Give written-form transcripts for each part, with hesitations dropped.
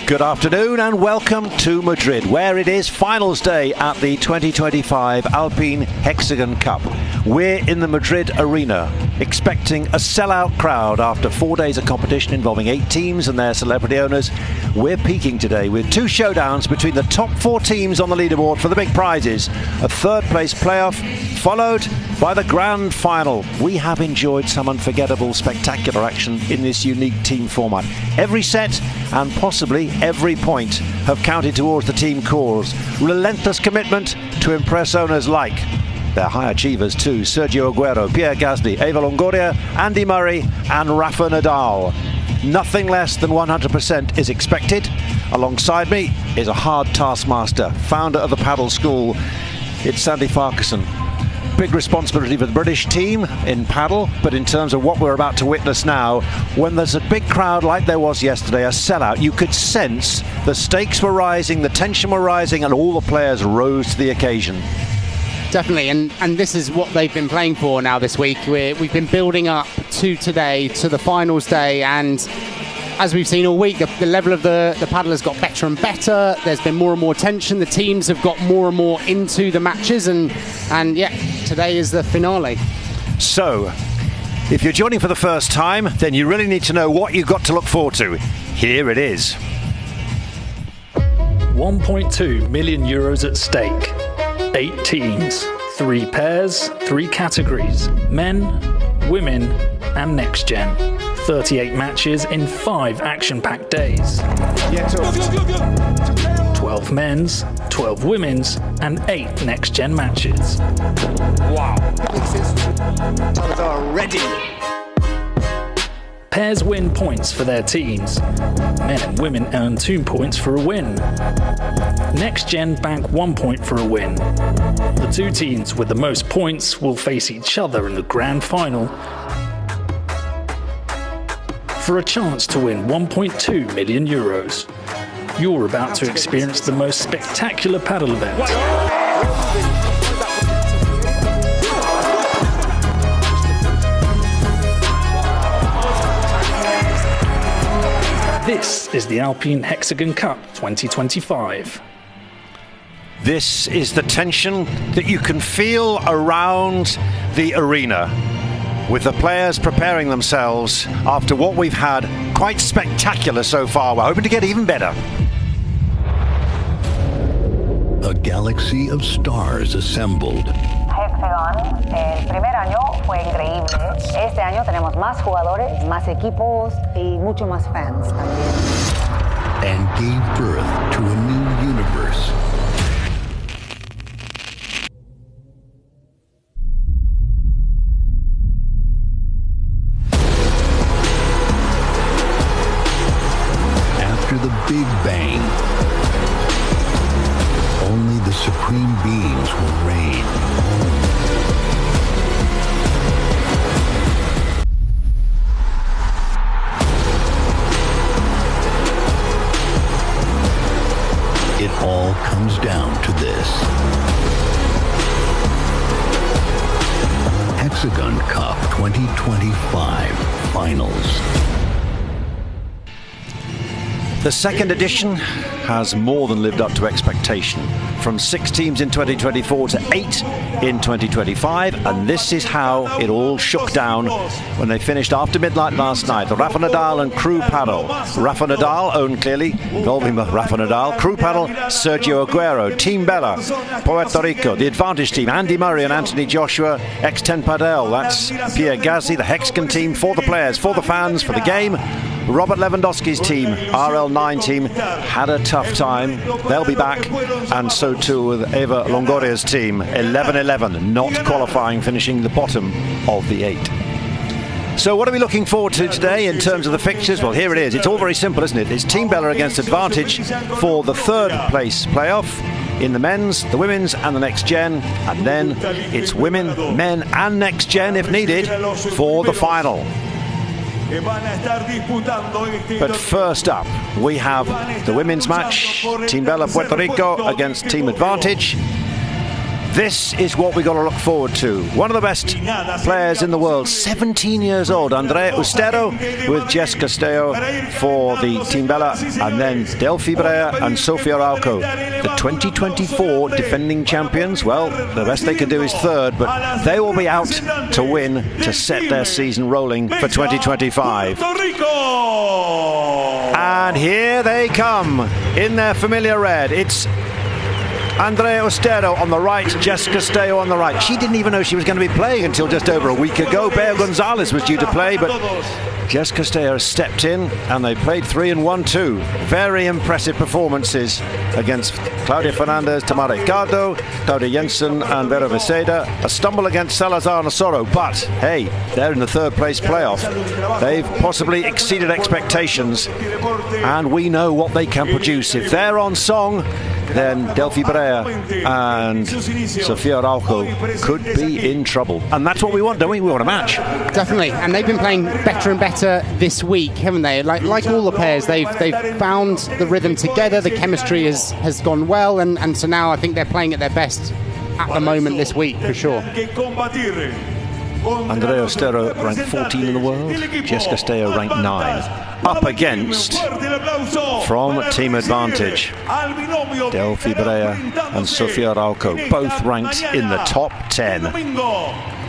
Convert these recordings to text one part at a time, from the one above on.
Good afternoon and welcome to Madrid, where it is finals day at the 2025 Alpine Hexagon Cup. We're in the Madrid Arena, expecting a sellout crowd after 4 days of competition involving 8 teams and their celebrity owners. We're peaking today with 2 showdowns between the top 4 teams on the leaderboard for the big prizes. A third place playoff, followed by the grand final. We have enjoyed some unforgettable, spectacular action in this unique team format. Every set and possibly every point have counted towards the team cause. Relentless commitment to impress owners like their high achievers too: Sergio Aguero, Pierre Gasly, Eva Longoria, Andy Murray and Rafa Nadal. Nothing less than 100% is expected. Alongside me is a hard taskmaster, founder of the paddle school. It's Sandy Farquharson. Big responsibility for the British team in paddle, but in terms of what we're about to witness now, when there's a big crowd like there was yesterday, a sellout, you could sense the stakes were rising, the tension were rising, and all the players rose to the occasion. Definitely, and this is what they've been playing for now this week. We've been building up to today, to the finals day, and as we've seen all week, the level of the paddle has got better and better. There's been more and more tension. The teams have got more and more into the matches, and yeah, today is the finale. So, if you're joining for the first time, then you really need to know what you've got to look forward to. Here it is. 1.2 million euros at stake. 8 teams, 3 pairs, 3 categories: men, women, and next gen. 38 matches in 5 action-packed days. Nieto. 12 men's, 12 women's, and 8 next-gen matches. Wow. Ready. Pairs win points for their teams. Men and women earn 2 points for a win. Next Gen bank 1 point for a win. The 2 teams with the most points will face each other in the grand final for a chance to win 1.2 million euros. You're about to experience the most spectacular paddle event. This is the Alpine Hexagon Cup 2025. This is the tension that you can feel around the arena, with the players preparing themselves after what we've had quite spectacular so far. We're hoping to get even better. A galaxy of stars assembled. Hexagon, el primer año fue increíble. Este año tenemos más jugadores, más equipos y mucho más fans también. And gave birth to a new universe. After the Big Bang, only the supreme beings will reign. It all comes down to this. Hexagon Cup 2025 Finals. The second edition has more than lived up to expectation. From 6 teams in 2024 to 8 in 2025, and this is how it all shook down when they finished after midnight last night. The Rafa Nadal and crew paddle. Rafa Nadal, owned clearly, involving Rafa Nadal. Crew paddle, Sergio Aguero. Team Bella, Puerto Rico. The advantage team, Andy Murray and Anthony Joshua. X10 padel, that's Pierre Gasly. The Hexagon team, for the players, for the fans, for the game. Robert Lewandowski's team, RL9 team, had a tough time. They'll be back, and so too with Eva Longoria's team. 11-11, not qualifying, finishing the bottom of the 8. So what are we looking forward to today in terms of the fixtures? Well, here it is. It's all very simple, isn't it? It's Team Bella against Advantage for the 3rd place playoff in the men's, the women's and the next gen, and then it's women, men and next gen if needed for the final. But first up, we have the women's match, Team Bella Puerto Rico against Team Advantage. This is what we got to look forward to. One of the best players in the world, 17 years old, Andrea Ustero with Jess Castello for the Team Bella, and then Delphi Brea and Sofia Araujo, the 2024 defending champions. Well, the best they can do is third, but they will be out to win to set their season rolling for 2025. And here they come in their familiar red. It's Andrea Ustero on the right, Jess Castello on the right. She didn't even know she was going to be playing until just over a week ago. Brea González was due to play, but Jess Castello stepped in and they played 3 and 1-2. Very impressive performances against Claudia Fernandez, Tamara Ricardo, Claudia Jensen and Vera Virseda. A stumble against Salazar and Osoro, but hey, they're in the third place playoff. They've possibly exceeded expectations, and we know what they can produce. If they're on song, then Delphi Brea and Sofia Araujo could be in trouble. And that's what we want, don't we? We want a match. Definitely. And they've been playing better and better this week, haven't they? Like all the pairs, they've found the rhythm together, the chemistry has gone well, and so now I think they're playing at their best at the moment this week, for sure. Andrea Ustero ranked 14 in the world, Jess Castello ranked 9. Up against, from Team Advantage, Delphi Brea and Sofia Araujo, both ranked in the top 10.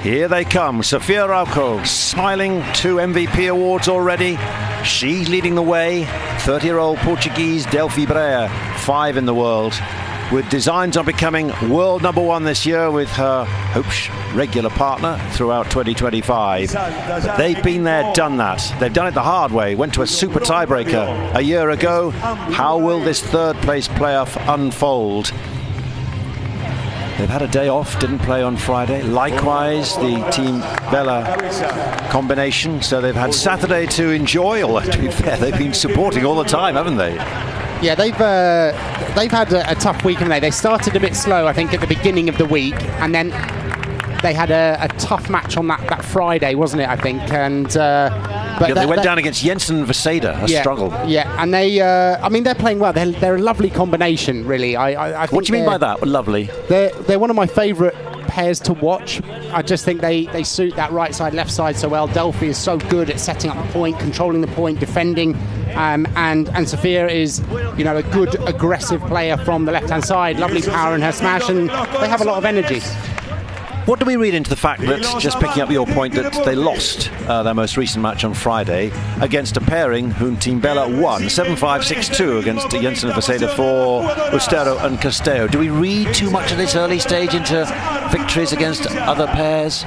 Here they come, Sofia Araujo smiling 2 MVP awards already. She's leading the way, 30-year-old Portuguese Delphi Brea, 5 in the world, with designs on becoming world #1 this year with her regular partner throughout 2025. But they've been there, done that. They've done it the hard way, went to a super tiebreaker a year ago. How will this third place playoff unfold? They've had a day off, didn't play on Friday. Likewise, the Team Bella combination. So they've had Saturday to enjoy, although to be fair, they've been supporting all the time, haven't they? Yeah, they've had a tough week, haven't they? They started a bit slow, I think, at the beginning of the week, and then they had a tough match on that Friday, wasn't it, I think? And but they went down against Jensen and Virseda, a struggle. Yeah, and they're playing well. They're a lovely combination, really. I think what do you mean by that? Lovely? They're one of my favourite pairs to watch. I just think they suit that right side, left side so well. Delphi is so good at setting up the point, controlling the point, defending, and Sofia is, a good aggressive player from the left-hand side. Lovely power in her smash, and they have a lot of energy. What do we read into the fact that, just picking up your point, that they lost their most recent match on Friday against a pairing whom Team Bella won 7-5, 6-2 against Jensen and Virseda for Ustero and Castello? Do we read too much at this early stage into victories against other pairs?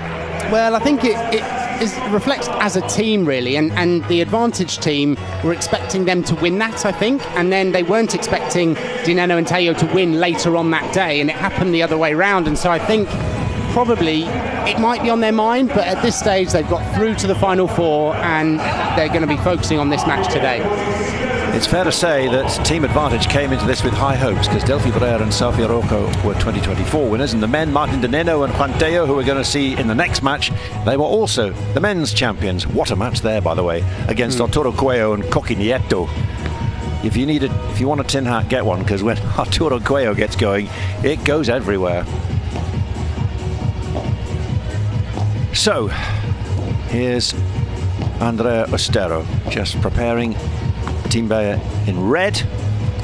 Well, I think it reflects as a team, really, and the Advantage team were expecting them to win that, I think, and then they weren't expecting Nenno and Tello to win later on that day, and it happened the other way round. And so I think probably it might be on their mind, but at this stage they've got through to the Final Four and they're going to be focusing on this match today. It's fair to say that Team Advantage came into this with high hopes, because Delphi Brea and Sofia Araujo were 2024 winners, and the men, Martin de Nenno and Juan Tello, who we're going to see in the next match, they were also the men's champions. What a match there, by the way, against Arturo Coello and Nieto. If you want a tin hat, get one, because when Arturo Coello gets going, it goes everywhere. So, here's Andrea Ustero just preparing. Team Brea in red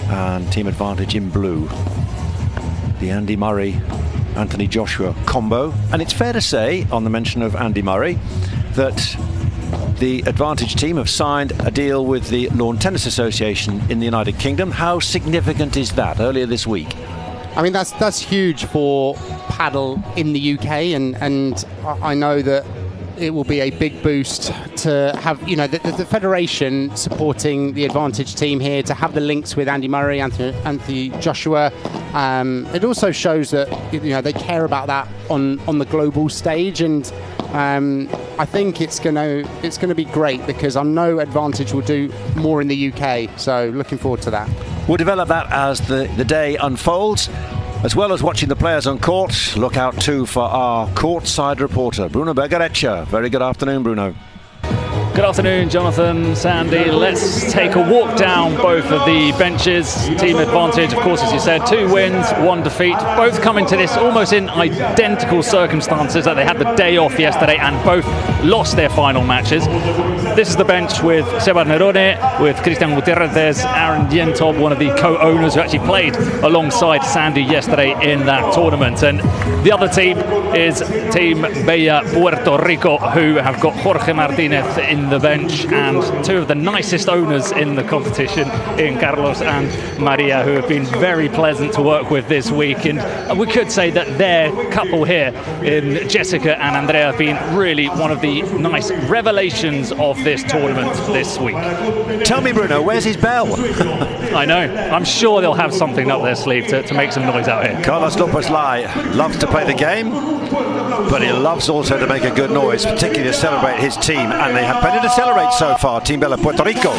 and Team Advantage in blue. The Andy Murray, Anthony Joshua combo. And it's fair to say, on the mention of Andy Murray, that the Advantage team have signed a deal with the Lawn Tennis Association in the United Kingdom. How significant is that earlier this week? I mean, that's huge for padel in the UK, and I know that it will be a big boost to have, the federation supporting the Advantage team here, to have the links with Andy Murray, Anthony Joshua. It also shows that they care about that on the global stage, and I think it's going to be great, because I know Advantage will do more in the UK. So looking forward to that. We'll develop that as the day unfolds. As well as watching the players on court, look out too for our courtside reporter, Bruno Bergareccia. Very good afternoon, Bruno. Good afternoon, Jonathan, Sandy. Let's take a walk down both of the benches. Team advantage, of course, as you said, 2 wins, 1 defeat. Both coming to this almost in identical circumstances, that they had the day off yesterday and both lost their final matches. This is the bench with Seba Nerone, with Cristian Gutierrez, Aaron Dientob, one of the co-owners who actually played alongside Sandy yesterday in that tournament. And the other team is Team Brea Puerto Rico, who have got Jorge Martinez in the bench and 2 of the nicest owners in the competition, in Carlos and Maria, who have been very pleasant to work with this week. And we could say that their couple here, in Jessica and Andrea, have been really one of the nice revelations of this tournament this week. Tell me, Bruno, where's his bell? I know. I'm sure they'll have something up their sleeve to make some noise out here. Carlos Lopez Lai loves to play the game, but he loves also to make a good noise, particularly to celebrate his team, and they have plenty to celebrate so far. Team Bella Puerto Rico.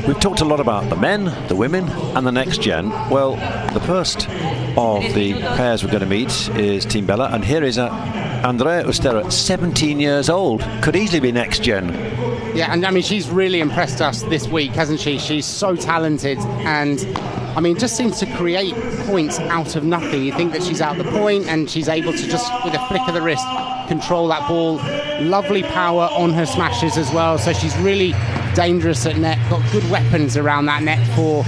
We've talked a lot about the men, the women, and the next gen. Well, the first of the pairs we're going to meet is Team Bella, and here is Andrea Ustero, 17 years old. Could easily be next gen. Yeah, and I mean, she's really impressed us this week, hasn't she? She's so talented, and I mean, just seems to create points out of nothing. You think that she's out the point, and she's able to just, with a flick of the wrist, control that ball. Lovely power on her smashes as well, so she's really dangerous at net, got good weapons around that net for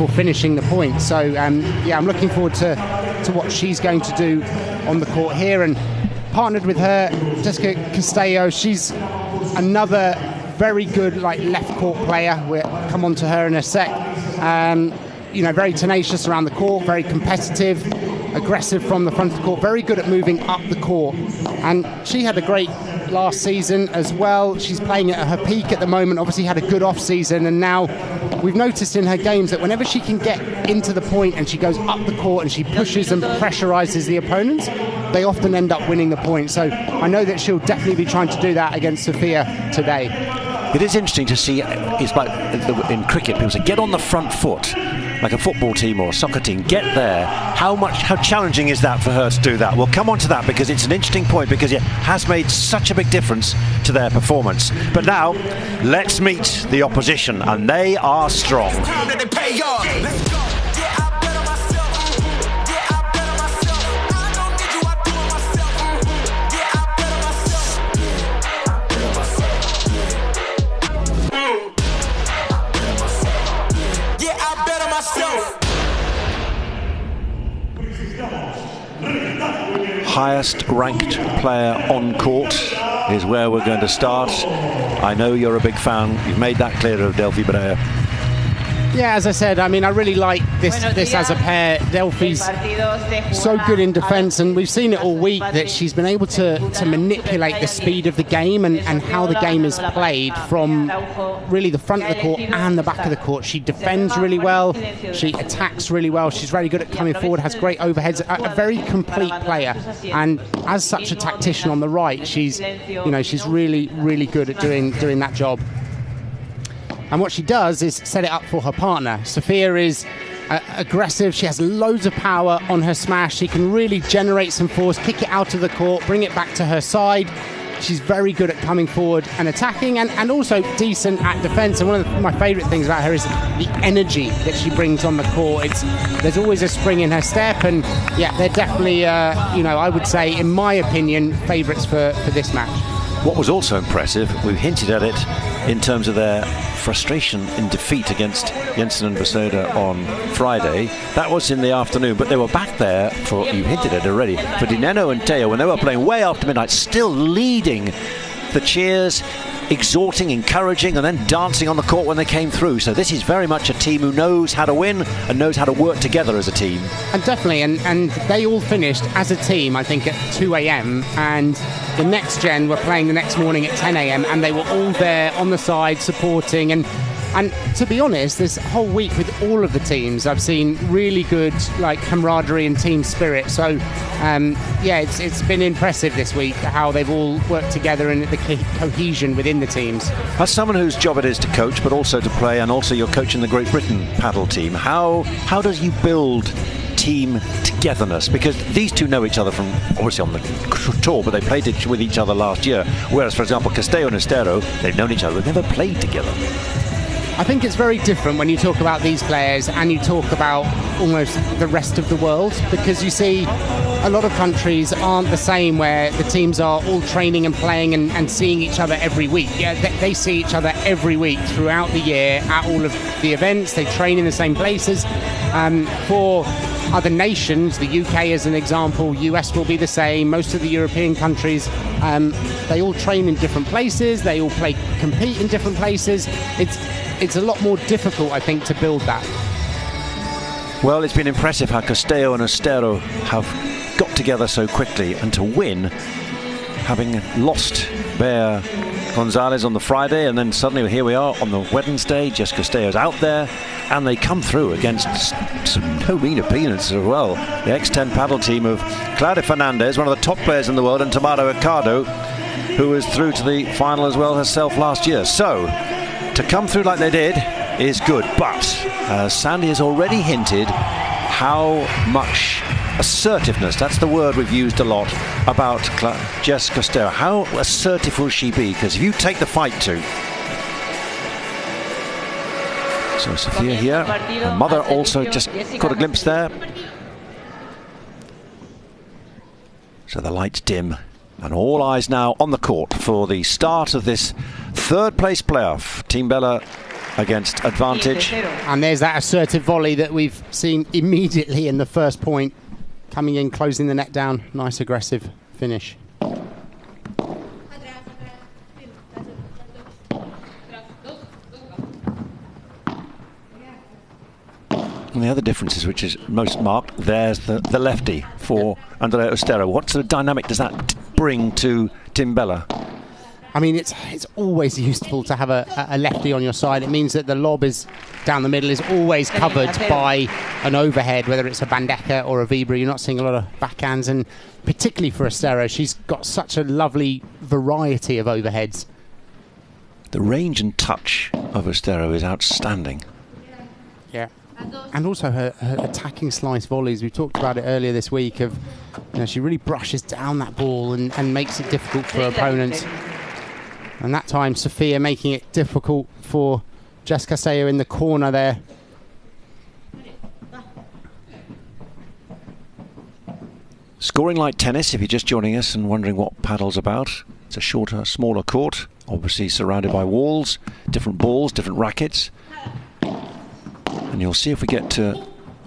finishing the point. So yeah, I'm looking forward to what she's going to do on the court here. And partnered with her, Jessica Castello, she's another very good left court player. We'll come on to her in a sec. You know, very tenacious around the court, very competitive, aggressive from the front of the court, very good at moving up the court. And she had a great last season as well. She's playing at her peak at the moment, obviously had a good off season, and now we've noticed in her games that whenever she can get into the point and she goes up the court and she pushes and pressurizes the opponents, they often end up winning the point. So I know that she'll definitely be trying to do that against Sofia today. It is interesting to see, it's like in cricket, people say get on the front foot, like a football team or a soccer team, get there. How challenging is that for her to do that? We'll come on to that because it's an interesting point, because it has made such a big difference to their performance. But now, let's meet the opposition, and they are strong. Highest ranked player on court is where we're going to start. I know you're a big fan. You've made that clear of Delphi Brea. Yeah, as I said, I mean, I really like this as a pair. Delphi's so good in defence, and we've seen it all week that she's been able to manipulate the speed of the game and how the game is played from really the front of the court and the back of the court. She defends really well, she attacks really well, she's very good at coming forward, has great overheads, a very complete player. And as such a tactician on the right, she's really, really good at doing that job. And what she does is set it up for her partner. Sofia is aggressive. She has loads of power on her smash. She can really generate some force, kick it out of the court, bring it back to her side. She's very good at coming forward and attacking, and also decent at defence. And one of my favourite things about her is the energy that she brings on the court. There's always a spring in her step, and yeah, they're definitely, I would say, in my opinion, favourites for this match. What was also impressive, we've hinted at it in terms of their frustration in defeat against Jensen and Virseda on Friday. That was in the afternoon, but they were back there for, you hinted at it already, for Nenno and Tello when they were playing way after midnight, still leading the cheers, exhorting, encouraging, and then dancing on the court when they came through. So this is very much a team who knows how to win and knows how to work together as a team. And definitely, and they all finished as a team, I think, at 2 a.m. and the next gen were playing the next morning at 10 a.m. and they were all there on the side supporting. And And to be honest, this whole week with all of the teams, I've seen really good like camaraderie and team spirit. So yeah, it's been impressive this week how they've all worked together and the cohesion within the teams. As someone whose job it is to coach, but also to play, and also you're coaching the Great Britain paddle team, how does you build team togetherness? Because these two know each other from obviously on the tour, but they played with each other last year. Whereas, for example, Castello and Ustero, they've known each other, they've never played together. I think it's very different when you talk about these players and you talk about almost the rest of the world, because you see a lot of countries aren't the same where the teams are all training and playing and seeing each other every week. Yeah, they see each other every week throughout the year at all of the events. They train in the same places. For other nations, the UK as an example, US will be the same. Most of the European countries, they all train in different places. They all compete in different places. It's a lot more difficult, I think, to build that. Well, it's been impressive how Castello and Ustero have got together so quickly, and to win, having lost Brea González on the Friday, and then suddenly here we are on the Wednesday. Just Castello's out there, and they come through against some no mean opponents as well. The X10 paddle team of Claudia Fernandez, one of the top players in the world, and Tamara Ricardo, who was through to the final as well herself last year. So to come through like they did is good, but Sandy has already hinted how much assertiveness, that's the word we've used a lot about Jess Castello. How assertive will she be? Because if you take the fight to... So Sophia here, her mother also just got a glimpse there. So the lights dim, and all eyes now on the court for the start of this third place playoff. Team Bella against Advantage. And there's that assertive volley that we've seen immediately in the first point, coming in, closing the net down. Nice aggressive finish. And the other differences, which is most marked, there's the lefty for Andrea Ustero. What sort of dynamic does that bring to Team Bella? I mean, it's always useful to have a lefty on your side. It means that the lob is down the middle is always covered by an overhead, whether it's a bandeja or a vibra. You're not seeing a lot of backhands, and particularly for Ustero, she's got such a lovely variety of overheads. The range and touch of Ustero is outstanding. Yeah. And also her attacking slice volleys. We talked about it earlier this week. Of, you know, she really brushes down that ball and makes it difficult for her opponents. And that time, Sophia making it difficult for Jess Castello in the corner there. Scoring like tennis, if you're just joining us and wondering what paddle's about. It's a shorter, smaller court, obviously surrounded by walls, different balls, different rackets. And you'll see if we get to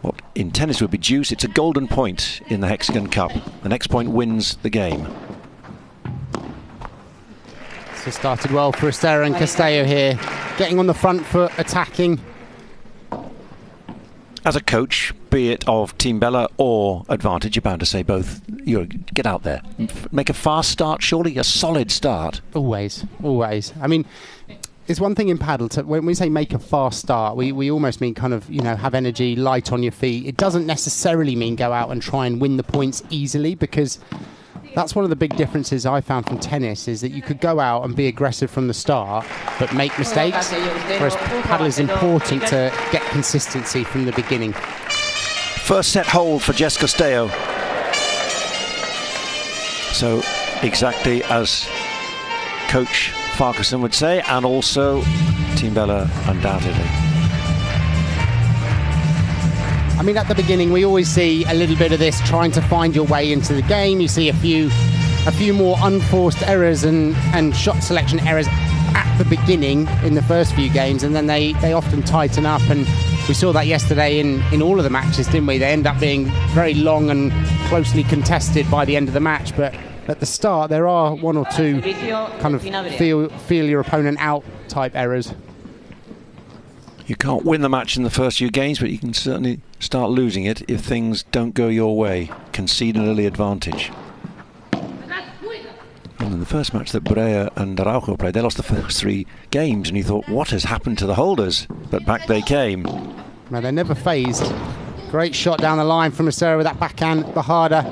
what in tennis would be deuce. It's a golden point in the Hexagon Cup. The next point wins the game. So started well for Ustero and Castello here, getting on the front foot, attacking. As a coach, be it of Team Bella or Advantage, you're bound to say both. You get out there, make a fast start, surely a solid start. Always, always. I mean, it's one thing in paddle, when we say make a fast start, we almost mean kind of, you know, have energy, light on your feet. It doesn't necessarily mean go out and try and win the points easily, because that's one of the big differences I found from tennis, is that you could go out and be aggressive from the start but make mistakes, whereas paddle is important to get consistency from the beginning. First set hold for Jess Castello. So exactly as Coach Farquharson would say, and also Team Bella undoubtedly. I mean, at the beginning, we always see a little bit of this, trying to find your way into the game. You see a few more unforced errors and shot selection errors at the beginning in the first few games, and then they often tighten up. And we saw that yesterday in all of the matches, didn't we? They end up being very long and closely contested by the end of the match. But at the start, there are one or two kind of feel your opponent out type errors. You can't win the match in the first few games, but you can certainly start losing it if things don't go your way. Concede an early advantage. And in the first match that Brea and Araujo played, they lost the first 3 games, and you thought, what has happened to the holders? But back they came. Now, they're never phased. Great shot down the line from Ustero with that backhand, Bajada.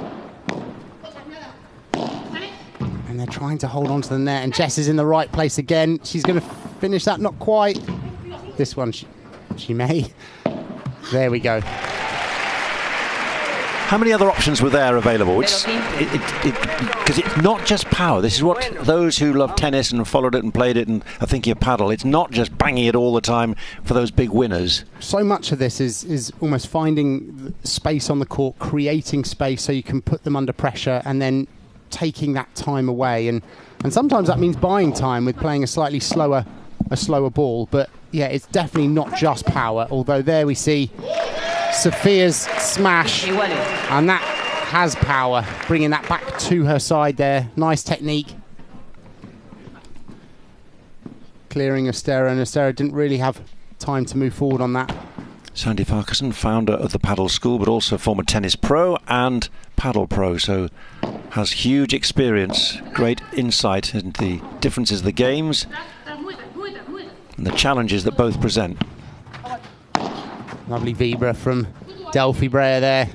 And they're trying to hold on to the net, and Jess is in the right place again. She's going to finish that, not quite. This one, she may. There we go. How many other options were there available? Because it's not just power. This is what those who love tennis and followed it and played it and are thinking of paddle. It's not just banging it all the time for those big winners. So much of this is almost finding space on the court, creating space so you can put them under pressure, and then taking that time away. And sometimes that means buying time with playing a slightly slower ball. But yeah, it's definitely not just power. Although there we see Sofia's smash, and that has power, bringing that back to her side there. Nice technique. Clearing Ustero, and Ustero didn't really have time to move forward on that. Sandy Farquharson, founder of the Paddle School, but also former tennis pro and paddle pro, so has huge experience, great insight into the differences of the games and the challenges that both present. Lovely Vibra from Delphi Brea there.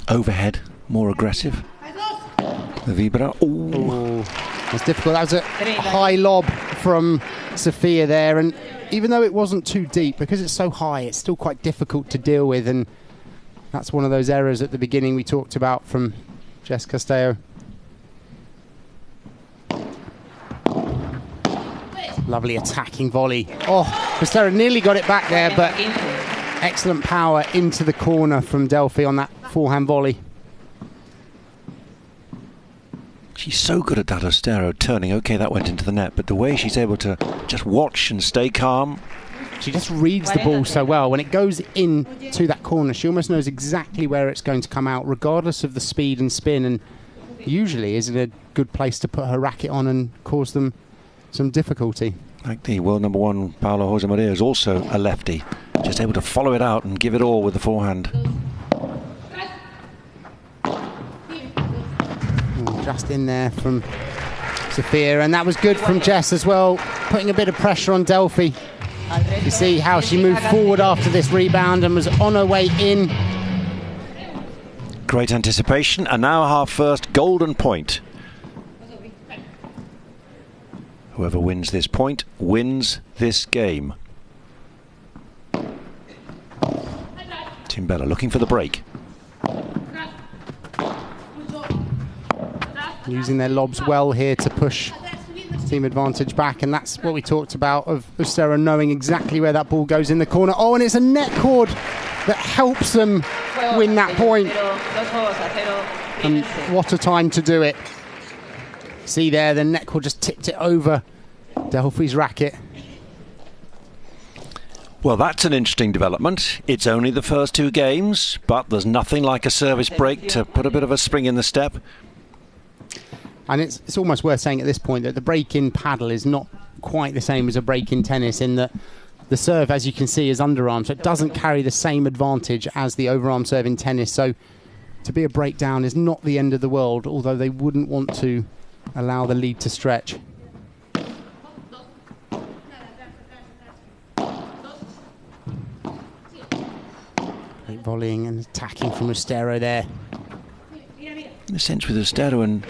Overhead, more aggressive. The Vibra. Ooh. That's difficult. That was a high lob from Sofia there, and even though it wasn't too deep, because it's so high, it's still quite difficult to deal with, and that's one of those errors at the beginning we talked about from Jess Castello. Lovely attacking volley. Oh, Ustero nearly got it back there, but excellent power into the corner from Delphi on that forehand volley. She's so good at that, Ustero, turning. Okay, that went into the net, but the way she's able to just watch and stay calm. She just reads the ball so well. When it goes into that corner, she almost knows exactly where it's going to come out, regardless of the speed and spin, and usually is in a good place to put her racket on and cause them some difficulty. Like the world number 1, Paolo Jose Maria, is also a lefty, just able to follow it out and give it all with the forehand. Just in there from Sofia, and that was good from Jess as well, putting a bit of pressure on Delphi. You see how she moved forward after this rebound and was on her way in. Great anticipation, and now half first, golden point. Whoever wins this point wins this game. Timbella looking for the break. Using their lobs well here to push team advantage back, and that's what we talked about, of Ustero knowing exactly where that ball goes in the corner. Oh, and it's a net cord that helps them win that point. And what a time to do it. See there, the net cord just tipped it over Delphi's racket. Well, that's an interesting development. It's only the first 2 games, but there's nothing like a service break to put a bit of a spring in the step. And it's almost worth saying at this point that the break in paddle is not quite the same as a break in tennis, in that the serve, as you can see, is underarm, so it doesn't carry the same advantage as the overarm serve in tennis. So to be a breakdown is not the end of the world, although they wouldn't want to allow the lead to stretch. Great volleying and attacking from Ustero there. In a sense, with Ustero and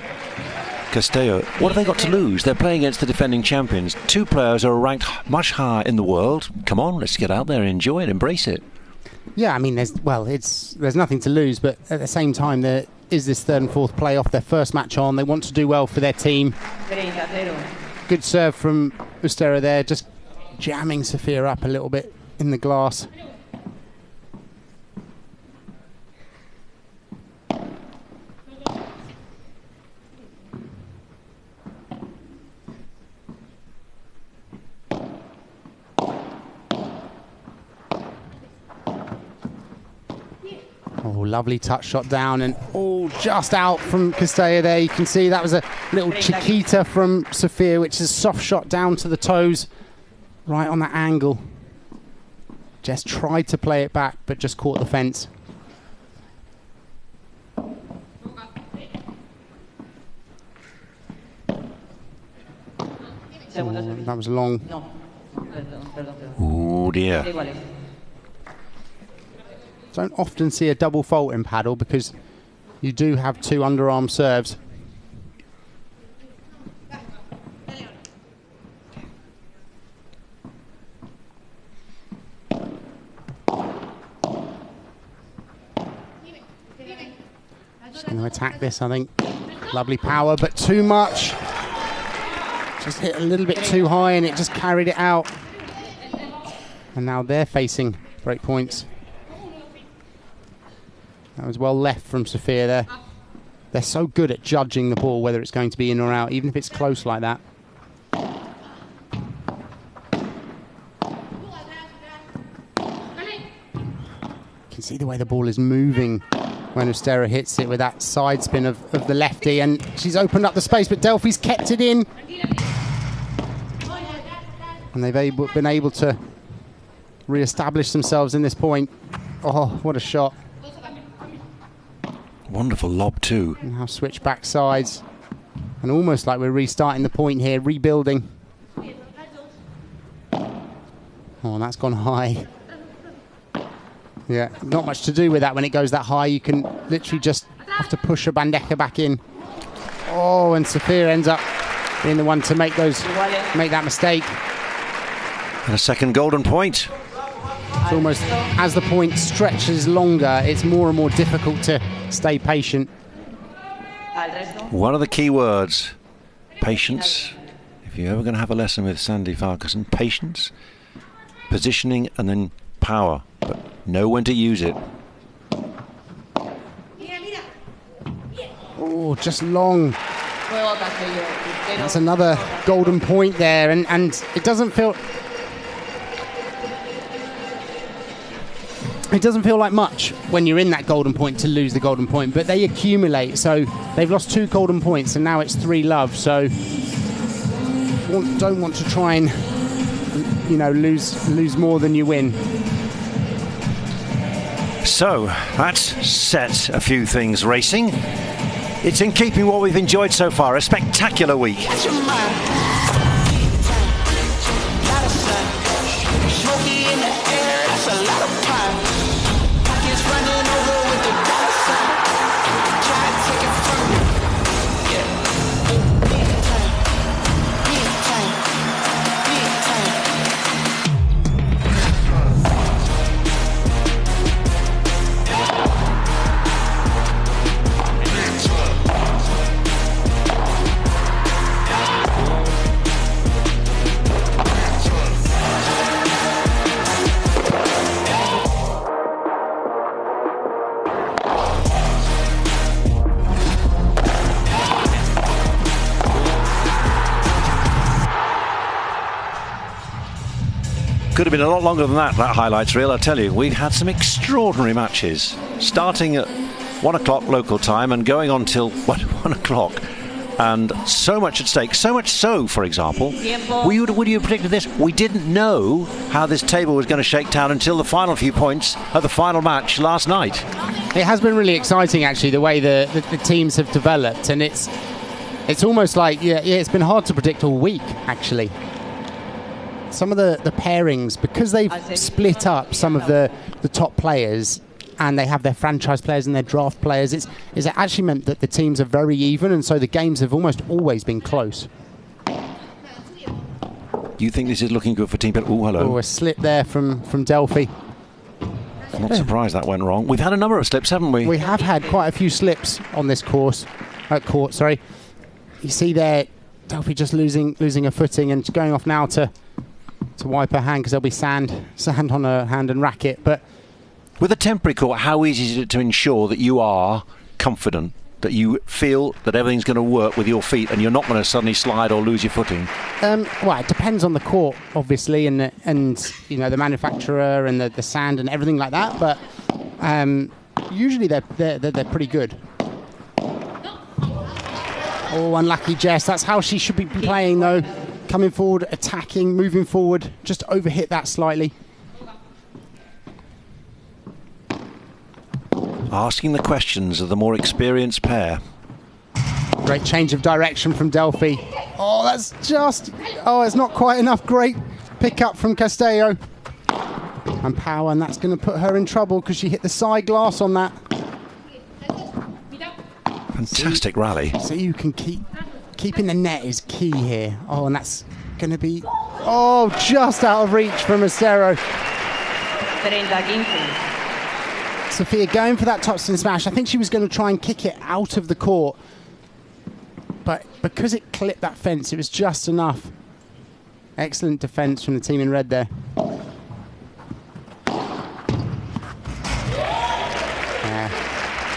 Castello, what have they got to lose? They're playing against the defending champions. 2 players who are ranked much higher in the world. Come on, let's get out there and enjoy it, embrace it. Yeah, I mean, there's nothing to lose, but at the same time, there is this 3rd and 4th playoff, their first match on. They want to do well for their team. Good serve from Ustero there, just jamming Sofia up a little bit in the glass. Oh, lovely touch shot down, and just out from Castello there. You can see that was a little Chiquita from Sofia, which is a soft shot down to the toes, right on that angle. Jess tried to play it back, but just caught the fence. That was long. Oh dear. Don't often see a double fault in paddle because you do have 2 underarm serves. Just going to attack this, I think. Lovely power, but too much. Just hit a little bit too high and it just carried it out. And now they're facing break points. That was well left from Sophia there. They're so good at judging the ball, whether it's going to be in or out, even if it's close like that. You can see the way the ball is moving when Ustero hits it with that side spin of the lefty, and she's opened up the space, but Delphi's kept it in. And they've been able to re-establish themselves in this point. Oh, what a shot. Wonderful lob too. And now switch back sides. And almost like we're restarting the point here, rebuilding. Oh, that's gone high. Yeah, not much to do with that when it goes that high. You can literally just have to push a bandeja back in. Oh, and Sophia ends up being the one to make that mistake. And a second golden point. It's almost, as the point stretches longer, it's more and more difficult to stay patient. One of the key words, patience. If you're ever going to have a lesson with Sandy Farquharson, patience, positioning, and then power. But know when to use it. Oh, just long. That's another golden point there, and it doesn't feel... It doesn't feel like much when you're in that golden point to lose the golden point, but they accumulate. So they've lost 2 golden points, and now it's 3 love. So don't want to try and, you know, lose more than you win. So that's set a few things racing. It's in keeping what we've enjoyed so far, a spectacular week. Could have been a lot longer than that highlights reel, I tell you. We've had some extraordinary matches, starting at 1 o'clock local time and going on till 1 o'clock. And so much at stake, so much so, for example, would you have predicted this? We didn't know how this table was going to shake down until the final few points of the final match last night. It has been really exciting, actually, the way the teams have developed, and it's almost like, yeah, it's been hard to predict all week, actually. Some of the pairings, because they've split up some of the top players, and they have their franchise players and their draft players, it's actually meant that the teams are very even, and so the games have almost always been close. You think this is looking good for Team Pérez? Oh, hello. Oh, a slip there from Delphi. I'm not surprised that went wrong. We've had a number of slips, haven't we? We have had quite a few slips on this court. You see there, Delphi just losing a footing and going off now to wipe her hand because there'll be sand on her hand and racket. But with a temporary court, how easy is it to ensure that you are confident, that you feel that everything's going to work with your feet and you're not going to suddenly slide or lose your footing? Well, it depends on the court, obviously, and you know, the manufacturer and the sand and everything like that. But usually they're pretty good. Oh, unlucky Jess. That's how she should be playing, though. Coming forward, attacking, moving forward. Just overhit that slightly. Asking the questions of the more experienced pair. Great change of direction from Delphi. Oh, that's just... Oh, it's not quite enough. Great pick up from Castello. And power, and that's going to put her in trouble because she hit the side glass on that. Fantastic rally. So you can keeping the net is key here. Oh, and that's going to be... Oh, just out of reach from Ustero. Sofia going for that topspin smash. I think she was going to try and kick it out of the court. But because it clipped that fence, it was just enough. Excellent defence from the team in red there.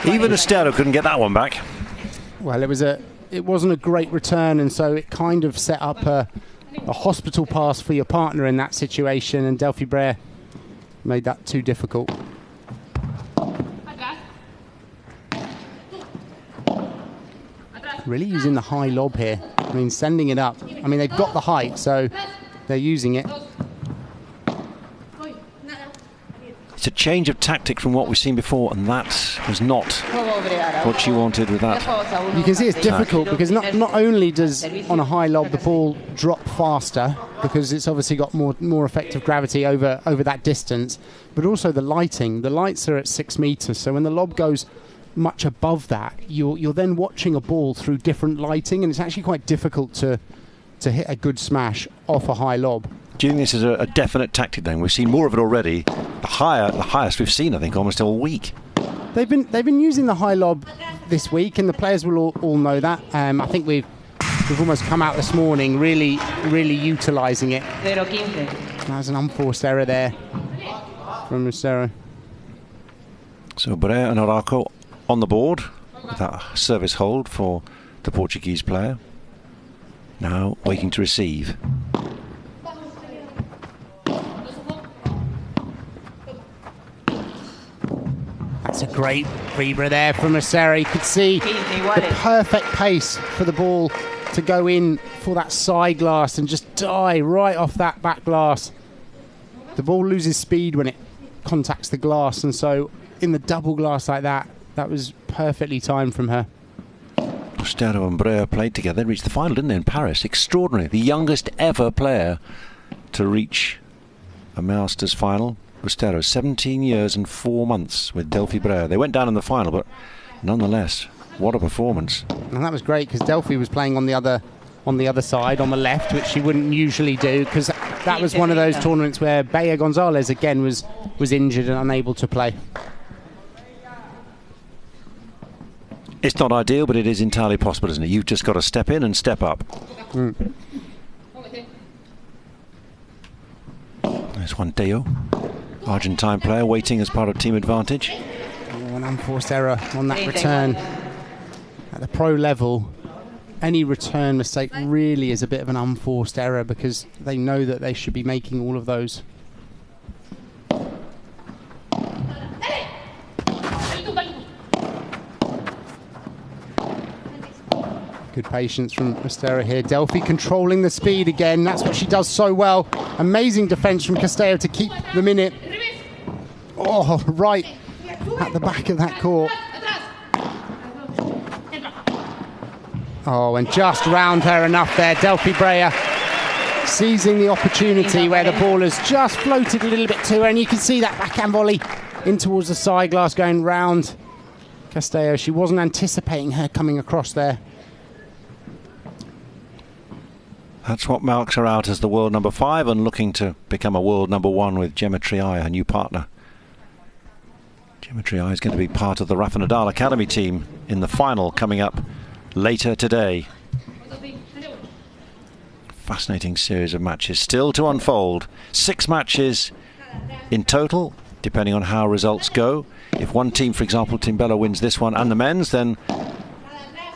Even Ustero couldn't get that one back. Well, it wasn't a great return, and so it kind of set up a hospital pass for your partner in that situation, and Delphi Brea made that too difficult. Really using the high lob here. I mean, sending it up. I mean, they've got the height, so they're using it. It's a change of tactic from what we've seen before, and that was not what she wanted with that. You can see it's difficult because not only does on a high lob the ball drop faster because it's obviously got more effective gravity over that distance, but also the lighting. The lights are at 6 meters, so when the lob goes much above that, you're then watching a ball through different lighting, and it's actually quite difficult to hit a good smash off a high lob. Do you think this is a definite tactic then? We've seen more of it already. The highest we've seen, I think, almost all week. They've been using the high lob this week, and the players will all know that. I think we've almost come out this morning really utilising it. There's an unforced error there from Ustero. So Brea and Araujo on the board with that service hold for the Portuguese player. Now waiting to receive. That's a great Vibra there from Ustero. You could see the perfect pace for the ball to go in for that side glass and just die right off that back glass. The ball loses speed when it contacts the glass, and so in the double glass like that, that was perfectly timed from her. Ustero and Brea played together. They reached the final, didn't they, in Paris? Extraordinary. The youngest ever player to reach a Masters final. Ustero, 17 years and 4 months with Delphi Brea. They went down in the final, but nonetheless, what a performance. And that was great because Delphi was playing on the other side, on the left, which she wouldn't usually do, because that was one of those tournaments where Bea González again was injured and unable to play. It's not ideal, but it is entirely possible, isn't it? You've just got to step in and step up. There's one Tello, Argentine player, waiting as part of team advantage. An unforced error on that return. At the pro level, any return mistake really is a bit of an unforced error because they know that they should be making all of those. Good patience from Ustero here. Delphi controlling the speed again. That's what she does so well. Amazing defence from Castello to keep them in it. Oh, right at the back of that court. Oh, and just round her enough there. Delphi Brea seizing the opportunity where the ball has just floated a little bit to her, and you can see that backhand volley in towards the side glass going round Castello. She wasn't anticipating her coming across there. That's what marks her out as the world number 5 and looking to become a world number 1 with Gemma Triay, her new partner. Gemma Triay is going to be part of the Rafa Nadal Academy team in the final coming up later today. Fascinating series of matches still to unfold. 6 matches in total, depending on how results go. If one team, for example, Team Bella, wins this one and the men's, then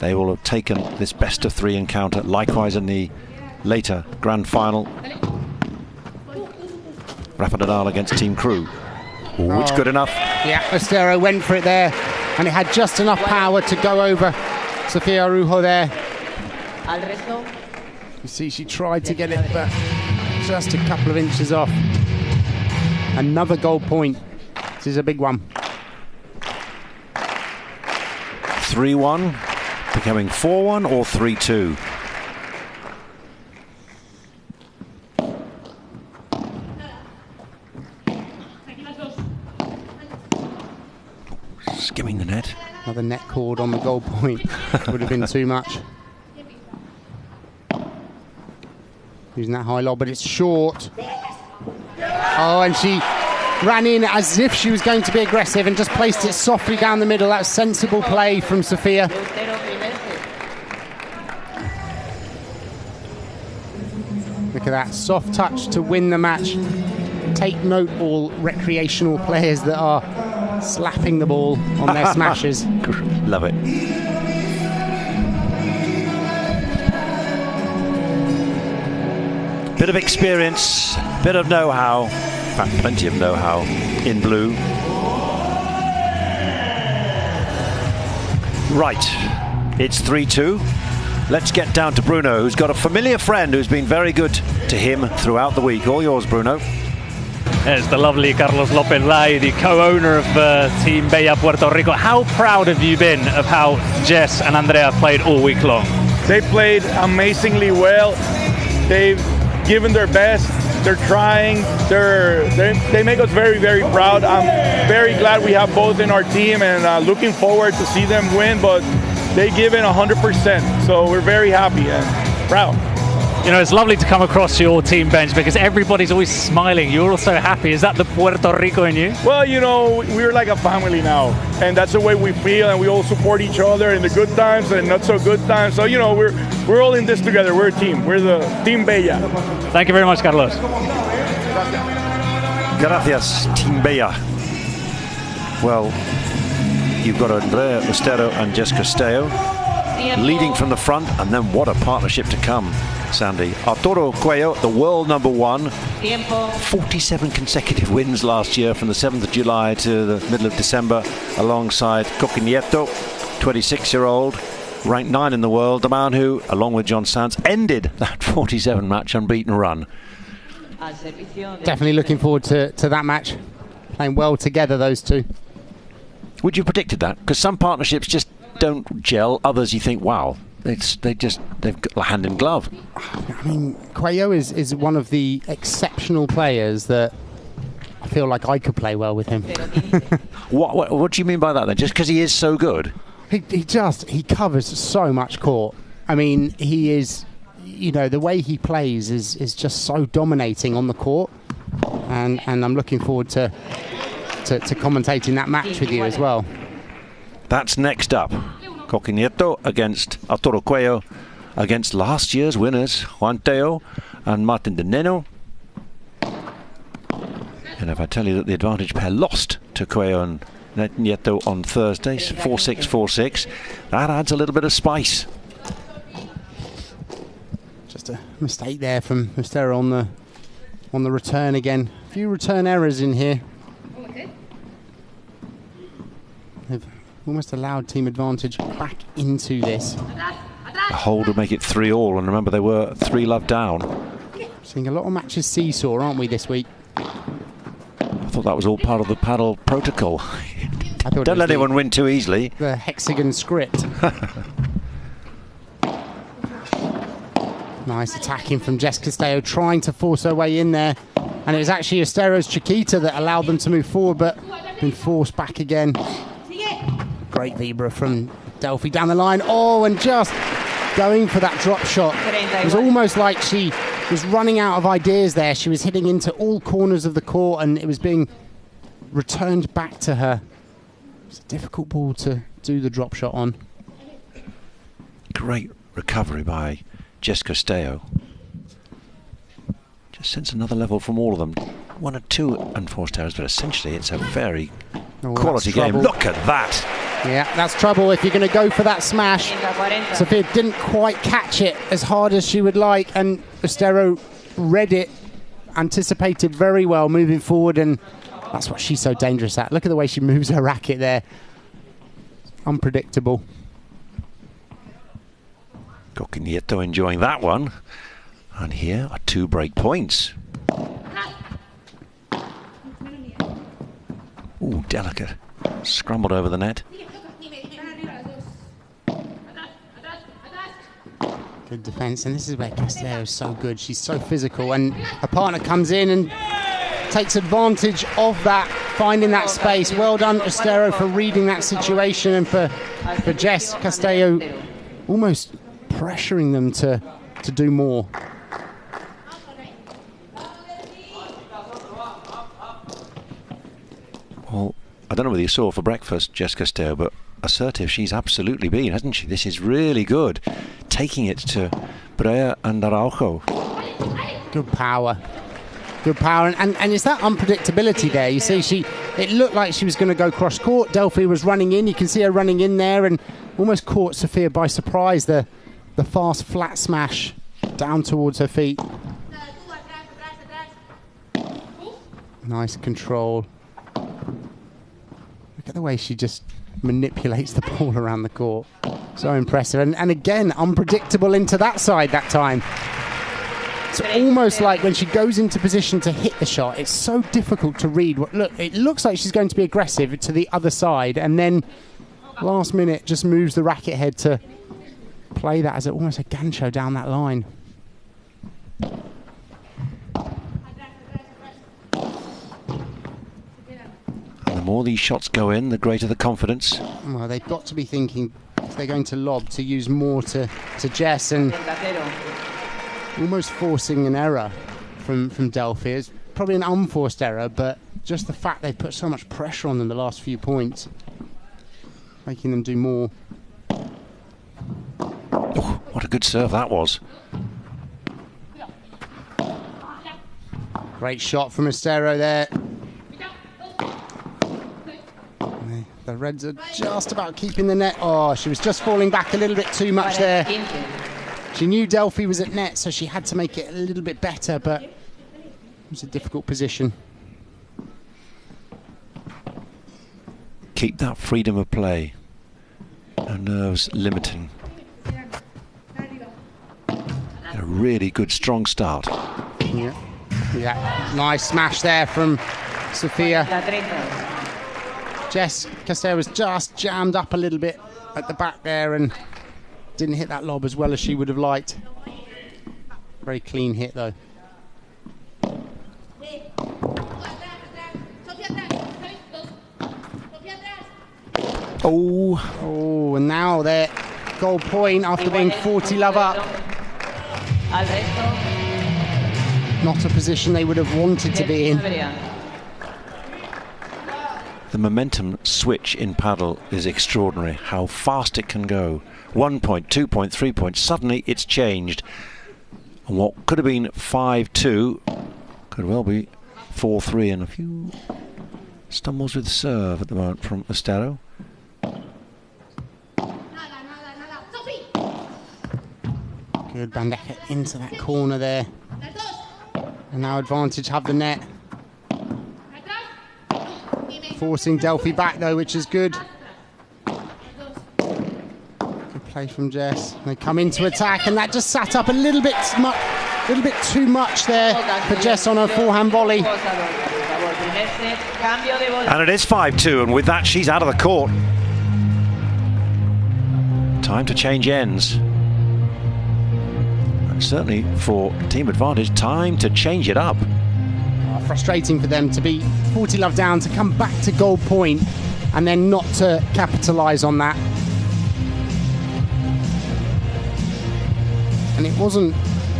they will have taken this best of 3 encounter. Likewise in the later grand final, Rafa Nadal against Team Crew. Ooh, it's good enough. Yeah, Ustero went for it there, and it had just enough power to go over Sofia Araujo there. You see, she tried to get it, but just a couple of inches off. Another gold point. This is a big one. 3-1, becoming 4-1 or 3-2. Another net cord on the goal point would have been too much. Using that high lob, but it's short. Oh, and she ran in as if she was going to be aggressive and just placed it softly down the middle. That was sensible play from Sofia. Look at that, soft touch to win the match. Take note, all recreational players that are slapping the ball on their smashes. Love it. Bit of experience, bit of know-how, in fact plenty of know-how in blue. Right, it's 3-2. Let's get down to Bruno, who's got a familiar friend who's been very good to him throughout the week. All yours, Bruno. It's the lovely Carlos López Lai, the co-owner of Team Brea Puerto Rico. How proud have you been of how Jess and Andrea played all week long? They played amazingly well. They've given their best. They're trying. They make us very, very proud. I'm very glad we have both in our team and looking forward to see them win, but they give in 100%. So we're very happy and proud. You know, it's lovely to come across your team bench because everybody's always smiling. You're all so happy. Is that the Puerto Rico in you? Well, you know, we're like a family now, and that's the way we feel, and we all support each other in the good times and not so good times. So, you know, we're all in this together. We're a team. We're the Team Brea. Thank you very much, Carlos. Gracias, Team Brea. Well, you've got Andrea Ustero and Jess Castello leading from the front, and then what a partnership to come, Sandy. Arturo Coello, the world number one, 47 consecutive wins last year from the 7th of July to the middle of December, alongside Nieto, 26-year-old, ranked 9 in the world, the man who, along with John Sands, ended that 47-match unbeaten run. Definitely looking forward to that match. Playing well together, those two. Would you have predicted that? Because some partnerships just don't gel. Others you think, wow, they've got hand in glove. I mean, Coello is one of the exceptional players that I feel like I could play well with him. What do you mean by that then? Just because he is so good? He covers so much court. I mean, he is, you know, the way he plays is just so dominating on the court, and I'm looking forward to commentating that match with you as well. That's next up. Nieto against Arturo Coello, against last year's winners Juan Tello and Martin de Nenno. And if I tell you that the advantage pair lost to Coello and Nieto on Thursday, 4-6, 4-6, that adds a little bit of spice. Just a mistake there from Ustero on the return again. A few return errors in here. They've almost allowed team advantage back into this. A hold would make it 3-all, and remember they were 3-love down. Seeing a lot of matches seesaw, aren't we, this week? I thought that was all part of the paddle protocol. Don't let anyone win too easily. The hexagon script. Nice attacking from Jess Castello, trying to force her way in there. And it was actually Ustero's Chiquita that allowed them to move forward, but been forced back again. Great Vibra from Delphi down the line. Oh, and just going for that drop shot. It was almost like she was running out of ideas there. She was hitting into all corners of the court and it was being returned back to her. It's a difficult ball to do the drop shot on. Great recovery by Jess Castello. Just sends another level from all of them. 1 or 2 unforced errors, but essentially it's a very quality game. Look at that. Yeah, that's trouble if you're going to go for that smash. Sofia didn't quite catch it as hard as she would like, and Ustero read it, anticipated very well moving forward, and that's what she's so dangerous at. Look at the way she moves her racket there. Unpredictable. Nieto enjoying that one. And here are 2 break points. Ooh, delicate. Scrambled over the net. Good defence, and this is where Castello is so good. She's so physical, and her partner comes in and takes advantage of that finding that space. Well done, Ustero, for reading that situation, and for Jess Castello almost pressuring them to do more. Well, I don't know whether you saw for breakfast, Jess Castello, but assertive she's absolutely been, hasn't she? This is really good. Taking it to Brea and Araujo. Good power. Good power. And it's that unpredictability there. You see, it looked like she was going to go cross court. Delphi was running in. You can see her running in there and almost caught Sofia by surprise. The fast flat smash down towards her feet. Nice control. Look at the way she just manipulates the ball around the court. So impressive. And again, unpredictable into that side that time. It's almost like when she goes into position to hit the shot, it's so difficult to read. Look, it looks like she's going to be aggressive to the other side, and then last minute just moves the racket head to play that as almost a gancho down that line. The more these shots go in, the greater the confidence. Well, they've got to be thinking, if they're going to lob, to use more to Jess, and almost forcing an error from Delphi. It's probably an unforced error, but just the fact they've put so much pressure on them the last few points, making them do more. Oh, what a good serve that was. Great shot from Ustero there. The Reds are just about keeping the net. Oh, she was just falling back a little bit too much there. She knew Delphi was at net, so she had to make it a little bit better, but it was a difficult position. Keep that freedom of play. No nerves limiting. A really good, strong start. Yeah. Nice smash there from Sofia. Jess Castello was just jammed up a little bit at the back there and didn't hit that lob as well as she would have liked. Very clean hit though. Oh, and now they're goal point after being 40-love up. Not a position they would have wanted to be in. The momentum switch in paddle is extraordinary, how fast it can go. 1 point, 2 point, 3 points, suddenly it's changed. And what could have been 5-2 could well be 4-3, and a few stumbles with serve at the moment from Ustero. Good bandeja into that corner there. And now advantage have the net. Forcing Delphi back though, which is good. Good play from Jess. They come into attack, and that just sat up a little bit too much there for Jess on her forehand volley. And it is 5-2, and with that she's out of the court. Time to change ends. And certainly for team advantage, time to change it up. Frustrating for them to be 40-love down, to come back to goal point and then not to capitalise on that. And it wasn't,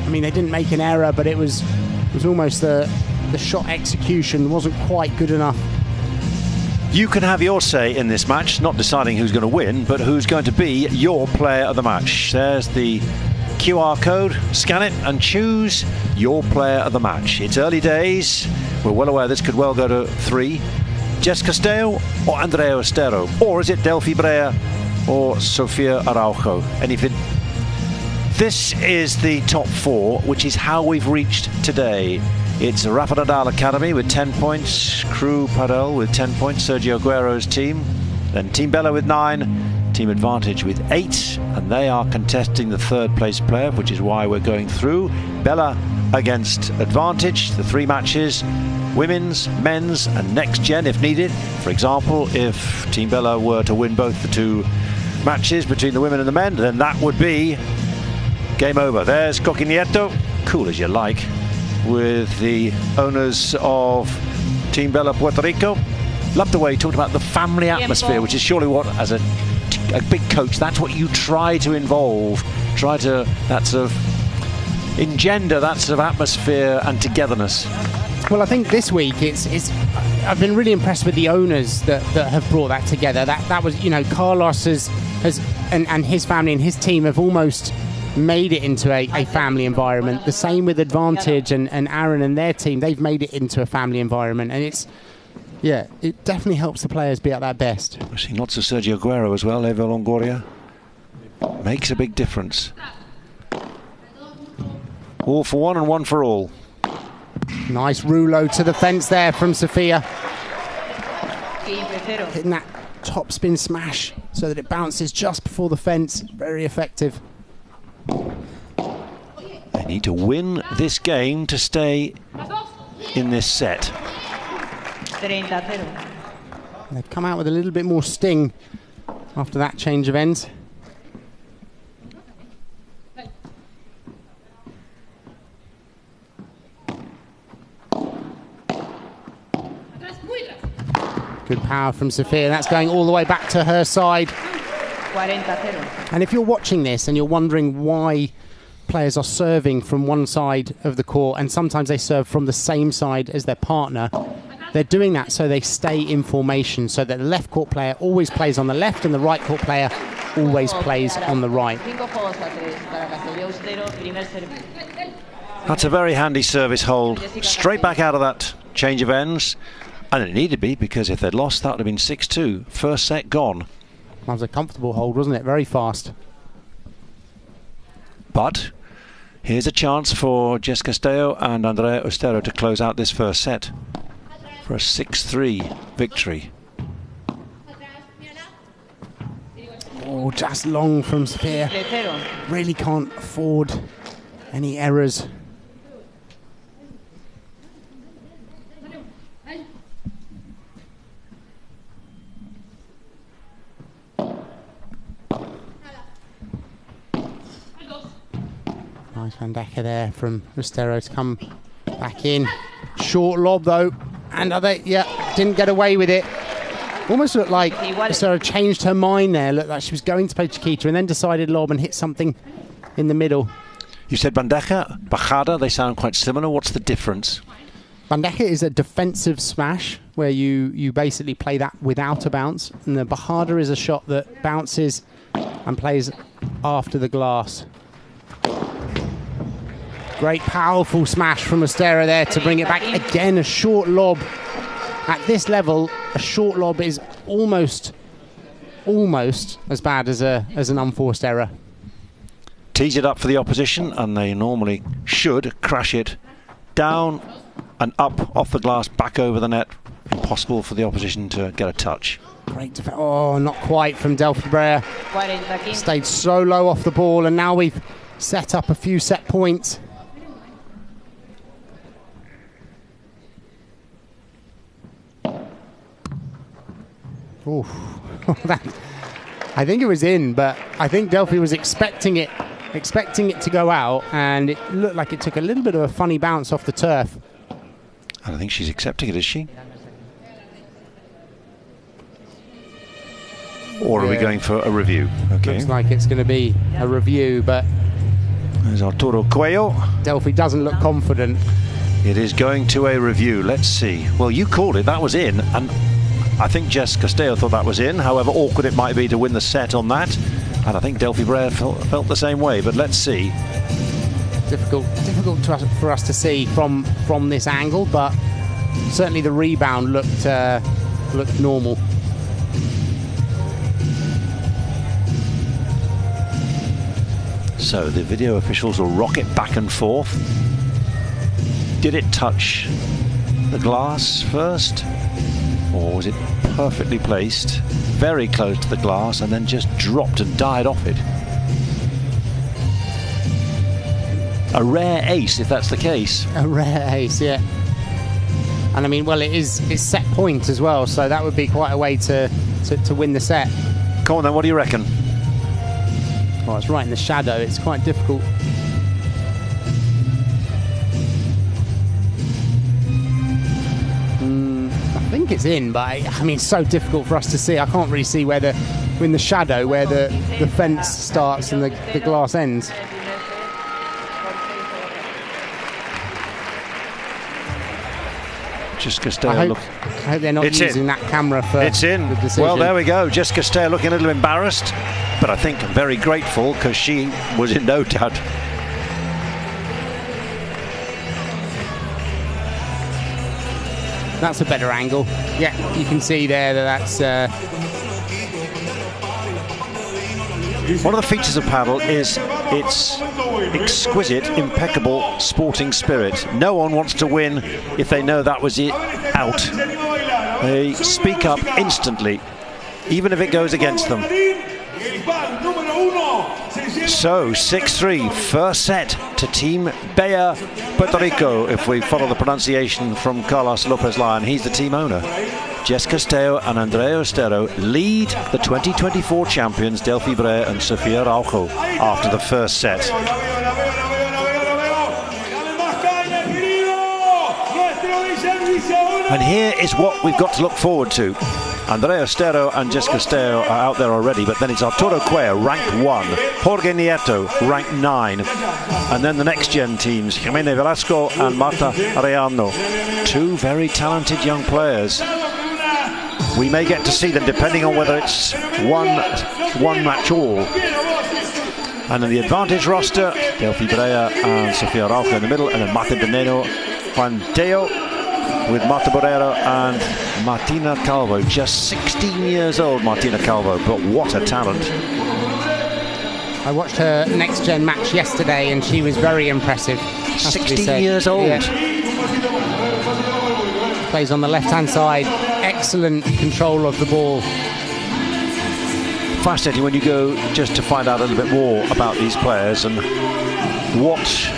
I mean, they didn't make an error, but it was almost the shot execution wasn't quite good enough. You can have your say in this match, not deciding who's going to win, but who's going to be your player of the match. There's the QR code, scan it and choose your player of the match. It's early days, we're well aware this could well go to 3. Jess Castello or Andrea Ustero, or is it Delphi Brea or Sofia Araujo? Anything. This is the top 4, which is how we've reached today. It's Rafa Nadal Academy with 10 points, Crew Padel with 10 points, Sergio Aguero's team, then Team Bella with 9, Team Advantage with 8, and they are contesting the 3rd place player, which is why we're going through. Bella against Advantage, the 3 matches, women's, men's and next gen if needed. For example, if Team Bella were to win both the 2 matches between the women and the men, then that would be game over. There's Nieto, cool as you like, with the owners of Team Bella Puerto Rico Loved the way he talked about the family atmosphere, which is surely what, as a big coach, that's what you try to involve, try to that sort of engender that sort of atmosphere and togetherness. Well, I think this week I've been really impressed with the owners that have brought that together. That was, you know, Carlos has and his family and his team have almost made it into a family environment. The same with Advantage and Aaron and their team. They've made it into a family environment, and it definitely helps the players be at their best. We're seeing lots of Sergio Aguero as well. Eva Longoria makes a big difference. All for one and one for all. Nice rouleau to the fence there from Sofia. Hitting that top spin smash so that it bounces just before the fence. Very effective. They need to win this game to stay in this set. They've come out with a little bit more sting after that change of ends. Good power from Sofia. That's going all the way back to her side. And if you're watching this and you're wondering why players are serving from one side of the court and sometimes they serve from the same side as their partner, they're doing that so they stay in formation, so that the left court player always plays on the left and the right court player always plays on the right. That's a very handy service hold. Straight back out of that change of ends. And it needed to be, because if they'd lost, that would have been 6-2. First set gone. That was a comfortable hold, wasn't it? Very fast. But here's a chance for Jess Castello and Andrea Ustero to close out this first set for a 6-3 victory. Oh, just long from Sofia. Really can't afford any errors. Nice Van Decker there from Ustero to come back in. Short lob though, and didn't get away with it. Almost looked like Ustero changed her mind there. Looked like she was going to play Chiquita and then decided lob and hit something in the middle. You said Bandeja, Bajada, they sound quite similar. What's the difference? Bandeja is a defensive smash where you basically play that without a bounce, and the Bajada is a shot that bounces and plays after the glass. Great powerful smash from Ustero there to bring it back. Again, a short lob. At this level, a short lob is almost as bad as an unforced error. Tease it up for the opposition, and they normally should crash it down and up off the glass, back over the net. Impossible for the opposition to get a touch. Great defense. Oh, not quite from Delphi Brea. Stayed so low off the ball, and now we've set up a few set points. Oof. I think it was in, but I think Delphi was expecting it to go out, and it looked like it took a little bit of a funny bounce off the turf. I don't think she's accepting it, is she? Or are we going for a review? Okay. Looks like it's going to be a review, but there's Arturo Coello. Delphi doesn't look confident. It is going to a review. Let's see. Well, you called it. That was in, and I think Jess Castello thought that was in, however awkward it might be to win the set on that. And I think Delphi Brea felt the same way, but let's see. Difficult for us to see from this angle, but certainly the rebound looked normal. So the video officials will rock it back and forth. Did it touch the glass first? Or was it perfectly placed, very close to the glass, and then just dropped and died off it? A rare ace, if that's the case. A rare ace, yeah. And I mean, well, it's set point as well, so that would be quite a way to win the set. Come on then, what do you reckon? Well, it's right in the shadow, it's quite difficult. I think think it's in, but I mean, it's so difficult for us to see. I can't really see where we're in the shadow where the fence starts and the glass ends. Just Castello. I hope they're not using that camera for It's in. the decision. Well, there we go. Just Castello looking a little embarrassed, but I think very grateful because she was in no doubt. That's a better angle. Yeah, you can see there that's... One of the features of paddle is its exquisite, impeccable sporting spirit. No one wants to win if they know that was it out. They speak up instantly, even if it goes against them. So 6-3, first set to Team Brea, Puerto Rico, if we follow the pronunciation from Carlos Lopez Lyon. He's the team owner. Jess Castello and Andrea Ustero lead the 2024 champions Delphi Brea and Sofia Araujo after the first set. And here is what we've got to look forward to. Andrea Ustero and Jess Castello are out there already, but then it's Arturo Coello, ranked 1, Jorge Nieto, ranked 9, and then the next gen teams, Jimena Velasco and Marta Arellano, 2 very talented young players. We may get to see them depending on whether it's one match all. And in the advantage roster, Delphi Brea and Sofia Araujo in the middle, and then Marta de Nenno, Juan Tello, with Marta Borrero and Martina Calvo. Just 16 years old, Martina Calvo, but what a talent. I watched her next gen match yesterday and she was very impressive. 16 years old. Yeah. Plays on the left hand side, excellent control of the ball. Fascinating when you go just to find out a little bit more about these players and watch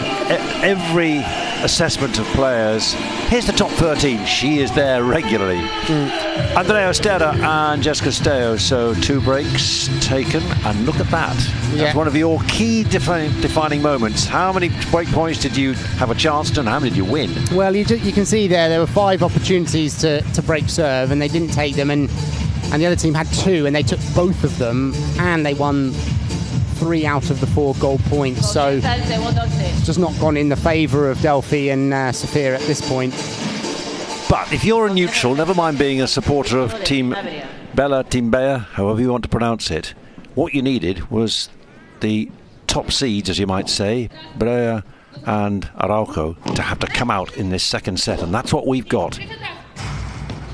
every assessment of players. Here's the top 13. She is there regularly. Andrea Ustero and Jess Castello. So 2 breaks taken, and look at that. That's one of your key defining moments. How many break points did you have a chance to, and how many did you win? Well, you can see there were 5 opportunities to break serve, and they didn't take them, and the other team had 2, and they took both of them, and they won 3 out of the 4 gold points. So it's just not gone in the favour of Delphi and Sofia at this point. But if you're a neutral, never mind being a supporter of Team Bella, Team Bea, however you want to pronounce it, what you needed was the top seeds, as you might say, Brea and Araujo, to have to come out in this second set, and that's what we've got.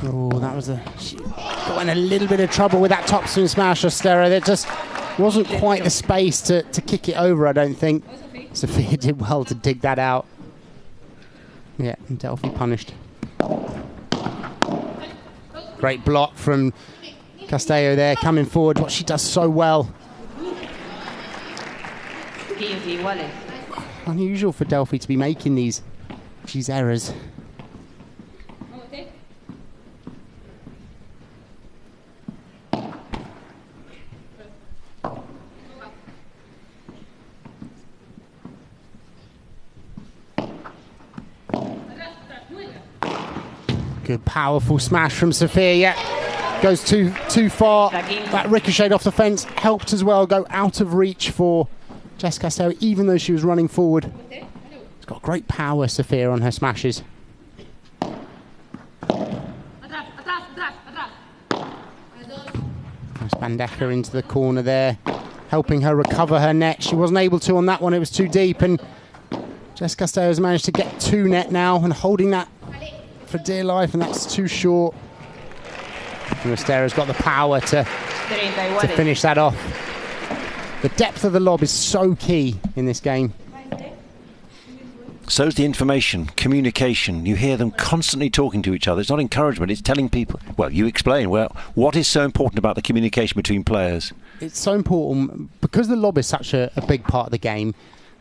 Oh, that was she got in a little bit of trouble with that topspin smash, Ustero. There just wasn't quite the space to kick it over, I don't think. Sofia did well to dig that out. Yeah, and Delphi punished. Great block from Castello there, coming forward, what she does so well. Unusual for Delphi to be making these errors. Good powerful smash from Sofia. Yeah, goes too far. That ricocheted off the fence, helped as well go out of reach for Jess Castello, even though she was running forward. She's got great power, Sofia, on her smashes. Nice bandeja into the corner there, helping her recover her net. She wasn't able to on that one, it was too deep, and Jess Castello has managed to get 2 net now and holding that for dear life, and that's too short. And Ustero's got the power to finish that off. The depth of the lob is so key in this game. So's the information, communication. You hear them constantly talking to each other. It's not encouragement, it's telling people. Well, you explain. Well, what is so important about the communication between players? It's so important because the lob is such a big part of the game.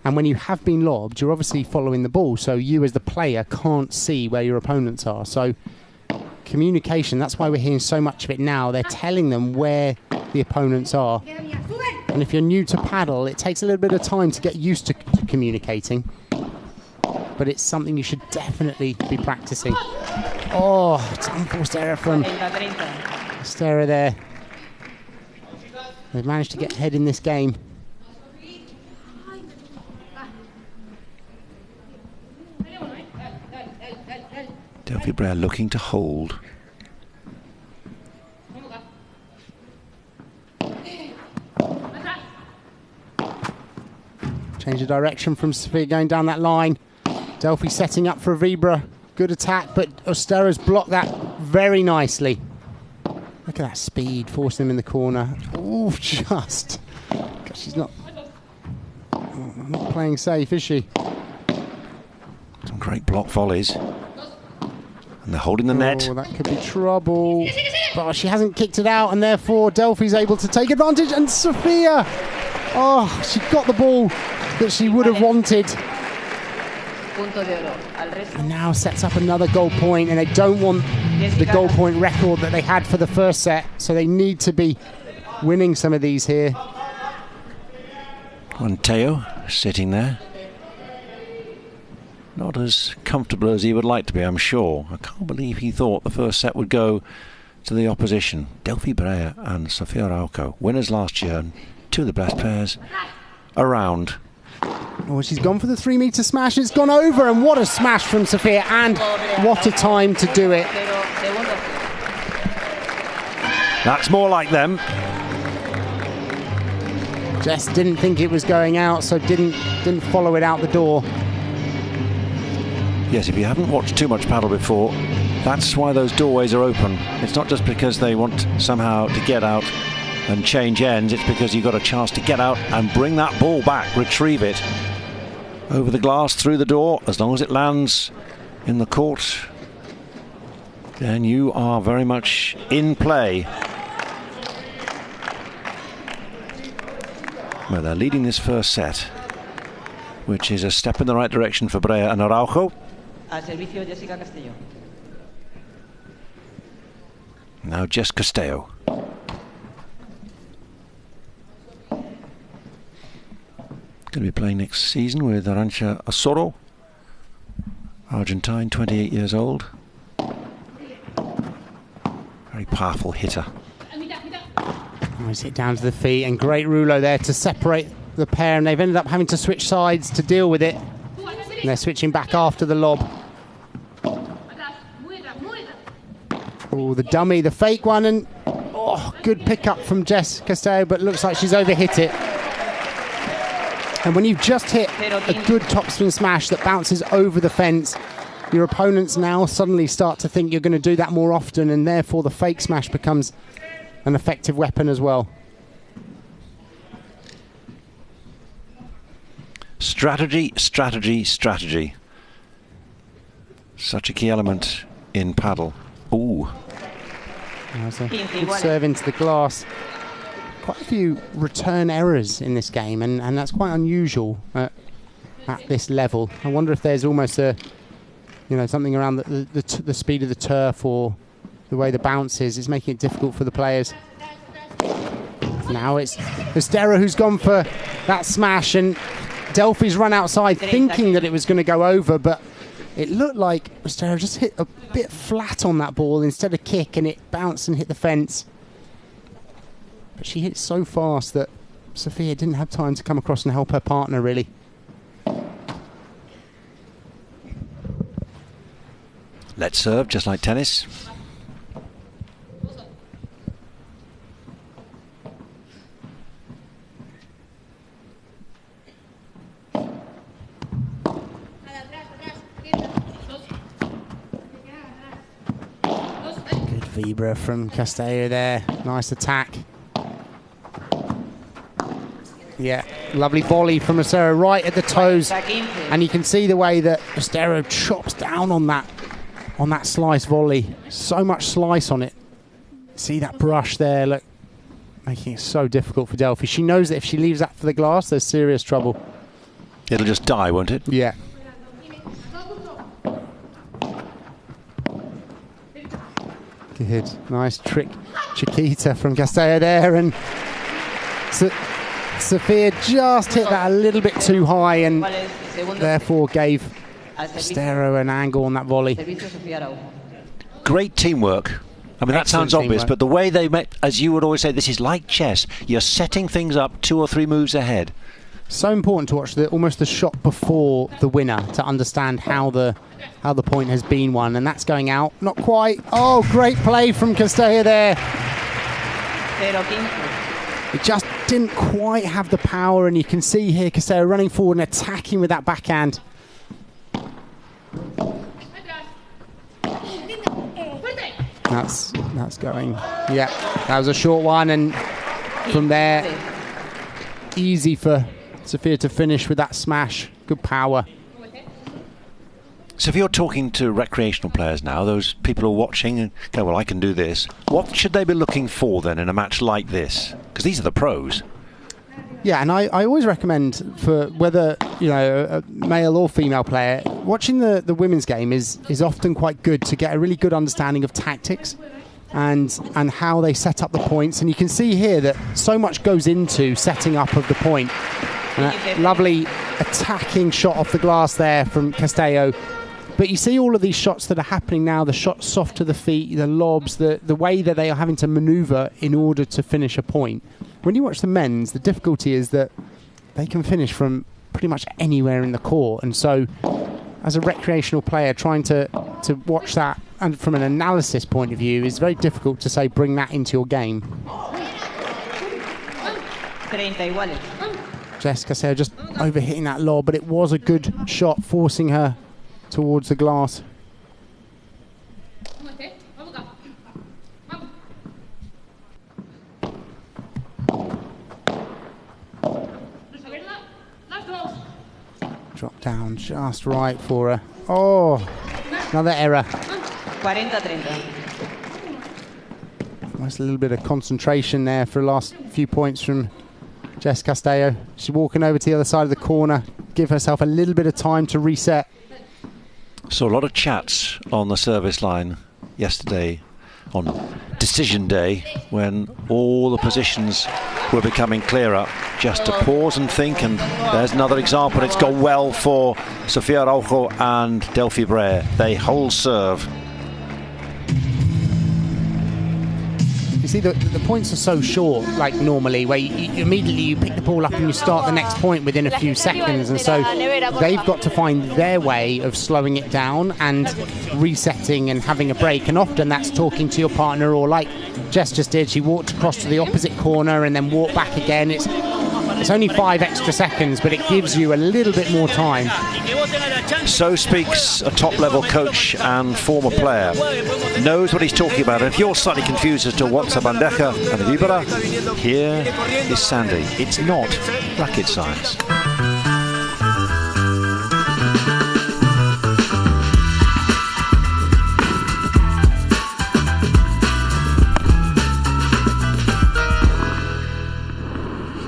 And when you have been lobbed, you're obviously following the ball. So you as the player can't see where your opponents are. So communication, that's why we're hearing so much of it now. They're telling them where the opponents are. And if you're new to paddle, it takes a little bit of time to get used to communicating. But it's something you should definitely be practicing. Oh, it's unforced error from Ustero there. They've managed to get ahead in this game. Delphi Brea looking to hold. Change of direction from Sofia going down that line. Delphi setting up for a Vibra. Good attack, but Ustero's blocked that very nicely. Look at that speed, forcing him in the corner. Oh, just. She's not playing safe, is she? Some great block volleys. And they're holding the net. Oh, that could be trouble. But she hasn't kicked it out, and therefore Delphi's able to take advantage. And Sofia, oh, she got the ball that she would have wanted. And now sets up another goal point, and they don't want the goal point record that they had for the first set, so they need to be winning some of these here. And Tello sitting there. Not as comfortable as he would like to be, I'm sure. I can't believe he thought the first set would go to the opposition. Delphi Brea and Sofia Araujo, winners last year, and two of the best pairs around. Oh, she's gone for the 3-meter smash. It's gone over, and what a smash from Sofia, and what a time to do it. That's more like them. Jess didn't think it was going out, so didn't follow it out the door. Yes, if you haven't watched too much paddle before, that's why those doorways are open. It's not just because they want somehow to get out and change ends, it's because you've got a chance to get out and bring that ball back, retrieve it over the glass, through the door. As long as it lands in the court, then you are very much in play. Well, they're leading this first set, which is a step in the right direction for Brea and Araujo. Al servicio Jessica Castello. Now Jess Castello. Going to be playing next season with Arantxa Osoro, Argentine, 28 years old. Very powerful hitter. Nice hit down to the feet, and great rouleau there to separate the pair, and they've ended up having to switch sides to deal with it. And they're switching back after the lob. Oh, the dummy, the fake one, and oh, good pickup from Jess Castello, but looks like she's overhit it. And when you've just hit a good topspin smash that bounces over the fence, your opponents now suddenly start to think you're going to do that more often, and therefore the fake smash becomes an effective weapon as well. Strategy, strategy, strategy. Such a key element in paddle. Ooh. There's a good serve into the glass. Quite a few return errors in this game, and that's quite unusual at this level. I wonder if there's almost a, something around the speed of the turf or the way the bounce is making it difficult for the players. Now it's Ustero who's gone for that smash, and Delphi's run outside thinking that it was going to go over, but it looked like Ustero just hit a bit flat on that ball instead of kick, and it bounced and hit the fence. But she hit so fast that Sofia didn't have time to come across and help her partner, really. Let's serve, just like tennis. Good Vibra from Castello there. Nice attack. Yeah, lovely volley from Ustero right at the toes, and you can see the way that Ustero chops down on that slice volley. So much slice on it. See that brush there, look, making it so difficult for Delphi. She knows that if she leaves that for the glass, there's serious trouble. It'll just die, won't it? Yeah. Good, nice trick Chiquita from Castello there, and Sofia just hit that a little bit too high, and therefore gave Ustero an angle on that volley. Great teamwork. I mean, that sounds obvious, but the way they met, as you would always say, this is like chess. You're setting things up 2 or 3 moves ahead. So important to watch almost the shot before the winner to understand how the point has been won, and that's going out. Not quite. Oh, great play from Castello there. It just didn't quite have the power, and you can see here Castello running forward and attacking with that backhand. That's going. Yeah, that was a short one, and from there, easy for Sofia to finish with that smash. Good power. So if you're talking to recreational players now, those people who are watching and go, well, I can do this, what should they be looking for then in a match like this? Because these are the pros. Yeah, and I always recommend, for whether a male or female player, watching the women's game is often quite good to get a really good understanding of tactics and how they set up the points. And you can see here that so much goes into setting up of the point. And a lovely attacking shot off the glass there from Castello. But you see all of these shots that are happening now, the shots soft to the feet, the lobs, the way that they are having to manoeuvre in order to finish a point. When you watch the men's, the difficulty is that they can finish from pretty much anywhere in the court. And so as a recreational player, trying to watch that and from an analysis point of view is very difficult to say bring that into your game. 30 iguales. Castello just overhitting that lob, but it was a good shot, forcing her towards the glass. Drop down just right for her. Oh, another error. 40-30. Almost a little bit of concentration there for the last few points from Jess Castello. She's walking over to the other side of the corner, give herself a little bit of time to reset. Saw a lot of chats on the service line yesterday on decision day when all the positions were becoming clearer, just to pause and think, and there's another example. It's gone well for Sofia Araujo and Delphi Brea. They whole serve. You see, the points are so short, like normally, where you immediately pick the ball up and you start the next point within a few seconds, and so they've got to find their way of slowing it down and resetting and having a break. And often that's talking to your partner, or like Jess just did, she walked across to the opposite corner and then walked back again. It's only 5 extra seconds, but it gives you a little bit more time. So speaks a top-level coach and former player. Knows what he's talking about. And if you're slightly confused as to what's a bandeja and a vibra, here is Sandy. It's not rocket science.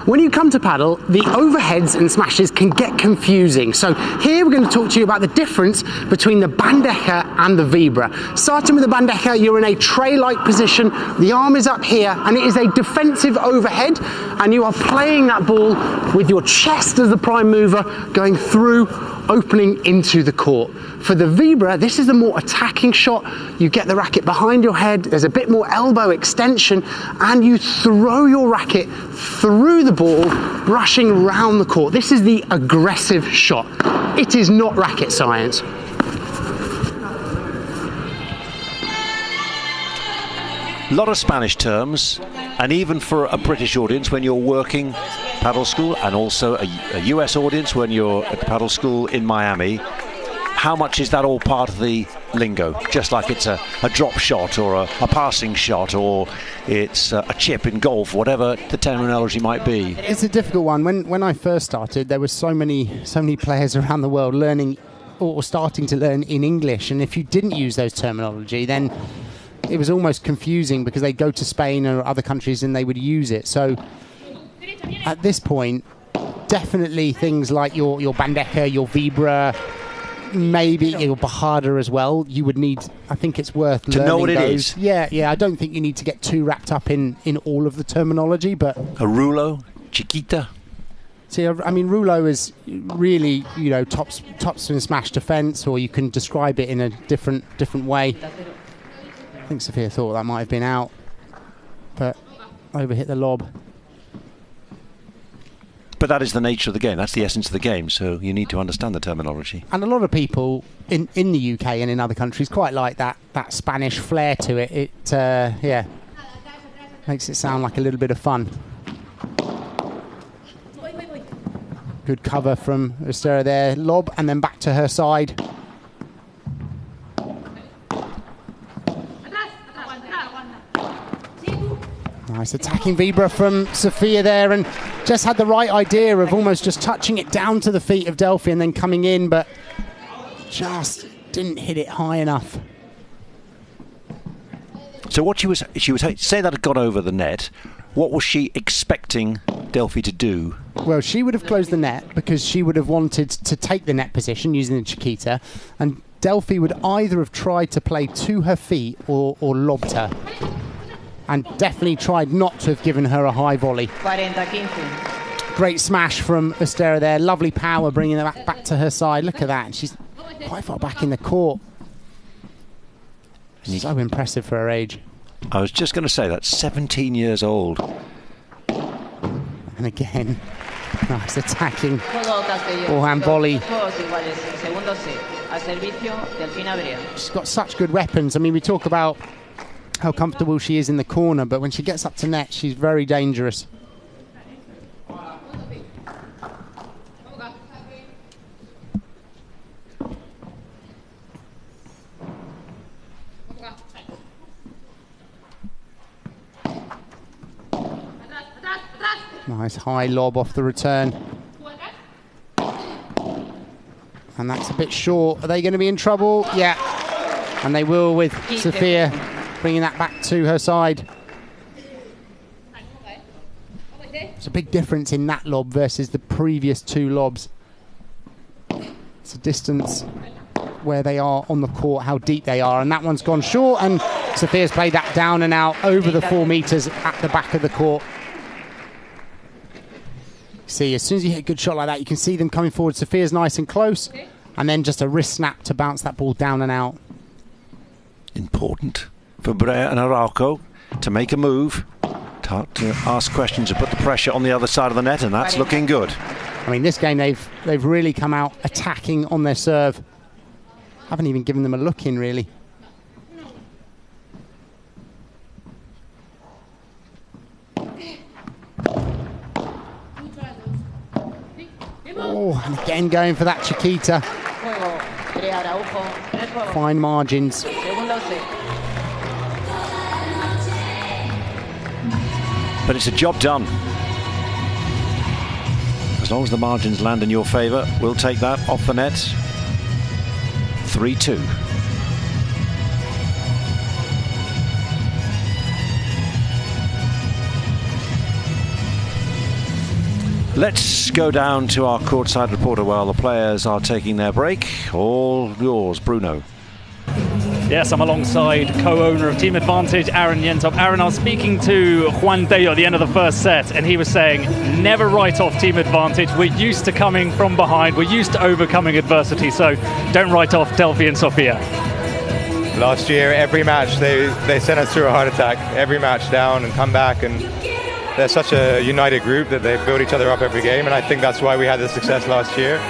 When you come to paddle, the overheads and smashes can get confusing. So here we're going to talk to you about the difference between the bandeja and the vibra. Starting with the bandeja, you're in a tray-like position. The arm is up here, and it is a defensive overhead, and you are playing that ball with your chest as the prime mover, going through, opening into the court. For the vibra, this is the more attacking shot. You get the racket behind your head, there's a bit more elbow extension, and you throw your racket through the ball, brushing round the court. This is the aggressive shot. It is not racket science. A lot of Spanish terms, and even for a British audience when you're working paddle school, and also a US audience when you're at paddle school in Miami, how much is that all part of the lingo? Just like it's a drop shot or a passing shot, or it's a chip in golf, whatever the terminology might be. It's a difficult one. When I first started, there were so many players around the world learning or starting to learn in English, and if you didn't use those terminology, then it was almost confusing because they'd go to Spain or other countries and they would use it. So at this point, definitely things like your bandeja, your vibra, maybe your bajada as well, you would need, I think it's worth to learning know what those. it is. Yeah, I don't think you need to get too wrapped up in all of the terminology, but a rulo, chiquita. See, I mean, rulo is really, top spin smash defense, or you can describe it in a different way. think Sofia thought that might have been out, but overhit the lob. But that is the nature of the game. That's the essence of the game. So you need to understand the terminology. And a lot of people in the UK and in other countries quite like that Spanish flair to it. It yeah, makes it sound like a little bit of fun. Good cover from Ustero there. Lob and then back to her side. Nice attacking vibra from Sofia there, and just had the right idea of almost just touching it down to the feet of Delphi and then coming in, but just didn't hit it high enough. So what she was say that had got over the net. What was she expecting Delphi to do? Well, she would have closed the net because she would have wanted to take the net position using the Chiquita, and Delphi would either have tried to play to her feet or lobbed her. And definitely tried not to have given her a high volley. 40-15. Great smash from Ustero there. Lovely power bringing her back to her side. Look at that. And she's quite far back in the court. So impressive for her age. I was just going to say, that's 17 years old. And again, nice attacking forehand volley. She's got such good weapons. I mean, we talk about how comfortable she is in the corner, but when she gets up to net, she's very dangerous. Nice high lob off the return. And that's a bit short. Are they going to be in trouble? Yeah. And they will, with Sofia bringing that back to her side. It's a big difference in that lob versus the previous two lobs. It's a distance where they are on the court, how deep they are, and that one's gone short, and Sofia's played that down and out over the 4 meters at the back of the court. See, as soon as you hit a good shot like that, you can see them coming forward. Sofia's nice and close, and then just a wrist snap to bounce that ball down and out. Important for Brea and Araujo to make a move, to ask questions and put the pressure on the other side of the net, and that's looking good. I mean, this game they've really come out attacking on their serve. Haven't even given them a look in, really. Oh, and again going for that Chiquita. Fine margins. But it's a job done. As long as the margins land in your favour, we'll take that off the net. 3-2. Let's go down to our courtside reporter while the players are taking their break. All yours, Bruno. Yes, I'm alongside co-owner of Team Advantage, Aaron Yentob. Aaron, I was speaking to Juan Tello at the end of the first set, and he was saying, never write off Team Advantage. We're used to coming from behind. We're used to overcoming adversity, so don't write off Delphi and Sofia. Last year, every match, they sent us through a heart attack. Every match down and come back, and they're such a united group that they build each other up every game, and I think that's why we had the success last year.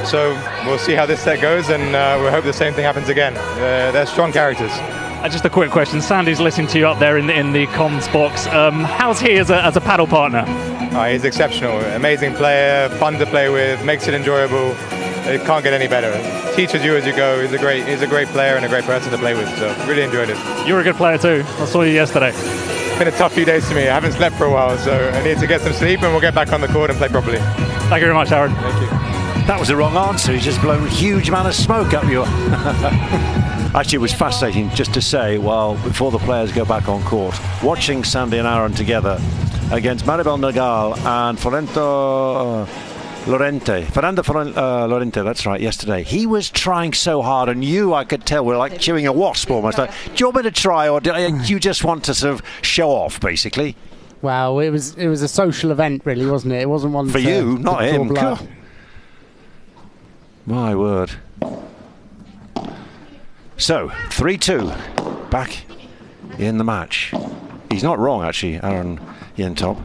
So we'll see how this set goes, and we hope the same thing happens again. They're strong characters. Just a quick question. Sandy's listening to you up there in the comms box. How's he as a paddle partner? He's exceptional. Amazing player, fun to play with, makes it enjoyable. It can't get any better. Teaches you as you go. He's a great player and a great person to play with, so really enjoyed it. You're a good player too. I saw you yesterday. It's been a tough few days for me. I haven't slept for a while, so I need to get some sleep, and we'll get back on the court and play properly. Thank you very much, Aaron. Thank you. That was the wrong answer. He's just blown a huge amount of smoke up your... Actually, it was fascinating just to say, well, before the players go back on court, watching Sandy and Aaron together against Maribel Nagal and Fernando Lorente, that's right, yesterday. He was trying so hard, and I could tell, we're like chewing a wasp almost. Like, do you want me to try, or do you just want to sort of show off, basically? Well, it was a social event, really, wasn't it? It wasn't one for you, not him. My word. So, 3-2. Back in the match. He's not wrong, actually, Aaron Jentop.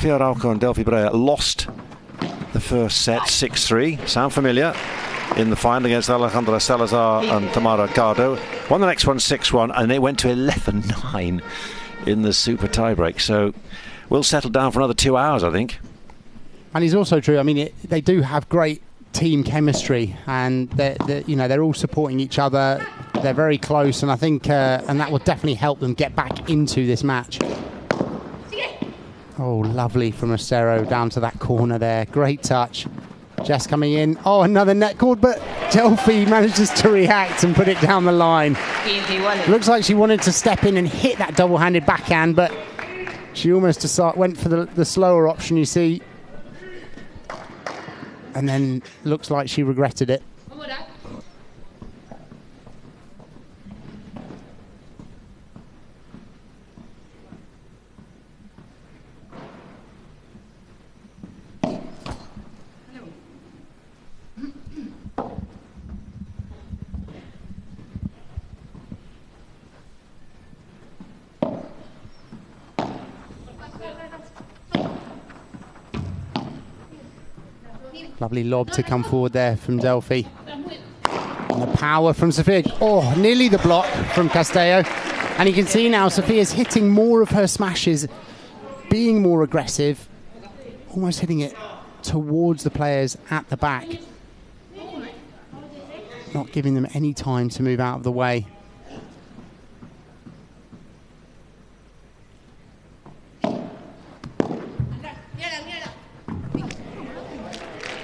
Araujo and Delphi Brea lost the first set 6-3. Sound familiar? In the final against Alejandra Salazar and Tamara Cardo. Won the next one 6-1, and it went to 11-9 in the super tiebreak. So we'll settle down for another 2 hours, I think. And it's also true. I mean, they do have great team chemistry, and they're all supporting each other. They're very close, and I think and that will definitely help them get back into this match. Oh, lovely from Ustero down to that corner there. Great touch. Jess coming in. Oh, another net cord, but Delphi manages to react and put it down the line. Looks like she wanted to step in and hit that double-handed backhand, but she almost went for the slower option, you see. And then looks like she regretted it. Lovely lob to come forward there from Delphi. And the power from Sofia. Oh, nearly the block from Castello. And you can see now Sofia's hitting more of her smashes, being more aggressive, almost hitting it towards the players at the back. Not giving them any time to move out of the way.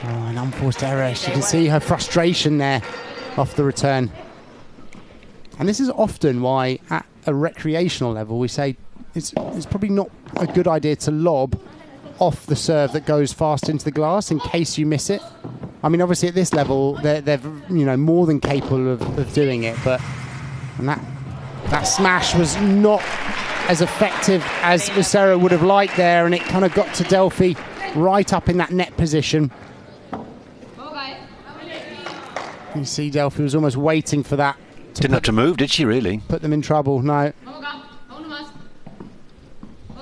Oh, an unforced error. She can see her frustration there off the return. And this is often why at a recreational level we say it's probably not a good idea to lob off the serve that goes fast into the glass in case you miss it. I mean, obviously at this level they're more than capable of doing it, but and that smash was not as effective as Ustero would have liked there, and it kind of got to Delphi right up in that net position. You see Delphi was almost waiting for that. Didn't have to move, did she really? Put them in trouble, no.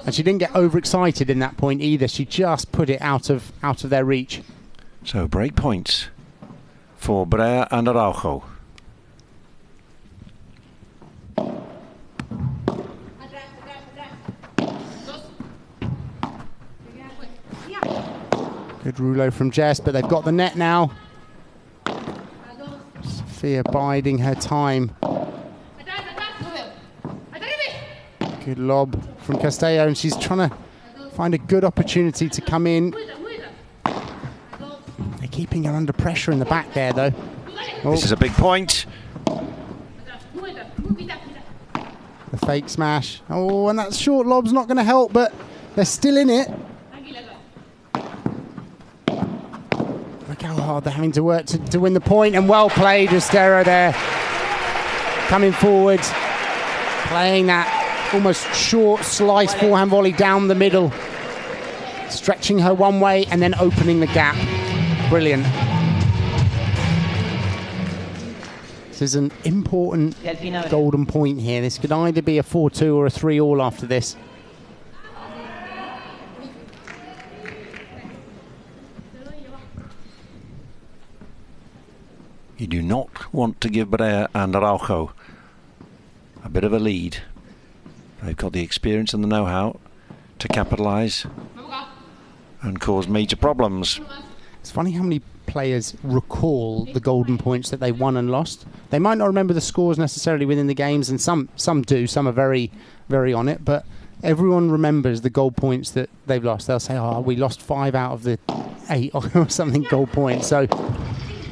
And she didn't get overexcited in that point either. She just put it out of their reach. So break points for Brea and Araujo. Good rouleau from Jess, but they've got the net now. Sophia biding her time. Good lob from Castello, and she's trying to find a good opportunity to come in. They're keeping her under pressure in the back there, though. Oh. This is a big point. The fake smash. Oh, and that short lob's not going to help, but they're still in it. Look how hard they're having to work to win the point, and well played, Ustero there. Coming forward, playing that almost short slice forehand volley down the middle. Stretching her one way and then opening the gap. Brilliant. This is an important golden point here. This could either be a 4-2 or a 3-all after this. You do not want to give Brea and Araujo a bit of a lead. They've got the experience and the know-how to capitalise and cause major problems. It's funny how many players recall the golden points that they won and lost. They might not remember the scores necessarily within the games, and some do. Some are very, very on it, but everyone remembers the gold points that they've lost. They'll say, oh, we lost 5 out of the 8 or something gold points. So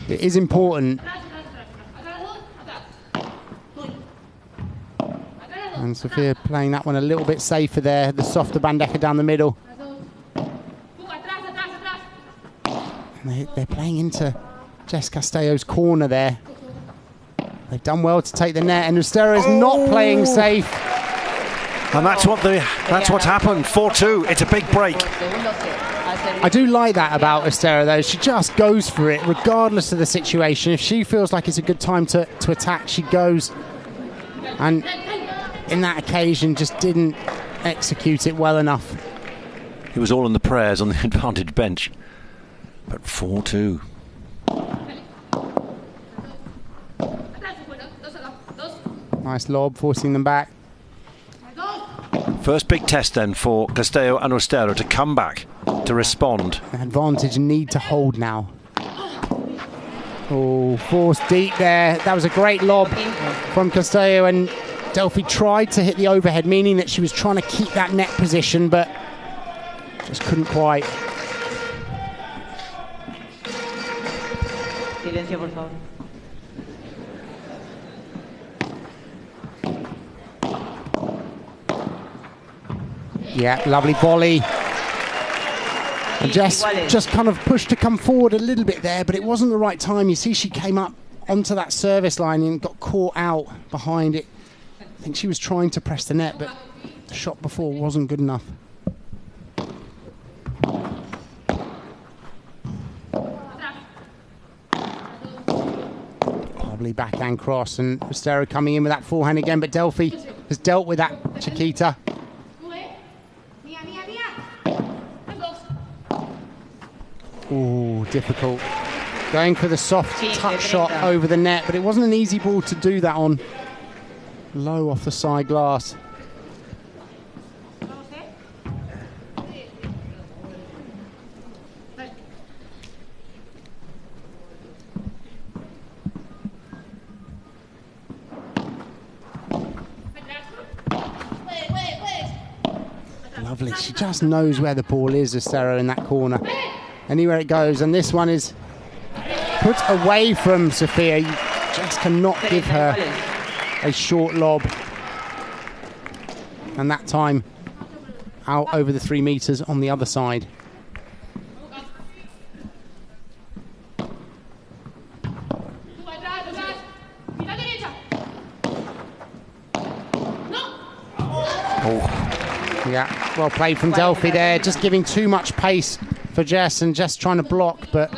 it is important. And Sofia playing that one a little bit safer there. The softer Bandeja down the middle. And they're playing into Jess Castello's corner there. They've done well to take the net, and Ustero is not playing safe. And that's what's happened. 4-2. It's a big break. I do like that about Ustero, though. She just goes for it regardless of the situation. If she feels like it's a good time to attack, she goes. And in that occasion, just didn't execute it well enough. He was all in the prayers on the advantage bench. But 4-2. Nice lob, forcing them back. First big test then for Castello and Ustero to come back, to respond. Advantage need to hold now. Oh, forced deep there. That was a great lob from Castello, and Delphi tried to hit the overhead, meaning that she was trying to keep that net position, but just couldn't quite. Silencio, por favor. Yeah, lovely volley. And Jess just kind of pushed to come forward a little bit there, but it wasn't the right time. You see she came up onto that service line and got caught out behind it. I think she was trying to press the net, but the shot before wasn't good enough. Lovely backhand cross, and Ustero coming in with that forehand again, but Delphi has dealt with that Chiquita. Ooh, difficult. Going for the soft touch shot over the net, but it wasn't an easy ball to do that on. Low off the side glass. Lovely. She just knows where the ball is, Ustero, in that corner. Anywhere it goes, and this one is put away from Sophia. You just cannot give her a short lob. And that time out over the 3 meters on the other side. Yeah, well played from Delphi there, just giving too much pace for Jess and just trying to block, but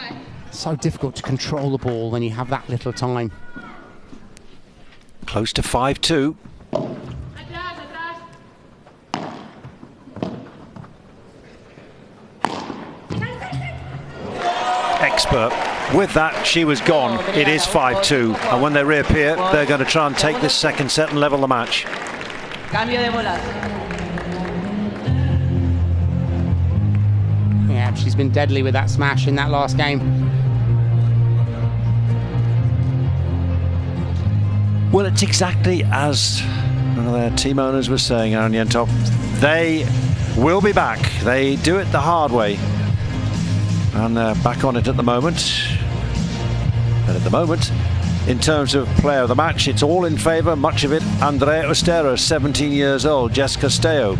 it's so difficult to control the ball when you have that little time. Close to 5-2. Expert. With that, she was gone. It is 5-2. And when they reappear, they're going to try and take this second set and level the match. Yeah, she's been deadly with that smash in that last game. Well, it's exactly as one of their team owners was saying, Aaron Yentop. They will be back. They do it the hard way. And they're back on it at the moment. And at the moment, in terms of player of the match, it's all in favour, much of it, Andrea Ustero, 17 years old, Jess Castello.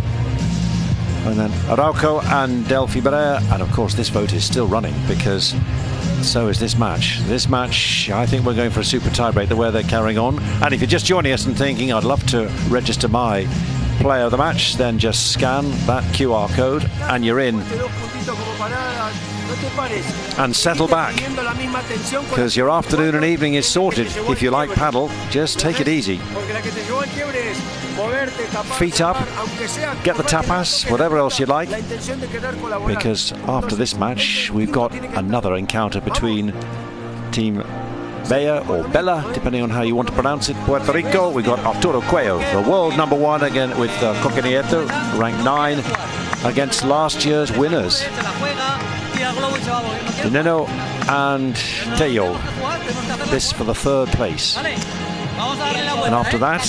And then Araujo and Delphi Brea. And of course, this vote is still running because so is this match. This match, I think we're going for a super tiebreak the way they're carrying on. And if you're just joining us and thinking, I'd love to register my player of the match, then just scan that QR code and you're in. And settle back, because your afternoon and evening is sorted. If you like paddle, just take it easy. Feet up, get the tapas, whatever else you'd like, because after this match we've got another encounter between Team Brea or Bella, depending on how you want to pronounce it. Puerto Rico, we've got Arturo Coello, the world #1 again with Nieto, ranked 9, against last year's winners, Nenno and Tello. This for the 3rd place. And after that,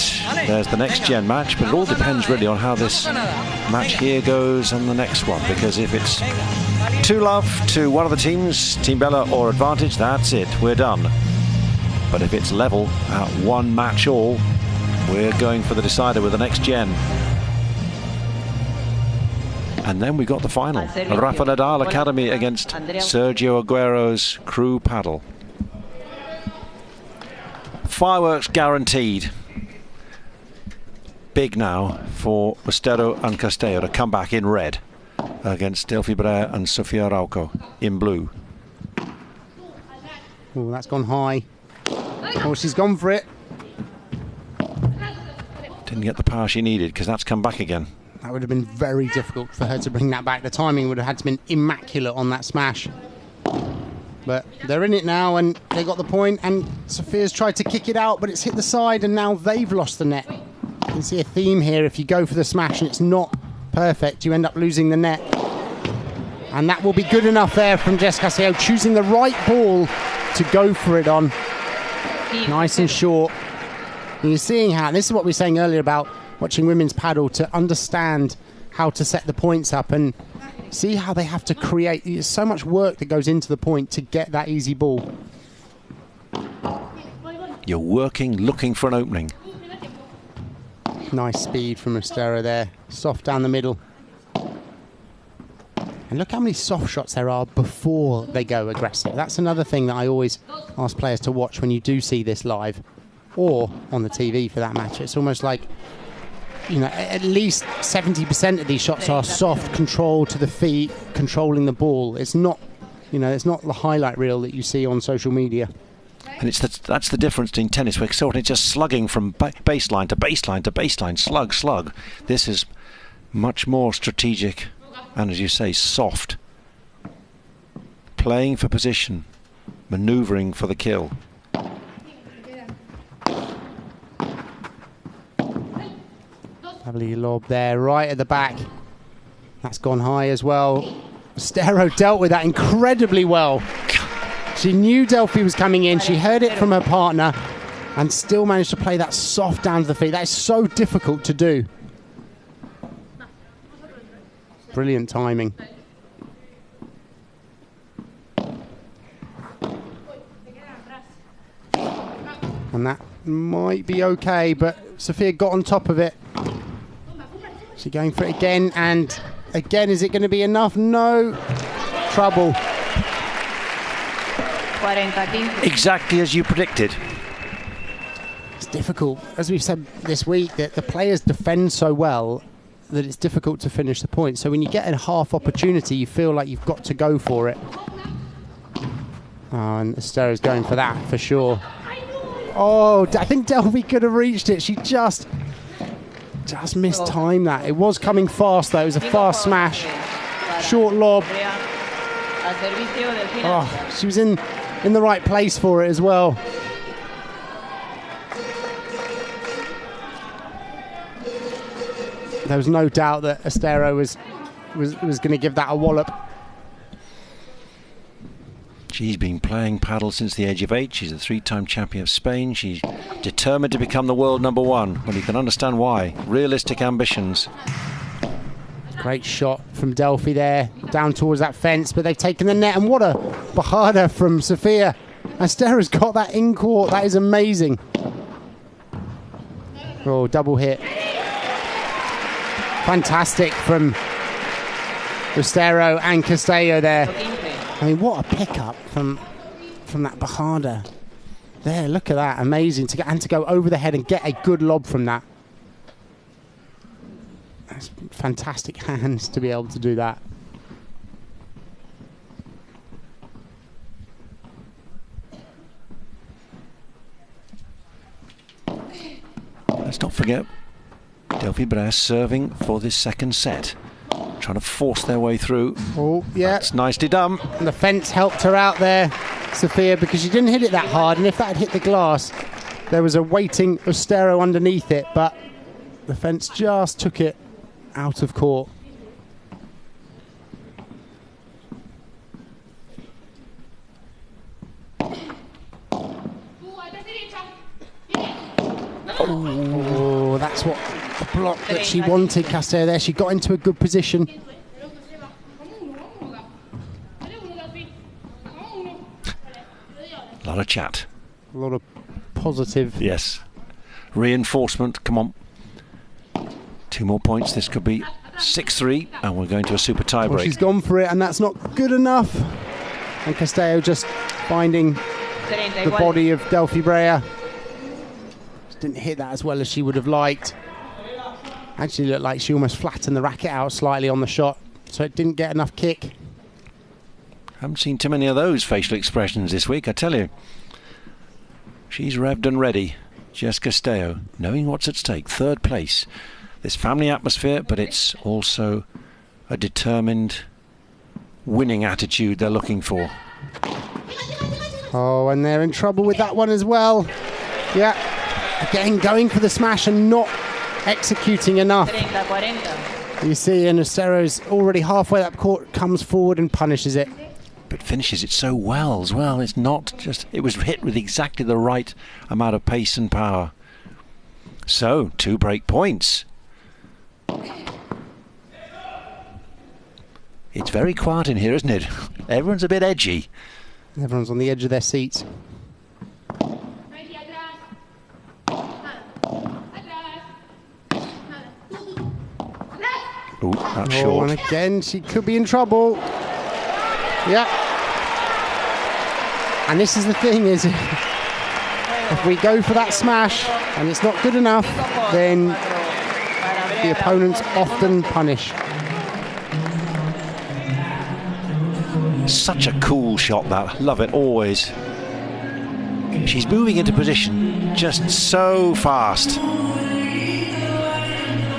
there's the next gen match, but it all depends really on how this match here goes and the next one, because if it's 2-love to one of the teams, Team Bella or advantage, that's it, we're done. But if it's level at 1 match all, we're going for the decider with the next gen. And then we got the final, Rafa Nadal Academy against Sergio Aguero's Crew Paddle. Fireworks guaranteed. Big now for Ustero and Castello to come back in red against Delphi Brea and Sofia Araujo in blue. Oh, that's gone high. Oh, she's gone for it. Didn't get the power she needed because that's come back again. That would have been very difficult for her to bring that back. The timing would have had to been immaculate on that smash. But they're in it now and they got the point, and Sofia's tried to kick it out, but it's hit the side and now they've lost the net. You can see a theme here. If you go for the smash and it's not perfect, you end up losing the net. And that will be good enough there from Jess Castello, choosing the right ball to go for it on. Nice and short. And you're seeing how, this is what we were saying earlier about watching women's paddle, to understand how to set the points up and see how they have to create. There's so much work that goes into the point to get that easy ball. You're working, looking for an opening. Nice speed from Ustero there. Soft down the middle. And look how many soft shots there are before they go aggressive. That's another thing that I always ask players to watch when you do see this live, or on the TV for that match. It's almost like, you know, at least 70% of these shots are soft, control to the feet, controlling the ball. It's not, you know, it's not the highlight reel that you see on social media. And that's the difference in tennis. We're sort of just slugging from baseline to baseline to baseline, slug, slug. This is much more strategic and, as you say, soft. Playing for position, manoeuvring for the kill. Lovely lob there, right at the back. That's gone high as well. Ustero dealt with that incredibly well. She knew Delphi was coming in. She heard it from her partner and still managed to play that soft down to the feet. That is so difficult to do. Brilliant timing. And that might be okay, but Sofia got on top of it. She's going for it again, and again, is it going to be enough? No. Trouble. Exactly as you predicted. It's difficult. As we've said this week, that the players defend so well that it's difficult to finish the point. So when you get a half opportunity, you feel like you've got to go for it. Oh, and Ustero's going for that for sure. Oh, I think Delphi could have reached it. She just mistimed that. It was coming fast though. It was a fast smash. Short lob. Oh, she was in the right place for it as well. There was no doubt that Ustero was going to give that a wallop. She's been playing paddle since the age of 8. She's a 3-time champion of Spain. She's determined to become the world #1. Well, you can understand why. Realistic ambitions. Great shot from Delphi there, down towards that fence, but they've taken the net, and what a bajada from Sofia. Ustero's got that in court. That is amazing. Oh, double hit. Fantastic from Ustero and Castello there. I mean, what a pickup from that bajada. There, look at that. Amazing. To go over the head and get a good lob from that. That's fantastic hands to be able to do that. Let's not forget Delphi Brea serving for this second set. Trying to force their way through. Oh, yeah. That's nicely done. And the fence helped her out there, Sofia, because she didn't hit it that hard, and if that had hit the glass, there was a waiting Ustero underneath it, but the fence just took it out of court. Oh, that's what the block that she wanted, Castello there. She got into a good position. A lot of chat. A lot of positive. Yes. Reinforcement, come on. 2 more points. This could be 6-3, and we're going to a super tie break. Well, she's gone for it, and that's not good enough. And Castello just finding the body of Delphi Brea. Didn't hit that as well as she would have liked. Actually looked like she almost flattened the racket out slightly on the shot, so it didn't get enough kick. Haven't seen too many of those facial expressions this week, I tell you. She's revved and ready. Jess Castello, knowing what's at stake, third place. This family atmosphere, but it's also a determined winning attitude they're looking for. Oh, and they're in trouble with that one as well. Yeah, again, going for the smash and not executing enough. You see, and Ustero's already halfway up court, comes forward and punishes it. But finishes it so well as well. It's not just, it was hit with exactly the right amount of pace and power. So, 2 break points. It's very quiet in here, isn't it? Everyone's a bit edgy. Everyone's on the edge of their seats. Ooh, that's short. And again, she could be in trouble. Yeah. And this is the thing, is if we go for that smash and it's not good enough, then the opponents often punish. Such a cool shot, that. Love it, always. She's moving into position just so fast.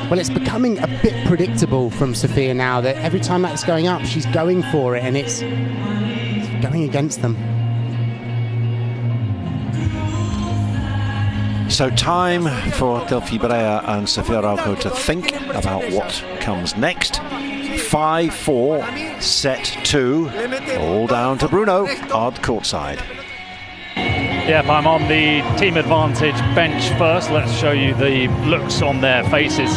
Well, it's becoming a bit predictable from Sofia now that every time that's going up, she's going for it, and it's going against them. So time for Delphi Brea and Sofia Araujo to think about what comes next. 5-4, set 2, all down to Bruno, odd courtside. Yep, I'm on the team advantage bench first. Let's show you the looks on their faces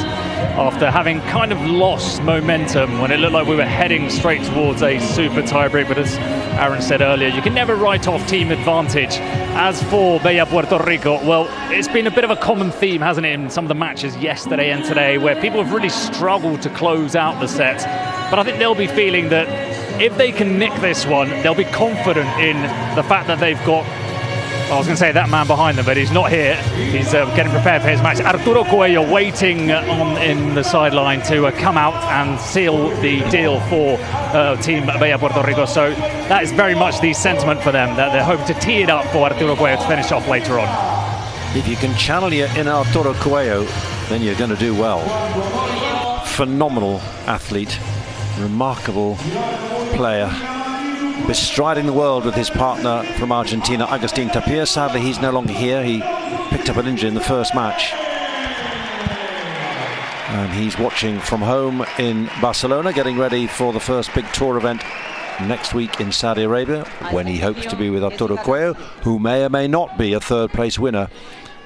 after having kind of lost momentum when it looked like we were heading straight towards a super tiebreak. But as Aaron said earlier, you can never write off team advantage. As for Brea Puerto Rico, well, it's been a bit of a common theme, hasn't it, in some of the matches yesterday and today, where people have really struggled to close out the set. But I think they'll be feeling that if they can nick this one, they'll be confident in the fact that they've got, I was going to say that man behind them, but he's not here. He's getting prepared for his match. Arturo Coello waiting in the sideline to come out and seal the deal for Team Brea Puerto Rico. So that is very much the sentiment for them, that they're hoping to tee it up for Arturo Coello to finish off later on. If you can channel your inner Arturo Coello, then you're going to do well. Phenomenal athlete, remarkable player, bestriding the world with his partner from Argentina, Agustin Tapia. Sadly, he's no longer here. He picked up an injury in the first match. And he's watching from home in Barcelona, getting ready for the first big tour event next week in Saudi Arabia, when he hopes to be with Arturo Coello, who may or may not be a third-place winner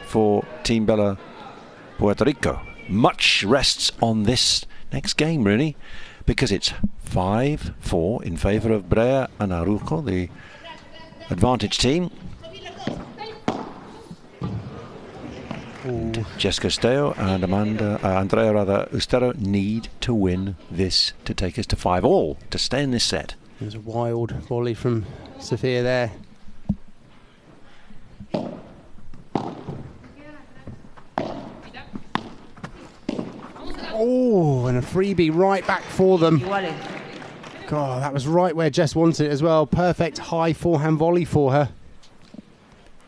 for Team Brea Puerto Rico. Much rests on this next game, really, because it's 5-4 in favour of Brea and Araujo, the advantage team. Jessica Ustero and Andrea Ustero need to win this to take us to 5-all to stay in this set. There's a wild volley from Sofia there. Oh, and a freebie right back for them. God, that was right where Jess wanted it as well. Perfect high forehand volley for her.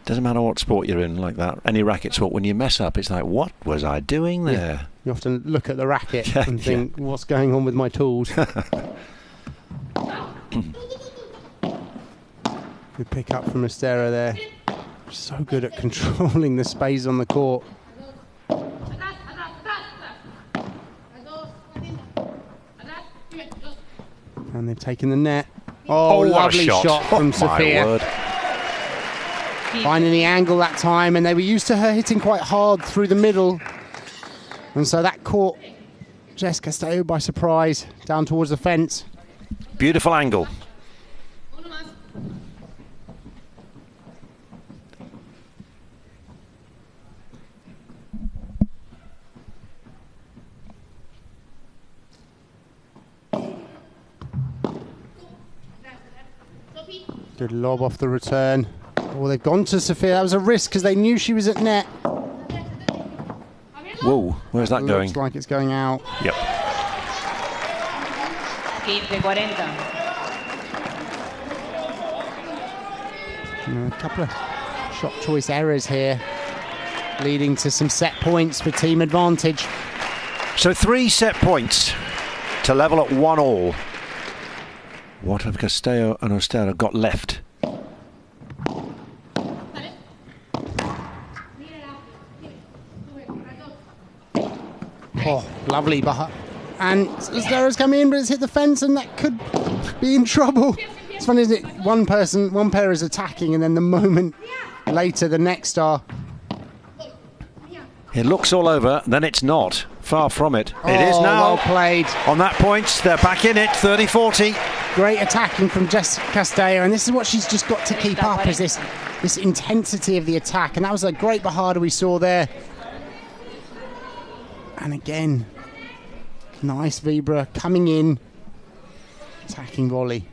Doesn't matter what sport you're in, like that, any racket sport, when you mess up, it's like, what was I doing there? Yeah. You often look at the racket and think, what's going on with my tools? Good pick up from Ustero there. So good at controlling the space on the court. And they've taken the net. Oh, lovely shot from Sofia. Finding the angle that time, and they were used to her hitting quite hard through the middle. And so that caught Jess Castello by surprise down towards the fence. Beautiful angle. Good lob off the return. Oh, they've gone to Sofia. That was a risk because they knew she was at net. Whoa, where's that going? Looks like it's going out. Yep. 15-40. A couple of shot choice errors here. leading to some set points for team advantage. So 3 set points to level at 1-1. What have Castello and Ustero got left? Oh, lovely. And Ustero's come in, but it's hit the fence, and that could be in trouble. It's funny, isn't it? One pair is attacking, and then the moment later, the next are. It looks all over, then it's not. Far from it. It is now. Well played. On that point, they're back in it, 30-40. Great attacking from Castello, and this is what she's just got to keep up, is this intensity of the attack. And that was a great Bajada we saw there. And again, nice Vibra coming in, attacking volley.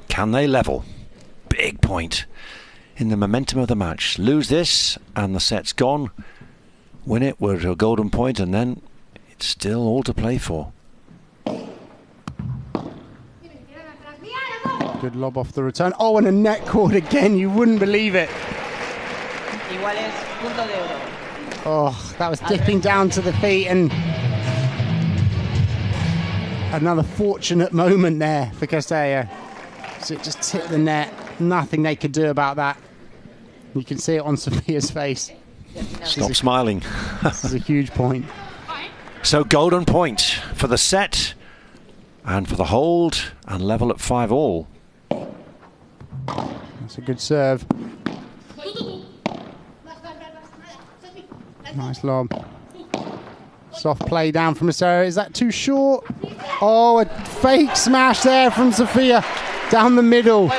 Can they level? Big point in the momentum of the match. Lose this and the set's gone. Win it, we're at a golden point, and then it's still all to play for. Good lob off the return. Oh, and a net cord again. You wouldn't believe it. Oh, that was dipping down to the feet, and another fortunate moment there for Castello. So it just tipped the net. Nothing they could do about that. You can see it on Sofia's face. Stop smiling. This is a huge point. So golden point for the set and for the hold, and level at 5-5. That's a good serve. Nice lob. Soft play down from Ustero. Is that too short? Oh, a fake smash there from Sofia. Down the middle.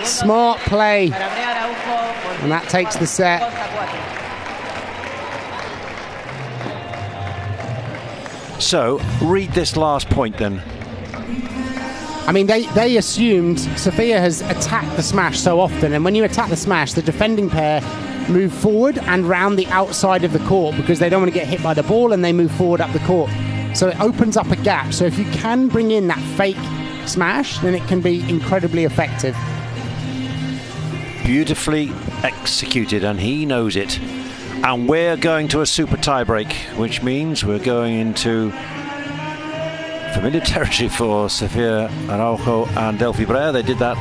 Smart play. And that takes the set. So, read this last point then. I mean, they assumed Sofia has attacked the smash so often, and when you attack the smash, the defending pair move forward and round the outside of the court because they don't want to get hit by the ball, and they move forward up the court. So it opens up a gap. So if you can bring in that fake smash, then it can be incredibly effective. Beautifully executed, and he knows it. And we're going to a super tiebreak, which means we're going into familiar territory for Sofia Araujo and Delphi Brea. They did that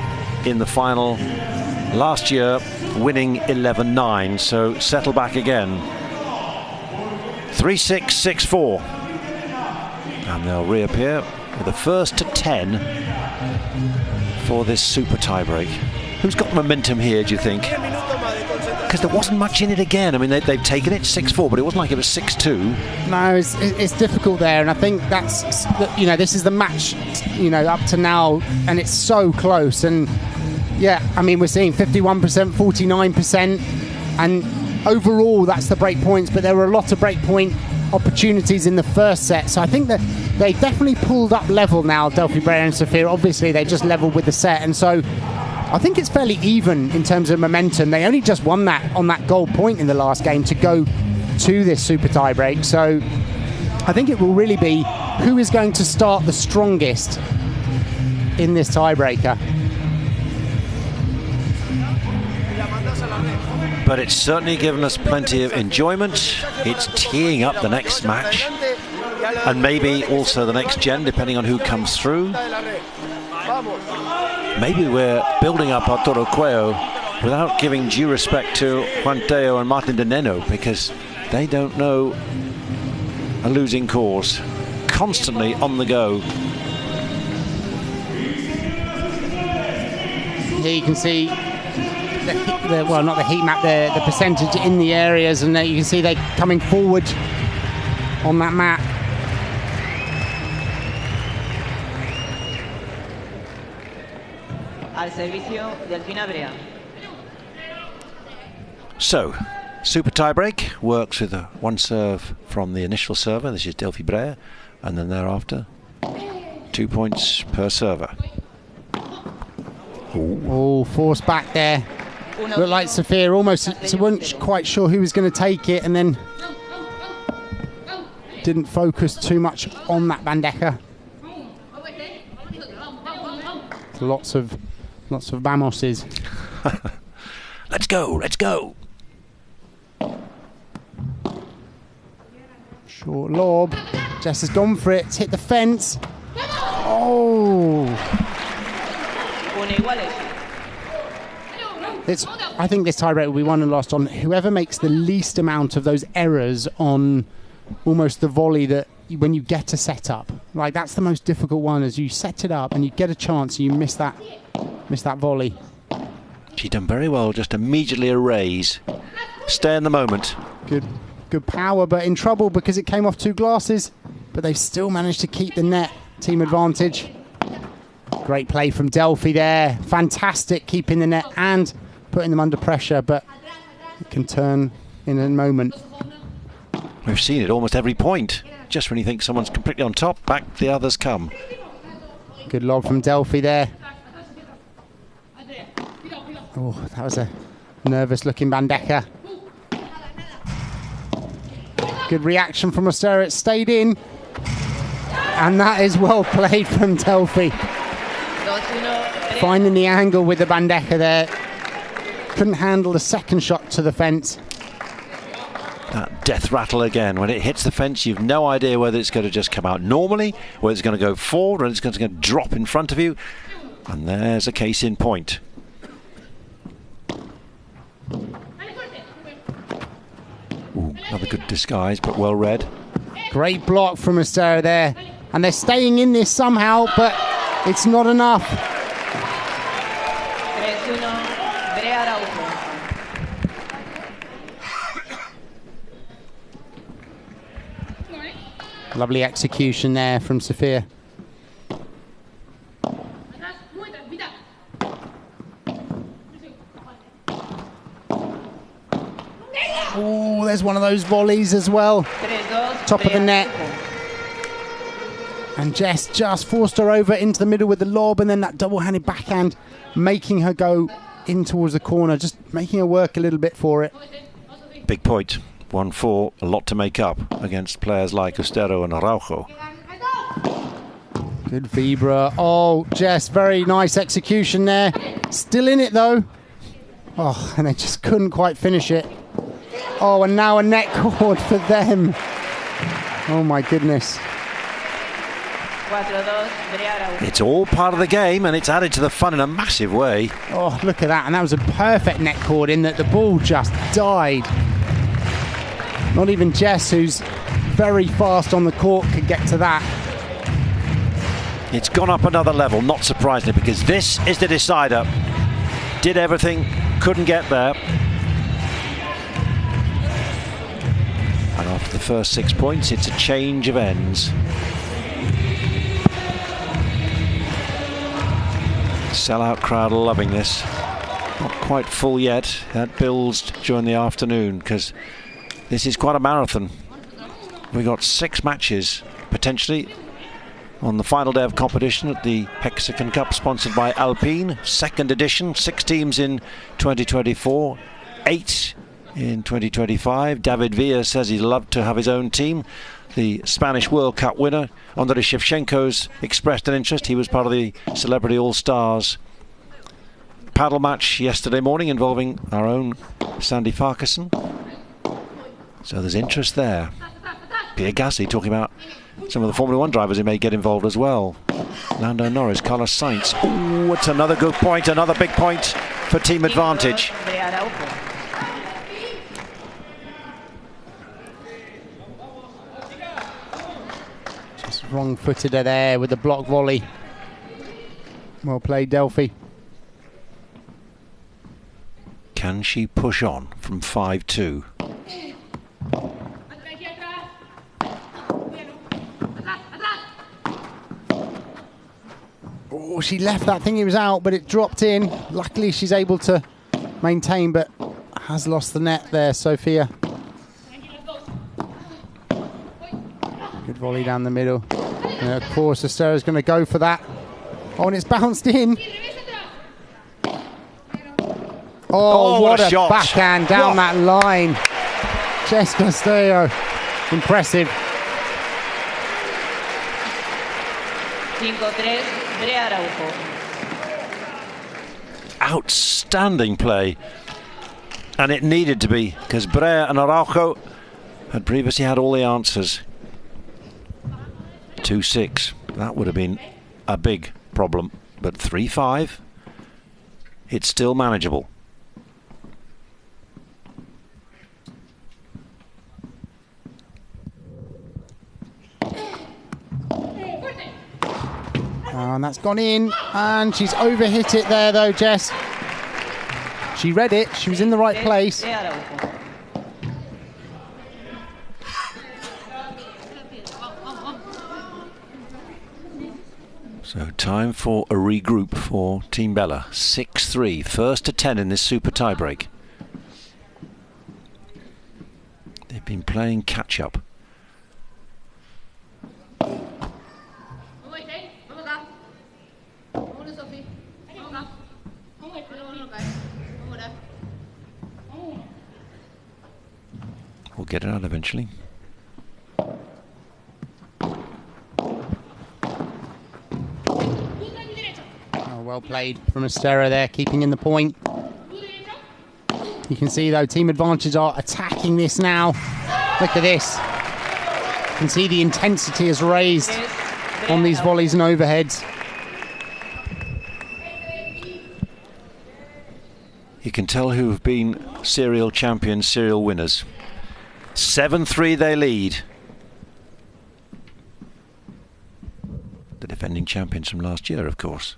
in the final last year, winning 11-9. So settle back again. 3-6, 6-4. And they'll reappear with the first to 10 for this super tiebreak. Who's got momentum here, do you think? Because there wasn't much in it again. I mean, they've taken it 6-4, but it wasn't like it was 6-2. No, it's difficult there, and I think that's, this is the match, up to now, and it's so close. And yeah, I mean, we're seeing 51%, 49%, and overall that's the break points, but there were a lot of break point opportunities in the first set. So I think that they definitely pulled up level now, Delphi Brea and Sofia. Obviously, they just leveled with the set, and so I think it's fairly even in terms of momentum. They only just won that on that gold point in the last game to go to this super tiebreak. So I think it will really be who is going to start the strongest in this tiebreaker. But it's certainly given us plenty of enjoyment. It's teeing up the next match, and maybe also the next gen, depending on who comes through. Maybe we're building up Arturo Coello without giving due respect to Juan Tello and Martin de Nenno, because they don't know a losing cause. Constantly on the go. Here you can see not the heat map, the percentage in the areas, and you can see they're coming forward on that map. So, super tiebreak works with one serve from the initial server. This is Delphi Brea, and then thereafter 2 points per server. Oh, force back there. Looked like Sofia almost wasn't quite sure who was going to take it, and then didn't focus too much on that bandeja. Lots of vamoses. Let's go, let's go. Short lob. Jess has gone for it. It's hit the fence. Oh. I think this tiebreak will be won and lost on whoever makes the least amount of those errors on almost the volley that when you get a set up. Like, that's the most difficult one, as you set it up and you get a chance and you miss that volley. She's done very well, just immediately a raise. Stay in the moment. Good power, but in trouble because it came off two glasses. But they've still managed to keep the net. Team advantage. Great play from Delphi there. Fantastic keeping the net and putting them under pressure, but it can turn in a moment. We've seen it almost every point. Just when you think someone's completely on top, back the others come. Good lob from Delphi there. Oh, that was a nervous-looking bandeja. Good reaction from Ustero. It stayed in. And that is well played from Delphi. Finding the angle with the bandeja there. Couldn't handle the second shot to the fence. That death rattle again. When it hits the fence, you've no idea whether it's going to just come out normally, whether it's going to go forward, or it's going to drop in front of you. And there's a case in point. Ooh, another good disguise, but well read. Great block from Ustero there. And they're staying in this somehow, but it's not enough. Lovely execution there from Sofia. Oh, there's one of those volleys as well. Top of the net. And Jess just forced her over into the middle with the lob, and then that double-handed backhand, making her go in towards the corner, just making her work a little bit for it. Big point. 1-4, a lot to make up against players like Ustero and Araujo. Good Vibra. Oh, Jess, very nice execution there. Still in it though. Oh, and they just couldn't quite finish it. Oh, and now a net cord for them. Oh my goodness. It's all part of the game, and it's added to the fun in a massive way. Oh, look at that. And that was a perfect net cord in that the ball just died. Not even Jess, who's very fast on the court, could get to that. It's gone up another level, not surprisingly, because this is the decider. Did everything, couldn't get there. And after the first 6 points, it's a change of ends. Sellout crowd loving this. Not quite full yet. That builds during the afternoon, because this is quite a marathon. We got 6 matches potentially on the final day of competition at the HEXAGON Cup, sponsored by Alpine. 2nd edition, 6 teams in 2024, 8 in 2025. David Villa says he'd love to have his own team. The Spanish World Cup winner, Andrei Shevchenko's expressed an interest. He was part of the Celebrity All-Stars paddle match yesterday morning involving our own Sandy Farquharson. So there's interest there. Pierre Gasly talking about some of the Formula 1 drivers who may get involved as well. Lando Norris, Carlos Sainz. Oh, it's another good point, another big point for team advantage. Just wrong-footed there with the block volley. Well played, Delphi. Can she push on from 5-2? Oh, she left that thing, it was out, but it dropped in. Luckily she's able to maintain, but has lost the net there, Sofia. Good volley down the middle. And of course, Ustero's going to go for that. Oh, and it's bounced in. Oh, what a shot. Backhand down that line. Jess Castello. Impressive. 5-3. Outstanding play, and it needed to be, because Brea and Araujo had previously had all the answers. 2-6. That would have been a big problem. But 3-5, it's still manageable. And that's gone in, and she's overhit it there though, Jess. She read it, she was in the right place. So time for a regroup for Team Bella. 6-3, first to 10 in this super tiebreak. They've been playing catch up. We'll get it out eventually. Oh, well played from Ustero there, keeping in the point. You can see though, Team Advantage are attacking this now. Look at this. You can see the intensity is raised on these volleys and overheads. You can tell who have been serial champions, serial winners. 7-3 they lead. The defending champions from last year, of course.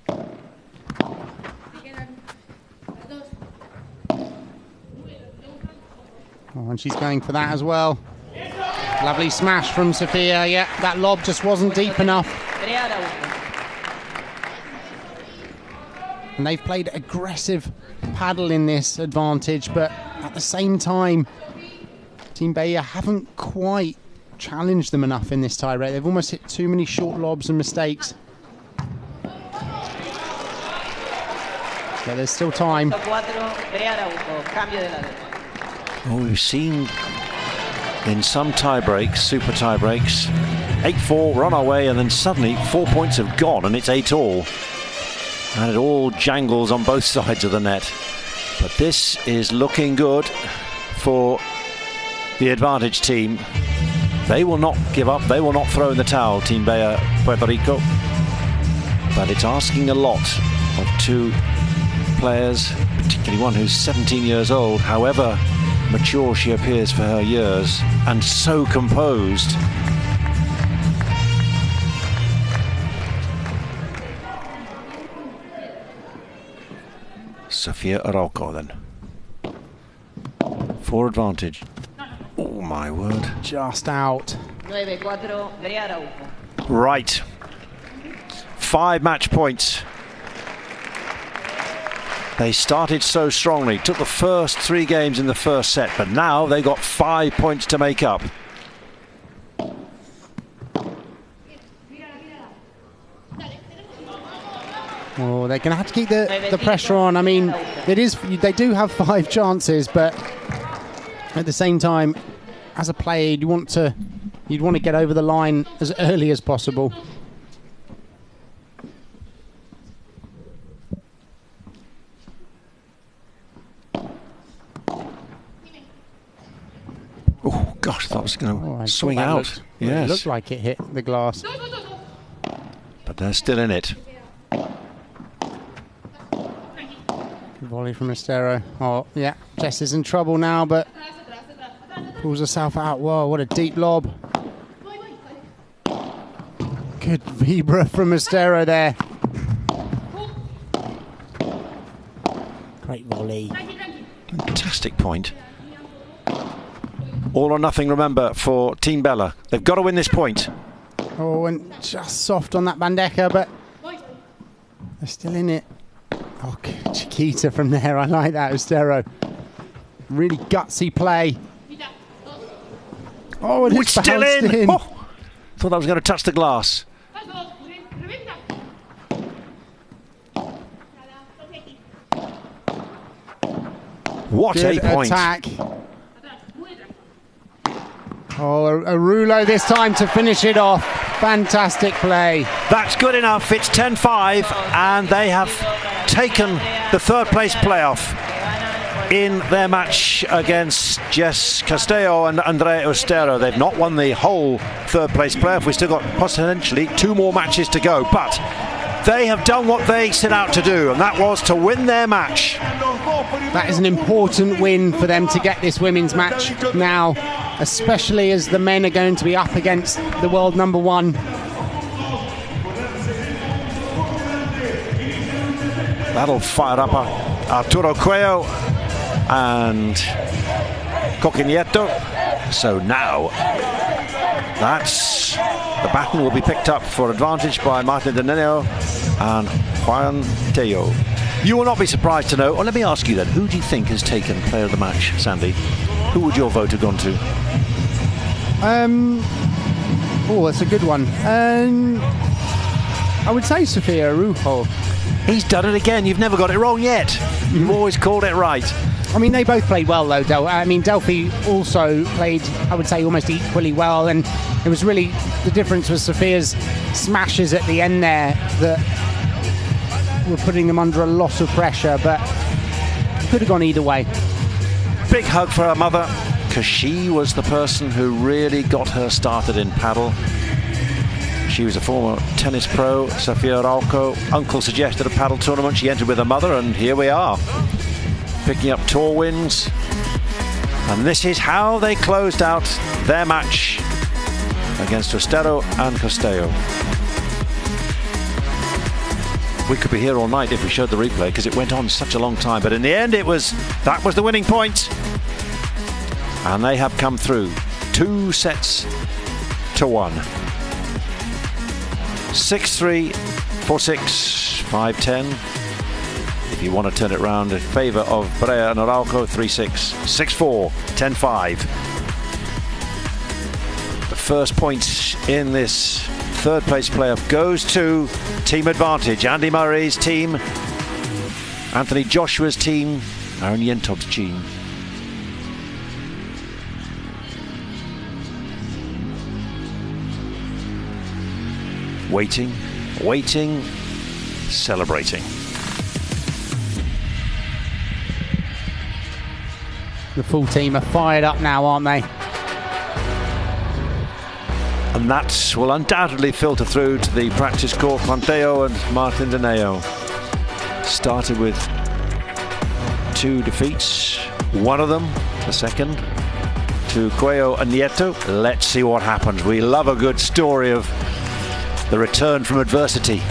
Oh, and she's going for that as well. Lovely smash from Sofia. Yeah, that lob just wasn't deep enough. And they've played aggressive paddle in this Advantage, but at the same time, Team Brea haven't quite challenged them enough in this tie rate. They've almost hit too many short lobs and mistakes. So there's still time. Well, we've seen in some tie breaks, super tie breaks, 8-4, we're on our way, and then suddenly 4 points have gone and it's 8-all. And it all jangles on both sides of the net. But this is looking good for the Advantage team. They will not give up, they will not throw in the towel, Team Brea, Puerto Rico. But it's asking a lot of two players, particularly one who's 17 years old, however mature she appears for her years, and so composed. Sofia Araujo then. For Advantage. Oh my word. Just out. 9-4, Brea Araujo. Right. 5 match points. They started so strongly, took the first 3 games in the first set, but now they got 5 points to make up. Oh, they're going to have to keep the pressure on. I mean, they do have 5 chances, but at the same time, as a player, you'd want to get over the line as early as possible. Oh gosh, I thought it was going to swing out. Yes, it looked like it hit the glass, but they're still in it. Good volley from Ustero. Oh yeah, Jess is in trouble now, but pulls herself out. Whoa, what a deep lob. Good vibra from Ustero there. Great volley. Fantastic point. All or nothing, remember, for Team Bella. They've got to win this point. Oh, and just soft on that bandeja, but they're still in it. Oh, Chiquita from there. I like that, Ustero. Really gutsy play. Oh, and it's still in. Oh, thought that was going to touch the glass. What good a point. Attack. Oh, a rouleau this time to finish it off. Fantastic play. That's good enough. It's 10-5, and they have taken the 3rd place playoff. in their match against Jess Castello and Andrea Ustero. They've not won the whole third place playoff. We've still got potentially 2 more matches to go, but they have done what they set out to do, and that was to win their match. That is an important win for them to get this women's match now, especially as the men are going to be up against the world number 1. That'll fire up Arturo Coello and Nieto. So now the baton will be picked up for advantage by Martin de Nenno and Juan Tello. You will not be surprised to know, or let me ask you then, who do you think has taken player of the match, Sandy? Who would your vote have gone to? That's a good one. I would say Sofia Araujo. He's done it again. You've never got it wrong yet. You've always called it right. I mean, they both played well, though, Delphi also played, I would say, almost equally well, and it was really, the difference was Sofia's smashes at the end there that were putting them under a lot of pressure, but it could have gone either way. Big hug for her mother, because she was the person who really got her started in paddle. She was a former tennis pro, Sofia Araujo. Uncle suggested a paddle tournament. She entered with her mother, and here we are, picking up tour wins. And this is how they closed out their match against Ustero and Castello. We could be here all night if we showed the replay, because it went on such a long time. But in the end, that was the winning point. And they have come through 2 sets to 1. 6-3, 4-6, 5-10. If you want to turn it round in favour of Brea and Araujo, 3-6, 6-4, 10-5. The first points in this third place playoff goes to Team Advantage. Andy Murray's team, Anthony Joshua's team, Aaron Yentob's team. Waiting, celebrating. The full team are fired up now, aren't they? And that will undoubtedly filter through to the practice court. Juan Tello and Martin de Nenno started with 2 defeats. One of them, the second, to Coello and Nieto. Let's see what happens. We love a good story of the return from adversity.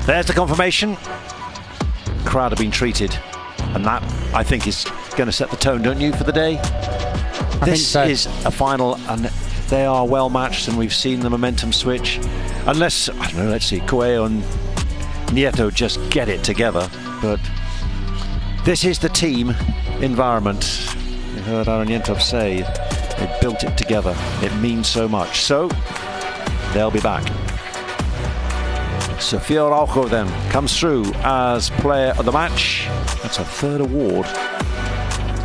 There's the confirmation. The crowd have been treated, and that, I think, is going to set the tone, don't you, for the day? This is a final, and they are well matched, and we've seen the momentum switch. Unless, I don't know, let's see, Coello and Nieto just get it together. But this is the team environment. You heard Aaron Yentov say they built it together. It means so much. So they'll be back. Sofia Araujo then comes through as player of the match. That's her 3rd award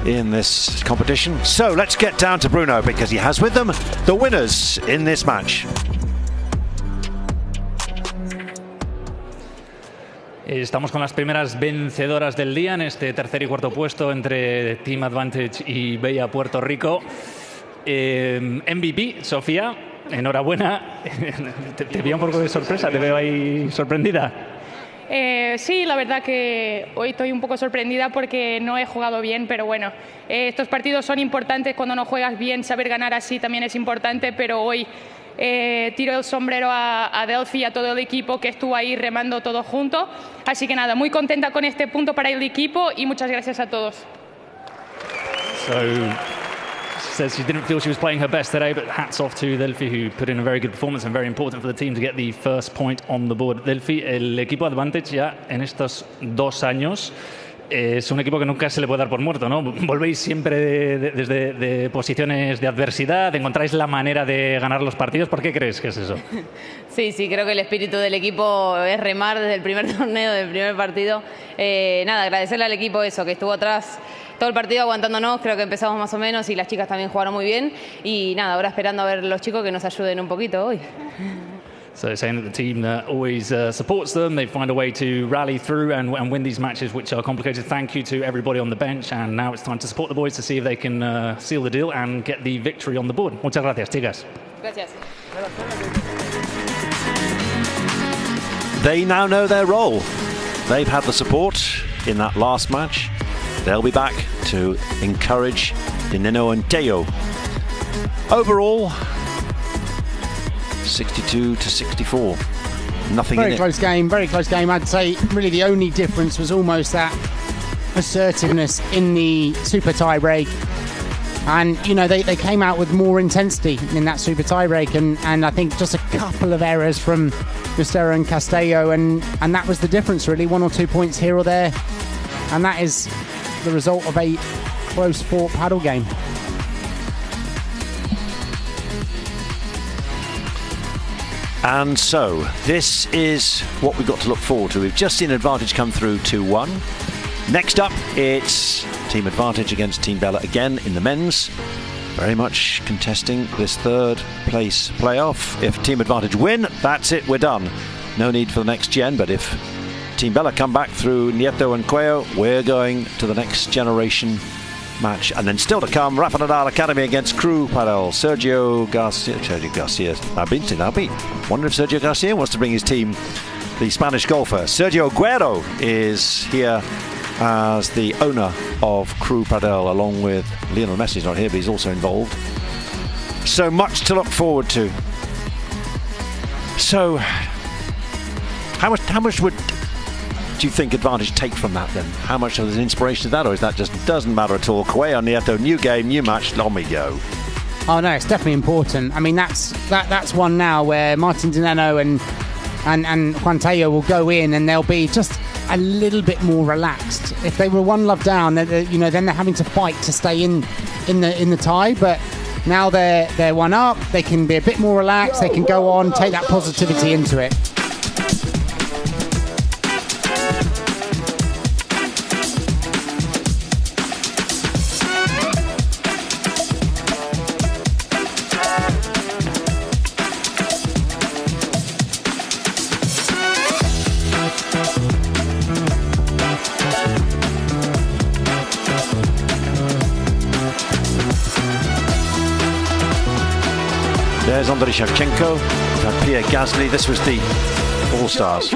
in this competition. So let's get down to Bruno, because he has with them the winners in this match. Estamos con las primeras vencedoras del día en este tercer y cuarto puesto entre Team Advantage y Brea Puerto Rico. MVP, Sofía, enhorabuena. Te veía un poco de sorpresa, te veo ahí sorprendida. Sí, la verdad que hoy estoy un poco sorprendida porque no he jugado bien, pero bueno, estos partidos son importantes. Cuando no juegas bien, saber ganar así también es importante, pero hoy tiro el sombrero a Delphi y a todo el equipo que estuvo ahí remando todos juntos. Así que nada, muy contenta con este punto para el equipo y muchas gracias a todos. She says she didn't feel she was playing her best today, but hats off to Delphi, who put in a very good performance and very important for the team to get the first point on the board. Delphi, el equipo Advantage ya en estos 2 años es un equipo que nunca se le puede dar por muerto, ¿no? Volvéis siempre desde posiciones de adversidad, encontráis la manera de ganar los partidos. ¿Por qué crees que es eso? Sí, creo que el espíritu del equipo es remar desde el primer torneo, desde el primer partido. Nada, agradecerle al equipo eso, que estuvo atrás todo el partido aguantándonos, creo que empezamos más o menos y las chicas también jugaron muy bien. Y nada, ahora esperando a ver los chicos que nos ayuden un poquito hoy. So saying that the team that always supports them, they find a way to rally through and win these matches, which are complicated. Thank you to everybody on the bench, and now it's time to support the boys to see if they can seal the deal and get the victory on the board. Muchas gracias, chicas. Gracias. They now know their role. They've had the support in that last match. They'll be back to encourage Nenno and Tello. Overall, 62-64. Nothing very in it. Close game, very close game. I'd say really the only difference was almost that assertiveness in the super tie break. And, you know, they came out with more intensity in that super tie break. And I think just a couple of errors from Ustero and Castello. And that was the difference, really. 1 or 2 points here or there. And that is the result of a close fought paddle game. And so, this is what we've got to look forward to. We've just seen Advantage come through 2-1. Next up, it's Team Advantage against Team Bella again in the men's. Very much contesting this third place playoff. If Team Advantage win, that's it, we're done. No need for the next gen, but if Team Bella come back through Nieto and Coello, we're going to the next generation match. And then still to come, Rafa Nadal Academy against Crew Padel. Sergio Garcia. I'll be wondering if Sergio Garcia wants to bring his team, the Spanish golfer. Sergio Aguero is here as the owner of Crew Padel, along with Lionel Messi. He's not here, but he's also involved. So much to look forward to. So, how much do you think Advantage take from that then? How much of an inspiration is that, or is that just doesn't matter at all? Coello, Nieto, new game, new match, on we go. Oh no, it's definitely important. I mean, that's one now where Martin Nenno and Juan Tello will go in and they'll be just a little bit more relaxed. If they were 1-love down, then they're having to fight to stay in the tie. But now they're 1 up, they can be a bit more relaxed. They can go on, take that positivity into it. There's Andrei Shevchenko, Pierre Gasly. This was the All-Stars.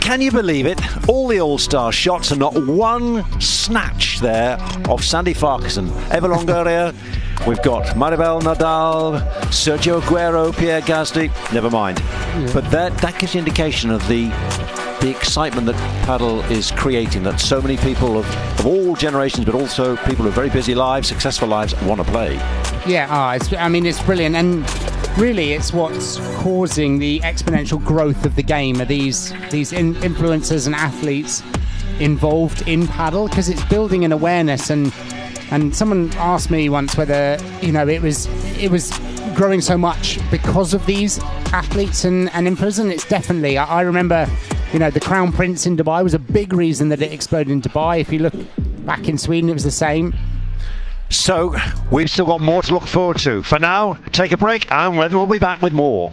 Can you believe it? All the All-Star shots and not one snatch there of Sandy Farquharson. Eva Longoria, we've got Maribel Nadal, Sergio Aguero, Pierre Gasly, never mind. Yeah. But that gives you an indication of the excitement that paddle is creating, that so many people of all generations, but also people with very busy lives, successful lives, want to play. Yeah, it's brilliant. And really, it's what's causing the exponential growth of the game, are these influencers and athletes involved in paddle, because it's building an awareness. And someone asked me once whether it was growing so much because of these athletes and influencers. And it's definitely. I remember, the Crown Prince in Dubai was a big reason that it exploded in Dubai. If you look back in Sweden, it was the same. So, we've still got more to look forward to. For now, take a break, and we'll be back with more.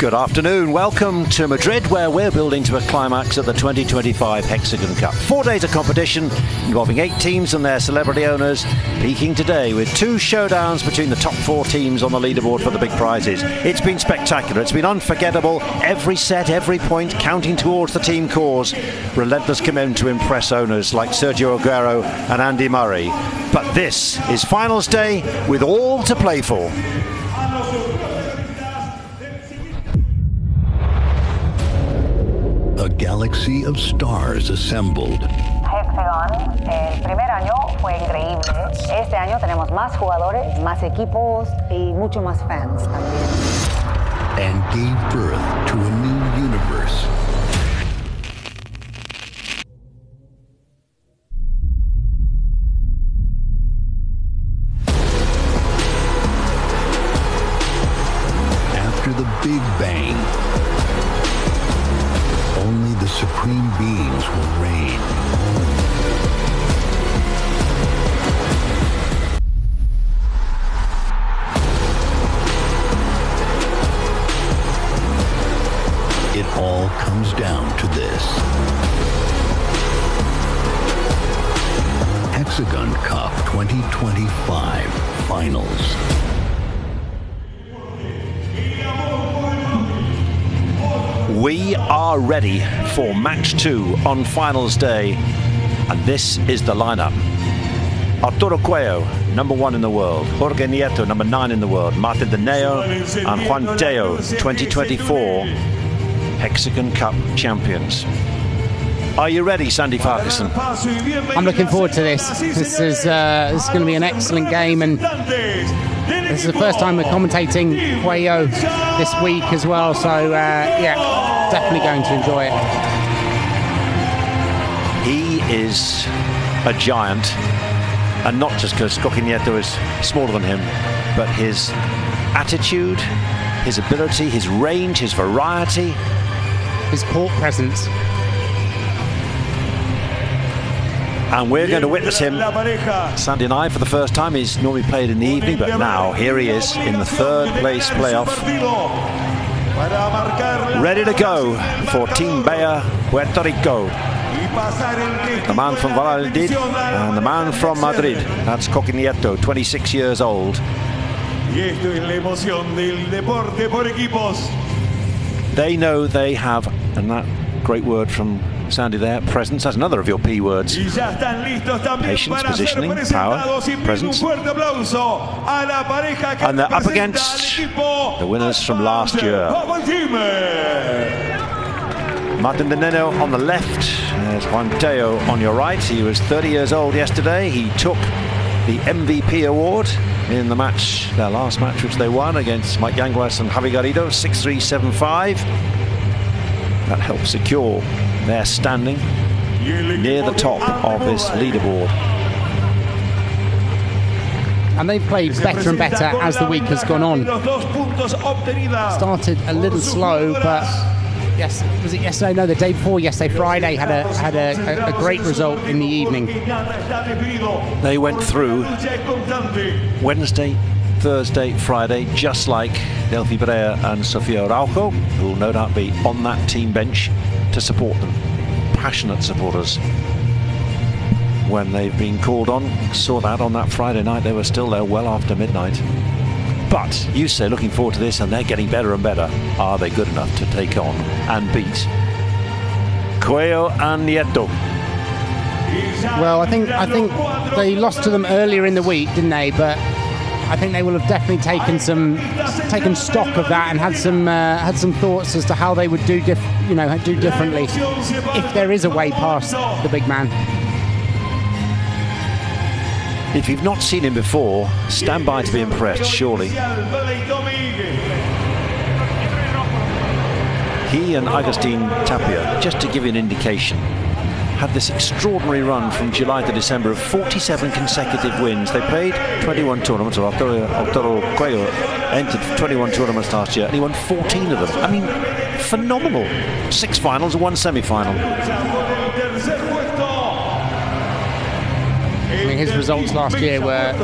Good afternoon. Welcome to Madrid, where we're building to a climax at the 2025 HEXAGON Cup. 4 days of competition involving 8 teams and their celebrity owners, peaking today with 2 showdowns between the top 4 teams on the leaderboard for the big prizes. It's been spectacular. It's been unforgettable. Every set, every point counting towards the team cause. Relentless commitment to impress owners like Sergio Aguero and Andy Murray. But this is finals day with all to play for. A galaxy of stars assembled. HEXAGON, el primer año fue increíble. Este año tenemos más jugadores, más equipos y mucho más fans también. And gave birth to a new universe. After the Big Bang, only the supreme beings will reign. It all comes down to this. HEXAGON Cup 2025 Finals. We are ready for match 2 on finals day, and this is the lineup. Arturo Coello, number 1 in the world. Jorge Nieto, number 9 in the world. Martin Nenno and Juan Tello, 2024 HEXAGON Cup champions. Are you ready, Sandy Farquharson? I'm looking forward to this. This is going to be an excellent game, and this is the first time we're commentating Coello this week as well, so yeah, definitely going to enjoy it. He is a giant, and not just because Nieto is smaller than him, but his attitude, his ability, his range, his variety, his court presence. And we're going to witness him, Sandy and I, for the first time. He's normally played in the evening, but now here he is in the 3rd place playoff. Ready to go for Team Brea, Puerto Rico. The man from Valladolid and the man from Madrid. That's Nieto, 26 years old. They know they have, and that great word from Sandy there, presence. That's another of your P words. Patience, positioning, power, presence. And they're up against the winners from last year. Martin Nenno on the left. There's Juan Tello on your right. He was 30 years old yesterday. He took the MVP award in the match, their last match, which they won against Mike Yanguas and Javi Garrido, 6-3, 7-5. That helped secure their standing near the top of this leaderboard. And they've played better and better as the week has gone on. Started a little slow, but yes, was it yesterday? No, the day before yesterday, Friday, had a great result in the evening. They went through Wednesday, Thursday, Friday, just like Delphi Brea and Sofia Araujo, who will no doubt be on that team bench to support them. Passionate supporters when they've been called on. Saw that on that Friday night. They were still there well after midnight. But you say looking forward to this, and they're getting better and better. Are they good enough to take on and beat Coello and Nieto? Well, I think they lost to them earlier in the week, didn't they? But I think they will have definitely taken stock of that and had some thoughts as to how they would do differently if there is a way past the big man. If you've not seen him before, stand by to be impressed, surely. He and Agustin Tapia, just to give you an indication, had this extraordinary run from July to December of 47 consecutive wins. They played 21 tournaments, or Arturo Coello entered 21 tournaments last year, and he won 14 of them. I mean, phenomenal. 6 finals and 1 semi-final. I mean, his results last year were,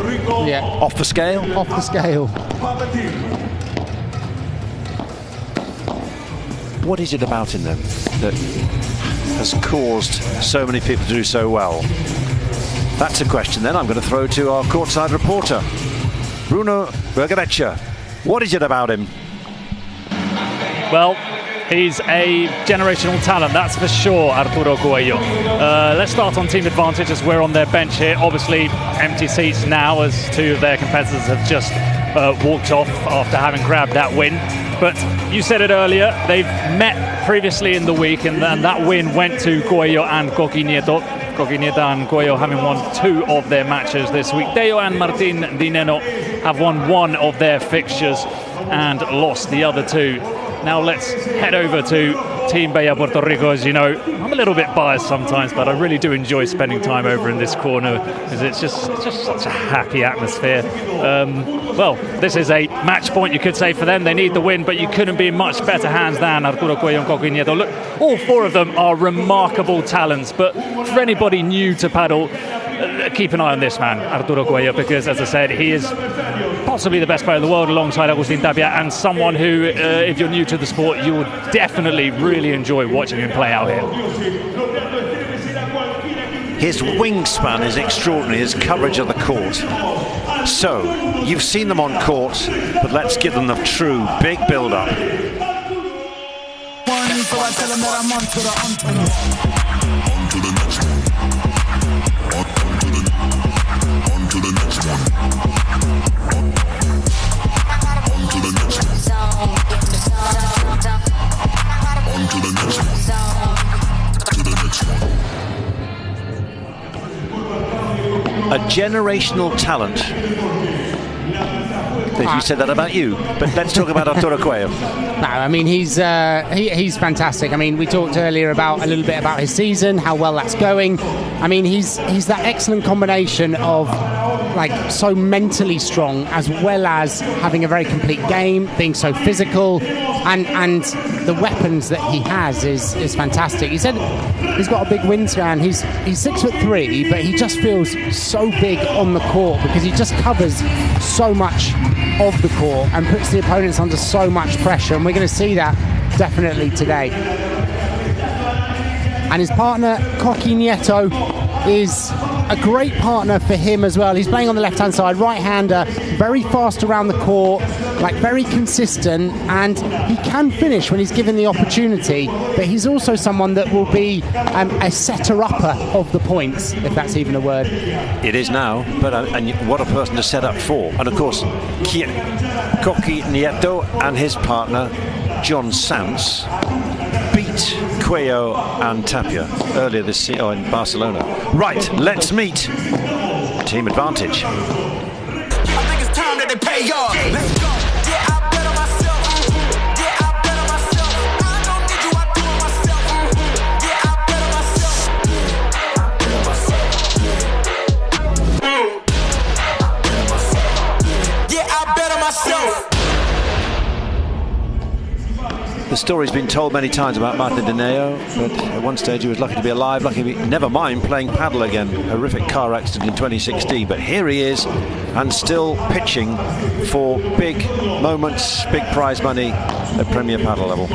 off the scale. Off the scale. What is it about him then that has caused so many people to do so well? That's a question then I'm going to throw to our courtside reporter, Bruno Bergareccia. What is it about him? Well, he's a generational talent, that's for sure, Arturo Coello. Let's start on team advantage as we're on their bench here. Obviously, empty seats now as two of their competitors have just walked off after having grabbed that win. But you said it earlier, they've met previously in the week, and that win went to Coello and Nieto. Nieto and Coello having won 2 of their matches this week. Tello and Martin Di Nenno have won 1 of their fixtures and lost the other 2. Now let's head over to Team Brea Puerto Rico. As you know, I'm a little bit biased sometimes, but I really do enjoy spending time over in this corner because it's just such a happy atmosphere. Well, this is a match point, you could say, for them. They need the win, but you couldn't be in much better hands than Arturo Coello and Nieto. Look, all 4 of them are remarkable talents, but for anybody new to paddle, keep an eye on this man, Arturo Coello, because, as I said, he is possibly the best player in the world alongside Agustin Tapia, and someone who, if you're new to the sport, you will definitely really enjoy watching him play out here. His wingspan is extraordinary, his coverage of the court. So, you've seen them on court, but let's give them the true big build-up. A generational talent. You said that about you, but let's talk about Arturo Coello. No, I mean he's fantastic. I mean, we talked earlier about a little bit about his season, how well that's going. I mean, he's that excellent combination of like so mentally strong as well as having a very complete game, being so physical, and the weapons that he has is fantastic. He said he's got a big wingspan. He's 6'3", but he just feels so big on the court because he just covers so much of the court and puts the opponents under so much pressure, and we're going to see that definitely today. And his partner Nieto is a great partner for him as well. He's playing on the left-hand side, right-hander, very fast around the court, like very consistent, and he can finish when he's given the opportunity, but he's also someone that will be a setter-upper of the points, if that's even a word. It is now, but and what a person to set up for. And of course, Nieto and his partner, John Sanz, beat Coello and Tapia earlier this season in Barcelona. Right, let's meet Team Advantage. I think it's time that they pay off. Let's go. Yeah, I bet on myself. Yeah, I bet on myself. I don't need you, I do it myself. Yeah, I bet on myself. I bet on myself. Yeah, I bet on myself. The story's been told many times about Martin Di Nenno, but at one stage he was lucky to be alive, lucky to be, never mind playing paddle again. Horrific car accident in 2016, but here he is and still pitching for big moments, big prize money at Premier Paddle level.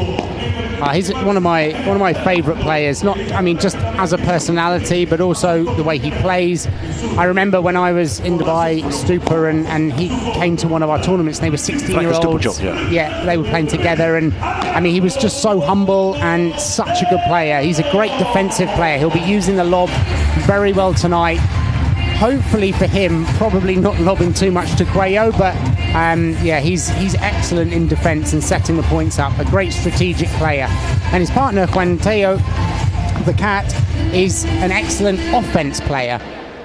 He's one of my favourite players. Not, I mean, just as a personality, but also the way he plays. I remember when I was in Dubai, Stupa, and he came to one of our tournaments, and they were 16-year-olds. Stupaczuk, yeah, they were playing together, and I mean, he was just so humble and such a good player. He's a great defensive player. He'll be using the lob very well tonight. Hopefully for him, probably not lobbing too much to Coello, but yeah, he's excellent in defence and setting the points up. A great strategic player. And his partner, Tello, the Cat, is an excellent offence player.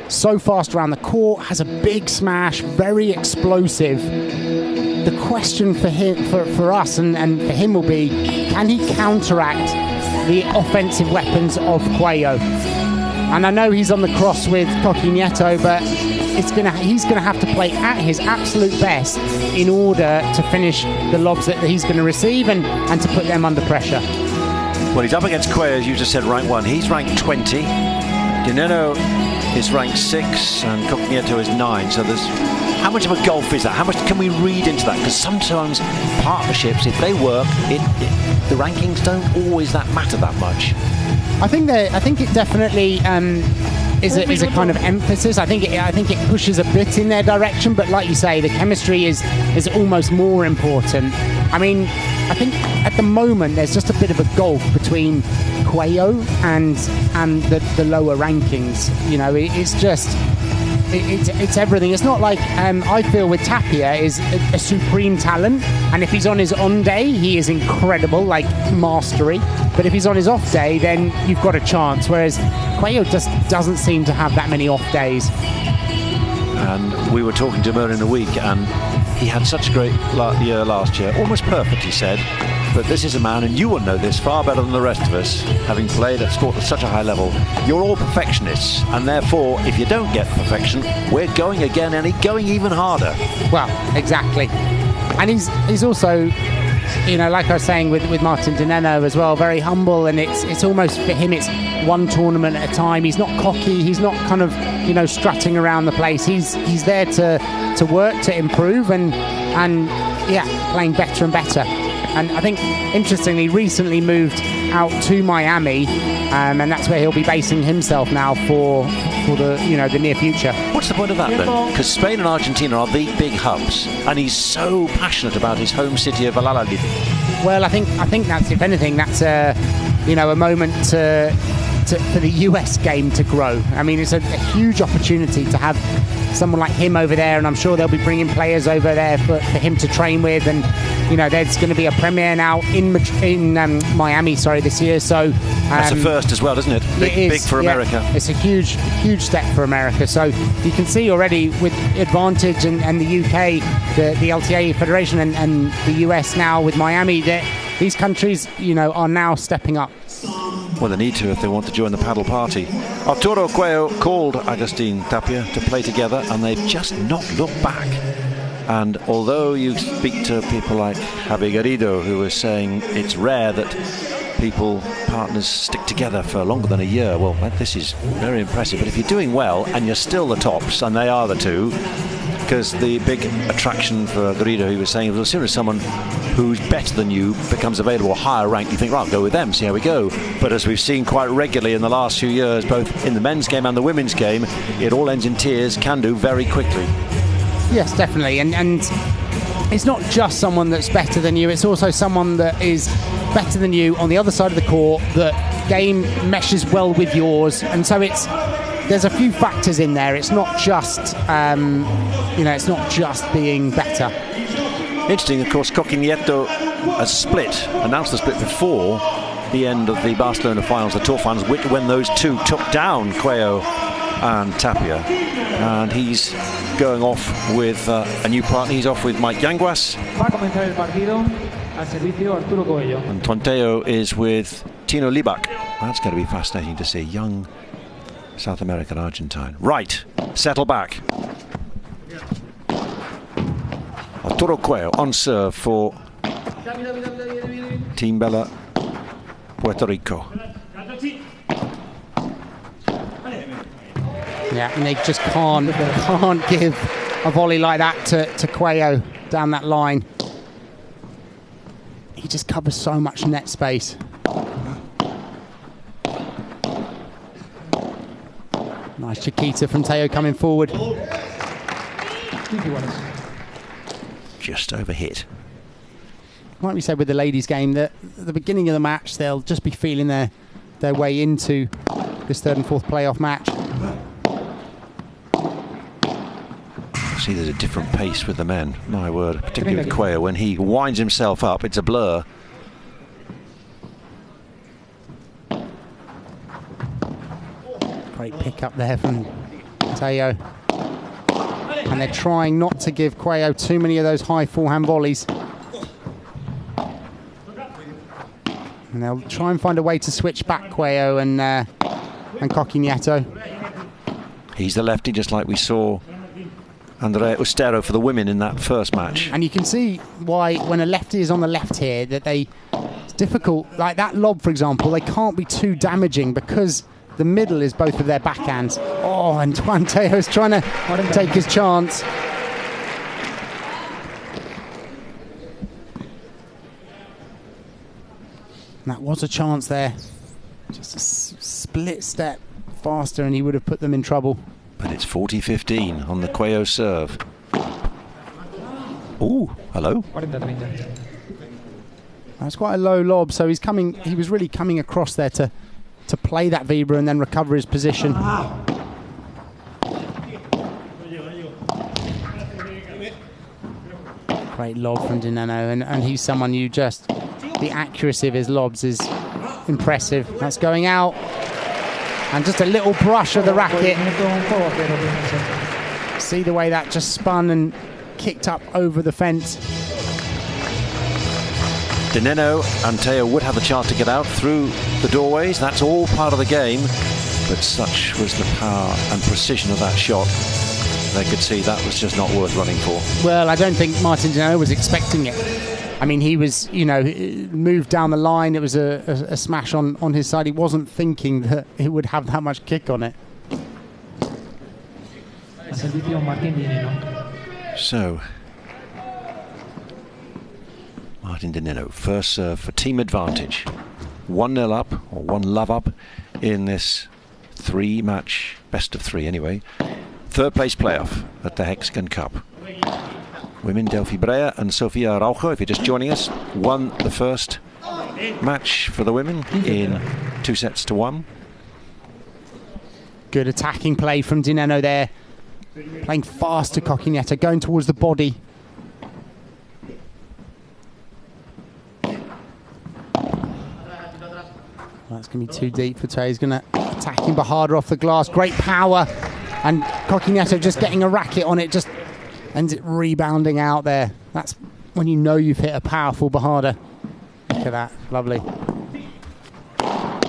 So fast around the court, has a big smash, very explosive. The question for him, for us and for him will be, can he counteract the offensive weapons of Coello? And I know he's on the cross with Nieto, but he's going to have to play at his absolute best in order to finish the lobs that he's going to receive and to put them under pressure. Well, he's up against Coello, as you just said, rank 1. He's ranked 20. Di Nenno is ranked 6 and Nieto is 9. So there's How much of a gulf is that? How much can we read into that? Because sometimes partnerships, if they work, the rankings don't always matter that much. I think it definitely is a kind of emphasis. I think it pushes a bit in their direction, but like you say, the chemistry is almost more important. I mean, I think at the moment there's just a bit of a gulf between Coello and the lower rankings. You know, it's just. It's everything. It's not like I feel with Tapia is a supreme talent, and if he's on his on day, he is incredible, like mastery. But if he's on his off day, then you've got a chance. Whereas Coello just doesn't seem to have that many off days. And we were talking to him earlier in the week, and he had such a great year last year, almost perfect, he said. But this is a man, and you will know this far better than the rest of us, having played at sport at such a high level. You're all perfectionists, and therefore, if you don't get perfection, we're going again, and going even harder. Well, exactly. And he's also, you know, like I was saying with Martin de Nenno as well, very humble, and it's almost for him, it's one tournament at a time. He's not cocky. He's not kind of, you know, strutting around the place. He's there to work, to improve, and yeah, playing better and better. And I think, interestingly, recently moved out to Miami, and that's where he'll be basing himself now for the near future. What's the point of that then? Because Spain and Argentina are the big hubs, and he's so passionate about his home city of Valladolid. Well, I think that's, if anything, that's a moment for the US game to grow. I mean, it's a huge opportunity to have someone like him over there, and I'm sure they'll be bringing players over there for him to train with. And you know, there's going to be a premiere now in Miami, this year. So that's a first as well, isn't it? Big for America. It's a huge step for America. So you can see already with Advantage and the UK, the LTA Federation, and the US now with Miami, that these countries, you know, are now stepping up. Well, they need to if they want to join the paddle party. Arturo Coello called Agustin Tapia to play together, and they've just not looked back. And although you speak to people like Javi Garrido, who are saying it's rare that partners stick together for longer than a year, well, this is very impressive. But if you're doing well and you're still the tops, and they are the two, because the big attraction for Garrido, he was saying, well, as soon as someone who's better than you becomes available, higher rank, you think, right, I'll go with them, see how we go. But as we've seen quite regularly in the last few years, both in the men's game and the women's game, it all ends in tears, can do very quickly. Yes, definitely. And it's not just someone that's better than you, it's also someone that is better than you on the other side of the court, that game meshes well with yours. And so there's a few factors in there. It's not just, it's not just being better. Interesting, of course, Nieto has announced the split before the end of the Barcelona finals, the tour finals, when those two took down Coello and Tapia. And he's going off with a new partner. He's off with Mike Yanguas. And Tonteo is with Tino Libak. That's going to be fascinating to see. Young South American Argentine. Right, settle back. Arturo Coello on serve for Team Bella, Puerto Rico. Yeah, and they just can't give a volley like that to Coello down that line. He just covers so much net space. Nice Chiquita from Tello coming forward. Just overhit. Like we said with the ladies' game, that at the beginning of the match, they'll just be feeling their way into this third and fourth playoff match. See, there's a different pace with the men, my word, particularly with Coello. When he winds himself up, it's a blur. Great pick up there from Tello. And they're trying not to give Coello too many of those high forehand volleys. And they'll try and find a way to switch back Coello and Nieto. He's the lefty, just like we saw Andrea Ustero for the women in that first match. And you can see why when a lefty is on the left here, that it's difficult. Like that lob, for example, they can't be too damaging because the middle is both of their backhands. Oh, and Juan Tello's trying to take his chance. And that was a chance there. Just a split step faster and he would have put them in trouble. But it's 40-15 on the Coello serve. Ooh, hello. That's quite a low lob, so he's coming. He was really coming across there to play that Vibra and then recover his position. Great lob from Nenno, and he's someone you just, the accuracy of his lobs is impressive. That's going out, and just a little brush of the racket. See the way that just spun and kicked up over the fence. Nenno and Tello would have a chance to get out through the doorways. That's all part of the game, but such was the power and precision of that shot. They could see that was just not worth running for. Well, I don't think Martin Nenno was expecting it. I mean, he was, you know, moved down the line. It was a smash on his side. He wasn't thinking that it would have that much kick on it. So, Martin Nenno, first serve for team advantage. 1-0 up, or 1-love up in this 3-match, best of 3 anyway, third place playoff at the HEXAGON Cup. Women Delphi Brea and Sofia Araujo, if you're just joining us, won the first match for the women in 2-1. Good attacking play from Nenno there. Playing fast to Nieto, going towards the body. That's going to be too deep for Tay. He's going to attack him harder off the glass. Great power. And Nieto just getting a racket on it, just ends it rebounding out there. That's when you know you've hit a powerful Bajada. Look at that. Lovely.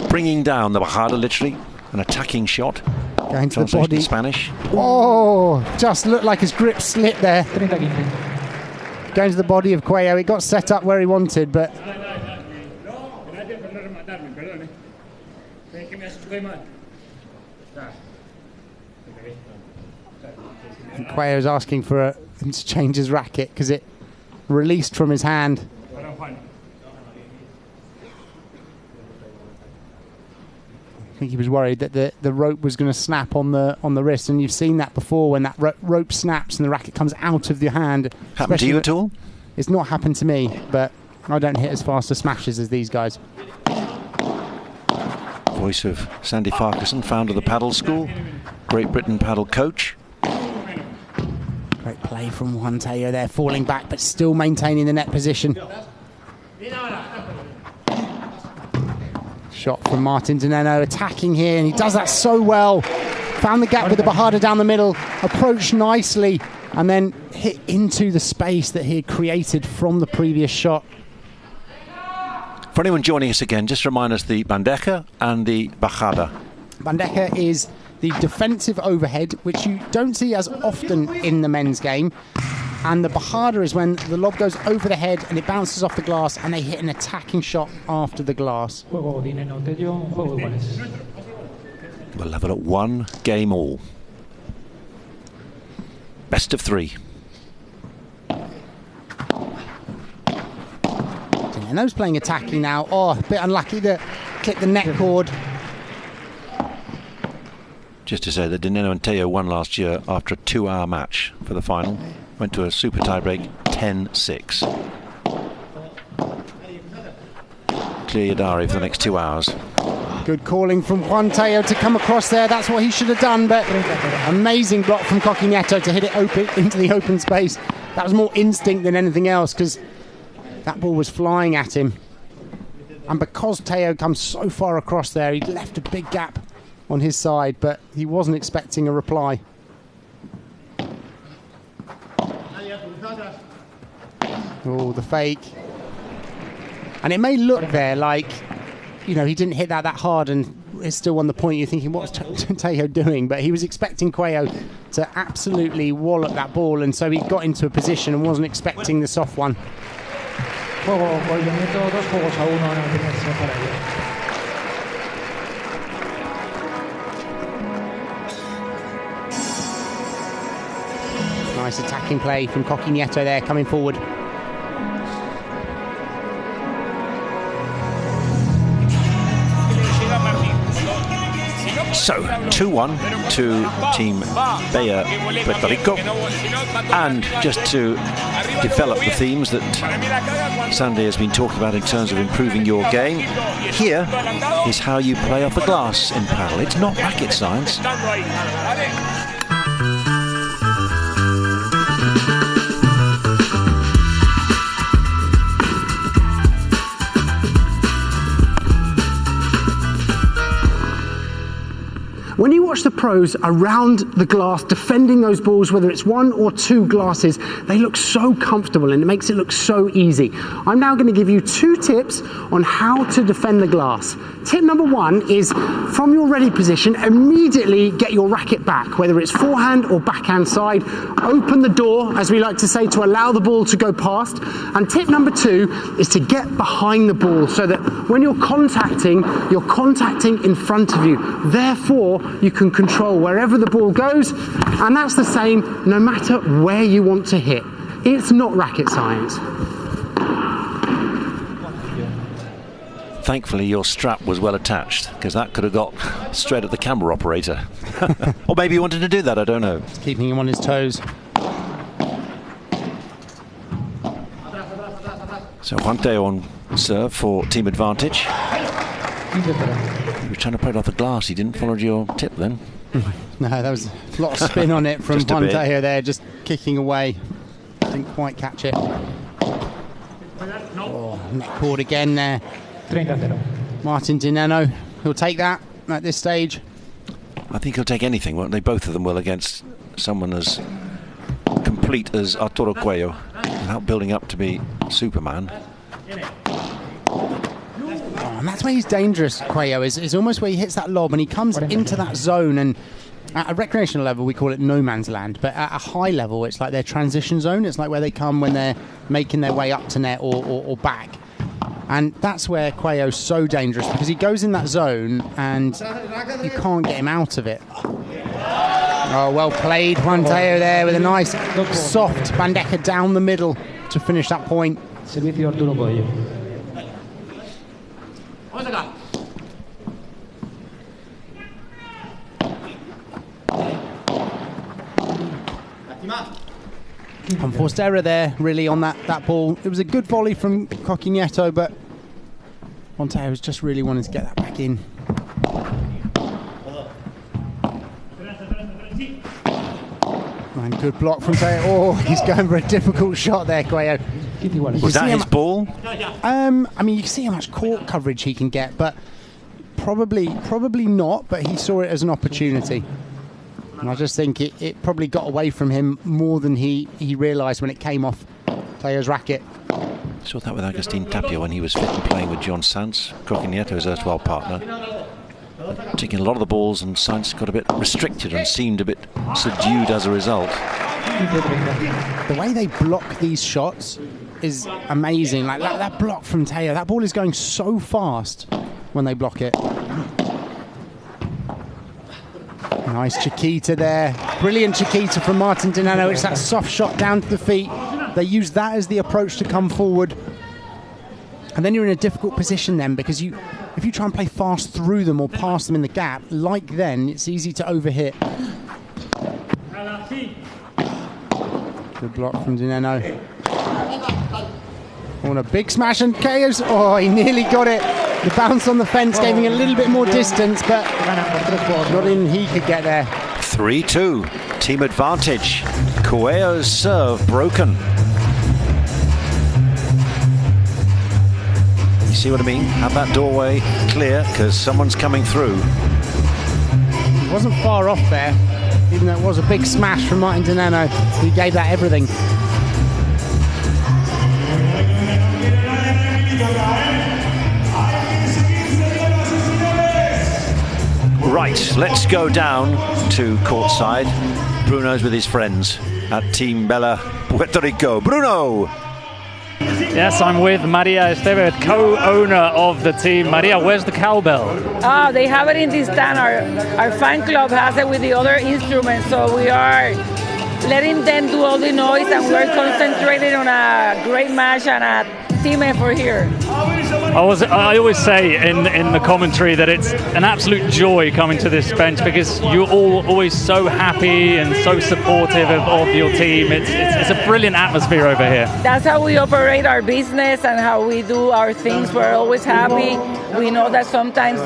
Bringing down the Bajada, literally. An attacking shot. Going to the body. In Spanish. Oh, just looked like his grip slipped there. Going to the body of Coello. He got set up where he wanted, but... And Coello's asking for him to change his racket because it released from his hand. I think he was worried that the rope was going to snap on the wrist, and you've seen that before when that rope snaps and the racket comes out of your hand. Happened to you at all? It's not happened to me, but I don't hit as fast as smashes as these guys. Voice of Sandy Farquharson, founder of the paddle school, Great Britain paddle coach. Great play from Juan Tello there, falling back but still maintaining the net position. Shot from Martin Nenno, attacking here, and he does that so well. Found the gap with the Bajada down the middle, approached nicely, and then hit into the space that he had created from the previous shot. For anyone joining us again, just remind us the bandeja and the Bajada. Bandeja is the defensive overhead, which you don't see as often in the men's game. And the Bajada is when the lob goes over the head and it bounces off the glass and they hit an attacking shot after the glass. We'll level at 1 game all. Best of 3. Nenno's playing attacking now. Oh, a bit unlucky to clip the net cord. Just to say that Nenno and Tello won last year after a 2-hour match for the final. Went to a super tiebreak, 10-6. Clear your diary for the next 2 hours. Good calling from Juan Tello to come across there. That's what he should have done, but amazing block from Nieto to hit it open into the open space. That was more instinct than anything else because that ball was flying at him. And because Tello comes so far across there, he left a big gap on his side, but he wasn't expecting a reply. Oh, the fake. And it may look there like, you know, he didn't hit that hard and it's still on the point. You're thinking, what's Tello doing? But he was expecting Coello to absolutely wallop that ball, and so he got into a position and wasn't expecting the soft one. Nice attacking play from Nieto there, coming forward. So, 2-1 to Team Brea, Puerto Rico. And just to develop the themes that Sandy has been talking about in terms of improving your game, here is how you play off the glass in paddle. It's not racket science. When you watch the pros around the glass defending those balls, whether it's 1 or 2 glasses, they look so comfortable and it makes it look so easy. I'm now going to give you 2 tips on how to defend the glass. Tip number 1 is, from your ready position, immediately get your racket back, whether it's forehand or backhand side. Open the door, as we like to say, to allow the ball to go past. And tip number 2 is to get behind the ball so that when you're contacting in front of you. Therefore, you can control wherever the ball goes, and that's the same no matter where you want to hit. It's not racket science. Thankfully, your strap was well attached, because that could have got straight at the camera operator. Or maybe you wanted to do that, I don't know. Keeping him on his toes. So Juan Tello on serve for team advantage. You were trying to play it off the glass. He didn't follow your tip then. No, there was a lot of spin on it from Juan Tello there, just kicking away. Didn't quite catch it. Oh, net cord again there. Martin Di Nenno, he'll take that at this stage. I think he'll take anything, won't they? Both of them will, against someone as complete as Arturo Coello, without building up to be Superman. And that's where he's dangerous, Coello, is almost where he hits that lob and he comes into that zone, and at a recreational level we call it no man's land, but at a high level it's like their transition zone. It's like where they come when they're making their way up to net or back. And that's where Coello's so dangerous, because he goes in that zone and you can't get him out of it. Oh, well played, Juan Tello there with a nice soft bandeja down the middle to finish that point. Servicio Arturo Coello. Unforced error there, really, on that ball. It was a good volley from Nieto, but Monteo was just really wanting to get that back in. And good block from Tello. Oh, he's going for a difficult shot there, Coello. Was that his ball? I mean, you can see how much court coverage he can get, but probably not, but he saw it as an opportunity. And I just think it probably got away from him more than he realised when it came off Tello's racket. Saw that with Agustin Tapia when he was fit and playing with John Sanz, Nieto's erstwhile partner. Taking a lot of the balls, and Sanz got a bit restricted and seemed a bit subdued as a result. The way they block these shots is amazing. Like that block from Tello, that ball is going so fast when they block it. Nice Chiquita there. Brilliant Chiquita from Martin Di Nenno. It's that soft shot down to the feet. They use that as the approach to come forward. And then you're in a difficult position then, because if you try and play fast through them or past them in the gap, like then, it's easy to overhit. Good block from Di Nenno. Oh, and a big smash, and Coello's. Oh, he nearly got it. The bounce on the fence gave him a little bit more distance, but not in he could get there. 3-2, team advantage. Coello's serve broken. You see what I mean? Have that doorway clear, because someone's coming through. He wasn't far off there, even though it was a big smash from Martin Di Nenno. He gave that everything. Right, let's go down to courtside. Bruno's with his friends at Team Brea, Puerto Rico. Bruno! Yes, I'm with Maria Estevez, co-owner of the team. Maria, where's the cowbell? Oh, they have it in this stand. Our fan club has it with the other instruments, so we are letting them do all the noise, and we're concentrated on a great match and a team effort here. I always say in the commentary that it's an absolute joy coming to this bench because you're all always so happy and so supportive of your team. It's a brilliant atmosphere over here. That's how we operate our business and how we do our things. We're always happy. We know that sometimes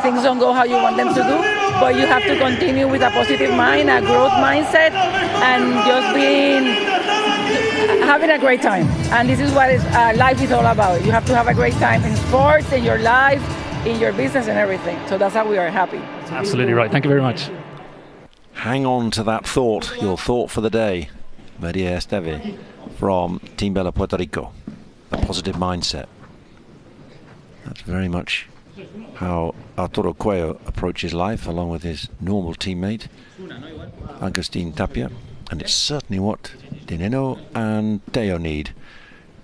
things don't go how you want them to do, but you have to continue with a positive mind, a growth mindset, and just having a great time. And this is what life is all about. You have to have a great time in sports, in your life, in your business and everything. So that's how we are happy. Absolutely right. Thank you very much. Hang on to that thought, your thought for the day, Maria Esteve from Team Bella Puerto Rico. The positive mindset. That's very much how Arturo Coello approaches life, along with his normal teammate, Agustin Tapia. And it's certainly what Nenno and Tello need.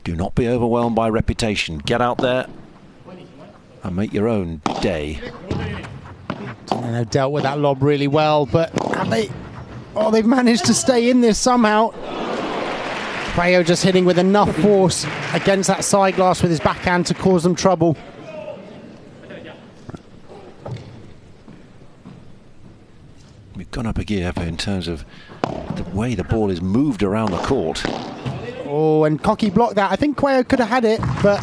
Do not be overwhelmed by reputation. Get out there and make your own day. Nenno dealt with that lob really well, but they've managed to stay in this somehow. Coello just hitting with enough force against that side glass with his backhand to cause them trouble. We've gone up a gear in terms of the way the ball is moved around the court. Oh, and Cocky blocked that. I think Coello could have had it, but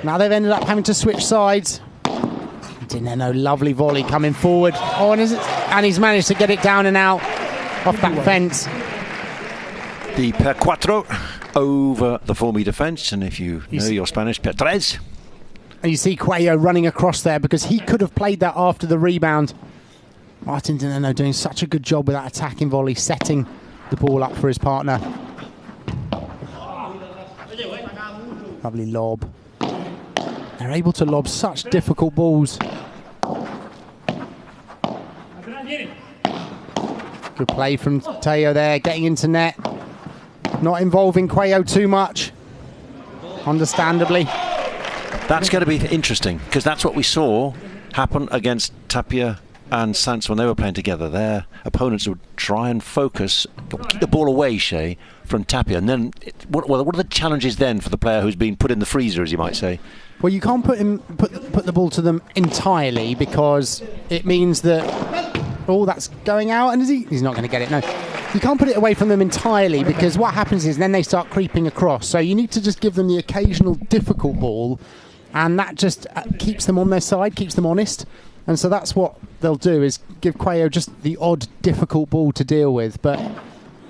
now they've ended up having to switch sides. Nenno, lovely volley coming forward. Oh, and he's managed to get it down and out off that fence. The per cuatro over the 4 metre fence, and if you know your Spanish, per tres. And you see Coello running across there because he could have played that after the rebound. Martin Nenno doing such a good job with that attacking volley, setting the ball up for his partner. Lovely lob. They're able to lob such difficult balls. Good play from Tello there, getting into net. Not involving Coello too much, understandably. That's going to be interesting, because that's what we saw happen against Tapia and Sanz when they were playing together. Their opponents would try and focus, keep the ball away, Shay, from Tapia. And then, what are the challenges then for the player who's been put in the freezer, as you might say? Well, you can't put the ball to them entirely, because it means that, oh, that's going out, and he's not going to get it, no. You can't put it away from them entirely, because what happens is then they start creeping across. So you need to just give them the occasional difficult ball, and that just keeps them on their side, keeps them honest. And so that's what they'll do, is give Coello just the odd difficult ball to deal with. But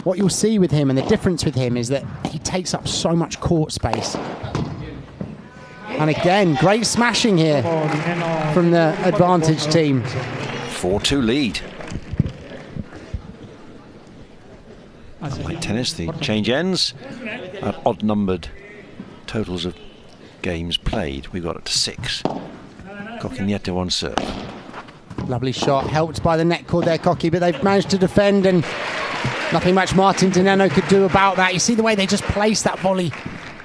what you'll see with him, and the difference with him, is that he takes up so much court space. And again, great smashing here from the advantage team. 4-2 lead. Like tennis, the change ends at odd-numbered totals of games played. We've got it to 6. Nieto on serve. Lovely shot, helped by the net cord there, Cocky, but they've managed to defend, and nothing much Martin Nenno could do about that. You see the way they just place that volley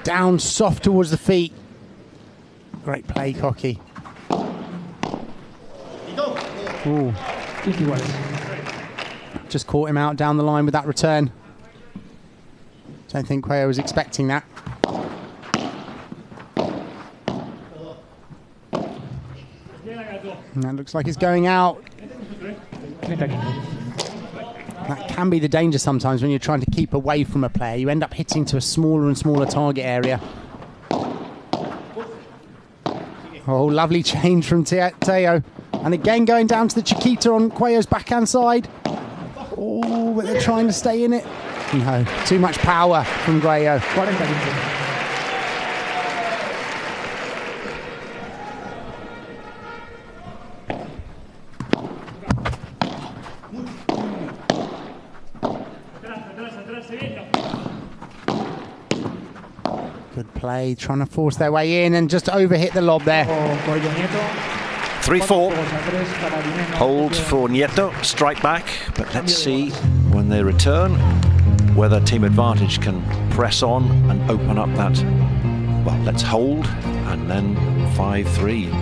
down soft towards the feet. Great play, Cocky. Ooh. Just caught him out down the line with that return. Don't think Coello was expecting that. And that looks like it's going out. That can be the danger sometimes when you're trying to keep away from a player. You end up hitting to a smaller and smaller target area. Oh, lovely change from Tello. And again going down to the Chiquita on Coello's backhand side. Oh, but they're trying to stay in it. No, too much power from Coello. Good play, trying to force their way in and just overhit the lob there. 3-4. Hold for Nieto, strike back, but let's see when they return whether team advantage can press on and open up that. Well, let's hold and then 5-3.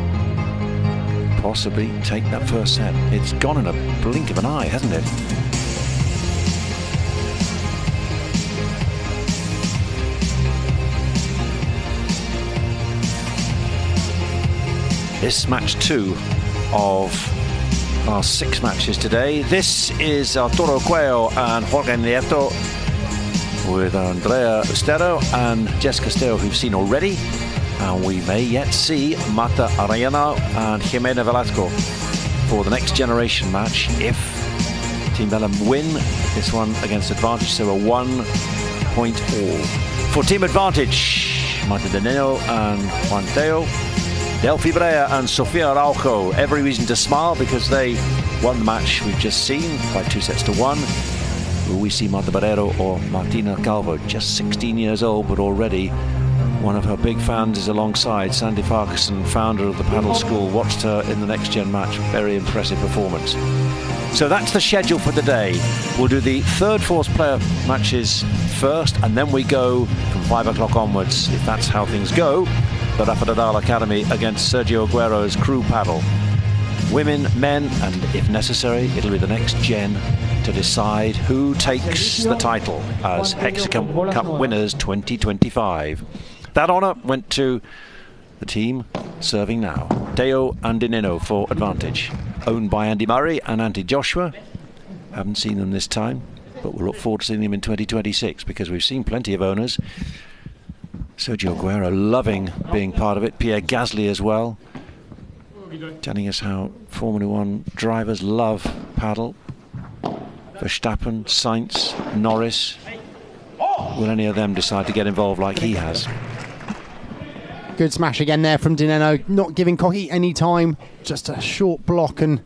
Possibly take that first set. It's gone in a blink of an eye, hasn't it? This match 2 of our 6 matches today. This is Arturo Coello and Jorge Nieto with Andrea Ustero and Jess Castello, who've seen already. And we may yet see Madrid Arena and Jimena Velasco for the next generation match if Team Bellum win this one against Advantage. So a 1 point all. For Team Advantage, Martin de Nenno and Juan Tello, Delphi Brea and Sofia Araujo. Every reason to smile because they won the match we've just seen by 2-1. Will we see Marta Barrero or Martina Calvo? Just 16 years old, but already one of her big fans is alongside. Sandy Farquharson, founder of the paddle school, watched her in the next gen match. Very impressive performance. So that's the schedule for the day. We'll do the third force player matches first, and then we go from 5 o'clock onwards, if that's how things go, the Rafa Nadal Academy against Sergio Aguero's crew paddle. Women, men, and if necessary, it'll be the next gen to decide who takes the title as HEXAGON Cup winners 2025. That honour went to the team serving now. Tello and Nenno for Advantage. Owned by Andy Murray and Andy Joshua. Haven't seen them this time, but we'll look forward to seeing them in 2026 because we've seen plenty of owners. Sergio Aguero loving being part of it. Pierre Gasly as well. Telling us how Formula 1 drivers love paddle. Verstappen, Sainz, Norris. Will any of them decide to get involved like he has? Good smash again there from De Nenno, not giving Cocky any time, just a short block and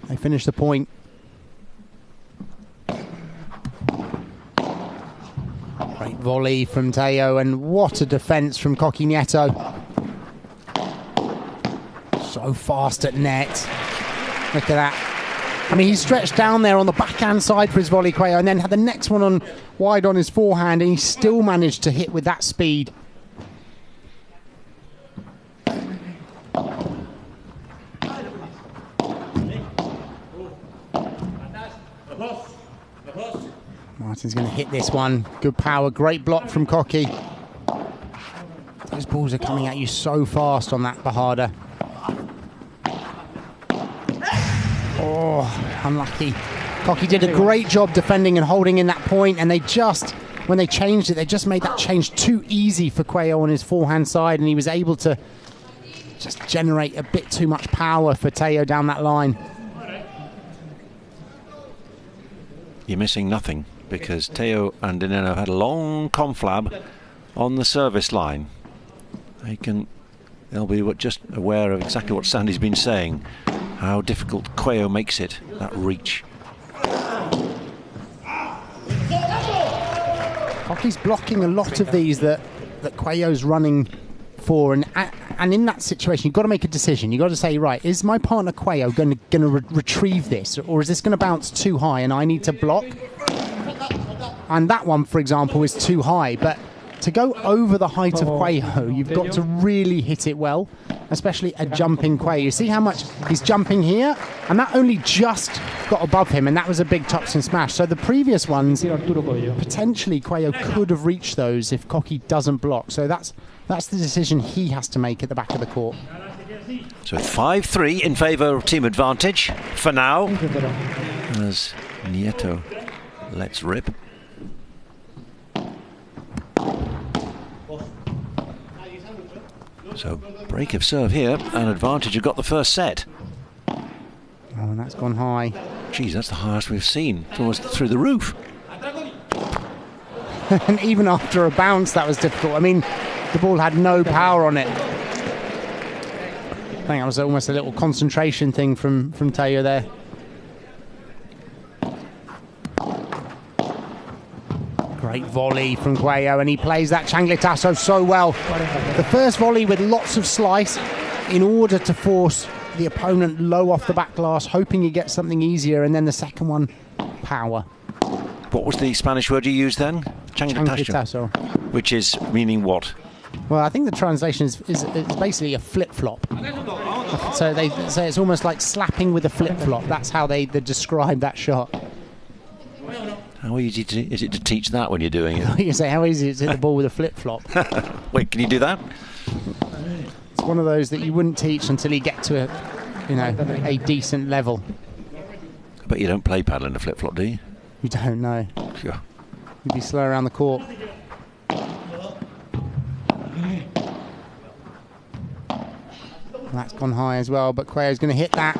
they finish the point. Great volley from Tello, and what a defence from Cocky Nieto. So fast at net. Look at that. I mean, he stretched down there on the backhand side for his volley, Coello, and then had the next one on wide on his forehand, and he still managed to hit with that speed. Martin's going to hit this one. Good power, great block from Cocky. Those balls are coming at you so fast on that Bajada. Oh, unlucky. Cocky did a great job defending and holding in that point, and they just, when they changed it, they just made that change too easy for Coello on his forehand side, and he was able to just generate a bit too much power for Tello down that line. You're missing nothing because Tello and De Nenno had a long conflab on the service line. They'll be just aware of exactly what Sandy's been saying, how difficult Coello makes it, that reach. Cocky's blocking a lot of these that Coello's running for, and in that situation you've got to make a decision. You've got to say, right, is my partner Coello going to retrieve this, or is this going to bounce too high and I need to block? And that one, for example, is too high, but to go over the height of Coello, you've got to really hit it well, especially a jumping Coello. You see how much he's jumping here, and that only just got above him, and that was a big topspin smash. So the previous ones, potentially Coello could have reached those if Cocky doesn't block. So that's the decision he has to make at the back of the court. So 5-3 in favour of Team Advantage for now, as Nieto lets rip. So break of serve here, and Advantage have got the first set. Oh, and that's gone high. Geez, that's the highest we've seen. It's almost through the roof. And even after a bounce, that was difficult. I mean, the ball had no power on it. I think that was almost a little concentration thing from Tello there. Great volley from Coello, and he plays that Changletazo so well. The first volley with lots of slice in order to force the opponent low off the back glass, hoping he gets something easier, and then the second one, power. What was the Spanish word you used then? Changletazo. Which is meaning what? Well, I think the translation is basically a flip-flop. So they say it's almost like slapping with a flip-flop. That's how they describe that shot. How easy is it to teach that when you're doing it? You say, how easy is it to hit the ball with a flip-flop? Wait, can you do that? It's one of those that you wouldn't teach until you get to a decent level. But you don't play paddle in a flip-flop, do you? You don't know. Sure. You'd be slow around the court. That's gone high as well, but Coello's going to hit that.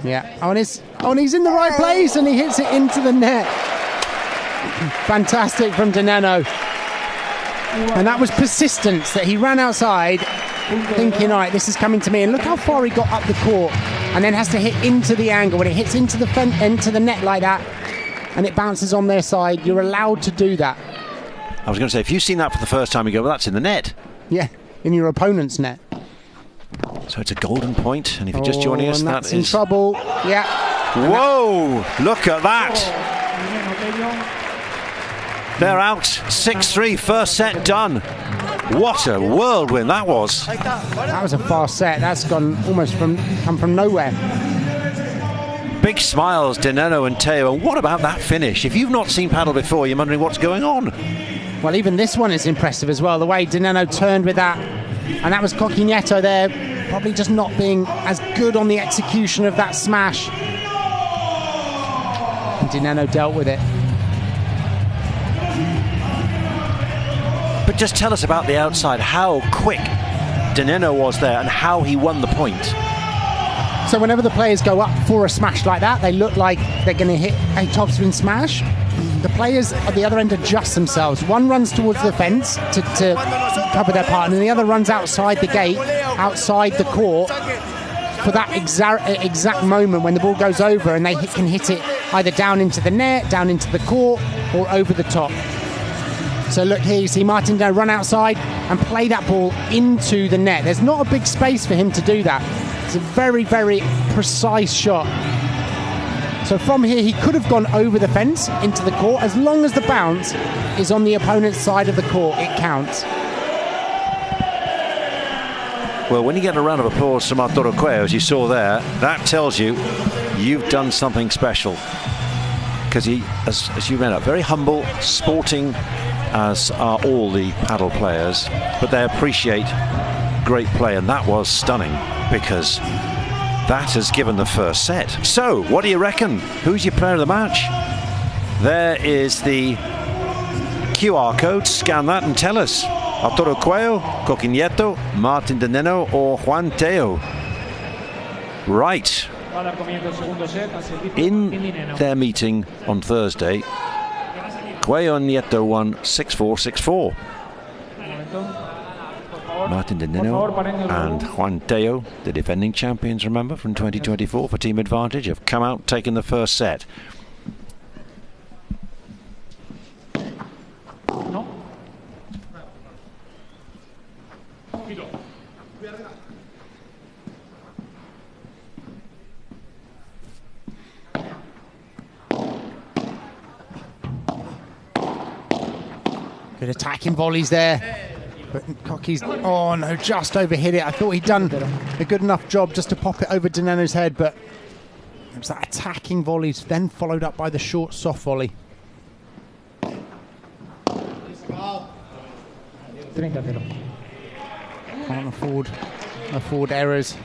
Yeah. Oh, and he's in the right place, and he hits it into the net. Fantastic from Nenno. And that was persistence, that he ran outside thinking, all right, this is coming to me. And look how far he got up the court, and then has to hit into the angle. When it hits into the net like that, and it bounces on their side, you're allowed to do that. I was going to say, if you've seen that for the first time, you go, well, that's in the net. Yeah, in your opponent's net. So it's a golden point, and if you're just joining us, that's that in is... trouble. Yeah. Whoa! Look at that! They're out. 6-3, first set done. What a whirlwind that was. That was a fast set. That's come from nowhere. Big smiles, Nenno and Tello. And what about that finish? If you've not seen paddle before, you're wondering what's going on. Well, even this one is impressive as well. The way Nenno turned with that. And that was Nieto there, probably just not being as good on the execution of that smash. And Nenno dealt with it. But just tell us about the outside, how quick Nenno was there and how he won the point. So whenever the players go up for a smash like that, they look like they're going to hit a topspin smash. The players at the other end adjust themselves. One runs towards the fence to cover their partner, and the other runs outside the gate, outside the court, for that exact moment when the ball goes over and they can hit it either down into the net, down into the court, or over the top. So look here, you see Martin Nenno run outside and play that ball into the net. There's not a big space for him to do that. It's a very, very precise shot. So from here, he could have gone over the fence into the court. As long as the bounce is on the opponent's side of the court, it counts. Well, when you get a round of applause from Arturo Coello, as you saw there, that tells you you've done something special. Because he, as you mentioned, very humble, sporting, as are all the paddle players, but they appreciate great play, and that was stunning because that has given the first set. So, what do you reckon? Who's your player of the match? There is the QR code. Scan that and tell us. Arturo Coello, Nieto, Martin Nenno, or Juan Tello. Right. In their meeting on Thursday, Coello and Nieto won 6-4, 6-4. Martin Nenno and Juan Tello, the defending champions, remember, from 2024 for Team Advantage, have come out taking the first set. Good attacking volleys there. But Cocky's, oh no, just overhit it. I thought he'd done a good enough job just to pop it over Nenno's head, but it was that attacking volleys, then followed up by the short soft volley. Can't afford errors.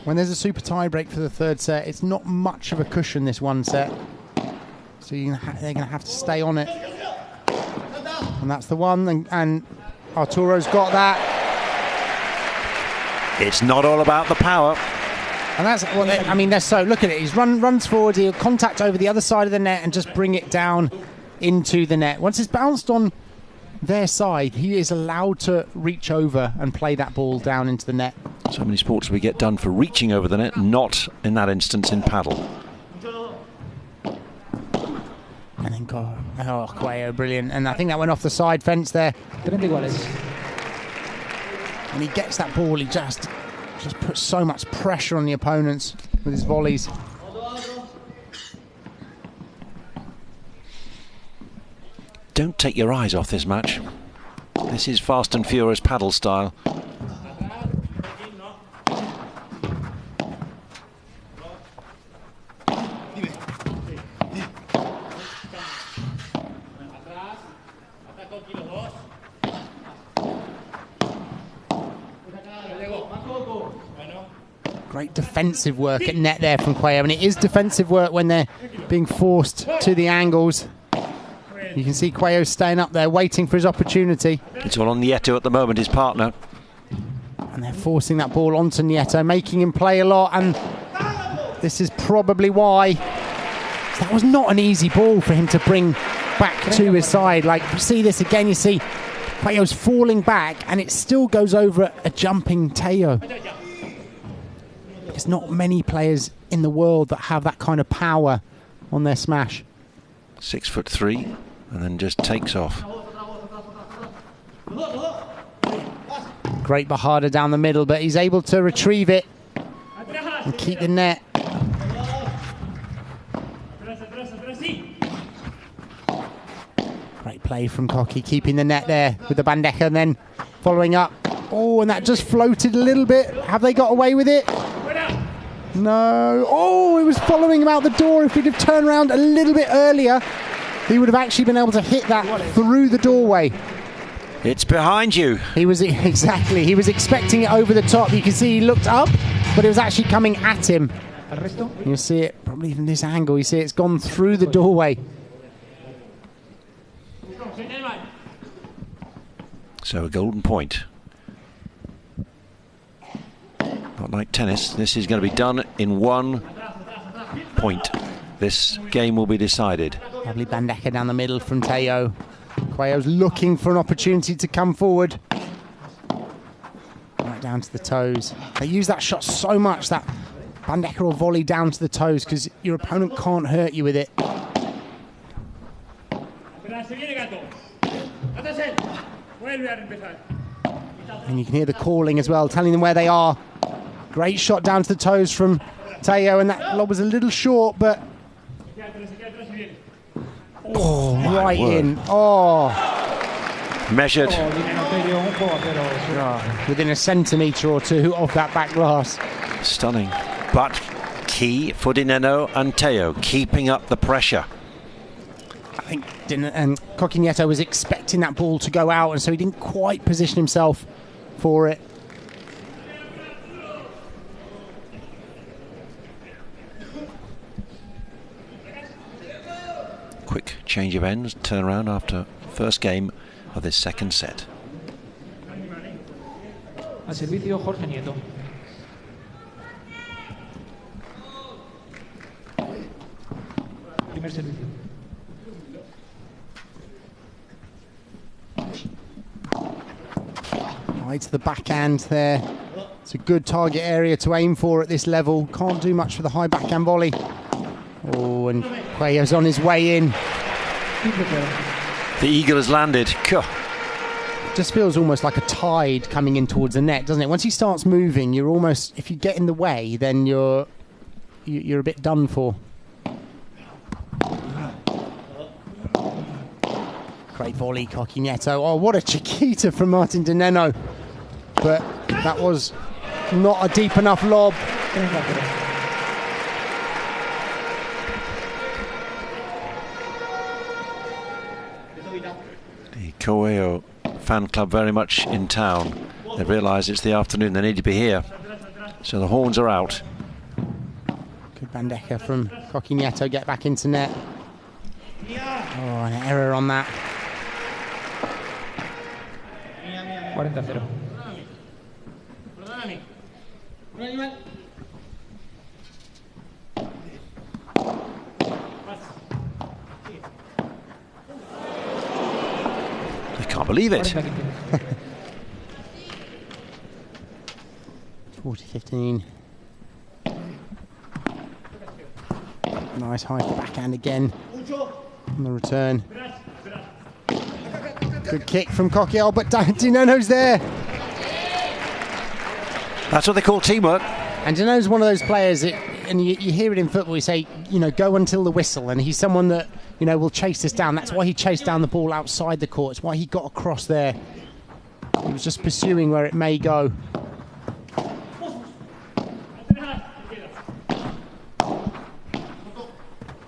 When there's a super tie break for the third set, it's not much of a cushion, this one set. So they're going to have to stay on it. And that's the one, and Arturo's got that. It's not all about the power. And that's, well, I mean, they're so, look at it, he's runs forward, he'll contact over the other side of the net and just bring it down into the net. Once it's bounced on their side, he is allowed to reach over and play that ball down into the net. So many sports we get done for reaching over the net, not in that instance in paddle. And then Coello, brilliant. And I think that went off the side fence there. When he gets that ball, he just puts so much pressure on the opponents with his volleys. Don't take your eyes off this match. This is fast and furious paddle style. Great defensive work at net there from Coello, and it is defensive work when they're being forced to the angles. You can see Coello staying up there, waiting for his opportunity. It's all on Nieto at the moment, his partner. And they're forcing that ball onto Nieto, making him play a lot, and this is probably why. That was not an easy ball for him to bring back to his side. Like, see this again, you see Coello's falling back, and it still goes over a jumping Tello. There's not many players in the world that have that kind of power on their smash. 6'3", and then just takes off. Great Bajada down the middle, but he's able to retrieve it and keep the net. Great play from Cocky, keeping the net there with the bandeja and then following up. Oh, and that just floated a little bit. Have they got away with it? No. Oh, it was following him out the door. If he'd have turned around a little bit earlier, he would have actually been able to hit that through the doorway. It's behind you. He was exactly. He was expecting it over the top. You can see he looked up, but it was actually coming at him. You'll see it probably from this angle. You see it's gone through the doorway. So a golden point. Not like tennis. This is going to be done in 1 point. This game will be decided. Lovely bandeja down the middle from Tello. Coello's looking for an opportunity to come forward. Right down to the toes. They use that shot so much, that bandeja or volley down to the toes, because your opponent can't hurt you with it. And you can hear the calling as well, telling them where they are. Great shot down to the toes from Tello, and that lob was a little short, but... Oh, right in. Oh. Measured. Within a centimetre or two of that back glass. Stunning. But key for Nenno and Tello, keeping up the pressure. I think Nieto was expecting that ball to go out, and so he didn't quite position himself for it. Quick change of ends, turn around after first game of this second set. A servicio Jorge Nieto. Primer servicio. Right to the backhand there. It's a good target area to aim for at this level. Can't do much for the high backhand volley. Oh, and Coello's on his way in. The eagle has landed. Just feels almost like a tide coming in towards the net, doesn't it? Once he starts moving, you're almost, if you get in the way, then you're a bit done for. Great volley, Cocky Nieto. Oh, what a chiquita from Martin Nenno. But that was not a deep enough lob. The Coello fan club very much in town. They realise it's the afternoon, they need to be here. So the horns are out. Good bandeja from Cocky Nieto, get back into net. Oh, an error on that. 40-0. I can't believe it. 40-15. Nice high backhand again on the return. Good kick from Coello, but Nenno's there. That's what they call teamwork. And Nenno's one of those players, and you hear it in football, you say, go until the whistle, and he's someone that, will chase this down. That's why he chased down the ball outside the court. It's why he got across there. He was just pursuing where it may go.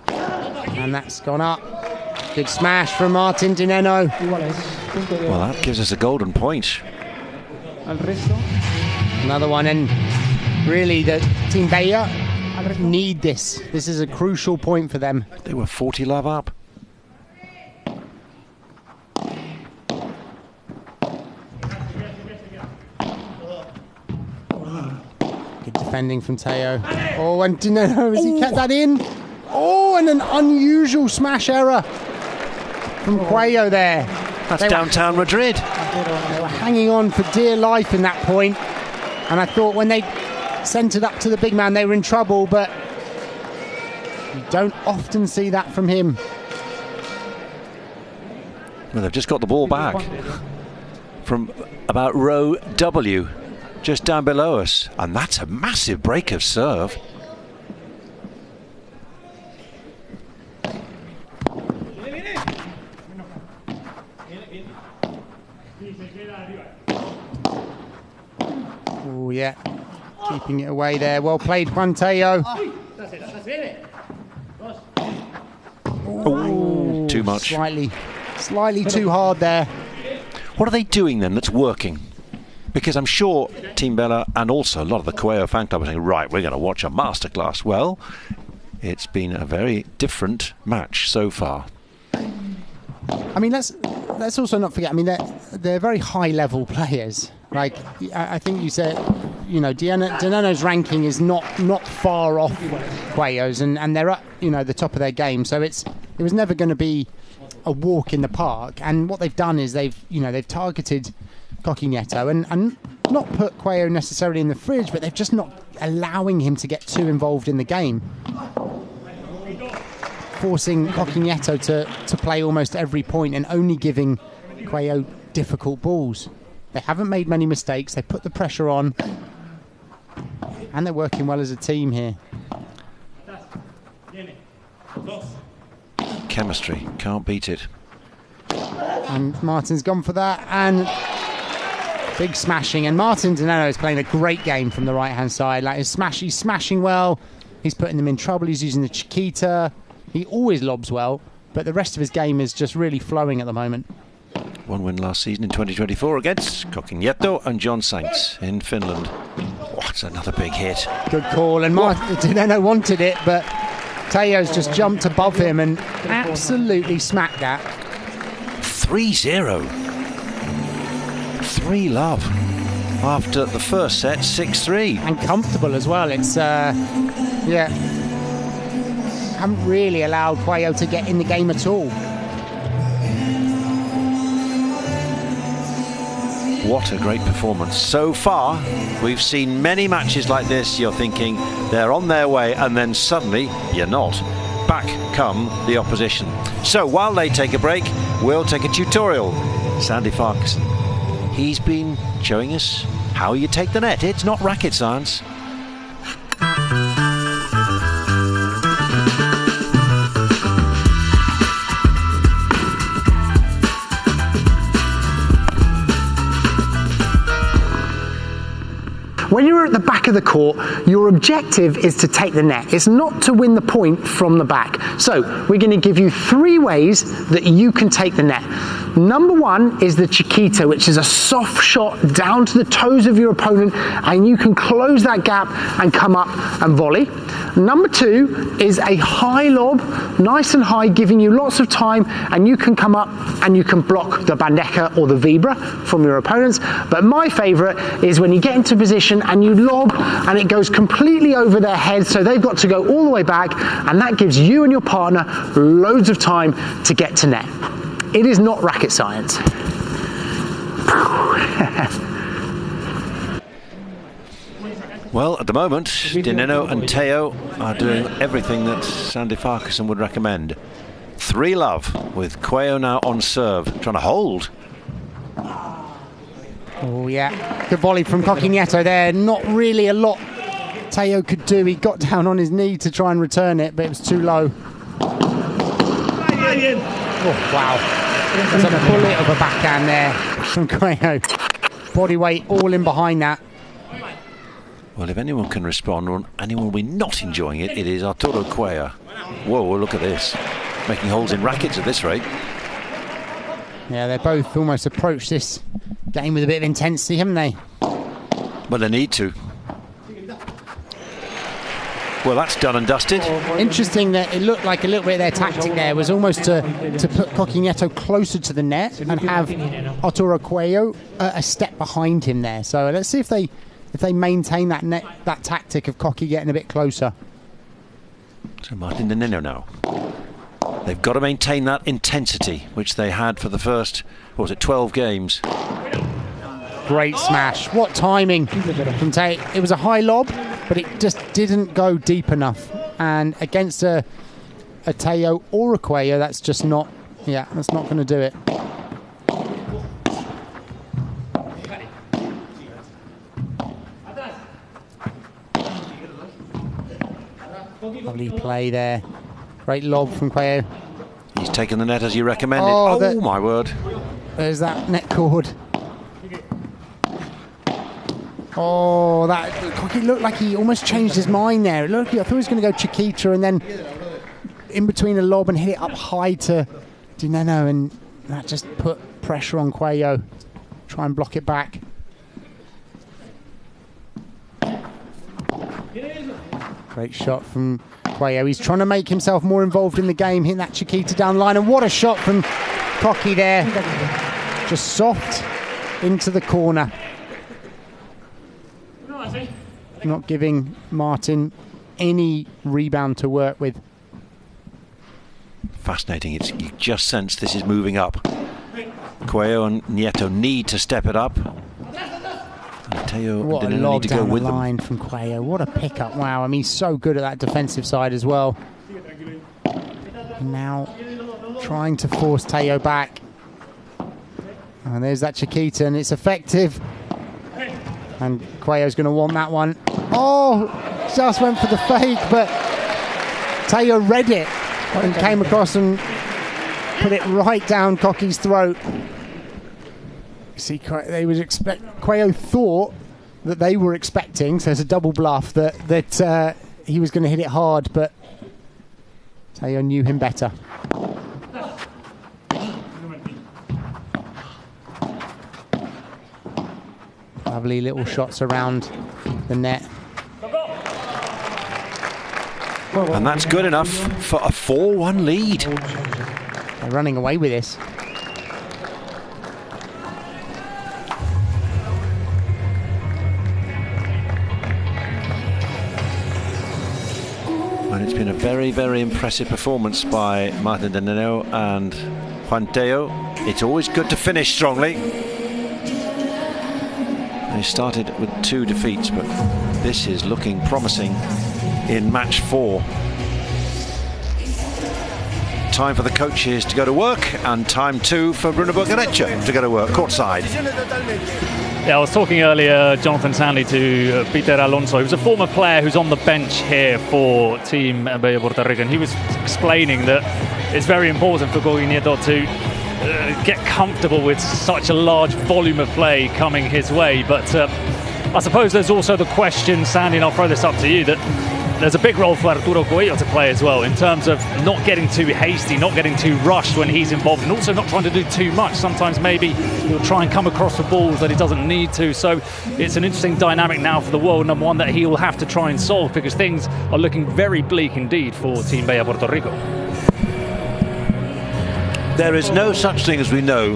And that's gone up. Good smash from Martin Nenno. Well, that gives us a golden point. Another one, and really that Team Brea need this. This is a crucial point for them. They were 40 love up. Good defending from Tello. Oh, and Nenno, has he kept that in? Oh, and an unusual smash error from Coello there. That's downtown Madrid. They were hanging on for dear life in that point, and I thought when they sent it up to the big man they were in trouble, but you don't often see that from him. Well, they've just got the ball back from about row W, just down below us, and that's a massive break of serve. Oh yeah, keeping it away there. Well played, Juan Tello. Oh, too much. Slightly too hard there. What are they doing then that's working? Because I'm sure Team Bella and also a lot of the Coello fan club are saying, right, we're going to watch a masterclass. Well, it's been a very different match so far. I mean, let's also not forget. I mean, they're very high level players. Like I think you said, you know, Nenno's ranking is not far off Coello's, and they're at, you know, the top of their game. So it was never going to be a walk in the park. And what they've done is they've targeted Nieto and not put Coello necessarily in the fridge, but they're just not allowing him to get too involved in the game, forcing Nieto to play almost every point and only giving Coello difficult balls. They haven't made many mistakes. They put the pressure on, and they're working well as a team here. Chemistry, can't beat it. And Martin's gone for that, and big smashing. And Martin Nenno is playing a great game from the right-hand side. Like he's smashing well. He's putting them in trouble. He's using the Chiquita. He always lobs well, but the rest of his game is just really flowing at the moment. One win last season in 2024 against Nieto and John Saints in Finland. What's another big hit? Good call, and Nenno wanted it, but Tello's just jumped above him and absolutely smacked that. 3-0. 3 love after the first set, 6-3. And comfortable as well. It's, yeah. Haven't really allowed Coello to get in the game at all. What a great performance. So far, we've seen many matches like this. You're thinking they're on their way, and then suddenly you're not. Back come the opposition. So while they take a break, we'll take a tutorial. Sandy Farkas, he's been showing us how you take the net. It's not racket science. When you're at the back of the court, your objective is to take the net. It's not to win the point from the back. So we're going to give you 3 ways that you can take the net. Number 1 is the Chiquita, which is a soft shot down to the toes of your opponent, and you can close that gap and come up and volley. Number 2 is a high lob, nice and high, giving you lots of time, and you can come up and you can block the bandeja or the vibra from your opponents. But my favorite is when you get into position and you lob and it goes completely over their head, so they've got to go all the way back, and that gives you and your partner loads of time to get to net. It is not racket science. Well, at the moment, Nenno and Tello are doing everything that Sandy Farquharson would recommend. 3 love with Coello now on serve, trying to hold. Oh yeah, good volley from Nieto there. Not really a lot Tello could do. He got down on his knee to try and return it, but it was too low. Oh wow, there's a bullet of a backhand there from Coello. Body weight all in behind that. Well, if anyone can respond, or anyone will be not enjoying it, it is Arturo Coello. Whoa, look at this. Making holes in rackets at this rate. Yeah, they both almost approached this game with a bit of intensity, haven't they? Well, they need to. Well, that's done and dusted. Interesting that it looked like a little bit of their tactic there was almost to put Nieto closer to the net and have Arturo Coello a step behind him there. So let's see if they maintain that tactic of Coqui getting a bit closer. So Martin and Nenno now. They've got to maintain that intensity, which they had for the first, what was it, 12 games. Great smash. What timing from Tello. It was a high lob, but it just didn't go deep enough. And against a Tello or a Coello, that's just not, that's not going to do it. Lovely play there. Great lob from Coello. He's taken the net as you recommended. Oh my word. There's that net cord. Oh, that Coqui looked like he almost changed his mind there. I thought he was going to go Chiquita and then in between a lob and hit it up high to Nenno, and that just put pressure on Coello. Try and block it back. Great shot from Coello. He's trying to make himself more involved in the game, hitting that Chiquita down the line, and what a shot from Coqui there. Just soft into the corner. Not giving Martin any rebound to work with. Fascinating. You just sense this is moving up. Coello and Nieto need to step it up. Tello what a need lob to go down with the them. line from Coello. What a pickup. Wow, I mean, he's so good at that defensive side as well. And now trying to force Tello back. And there's that Chiquita, and it's effective. And Coello's going to want that one. Oh, just went for the fake, but Tello read it and came across and put it right down Coqui's throat. See, Coello thought that they were expecting, so it's a double bluff, that he was going to hit it hard, but Tello knew him better. Lovely little shots around the net. And that's good enough for a 4-1 lead. They're running away with this. And it's been a very, very impressive performance by Martin de Nenno and Juan Tello. It's always good to finish strongly. They started with 2 defeats, but this is looking promising in match 4. Time for the coaches to go to work, and time too for Bruno Bocareccia to go to work courtside. Yeah, I was talking earlier, Jonathan Stanley, to Peter Alonso, who's a former player who's on the bench here for Team Brea Puerto Rico, and he was explaining that it's very important for Nieto to get comfortable with such a large volume of play coming his way. But I suppose there's also the question, Sandy, and I'll throw this up to you, that there's a big role for Arturo Coello to play as well, in terms of not getting too hasty, not getting too rushed when he's involved, and also not trying to do too much. Sometimes maybe he'll try and come across the balls that he doesn't need to. So it's an interesting dynamic now for the world, and one that he will have to try and solve, because things are looking very bleak indeed for Team Brea Puerto Rico. There is no such thing, as we know,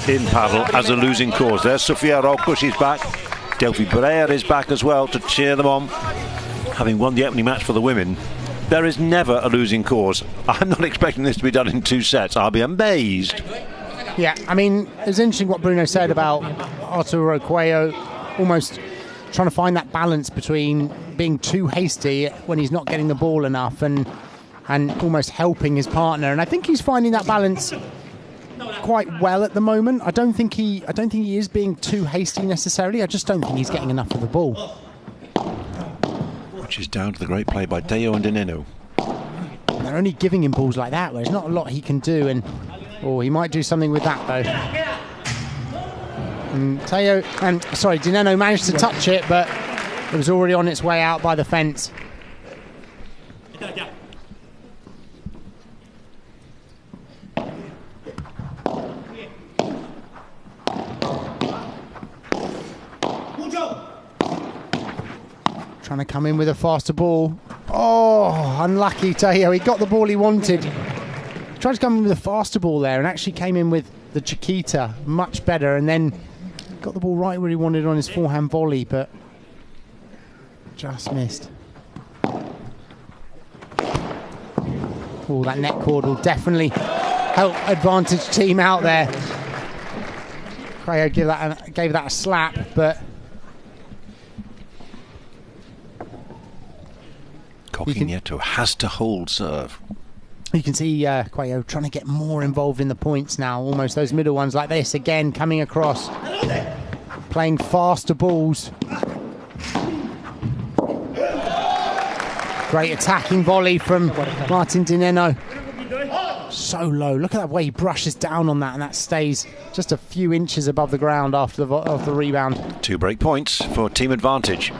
in paddle as a losing cause. There's Sofia Araujo, she's back. Delphi Brea is back as well to cheer them on. Having won the opening match for the women, there is never a losing cause. I'm not expecting this to be done in 2 sets. I'll be amazed. Yeah, I mean, it's interesting what Bruno said about Arturo Coello almost trying to find that balance between being too hasty when he's not getting the ball enough and almost helping his partner. And I think he's finding that balance quite well at the moment. I don't think he is being too hasty necessarily. I just don't think he's getting enough of the ball. Which is down to the great play by Tello and Nenno. They're only giving him balls like that, where there's not a lot he can do, and he might do something with that though. And Nenno managed to touch it, but it was already on its way out by the fence. Trying to come in with a faster ball. Oh, unlucky Tello. He got the ball he wanted. Tried to come in with a faster ball there and actually came in with the Chiquita much better, and then got the ball right where he wanted on his forehand volley, but just missed. Oh, that net cord will definitely help advantage team out there. Coello gave that a slap, but Nieto has to hold serve. You can see Coello trying to get more involved in the points now, almost those middle ones like this, again coming across, playing faster balls. Great attacking volley from Martin de Nenno. So low. Look at that way he brushes down on that, and that stays just a few inches above the ground after the rebound. 2 break points for team advantage.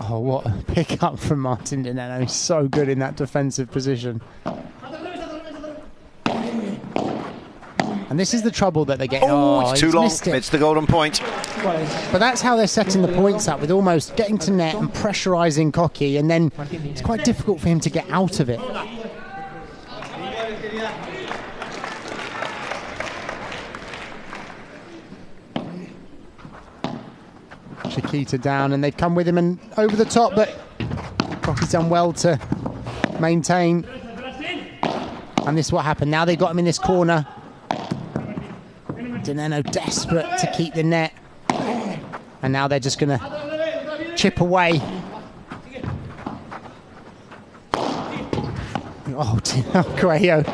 Oh, what a pick-up from Martin de Nenno. He's so good in that defensive position. And this is the trouble that they get. Oh, it's too long. It's the golden point. But that's how they're setting the points up, with almost getting to net and pressurising Coqui, and then it's quite difficult for him to get out of it. Chiquita down, and they've come with him and over the top, but Coqui's done well to maintain. And this is what happened. Now they've got him in this corner. De Nenno desperate to keep the net, and now they're just going to chip away. Oh, Coello.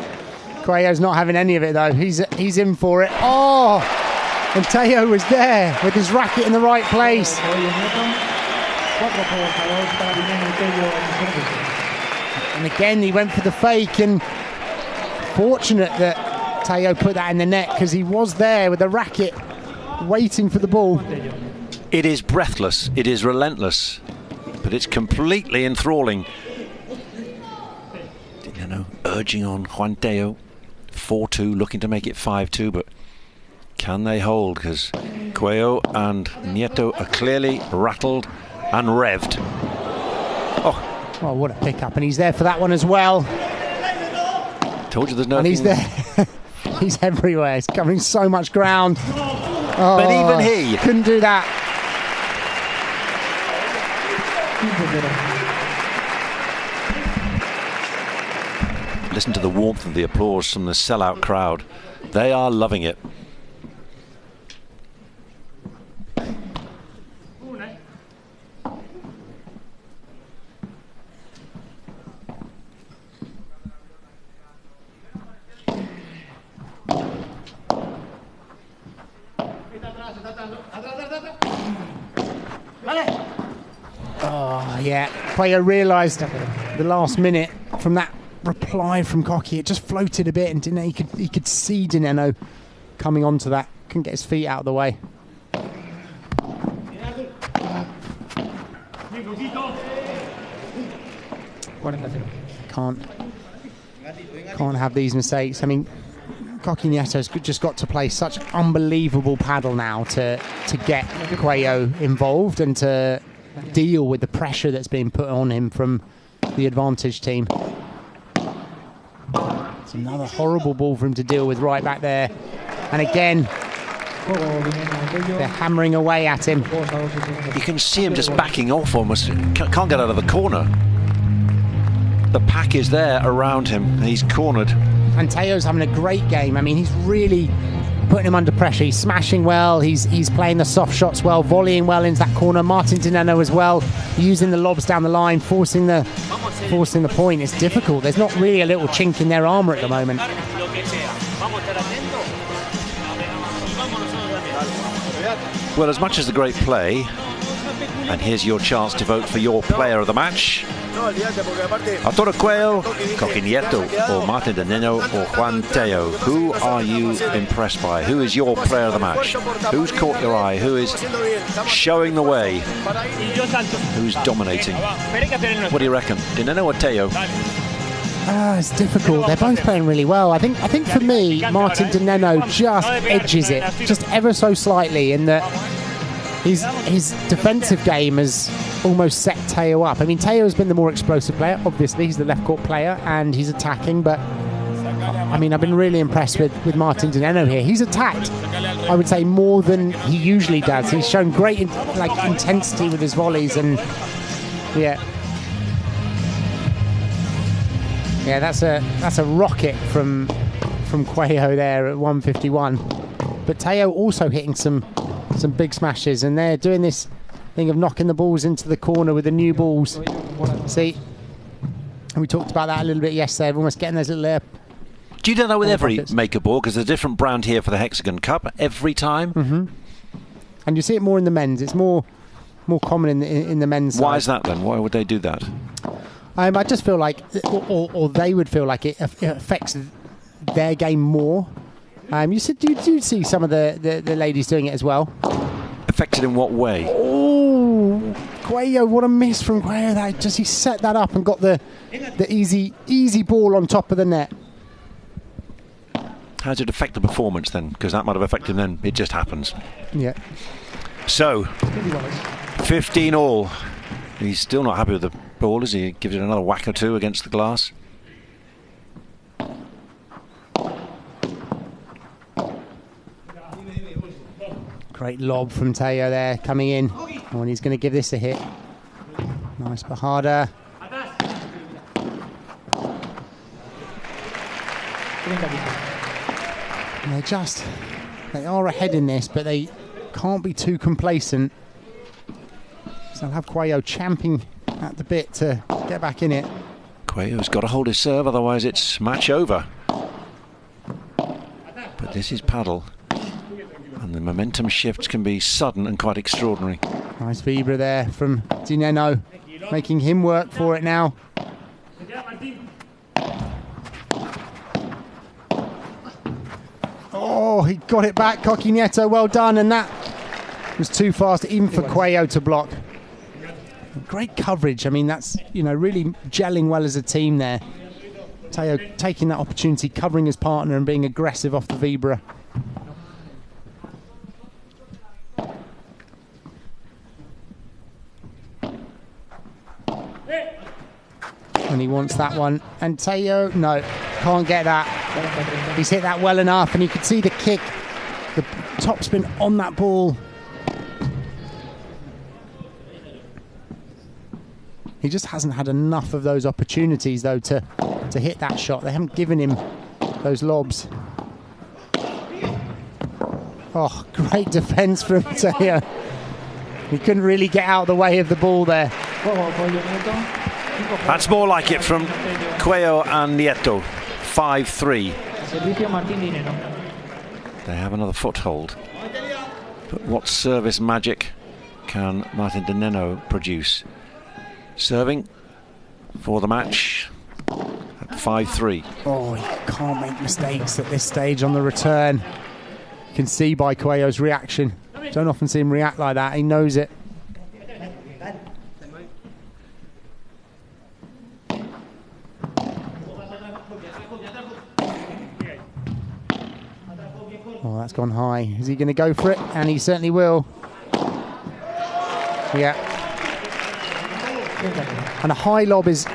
Coello's not having any of it though. He's in for it. Oh, and Tello was there with his racket in the right place. And again, he went for the fake, and fortunate that Tello put that in the net, because he was there with the racket waiting for the ball. It is breathless, it is relentless, but it's completely enthralling. Nenno urging on Juan Tello. 4-2, looking to make it 5-2, but can they hold? Because Coello and Nieto are clearly rattled and revved. Oh, well, what a pickup, and he's there for that one as well. Told you there's no. And he's there. He's everywhere. He's covering so much ground. Oh, but even he couldn't do that. Listen to the warmth of the applause from the sellout crowd. They are loving it. Oh, yeah. Coello realised the last minute from that reply from Coqui, it just floated a bit, and he could see de Nenno coming onto that. Couldn't get his feet out of the way. Can't have these mistakes. I mean, Coqui Nieto's just got to play such unbelievable paddle now to get Coello involved and to deal with the pressure that's being put on him from the advantage team. It's another horrible ball for him to deal with right back there. And again, they're hammering away at him. You can see him just backing off almost. Can't get out of the corner. The pack is there around him. He's cornered. And Tello's having a great game. I mean, he's really putting him under pressure. He's smashing well. He's playing the soft shots well, volleying well into that corner. Martin de Nenno as well, using the lobs down the line, forcing the point. It's difficult. There's not really a little chink in their armour at the moment. Well, as much as the great play, and here's your chance to vote for your player of the match. Arturo Coello, Coqui Nieto, or Martin de Nenno, or Juan Tello. Who are you impressed by? Who is your player of the match? Who's caught your eye? Who is showing the way? Who's dominating? What do you reckon? De Nenno or Tello? It's difficult. They're both playing really well. I think for me, Martin de Nenno just edges it, just ever so slightly, in that his defensive game has almost set Tello up. I mean, Tello has been the more explosive player. Obviously, he's the left court player and he's attacking. But I mean, I've been really impressed with Martin Nenno here. He's attacked, I would say, more than he usually does. He's shown great intensity with his volleys, and yeah, that's a rocket from Coello there at 151. But Tello also hitting some big smashes, and they're doing this thing of knocking the balls into the corner with the new balls. See, and we talked about that a little bit yesterday, of almost getting those little do you do that with every maker ball? Because there's a different brand here for the HEXAGON Cup every time. And you see it more in the men's. It's more common in the men's Why side. is that then? Why would they do that? I just feel like, or they would feel like it affects their game more. You do see some of the ladies doing it as well. Affected in what way? Oh, Coello, what a miss from Coello. He set that up and got the easy ball on top of the net. How does it affect the performance then? Because that might have affected them. It just happens. Yeah. So, 15 all. He's still not happy with the ball, is he? He gives it another whack or two against the glass. Great lob from Tello there, coming in. Oh, and he's going to give this a hit. Nice, but harder. And they are ahead in this, but they can't be too complacent. So they'll have Coello champing at the bit to get back in it. Coello's got to hold his serve, otherwise it's match over. But this is paddle, and the momentum shifts can be sudden and quite extraordinary. Nice vibra there from Nenno, making him work for it now. Oh, he got it back, Cocky Nieto, well done, and that was too fast even for Coello to block. Great coverage. I mean, that's, really gelling well as a team there. Tello taking that opportunity, covering his partner and being aggressive off the vibra. And he wants that one. And Tello, no, can't get that. He's hit that well enough, and you could see the kick, the topspin on that ball. He just hasn't had enough of those opportunities, though, to hit that shot. They haven't given him those lobs. Oh, great defence from Tello. He couldn't really get out of the way of the ball there. That's more like it from Coello and Nieto. 5-3. They have another foothold. But what service magic can Martin Nenno produce? Serving for the match at 5-3. Oh, you can't make mistakes at this stage on the return. You can see by Coello's reaction. Don't often see him react like that. He knows it. Oh, that's gone high. Is he going to go for it? And he certainly will. Yeah. And a high lob is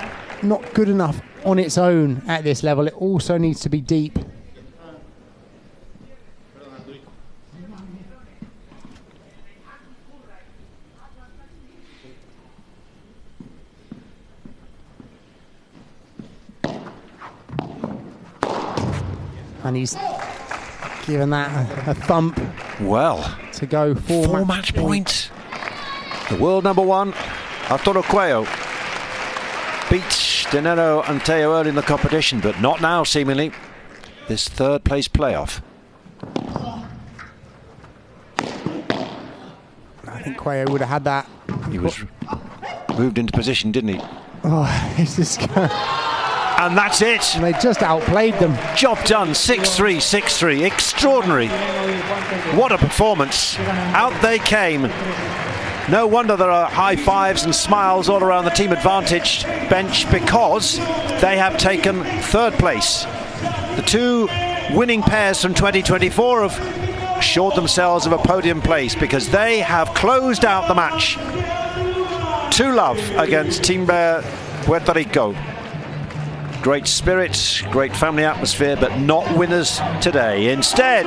not good enough on its own at this level. It also needs to be deep. And he's given that a thump. Well, to go four match points. The world number one, Arturo Coello, beats Nenno and Tello early in the competition, but not now, seemingly. This third place playoff. I think Coello would have had that. He was moved into position, didn't he? Oh, it's just... And that's it. And they just outplayed them. Job done. 6-3, 6-3. Extraordinary. What a performance. Out they came. No wonder there are high fives and smiles all around the team advantage bench, because they have taken third place. The two winning pairs from 2024 of assured themselves of a podium place because they have closed out the match 2-0 against Team Brea Puerto Rico. Great spirit, great family atmosphere, but not winners today. Instead,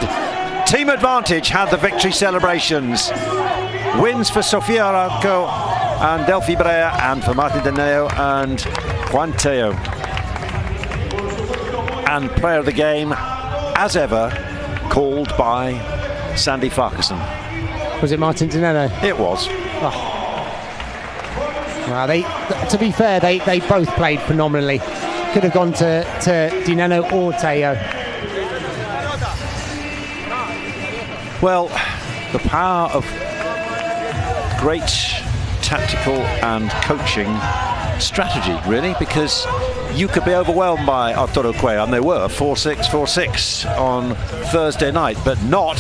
Team Advantage had the victory celebrations. Wins for Sofia Araujo and Delphi Brea, and for Martin de Nenno and Juan Tello. And player of the game, as ever, called by Sandy Farquharson. Was it Martin de Nenno? It was. Oh. Well, to be fair, they both played phenomenally. Could have gone to de Nenno or Tello. Well, the power of great tactical and coaching strategy, really, because you could be overwhelmed by Arturo Coello, and they were 4-6, 4-6 on Thursday night, but not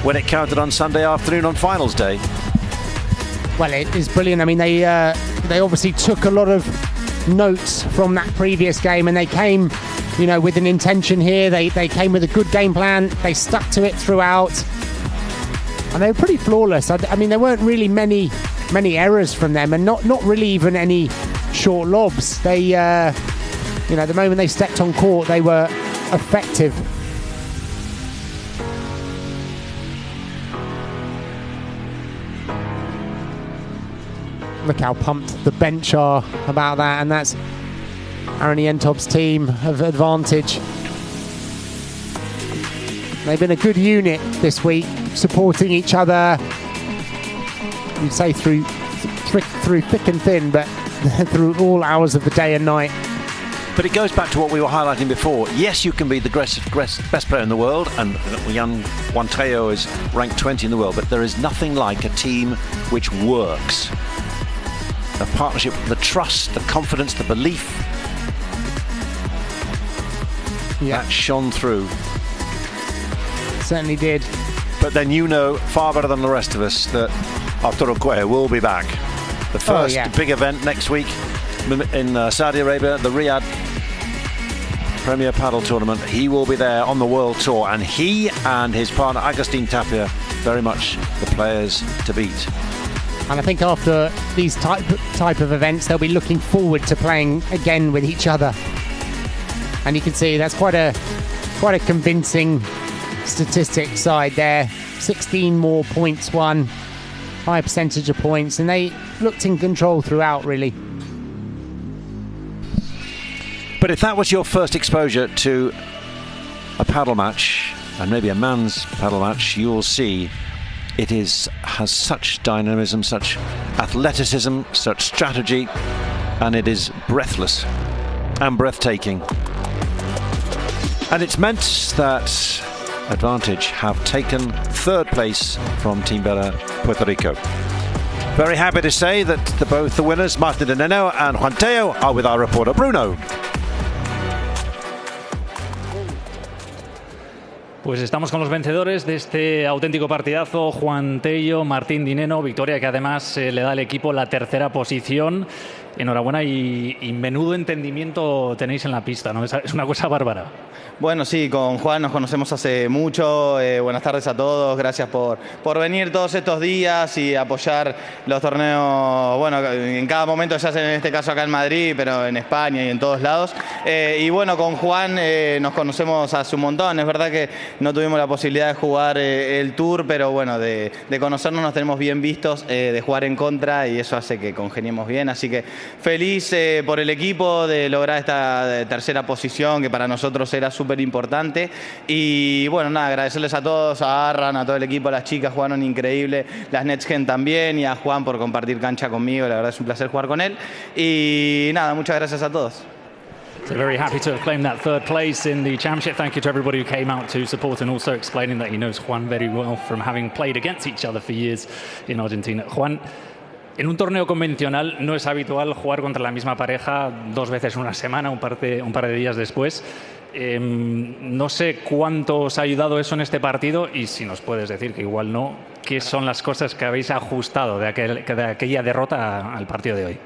when it counted on Sunday afternoon on finals day. Well, it is brilliant. I mean, they obviously took a lot of notes from that previous game, and they came, you know, with an intention here. They came with a good game plan. They stuck to it throughout, and they were pretty flawless. I mean, there weren't really many errors from them, and not really even any short lobs. They, you know, the moment they stepped on court, they were effective. Look how pumped the bench are about that, and that's Aaron Yentop's team of Advantage. They've been a good unit this week, supporting each other. You'd say through thick and thin, but through all hours of the day and night. But it goes back to what we were highlighting before. Yes, you can be the best player in the world, and Juan Tello is ranked 20 in the world, but there is nothing like a team which works. The partnership, the trust, the confidence, the belief. Yeah. That shone through. Certainly did. But then you know far better than the rest of us that Arturo Coello will be back. The first big event next week in Saudi Arabia, the Riyadh Premier Padel Tournament. He will be there on the World Tour, and he and his partner Agustin Tapia very much the players to beat. And I think after these type of events, they'll be looking forward to playing again with each other. And you can see that's quite a convincing statistic side there. 16 more points won, high percentage of points, and they looked in control throughout, really. But if that was your first exposure to a paddle match, and maybe a man's paddle match, you'll see it has such dynamism, such athleticism, such strategy, and it is breathless and breathtaking. And it's meant that Advantage have taken third place from Team Brea Puerto Rico. Very happy to say that both the winners, Martin de Nenno and Juan Tello, are with our reporter Bruno. Pues estamos con los vencedores de este auténtico partidazo. Juan Tello, Martín de Nenno, victoria que además le da al equipo la tercera posición. Enhorabuena y menudo entendimiento tenéis en la pista, ¿no? Es una cosa bárbara. Bueno, sí, con Juan nos conocemos hace mucho. Buenas tardes a todos. Gracias por venir todos estos días y apoyar los torneos, bueno, en cada momento se hacen, en este caso acá en Madrid, pero en España y en todos lados. Y bueno, con Juan nos conocemos hace un montón. Es verdad que no tuvimos la posibilidad de jugar el Tour, pero bueno, de conocernos nos tenemos bien vistos, de jugar en contra, y eso hace que congeniemos bien. Así que feliz por el equipo de lograr esta tercera posición, que para nosotros era súper importante. Y bueno, nada, agradecerles a todos, a Arran, a todo el equipo, a las chicas jugaron increíble, las Netsgen también, y a Juan por compartir cancha conmigo. La verdad es un placer jugar con él. Y nada, muchas gracias a todos. So very happy to have claimed that third place in the championship. Thank you to everybody who came out to support, and also explaining that he knows Juan very well from having played against each other for years in Argentina. Juan, en un torneo convencional no es habitual jugar contra la misma pareja dos veces en una semana, un par de días después. No sé cuánto os ha ayudado eso en este partido, y si nos puedes decir que igual no, ¿qué son las cosas que habéis ajustado de aquella derrota al partido de hoy?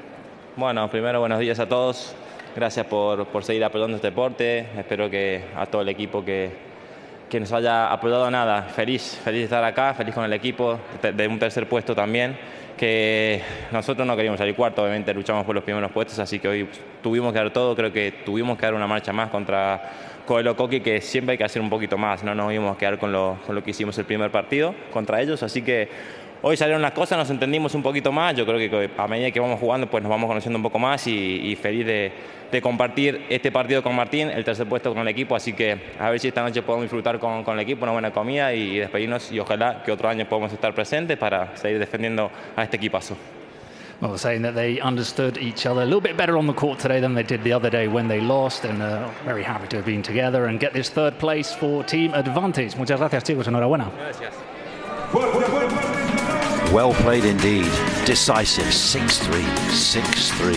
Bueno, primero buenos días a todos. Gracias por seguir apoyando este deporte. Espero que a todo el equipo que que nos haya apoyado. Nada, feliz de estar acá, feliz con el equipo, de un tercer puesto también, que nosotros no queríamos salir cuarto, obviamente luchamos por los primeros puestos, así que hoy tuvimos que dar todo, creo que tuvimos que dar una marcha más contra Coello, que siempre hay que hacer un poquito más, no nos íbamos a quedar con lo que hicimos el primer partido contra ellos, así que hoy salieron las cosas, nos entendimos un poquito más, yo creo que a medida que vamos jugando pues nos vamos conociendo un poco más y feliz de compartir este partido con Martín, el tercer puesto con el equipo, así que a ver si esta noche podemos disfrutar con el equipo, una buena comida y despedirnos y ojalá que otro año podamos estar presentes para seguir defendiendo a este equipazo. Well, saying that they understood each other a little bit better on the court today than they did the other day when they lost, and very happy to have been together and get this third place for Team Advantage. Muchas gracias, chicos, enhorabuena. Gracias. Well played indeed. Decisive. 6-3. 6-3.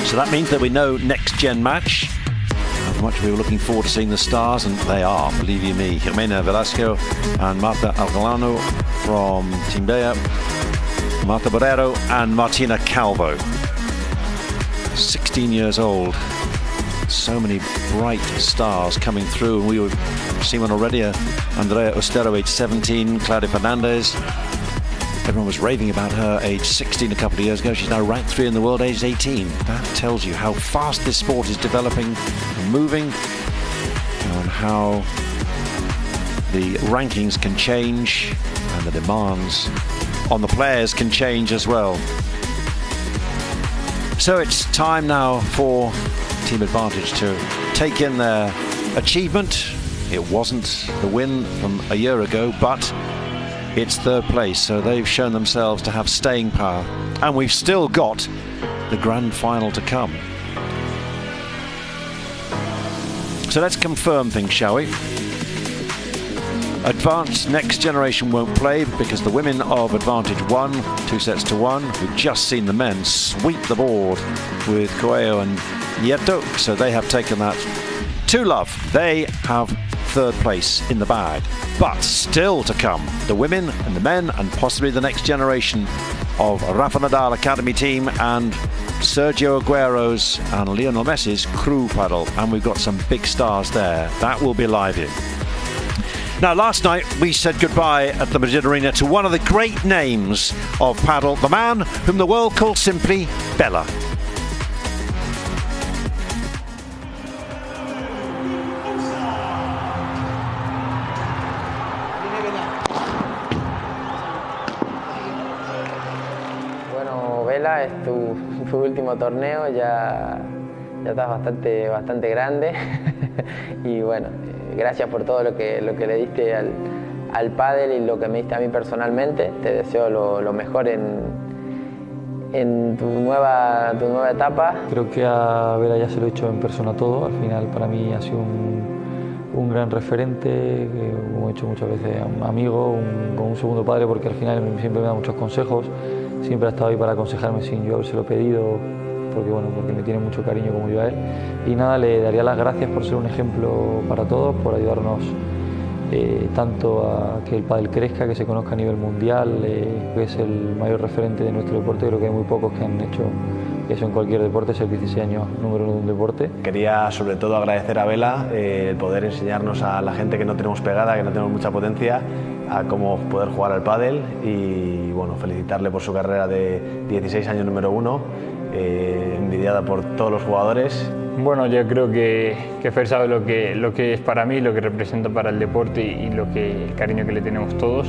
So that means that we know next gen match. How much we were looking forward to seeing the stars, and they are, believe you me. Jimena Velasco and Marta Algalano from Team Brea, Marta Borrero and Martina Calvo. 16 years old. So many bright stars coming through, and we were seeing one already. Andrea Ustero, age 17, Claudia Fernandez. Everyone was raving about her, age 16 a couple of years ago. She's now ranked 3 in the world, age 18. That tells you how fast this sport is developing and moving, and how the rankings can change and the demands on the players can change as well. So it's time now for Team Advantage to take in their achievement. It wasn't the win from a year ago, but it's third place, so they've shown themselves to have staying power, and we've still got the grand final to come. So let's confirm things, shall we? Advanced Next Generation won't play because the women of Advantage won 2-1. We've just seen the men sweep the board with Coello and Nieto, so they have taken that to love. They have third place in the bag. But still to come, the women and the men and possibly the next generation of Rafa Nadal Academy team and Sergio Aguero's and Lionel Messi's crew paddle. And we've got some big stars there. That will be live in. Now, last night we said goodbye at the Madrid Arena to one of the great names of paddle, the man whom the world calls simply Bella. Bueno, Bella, es tu último torneo, ya estás bastante grande y bueno, gracias por todo lo que le diste al pádel y lo que me diste a mí personalmente. Te deseo lo mejor en tu nueva etapa. Creo que a Bella ya se lo he dicho en persona todo. Al final para mí ha sido un gran referente, como he dicho muchas veces, un amigo, un segundo padre, porque al final siempre me da muchos consejos, siempre ha estado ahí para aconsejarme sin yo habérselo pedido, porque me tiene mucho cariño como yo a él. Y nada, le daría las gracias por ser un ejemplo para todos, por ayudarnos tanto a que el pádel crezca, que se conozca a nivel mundial, que es el mayor referente de nuestro deporte. Creo que hay muy pocos que han hecho eso en cualquier deporte, ser 16 años número 1 de un deporte. Quería sobre todo agradecer a Bella el poder enseñarnos a la gente que no tenemos pegada, que no tenemos mucha potencia, a cómo poder jugar al pádel, y bueno, felicitarle por su carrera de 16 años número 1, envidiada por todos los jugadores. Bueno, yo creo que Fer sabe lo que es para mí, lo que representa para el deporte y el cariño que le tenemos todos.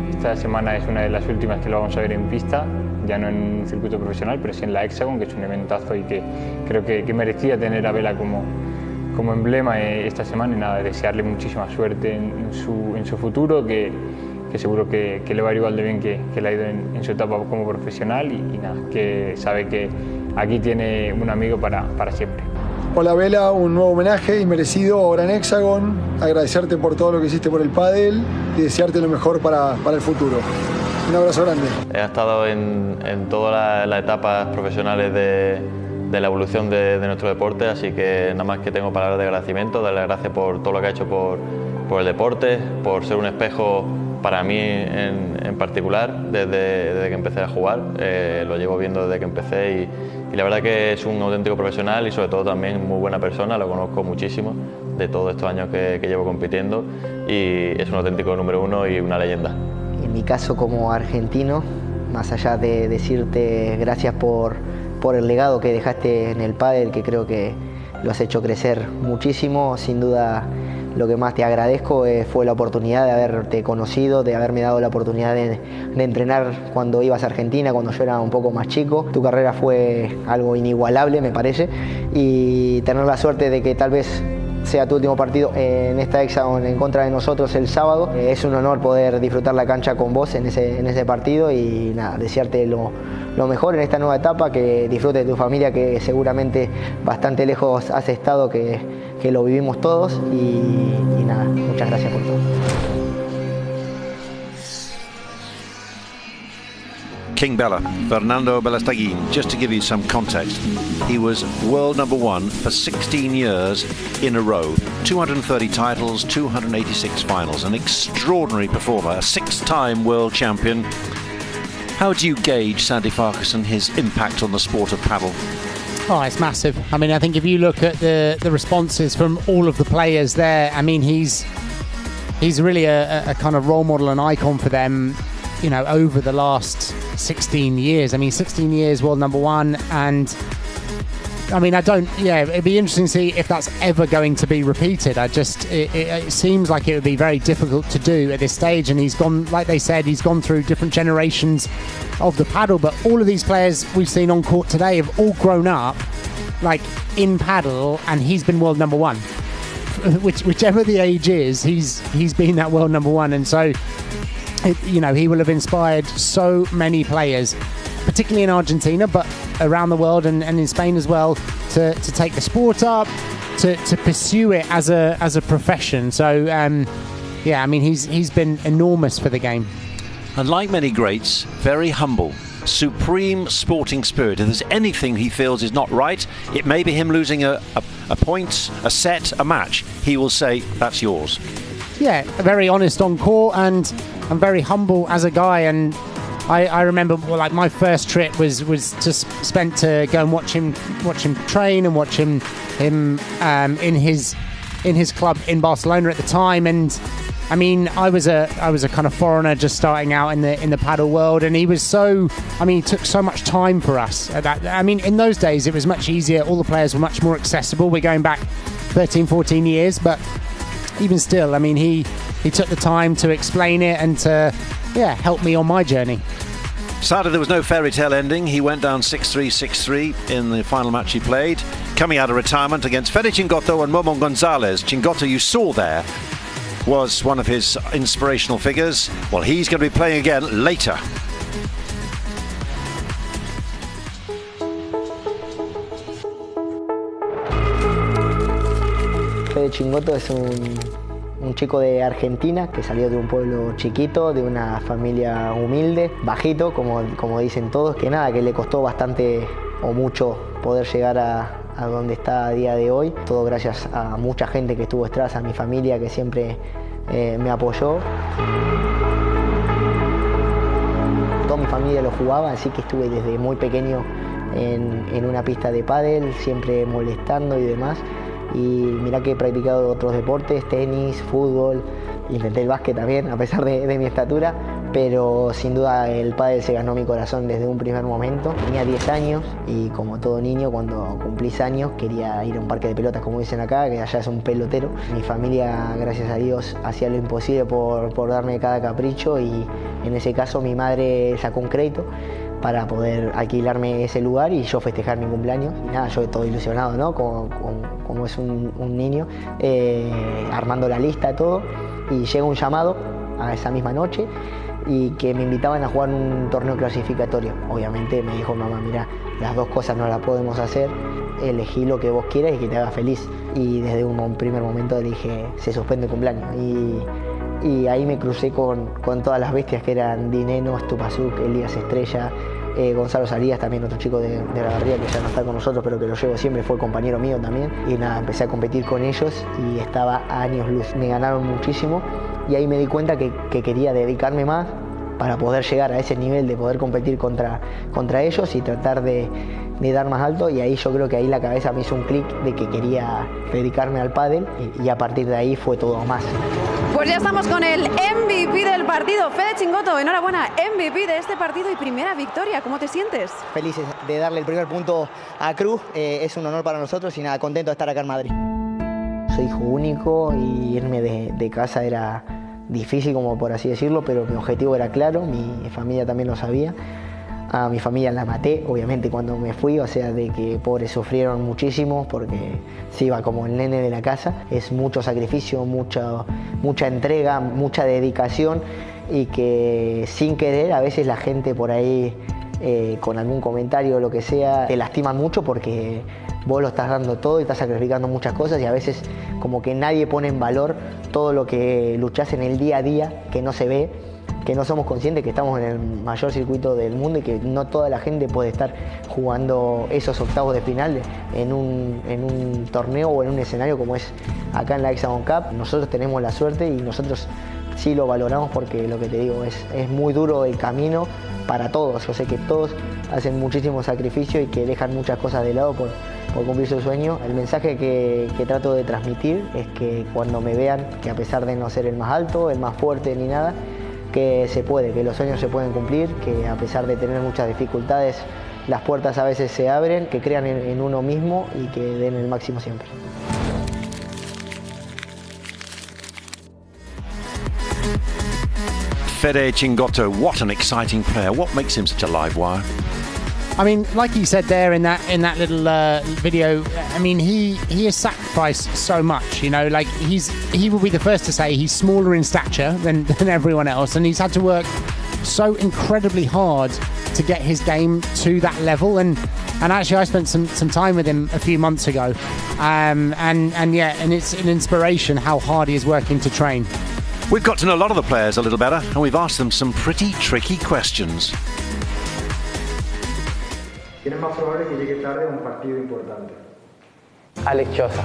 Esta semana es una de las últimas que lo vamos a ver en pista, ya no en un circuito profesional, pero sí en la HEXAGON, que es un eventazo y que creo que merecía tener a Bella como emblema esta semana. Y nada, desearle muchísima suerte en su futuro, que seguro que le va a ir igual de bien que le ha ido en su etapa como profesional, y nada, que sabe que aquí tiene un amigo para siempre. Hola Bella, un nuevo homenaje inmerecido ahora en HEXAGON, agradecerte por todo lo que hiciste por el pádel y desearte lo mejor para el futuro. Un abrazo grande. He estado en todas las etapas profesionales de la evolución de nuestro deporte, así que nada más que tengo palabras de agradecimiento, darle las gracias por todo lo que ha hecho por el deporte, por ser un espejo para mí en particular, desde que empecé a jugar, lo llevo viendo desde que empecé y la verdad que es un auténtico profesional y sobre todo también muy buena persona, lo conozco muchísimo de todos estos años que llevo compitiendo y es un auténtico número uno y una leyenda. En mi caso como argentino, más allá de decirte gracias por el legado que dejaste en el pádel, que creo que lo has hecho crecer muchísimo, sin duda lo que más te agradezco fue la oportunidad de haberte conocido, de haberme dado la oportunidad de entrenar cuando ibas a Argentina, cuando yo era un poco más chico. Tu carrera fue algo inigualable, me parece, y tener la suerte de que tal vez sea tu último partido en esta HEXAGON en contra de nosotros el sábado. Es un honor poder disfrutar la cancha con vos en ese partido y nada, desearte lo mejor en esta nueva etapa, que disfrutes de tu familia, que seguramente bastante lejos has estado, que lo vivimos todos y nada, muchas gracias por todo. King Bella, Fernando Belastaguin, just to give you some context, he was world #1 for 16 years in a row, 230 titles, 286 finals, an extraordinary performer, a 6-time world champion. How do you gauge Sandy Farkas and his impact on the sport of paddle? Oh, it's massive. I mean, I think if you look at the responses from all of the players there, I mean, he's really a kind of role model and icon for them, you know, over the last 16 years. I mean, 16 years world #1, and I mean, it'd be interesting to see if that's ever going to be repeated. It seems like it would be very difficult to do at this stage, and he's gone, like they said, he's gone through different generations of the paddle, but all of these players we've seen on court today have all grown up like in paddle, and he's been world #1. Whichever the age is, he's been that world #1, and so you know, he will have inspired so many players, particularly in Argentina, but around the world and in Spain as well, to take the sport up, to pursue it as a profession. So yeah, I mean, he's been enormous for the game. And like many greats, very humble, supreme sporting spirit. If there's anything he feels is not right, it may be him losing a point, a set, a match, he will say, that's yours. Yeah, very honest on court and very humble as a guy. And I remember, well, like my first trip was just spent to go and watch him train and watch him in his club in Barcelona at the time. And I mean, I was a kind of foreigner just starting out in the paddle world, and he was he took so much time for us. I mean, in those days it was much easier. All the players were much more accessible. We're going back 13, 14 years, but even still, I mean, he took the time to explain it and to help me on my journey. Sadly, there was no fairy tale ending. He went down 6-3, 6-3 in the final match he played, coming out of retirement against Chingotto and Momo González. Chingotto, you saw there, was one of his inspirational figures. Well, he's going to be playing again later. Chingotto es un chico de Argentina que salió de un pueblo chiquito, de una familia humilde, bajito, como dicen todos, que nada, que le costó bastante o mucho poder llegar a donde está a día de hoy. Todo gracias a mucha gente que estuvo detrás, a mi familia que siempre me apoyó. Toda mi familia lo jugaba, así que estuve desde muy pequeño en una pista de pádel, siempre molestando y demás. Y mirá que he practicado otros deportes, tenis, fútbol, intenté el básquet también, a pesar de mi estatura, pero sin duda el pádel se ganó mi corazón desde un primer momento. Tenía 10 años y como todo niño, cuando cumplís años, quería ir a un parque de pelotas, como dicen acá, que allá es un pelotero. Mi familia, gracias a Dios, hacía lo imposible por darme cada capricho, y en ese caso mi madre sacó un crédito para poder alquilarme ese lugar y yo festejar mi cumpleaños. Y nada, yo todo ilusionado, ¿no? Como es un niño, armando la lista, todo, y llega un llamado a esa misma noche y que me invitaban a jugar un torneo clasificatorio. Obviamente me dijo mamá, mira, las dos cosas no las podemos hacer, elegí lo que vos quieras y que te haga feliz. Y desde un primer momento le dije, se suspende el cumpleaños. Y ahí me crucé con todas las bestias que eran Nenno, Stupaczuk, Elías Estrella, Gonzalo Sarías, también otro chico de la barriga que ya no está con nosotros, pero que lo llevo siempre, fue compañero mío también. Y nada, empecé a competir con ellos y estaba a años luz. Me ganaron muchísimo, y ahí me di cuenta que quería dedicarme más para poder llegar a ese nivel de poder competir contra ellos y tratar de dar más alto, y ahí yo creo que ahí la cabeza me hizo un clic de que quería dedicarme al pádel y a partir de ahí fue todo más. Pues ya estamos con el MVP del partido, Fede Chingotto, enhorabuena, MVP de este partido y primera victoria, ¿cómo te sientes? Felices de darle el primer punto a Cruz, es un honor para nosotros y nada, contento de estar acá en Madrid. Soy hijo único y irme de casa era difícil, como por así decirlo, pero mi objetivo era claro, mi familia también lo sabía. A mi familia la maté, obviamente, cuando me fui, o sea, de que pobres sufrieron muchísimo porque se iba como el nene de la casa. Es mucho sacrificio, mucha entrega, mucha dedicación y que sin querer a veces la gente por ahí con algún comentario o lo que sea te lastiman mucho porque vos lo estás dando todo y estás sacrificando muchas cosas y a veces como que nadie pone en valor todo lo que luchás en el día a día, que no se ve, que no somos conscientes que estamos en el mayor circuito del mundo y que no toda la gente puede estar jugando esos octavos de final en un torneo o en un escenario como es acá en la HEXAGON Cup. Nosotros tenemos la suerte y nosotros sí lo valoramos porque lo que te digo es muy duro el camino para todos. Yo sé que todos hacen muchísimo sacrificio y que dejan muchas cosas de lado por cumplir su sueño. El mensaje que trato de transmitir es que cuando me vean, que a pesar de no ser el más alto, el más fuerte ni nada, que se puede, que los sueños se pueden cumplir, que a pesar de tener muchas dificultades, las puertas a veces se abren, que crean en uno mismo y que den el máximo siempre. Fede Chingotto, what an exciting player. What makes him such a live wire? I mean, like you said there in that little video, I mean, he has sacrificed so much, you know, like he will be the first to say he's smaller in stature than everyone else, and he's had to work so incredibly hard to get his game to that level. And actually I spent some time with him a few months ago, and it's an inspiration how hard he is working to train. We've got to know a lot of the players a little better, and we've asked them some pretty tricky questions. ¿Quién es más probable que llegue tarde a un partido importante? Alex Choza.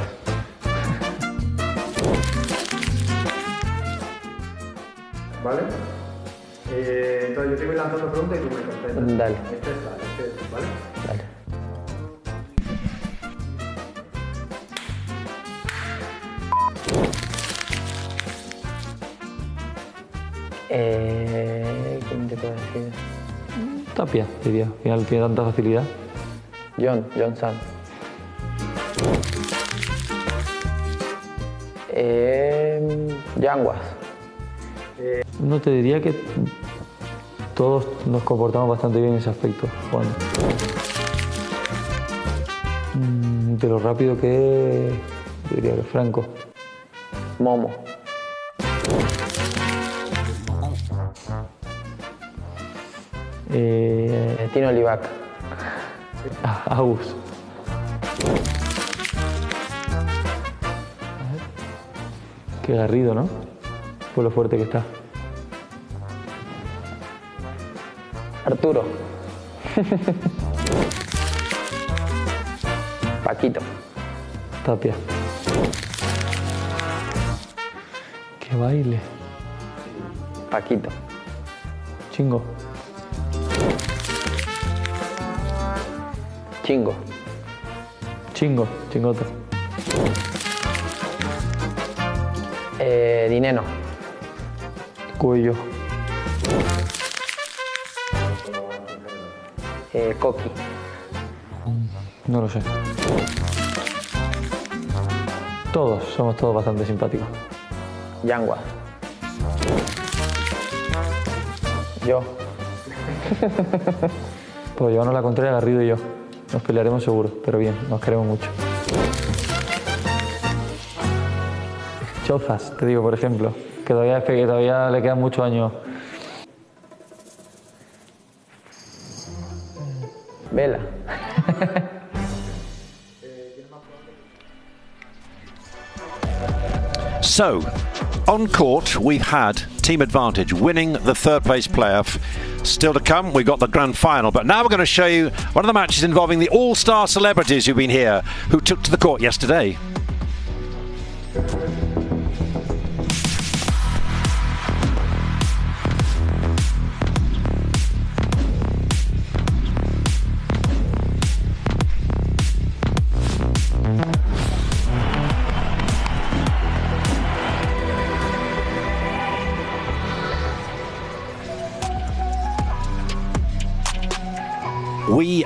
¿Vale? Entonces yo te voy lanzando preguntas y tú me contestas. Dale. Este es, ¿vale? Dale. ¿Quién te puedo decir? Tapia, diría. Al final tiene tanta facilidad. John San. Yanguas. No te diría que todos nos comportamos bastante bien en ese aspecto, Juan. De lo rápido que es, diría que Franco. Momo. Tino Olivac. Agus. Qué garrido, ¿no? Por lo fuerte que está. Arturo. Paquito. Tapia. Qué baile. Paquito. Chingo. Chingotto. Nenno. Coello. Coqui. No lo sé. Somos todos bastante simpáticos. Yanguas. Yo. Pues llevarnos la contraria, Garrido y yo. Nos pelearemos seguro, pero bien, nos queremos mucho. Chozas, te digo, por ejemplo, que todavía le quedan muchos años. Vela. So, on court, we've had team advantage, winning the third place playoff. Still to come, we've got the grand final. But now we're going to show you one of the matches involving the all-star celebrities who've been here, who took to the court yesterday.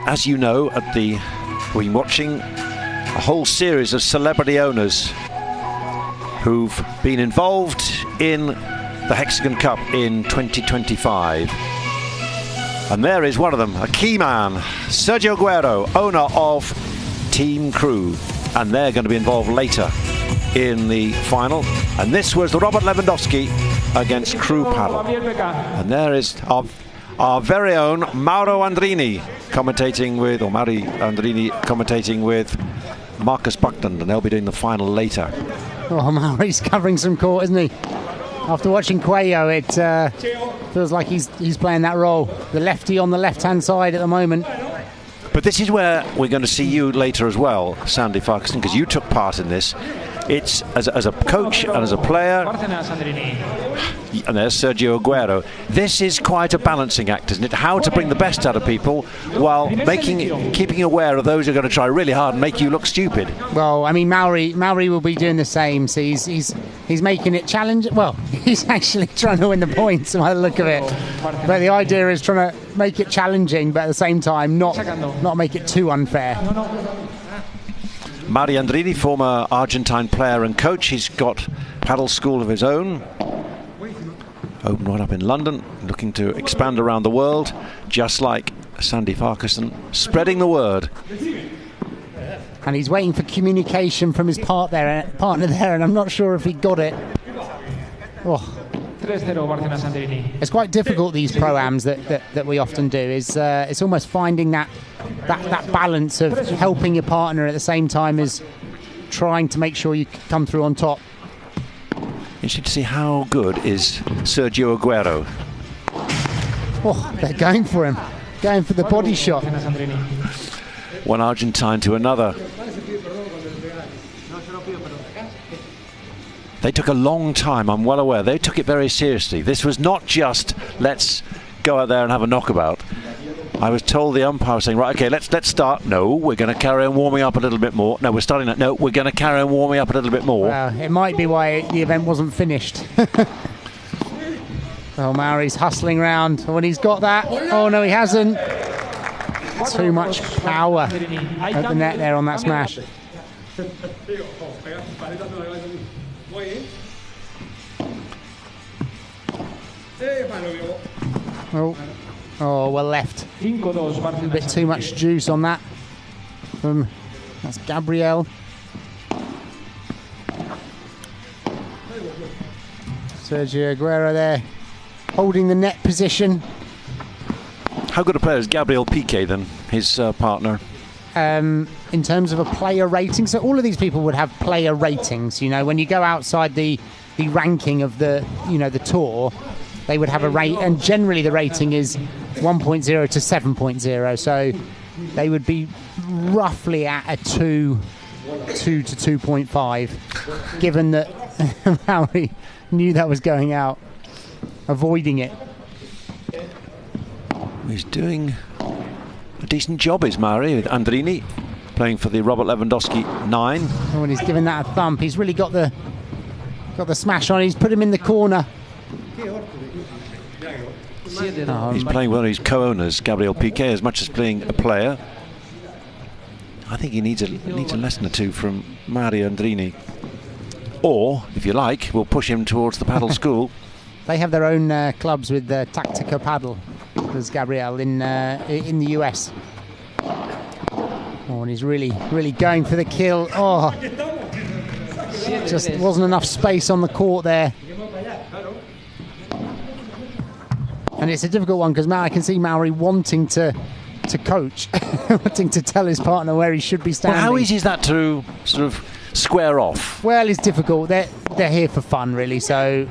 as you know, we've been watching a whole series of celebrity owners who've been involved in the HEXAGON Cup in 2025. And there is one of them, a key man, Sergio Aguero, owner of Team Crew. And they're going to be involved later in the final. And this was the Robert Lewandowski against Crew Paddle. And there is our very own Mauro Andrini commentating with Marcus Buckland, and they'll be doing the final later. Oh, Maury's covering some court, isn't he? After watching Coello, it feels like he's playing that role. The lefty on the left-hand side at the moment. But this is where we're going to see you later as well, Sandy Farquharson, because you took part in this. It's as a coach and as a player. And there's Sergio Aguero. This is quite a balancing act, isn't it? How to bring the best out of people while keeping aware of those who are going to try really hard and make you look stupid. Well, I mean, Mauri will be doing the same. So he's making it challenging. Well, he's actually trying to win the points by the look of it. But the idea is trying to make it challenging, but at the same time not make it too unfair. Mauri Andrini, former Argentine player and coach. He's got paddle school of his own. Opened one up in London, looking to expand around the world, just like Sandy Farquharson, spreading the word. And he's waiting for communication from his partner there, and I'm not sure if he got it. Oh. It's quite difficult, these pro-ams that we often do. It's almost finding that balance of helping your partner at the same time as trying to make sure you come through on top. Interesting to see how good is Sergio Aguero. Oh, they're going for him, going for the body shot. One Argentine to another. They took a long time, I'm well aware. They took it very seriously. This was not just, let's go out there and have a knockabout. I was told the umpire was saying, right, okay, let's start. No, we're going to carry on warming up a little bit more. No, we're starting that. No, we're going to carry on warming up a little bit more. It might be why the event wasn't finished. Oh, Mauri's hustling round. When he's got that. Oh, no, he hasn't. Too much power at the net there on that smash. Oh, well left. A bit too much juice on that. That's Gabriel. Sergio Aguero there, holding the net position. How good a player is Gabriel Piqué than his partner? In terms of a player rating, so all of these people would have player ratings. You know, when you go outside the ranking of the tour, they would have a rate, and generally the rating is 1.0 to 7.0. So they would be roughly at a 2 to 2.5, given that Mauri knew that was going out, avoiding it. He's doing a decent job, is Mauri, with Andrini playing for the Robert Lewandowski 9. Oh, and he's given that a thump. He's really got the smash on. He's put him in the corner. He's playing one of his co-owners, Gabriel Piqué, as much as playing a player. I think he needs a lesson or two from Mauri Andrini. Or, if you like, we'll push him towards the paddle school. They have their own clubs with Tactica Paddle. There's Gabriel in the US. Oh, and he's really going for the kill. Oh, just wasn't enough space on the court there. And it's a difficult one because I can see Mauri wanting to coach, wanting to tell his partner where he should be standing. Well, how easy is that to sort of square off? Well, it's difficult. They're here for fun, really. So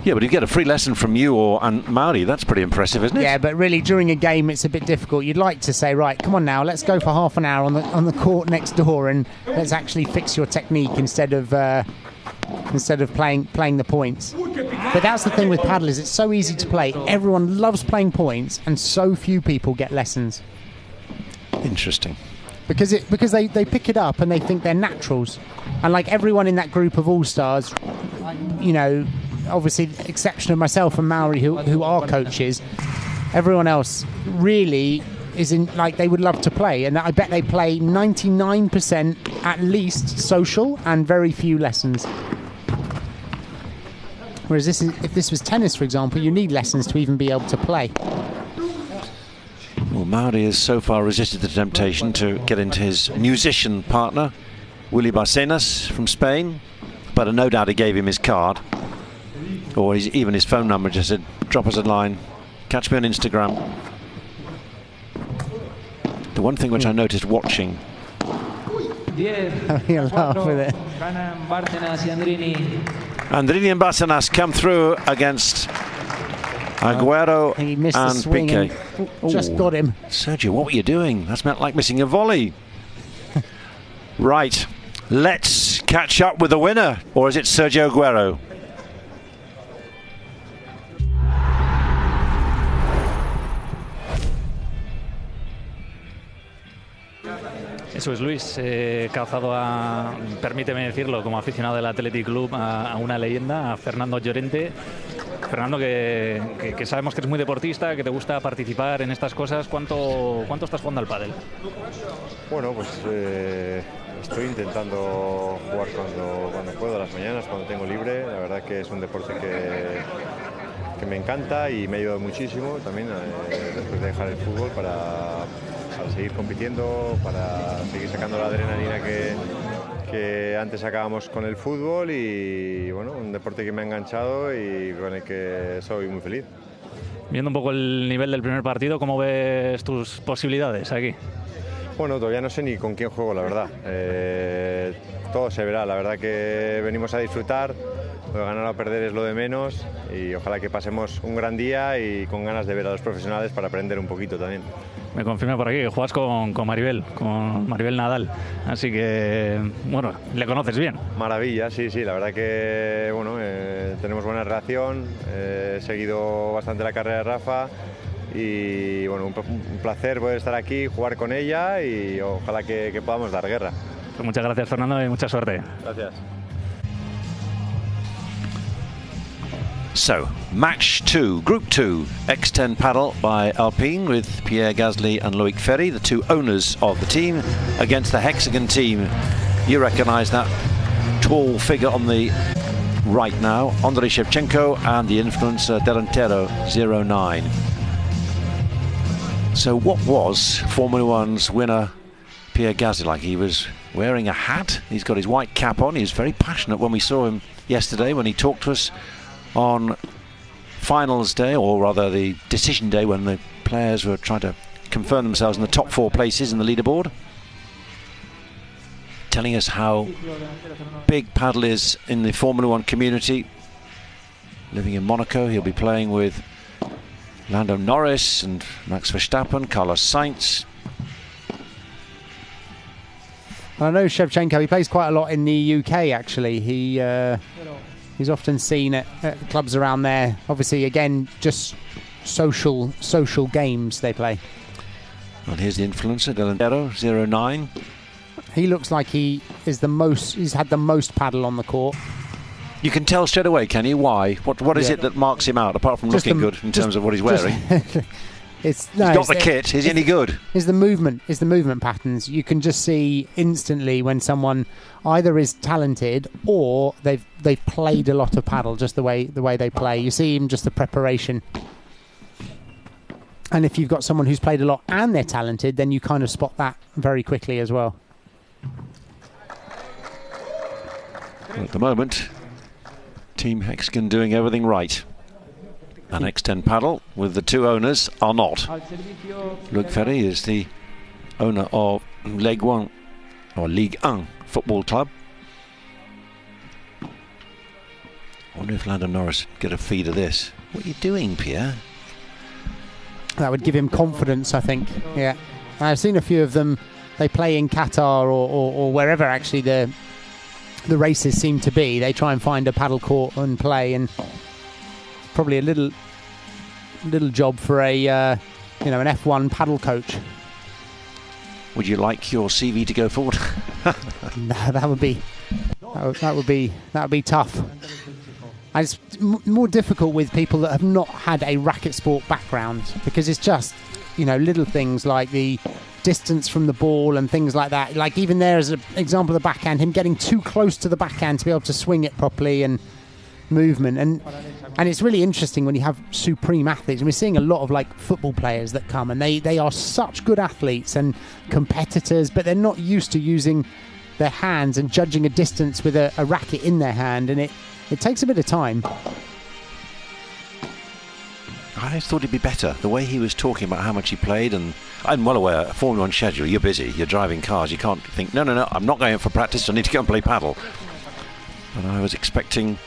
yeah, but if you get a free lesson from you and Mauri, that's pretty impressive, isn't it? Yeah, but really during a game it's a bit difficult. You'd like to say, right, come on now, let's go for half an hour on the court next door and let's actually fix your technique instead of playing the points. But that's the thing with paddle, is it's so easy to play. Everyone loves playing points and so few people get lessons. Interesting. Because they pick it up and they think they're naturals. And like everyone in that group of all-stars, you know, obviously exception of myself and Mauri who are coaches, everyone else really is in, like, they would love to play, and I bet they play 99% at least social and very few lessons. Whereas if this was tennis, for example, you need lessons to even be able to play. Well, Mauri has so far resisted the temptation to get into his musician partner, Willy Barcenas from Spain, but no doubt he gave him his card, or even his phone number, just said, drop us a line, catch me on Instagram. The one thing which I noticed watching... Having a laugh with it. Andrini and Barcenas come through against Aguero he missed and the swing Piqué. and just got him. Sergio, what were you doing? That's meant like missing a volley. Right, let's catch up with the winner. Or is it Sergio Aguero? Eso es, Luis, calzado a, permíteme decirlo, como aficionado del Athletic Club, a una leyenda, a Fernando Llorente. Fernando, que sabemos que eres muy deportista, que te gusta participar en estas cosas. ¿Cuánto estás jugando al pádel? Bueno, pues estoy intentando jugar cuando puedo, a las mañanas, cuando tengo libre. La verdad que es un deporte que me encanta y me ha ayudado muchísimo también después de dejar el fútbol para seguir compitiendo, para seguir sacando la adrenalina que antes sacábamos con el fútbol, y bueno, un deporte que me ha enganchado y con el que soy muy feliz. Viendo un poco el nivel del primer partido, ¿cómo ves tus posibilidades aquí? Bueno, todavía no sé ni con quién juego, la verdad. Todo se verá, la verdad que venimos a disfrutar, lo de ganar o perder es lo de menos, y ojalá que pasemos un gran día y con ganas de ver a los profesionales para aprender un poquito también. Me confirma por aquí que juegas con Maribel Nadal, así que, bueno, le conoces bien. Maravilla, sí, la verdad que, bueno, tenemos buena relación, he seguido bastante la carrera de Rafa y, bueno, un placer poder estar aquí, jugar con ella y ojalá que podamos dar guerra. Pues muchas gracias, Fernando, y mucha suerte. Gracias. So, match 2, Group 2, X10 paddle by Alpine with Pierre Gasly and Loic Ferry, the two owners of the team, against the Hexagon team. You recognise that tall figure on the right now, Andrei Shevchenko, and the influencer Delantero 09. So what was Formula One's winner Pierre Gasly like? He was wearing a hat, he's got his white cap on, he was very passionate when we saw him yesterday when he talked to us on finals day, or rather the decision day, when the players were trying to confirm themselves in the top 4 places in the leaderboard, telling us how big paddle is in the Formula One community. Living in Monaco, he'll be playing with Lando Norris and Max Verstappen, Carlos Sainz. I know Shevchenko, he plays quite a lot in the UK actually. He's often seen at clubs around there. Obviously, again, just social games they play. Well, here's the influencer, Delantero 09. He looks like he is he's had the most paddle on the court. You can tell straight away, can you? Why? What is it that marks him out, apart from looking good in terms of what he's wearing? He's got the kit. Is he any good? Is the movement patterns. You can just see instantly when someone either is talented or they've played a lot of paddle, just the way they play. You see even just the preparation. And if you've got someone who's played a lot and they're talented, then you kind of spot that very quickly as well. At the moment, Team Hexagon doing everything right. And X10 paddle with the two owners are not. Loic Ferry is the owner of Ligue 1 or Ligue 1 football club. I wonder if Lando Norris get a feed of this. What are you doing, Pierre? That would give him confidence, I think. Yeah, I've seen a few of them. They play in Qatar or wherever actually the races seem to be. They try and find a paddle court and play, and probably a little job for a an F1 paddle coach. Would you like your CV to go forward? No, that would be tough. And it's more difficult with people that have not had a racket sport background, because it's just little things like the distance from the ball and things like that. Like even there as an example of the backhand, him getting too close to the backhand to be able to swing it properly, and movement. And it's really interesting when you have supreme athletes, and we're seeing a lot of like football players that come, and they are such good athletes and competitors, but they're not used to using their hands and judging a distance with a racket in their hand, and it takes a bit of time. I thought he'd be better. The way he was talking about how much he played, and I'm well aware, Formula 1 schedule, you're busy, you're driving cars, you can't think, no, I'm not going for practice, I need to go and play paddle. But I was expecting...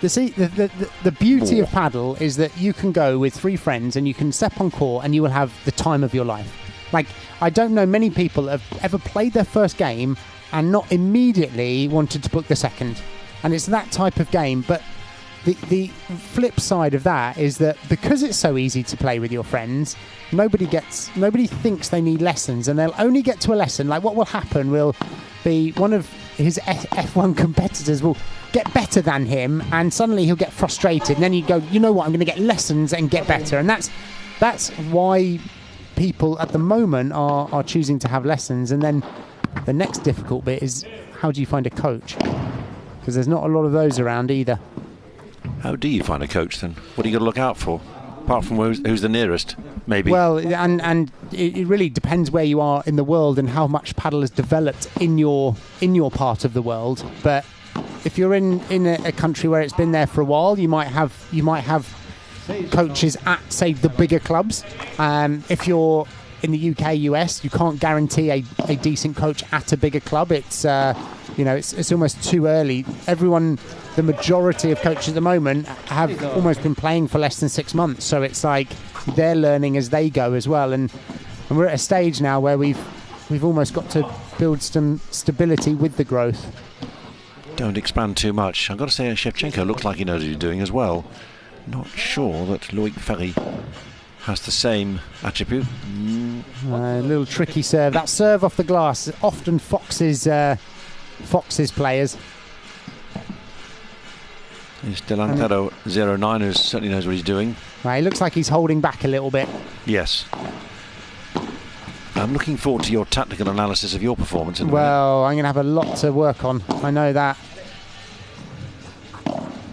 The beauty of paddle is that you can go with 3 friends and you can step on court and you will have the time of your life. Like, I don't know many people have ever played their first game and not immediately wanted to book the second. And it's that type of game, but the flip side of that is that because it's so easy to play with your friends, nobody thinks they need lessons, and they'll only get to a lesson. Like, what will happen will be one of his F1 competitors will get better than him, and suddenly he'll get frustrated, and then you go, you know what, I'm going to get lessons and get better. And that's why people at the moment are choosing to have lessons. And then the next difficult bit is, how do you find a coach? Because there's not a lot of those around either. How do you find a coach then? What are you got to look out for? Apart from who's the nearest, maybe? Well, and it really depends where you are in the world and how much paddle has developed in your part of the world. But if you're in a country where it's been there for a while, you might have coaches at, say, the bigger clubs. If you're in the UK, US, you can't guarantee a decent coach at a bigger club. It's it's almost too early. The majority of coaches at the moment have almost been playing for less than 6 months, so it's like they're learning as they go as well. And we're at a stage now where we've almost got to build some stability with the growth. Don't expand too much. I've got to say, Shevchenko looks like he knows what he's doing as well. Not sure that Loic Ferry has the same attribute. A little tricky serve. That serve off the glass often foxes players. It's Delantero 09 who certainly knows what he's doing. Right, he looks like he's holding back a little bit. Yes. I'm looking forward to your tactical analysis of your performance. Well, I'm going to have a lot to work on. I know that.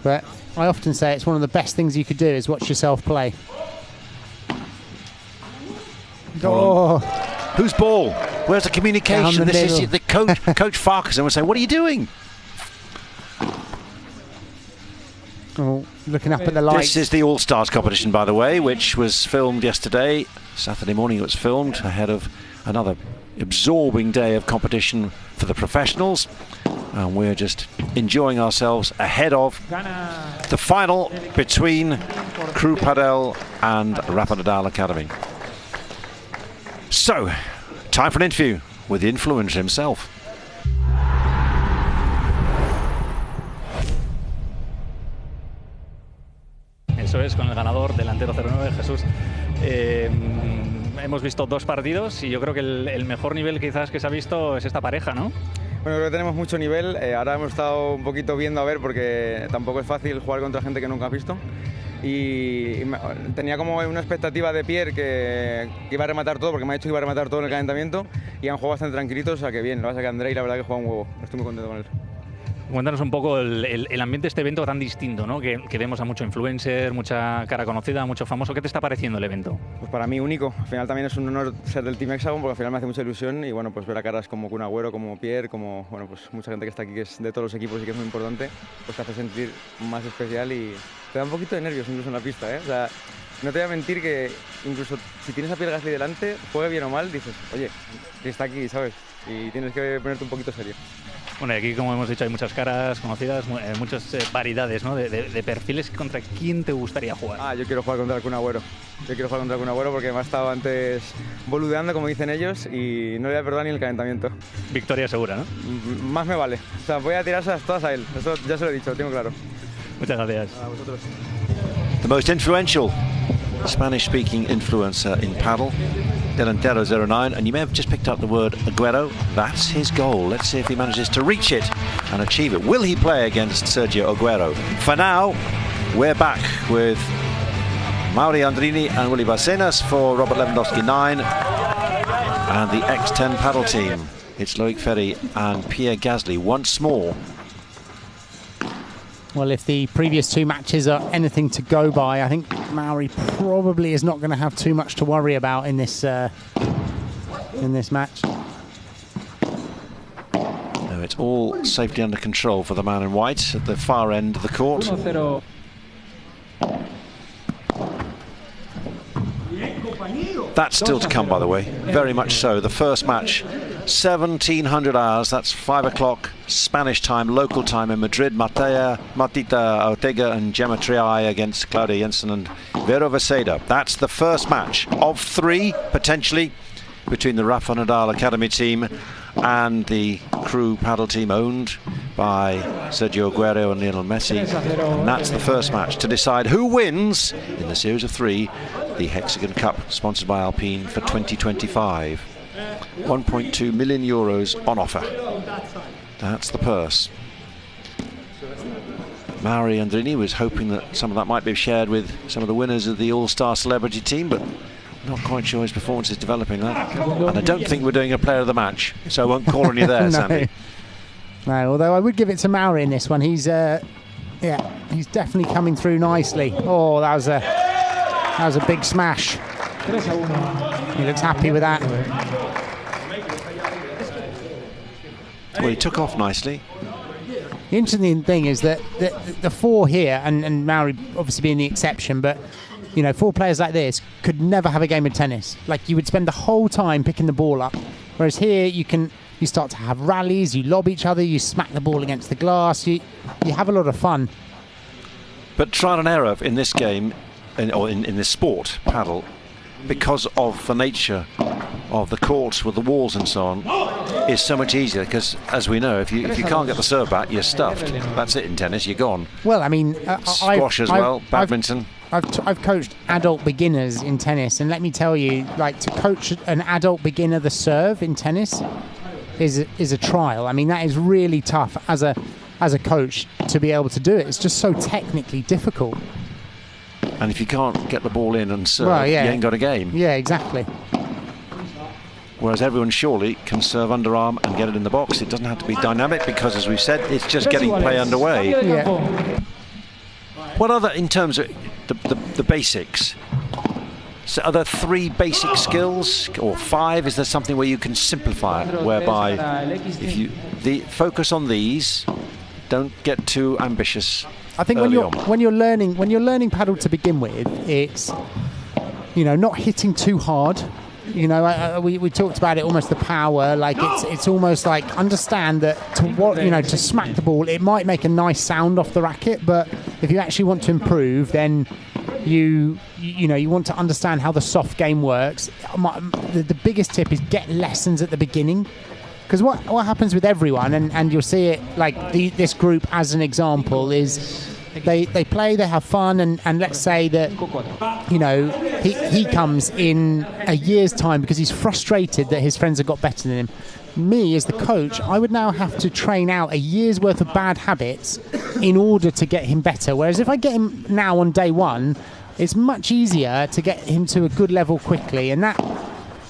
But I often say it's one of the best things you could do is watch yourself play. Oh. Whose ball? Where's the communication? This is the coach Farquharson would say, what are you doing? Oh, looking up at the lights. This is the All-Stars competition, by the way, which was filmed yesterday. Saturday morning it was filmed ahead of another absorbing day of competition for the professionals. And we're just enjoying ourselves ahead of the final between Crew Padel and Rafa Nadal Academy. So, time for an interview with the influencer himself. Eso es, con el ganador, delantero 09, Jesús. Hemos visto 2 partidos y yo creo que el mejor nivel quizás que se ha visto es esta pareja, ¿no? Bueno, creo que tenemos mucho nivel. Ahora hemos estado un poquito viendo a ver, porque tampoco es fácil jugar contra gente que nunca has visto. Y tenía como una expectativa de Pierre que iba a rematar todo, porque me ha dicho que iba a rematar todo en el calentamiento, y han jugado bastante tranquilitos, o sea que bien. Lo que pasa es que Andrei, la verdad, que juega un huevo. Estoy muy contento con él. Cuéntanos un poco el ambiente de este evento tan distinto, ¿no? Que vemos a mucho influencer, mucha cara conocida, mucho famoso. ¿Qué te está pareciendo el evento? Pues para mí único. Al final también es un honor ser del Team Hexagon, porque al final me hace mucha ilusión, y bueno, pues ver a caras como Kun Agüero, como Pierre, como bueno, pues mucha gente que está aquí que es de todos los equipos y que es muy importante, pues te hace sentir más especial y te da un poquito de nervios incluso en la pista, ¿eh? O sea, no te voy a mentir que incluso si tienes a Pierre Gasly delante, juegue bien o mal, dices, oye, está aquí, ¿sabes? Y tienes que ponerte un poquito serio. Bueno, y aquí, como hemos dicho, hay muchas caras conocidas, muchas variedades, ¿no? de perfiles. ¿Contra quién te gustaría jugar? Yo quiero jugar contra el Kun Agüero. Yo quiero jugar contra el Kun Agüero porque me ha estado antes boludeando, como dicen ellos, y no le voy a perdonar ni el calentamiento. Victoria segura, ¿no? Más me vale. O sea, voy a tirárselas todas a él. Eso ya se lo he dicho, lo tengo claro. Muchas gracias. A vosotros. The most influential Spanish-speaking influencer in paddle, Delantero 09, and you may have just picked up the word Agüero. That's his goal. Let's see if he manages to reach it and achieve it. Will he play against Sergio Agüero? For now, we're back with Mauri Andrini and Willy Barcenas for Robert Lewandowski 9. And the X10 paddle team. It's Loic Ferry and Pierre Gasly once more. Well, if the previous 2 matches are anything to go by, I think Mauri probably is not going to have too much to worry about in this match. No, it's all safely under control for the man in white at the far end of the court. 1-0. That's still to come, by the way, very much so. The first match, 1700 hours, that's 5 o'clock Spanish time, local time in Madrid. Martita Ortega and Gemma Triay against Claudia Jensen and Vera Virseda. That's the first match of 3, potentially, between the Rafa Nadal Academy team and the crew paddle team owned by Sergio Aguero and Lionel Messi. And that's the first match to decide who wins in the series of 3, the HEXAGON Cup, sponsored by Alpine for 2025. 1.2 million euros on offer. That's the purse. Mauri Andrini was hoping that some of that might be shared with some of the winners of the All-Star Celebrity team, but not quite sure his performance is developing that. And I don't think we're doing a player of the match, so I won't call on you there, No. Sandy. No, although I would give it to Mauri in this one. He's he's definitely coming through nicely. Oh, that was a big smash. He looks happy with that. Well, he took off nicely. The interesting thing is that the 4 here, and Mauri obviously being the exception, but you know, 4 players like this could never have a game of tennis. Like, you would spend the whole time picking the ball up, whereas here you start to have rallies, you lob each other, you smack the ball against the glass, you have a lot of fun. But trial and error in this game, or in this sport, paddle, because of the nature of the courts with the walls and so on, is so much easier, because as we know, if you can't get the serve back, you're stuffed. That's it in tennis, you're gone. Well, I mean, squash as well, badminton. I've coached adult beginners in tennis, and let me tell you, like, to coach an adult beginner the serve in tennis is a trial. I mean, that is really tough as a coach to be able to do it. It's just so technically difficult. And if you can't get the ball in and serve, well, yeah, you ain't got a game. Yeah, exactly. Whereas everyone surely can serve underarm and get it in the box. It doesn't have to be dynamic, because, as we've said, it's just getting play underway. Yeah. What other, in terms of the basics, so are there 3 basic skills or 5? Is there something where you can simplify it, whereby if you focus on these, don't get too ambitious? I think when you're learning paddle to begin with, it's, you know, not hitting too hard. You know, we talked about it, almost the power. Like, it's almost like, understand that to smack the ball, it might make a nice sound off the racket, but if you actually want to improve, then you want to understand how the soft game works. The biggest tip is get lessons at the beginning, because what happens with everyone, and you'll see it, like this group as an example, is they play, they have fun, and let's say that, you know, he comes in a year's time because he's frustrated that his friends have got better than him. Me, as the coach, I would now have to train out a year's worth of bad habits in order to get him better. Whereas if I get him now on day 1, it's much easier to get him to a good level quickly. And that,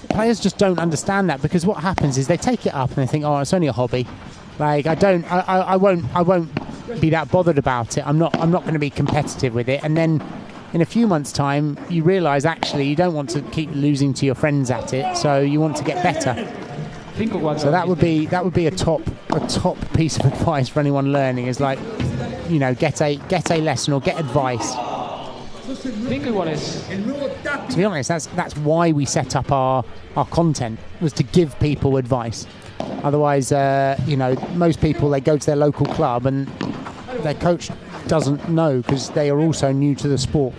players just don't understand that, because what happens is they take it up and they think, oh, it's only a hobby. Like, I won't be that bothered about it. I'm not going to be competitive with it. And then in a few months' time, you realise actually you don't want to keep losing to your friends at it, so you want to get better. So that would be a top piece of advice for anyone learning, is, like, you know, get a lesson or get advice. To be honest, that's why we set up our content, was to give people advice. Otherwise, you know, most people, they go to their local club and their coach doesn't know, because they are also new to the sport.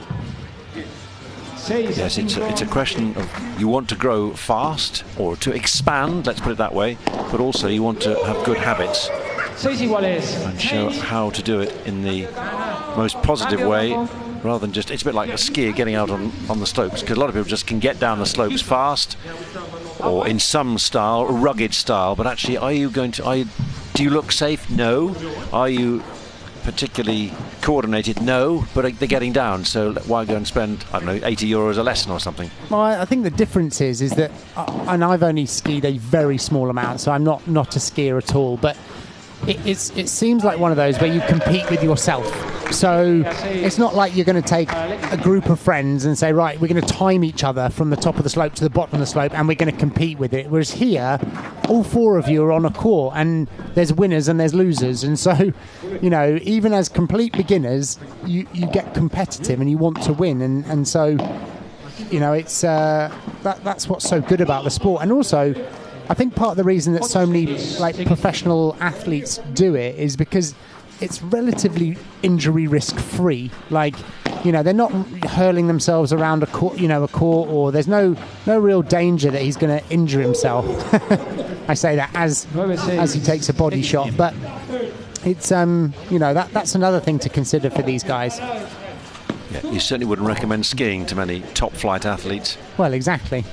Yes, it's a question of, you want to grow fast or to expand, let's put it that way, but also you want to have good habits and show how to do it in the most positive way, rather than just, it's a bit like a skier getting out on the slopes, because a lot of people just can get down the slopes fast, or in some style, rugged style, but actually, do you look safe? No. Are you particularly coordinated? No, but they're getting down, so why go and spend, I don't know, €80 a lesson or something? Well, I think the difference is that, and I've only skied a very small amount, so I'm not a skier at all, but it seems like one of those where you compete with yourself. So it's not like you're going to take a group of friends and say, right, we're going to time each other from the top of the slope to the bottom of the slope and we're going to compete with it. Whereas here, all four of you are on a court and there's winners and there's losers. And so, you know, even as complete beginners, you get competitive and you want to win. And so, you know, it's that's what's so good about the sport. And also, I think part of the reason that so many professional athletes do it is because it's relatively injury risk free. Like, you know, they're not hurling themselves around a court, or there's no real danger that he's going to injure himself. I say that as he takes a body shot, but it's that's another thing to consider for these guys. Yeah, you certainly wouldn't recommend skiing to many top flight athletes. Well, exactly.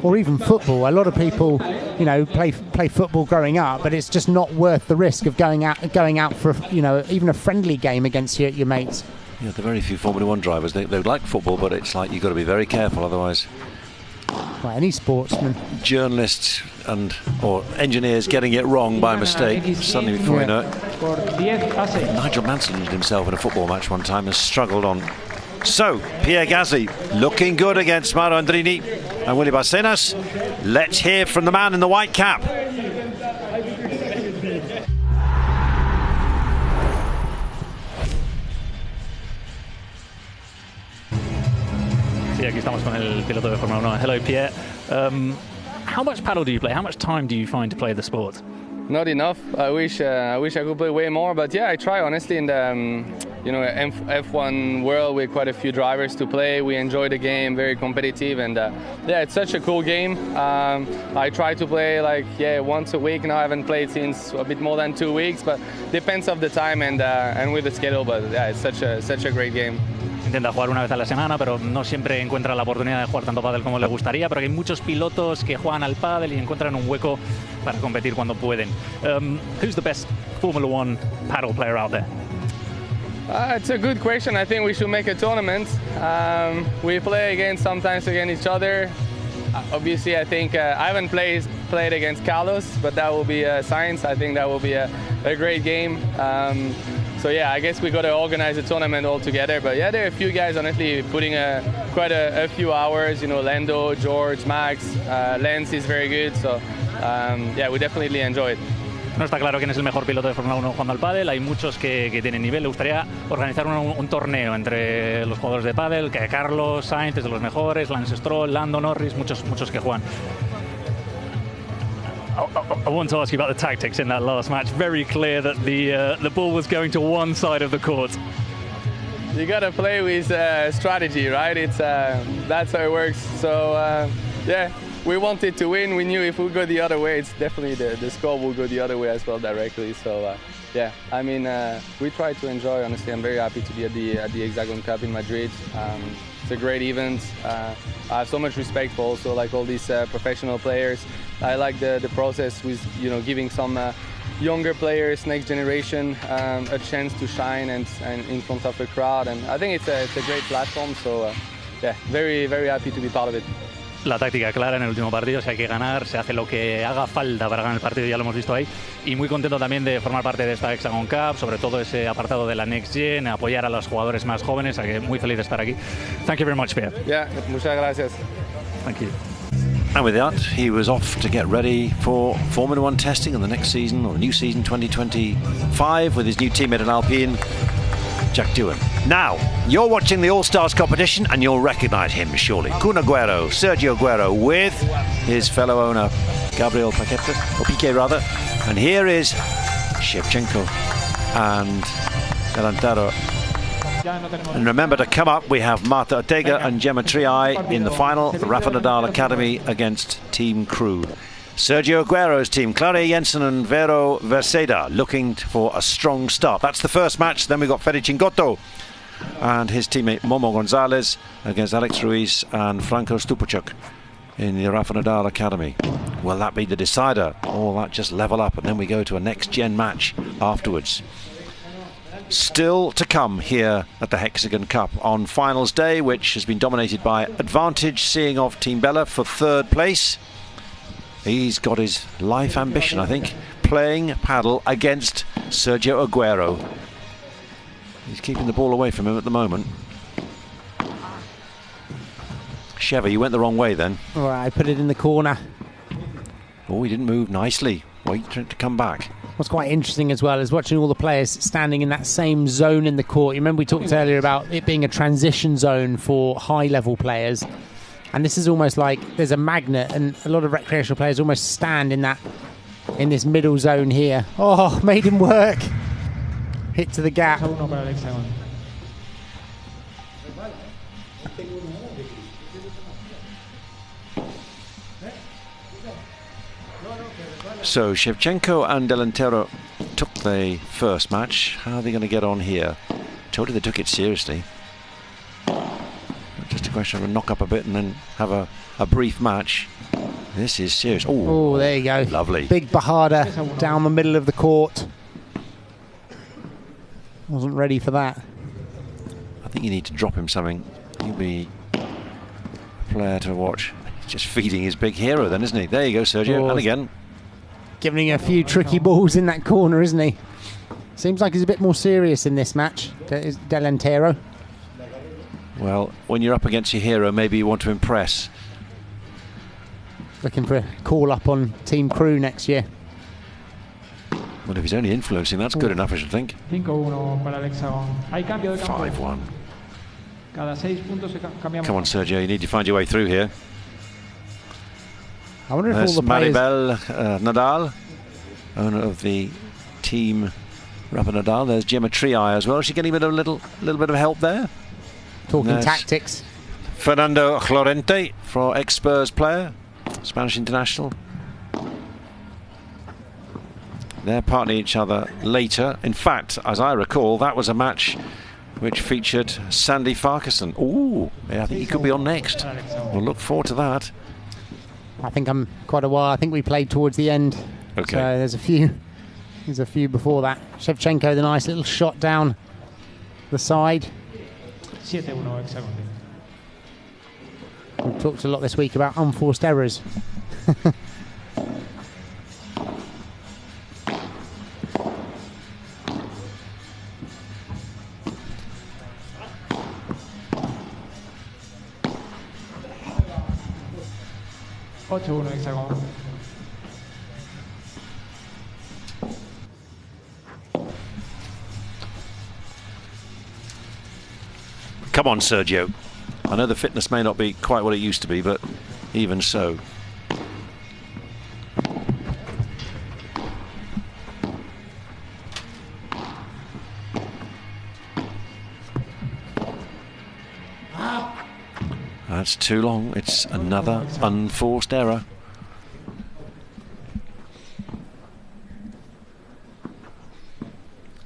Or even football. A lot of people, play football growing up, but it's just not worth the risk of going out for, even a friendly game against your mates. Yeah, there are very few Formula 1 drivers. They like football, but it's like you've got to be very careful, otherwise. Well, any sportsman. Journalists or engineers getting it wrong by mistake. Suddenly, before you know it. Nigel Mansell injured himself in a football match one time and struggled on. So, Pierre Gasly looking good against Mauro Andrini and Willy Barcenas. Let's hear from the man in the white cap. Sí, aquí estamos con el piloto de Fórmula 1. Hello, Pierre. How much paddle do you play? How much time do you find to play the sport? Not enough. I wish I could play way more, but yeah, I try honestly. In the F1 world, with quite a few drivers to play, we enjoy the game, very competitive, and yeah, it's such a cool game. I try to play once a week. Now I haven't played since a bit more than 2 weeks, but depends of the time and with the schedule. But yeah, it's such a great game. Intenta jugar una vez a la semana, pero no siempre encuentra la oportunidad de jugar tanto pádel como le gustaría, pero hay muchos pilotos que juegan al pádel y encuentran un hueco para competir cuando pueden. Who's the best Formula 1 paddle player out there? It's a good question. I think we should make a tournament. We play sometimes against each other. Obviously, I think I haven't played against Carlos, but that will be science. I think that will be a great game. So yeah, I guess we got to organize a tournament all together. But yeah, there are a few guys honestly putting quite a few hours. Lando, George, Max, Lance is very good. So yeah, we definitely enjoy it. No está claro quién es el mejor piloto de Fórmula 1 jugando al pádel. Hay muchos que tienen nivel. Le gustaría organizar un torneo entre los jugadores de pádel, que Carlos Sainz es de los mejores, Lance Stroll, Lando Norris, muchos que juegan. I want to ask you about the tactics in that last match. Very clear that the ball was going to one side of the court. You got to play with strategy, right? It's that's how it works. So yeah, we wanted to win. We knew if we go the other way, it's definitely the score will go the other way as well directly. So yeah, I mean, we try to enjoy. Honestly, I'm very happy to be at the HEXAGON Cup in Madrid. It's a great event. I have so much respect for also all these professional players. I like the process with giving some younger players, next generation, a chance to shine and in front of a crowd. And I think it's a great platform. So yeah, very very happy to be part of it. La táctica clara en el último partido, si hay que ganar, se hace lo que haga falta para ganar el partido, ya lo hemos visto ahí. Y muy contento también de formar parte de esta HEXAGON Cup, sobre todo ese apartado de la Next Gen, apoyar a los jugadores más jóvenes, así que muy feliz de estar aquí. Thank you very much, Pierre. Yeah, muchas gracias. Thank you. And with that, he was off to get ready for Formula 1 testing in the next season, or the new season 2025, with his new teammate in Alpine, Jack Doohan. Now, you're watching the All-Stars competition and you'll recognise him, surely. Kun Agüero, Sergio Agüero, with his fellow owner, Gabriel Piquet rather. And here is Shevchenko and Delantero. And remember, to come up, we have Marta Ortega and Gemma Triay in the final, the Rafa Nadal Academy against Team Crew. Sergio Agüero's team, Claudia Jensen and Vero Virseda, looking for a strong start. That's the first match. Then we've got Chingotto and his teammate Momo González against Alex Ruiz and Franco Stupaczuk in the Rafa Nadal Academy. Will that be the decider? Or will that just level up and then we go to a next-gen match afterwards? Still to come here at the Hexagon Cup on finals day, which has been dominated by advantage, seeing off Team Bella for third place. He's got his life ambition, I think, playing paddle against Sergio Aguero. He's keeping the ball away from him at the moment. Sheva, you went the wrong way then. All right, I put it in the corner. Oh, he didn't move nicely. Wait for it to come back. What's quite interesting as well is watching all the players standing in that same zone in the court. You remember we talked earlier about it being a transition zone for high-level players. And this is almost like there's a magnet, and a lot of recreational players almost stand in this middle zone here. Oh, made him work. Hit to the gap. So Shevchenko and Delantero took the first match. How are they going to get on here? Told you they took it seriously. Just a question of a knock up a bit and then have a brief match. This is serious. Oh, there you go. Lovely. Big Bajada down the middle of the court. Wasn't ready for that. I think you need to drop him something. He'll be a player to watch. He's just feeding his big hero then, isn't he? There you go, Sergio. And again. Giving a few tricky balls in that corner, isn't he? Seems like he's a bit more serious in this match, Delantero. Well, when you're up against your hero, maybe you want to impress. Looking for a call up on Team Crew next year. Well, if he's only influencing, that's good enough, I should think. 5-1 para el HEXAGON. Hay cambio de campo. 5-1. Cada 6 puntos cambiamos. Come on, Sergio, you need to find your way through here. I wonder if There's all the players... Maribel Nadal, owner of the team Rafa Nadal. There's Gemma Triay as well. Is she getting a little bit of help there? Talking tactics. Fernando Llorente, for ex-Spurs player, Spanish international. They're partnering each other later. In fact, as I recall, that was a match which featured Sandy Farquharson. Ooh, yeah, I think he could be on next. We'll look forward to that. I think I'm quite a while. I think we played towards the end. Okay. So there's a few before that. Shevchenko, the nice little shot down the side. 7-1 HEXAGON. We've talked a lot this week about unforced errors. HEXAGON. Come on, Sergio. I know the fitness may not be quite what it used to be, but even so. That's too long. It's another unforced error.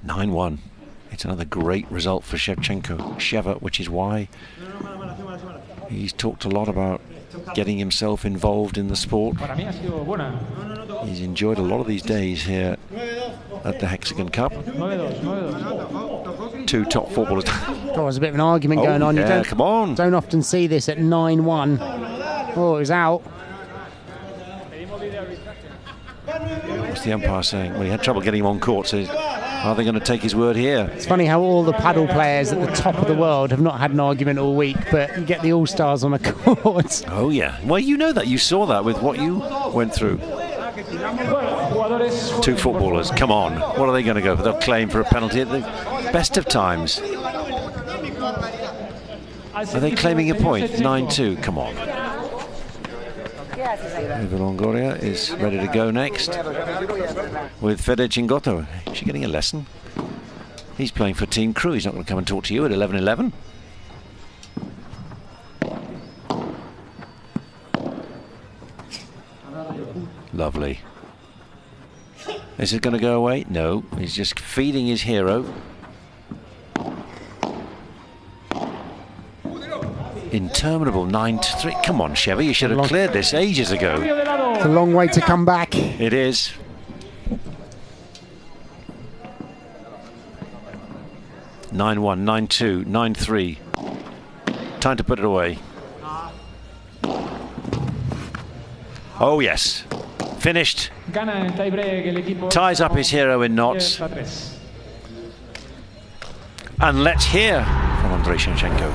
(9-1). It's another great result for Sheva, which is why he's talked a lot about getting himself involved in the sport. He's enjoyed a lot of these days here at the Hexagon Cup. Two top footballers. Oh, there's a bit of an argument going on. Yeah, You come on. don't often see this at 9-1. Oh, it was out. What's the umpire saying? Well, he had trouble getting him on court, so are they going to take his word here? It's funny how all the paddle players at the top of the world have not had an argument all week, but you get the all-stars on a court. Oh, yeah. Well, you know that. You saw that with what you went through. Two footballers. Come on. What are they going to go for? They'll claim for a penalty at the best of times. Are they claiming a point? 9-2. Come on. Eva Longoria is ready to go next with Fede Chingotto. Is she getting a lesson? He's playing for Team Crew. He's not going to come and talk to you at 11-11. Lovely. Is it going to go away? No. He's just feeding his hero. Interminable 9-3. Come on, Sheva, you should have cleared this ages ago. It's a long way to come back. It is. 9-1, 9-2, 9-3. Time to put it away. Oh yes, finished. Ties up his hero in knots. And let's hear from Andrei Shevchenko.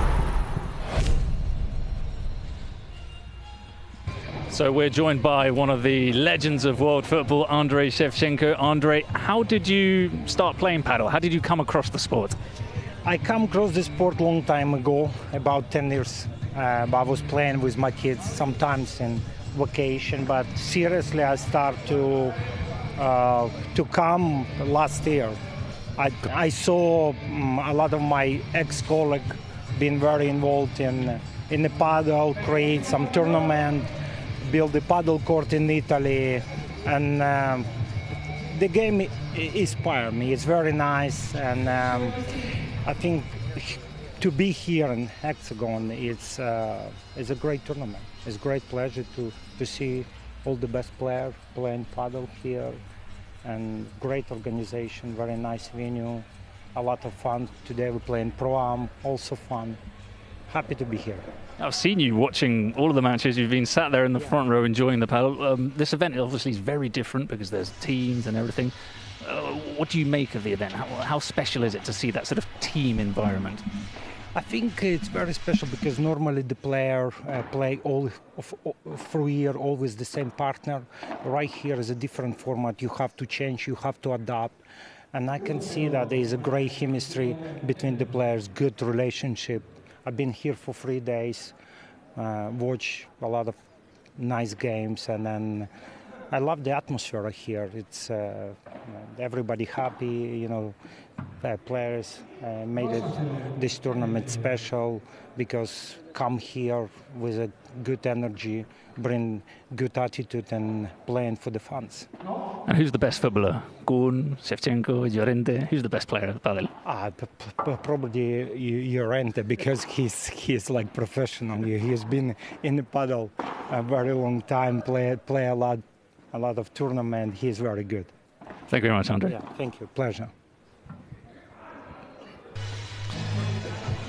So we're joined by one of the legends of world football, Andrei Shevchenko. Andrei, how did you start playing paddle? How did you come across the sport? I come across the sport long time ago, about 10 years. I was playing with my kids sometimes in vacation, but seriously I start to come last year. I saw a lot of my ex-colleagues being very involved in the paddle, create some tournament, build a paddle court in Italy, and the game inspired me. It's very nice, and I think to be here in HEXAGON is a great tournament. It's a great pleasure to see all the best players playing paddle here, and great organization, very nice venue, a lot of fun. Today we're playing Pro-Am, also fun. Happy to be here. I've seen you watching all of the matches. You've been sat there in the front row enjoying the paddle. This event obviously is very different because there's teams and everything. What do you make of the event? How special is it to see that sort of team environment? I think it's very special because normally the player play all through year always the same partner. Right here is a different format. You have to change, you have to adapt. And I can see that there is a great chemistry between the players, good relationship. I've been here for 3 days, watch a lot of nice games, and then I love the atmosphere here. It's everybody happy, players made this tournament special because come here with a good energy, bring good attitude and playing for the fans. And who's the best footballer? Gun, Shevchenko, Llorente? Who's the best player at padel? Probably Llorente, because he's like professional. He's been in the padel a very long time, play a lot of tournament. He's very good. Thank you very much, Andrei. Yeah, thank you. Pleasure.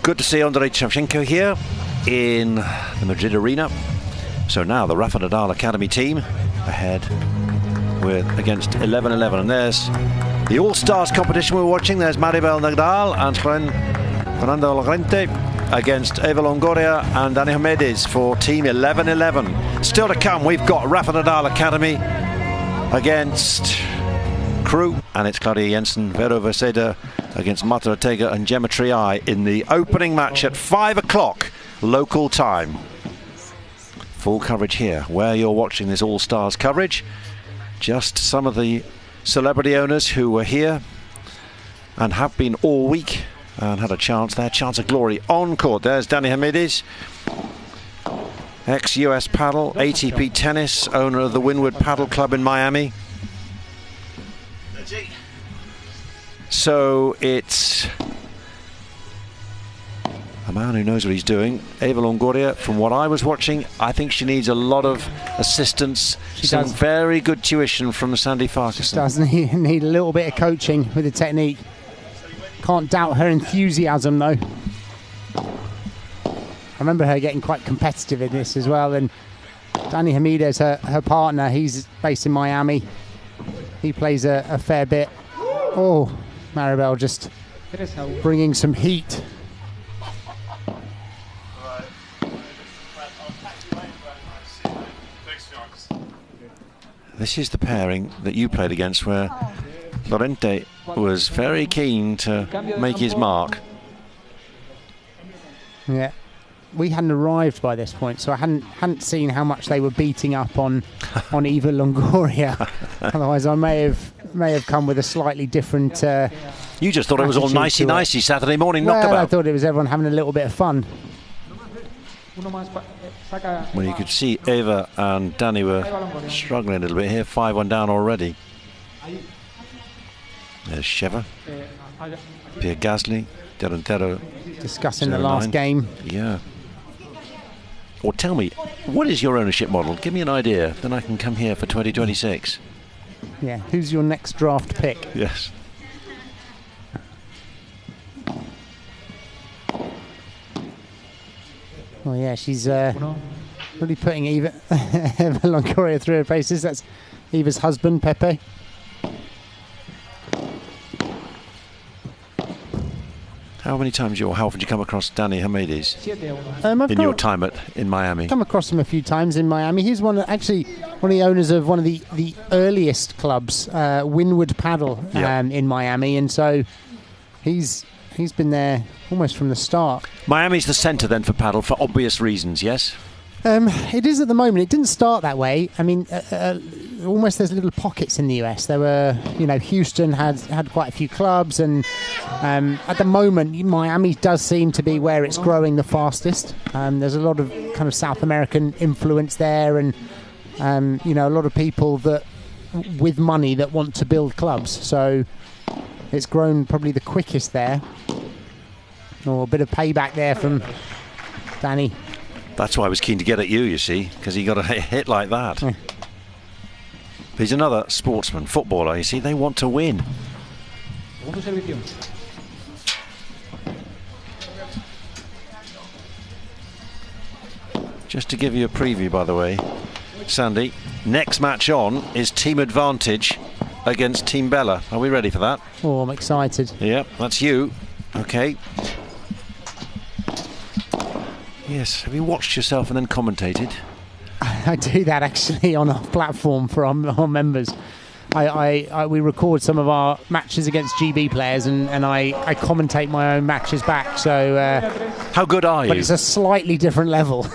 Good to see Andrei Shevchenko here in the Madrid Arena. So now the Rafa Nadal Academy team ahead against 11-11. And there's the All-Stars competition we're watching. There's Maribel Nadal and Fernando Llorente against Eva Longoria and Dani Jimenez for team 11-11. Still to come, we've got Rafa Nadal Academy against Crew, and it's Claudia Jensen, Vero Virseda against Marta Ortega and Gemma Triay in the opening match at 5 o'clock local time. Full coverage here where you're watching this All-Stars coverage. Just some of the celebrity owners who were here and have been all week and had a chance of glory on court. There's Dani Jimenez, ex-US Paddle, ATP Tennis, owner of the Windward Paddle Club in Miami. So it's a man who knows what he's doing. Eva Longoria, from what I was watching, I think she needs a lot of assistance. Some very good tuition from Sandy Farquharson. She does need a little bit of coaching with the technique. Can't doubt her enthusiasm though. I remember her getting quite competitive in this as well. And Dani Jimenez, her partner, he's based in Miami. He plays a fair bit. Oh, Maribel just bringing some heat. This is the pairing that you played against, where Llorente was very keen to make his mark. Yeah, we hadn't arrived by this point, so I hadn't seen how much they were beating up on Eva Longoria. Otherwise, I may have come with a slightly different. You just thought it was all nicey Saturday morning knockabout. I thought it was everyone having a little bit of fun. Well, you could see Eva and Dani were struggling a little bit here. 5-1 down already. There's Sheva, Pierre Gasly, Delantero. Discussing the last game. Yeah. Or tell me, what is your ownership model? Give me an idea, then I can come here for 2026. Yeah, who's your next draft pick? Yes. Oh yeah, she's really putting Eva Longoria through her paces. That's Eva's husband, Pepe. How many times how often do you come across Danny Hamides in your time in Miami? Come across him a few times in Miami. He's one of the owners of one of the earliest clubs, Windward Paddle, in Miami, and so he's been there almost from the start. Miami's the centre then for paddle for obvious reasons, yes? It is at the moment. It didn't start that way. I mean, almost there's little pockets in the US. There were, Houston had quite a few clubs, and at the moment, Miami does seem to be where it's growing the fastest. There's a lot of kind of South American influence there, and a lot of people that with money that want to build clubs. So it's grown probably the quickest there. Or a bit of payback there from Danny. That's why I was keen to get at you, you see, because he got a hit like that. Yeah. He's another sportsman, footballer, you see, they want to win. Just to give you a preview, by the way, Sandy, next match on is Team Advantage against Team Bella. Are we ready for that? Oh, I'm excited. Yeah, that's you. Okay. Yes, have you watched yourself and then commentated? I do that actually on our platform for our members. We record some of our matches against GB players, and I commentate my own matches back. So how good are you? But it's a slightly different level.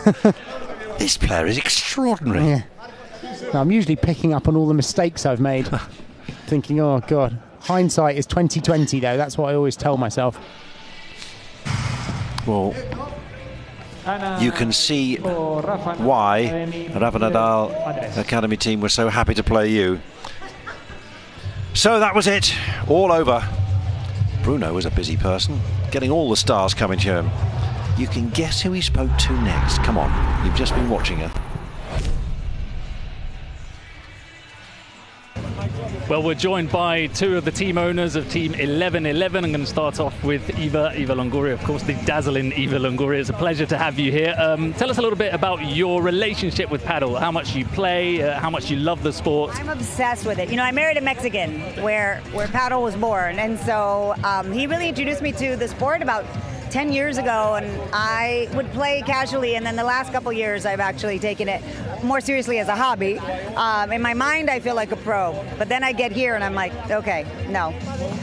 This player is extraordinary. Yeah. No, I'm usually picking up on all the mistakes I've made, thinking, oh God, hindsight is 20/20 though. That's what I always tell myself. Well, you can see why Rafa Nadal Academy team were so happy to play you. So that was it, all over. Bruno was a busy person, getting all the stars coming to him. You can guess who he spoke to next. Come on, you've just been watching her. Well, we're joined by two of the team owners of Team 1111. I'm going to start off with Eva Longoria, of course, the dazzling Eva Longoria. It's a pleasure to have you here. Tell us a little bit about your relationship with paddle, how much you play, how much you love the sport. I'm obsessed with it. You know, I married a Mexican where paddle was born, and so he really introduced me to the sport about 10 years ago, and I would play casually, and then the last couple years I've actually taken it more seriously as a hobby. In my mind I feel like a pro, but then I get here and I'm like, okay, no.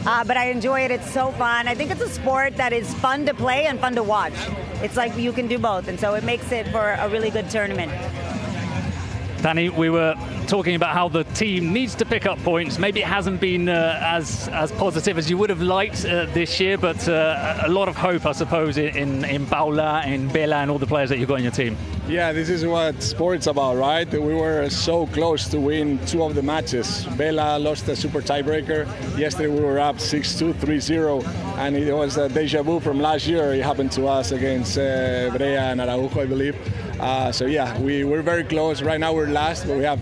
But I enjoy it. It's so fun. I think it's a sport that is fun to play and fun to watch. It's like you can do both, and so it makes it for a really good tournament. Danny, we were talking about how the team needs to pick up points. Maybe it hasn't been as positive as you would have liked this year, but a lot of hope, I suppose, in Paula, in Bella, and all the players that you've got in your team. Yeah, this is what sport's about, right? We were so close to win two of the matches. Bella lost a super tiebreaker. Yesterday we were up 6-2, 3-0, and it was a deja vu from last year. It happened to us against Brea and Araujo, I believe. So yeah, we're very close. Right now we're last, but we have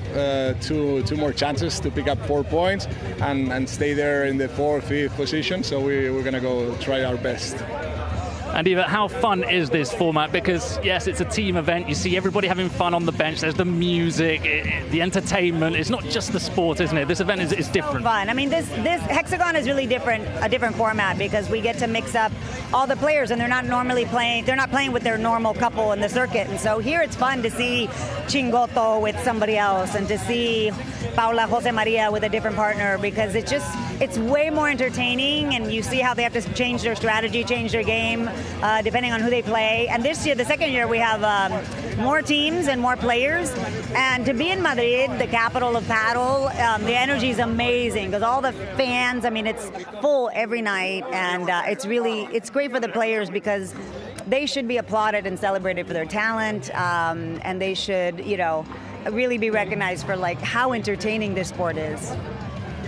two more chances to pick up 4 points and stay there in the 4th, 5th position. So we're gonna go try our best. And Eva, how fun is this format? Because yes, it's a team event. You see everybody having fun on the bench. There's the music, the entertainment. It's not just the sport, isn't it? This event is different. So fun. I mean, this Hexagon is really a different format because we get to mix up all the players, and they're not normally playing. They're not playing with their normal couple in the circuit. And so here it's fun to see Chingotto with somebody else, and to see Paula Jose Maria with a different partner, because it's way more entertaining, and you see how they have to change their strategy, change their game, depending on who they play. And this year, the second year, we have more teams and more players. And to be in Madrid, the capital of paddle, the energy is amazing because all the fans, I mean, it's full every night, and it's great for the players because they should be applauded and celebrated for their talent, and they should, really be recognized for like how entertaining this sport is.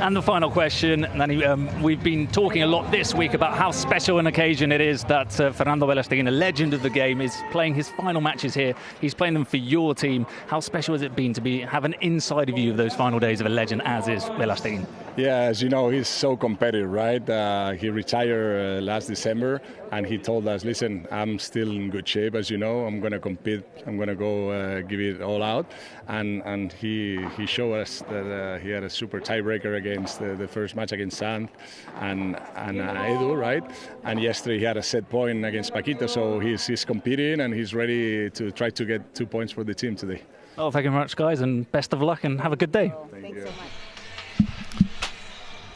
And the final question, Nanny, we've been talking a lot this week about how special an occasion it is that Fernando Velasteguin, a legend of the game, is playing his final matches here. He's playing them for your team. How special has it been to have an inside view of those final days of a legend as is Velasteguin? Yeah, as you know, he's so competitive, right? He retired last December, and he told us, listen, I'm still in good shape, as you know. I'm going to compete. I'm going to go give it all out. And he showed us that he had a super tiebreaker against the first match against Sant and Edu, right? And yesterday he had a set point against Paquito, so he's competing and he's ready to try to get 2 points for the team today. Well, thank you very much, guys, and best of luck and have a good day. Thanks so much.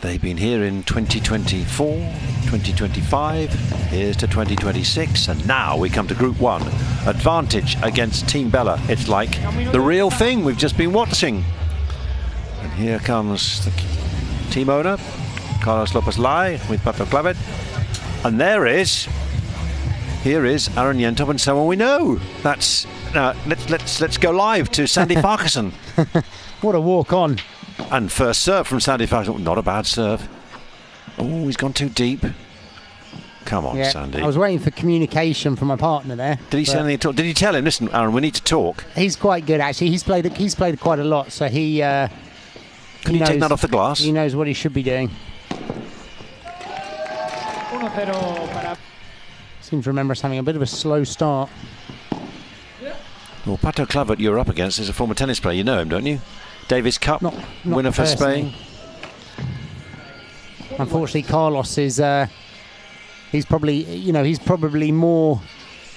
They've been here in 2024, 2025, here's to 2026, and now we come to Group 1. Advantage against Team Bella. It's like the real thing we've just been watching. And here comes the team owner, Carlos Lopez-Lai, with Pato Clavet. And here is Aaron Yentob and someone we know. That's let's go live to Sandy Farquharson. What a walk on. And first serve from Sandy Farquharson. Not a bad serve. Oh, he's gone too deep. Come on, Sandy. I was waiting for communication from my partner there. Did he say anything at all? Did he tell him, listen, Aaron, we need to talk? He's quite good, actually. He's played quite a lot, so he Can you take that off the glass? He knows what he should be doing. 1-0 para... Seem to remember us having a bit of a slow start. Well, Pato Clavet you're up against is a former tennis player. You know him, don't you? Davis Cup not winner for Spain. Unfortunately, Carlos is he's probably more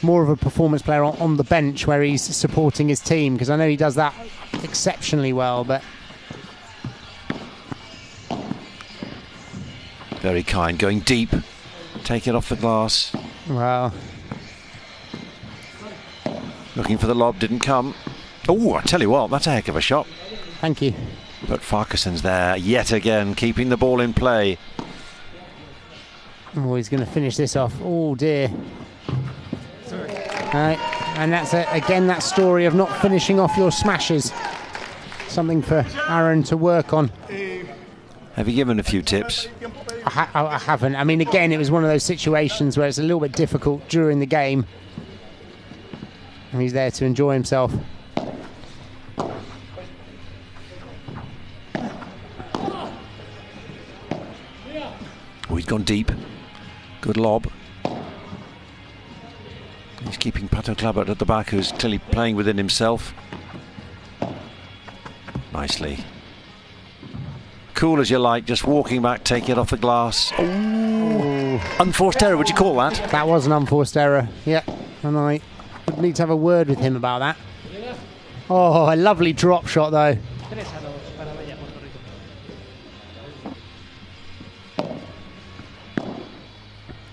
of a performance player on the bench where he's supporting his team, because I know he does that exceptionally well. But very kind, going deep, take it off the glass. Well, looking for the lob, didn't come. Oh, I tell you what, that's a heck of a shot. Thank you. But Farquharson's there yet again, keeping the ball in play. Oh, he's going to finish this off. Oh dear. And that's again that story of not finishing off your smashes. Something for Aaron to work on. Have you given a few tips? I haven't. I mean, again, it was one of those situations where it's a little bit difficult during the game. And he's there to enjoy himself. Oh, he's gone deep. Good lob. He's keeping Pato Clavet at the back, who's clearly playing within himself. Nicely. Cool as you like, just walking back, taking it off the glass. Oh, unforced error, would you call that? That was an unforced error, yeah. And I would need to have a word with him about that. Oh, a lovely drop shot though.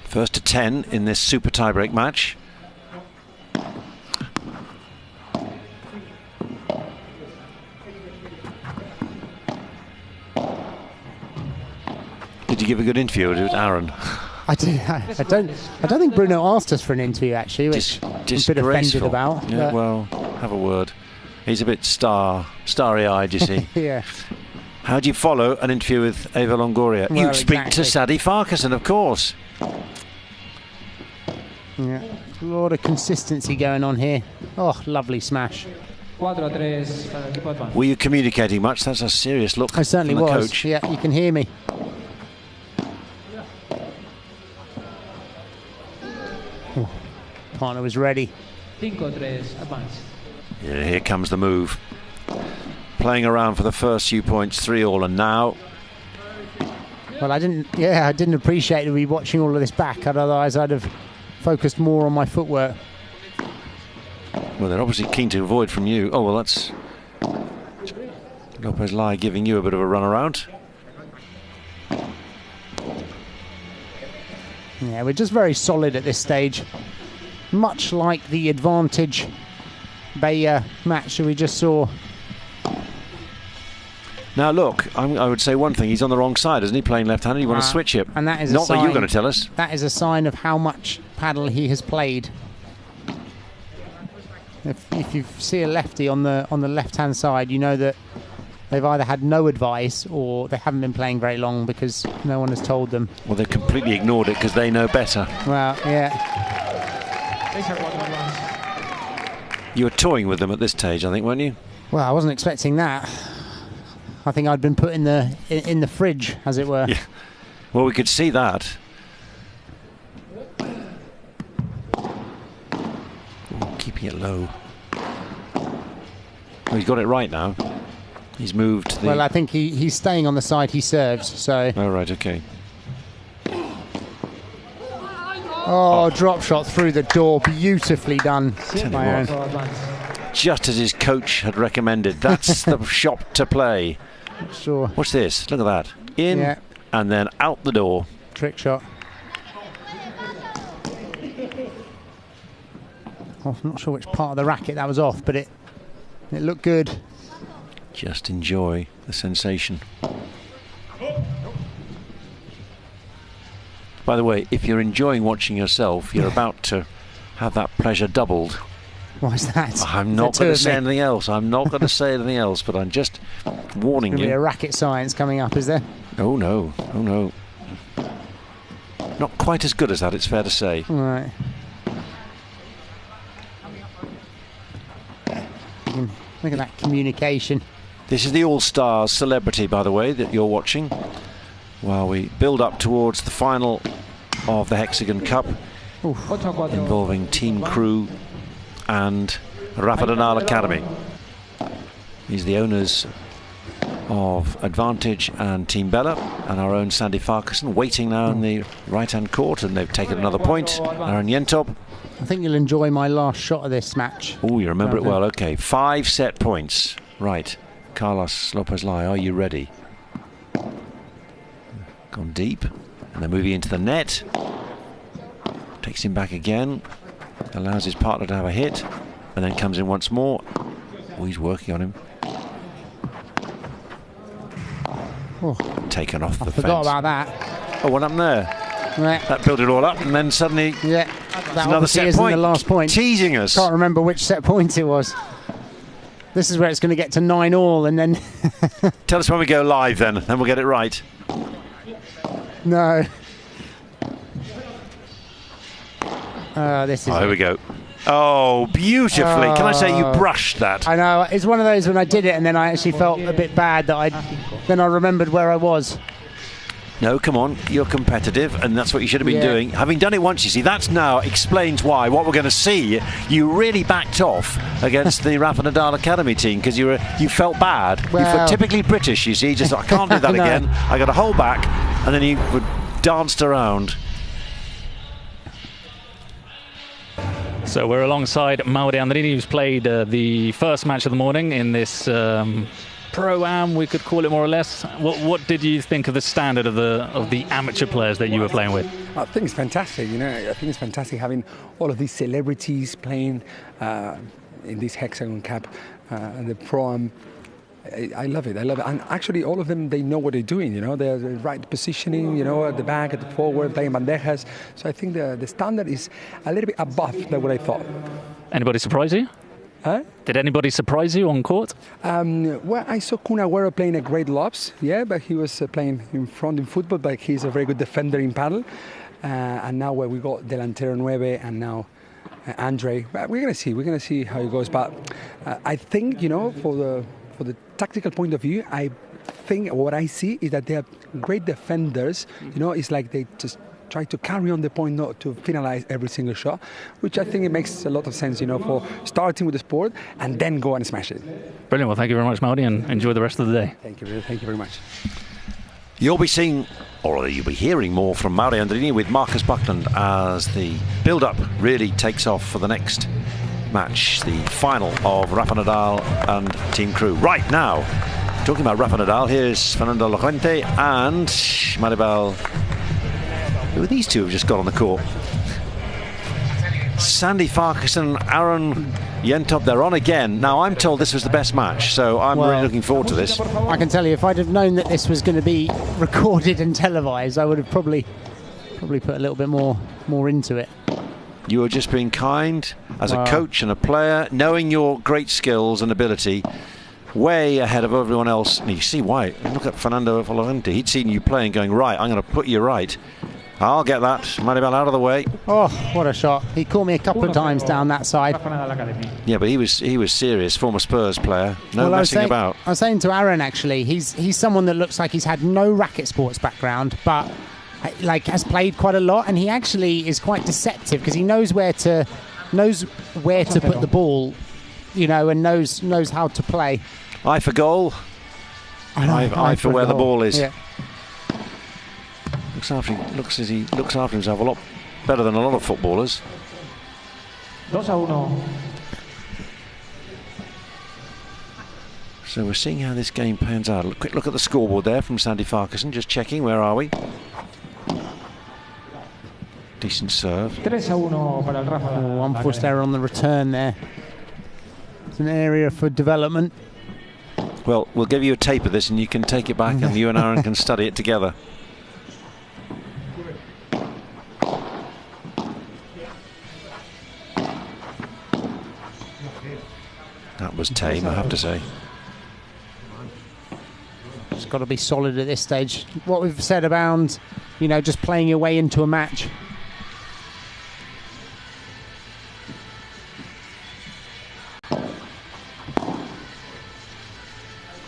First to 10 in this super tiebreak match. Did you give a good interview with Aaron? I don't think Bruno asked us for an interview actually, which I'm a bit offended about. Yeah, well, have a word. He's a bit starry-eyed, you see. Yeah. How do you follow an interview with Eva Longoria? Well, you speak to Sandy Farquharson, of course. Yeah, a lot of consistency going on here. Oh, lovely smash. 4-3 para el equipo advance. Were you communicating much? That's a serious look. I certainly from the was. Coach. Yeah, you can hear me. Oh, partner was ready. 5-3 advance. Yeah, here comes the move. Playing around for the first few points, 3-all, and now. Well, I didn't appreciate to be watching all of this back. Otherwise, I'd have focused more on my footwork. Well, they're obviously keen to avoid from you. Oh, well, that's Lopez-Lai giving you a bit of a run around. Yeah, we're just very solid at this stage. Much like the advantage Brea match that we just saw. Now look, I would say one thing, he's on the wrong side, isn't he? Playing left-handed, you want to switch it. And that is not that you're going to tell us. That is a sign of how much paddle he has played. If you see a lefty on the left-hand side, you know that they've either had no advice or they haven't been playing very long because no one has told them. Well, they've completely ignored it because they know better. Well, yeah. You were toying with them at this stage, I think, weren't you? Well, I wasn't expecting that. I think I'd been put in the fridge, as it were. Yeah. Well, we could see that. Ooh, keeping it low. Oh, he's got it right now. He's moved the... Well, I think he's staying on the side he serves, so... Oh, right, okay. Oh, drop shot through the door. Beautifully done. Just as his coach had recommended. That's the shot to play. Sure. What's this? Look at that. In yeah. And then out the door. Trick shot. I'm not sure which part of the racket that was off, but it looked good. Just enjoy the sensation. By the way, if you're enjoying watching yourself, you're about to have that pleasure doubled. Why's that? I'm not going to say anything else. I'm not going to say anything else, but I'm just warning you. There's going to be a racket science coming up, is there? Oh, no. Oh, no. Not quite as good as that, it's fair to say. All right. Look at that communication. This is the All-Stars celebrity, by the way, that you're watching, while we build up towards the final of the HEXAGON Cup, involving Team Crew and Rafa Nadal Academy. These are the owners of Advantage and Team Bella, and our own Sandy Farquharson waiting now in the right-hand court, and they've taken another point. Aaron Yentob. I think you'll enjoy my last shot of this match. Oh, you remember it well. Okay, 5 set points. Right, Carlos Lopez-Lai, are you ready? Gone deep, and they're moving into the net. Takes him back again, allows his partner to have a hit, and then comes in once more. Oh, he's working on him. Oh, taken off the fence. Forgot about that. Oh, what happened there? Yeah. That built it all up, and then suddenly that another set point. The last point. Teasing us. Can't remember which set point it was. This is where it's going to get to 9-all, and then... Tell us when we go live, then we'll get it right. No. This is here we go. Oh, beautifully. Can I say you brushed that? I know. It's one of those when I did it and then I actually felt a bit bad that then I remembered where I was. No, come on. You're competitive, and that's what you should have been doing. Having done it once, you see, that's now explains why. What we're going to see, you really backed off against the Rafa Nadal Academy team because you felt bad. Well, you felt typically British, you see. Just, I can't do that again. I got to hold back, and then you danced around. So we're alongside Mauro Andrini, who's played the first match of the morning in this Pro-Am, we could call it more or less. What did you think of the standard of the amateur players that you were playing with? I think it's fantastic. I think it's fantastic having all of these celebrities playing in this HEXAGON Cup and the Pro-Am. I love it. And actually, all of them, they know what they're doing. They're the right positioning. At the back, at the forward, playing bandejas. So I think the standard is a little bit above than what I thought. Anybody surprise you? Huh? Did anybody surprise you on court? Well, I saw Kun Agüero playing a great lobs, but he was playing in front in football, but he's a very good defender in paddle. And now we got Delantero Nueve and now Andre. We're going to see how it goes. But I think, for the tactical point of view, I think what I see is that they are great defenders. It's like they just try to carry on the point, not to finalize every single shot, which I think it makes a lot of sense, for starting with the sport and then go and smash it. Brilliant. Well, thank you very much, Mauri, and enjoy the rest of the day. Thank you very much. You'll be seeing, or you'll be hearing more from Mauro Andrini with Marcus Buckland as the build-up really takes off for the next match, the final of Rafa Nadal and Team Crew. Right now, talking about Rafa Nadal, here's Fernando Lafuente and Maribel. Who are these two who've just got on the court? Sandy Farquharson, Aaron Yentob, they're on again. Now, I'm told this was the best match, so I'm really looking forward to this. I can tell you, if I'd have known that this was going to be recorded and televised, I would have probably put a little bit more into it. You were just being kind as a coach and a player, knowing your great skills and ability. way ahead of everyone else. And you see why. Look at Fernando Valente. He'd seen you playing, going, right, I'm going to put you right. I'll get that. Maribel out of the way. Oh, what a shot. He caught me a couple of times down that side. Yeah, but he was serious. Former Spurs player. No messing about. I was saying to Aaron, actually, he's someone that looks like he's had no racket sports background, but like has played quite a lot, and he actually is quite deceptive because he knows where to put the ball, you know, and knows how to play. Eye for goal. Eye for where the ball is. Yeah. Looks as he looks after himself a lot better than a lot of footballers. 2-1. So we're seeing how this game pans out. A quick look at the scoreboard there from Sandy Farquharson, just checking where are we. Decent serve. 3-1 para el Rafa. Unforced error on the return there. It's an area for development. Well, we'll give you a tape of this and you can take it back and you and Aaron can study it together. That was tame, I have to say. It's got to be solid at this stage. What we've said about, you know, just playing your way into a match.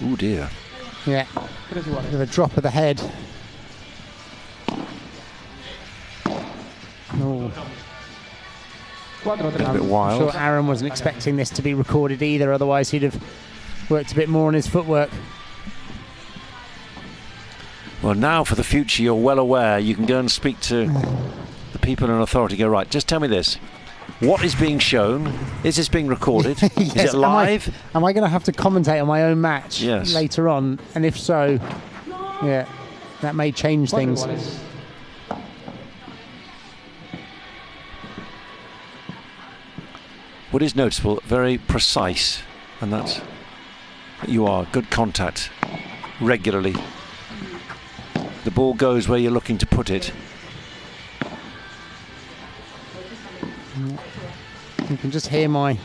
Oh dear. Yeah. With a drop of the head. Oh. A bit wild. I'm sure Aaron wasn't expecting this to be recorded either, otherwise he'd have worked a bit more on his footwork. Well, now for the future, you're well aware. You can go and speak to the people in authority. Go, right, just tell me this. What is being shown? Is this being recorded? Yes. Is it live? Am I going to have to commentate on my own match later on? And if so, yeah, that may change things. What is noticeable, very precise, and that's you are good contact regularly. The ball goes where you're looking to put it. You can just hear my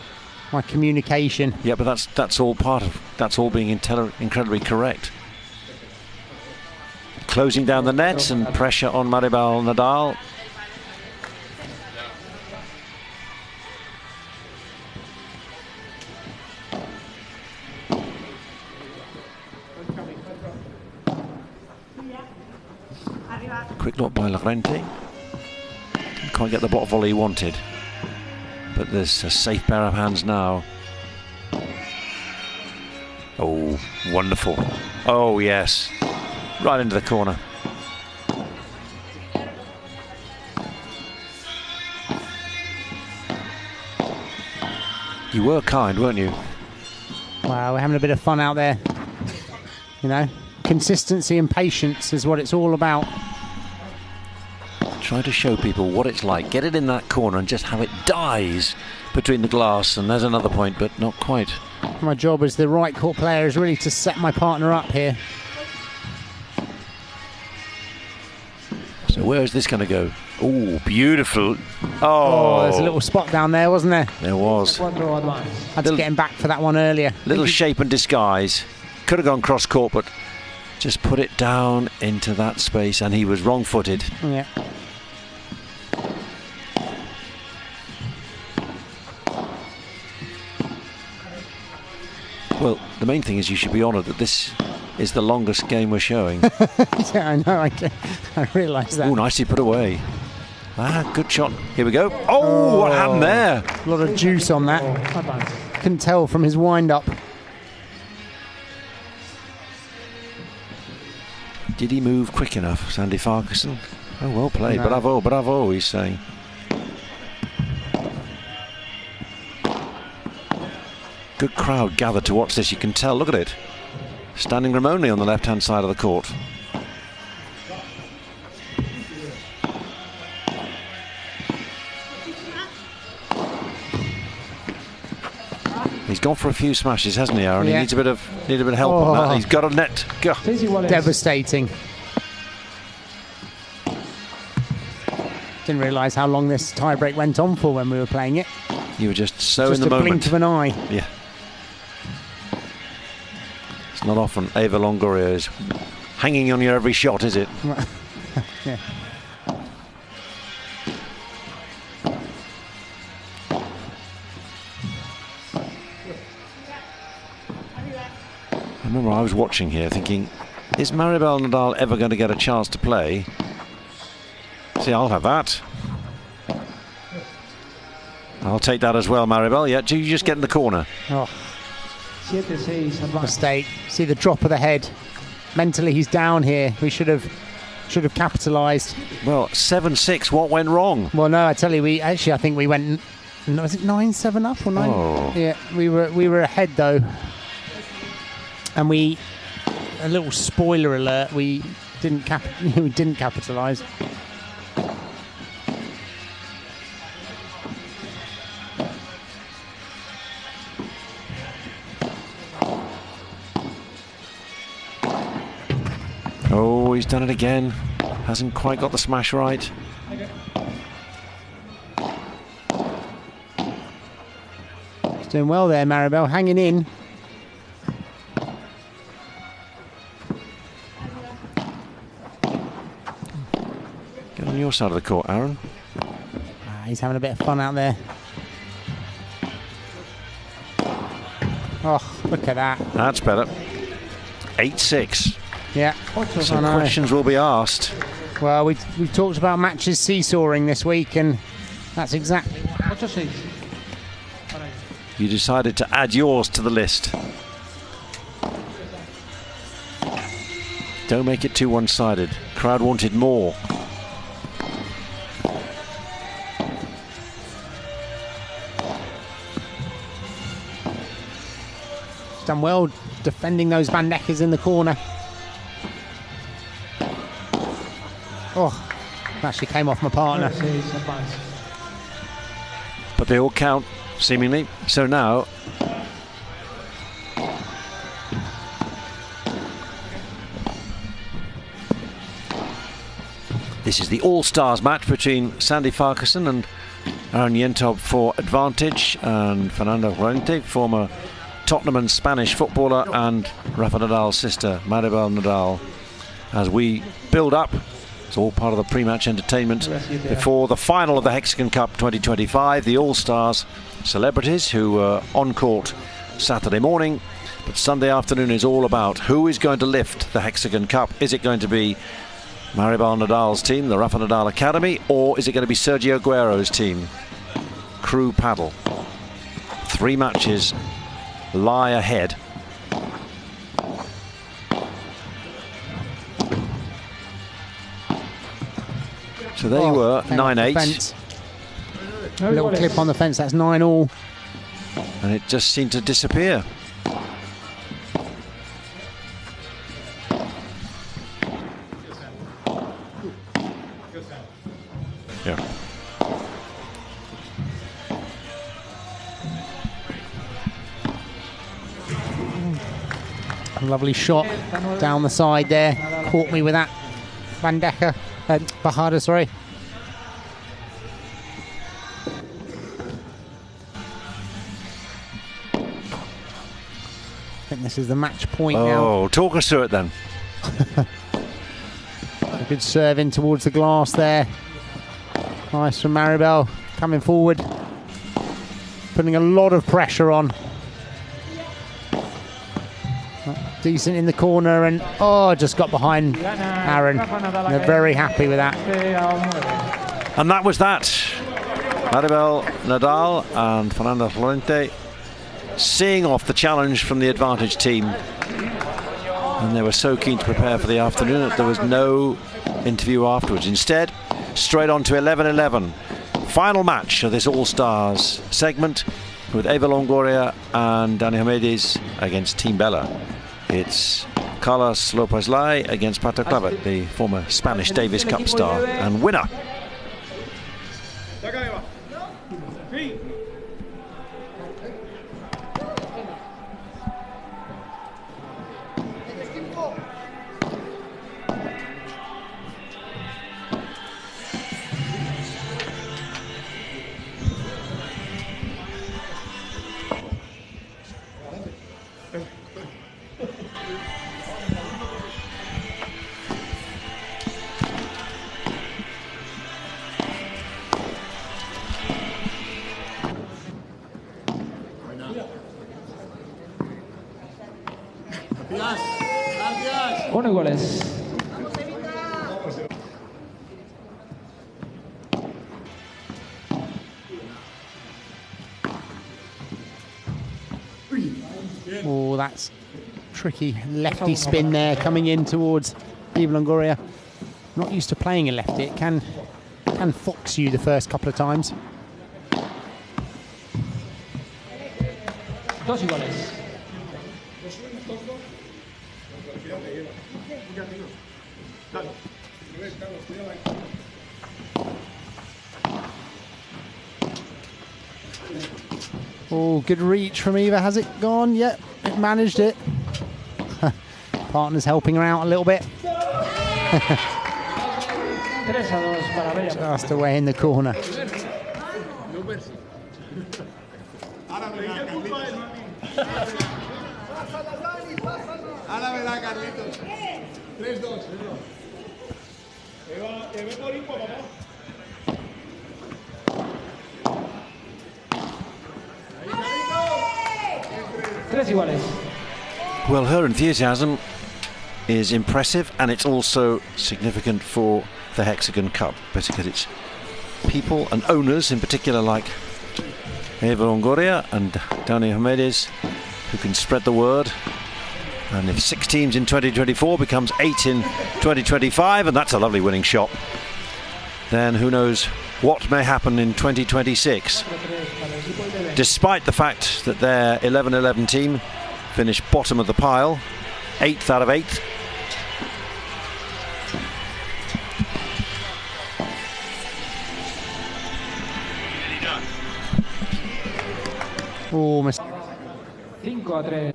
communication. Yeah, but that's all being incredibly correct. Closing down the nets and pressure on Maribel Nadal. Quick look by Laurenti. Didn't quite get the block volley he wanted. But there's a safe pair of hands now. Oh, wonderful. Oh, yes. Right into the corner. You were kind, weren't you? Wow, we're having a bit of fun out there. You know, consistency and patience is what it's all about. Try to show people what it's like. Get it in that corner and just how it dies between the glass. And there's another point, but not quite. My job as the right court player is really to set my partner up here. So where is this going to go? Oh, beautiful. Oh, there's a little spot down there, wasn't there? There was. Had to get him back for that one earlier. Little shape and disguise. Could have gone cross court, but just put it down into that space, and he was wrong-footed. Yeah. Well, the main thing is you should be honoured that this is the longest game we're showing. Yeah, I know. I realise that. Oh, nicely put away. Ah, good shot. Here we go. Oh, what happened there? A lot of juice on that. Couldn't tell from his wind-up. Did he move quick enough, Sandy Farquharson? Oh, well played. No. Bravo, bravo, he's saying. Good crowd gathered to watch this, you can tell. Look at it. Standing room only on the left-hand side of the court. He's gone for a few smashes, hasn't he, Aaron? Yeah. He needs a bit of help on that. He's got a net. Go. Devastating. Didn't realise how long this tie-break went on for when we were playing it. You were just so just in the moment. Just a blink of an eye. Yeah. It's not often Eva Longoria is hanging on your every shot, is it? Yeah. I remember I was watching here thinking, is Maribel Nadal ever going to get a chance to play? See, I'll have that. I'll take that as well, Maribel. Yeah, you just get in the corner. Oh. Mistake. See the drop of the head. Mentally, he's down here. We should have capitalised. Well, 7-6. What went wrong? Well, no, I tell you, I think we went. Was it 9-7 up or 9? Oh. Yeah, we were ahead though, and a little spoiler alert. We didn't capitalise. Oh, he's done it again. Hasn't quite got the smash right. He's doing well there, Maribel, hanging in. Get on your side of the court, Aaron. He's having a bit of fun out there. Oh, look at that. That's better. 8-6. Yeah. Some questions will be asked. Well, we've talked about matches seesawing this week, and that's exactly what happened. You decided to add yours to the list. Don't make it too one-sided. Crowd wanted more. He's done well defending those Bandejas in the corner. Oh, actually came off my partner. But they all count, seemingly. So now, this is the All-Stars match between Sandy Farquharson and Aaron Yentob for advantage, and Fernanda Llorente, former Tottenham and Spanish footballer, and Rafa Nadal's sister, Maribel Nadal, as we build up. It's all part of the pre-match entertainment before the final of the HEXAGON Cup 2025. The All-Stars celebrities who were on court Saturday morning, but Sunday afternoon is all about who is going to lift the HEXAGON Cup. Is it going to be Maribel Nadal's team, the Rafa Nadal Academy, or is it going to be Sergio Aguero's team, Crew Paddle? 3 matches lie ahead. So there you were, 9-8. Little clip on the fence, that's 9-all. And it just seemed to disappear. Yeah. A lovely shot down the side there. Caught me with that Bandeja. Bajada, sorry. I think this is the match point now. Oh, talk us through it then. A good serve in towards the glass there. Nice from Maribel, coming forward, putting a lot of pressure on. Decent in the corner, and just got behind Aaron. They're very happy with that. And that was that. Maribel Nadal and Fernanda Llorente seeing off the challenge from the advantage team. And they were so keen to prepare for the afternoon that there was no interview afterwards. Instead, straight on to 11-11. Final match of this All-Stars segment with Eva Longoria and Dani Hamedes against Team Bella. It's Carlos Lopez-Lai against Pato Clavet, the former Spanish Davis Cup star and winner. iguales. Oh, that's tricky lefty spin there coming in towards Eva Longoria. Not used to playing a lefty. It can fox you the first couple of times. Dos iguales. Oh, good reach from Eva. Has it gone? Yep, it managed it. Partner's helping her out a little bit. Just away in the corner. Well, her enthusiasm is impressive, and it's also significant for the Hexagon Cup, because it's people and owners in particular like Eva Longoria and Dani Jimenez who can spread the word. And if 6 teams in 2024 becomes 8 in 2025, and that's a lovely winning shot, then who knows what may happen in 2026. Despite the fact that their 11-11 team finished bottom of the pile, 8th out of 8. Oh, 5-3.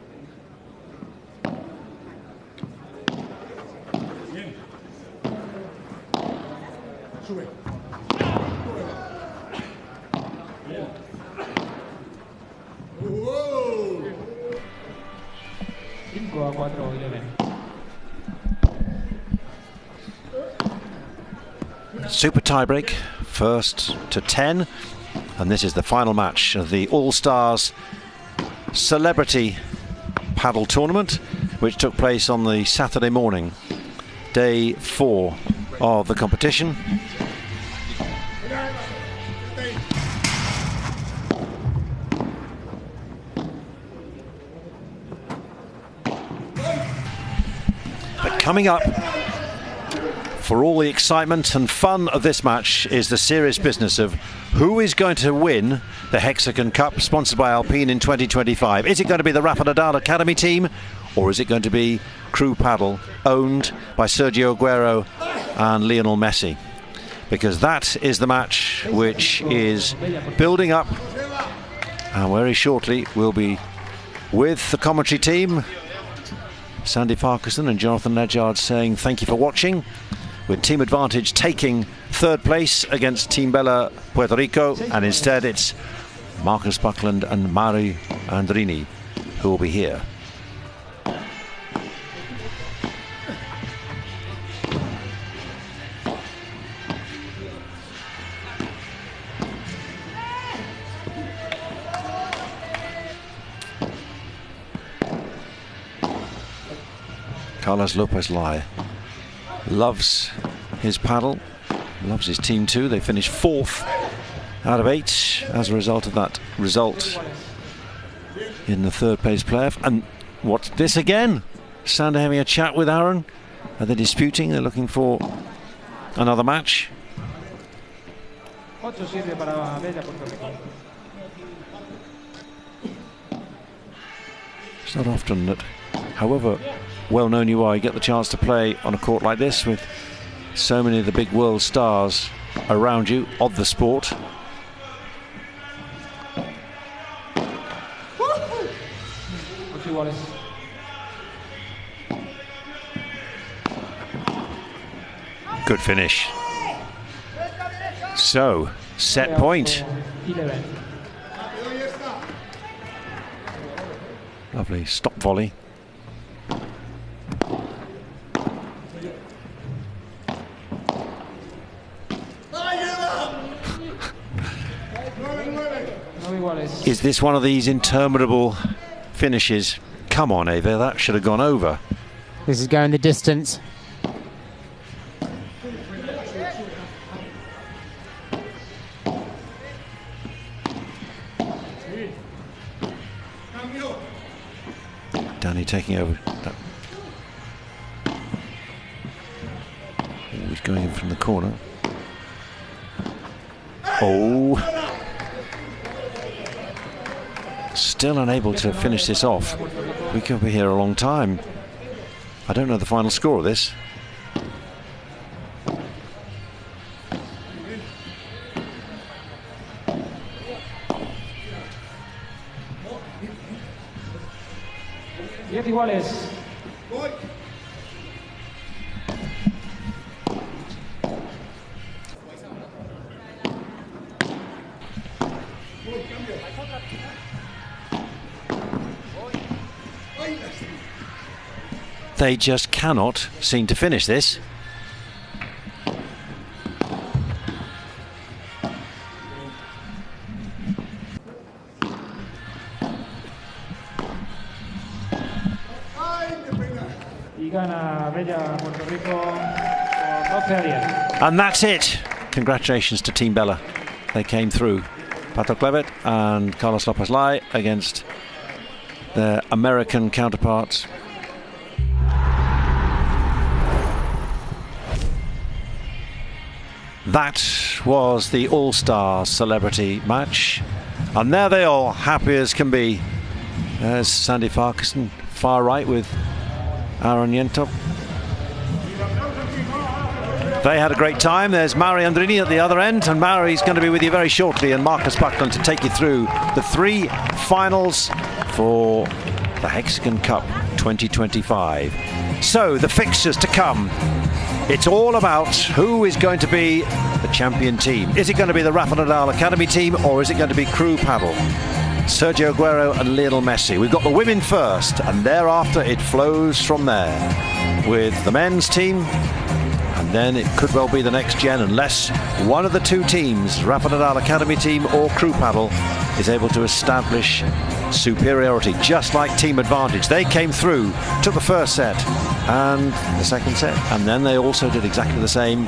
Sube. Wow. 5-4, 11. Super tiebreak, first to 10, and this is the final match of the All-Stars Celebrity Paddle Tournament, which took place on the Saturday morning, day 4 of the competition. But coming up, for all the excitement and fun of this match, is the serious business of who is going to win the Hexagon Cup, sponsored by Alpine in 2025. Is it going to be the Rafa Nadal Academy team, or is it going to be Crew Paddle, owned by Sergio Aguero and Lionel Messi? Because that is the match which is building up, and very shortly we'll be with the commentary team, Sandy Farquharson and Jonathan Nedjard, saying thank you for watching, with Team Advantage taking 3rd place against Team Bella Puerto Rico, and instead it's Marcus Buckland and Mari Andrini who will be here. Carlos Lopez Lai loves his paddle, loves his team too. They finished 4th out of 8 as a result of that result in the 3rd place playoff. And what's this again? Sander having a chat with Aaron. Are they disputing? They're looking for another match. It's not often that, however well known you are, you get the chance to play on a court like this with so many of the big world stars around you of the sport. Good finish. So, set point. Lovely stop volley. Is this one of these interminable finishes? Come on, Ava, that should have gone over. This is going the distance. Danny taking over. He's going in from the corner. Oh. Still unable to finish this off. We could be here a long time. I don't know the final score of this. Iguales. They just cannot seem to finish this. And that's it. Congratulations to Team Bella. They came through. Pato Clevet and Carlos Lopez-Lai against their American counterparts. That was the All-Star Celebrity match. And there they are, happy as can be. There's Sandy Farquharson, far right with Aaron Nieto. They had a great time. There's Mari Andrini at the other end, and Mari's going to be with you very shortly, and Marcus Buckland to take you through the 3 finals for the HEXAGON Cup 2025. So the fixtures to come. It's all about who is going to be the champion team. Is it going to be the Rafa Nadal Academy team, or is it going to be Crew Paddle? Sergio Aguero and Lionel Messi. We've got the women first, and thereafter it flows from there with the men's team, and then it could well be the next gen, unless one of the 2 teams, Rafa Nadal Academy team or Crew Paddle, is able to establish superiority, just like Team Advantage. They came through, took the first set and the second set, and then they also did exactly the same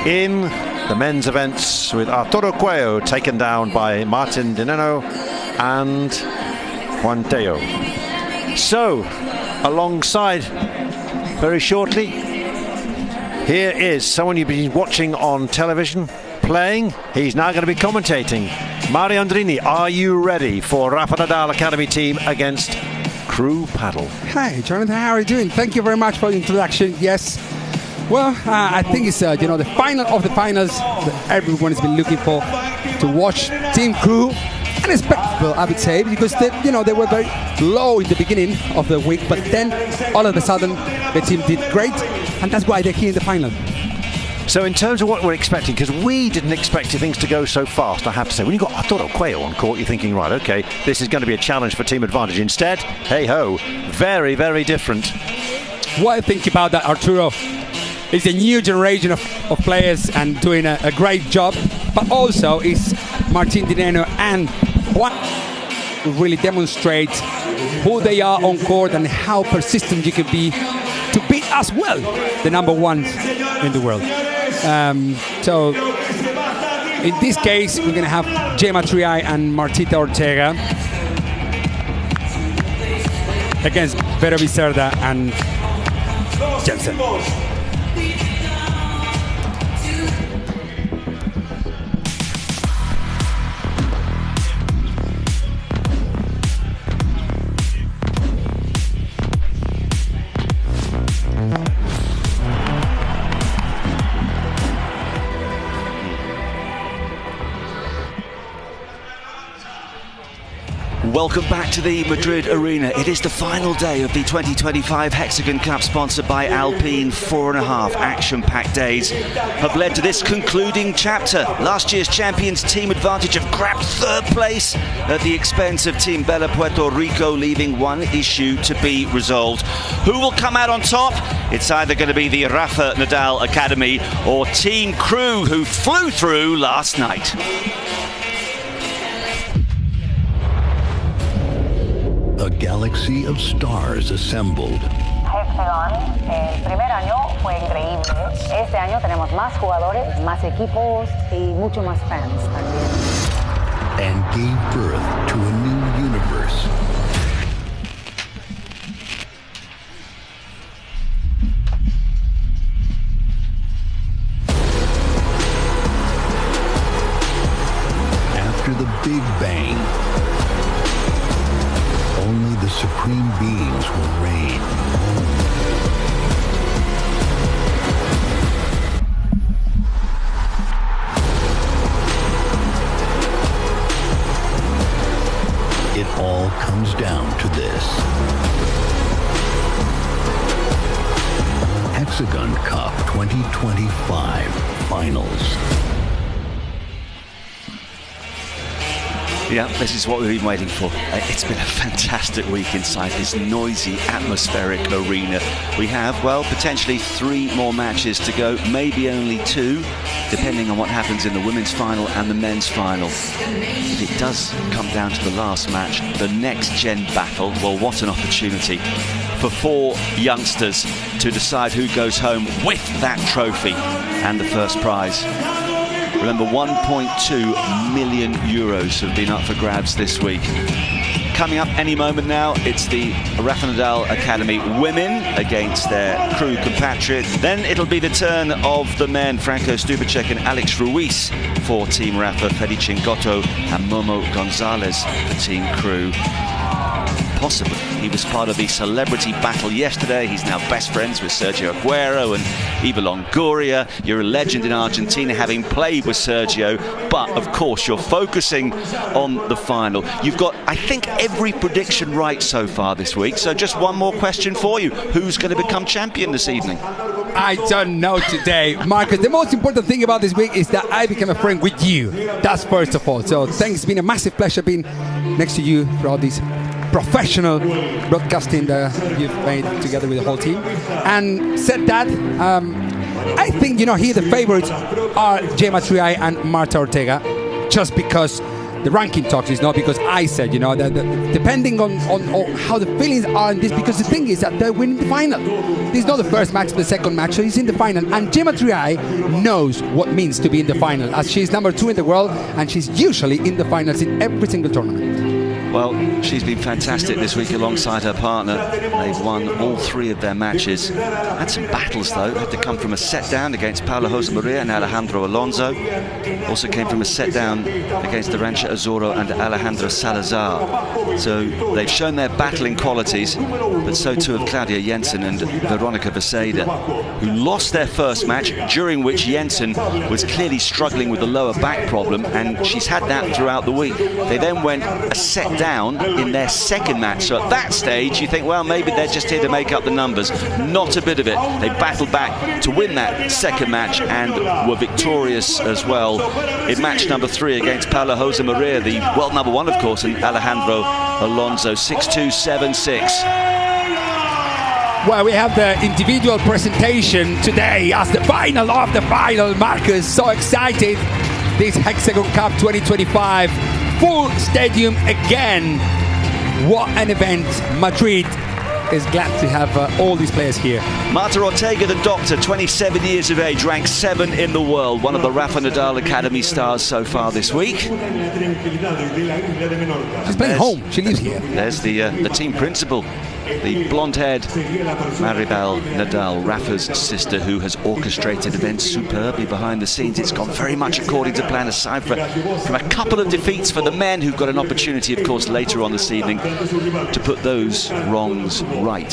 in the men's events, with Arturo Coello taken down by Martin Di Nenno and Juan Tello. So, alongside, very shortly, here is someone you've been watching on television playing. He's now going to be commentating. Mari Andrini, are you ready for Rafa Nadal Academy team against Crew Paddle? Hi, Jonathan, how are you doing? Thank you very much for the introduction. Yes. Well, I think it's the final of the finals that everyone has been looking for to watch Team Crew. Unexpected, I would say, because they were very low in the beginning of the week, but then all of a sudden the team did great, and that's why they're here in the final. So in terms of what we're expecting, because we didn't expect things to go so fast, I have to say, when you've got Arturo Coello on court, you're thinking, right, okay, this is going to be a challenge for Team Advantage. Instead, hey-ho, very, very different. What I think about that, Arturo, is a new generation of players and doing a great job, but also is Martin Di Nenno and Juan really demonstrate who they are on court and how persistent you can be to beat as well the number 1 in the world. So in this case, we're going to have Gemma Triay and Martita Ortega against Virseda and Jensen. Welcome back to the Madrid Arena. It is the final day of the 2025 HEXAGON Cup, sponsored by Alpine. 4.5 action-packed days have led to this concluding chapter. Last year's champions Team Advantage have grabbed 3rd place at the expense of Team Bella Puerto Rico, leaving one issue to be resolved. Who will come out on top? It's either going to be the Rafa Nadal Academy or Team Crew, who flew through last night. A galaxy of stars assembled. Hexagon, el primer año fue increíble. Este año tenemos más jugadores, más equipos y mucho más fans también. And gave birth to a new universe. After the Big Bang, only the supreme beings will reign. It all comes down to this. Hexagon Cup 2025 Finals. Yeah, this is what we've been waiting for. It's been a fantastic week inside this noisy, atmospheric arena. We have, well, potentially 3 more matches to go, maybe only 2, depending on what happens in the women's final and the men's final. If it does come down to the last match, the next-gen battle, well, what an opportunity for 4 youngsters to decide who goes home with that trophy and the first prize. Remember, 1.2 million euros have been up for grabs this week. Coming up any moment now, it's the Rafa Nadal Academy women against their crew compatriot. Then it'll be the turn of the men, Franco Stupaczuk and Alex Ruiz for Team Rafa, Fede Chingotto and Momo González for Team Crew. Possibly. He was part of the celebrity battle yesterday. He's now best friends with Sergio Aguero and Eva Longoria. You're a legend in Argentina, having played with Sergio, but of course you're focusing on the final. You've got, I think, every prediction right so far this week, so just one more question for you. Who's going to become champion this evening? I don't know today, Marcus. The most important thing about this week is that I became a friend with you. That's first of all. So thanks. It's been a massive pleasure being next to you throughout this professional broadcasting that you've made together with the whole team. And said that, I think, you know, here the favorites are Gemma Triay and Marta Ortega, just because the ranking talks is not because I said, you know, that depending on how the feelings are in this, because the thing is that they're winning the final. This is not the first match, the second match, so he's in the final. And Gemma Triay knows what it means to be in the final, as she's number 2 in the world, and she's usually in the finals in every single tournament. Well, she's been fantastic this week alongside her partner. They've won all 3 of their matches. Had some battles, though. Had to come from a set down against Paula Jose Maria and Alejandro Alonso. Also came from a set down against Arantxa Azoro and Alejandra Salazar. So they've shown their battling qualities, but so too have Claudia Jensen and Veronica Virseda, who lost their first match, during which Jensen was clearly struggling with a lower back problem, and she's had that throughout the week. They then went a set down in their second match, so at that stage you think, well, maybe they're just here to make up the numbers. Not a bit of it. They battled back to win that second match and were victorious as well in match number 3 against Paula Jose Maria, the world number 1 of course, and Alejandro Alonso, 6-2, 7-6. Well, we have the individual presentation today as the final of the final. Marcus, so excited. This Hexagon Cup 2025, full stadium again. What an event. Madrid is glad to have all these players here. Marta Ortega, the doctor, 27 years of age, ranked 7 in the world, one of the Rafa Nadal Academy stars so far this week. She's playing home. She lives here. There's the team principal, the blonde-haired Maribel Nadal, Rafa's sister, who has orchestrated events superbly behind the scenes. It's gone very much according to plan, aside from a couple of defeats for the men, who've got an opportunity, of course, later on this evening to put those wrongs right.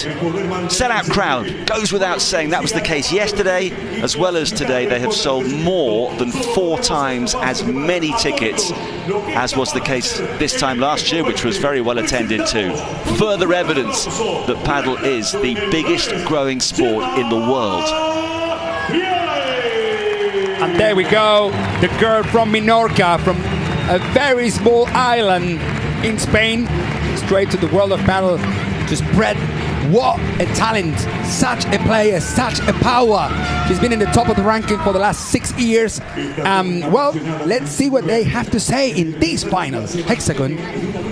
Sell-out crowd, goes without saying. That was the case yesterday as well as today. They have sold more than 4 times as many tickets as was the case this time last year, which was very well attended too. Further evidence that padel is the biggest growing sport in the world. And there we go, the girl from Minorca, from a very small island in Spain, straight to the world of padel to spread What a talent, such a player, such a power. She's been in the top of the ranking for the last 6 years. Well, let's see what they have to say in these finals. Hexagon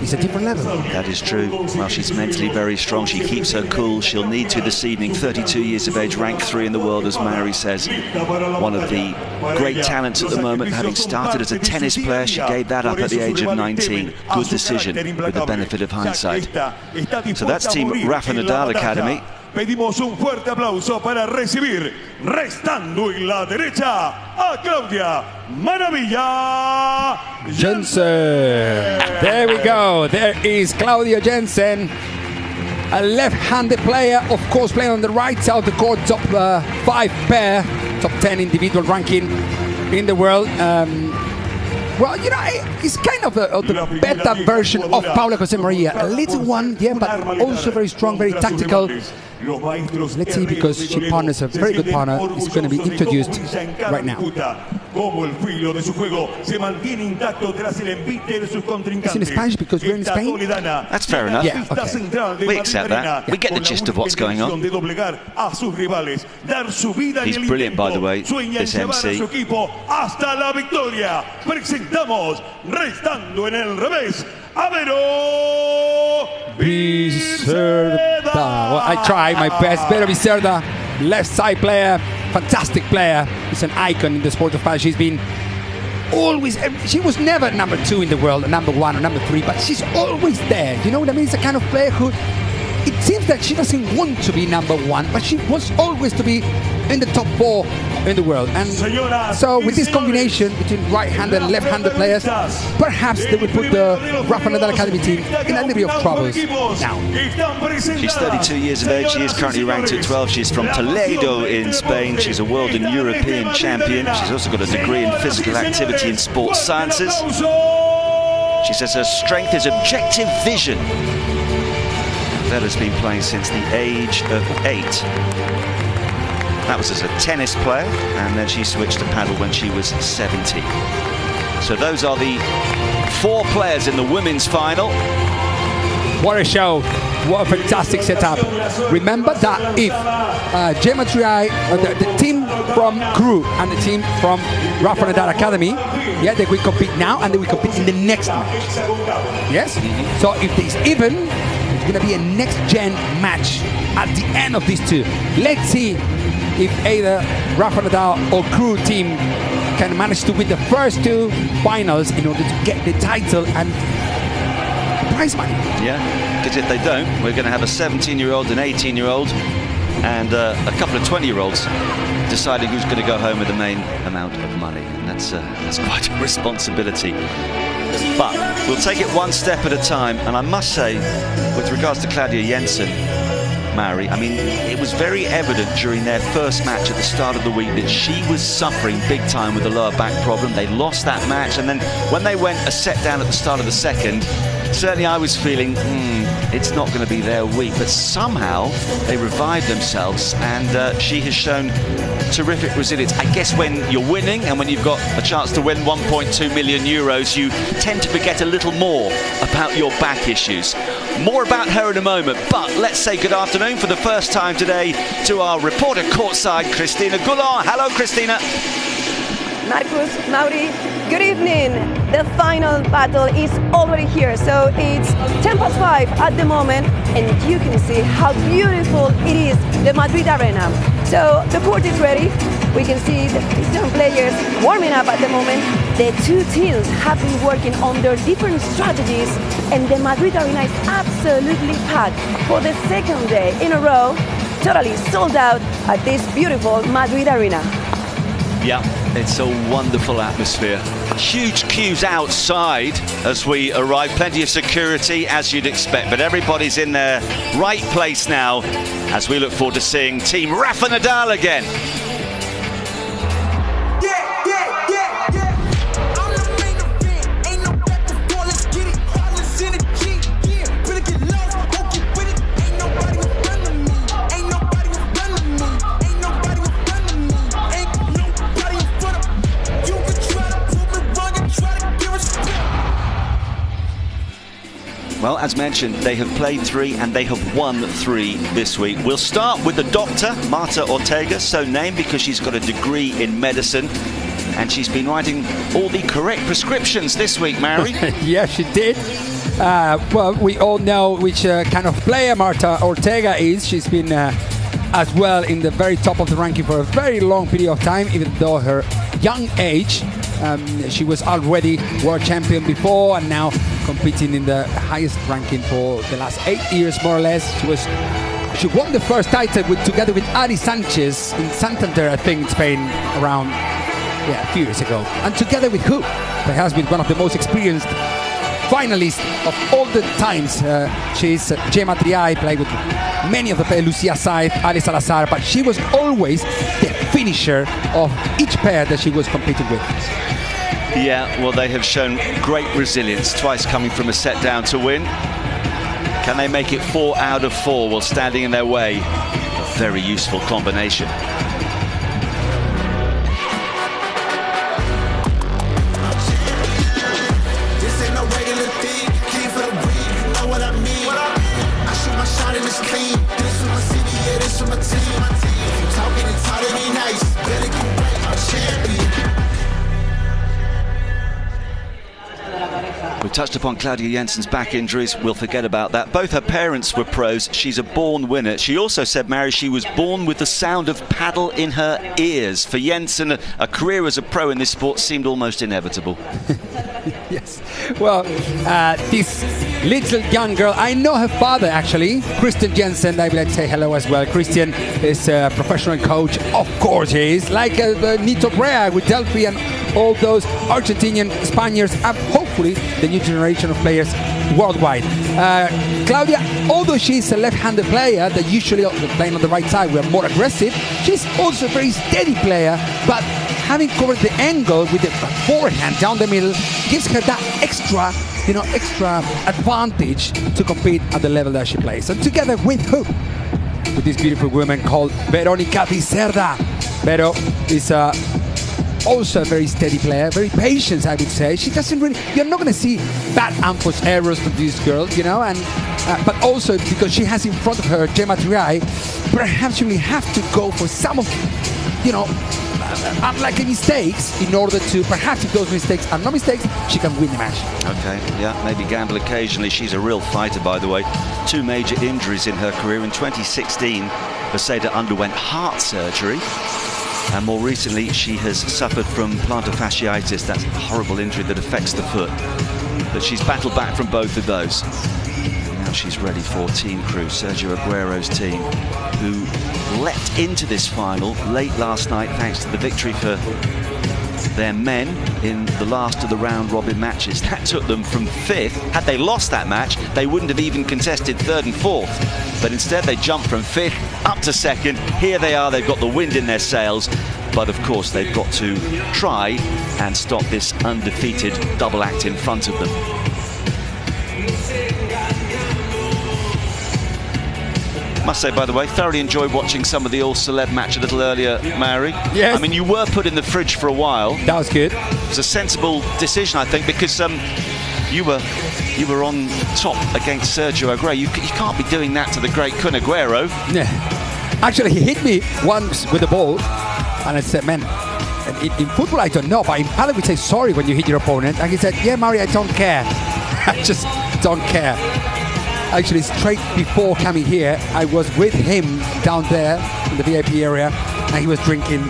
is a different level. That is true. Well, she's mentally very strong. She keeps her cool. She'll need to this evening. 32 years of age, ranked 3 in the world, as Mary says. One of the great talents at the moment, having started as a tennis player. She gave that up at the age of 19. Good decision with the benefit of hindsight. So that's Team Rafa Nadal Academy. Pedimos un fuerte aplauso para recibir, restando en la derecha, a Claudia Maravilla Jensen. There we go. There is Claudia Jensen, a left-handed player, of course, playing on the right side of the court, top 5 pair, top 10 individual ranking in the world. Well, you know, it's kind of the better version of Paula José María. A little one, yeah, but also very strong, very tactical. Let's see, because she partners a very good partner. It's going to be introduced right now. It's in Spanish because we're in Spain. That's fair enough. Yeah, okay. We accept that. We get the gist of what's going on. He's brilliant, by the way, this MC. Presentamos, restando en el revés, Virseda. Well, I try my best. Better Virseda, left side player, fantastic player. He's an icon in the sport of padel. She's been always, she was never number 2 in the world, number 1 or number 3, but she's always there. You know what I mean? It's the kind of player who, it seems that she doesn't want to be number 1, but she wants always to be in the top 4 in the world. And so with this combination between right-handed and left-handed players, perhaps they will put the Rafa Nadal Academy team in a little bit of troubles now. She's 32 years of age. She is currently ranked at 12. She's from Toledo in Spain. She's a world and European champion. She's also got a degree in physical activity and sports sciences. She says her strength is objective vision. Bella's been playing since the age of 8. That was as a tennis player, and then she switched to paddle when she was 17. So those are the 4 players in the women's final. What a show. What a fantastic setup. Remember that if Triay, the team from Crew and the team from Rafa Nadal Academy, yeah, they will compete now and they will compete in the next match. Yes? So if it's even, it's going to be a next-gen match at the end of these 2. Let's see if either Rafa Nadal or Crew team can manage to win the first 2 finals in order to get the title and prize money. Yeah, because if they don't, we're going to have a 17-year-old, an 18-year-old, and a couple of 20-year-olds deciding who's going to go home with the main amount of money. And that's quite a responsibility. But we'll take it one step at a time. And I must say, with regards to Claudia Jensen, Mary, I mean, it was very evident during their first match at the start of the week that she was suffering big time with a lower back problem. They lost that match, and then when they went a set down at the start of the second, certainly I was feeling, it's not going to be their week. But somehow they revived themselves, and she has shown terrific resilience. I guess when you're winning and when you've got a chance to win 1.2 million euros, you tend to forget a little more about your back issues. More about her in a moment, but let's say good afternoon for the first time today to our reporter courtside, Cristina Goulart. Hello, Cristina. Marcus, Mauri, good evening. The final battle is already here, so it's 5:10 at the moment, and you can see how beautiful it is, the Madrid Arena. So the court is ready. We can see the different players warming up at the moment. The 2 teams have been working on their different strategies, and the Madrid Arena is absolutely packed for the 2nd day in a row, totally sold out at this beautiful Madrid Arena. Yeah, it's a wonderful atmosphere. Huge queues outside as we arrive. Plenty of security, as you'd expect. But everybody's in their right place now as we look forward to seeing Team Rafa Nadal again. Well, as mentioned, they have played 3 and they have won 3 this week. We'll start with the doctor, Marta Ortega, so named because she's got a degree in medicine. And she's been writing all the correct prescriptions this week, Mary. Yeah, she did. Well, we all know which kind of player Marta Ortega is. She's been as well in the very top of the ranking for a very long period of time, even though her young age. She was already world champion before and now competing in the highest ranking for the last 8 years, more or less. She won the first title together with Ari Sanchez in Santander, I think, in Spain, around a few years ago. And together with who? Perhaps with one of the most experienced finalists of all the times. She's Gemma Triay, played with many of the players, Lucia Saez, Ali Salazar, but she was always the finisher of each pair that she was competing with. Yeah, well, they have shown great resilience, twice coming from a set down to win. Can they make it 4 out of 4 while standing in their way? A very useful combination. We touched upon Claudia Jensen's back injuries. We'll forget about that. Both her parents were pros. She's a born winner. She also said, Mary, she was born with the sound of paddle in her ears. For Jensen, a career as a pro in this sport seemed almost inevitable. Yes. Well, this little young girl, I know her father actually, Christian Jensen. I would like to say hello as well. Christian is a professional coach. Of course he is. Like Nieto Brea with Delphi and all those Argentinian Spaniards, and hopefully the new generation of players worldwide. Claudia, although she's a left-handed player that usually playing on the right side, we're more aggressive, she's also a very steady player, but having covered the angle with the forehand down the middle gives her that extra advantage to compete at the level that she plays. And together with who? With this beautiful woman called Verónica Virseda. Vero is also a very steady player, very patient, I would say. She doesn't really, you're not going to see bad ambush errors from this girl, you know, and but also because she has in front of her Gemma Triay, perhaps she will have to go for some of, unlikely mistakes in order to, perhaps if those mistakes are no mistakes, she can win the match. Okay, yeah, maybe gamble occasionally. She's a real fighter, by the way. 2 major injuries in her career. In 2016, Virseda underwent heart surgery. And more recently, she has suffered from plantar fasciitis. That's a horrible injury that affects the foot. But she's battled back from both of those. Now she's ready for Team Crew, Sergio Aguero's team, who leapt into this final late last night thanks to the victory for their men in the last of the round-robin matches. That took them from 5th. Had they lost that match, they wouldn't have even contested 3rd and 4th. But instead, they jumped from 5th up to 2nd. Here they are, they've got the wind in their sails. But of course, they've got to try and stop this undefeated double act in front of them. Must say, by the way, thoroughly enjoyed watching some of the all-celeb match a little earlier, Mary. Yes. I mean, you were put in the fridge for a while. That was good. It was a sensible decision, I think, because you were on top against Sergio Aguero. You can't be doing that to the great Kun Aguero. Yeah. Actually, he hit me once with the ball, and I said, man, in football I don't know, but in padel we say sorry when you hit your opponent. And he said, yeah, Mari, I don't care. I just don't care. Actually, straight before coming here, I was with him down there in the VIP area, and he was drinking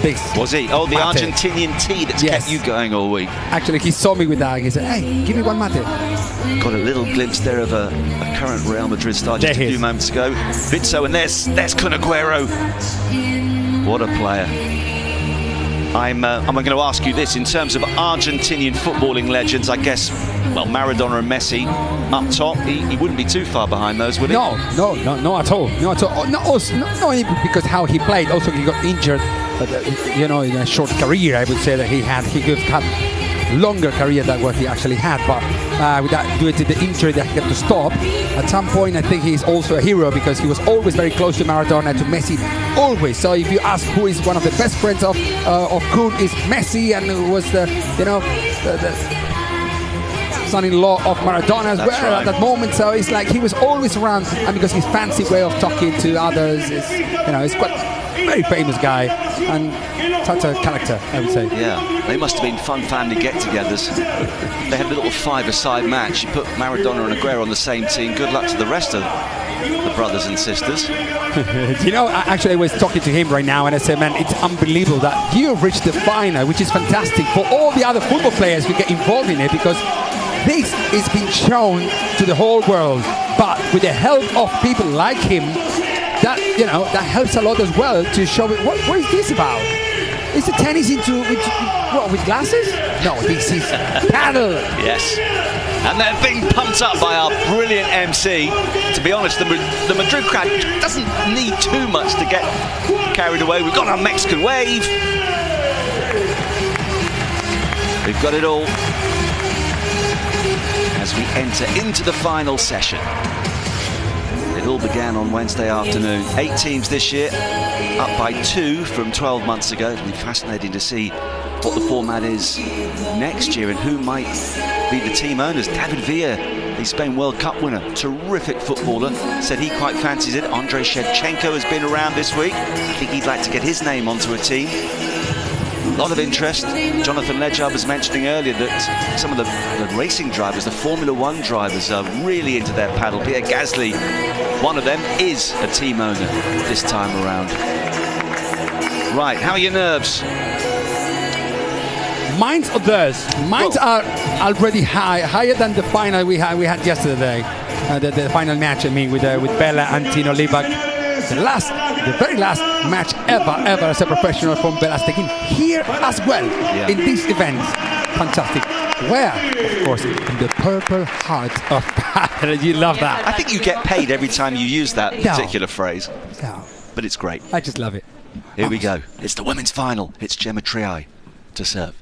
this. Was he? Oh, the mate. Argentinian tea that's kept you going all week. Actually, he saw me with that, and he said, hey, give me one mate. Got a little glimpse there of a current Real Madrid star just a few moments ago. Vitso, and there's Kun Aguero. What a player. I'm going to ask you this, in terms of Argentinian footballing legends, I guess, well, Maradona and Messi up top, he wouldn't be too far behind those, would he? No at all. Not only because how he played, also he got injured, in a short career, I would say that he could have longer career than what he actually had, but due to the injury that he had to stop, at some point I think he's also a hero because he was always very close to Maradona, to Messi, always. So if you ask who is one of the best friends of Kun, is Messi, and who was the son-in-law of Maradona as That's well right. at that moment. So it's like he was always around, and because his fancy way of talking to others is, he's quite a very famous guy and such a character, I would say. Yeah, they must have been fun family get-togethers. They had a little five-a-side match. You put Maradona and Aguero on the same team. Good luck to the rest of the brothers and sisters. Actually, I was talking to him right now, and I said, man, it's unbelievable that you reached the final, which is fantastic for all the other football players who get involved in it, because this is being shown to the whole world. But with the help of people like him, that helps a lot as well to show it. What is this about? Is the tennis with glasses? No, this is paddle. Yes. And they're being pumped up by our brilliant MC. To be honest, the Madrid crowd doesn't need too much to get carried away. We've got our Mexican wave. We've got it all as we enter into the final session. It all began on Wednesday afternoon. 8 teams this year, up by 2 from 12 months ago. It'll be fascinating to see what the format is next year and who might be the team owners. David Villa, the Spain World Cup winner, terrific footballer, said he quite fancies it. Andrei Shevchenko has been around this week. I think he'd like to get his name onto a team. A lot of interest. Jonathan Ledger was mentioning earlier that some of the racing drivers, the Formula One drivers, are really into their paddle. Pierre Gasly, one of them, is a team owner this time around. Right, how are your nerves? Mine's or theirs? Mine's are already higher than the final we had yesterday. The final match, with Bella and Tino Libak. The very last match ever as a professional from Bellastekin here as well in this event. Fantastic. Where? Of course, in the purple heart of paddle. You love that. I think you get paid every time you use that particular phrase. No. But it's great. I just love it. Here we go. It's the women's final. It's Gemma Triay to serve.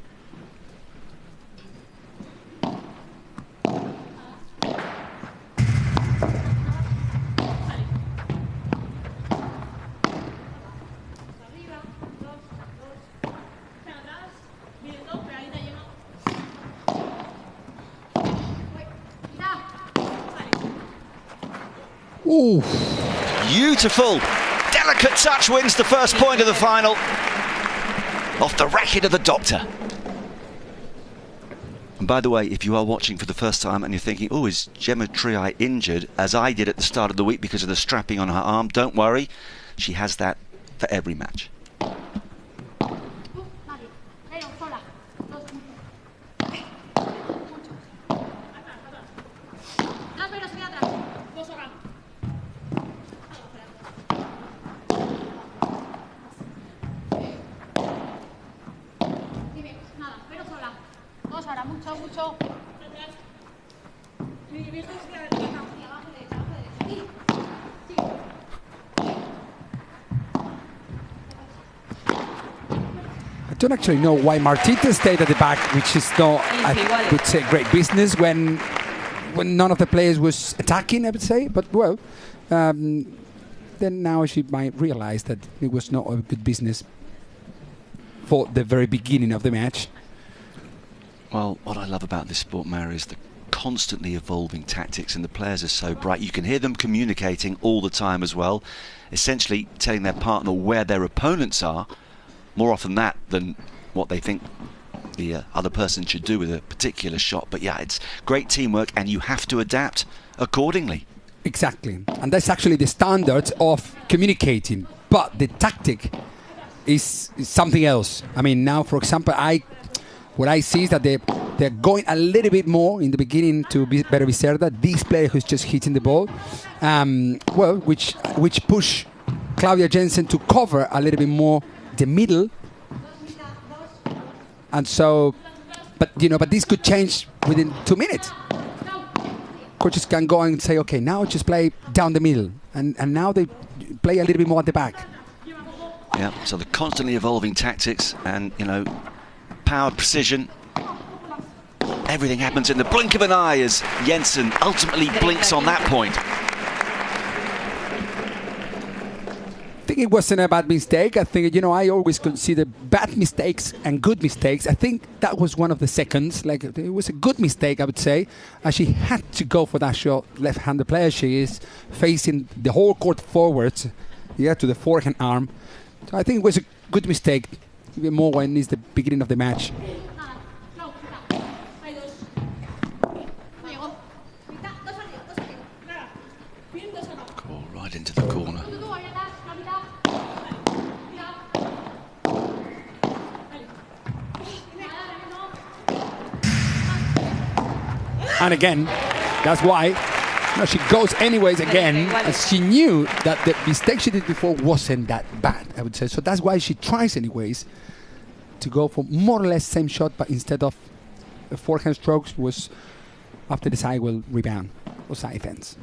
Ooh. Beautiful. Delicate touch wins the first point of the final. Off the racket of the doctor. And by the way, if you are watching for the first time and you're thinking, oh, is Gemma Triay injured, as I did at the start of the week because of the strapping on her arm, don't worry. She has that for every match. I don't actually know why Martita stayed at the back, which is not, I would say, great business when none of the players was attacking, I would say. But well, then now she might realize that it was not a good business for the very beginning of the match. Well, what I love about this sport, Mary, is the constantly evolving tactics, and the players are so bright. You can hear them communicating all the time as well, essentially telling their partner where their opponents are, more often that than what they think the other person should do with a particular shot. But yeah, it's great teamwork, and you have to adapt accordingly. Exactly, and that's actually the standard of communicating, but the tactic is something else. I mean, now, for example, what I see is that they're going a little bit more in the beginning to be better Virseda. This player who's just hitting the ball, which push Claudia Jensen to cover a little bit more the middle, and so, but this could change within 2 minutes. Coaches can go and say, okay, now just play down the middle, and now they play a little bit more at the back. Yeah, so the constantly evolving tactics and, power, precision. Everything happens in the blink of an eye as Jensen ultimately blinks on that point. think it wasn't a bad mistake. I think, I always consider bad mistakes and good mistakes. I think that was one of the seconds. Like, it was a good mistake, I would say. And she had to go for that shot. Left-handed player she is, facing the whole court forwards, to the forehand arm. So I think it was a good mistake, even more when it's the beginning of the match. Call right into the corner. And again, that's why she goes anyways again, as she knew that the mistake she did before wasn't that bad, I would say. So that's why she tries anyways to go for more or less same shot, but instead of a forehand strokes was after the side will rebound or side fence.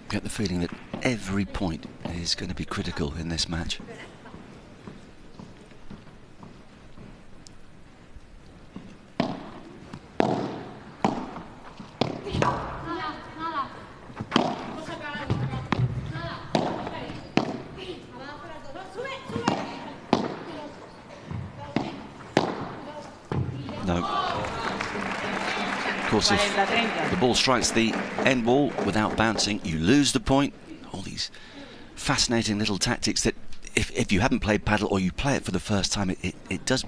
Get the feeling that every point is going to be critical in this match. No. Of course, if the ball strikes the end wall without bouncing, you lose the point. All these fascinating little tactics that if you haven't played paddle or you play it for the first time, it does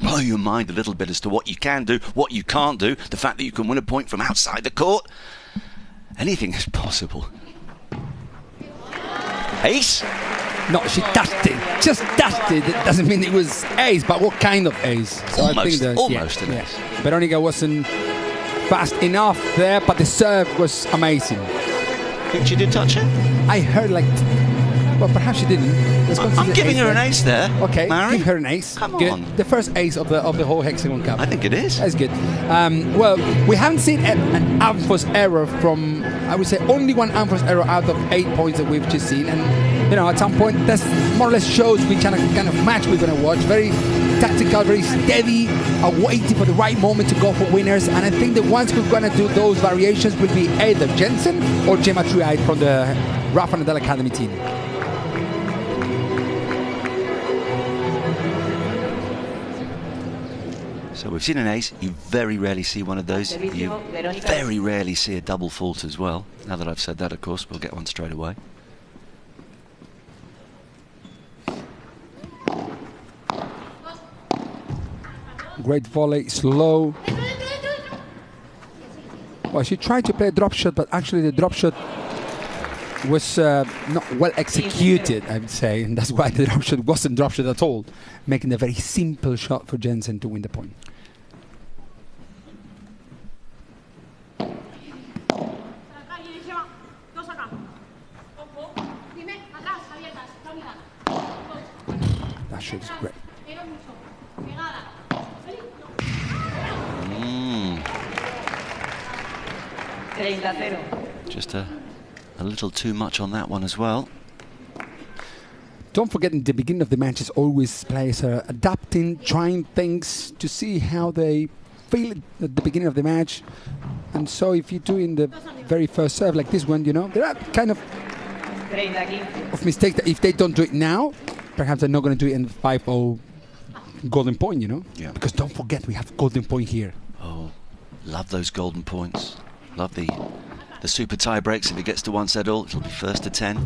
blow your mind a little bit as to what you can do, what you can't do. The fact that you can win a point from outside the court. Anything is possible. Ace? No, she touched it. Just touched it. It doesn't mean it was ace, but what kind of ace? So almost an yeah. ace. Veronica wasn't fast enough there, but the serve was amazing. Think she did touch it? I heard well, perhaps she didn't. I'm giving her an ace there. Okay, Mary. give her an ace. Come good. on. The first ace of the whole Hexagon Cup. I think it is. That's good. Well, we haven't seen an unforced error from, I would say, only one unforced error out of 8 points that we've just seen. And, at some point, that's more or less shows which kind of match we're going to watch. Very tactical, very steady, waiting for the right moment to go for winners. And I think the ones who are going to do those variations will be either Jensen or Triay from the Rafa Nadal Academy team. So we've seen an ace. You very rarely see one of those. You very rarely see a double fault as well. Now that I've said that, of course, we'll get one straight away. Great volley, slow. Well, she tried to play a drop shot, but actually the drop shot was not well executed, I would say, and that's why the drop shot wasn't drop shot at all, making a very simple shot for Jensen to win the point. That shot is great. Just a little too much on that one as well. Don't forget, in the beginning of the matches, always players are adapting, trying things to see how they feel at the beginning of the match. And so if you do in the very first serve like this one, there are kind of mistakes that if they don't do it now, perhaps they're not going to do it in the 5-0 golden point, Yeah. Because don't forget, we have golden point here. Oh, love those golden points. Love the super tie breaks. If it gets to 1 set all, it'll be first to 10.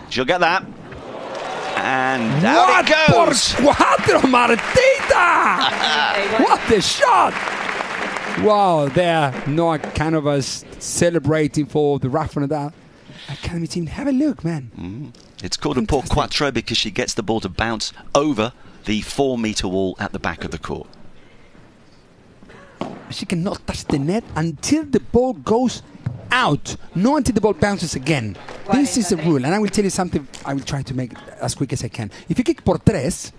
She'll get that. And out it goes. Por cuatro, Martita! What a shot! Wow, there, Noah Cánovas celebrating for the Rafa Nadal Academy team. Have a look, man. It's called a por quattro because she gets the ball to bounce over the 4-meter wall at the back of the court. She cannot touch the net until the ball goes out, not until the ball bounces again. This is a rule, and I will tell you something I will try to make as quick as I can. If you kick por tres,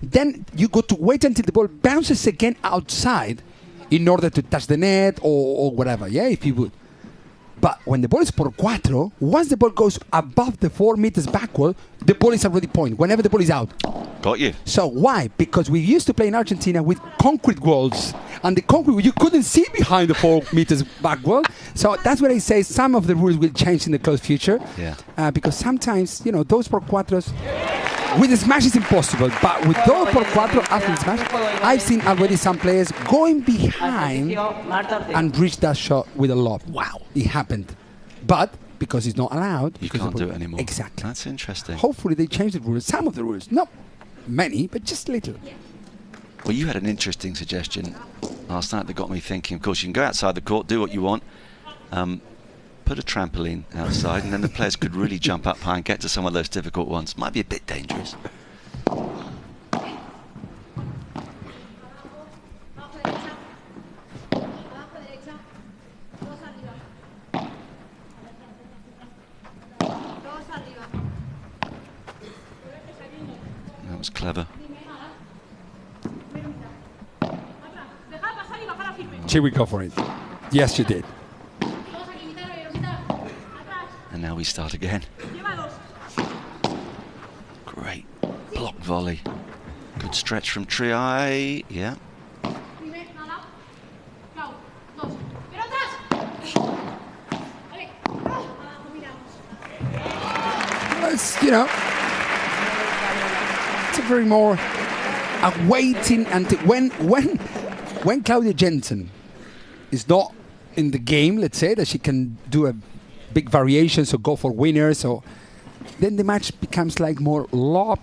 then you got to wait until the ball bounces again outside in order to touch the net or whatever, if you would. But when the ball is por cuatro, once the ball goes above the 4 meters backward, the ball is already point, whenever the ball is out. Got you. So why? Because we used to play in Argentina with concrete walls, and the concrete you couldn't see behind the 4 meters backward. So that's what I say. Some of the rules will change in the close future. Yeah. Because sometimes, you know, those por cuatros, with the smash is impossible, but with those por cuatro after the smash, I've seen already some players going behind and reach that shot with a lob. Wow, it happened. But because it's not allowed, you can't do it anymore. Exactly. That's interesting. Hopefully they change the rules. Some of the rules, not many, but just little. Well, you had an interesting suggestion last night that got me thinking. Of course, you can go outside the court, do what you want. Put a trampoline outside, and then the players could really jump up high and get to some of those difficult ones. Might be a bit dangerous. That was clever. Should we go for it? Yes, you did. And now we start again. Great block volley. Good stretch from Triay. Yeah. It's, you know, it's a very more waiting until when Claudia Jensen is not in the game, let's say, that she can do a big variations or go for winners, or then the match becomes like more lob,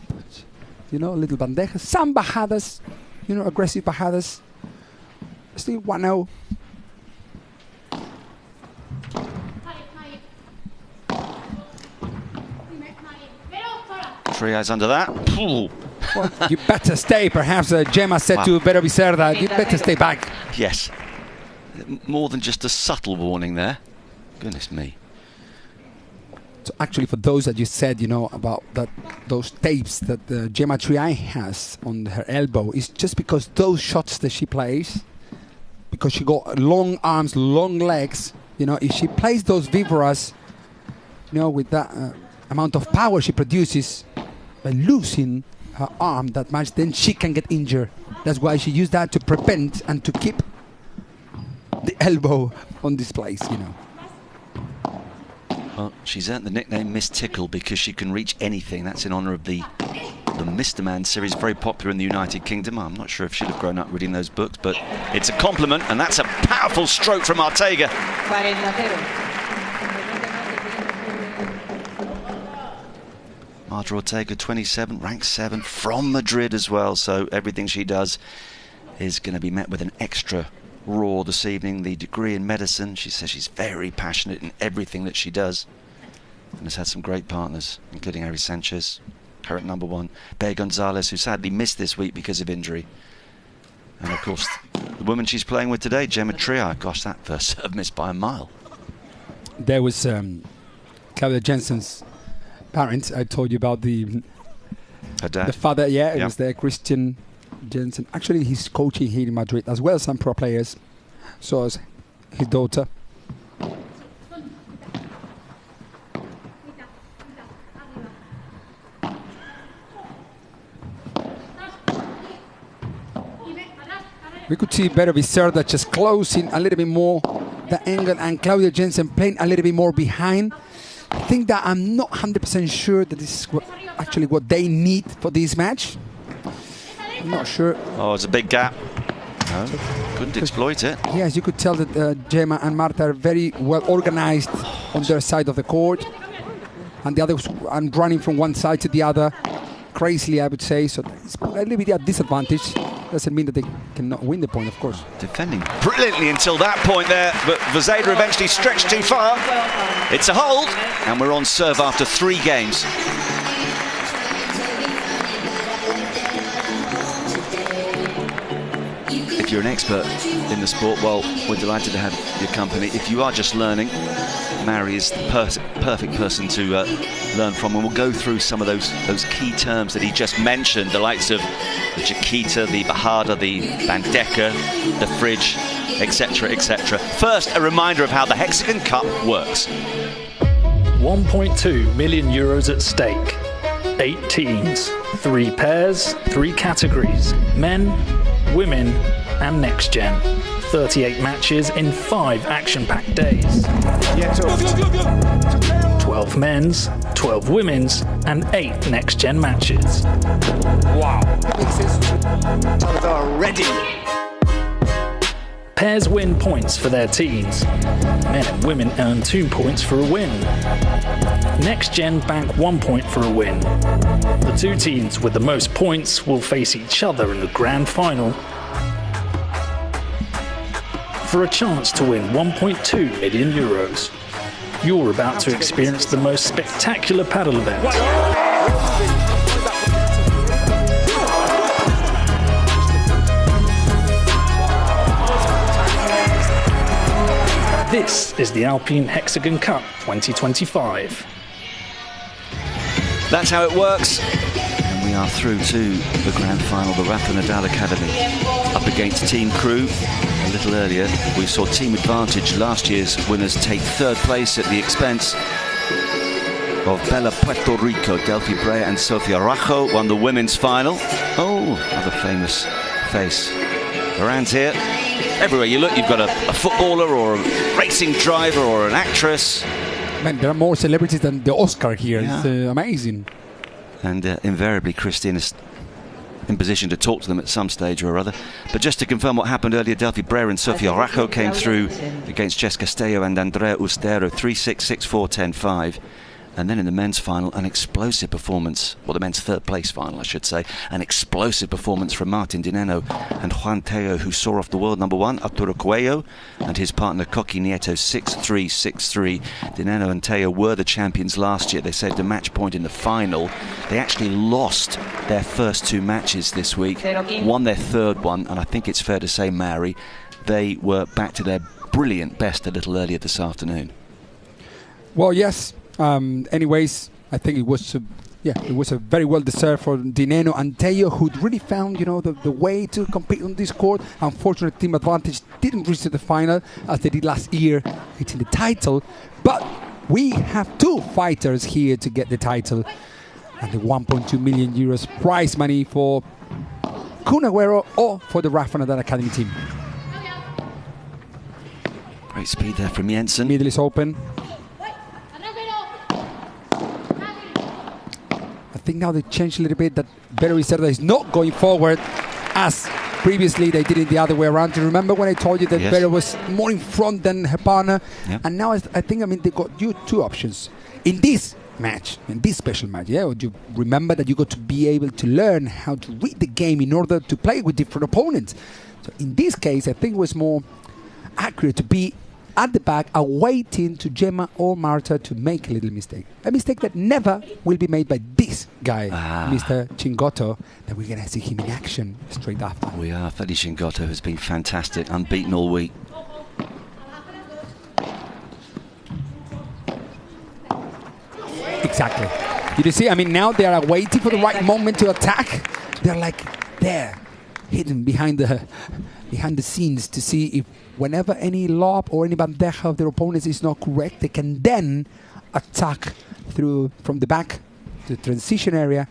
you know, little bandejas, some bajadas, you know, aggressive bajadas. Still 1-0. Triay's under that. Well, you better stay. Perhaps Gemma said to Virseda, you better stay back. Yes. More than just a subtle warning there. Goodness me. So actually, for those that you said, you know, about that, those tapes that Gemma Triay has on her elbow, is just because those shots that she plays, because she got long arms, long legs, you know, if she plays those vibras, you know, with that amount of power she produces, by losing her arm that much, then she can get injured. That's why she used that to prevent and to keep the elbow on this place, you know. Well, she's earned the nickname Miss Tickle because she can reach anything. That's in honour of the Mr. Man series, very popular in the United Kingdom. I'm not sure if she'd have grown up reading those books, but it's a compliment, and that's a powerful stroke from Ortega. Marta Ortega, 27, ranked 7, from Madrid as well, so everything she does is going to be met with an extra roar this evening. The degree in medicine, she says she's very passionate in everything that she does, and has had some great partners, including Ari Sanchez, current number 1, Brea González, who sadly missed this week because of injury, and of course the woman she's playing with today, Gemma Triay. Gosh, that first serve missed by a mile. There was Claudia Jensen's parents. I told you about her dad. The father, it was there, Christian Jensen. Actually, he's coaching here in Madrid as well, some pro players. So is his daughter. We could see better Virseda just closing a little bit more the angle, and Claudia Jensen playing a little bit more behind. I think that I'm not 100% sure that this is actually what they need for this match. I'm not sure. Oh, it's a big gap. No, couldn't exploit it. Yes, you could tell that Gemma and Marta are very well organized on their side of the court, and the others are running from one side to the other crazily, I would say. So it's a little bit at disadvantage. Doesn't mean that they cannot win the point, of course. Defending brilliantly until that point there, but Virseda eventually stretched too far. It's a hold, and we're on serve after 3 games. If you're an expert in the sport, well, we're delighted to have your company. If you are just learning, Mary is the perfect person to learn from, and we'll go through some of those key terms that he just mentioned, the likes of the Chiquita, the Bajada, the Bandeja, the Fridge, etc., etc. First, a reminder of how the Hexagon Cup works. 1.2 million euros at stake. 8 teams, 3 pairs, 3 categories: men, women, and next gen. 38 matches in 5 action-packed days. 12 men's, 12 women's, and 8 next gen matches. Wow. Are ready. Pairs win points for their teams. Men and women earn 2 points for a win. Next Gen bank 1 point for a win. The 2 teams with the most points will face each other in the grand final for a chance to win 1.2 million euros. You're about to experience the most spectacular paddle event. This is the Alpine Hexagon Cup 2025. That's how it works. And we are through to the grand final, the Rafa Nadal Academy. Up against Team Crew. A little earlier, we saw Team Advantage, last year's winners, take 3rd place at the expense of Bella Puerto Rico. Delphi Brea and Sofia Araujo won the women's final. Oh, another famous face around here. Everywhere you look, you've got a footballer or a racing driver or an actress. Man, there are more celebrities than the Oscar here. Yeah. It's amazing. And invariably, Christine is in position to talk to them at some stage or other. But just to confirm what happened earlier, Delphi Brea and Sofia Araujo came through against Castello and Andrea Ustero, 3-6, 6-4, 10-5. And then in the men's final, an explosive performance, well, the men's 3rd place final, I should say, an explosive performance from Martin Di Nenno and Juan Tello, who saw off the world number 1, Arturo Coello, and his partner Coqui Nieto, 6-3, 6-3. Di Nenno and Tello were the champions last year. They saved a match point in the final. They actually lost their first 2 matches this week, won their 3rd one, and I think it's fair to say, Mary, they were back to their brilliant best a little earlier this afternoon. Well, yes. Anyways, I think it was a very well deserved for Di Nenno and Tello, who really found the way to compete on this court. Unfortunately, Team Advantage didn't reach to the final as they did last year, hitting the title. But we have 2 fighters here to get the title, and the 1.2 million euros prize money for Kun Agüero or for the Rafa Nadal Academy team. Great speed there from Jensen. Middle is open. I think now they changed a little bit, that Virseda is not going forward as previously they did it the other way around. Do you remember when I told you that Pérez was more in front than her partner? Yep. And now I think they got you 2 options in this match, in this special match. Yeah, would you remember that you got to be able to learn how to read the game in order to play with different opponents. So in this case, I think it was more accurate to be at the back, awaiting to Gemma or Marta to make a little mistake. A mistake that never will be made by this guy, Mr. Chingotto, that we're going to see him in action straight after. We are. Feli Chingotto has been fantastic, unbeaten all week. Exactly. You see, now they are waiting for the right moment to attack. They're like there, hidden behind the scenes to see if whenever any lob or any bandeja of their opponents is not correct, they can then attack through from the back to the transition area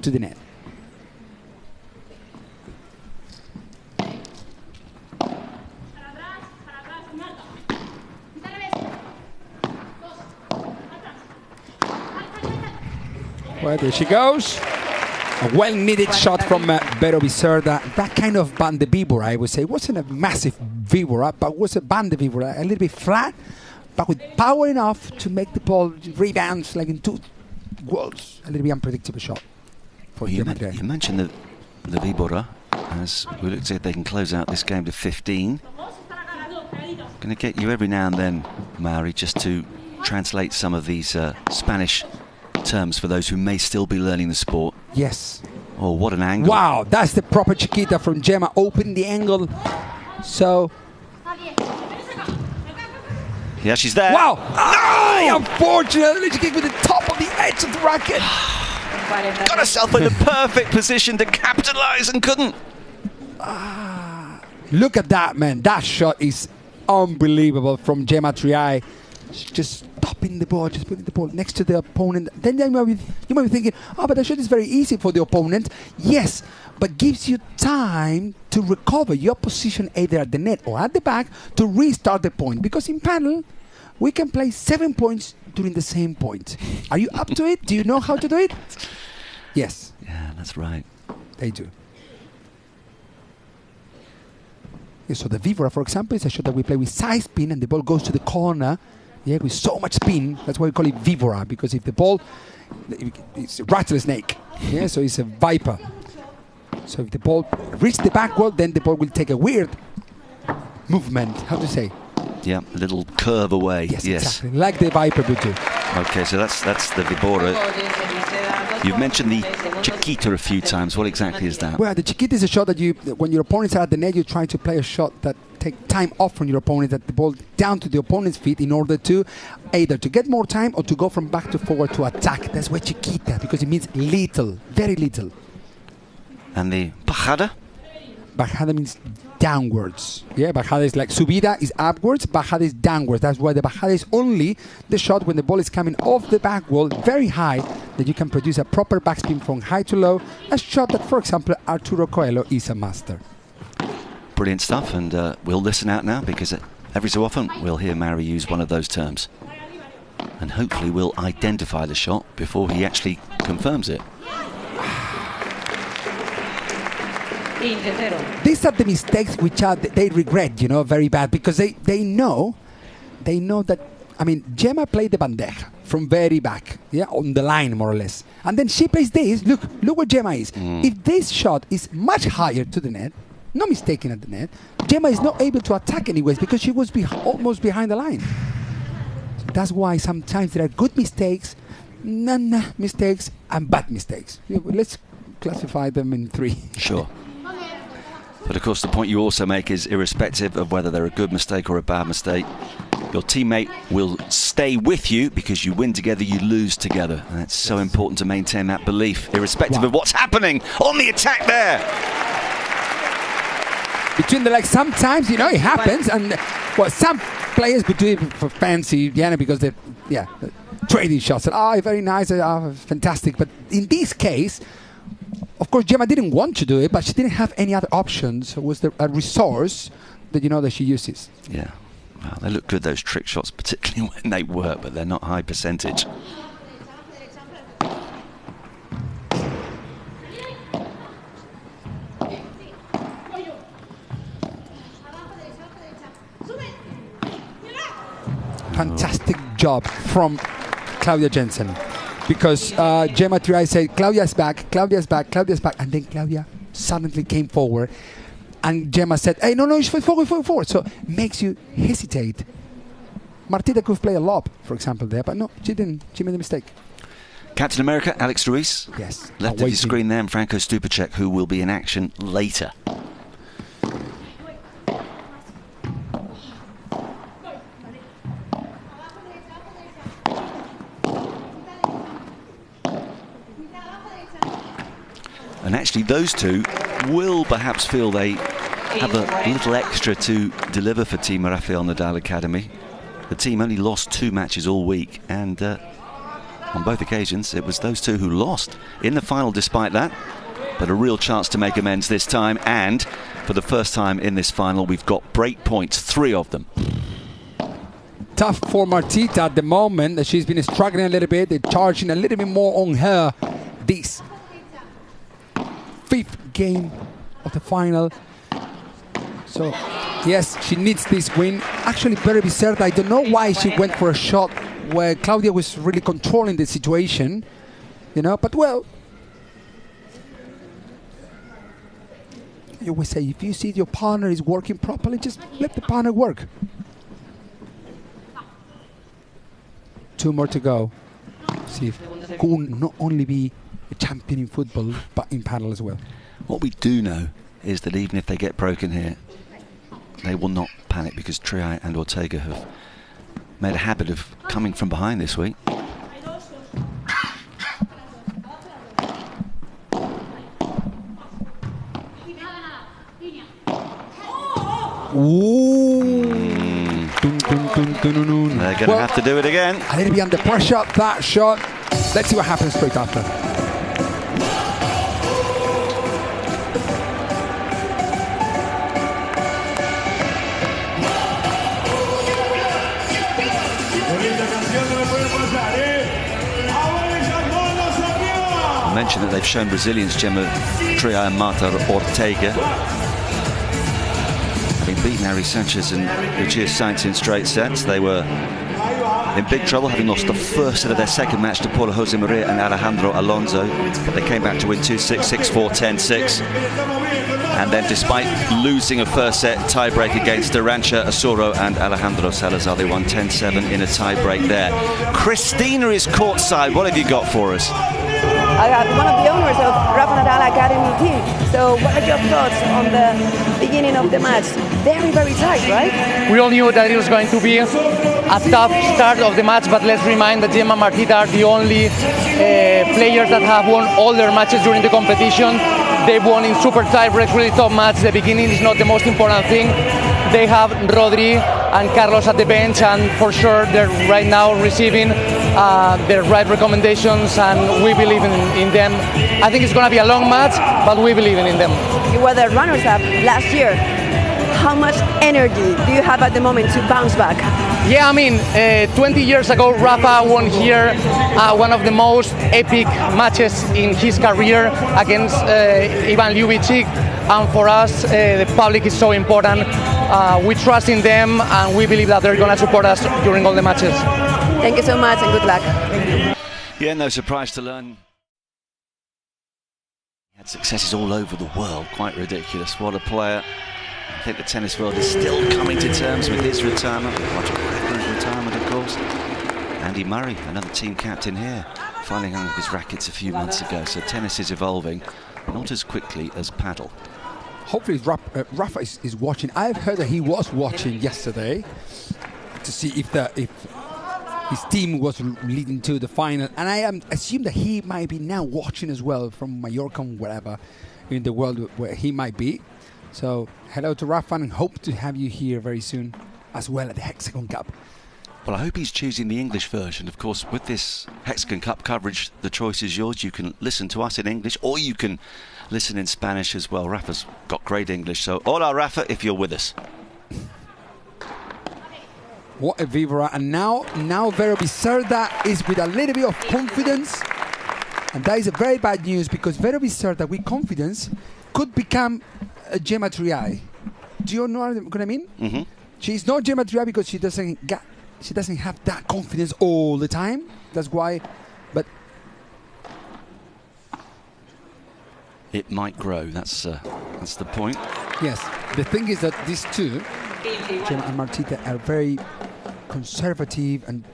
to the net. Well, there she goes. A well-needed shot from Virseda. That kind of bande vibora, I would say. It wasn't a massive vibora, but was a bande vibora. A little bit flat, but with power enough to make the ball rebounds like in 2 goals. A little bit unpredictable shot. For you mentioned the vibora, as we look to see if they can close out this game to 15. Going to get you every now and then, Mauri, just to translate some of these Spanish terms for those who may still be learning the sport. Yes. Oh, what an angle. Wow, that's the proper chiquita from Gemma. Open the angle. So. Yeah, she's there. Wow. No! Unfortunately, she kicked with the top of the edge of the racket. Got herself in the perfect position to capitalize and couldn't. Look at that, man. That shot is unbelievable from Gemma Triay. Just stopping the ball, just putting the ball next to the opponent. Then you might be thinking, oh, but that shot is very easy for the opponent. Yes, but gives you time to recover your position either at the net or at the back to restart the point. Because in paddle, we can play 7 points during the same point. Are you up to it? Do you know how to do it? Yes. Yeah, that's right. They do. Yeah, so the Vivora, for example, is a shot that we play with side spin and the ball goes to the corner. Yeah, with so much spin. That's why we call it Vivora, because if the ball, it's a rattlesnake. Yeah, so it's a viper. So if the ball reaches the backward, then the ball will take a weird movement. How to say? Yeah, a little curve away. Yes, exactly. Like the viper would do. Okay, so that's the Vibora. You've mentioned the Chiquita a few times. What exactly is that? Well, the Chiquita is a shot that when your opponents are at the net, you try to play a shot that take time off from your opponent, that the ball down to the opponent's feet in order to either to get more time or to go from back to forward to attack. That's why Chiquita, because it means little, very little. And the Bajada? Bajada means downwards. Yeah, Bajada is like subida is upwards, Bajada is downwards. That's why the Bajada is only the shot when the ball is coming off the back wall very high, that you can produce a proper backspin from high to low, a shot that, for example, Arturo Coello is a master. Brilliant stuff, and we'll listen out now, because every so often we'll hear Mari use one of those terms. And hopefully we'll identify the shot before he actually confirms it. These are the mistakes which they regret, very bad, because they know that, I mean, Gemma played the bandeja from very back, yeah, on the line more or less. And then she plays this, look where Gemma is. If this shot is much higher to the net, no mistaking at the net, Gemma is not able to attack anyways because she was almost behind the line. So that's why sometimes there are good mistakes, mistakes, and bad mistakes. Let's classify them in 3. Sure. But of course the point you also make is, irrespective of whether they're a good mistake or a bad mistake, your teammate will stay with you, because you win together, you lose together. And it's so important to maintain that belief, irrespective of what's happening on the attack there. Between the legs, sometimes, it happens, and some players would do it for fancy, because they're, trading shots. And, very nice, fantastic. But in this case, of course, Gemma didn't want to do it, but she didn't have any other options. So it was a resource that that she uses. Yeah, well, they look good, those trick shots, particularly when they work, but they're not high percentage. Fantastic job from Claudia Jensen, because Gemma Triay said, Claudia's back, and then Claudia suddenly came forward, and Gemma said, hey, no, it's forward. So it makes you hesitate. Martita could play a lob, for example, there, but no, she didn't. She made a mistake. Captain America, Alex Ruiz. Yes. Left of your screen there, and Franco Stupaczuk, who will be in action later. And actually those two will perhaps feel they have a little extra to deliver for Team Rafael Nadal Academy. The team only lost 2 matches all week, and on both occasions it was those two who lost in the final despite that. But a real chance to make amends this time, and for the first time in this final we've got break points, 3 of them. Tough for Martita at the moment. She's been struggling a little bit. They're charging a little bit more on her. This 5th game of the final. So, yes, she needs this win. Actually, Virseda, I don't know why she went for a shot where Claudia was really controlling the situation, but well, you always say, if you see your partner is working properly, just let the partner work. 2 more to go. See if Kun not only be a champion in football, but in paddle as well. What we do know is that even if they get broken here, they will not panic, because Triay and Ortega have made a habit of coming from behind this week. Ooh. They're going to have to do it again. A little bit under pressure, that shot. Let's see what happens straight after. I mentioned that they've shown Brazilians, Gemma Triay and Marta Ortega, having beaten Ari Sanchez and Lucia Sainz in straight sets. They were in big trouble, having lost the first set of their second match to Paulo Jose Maria and Alejandro Alonso, but they came back to win 2-6, 6-4, 10-6. And then, despite losing a first set tiebreak against Arantxa Osoro and Alejandro Salazar, they won 10-7 in a tiebreak there. Christina is courtside. What have you got for us? I am one of the owners of Rafa Nadal Academy team. So what are your thoughts on the beginning of the match? Very, very tight, right? We all knew that it was going to be a tough start of the match, but let's remind that Gemma and Martita are the only players that have won all their matches during the competition. They've won in super tiebreaks, really tough match. The beginning is not the most important thing. They have Rodri and Carlos at the bench, and for sure they're right now receiving the right recommendations, and we believe in them. I think it's going to be a long match, but we believe in them. You were the runners-up last year. How much energy do you have at the moment to bounce back? Yeah, I mean, 20 years ago, Rafa won here one of the most epic matches in his career against Ivan Ljubicic. And for us, the public is so important. We trust in them, and we believe that they're going to support us during all the matches. Thank you so much, and good luck. Yeah, no surprise to learn. He had successes all over the world. Quite ridiculous. What a player. I think the tennis world is still coming to terms with his retirement, with Roger Federer's retirement, of course. Andy Murray, another team captain here, finally hung up his rackets a few months ago. So tennis is evolving, not as quickly as paddle. Hopefully Rafa is watching. I've heard that he was watching yesterday to see if his team was leading to the final, and I assume that he might be now watching as well from Mallorca, wherever in the world where he might be. So hello to Rafa, and hope to have you here very soon as well at the HEXAGON Cup. Well, I hope he's choosing the English version. Of course, with this HEXAGON Cup coverage, the choice is yours. You can listen to us in English, or you can listen in Spanish as well. Rafa's got great English, so hola Rafa, if you're with us. What a vibra, and now Vero Virseda is with a little bit of confidence, and that is a very bad news, because Vero Virseda with confidence could become a Gemma Triay. Do you know what I mean? Mm-hmm. She's not Gemma Triay because she doesn't have that confidence all the time. That's why, but it might grow. That's the point. Yes, the thing is that these two, Gemma and Martita, are very conservative and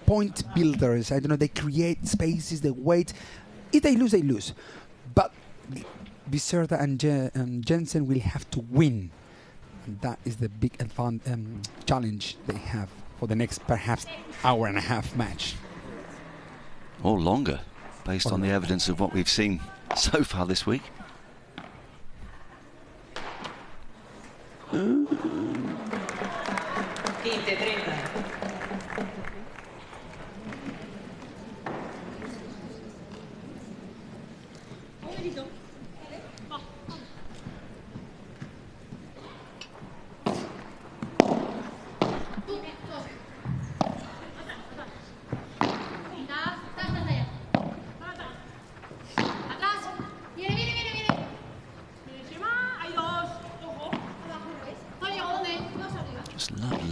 point builders. I don't know. They create spaces. They wait. If they lose, they lose. But Virseda and Jensen will have to win, and that is the big challenge they have for the next perhaps hour and a half match, or longer, based on the evidence of what we've seen so far this week.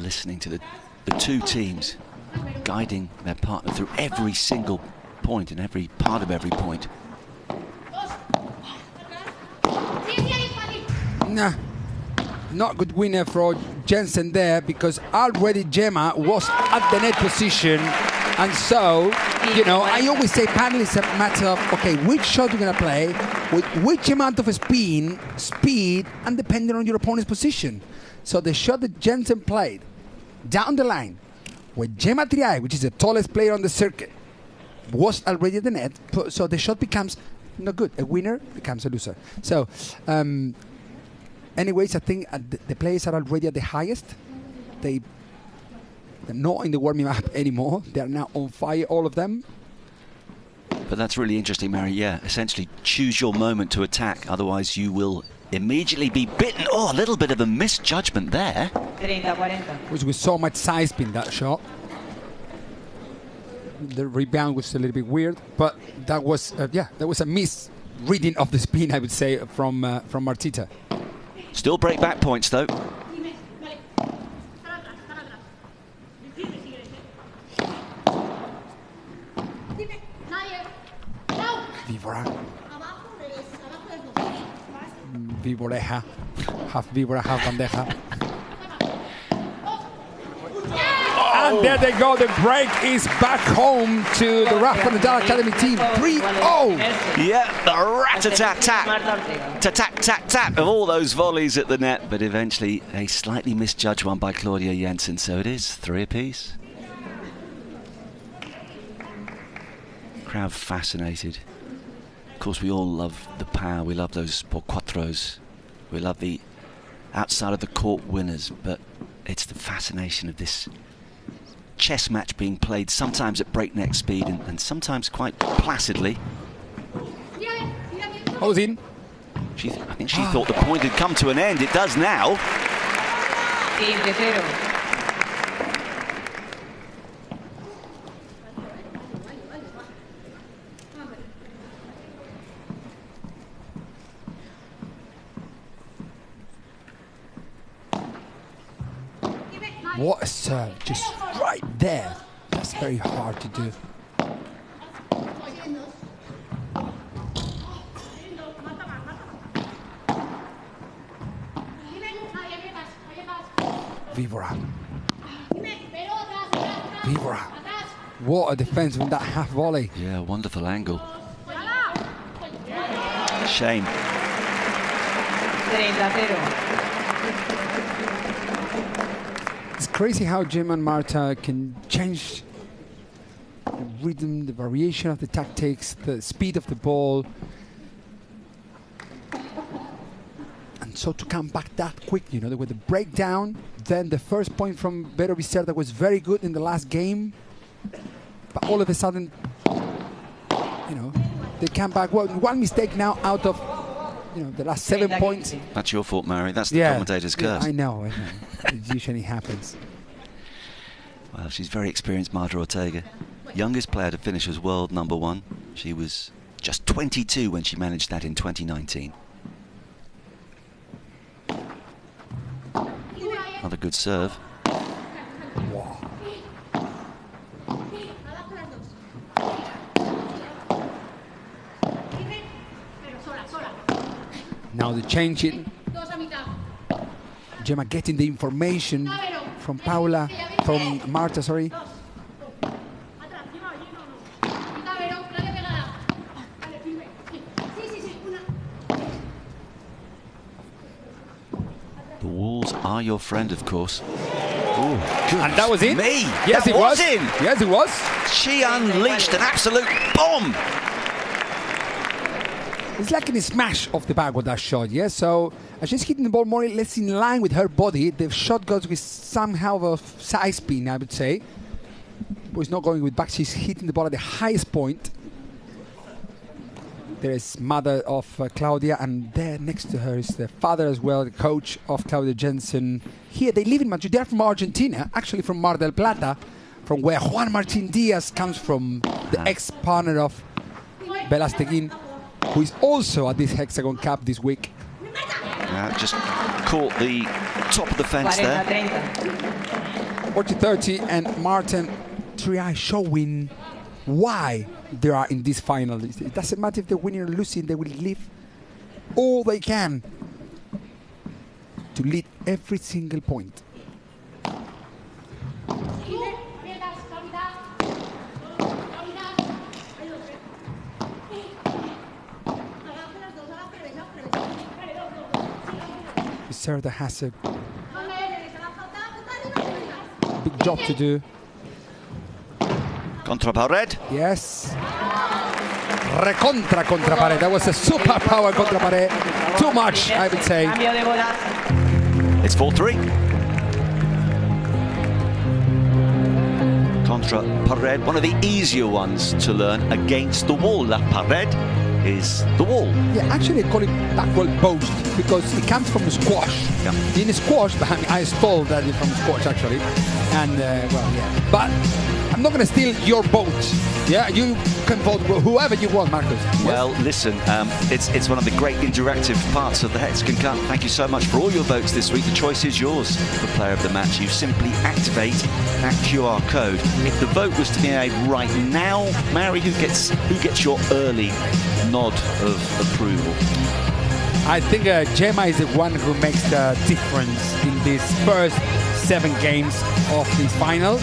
Listening to the two teams guiding their partner through every single point and every part of every point. Nah, not good winner for Jensen there, because already Gemma was at the net position, and so, you know, I always say paddle is a matter of, okay, which shot you're going to play, with which amount of speed, and depending on your opponent's position. So the shot that Jensen played down the line, with Gemma Triay, which is the tallest player on the circuit, was already at the net, so the shot becomes not good. A winner becomes a loser. So anyways, I think the players are already at the highest. They're not in the warming up anymore. They are now on fire, all of them. But that's really interesting, Mary. Yeah, essentially choose your moment to attack, otherwise you will immediately be bitten. Oh, a little bit of a misjudgment there. 30-40. Which was so much side spin, that shot. The rebound was a little bit weird, but that was that was a misreading of the spin, I would say, from Martita. Still break back points though. Vivoreja. Half Vibora, half bandeja. And there they go. The break is back home to the Rafa Nadal Academy team. 3-0. Yeah, the rat-a-tat-tat. Ta-tat-tat-tat of all those volleys at the net. But eventually a slightly misjudged one by Claudia Jensen. So it is 3 apiece. Crowd fascinated. Of course, we all love the power. We love those por cuatros. We love the outside of the court winners. But it's the fascination of this chess match being played sometimes at breakneck speed and sometimes quite placidly. Hold in. I think she thought the point had come to an end. It does now. What a serve, just right there. That's very hard to do. Vibora. Vibora. What a defense from that half volley. Yeah, wonderful angle. Shame. 30-0. It's crazy how Jim and Marta can change the rhythm, the variation of the tactics, the speed of the ball. And so to come back that quick, you know, with the breakdown, then the first point from Virseda was very good in the last game. But all of a sudden, you know, they come back. Well, one mistake now out of, you know, the last 7 points. That's your fault, Mary. That's the commentator's curse. I know. It usually happens. Well, she's very experienced, Madrid Ortega. Youngest player to finish as world #1. She was just 22 when she managed that in 2019. Another good serve. Wow. Now the changing. Gemma getting the information from Marta, sorry. The walls are your friend, of course. Oh, and that was it? Me! Yes, it was. In. Yes, it was. She unleashed an absolute bomb. It's like in a smash off the back with that shot, yeah? So she's hitting the ball more or less in line with her body. The shot goes with somehow of side spin, I would say. But it's not going with back. She's hitting the ball at the highest point. There is mother of Claudia, and there next to her is the father as well, the coach of Claudia Jensen. Here, they live in Madrid. They're from Argentina, actually from Mar del Plata, from where Juan Martín Díaz comes from, the ex-partner of Velasteguin, who is also at this Hexagon Cup this week. Just caught the top of the fence there. 40-30, and Martin Triay showing why they are in this final. It doesn't matter if they're winning or losing, they will leave all they can to lead every single point. Virseda has a big job to do. Contra pared. Yes. Recontra contra pared. That was a super power contra pared. Too much, I would say. It's 4-3. Contra pared, one of the easier ones to learn against the wall. La pared is the wall. Yeah, actually I call it backward post because it comes from squash. Yeah. In squash, I stole that from squash actually. And well, yeah. But I'm not going to steal your vote. Yeah, you can vote whoever you want, Marcus. Yes? Well, listen, it's one of the great interactive parts of the Hexagon Cup. Thank you so much for all your votes this week. The choice is yours for player of the match. You simply activate that QR code. If the vote was to be made right now, Mary, who gets your early nod of approval? I think Gemma is the one who makes the difference in these first 7 games of this final.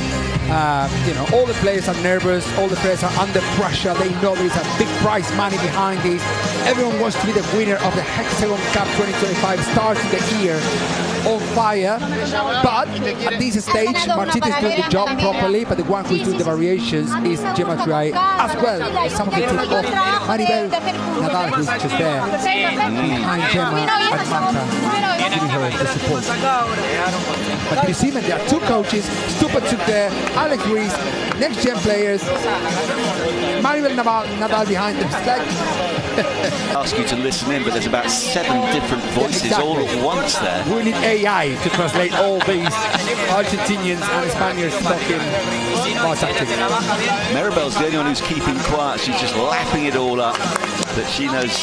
You know, all the players are nervous, all the players are under pressure. They know there's a big prize money behind this. Everyone wants to be the winner of the HEXAGON Cup 2025, starting the year on fire. But at this stage, Martita is doing the job properly, but the one who is doing the variations is Gemma Triay, as well as some of the team of Maribel Nadal, who's just there behind Gemma and Marta, giving her the support. But you see, there are 2 coaches, Stupaczuk there, Alex Ruiz, next-gen players, Maribel Nadal behind them. Ask you to listen in, but there's about 7 different voices all at once there. We need AI to translate all these Argentinians and Spaniards talking about tactics. Maribel's the only one who's keeping quiet. She's just lapping it all up. That she knows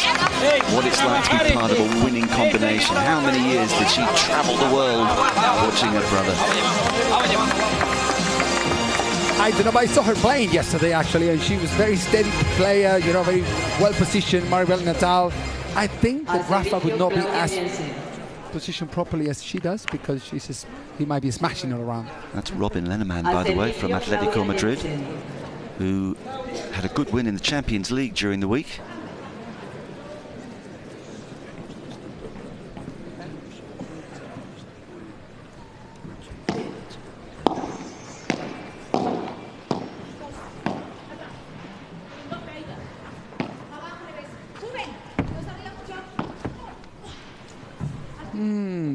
what it's like to be part of a winning combination. How many years did she travel the world watching her brother? I don't know, but I saw her playing yesterday actually, and she was very steady player, you know, very well positioned. Maribel Nadal. I think that Rafa would not be as positioned properly as she does because he might be smashing her around. That's Robin Lenneman, by the way, from Atletico Madrid, who had a good win in the Champions League during the week.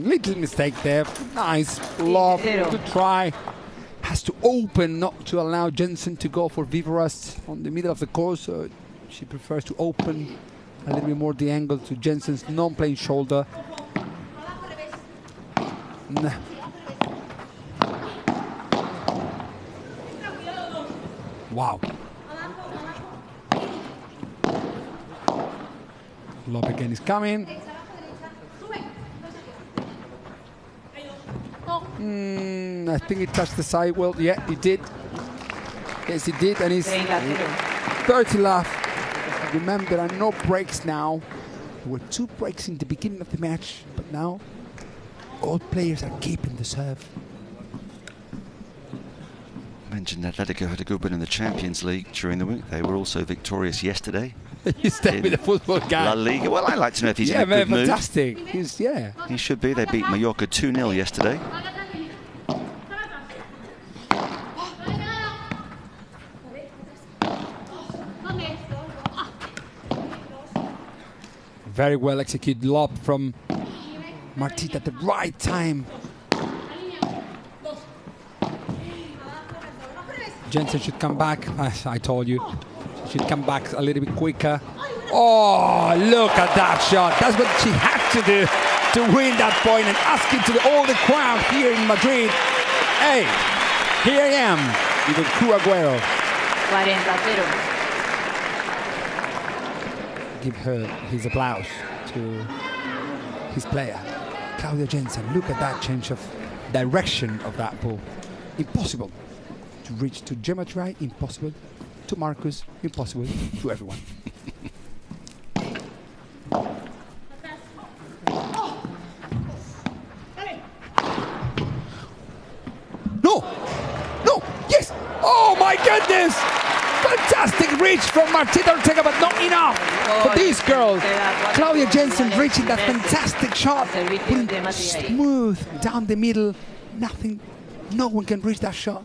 Little mistake there. Nice lob. Good try. Has to open, not to allow Jensen to go for Viveras on the middle of the course. So she prefers to open a little bit more the angle to Jensen's non-playing shoulder. Nah. Wow. Lob again is coming. I think it touched the side. Well, yeah, it did. Yes, it did. And he's 30 left. Remember, there are no breaks now. There were 2 breaks in the beginning of the match, but now all players are keeping the serve. Mentioned Atletico had a good win in the Champions League during the week. They were also victorious yesterday. You stay with the football guy. La Liga. Well, I like to know if he's in a good mood. Fantastic. He should be. They beat Mallorca 2-0 yesterday. Very well executed lob from Martita at the right time. Jensen should come back, as I told you. She should come back a little bit quicker. Oh, look at that shot. That's what she had to do to win that point, and asking to all the crowd here in Madrid, hey, here I am with the Cu Aguero. 40-0. Give her his applause to his player, Claudia Jensen. Look at that change of direction of that ball. Impossible to reach to Gemma Triay, impossible to Marcus, impossible to everyone. No, yes, oh my goodness! Fantastic reach from Martita Ortega, but not enough for this girl. Claudia Jensen reaching that fantastic shot, putting smooth down the middle. Nothing, no one can reach that shot.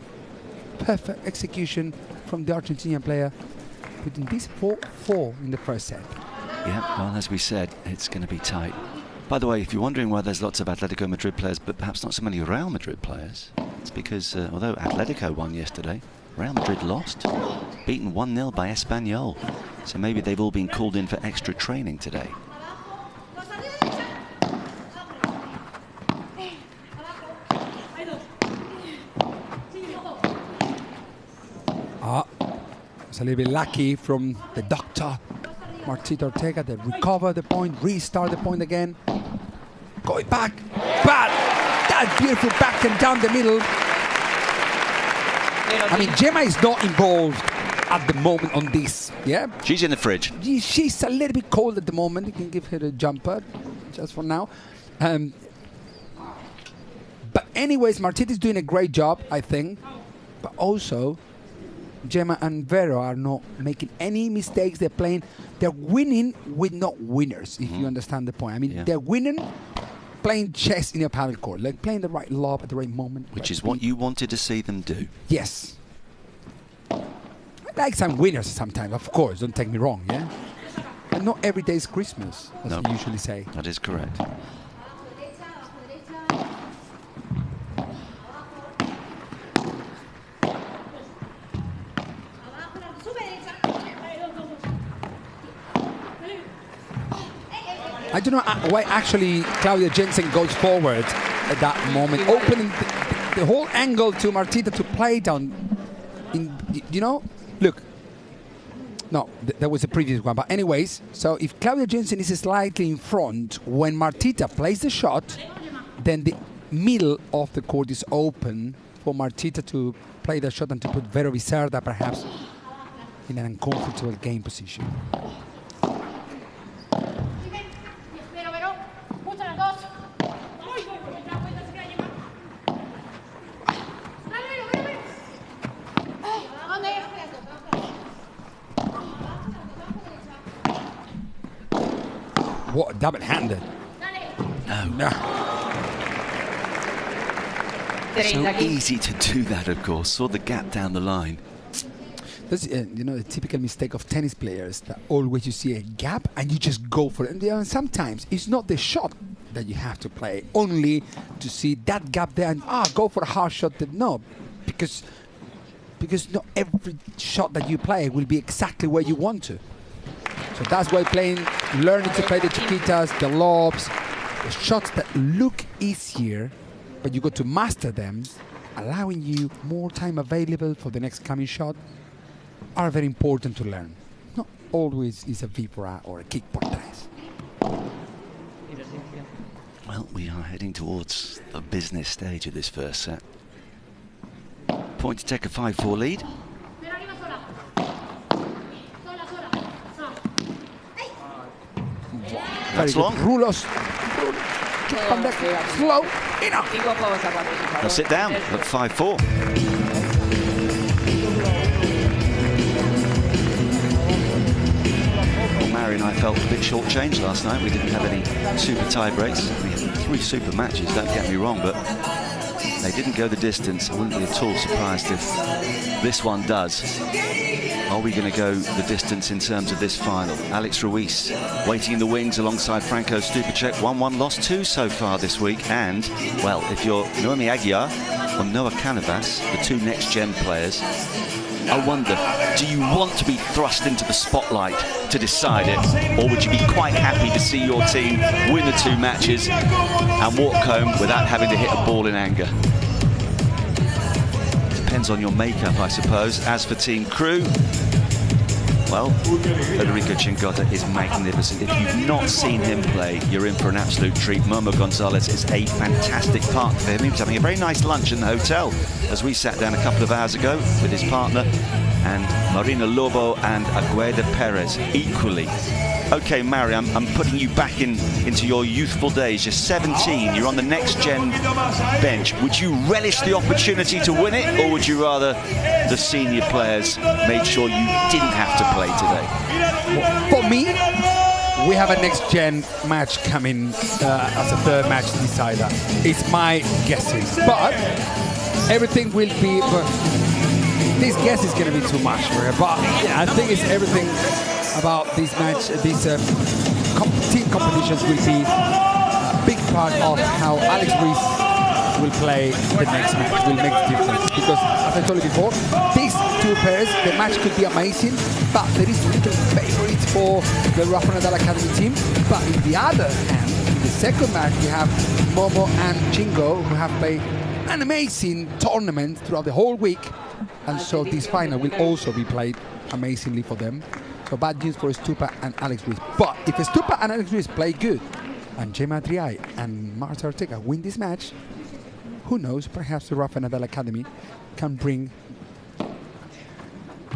Perfect execution from the Argentinian player, putting this 4-4 in the first set. Yeah, well, as we said, it's going to be tight. By the way, if you're wondering why there's lots of Atletico Madrid players, but perhaps not so many Real Madrid players, it's because although Atletico won yesterday, Real Madrid lost, beaten 1-0 by Espanyol. So maybe they've all been called in for extra training today. It's a little bit lucky from the doctor, Madrid Ortega, that recover the point, restart the point again. Going back, but that beautiful backhand down the middle. I mean, Gemma is not involved at the moment on this, yeah? She's in the fridge. She's a little bit cold at the moment. You can give her a jumper, just for now. But anyways, Madrid is doing a great job, I think. But also, Gemma and Vero are not making any mistakes. They're playing, they're winning with not winners, if you understand the point. I mean, they're winning, playing chess in a paddle court, like playing the right lob at the right moment. Which is what you wanted to see them do. Yes. I like some winners sometimes, of course, don't take me wrong, yeah? And not every day is Christmas, as we usually say. That is correct. I don't know why actually Claudia Jensen goes forward at that moment, opening the whole angle to Martita to play down. You know, look. No, that was the previous one. But anyways, so if Claudia Jensen is slightly in front, when Martita plays the shot, then the middle of the court is open for Martita to play the shot and to put Vero Virseda perhaps in an uncomfortable game position. What, double-handed? No. So easy to do that, of course. Saw the gap down the line. That's you know, the typical mistake of tennis players, that always you see a gap and you just go for it. And sometimes it's not the shot that you have to play, only to see that gap there and go for a hard shot. No, because not every shot that you play will be exactly where you want to. So that's why learning to play the chiquitas, the lobs, the shots that look easier, but you got to master them, allowing you more time available for the next coming shot, are very important to learn. Not always is a vipora or a kick por tres. Well, we are heading towards the business stage of this first set. Point to take a 5-4 lead. That's long. Rulos. Slow. Enough. They'll sit down at 5-4. Well, Mary and I felt a bit shortchanged last night. We didn't have any super tie breaks. We had 3 super matches, don't get me wrong, but they didn't go the distance. I wouldn't be at all surprised if this one does. Are we going to go the distance in terms of this final? Alex Ruiz waiting in the wings alongside Franco Stupaczuk. 1-1, lost 2 so far this week. And, well, if you're Noemi Aguilar or Noah Cánovas, the 2 next-gen players, I wonder, do you want to be thrust into the spotlight to decide it? Or would you be quite happy to see your team win the 2 matches and walk home without having to hit a ball in anger? Depends on your makeup, I suppose. As for Team Crew, well, Federico Chingotto is magnificent. If you've not seen him play, you're in for an absolute treat. Momo González is a fantastic partner for him. He was having a very nice lunch in the hotel as we sat down a couple of hours ago with his partner, and Marina Lobo and Agueda Pérez equally. Okay, Mary, I'm putting you back into your youthful days. You're 17, you're on the next-gen bench. Would you relish the opportunity to win it, or would you rather the senior players made sure you didn't have to play today? For me, we have a next-gen match coming as a 3rd match decider. It's my guessing. But everything will be... this guess is going to be too much for her. But yeah, I think it's everything... about this match. These team competitions will be a big part of how Alex Ruiz will play the next match, will make the difference. Because, as I told you before, these two pairs, the match could be amazing, but there is little favorites for the Rafa Nadal Academy team. But on the other hand, in the second match, we have Momo and Chingo, who have played an amazing tournament throughout the whole week. And so this final will also be played amazingly for them. So bad news for Stupa and Alex Ruiz. But if Stupa and Alex Ruiz play good, and Gemma Triay and Marta Ortega win this match, who knows, perhaps the Rafa Nadal Academy can bring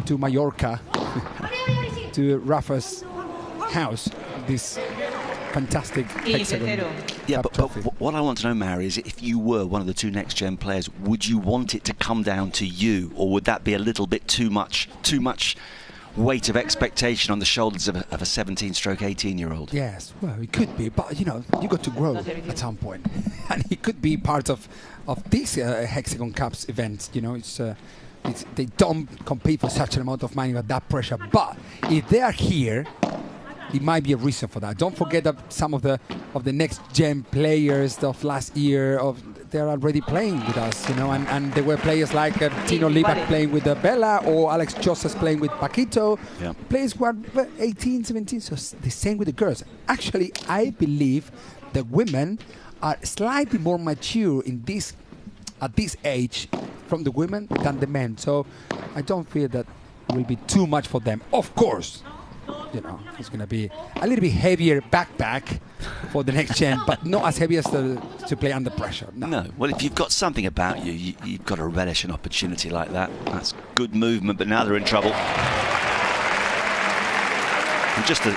to Mallorca, to Rafa's house, this fantastic HEXAGON. Yeah, but what I want to know, Mary, is if you were one of the two next-gen players, would you want it to come down to you, or would that be a little bit too much weight of expectation on the shoulders of a 17-18-year-old? Yes, well, it could be, but you know, you got to grow at some point, and it could be part of these HEXAGON Cups events. You know, they don't compete for such an amount of money with that pressure. But if they are here, it might be a reason for that. Don't forget that some of the next-gen players of last year they're already playing with us, you know, and there were players like Tino Libak playing with Bella, or Alex Josas playing with Paquito, players who are 18, 17, so the same with the girls. Actually, I believe the women are slightly more mature at this age from the women than the men, so I don't feel that it will be too much for them. Of course, you know, it's going to be a little bit heavier backpack for the next gen, but not as heavy as to play under pressure. No. Well, if you've got something about you, you've got to relish an opportunity like that. That's good movement, but now they're in trouble. And just to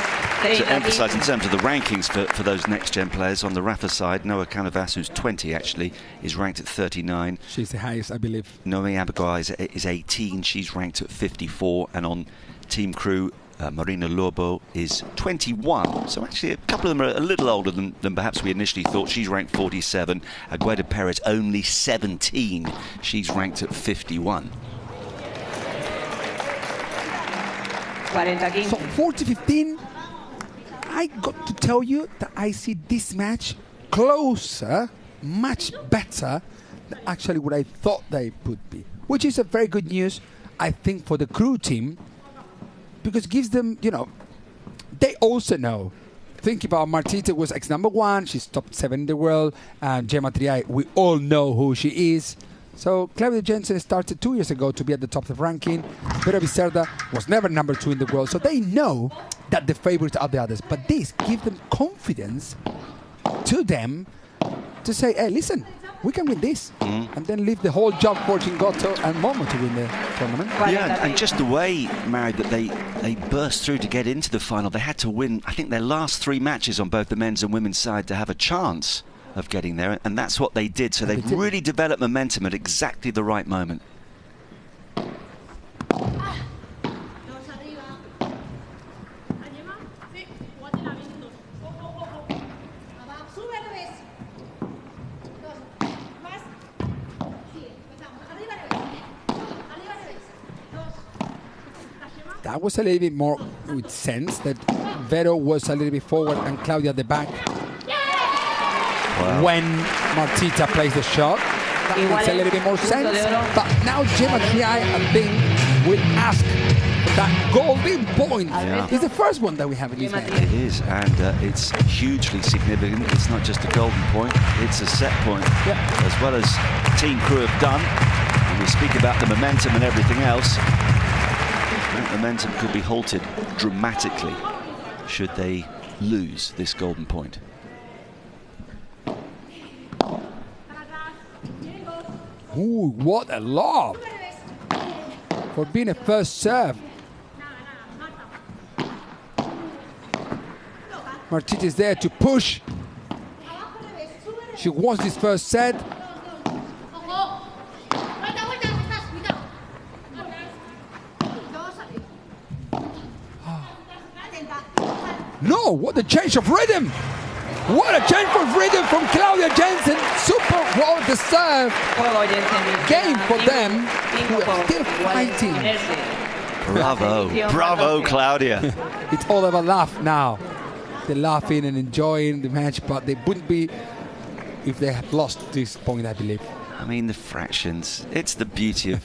emphasise, in terms of the rankings for those next-gen players, on the Rafa side, Noah Cánovas, who's 20 actually, is ranked at 39. She's the highest, I believe. Noemi Abigail is 18. She's ranked at 54. And on Team Crew, Marina Lobo is 21. So actually a couple of them are a little older than perhaps we initially thought. She's ranked 47. Agueda Pérez only 17. She's ranked at 51. So 40-15, I got to tell you that I see this match closer, much better than actually what I thought they would be, which is a very good news, I think, for the Crew team, because it gives them, you know, they also know. Think about Martita was ex-number 1, she's top 7 in the world, and Gemma Triay, we all know who she is. So Claudia Jensen started 2 years ago to be at the top of the ranking. Pero Virseda was never number 2 in the world, so they know that the favorites are the others. But this gives them confidence to them to say, hey, listen, we can win this. And then leave the whole job for Chingotto and Momo to win the tournament. Yeah, and just the way, Mary, that they burst through to get into the final. They had to win, I think, their last 3 matches on both the men's and women's side to have a chance of getting there, and that's what they did. So they've really developed momentum at exactly the right moment. That was a little bit more with sense, that Vero was a little bit forward and Claudia at the back. Wow. When Martita plays the shot, that makes a little bit more sense. But now Gemma Triay, I think, will ask for that golden point. Yeah. It's the first one that we have in this match. It is, and it's hugely significant. It's not just a golden point, it's a set point, as well as Team Crew have done. When we speak about the momentum and everything else, that momentum could be halted dramatically should they lose this golden point. Ooh, what a lob for being a first serve. Martita is there to push. She wants this first set. No, what a change of rhythm. What a change of rhythm from Claudia Jensen. Super well deserved game for them, who are still fighting Bravo. Bravo, Claudia. It's all about laugh now. They're laughing and enjoying the match, but they wouldn't be if they had lost this point, I believe. I mean, the fractions. It's the beauty of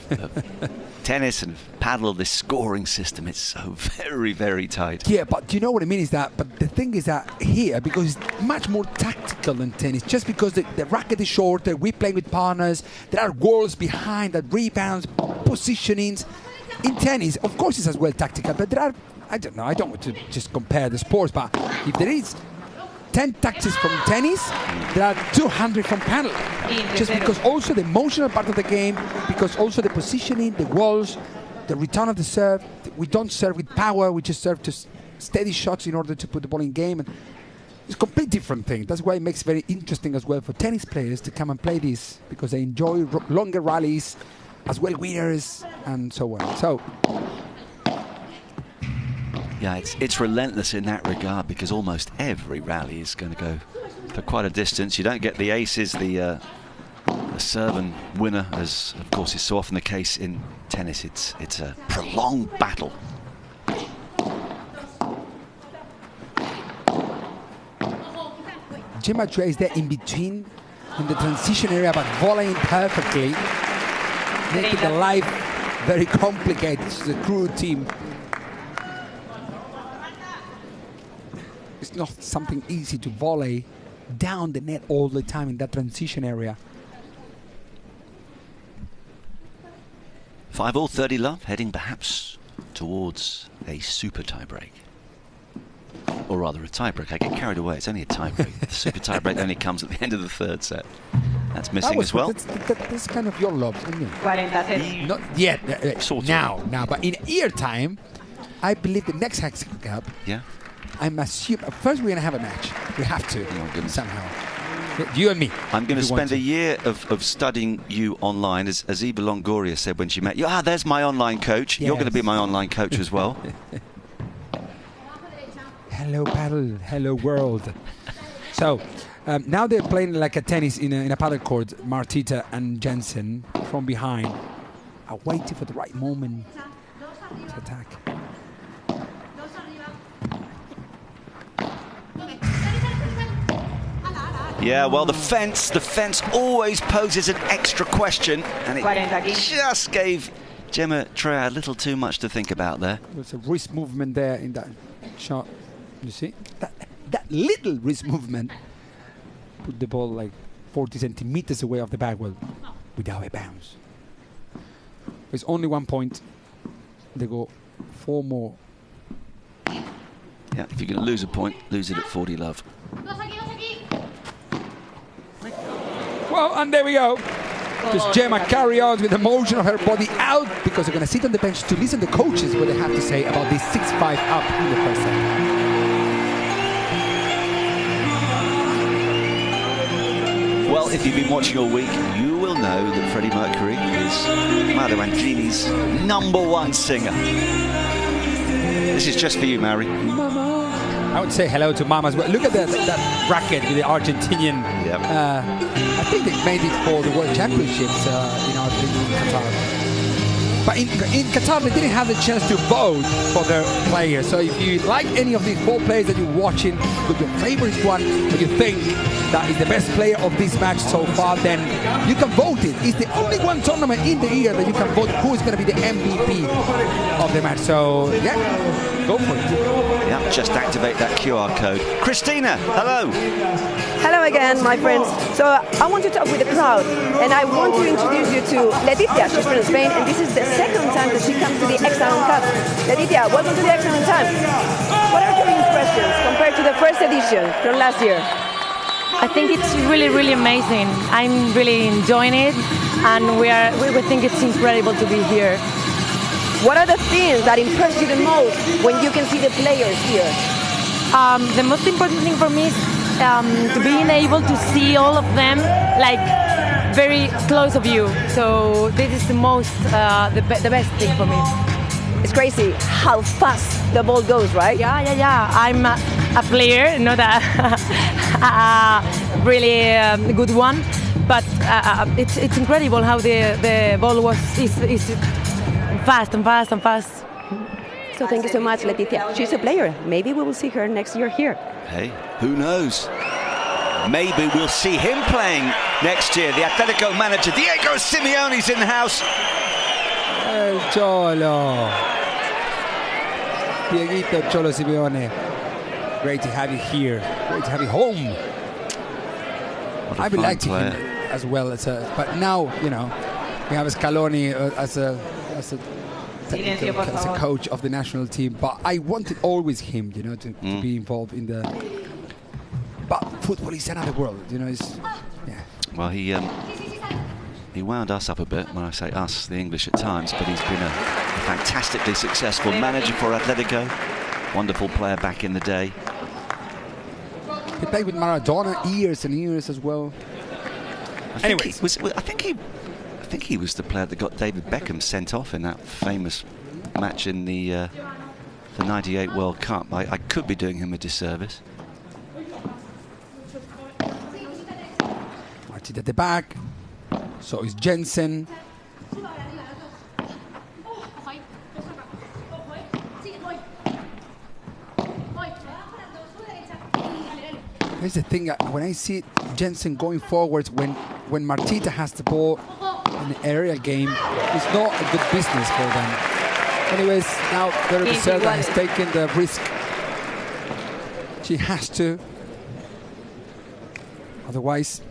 tennis and paddle, this scoring system. It's so very, very tight. Yeah, but you know what I mean is that, but the thing is that here, because it's much more tactical than tennis, just because the racket is shorter, we're playing with partners, there are walls behind that rebounds, positionings. In tennis, of course, it's as well tactical, but there are, I don't know, I don't want to just compare the sports, but if there is 10 tactics from tennis, there are 200 from paddle. Just because also the emotional part of the game, because also the positioning, the walls, the return of the serve. We don't serve with power, we just serve to steady shots in order to put the ball in game. And it's a completely different thing. That's why it makes it very interesting as well for tennis players to come and play this, because they enjoy longer rallies, as well winners, and so on. So. Yeah, it's relentless in that regard, because almost every rally is going to go for quite a distance. You don't get the aces, the serve and winner, as of course is so often the case in tennis. It's a prolonged battle. Gemma Triay is there in between, in the transition area, but volleying perfectly, making the life very complicated. It's a cruel team. It's not something easy to volley down the net all the time in that transition area. 5-all, 30 love, heading perhaps towards a super tiebreak. Or rather a tiebreak. I get carried away, it's only a tiebreak. The super tiebreak only comes at the end of the third set. That's missing as well. That's kind of your love, isn't it? Not yet, now, but in a year time, I believe the next HEXAGON Cup, yeah. I'm assuming first we're going to have a match. We have to somehow. You and me. I'm going to spend a year of studying you online, as Eva Longoria said when she met you. There's my online coach. Yes. You're going to be my online coach as well. Hello, paddle. Hello, world. So now they're playing like a tennis in a paddle court. Martita and Jensen from behind are waiting for the right moment to attack. Yeah, well, the fence always poses an extra question, and it just gave Gemma Triay a little too much to think about there. There's a wrist movement there in that shot. You see? That little wrist movement put the ball like 40 centimeters away off the back wall without a bounce. There's only 1 point. They go 4 more. Yeah, if you're going to lose a point, lose it at 40 love. Well, and there we go. Just Gemma carry on with the motion of her body out, because they're going to sit on the bench to listen to the coaches what they have to say about this 6-5 up in the first set. Well, if you've been watching all week, you will know that Freddie Mercury is Mauro Mancini's #1 singer. This is just for you, Mary. Mama. I would say hello to Mama as well. Look at that bracket with the Argentinian. Yep. I think they made it for the World Championships in Qatar. But in Qatar, they didn't have the chance to vote for their players. So if you like any of these 4 players that you're watching, but your favorite one, or you think that is the best player of this match so far, then you can vote it. It's the only one tournament in the year that you can vote who is going to be the MVP of the match. So, yeah, go for it. Yeah, just activate that QR code. Christina, hello. Hello again, my friends. So I want to talk with the crowd, and I want to introduce you to Leticia. She's from Spain, and this is the second time that she comes to the HEXAGON Cup. Leticia, welcome to the HEXAGON Cup. What are your impressions compared to the first edition from last year? I think it's really, really amazing. I'm really enjoying it, and we think it's incredible to be here. What are the things that impress you the most when you can see the players here? The most important thing for me is to being able to see all of them like very close of you. So this is the most, the best thing for me. It's crazy how fast the ball goes, right? Yeah. I'm a player, not a really good one, but it's incredible how the ball is fast and fast and fast. So thank you so much, Leticia. She's a player. Maybe we will see her next year here. Hey, who knows? Maybe we'll see him playing next year. The Atletico manager, Diego Simeone's in the house. El Cholo. Dieguito Cholo Simeone. Great to have you here. Great to have you home. I would like to him as well as but now, you know, we have Scaloni as a coach of the national team, but I wanted always him, you know, to be involved in the. But football is another world, you know. It's, yeah. Well, he wound us up a bit when I say us, the English at times, but he's been a fantastically successful manager for Atletico. Wonderful player back in the day. He played with Maradona years and years as well. I think he was the player that got David Beckham sent off in that famous match in the '98 World Cup. I could be doing him a disservice. Martin at the back. So is Jensen. Here's the thing, when I see Jensen going forwards, when Martita has the ball in the aerial game, it's not a good business for them. Anyways, now Virseda has taken the risk. She has to. Otherwise,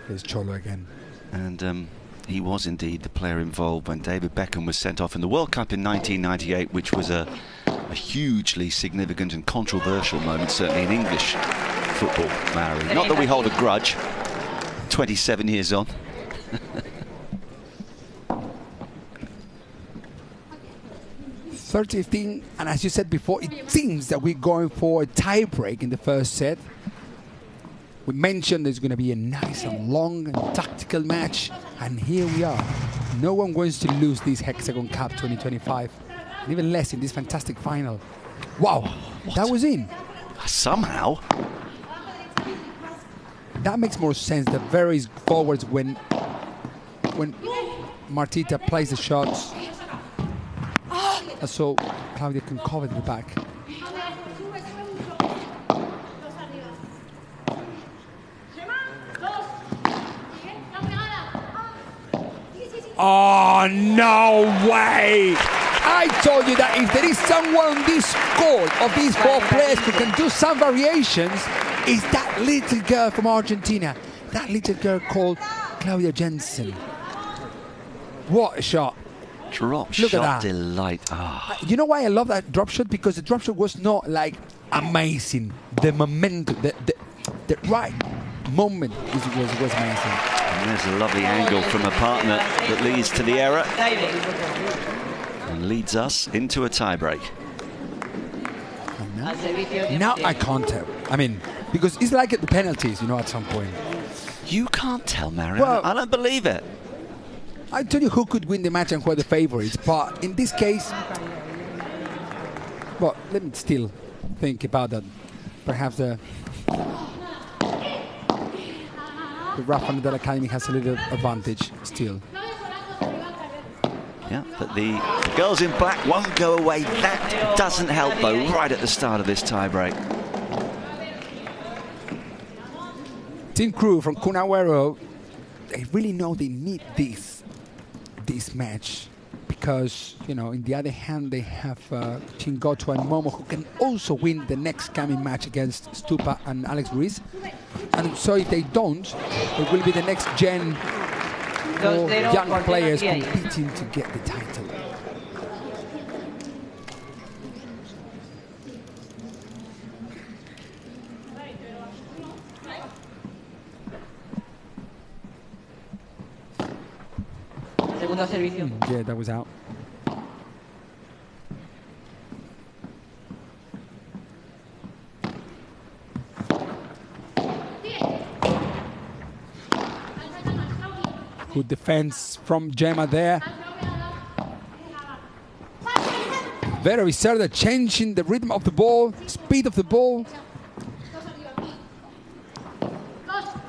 there's Cholo again. And he was indeed the player involved when David Beckham was sent off in the World Cup in 1998, which was a hugely significant and controversial moment, certainly in English football, Maori. Not that we hold a grudge, 27 years on. (13-15), and as you said before, it seems that we're going for a tie-break in the first set. We mentioned there's going to be a nice and long and tactical match, and here we are. No one wants to lose this HEXAGON Cup 2025, and even less in this fantastic final. Wow, that was in. Somehow. That makes more sense. The very forwards when Martita plays the shots, so Claudia can cover the back. Oh, no way! I told you that if there is someone on this squad of these four players who can do some variations, it's that little girl from Argentina. That little girl called Claudia Jensen. What a shot. Drop Look shot at that. delight. Oh. You know why I love that drop shot? Because the drop shot was not like amazing. The momentum, the right moment was amazing. And there's a lovely angle from a partner that leads to the error and leads us into a tiebreak. Now I can't tell. I mean, because it's like the penalties, you know, at some point. You can't tell, Mario. Well, I don't believe it. I tell you who could win the match and who are the favorites, but in this case, well, let me still think about that. Perhaps the Rafa Nadal Academy has a little advantage still. Yeah, but the girls in black won't go away. That doesn't help, though, right at the start of this tiebreak. Team crew from Kun Agüero, they really know they need this match because, you know, in the other hand, they have Chingotto and Momo who can also win the next coming match against Stupa and Alex Ruiz. And so if they don't, it will be the next gen of young players competing to get the title. Yeah, that was out. Good defense from Gemma there. Virseda changing the rhythm of the ball, speed of the ball.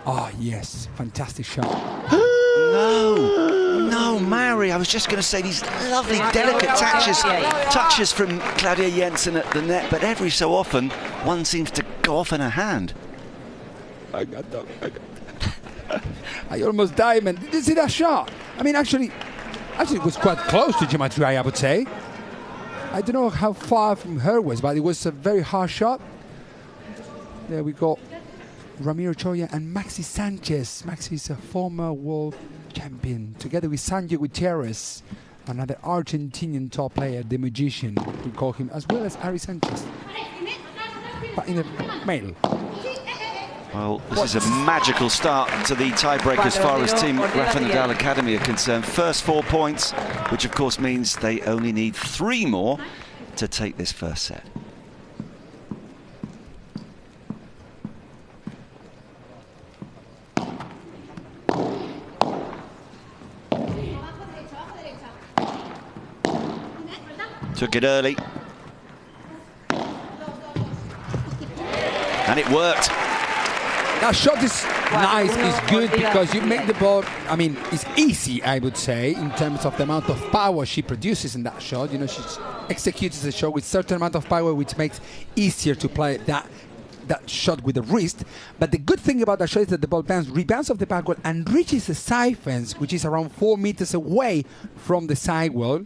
Oh yes, fantastic shot. No, Mauri. I was just going to say these lovely, delicate touches from Claudia Jensen at the net, but every so often, one seems to go off in her hand. I almost died, man. Did you see that shot? I mean, actually it was quite close to Gemma Triay, I would say. I don't know how far from her was, but it was a very hard shot. There we go. Ramiro Choya and Maxi Sanchez. Maxi is a former world champion, together with Sanjay Gutierrez, another Argentinian top player, the magician, we call him, as well as Ari Sanchez, but in a male. Well, this is a magical start to the tiebreak as far as Team Rafa Nadal Academy are concerned. First 4 points, which of course means they only need 3 more to take this first set. Took it early. And it worked. That shot is nice, it's good, because you make the ball, I mean, it's easy, I would say, in terms of the amount of power she produces in that shot. You know, she executes the shot with certain amount of power, which makes easier to play that shot with the wrist. But the good thing about that shot is that the ball rebounds off the back wall and reaches the side fence, which is around 4 meters away from the side wall,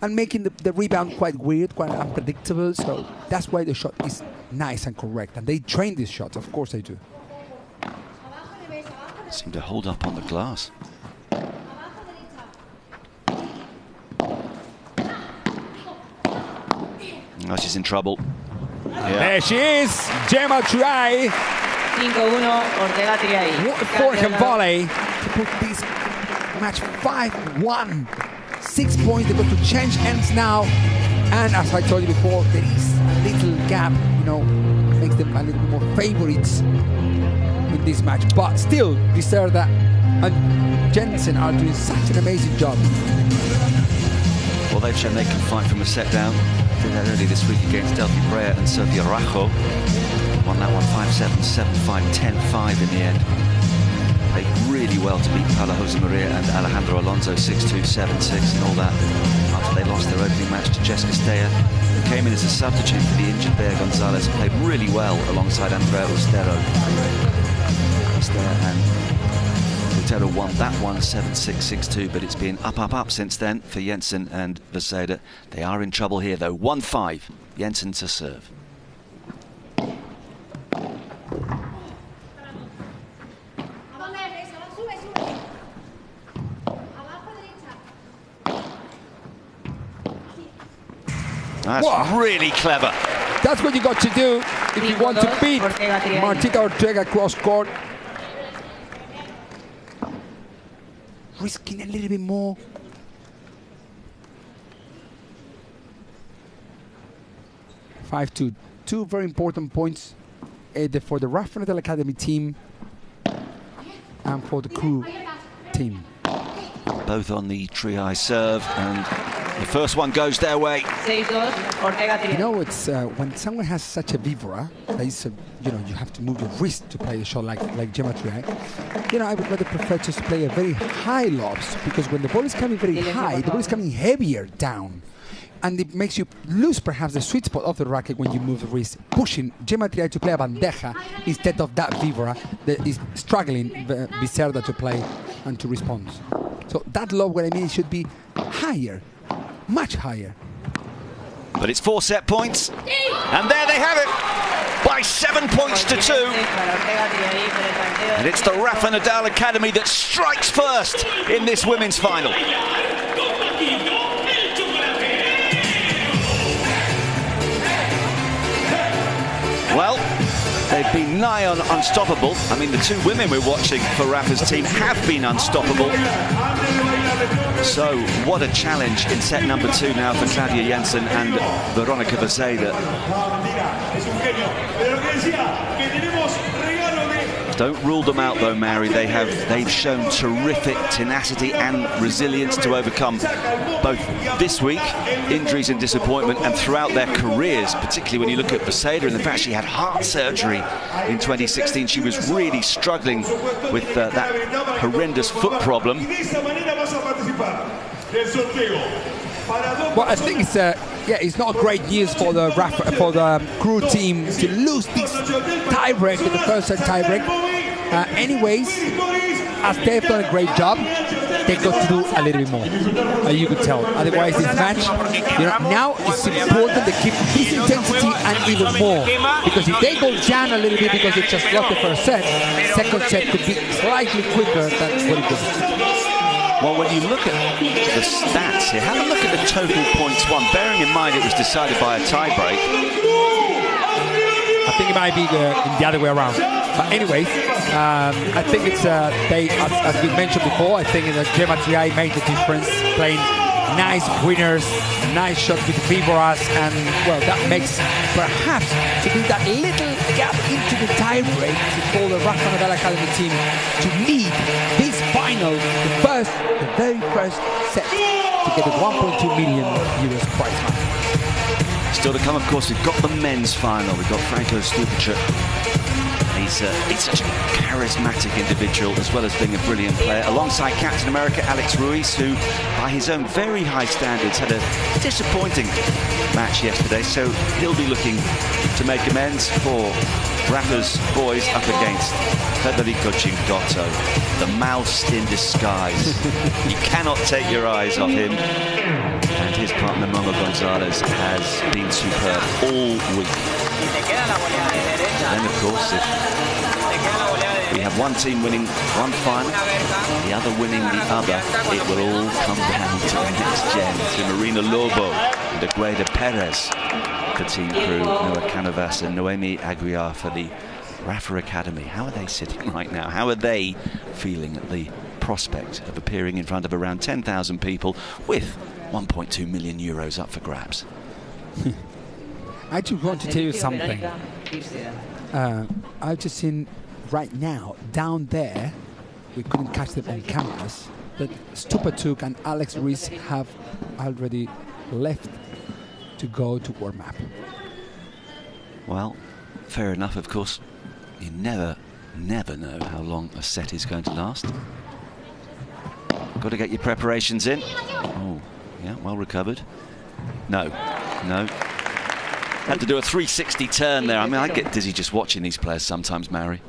and making the rebound quite weird, quite unpredictable. So that's why the shot is nice and correct. And they train these shots, of course they do. Seem to hold up on the glass. Oh, she's in trouble. Yeah. There she is, Gemma Triay. 5-1, Ortega Triay. What a forehand volley to put this match 5-1. 6 points, they've got to change ends now. And as I told you before, there is a little gap, you know, makes them a little bit more favorites in this match. But still, Virseda and Jensen are doing such an amazing job. Well, they've shown they can fight from a set down. Did that early this week against Brea and Sofia Araujo. Won that one 5-7, 7-5, 10-5 in the end. Played really well to beat Paula Jose Maria and Alejandro Alonso 6-2, 7-6 and all that. After they lost their opening match to Castello, who came in as a substitute for the injured Brea González, played really well alongside Andrea Ustero. Ustero and Ustero won that one 7-6, 6-2, but it's been up since then for Jensen and Virseda. They are in trouble here though. 1-5, Jensen to serve. That's really clever. That's what you got to do if you want to beat Martita Ortega cross court. Risking a little bit more. (5-2). 2 very important points for the Rafa Nadal Academy team and for the crew team. Both on the Triay serve, and the first one goes their way. You know, it's when someone has such a vibra, that is, you know, you have to move your wrist to play a shot like Gemma Triay. You know, I would rather prefer just to play a very high lobs, because when the ball is coming very high, the ball is coming heavier down. And it makes you lose perhaps the sweet spot of the racket when you move the wrist, pushing Gemma Triay to play a bandeja instead of that vibra that is struggling Virseda to play and to respond. So that lob, what I mean, should be higher, much higher. But it's 4 set points, and there they have it, by 7 points to 2. And it's the Rafa Nadal Academy that strikes first in this women's final. Well, they've been nigh on unstoppable. I mean, the 2 women we're watching for Rafa's team have been unstoppable. So, what a challenge in set number 2 now for Claudia Jensen and Veronica Virseda. Don't rule them out though, Mary. They've shown terrific tenacity and resilience to overcome both this week, injuries and disappointment, and throughout their careers, particularly when you look at Virseda and the fact she had heart surgery in 2016. She was really struggling with that horrendous foot problem. Well, I think it's not great news for the crew team to lose this tiebreak in the first set tiebreak. Anyways, as they've done a great job, they got to do a little bit more. You could tell. Otherwise, this match, now it's important to keep this intensity and even more. Because if they go down a little bit because they just lost the first set, second set could be slightly quicker than what it was. Well, when you look at the stats here, have a look at the total points won, bearing in mind it was decided by a tiebreak. I think it might be in the other way around. But anyways, I think it's as we mentioned before, I think Gemma Triay made the difference, playing nice winners, nice shots with fibras, and well, that makes perhaps to be that little gap into the tiebreak for the Rafa Nadal Academy team to lead this final, the very first set, to get the 1.2 million euros prize money. Still to come, of course, we've got the men's final. We've got Franco Stupaczuk. He's such a charismatic individual, as well as being a brilliant player, alongside Captain America Alex Ruiz, who, by his own very high standards, had a disappointing match yesterday, so he'll be looking to make amends for Rafa's boys up against Federico Chingotto, the mouse in disguise. You cannot take your eyes off him. And his partner, Momo González, has been superb all week. And then, of course, if we have one team winning one final, the other winning the other, it will all come down to the next gen, to Marina Lobo and Agueda Pérez, the team crew, Noah Cánovas and Noemi Aguilar for the Rafa Academy. How are they sitting right now? How are they feeling at the prospect of appearing in front of around 10,000 people with 1.2 million euros up for grabs? I just want to tell you something. I've just seen right now, down there, we couldn't catch them on cameras, that Stupaczuk and Alex Ruiz have already left to go to warm up. Well, fair enough, of course. You never know how long a set is going to last. Got to get your preparations in. Oh, yeah, well recovered. No. Had to do a 360 turn there. I mean, I get dizzy just watching these players sometimes, Mary.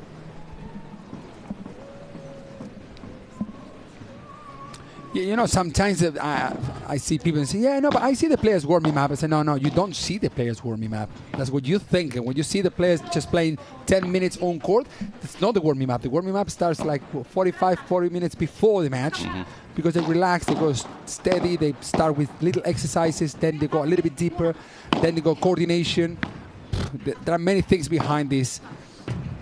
Yeah, sometimes I see people and say, yeah, no, but I see the players warming up. I say, no, you don't see the players warming up. That's what you think. And when you see the players just playing 10 minutes on court, it's not the warming up. The warming up starts like 40 minutes before the match, because they relax, they go steady, they start with little exercises, then they go a little bit deeper, then they go coordination. There are many things behind this.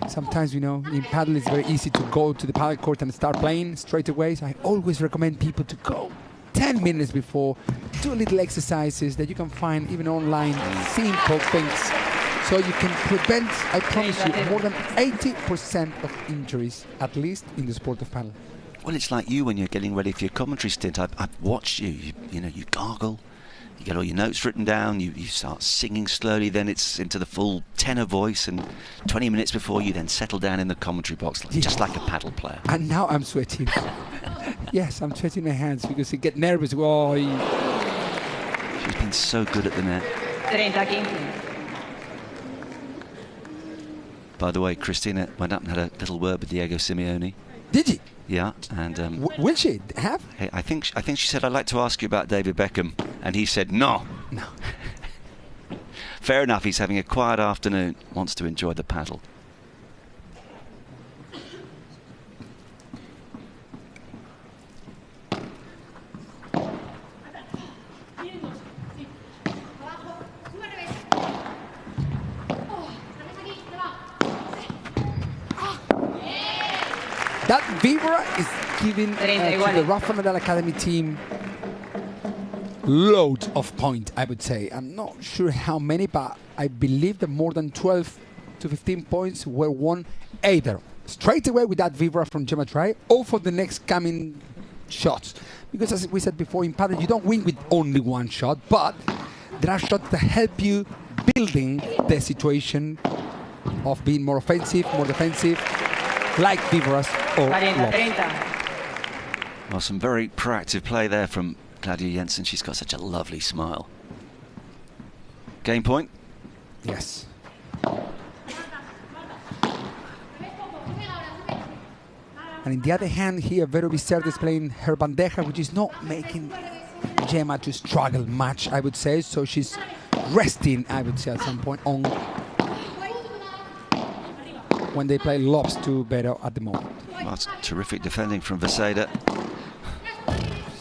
Sometimes, in paddle it's very easy to go to the paddle court and start playing straight away. So I always recommend people to go 10 minutes before, do little exercises that you can find even online, simple things. So you can prevent, I promise you, more than 80% of injuries, at least in the sport of paddle. Well, it's like you when you're getting ready for your commentary stint. I've watched you gargle. You get all your notes written down, you start singing slowly, then it's into the full tenor voice, and 20 minutes before you then settle down in the commentary box, just like a paddle player. And now I'm sweating. Yes, I'm sweating my hands because you get nervous. Oh, she's been so good at the net. 30-15. By the way, Christina went up and had a little word with Diego Simeone. Did she? Yeah, and will she have? Hey, I think she said, I'd like to ask you about David Beckham, and he said no. Fair enough. He's having a quiet afternoon. Wants to enjoy the paddle. That Vibra is giving to the Rafa Nadal Academy team loads of points, I would say. I'm not sure how many, but I believe that more than 12 to 15 points were won either straight away with that vibra from Gemma Triay or for the next coming shots. Because as we said before, in padel you don't win with only one shot, but there are shots that help you building the situation of being more offensive, more defensive, like vibras or lobs. Well, some very proactive play there from Claudia Jensen. She's got such a lovely smile. Game point? Yes. And in the other hand, here Vero Virseda is playing her bandeja, which is not making Gemma to struggle much, I would say. So she's resting, I would say, at some point on when they play lobs to Vero at the moment. Well, that's terrific defending from Virseda.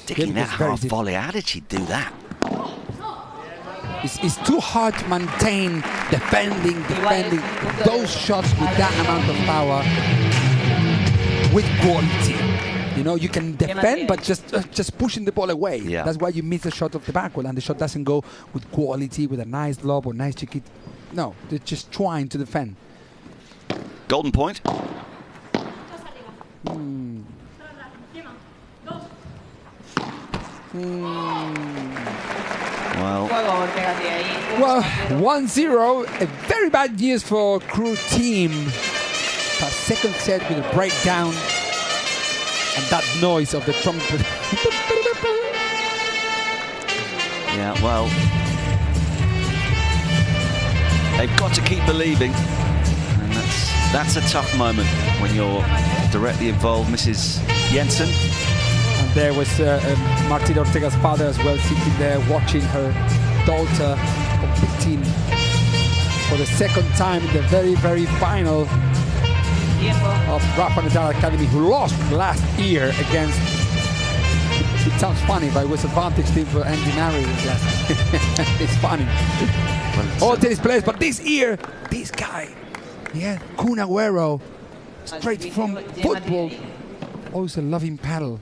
Digging that half volley. How did she do that? It's too hard to maintain defending those shots with that amount of power with quality. You know, you can defend, but just pushing the ball away. Yeah. That's why you miss the shot of the backward, and the shot doesn't go with quality, with a nice lob or nice chiquita. No, they're just trying to defend. Golden point. Well, 1-0, a very bad news for crew team. A second set with a breakdown and that noise of the trumpet. Yeah, well, they've got to keep believing, and that's a tough moment when you're directly involved. Mrs. Jensen. And there was Martín Ortega's father as well, sitting there watching her daughter competing for the second time in the very, very final of Rafa Nadal Academy, who lost last year against, it sounds funny, but it was advantage team for Andy Murray last year. It's funny. All tennis players, but this year, this guy, yeah, Kun Agüero, straight from football, also loving paddle.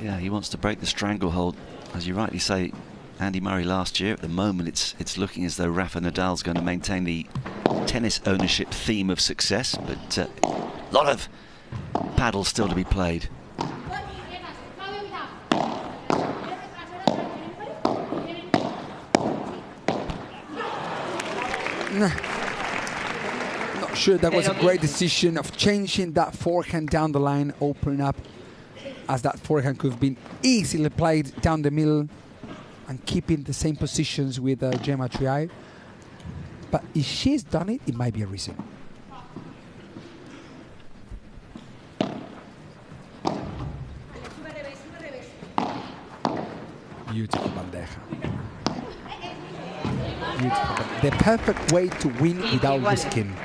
Yeah, he wants to break the stranglehold. As you rightly say, Andy Murray last year. At the moment, it's looking as though Rafa Nadal's going to maintain the tennis ownership theme of success, but a lot of paddle still to be played. Not sure that was a great decision of changing that forehand down the line, opening up, as that forehand could have been easily played down the middle and keeping the same positions with Gemma Triay. But if she's done it, it might be a reason. Beautiful bandeja. Beautiful. The perfect way to win without risking.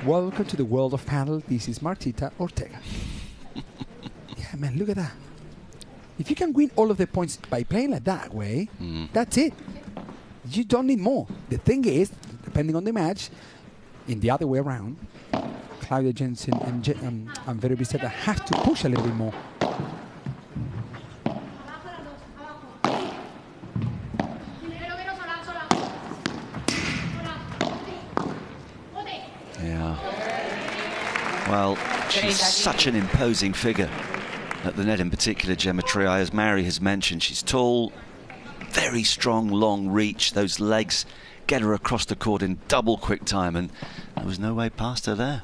Welcome to the world of paddle. This is Martita Ortega. Yeah, man, look at that. If you can win all of the points by playing like that way, that's it. You don't need more. The thing is, depending on the match, in the other way around, Claudia Jensen and Vero Virseda have to push a little bit more. Yeah. Well, she's such an imposing figure at the net, in particular, Gemma Triay. As Mary has mentioned, she's tall, very strong, long reach. Those legs get her across the court in double quick time, and there was no way past her there.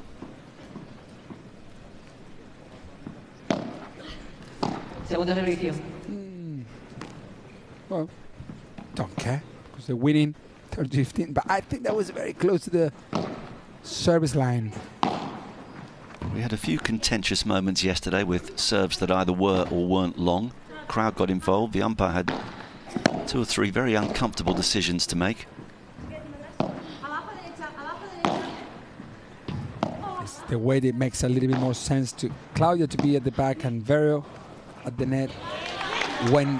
Segundo servicio. Well, don't care, because they're winning 30-15, but I think that was very close to the service line. We had a few contentious moments yesterday with serves that either were or weren't long. Crowd got involved. The umpire had 2 or 3 very uncomfortable decisions to make. It's the way that makes a little bit more sense to Claudia to be at the back and Vero at the net when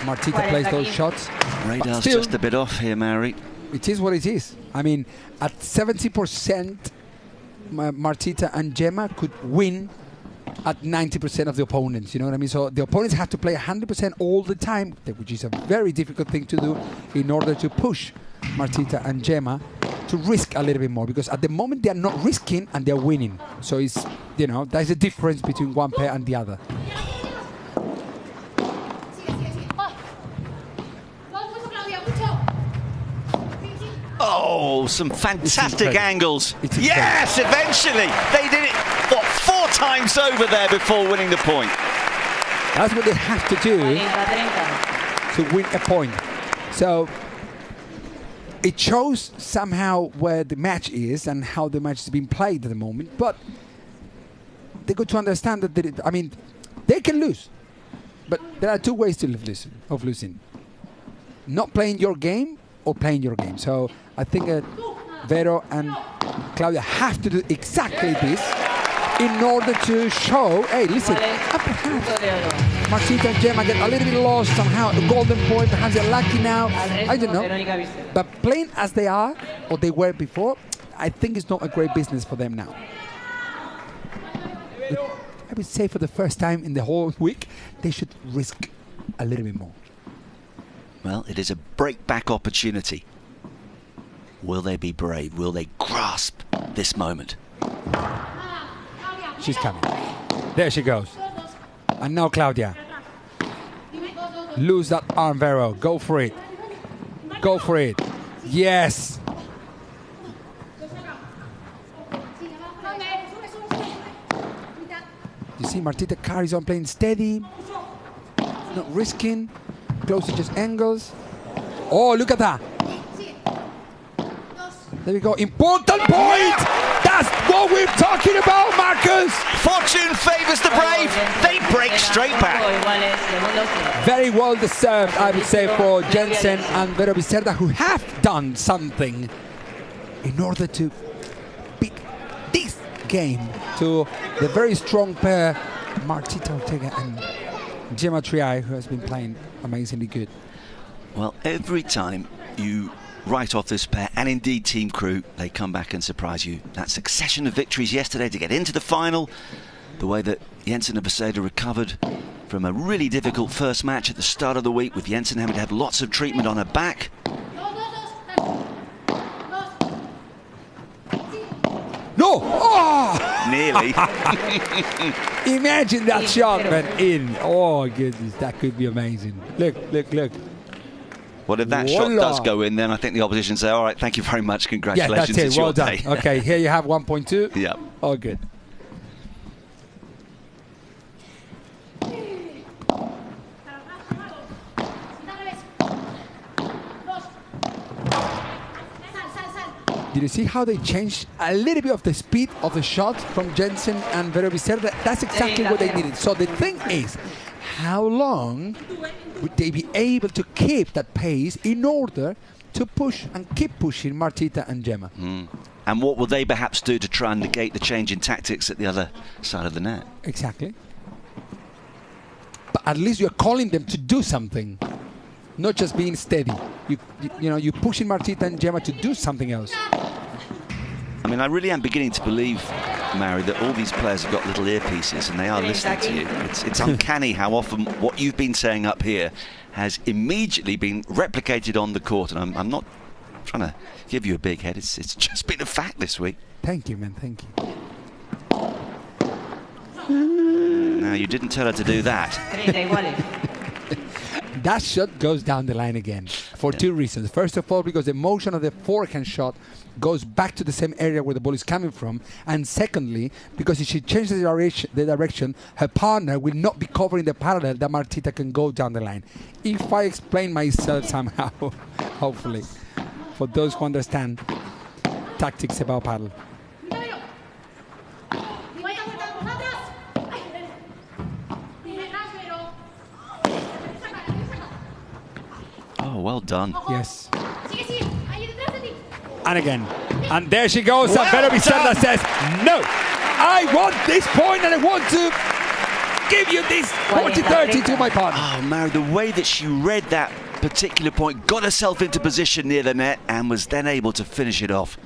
Martita plays those shots. Radar's still, just a bit off here, Mary. It is what it is. I mean, at 70%, Martita and Gemma could win at 90% of the opponents, you know what I mean? So the opponents have to play 100% all the time, which is a very difficult thing to do in order to push Martita and Gemma to risk a little bit more, because at the moment they are not risking and they are winning. So it's, you know, there's a difference between one pair and the other. Oh, some fantastic angles. Yes, eventually. They did it, what, 4 times over there before winning the point. That's what they have to do to win a point. So it shows somehow where the match is and how the match is being played at the moment. But they got to understand that, they can lose. But there are 2 ways of losing. Not playing your game or playing your game. So I think Vero and Claudia have to do exactly this in order to show, hey, listen, perhaps Martita and Gemma get a little bit lost somehow, a golden point, perhaps they're lucky now, I don't know. But playing as they are, or they were before, I think it's not a great business for them now. But I would say for the first time in the whole week, they should risk a little bit more. Well, it is a break-back opportunity. Will they be brave? Will they grasp this moment? She's coming. There she goes. And now Claudia. Lose that arm, Vero. Go for it. Go for it. Yes. You see, Martita carries on playing steady. Not risking. Close to just angles. Oh, look at that. There we go. Important point! That's what we're talking about, Marcus! Fortune favours the brave. They break straight back. Very well deserved, I would say, for Jensen and Vero Virseda, who have done something in order to beat this game to the very strong pair, Martita Ortega and Gemma Triay, who has been playing amazingly good. Well, every time you write off this pair, and indeed Team Crew, they come back and surprise you. That succession of victories yesterday to get into the final, the way that Jensen and Virseda recovered from a really difficult first match at the start of the week, with Jensen having to have lots of treatment on her back. No! Oh! Nearly. Imagine that shot went in. Oh, goodness, that could be amazing. Look, look, look. Well, if that shot does go in, then I think the opposition say, all right, thank you very much, congratulations, yeah, that's it. it's Well your done. day. Okay, here you have 1.2. Yeah. Oh, good. Did you see how they changed a little bit of the speed of the shot from Jensen and Vero Virseda? That's exactly what they needed. So the thing is, how long would they be able to keep that pace in order to push and keep pushing Martita and Gemma? And what will they perhaps do to try and negate the change in tactics at the other side of the net? Exactly. But at least you're calling them to do something, not just being steady. You know, you're pushing Martita and Gemma to do something else. I mean, I really am beginning to believe, Mary, that all these players have got little earpieces and they are listening to you. It's uncanny how often what you've been saying up here has immediately been replicated on the court. And I'm not trying to give you a big head. It's just been a fact this week. Thank you, man. Thank you. Now, you didn't tell her to do that. That shot goes down the line again for 2 reasons. First of all, because the motion of the forehand shot goes back to the same area where the ball is coming from. And secondly, because if she changes the direction, her partner will not be covering the parallel that Martita can go down the line. If I explain myself somehow, hopefully, for those who understand tactics about paddle. Oh, well done. Yes. And again. And there she goes. Well and Vero Virseda says, no, I want this point and I want to give you this 40-30 to my partner. Oh, Mary, the way that she read that particular point, got herself into position near the net and was then able to finish it off.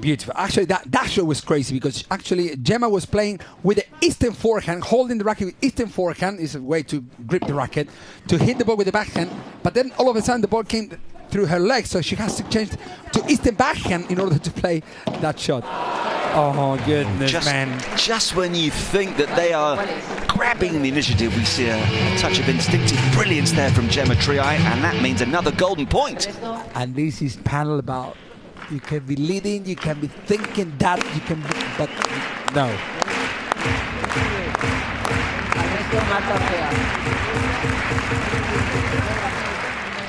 Beautiful. Actually, that show was crazy because actually Gemma was playing with the eastern forehand, holding the racket with eastern forehand is a way to grip the racket, to hit the ball with the backhand. But then all of a sudden the ball came through her legs, so she has to change to eastern backhand in order to play that shot. Oh, goodness, man. Just when you think that they are grabbing the initiative, we see a touch of instinctive brilliance there from Gemma Triay, and that means another golden point. And this is paddle about, you can be leading, you can be thinking that, you can be, but no.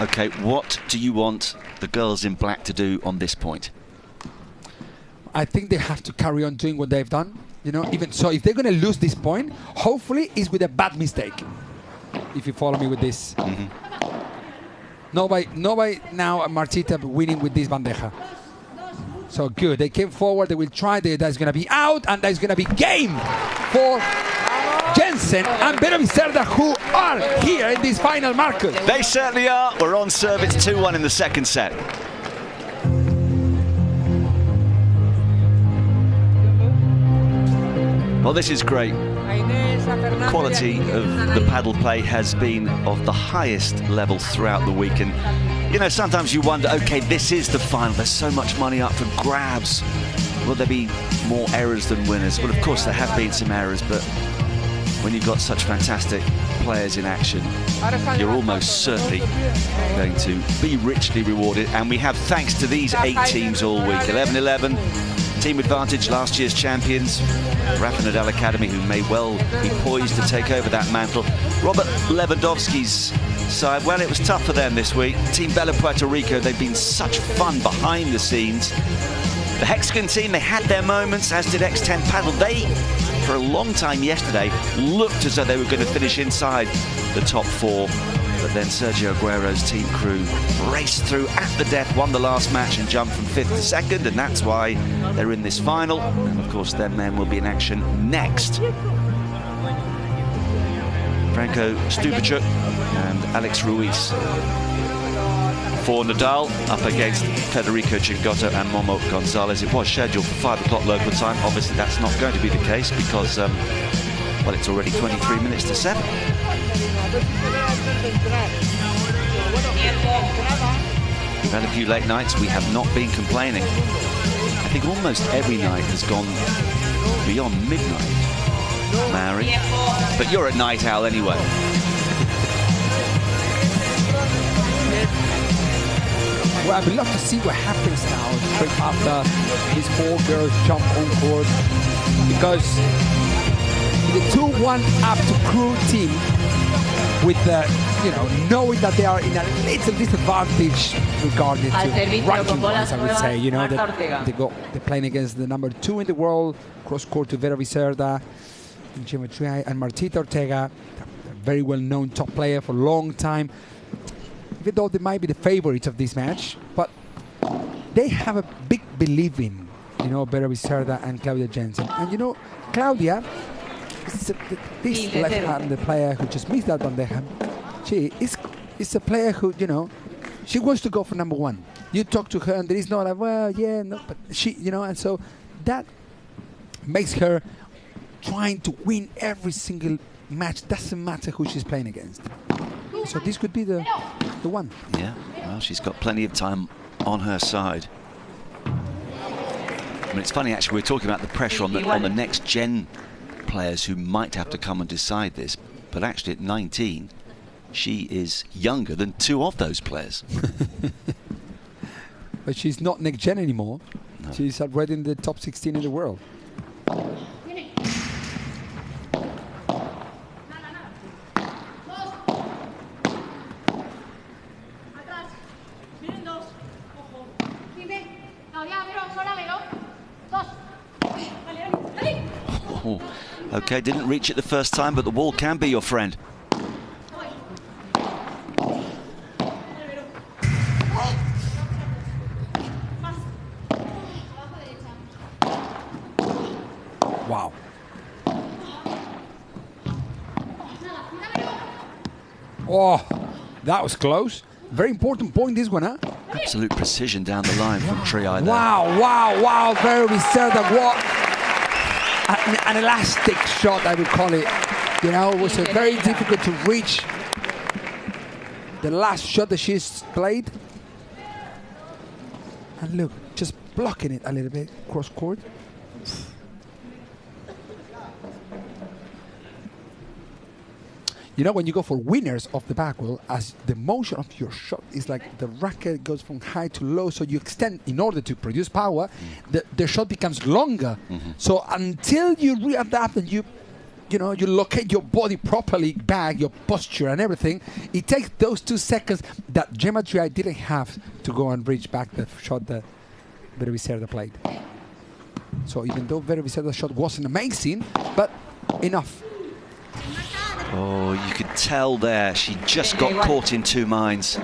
Okay, what do you want the girls in black to do on this point? I think they have to carry on doing what they've done. You know, even so, if they're going to lose this point, hopefully it's with a bad mistake. If you follow me with this. Nobody now Martita winning with this bandeja. So good. They came forward. They will try. That's going to be out, and that's going to be game for Jensen and Virseda, who are here in this final, Marcus. They certainly are. We're on serve. It's 2-1 in the second set. Well, this is great. The quality of the paddle play has been of the highest level throughout the week. And, you know, sometimes you wonder, okay, this is the final. There's so much money up for grabs. Will there be more errors than winners? Well, of course, there have been some errors, but when you've got such fantastic players in action, you're almost certainly going to be richly rewarded. And we have thanks to these 8 teams all week. 11-11. Team advantage, last year's champions, Rafa Nadal Academy, who may well be poised to take over that mantle. Robert Lewandowski's side, well, it was tough for them this week. Team Bella Puerto Rico, they've been such fun behind the scenes. The Hexagon team, they had their moments, as did X10 Paddle. They, for a long time yesterday, looked as though they were going to finish inside the top 4. But then Sergio Aguero's team crew raced through at the death, won the last match and jumped from 5th to 2nd, and that's why they're in this final. And of course, their men will be in action next. Franco Stupaczuk and Alex Ruiz. For Nadal, up against Federico Chingotto and Momo González. It was scheduled for 5 o'clock local time. Obviously, that's not going to be the case because, well, it's already 23 minutes to 7. We've had a few late nights. We have not been complaining. I think almost every night has gone beyond midnight, Mary. But you're a night owl anyway. Well, I would love to see what happens now straight after these 4 girls jump on court, because the 2-1 up to crew team, with the, you know, knowing that they are in a little disadvantage regarding to ranking-wise, I would say. You know, that they're playing against the number 2 in the world, cross-court to Virseda, Gemma Triay, and Martita Ortega, a very well-known top player for a long time. Even though they might be the favorites of this match, but they have a big belief in, you know, Virseda and Claudia Jensen. And, you know, Claudia, this left-handed player who just missed that bandeja, she is a player who, you know, she wants to go for number 1. You talk to her and there is no like, well, yeah, no, but she, you know, and so that makes her trying to win every single match. Doesn't matter who she's playing against. So this could be the one. Yeah, well, she's got plenty of time on her side. I mean, it's funny, actually, we're talking about the pressure on the next gen players who might have to come and decide this, but actually at 19 she is younger than 2 of those players. But she's not next gen anymore. No. She's already in the top 16 in the world. Oh, okay, didn't reach it the first time, but the wall can be your friend. Wow. Oh, that was close. Very important point, this one, huh? Absolute precision down the line from Triay there. Wow, very Virseda. What an elastic shot, I would call it. You know, it was very difficult to reach the last shot that she's played. And look, just blocking it a little bit, cross court. You know, when you go for winners of the backwheel, as the motion of your shot is like the racket goes from high to low, so you extend in order to produce power, the shot becomes longer. So until you readapt and you locate your body properly back, your posture and everything, it takes those 2 seconds that Gemma Triay didn't have to go and reach back the shot that Virseda played. So even though Virseda shot wasn't amazing, but enough. Oh, you could tell there, she just got caught in 2 minds.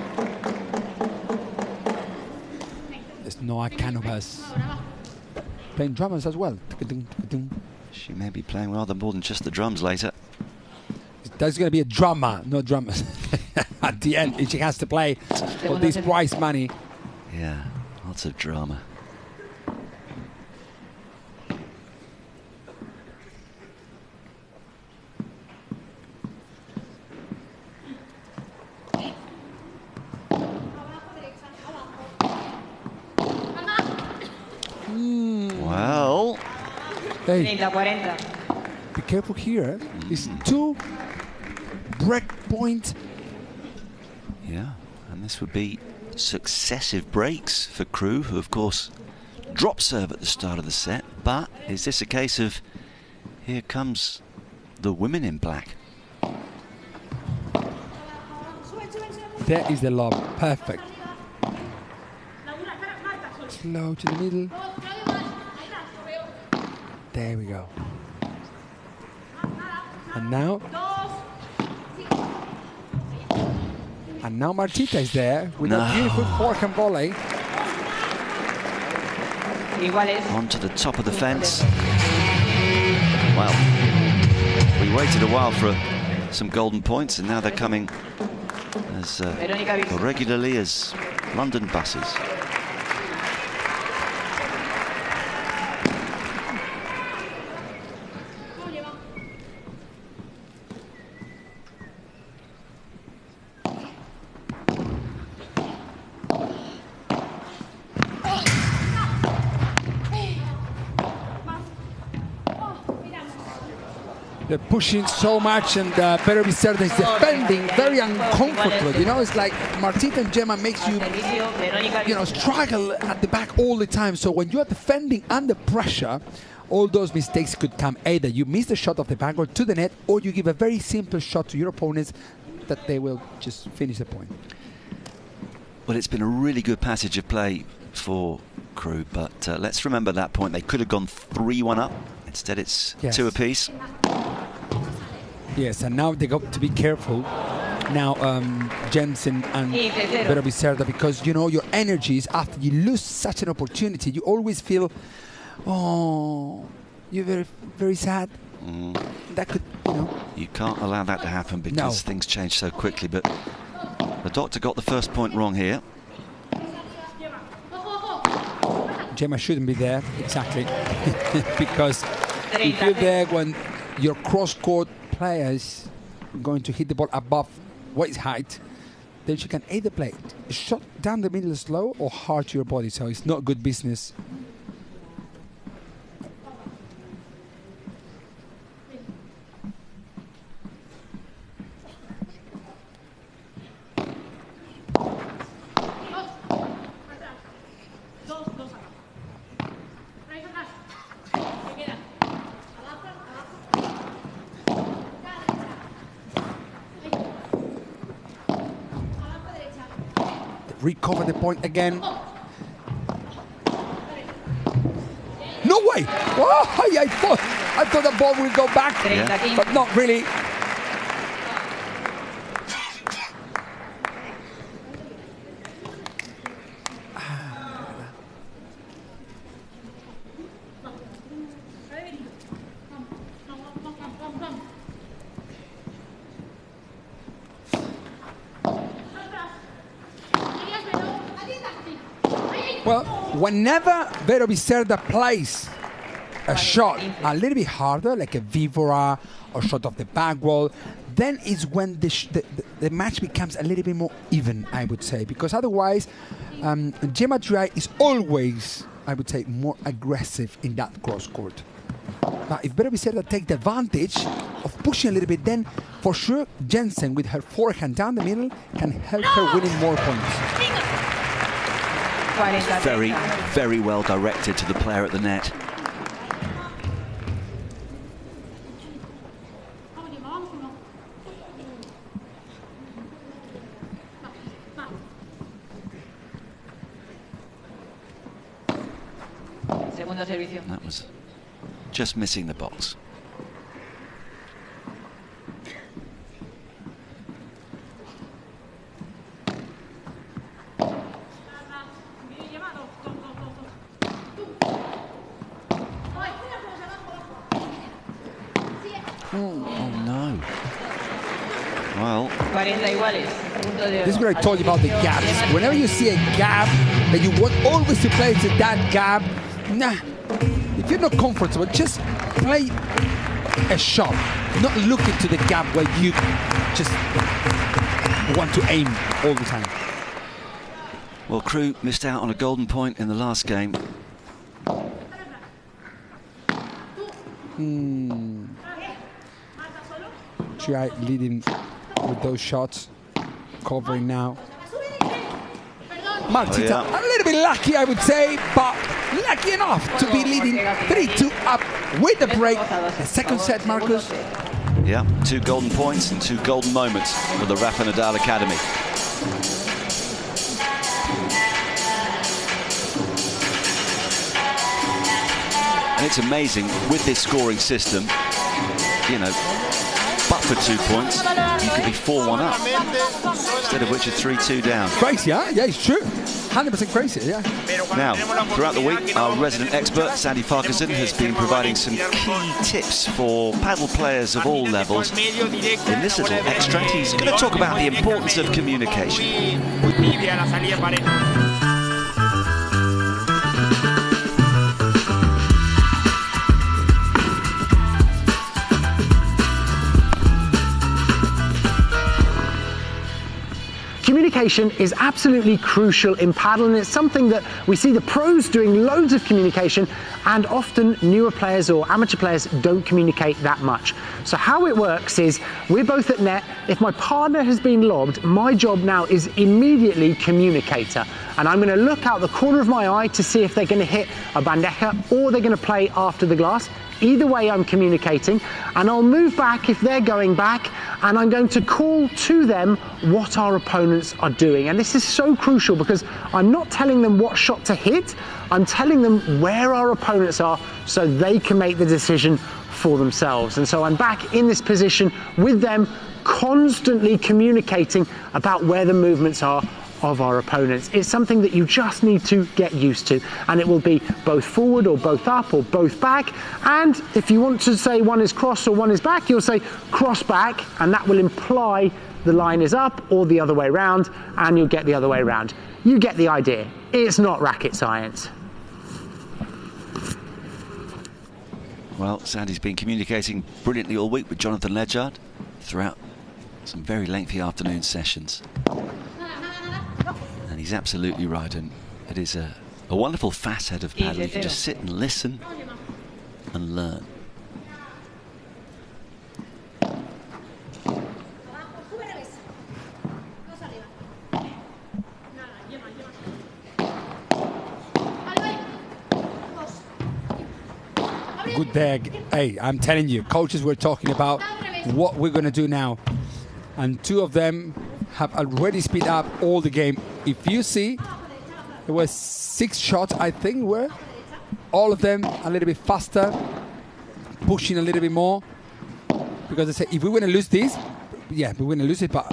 There's no Cánovas playing drummers as well. She may be playing rather more than just the drums later. There's going to be a drummer, no drummers. At the end, she has to play for this prize money. Yeah, lots of drama. Well, hey, be careful here. It's 2 break point. Yeah, and this would be successive breaks for Crew, who of course dropped serve at the start of the set. But is this a case of here comes the women in black? There is the lob, perfect. Slow to the middle. There we go. And now Martita is there with a beautiful forehand volley. Onto the top of the fence. Well, we waited a while for some golden points, and now they're coming as regularly as London buses. They're pushing so much, and Pérez Virseda is defending very uncomfortable. You know, it's like Martita and Gemma makes you, struggle at the back all the time. So when you are defending under pressure, all those mistakes could come. Either you miss the shot of the backward to the net, or you give a very simple shot to your opponents that they will just finish the point. Well, it's been a really good passage of play for Crew, but let's remember that point. They could have gone 3-1 up. Instead, it's 2 apiece. Yes, and now they got to be careful. Now, Jensen and Pérez Virseda, because your energies after you lose such an opportunity, you always feel, you're very, very sad. That could, You can't allow that to happen because things change so quickly. But the doctor got the first point wrong here. Gemma shouldn't be there, exactly. Because if you're there when your cross-court player is going to hit the ball above waist height, then she can either play a shot down the middle slow or hard to your body, so it's not good business. Recover the point again. No way! Oh, I thought the ball would go back, but not really. whenever Virseda plays a shot a little bit harder, like a Vivora or shot off the back wall, then is when the match becomes a little bit more even, I would say, because otherwise Gemma Triay is always, I would say, more aggressive in that cross court. But if Virseda take the advantage of pushing a little bit, then for sure Jensen with her forehand down the middle can help her winning more points. Very, very well directed to the player at the net. That was just missing the box. Oh no. Well, this is what I told you about the gaps. Whenever you see a gap that you want always to play to that gap, nah. If you're not comfortable, just play a shot. Not look into the gap where you just want to aim all the time. Well, Crew missed out on a golden point in the last game. Triay leading with those shots, covering now. Martita, a little bit lucky, I would say, but lucky enough to be leading 3-2 up with the break. The second set, Marcus. Yeah, 2 golden points and 2 golden moments for the Rafa Nadal Academy. And it's amazing with this scoring system, you know, but for 2 points, you could be 4-1 up, instead of which you're 3-2 down. Crazy, huh? Yeah, it's true. 100% crazy, yeah. Now, throughout the week, our resident expert, Sandy Farquharson, has been providing some key tips for paddle players of all levels. In this little extract, he's going to talk about the importance of communication. Communication is absolutely crucial in paddle, and it's something that we see the pros doing loads of communication, and often newer players or amateur players don't communicate that much. So how it works is we're both at net. If my partner has been lobbed, my job now is immediately communicator, and I'm going to look out the corner of my eye to see if they're going to hit a bandeja or they're going to play after the glass. Either way, I'm communicating, and I'll move back if they're going back, and I'm going to call to them what our opponents are doing. And this is so crucial because I'm not telling them what shot to hit, I'm telling them where our opponents are so they can make the decision for themselves. And so I'm back in this position with them, constantly communicating about where the movements are of our opponents. It's something that you just need to get used to, and it will be both forward or both up or both back. And if you want to say one is cross or one is back, you'll say cross back, and that will imply the line is up, or the other way around, and you'll get the other way around. You get the idea. It's not racket science. Well, Sandy's been communicating brilliantly all week with Jonathan Ledgard throughout some very lengthy afternoon sessions. And he's absolutely right, and it is a wonderful facet of paddle. You can just sit and listen and learn. Good dag. Hey, I'm telling you, coaches were talking about what we're going to do now, and 2 of them have already speed up all the game. If you see, there was 6 shots, I think, were all of them a little bit faster, pushing a little bit more, because they say if we want to lose this, yeah, we're going to lose it, but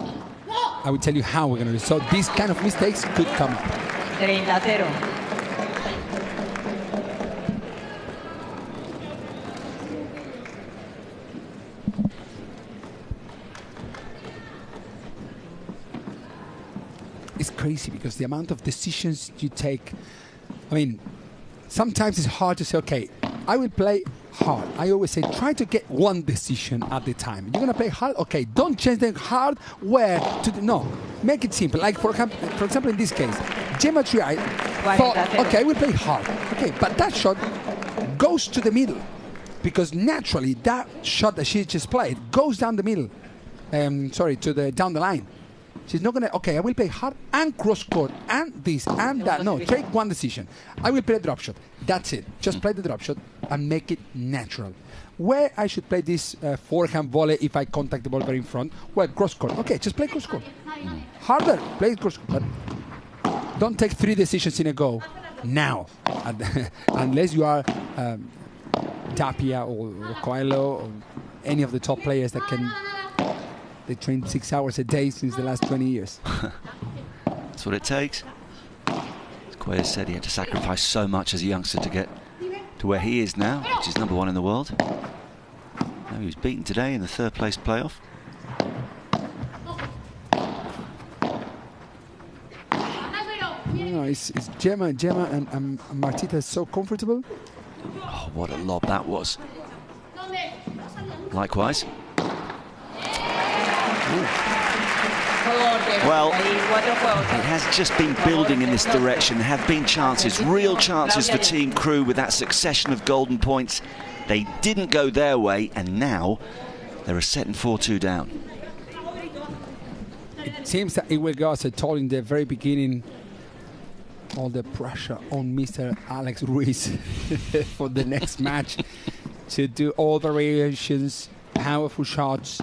I will tell you how we're going to lose. So these kind of mistakes could come up. 30-0. It's crazy because the amount of decisions you take I mean, sometimes it's hard to say, okay, I will play hard. I always say, try to get one decision at the time. You're going to play hard? Okay, don't change the hard where to do. No, make it simple. Like, for example, in this case, Triay thought, okay, I will play hard. Okay, but that shot goes to the middle because naturally that shot that she just played goes down the middle. Down the line. She's not going to, okay, I will play hard and cross-court and this and that. No, take one decision. I will play a drop shot. That's it. Just play the drop shot and make it natural. Where I should play this forehand volley if I contact the ball very in front? Well, cross-court. Okay, just play cross-court. Harder, play cross-court. But don't take 3 decisions in a go now. Unless you are Tapia or Coelho or any of the top players that can... They train 6 hours a day since the last 20 years. That's what it takes. As Coelho said, he had to sacrifice so much as a youngster to get to where he is now, which is #1 in the world. Now he was beaten today in the 3rd place playoff. It's Gemma and Martita is so comfortable. Oh, what a lob that was. Likewise. Well, it has just been building in this direction. There have been chances, real chances for Team Crew with that succession of golden points. They didn't go their way, and now they're a set and 4-2 down. It seems that it will go, as I told in the very beginning, all the pressure on Mr. Alex Ruiz for the next match to do all variations, powerful shots.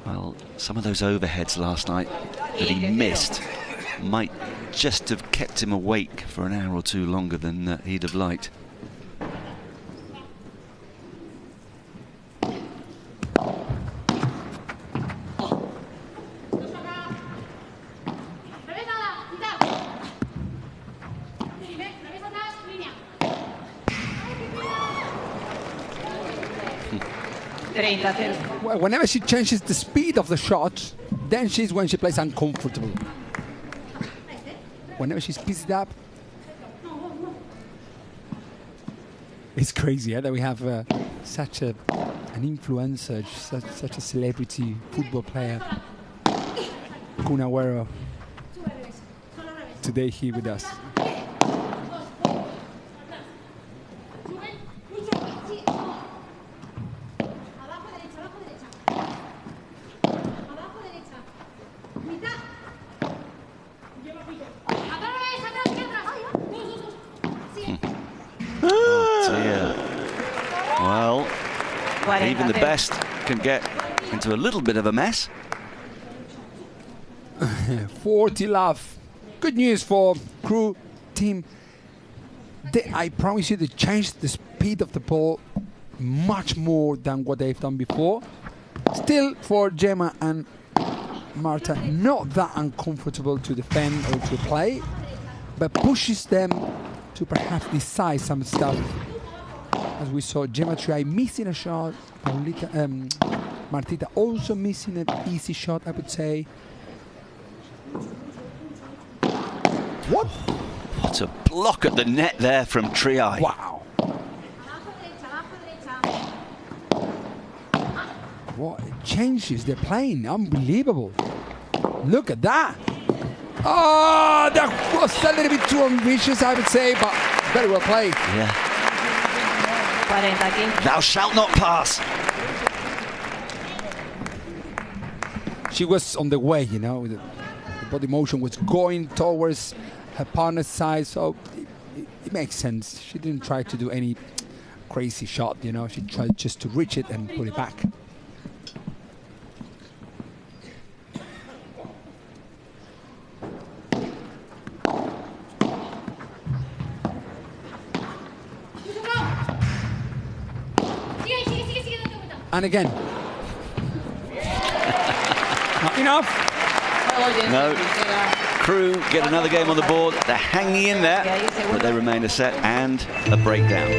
Well, some of those overheads last night that he missed might just have kept him awake for an hour or 2 longer than he'd have liked. Well, whenever she changes the speed of the shot, then she's when she plays uncomfortable. Whenever she speeds it up, it's crazy that we have such an influencer, such a celebrity football player, Kun Agüero, today here with us. Even the best can get into a little bit of a mess. 40 love. Good news for Crew team. I promise you, they changed the speed of the ball much more than what they've done before. Still, for Gemma and Marta, not that uncomfortable to defend or to play, but pushes them to perhaps decide some stuff. As we saw, Triay missing a shot, Martita also missing an easy shot, I would say. What? What a block at the net there from Triay. Wow. What changes they're playing, unbelievable. Look at that. Oh, that was a little bit too ambitious, I would say, but very well played. Yeah. Thou shalt not pass. She was on the way, you know, the body motion was going towards her partner's side, so it makes sense. She didn't try to do any crazy shot, you know, she tried just to reach it and put it back. And again. Not enough. No. Crew get another game on the board. They're hanging in there, but they remain a set and a breakdown.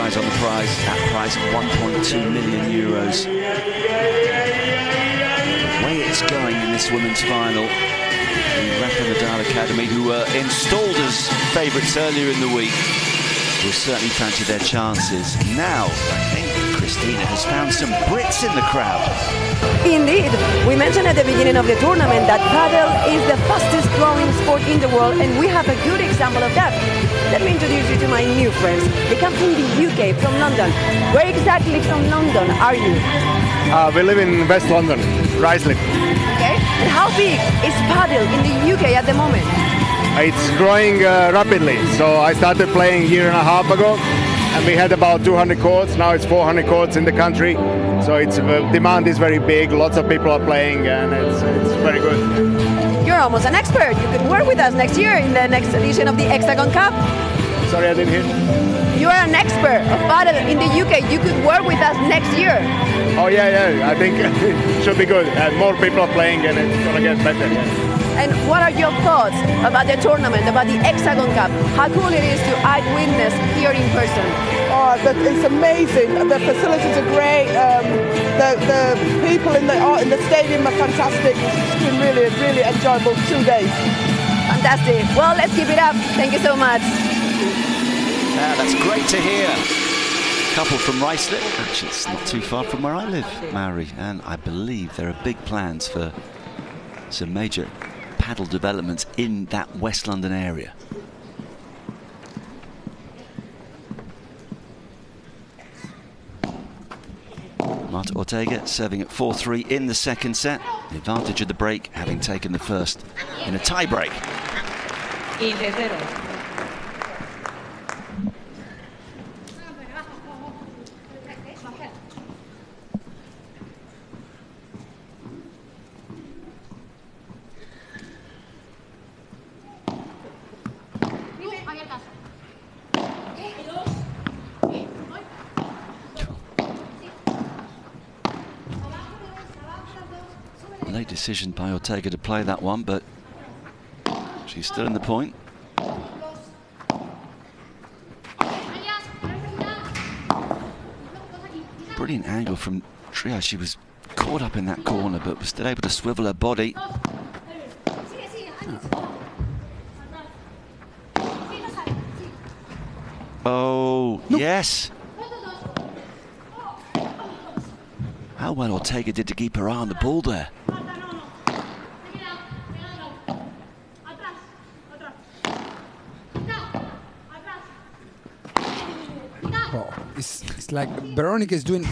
prize on the prize. That prize of 1.2 million euros. The way it's going in this women's final, the Rafa Nadal Academy, who were installed as favourites earlier in the week, will certainly fancy their chances. Now, I think Christina has found some Brits in the crowd. Indeed, we mentioned at the beginning of the tournament that padel is the fastest growing sport in the world, and we have a good example of that. Let me introduce you to my new friends. They come from the UK, from London. Where exactly from London are you? We live in West London, Ruislip. Okay. And how big is padel in the UK at the moment? It's growing rapidly. So I started playing a year and a half ago, and we had about 200 courts. Now it's 400 courts in the country. So it's demand is very big. Lots of people are playing, and it's very good. You're almost an expert. You could work with us next year in the next edition of the HEXAGON Cup. Sorry, I didn't hear. You are an expert of padel in the UK. You could work with us next year. Oh yeah. I think it should be good. More people are playing, and it's gonna get better. Yeah. And what are your thoughts about the tournament, about the HEXAGON Cup? How cool it is to eyewitness here in person? Oh, it's amazing. The facilities are great. The people in the stadium are fantastic. It's been really, really enjoyable 2 days. Fantastic. Well, let's keep it up. Thank you so much. That's great to hear. Couple from Ruislip. Actually, it's not too far from where I live, Maori, and I believe there are big plans for some major paddle developments in that West London area. Marta Ortega serving at 4-3 in the second set. The advantage of the break, having taken the first in a tie break. Late decision by Ortega to play that one, but she's still in the point. Brilliant angle from Triay. She was caught up in that corner, but was still able to swivel her body. Oh, no. Yes. How well Ortega did to keep her eye on the ball there. Oh, it's like Veronica is doing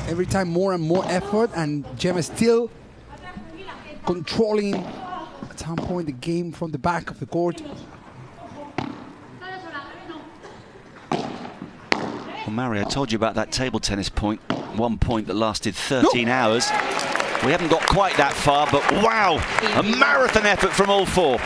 every time more and more effort, and Gemma still controlling at some point the game from the back of the court. Well, Mary, I told you about that table tennis point, 1 point that lasted 13 hours. We haven't got quite that far, but wow, a marathon effort from all four.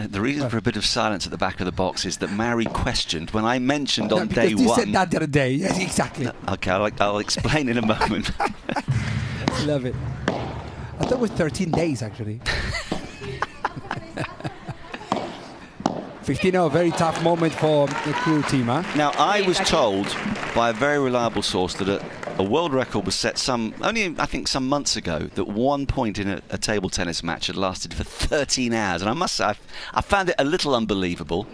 The reason for a bit of silence at the back of the box is that Mary questioned when I mentioned on day one. You said that the other day. Yes, exactly. Okay, I'll explain in a moment. Love it. I thought it was 13 days actually. 15-0, very tough moment for the crew team, huh? Now, I was told by a very reliable source that a world record was set only I think some months ago, that 1 point in a table tennis match had lasted for 13 hours. And I must say, I found it a little unbelievable.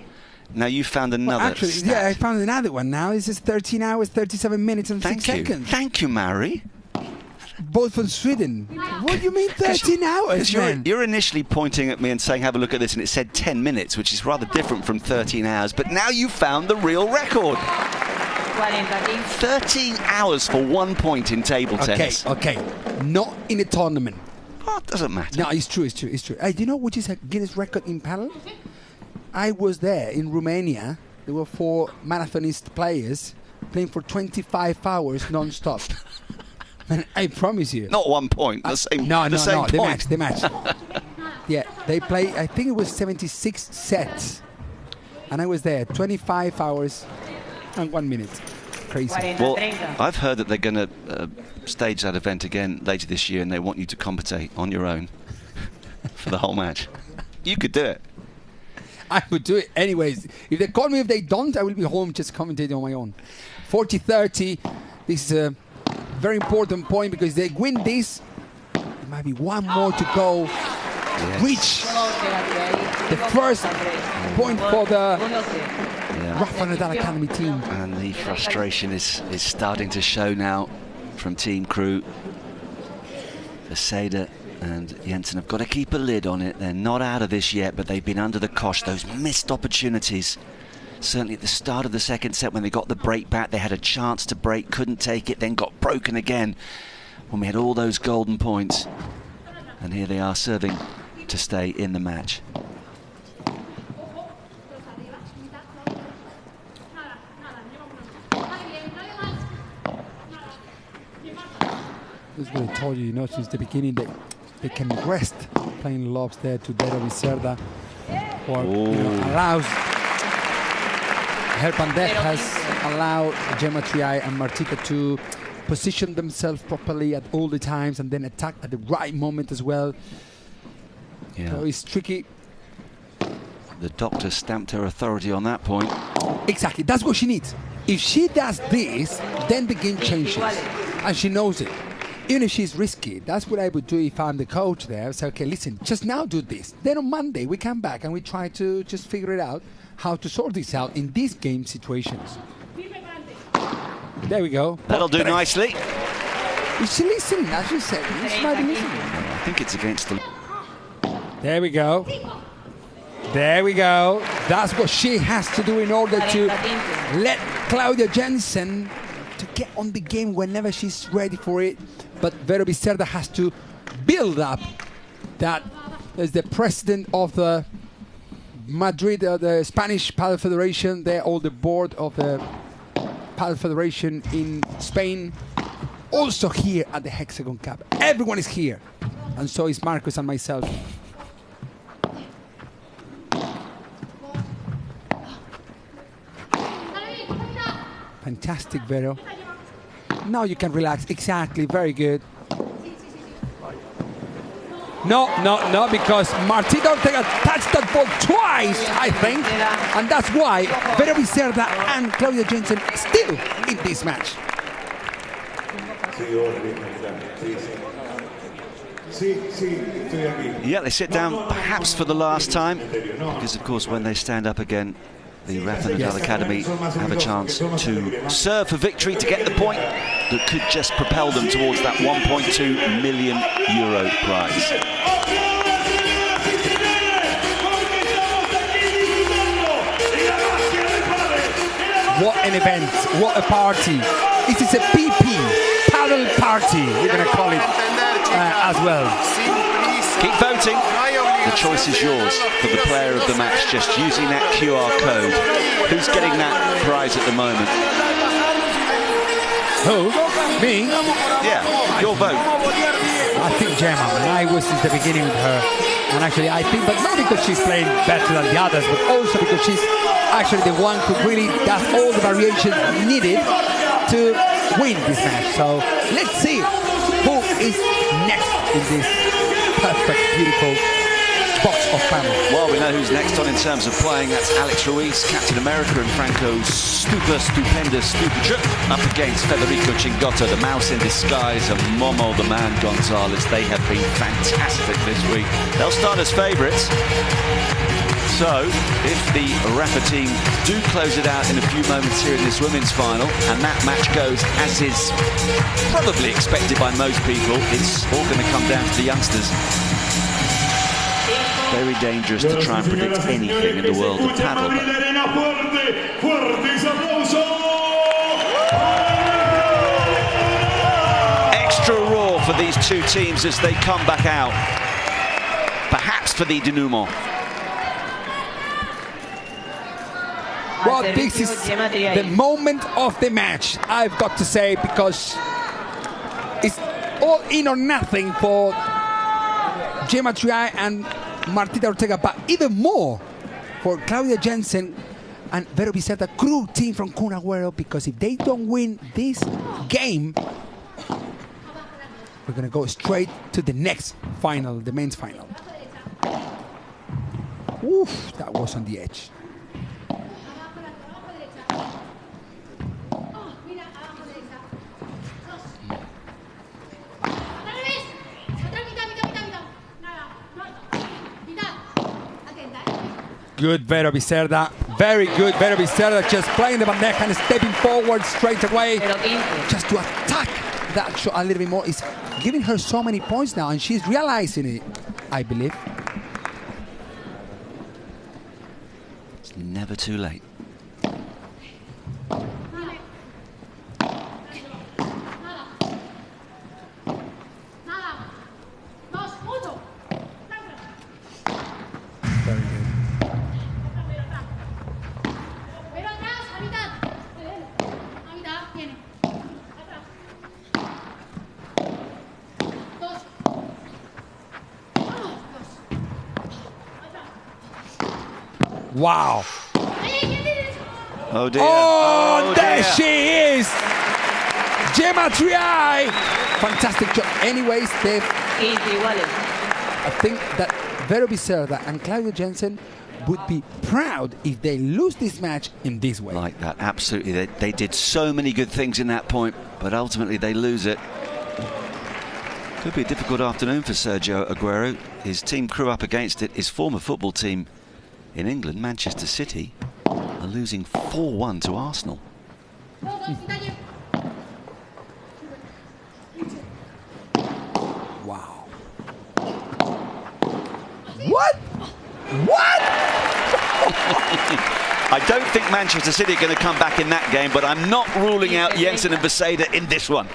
Now, you found another stat. Yeah, I found another one now. This is 13 hours, 37 minutes and 6 seconds. Thank you, Mary. Both from Sweden. What do you mean 13 hours, man? You're initially pointing at me and saying, have a look at this, and it said 10 minutes, which is rather different from 13 hours. But now you found the real record. 13 hours for 1 point in table tennis. Okay. Not in a tournament. Oh, it doesn't matter. No, it's true. Do you know which is a Guinness record in paddle? I was there in Romania. There were 4 marathonist players, playing for 25 hours non-stop. And I promise you. Not 1 point. The same. No. Point. The match. Yeah, they play. I think it was 76 sets, and I was there 25 hours and 1 minute. Crazy. Well, I've heard that they're going to stage that event again later this year, and they want you to commentate on your own for the whole match. You could do it. I would do it anyways. If they call me, if they don't, I will be home just commentating on my own. 40-30. This is a very important point because they win this. There might be one more to go. Yes. Reach the first point for the Rafa Nadal Academy team. And the frustration is starting to show now from team crew. Virseda and Jensen have got to keep a lid on it. They're not out of this yet, but they've been under the cosh. Those missed opportunities. Certainly at the start of the second set when they got the break back, they had a chance to break, couldn't take it, then got broken again when we had all those golden points. And here they are serving to stay in the match. This is what I told you, since the beginning they can rest playing lobs there to Virseda, or allows. Her Pandek has allowed Gemma Triay and Martika to position themselves properly at all the times and then attack at the right moment as well. Yeah. So it's tricky. The doctor stamped her authority on that point. Exactly, that's what she needs. If she does this, then the game changes, and she knows it. Even if she's risky, that's what I would do if I'm the coach there. I say, okay, listen, just now do this. Then on Monday we come back and we try to just figure it out, how to sort this out in these game situations. There we go. That'll do nicely. Is she listening, as you said? She might be listening. I think it's against the... There we go. There we go. That's what she has to do in order to let Claudia Jensen to get on the game whenever she's ready for it. But Virseda has to build up that as the president of the Madrid, the Spanish Padel Federation, they're all the board of the Padel Federation in Spain, also here at the HEXAGON Cup. Everyone is here, and so is Marcus and myself. Fantastic, Vero. Now you can relax. Exactly, very good. No, because Martina Ortega touched that ball twice, I think. And that's why Virseda and Claudia Jensen still in this match. Yeah, they sit down perhaps for the last time, because of course when they stand up again, the Rafa Nadal Academy have a chance to serve for victory to get the point that could just propel them towards that €1.2 million prize. What an event, what a party. This is a PP, paddle party, we're going to call it as well. Keep voting. The choice is yours for the player of the match, just using that QR code. Who's getting that prize at the moment? Who? Me? Yeah, your vote. I think Gemma, and I was since the beginning with her. And actually I think, but not because she's playing better than the others, but also because she's actually the one who really does all the variations needed to win this match. So let's see who is next in this perfect, beautiful box of panel. Well, we know who's next on in terms of playing. That's Alex Ruiz, Captain America, and Franco Stupaczuk up against Federico Chingotto, the mouse in disguise, and Momo, the man, González. They have been fantastic this week. They'll start as favourites. So, if the Rafa team do close it out in a few moments here in this women's final, and that match goes as is probably expected by most people, it's all going to come down to the youngsters. Very dangerous to try and predict anything in the world of paddle. Extra roar for these two teams as they come back out. Perhaps for the denouement. Well, this is the moment of the match, I've got to say, because it's all in or nothing for Gemma Triay and Martita Ortega, but even more for Claudia Jensen and Vero Virseda crew team from Kun Agüero, because if they don't win this game, we're going to go straight to the next final, the men's final. Oof, that was on the edge. Good Vero Virseda, very good Vero Virseda, just playing the bandeja and stepping forward straight away, just to attack that shot a little bit more. It's giving her so many points now, and she's realizing it, I believe. It's never too late. Wow. Oh dear. Oh, there she is. Gemma Triay. Fantastic job. Anyways, Dave, I think that Vero Virseda and Claudia Jensen would be proud if they lose this match in this way. Like that, absolutely. They did so many good things in that point, but ultimately they lose it. Could be a difficult afternoon for Sergio Aguero. His team crew up against it. His former football team in England, Manchester City, are losing 4-1 to Arsenal. Wow. What? What? I don't think Manchester City are going to come back in that game, but I'm not ruling out Jensen and Virseda in this one.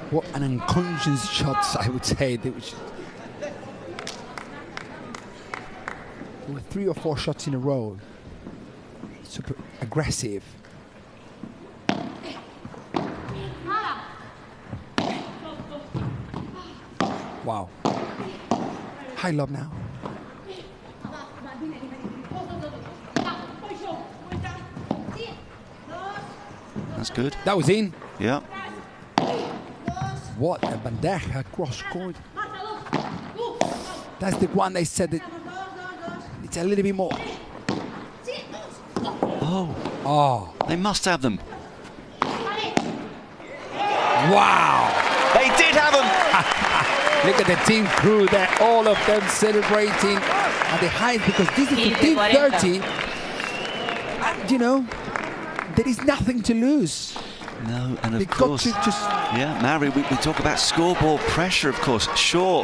What an unconscious shots, I would say. There were 3 or 4 shots in a row. Super aggressive. Wow. High lob now. That's good. That was in. Yeah. What a bandeja cross court. That's the one they said that it's a little bit more. Oh, they must have them. Wow. They did have them. Look at the team crew there, all of them celebrating at the height, because this is 15:30. And you know, there is nothing to lose. No, and of course, yeah, Mary, we talk about scoreboard pressure, of course. Sure,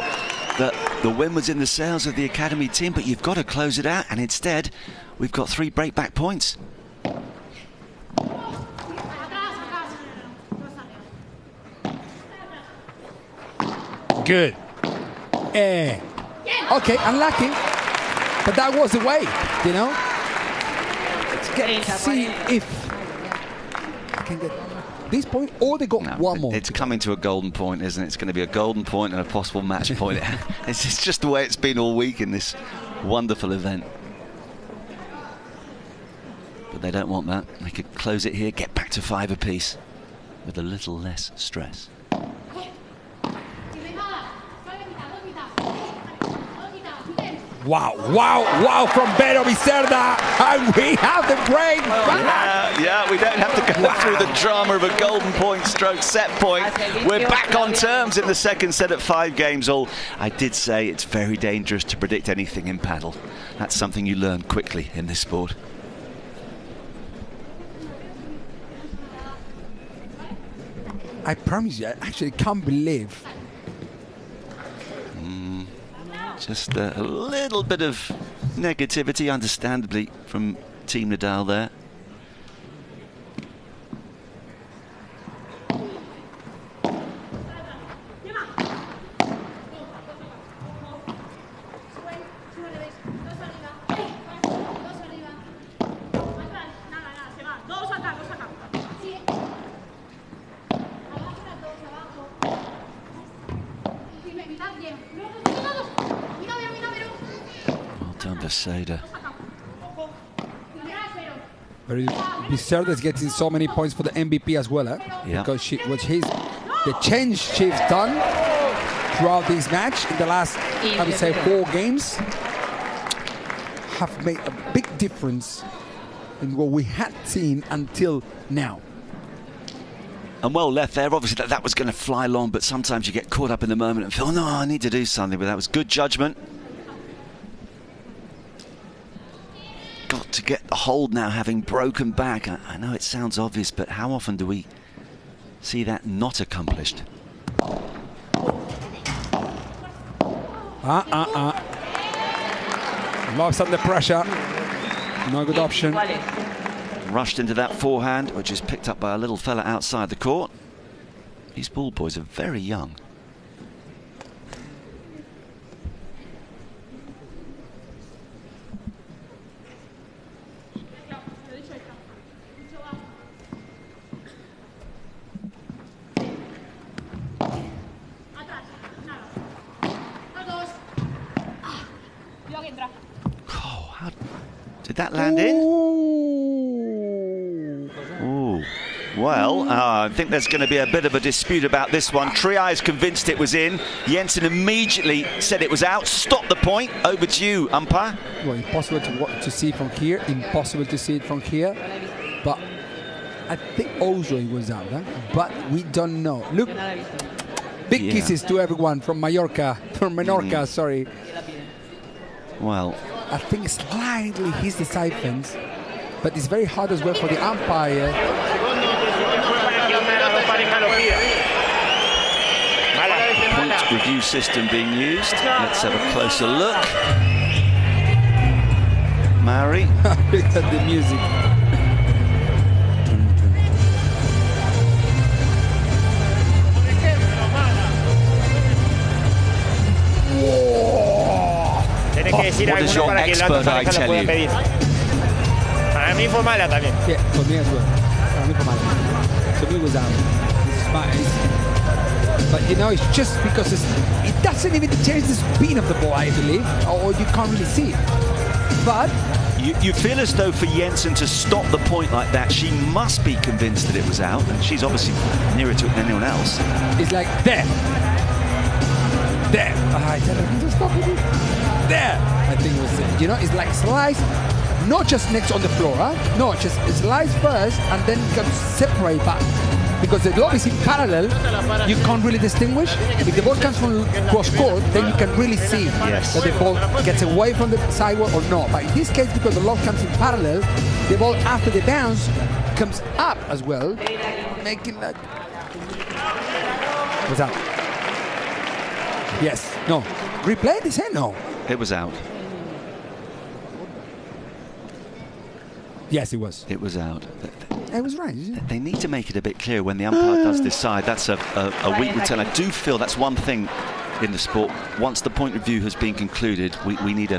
that the win was in the sails of the academy team, but you've got to close it out, and instead, we've got 3 breakback points. Good. Okay, unlucky, but that was the way, you know. Let's see if I can get this point, or they got one more. It's coming to a golden point, isn't it? It's going to be a golden point and a possible match point. It's just the way it's been all week in this wonderful event. But they don't want that. They could close it here, get back to 5 apiece with a little less stress. Wow, wow, wow from Vero Virseda, and we have the break back. Yeah, we don't have to go through the drama of a golden point stroke set point. We're back on terms in the second set at 5 games all. I did say it's very dangerous to predict anything in paddle. That's something you learn quickly in this sport. I promise you, I actually can't believe. Just a little bit of negativity, understandably, from Team Nadal there. Virseda. Virseda is getting so many points for the MVP as well, Yeah. because the change she's done throughout this match in the last, I would say, 4 games have made a big difference in what we had seen until now. And well left there. Obviously that was going to fly long, but sometimes you get caught up in the moment and feel, no, I need to do something. But that was good judgment. Got to get the hold now, having broken back. I know it sounds obvious, but how often do we see that not accomplished? Loves under pressure. No good option. Rushed into that forehand, which is picked up by a little fella outside the court. These ball boys are very young. Did that land in? Ooh. Well, I think there's going to be a bit of a dispute about this one. Triay is convinced it was in. Jensen immediately said it was out. Stop the point. Over to you, umpire. Well, impossible to see from here. Impossible to see it from here. But I think also it was out. But we don't know. Look, big kisses to everyone from Menorca, sorry. Well, I think slightly he's the siphons, but it's very hard as well for the umpire. Point review system being used. Let's have a closer look. Mary. Look at the music. What is your expert eye tell you? Para mí fue mala también. Yeah, for me as well. Para mí fue mala. To me it was out. But you know, it's just because it doesn't even change the spin of the ball, I believe, or you can't really see it. But you feel as though for Jensen to stop the point like that, she must be convinced that it was out, and she's obviously nearer to it than anyone else. It's like there. There. I tell her to stop it. There. I think it was, you know, it's like slice, not just next on the floor, No, just slice first and then you can separate back. Because the lob is in parallel, you can't really distinguish. If the ball comes from cross court, then you can really see that the ball gets away from the sidewalk or not. But in this case, because the lob comes in parallel, the ball after the bounce comes up as well, making that. What's out? Yes. No. Replay this, no. It was out. Yes, it was. It was out. It was right, isn't it? They need to make it a bit clear when the umpire does decide. That's a weak return. I do feel that's one thing in the sport. Once the point of view has been concluded, we need a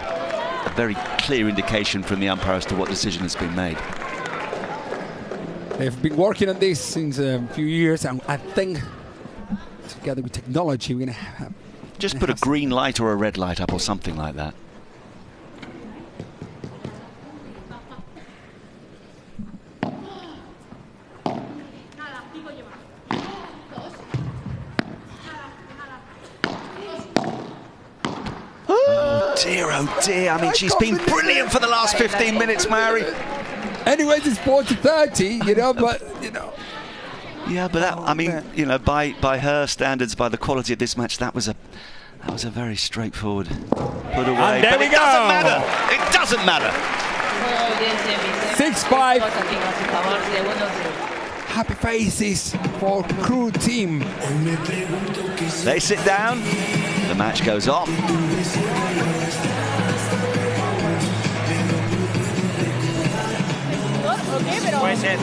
very clear indication from the umpire as to what decision has been made. They've been working on this since a few years, and I think together with technology, we're going to have... Just put a green light or a red light up or something like that. Oh dear, I mean, she's been brilliant for the last 15 minutes, Mary. Anyways, it's 40-30, you know, but, you know. Yeah, but that, I mean, you know, by her standards, by the quality of this match, that was a very straightforward put away. And there we go. Doesn't matter. It doesn't matter. 6-5. Happy faces for crew team. They sit down. The match goes on. Puede ser.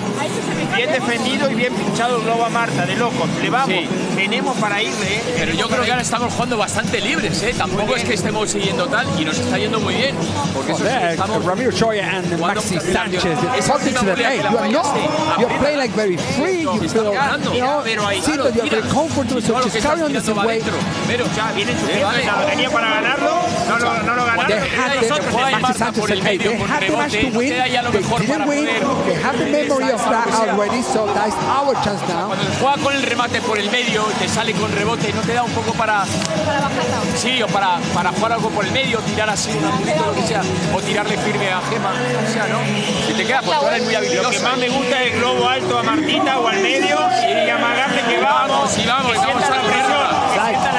Bien defendido y bien pinchado el globo a Marta, de locos. Le vamos. Sí. tenemos para irle. Pero yo creo que ahora estamos jugando bastante libres, ¿eh? Tampoco es que estemos siguiendo tal y nos está yendo muy bien. Porque eso sí, estamos Ramiro Troya and Maxi Sanchez, they're talking to them, hey, you're playing like very free, you feel, see that you're very comfortable, so just carry on the same way. Pero ya viene su lo tenía para ganarlo, no lo ganaron. Maxi Sanchez said, hey, they had the match to win, they didn't win, they have the memory of that already, so that's our chance now. Cuando juega con el remate por el medio, te sale con rebote y no te da un poco para... Sí, o para jugar algo por el medio, tirar así un angulito, lo que sea, o tirarle firme a Gema, o sea, ¿no? Si te queda, pues tú eres muy habilidoso. Lo que más me gusta es el globo alto a Martita o al medio y amagarle que vamos, y vamos a la presión.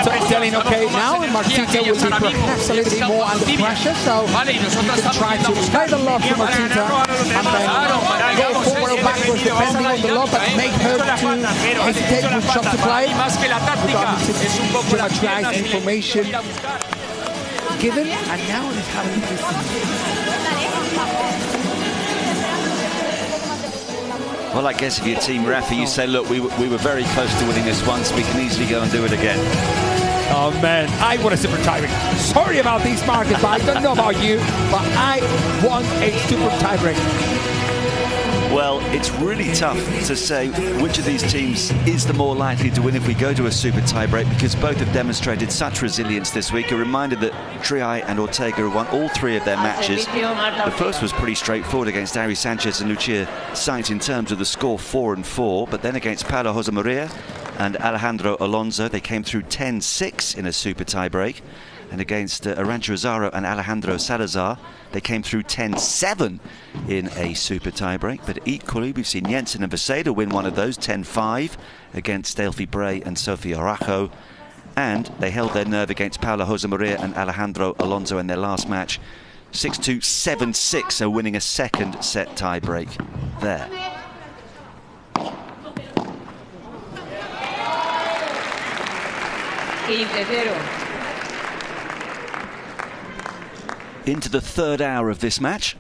So telling, okay, now Martita will be perhaps a little bit more under pressure, so we can try to play the lob for Martita and then go forward or backwards depending on the lob, but make her to hesitate with shot to play. Triay's information given, and now it's having to Well, I guess if you're team referee, you say, look, we were very close to winning this once. We can easily go and do it again. Oh, man, I want a super tiebreak. Sorry about these markets, but I don't know about you, but I want a super tiebreak. Well, it's really tough to say which of these teams is the more likely to win if we go to a super tiebreak, because both have demonstrated such resilience this week. A reminder that Triay and Ortega have won all three of their matches. The first was pretty straightforward against Ari Sanchez and Lucia Sainz in terms of the score 4-4, but then against Paulo Jose Maria and Alejandro Alonso, they came through 10-6 in a super tiebreak. And against Arantxa Rosaro and Alejandro Salazar, they came through 10-7 in a super tiebreak. But equally, we've seen Jensen and Virseda win one of those, 10-5 against Brea and Sofia Araujo. And they held their nerve against Paulo Jose Maria and Alejandro Alonso in their last match, 6-2, 7-6, so winning a second set tiebreak there. Into the third hour of this match.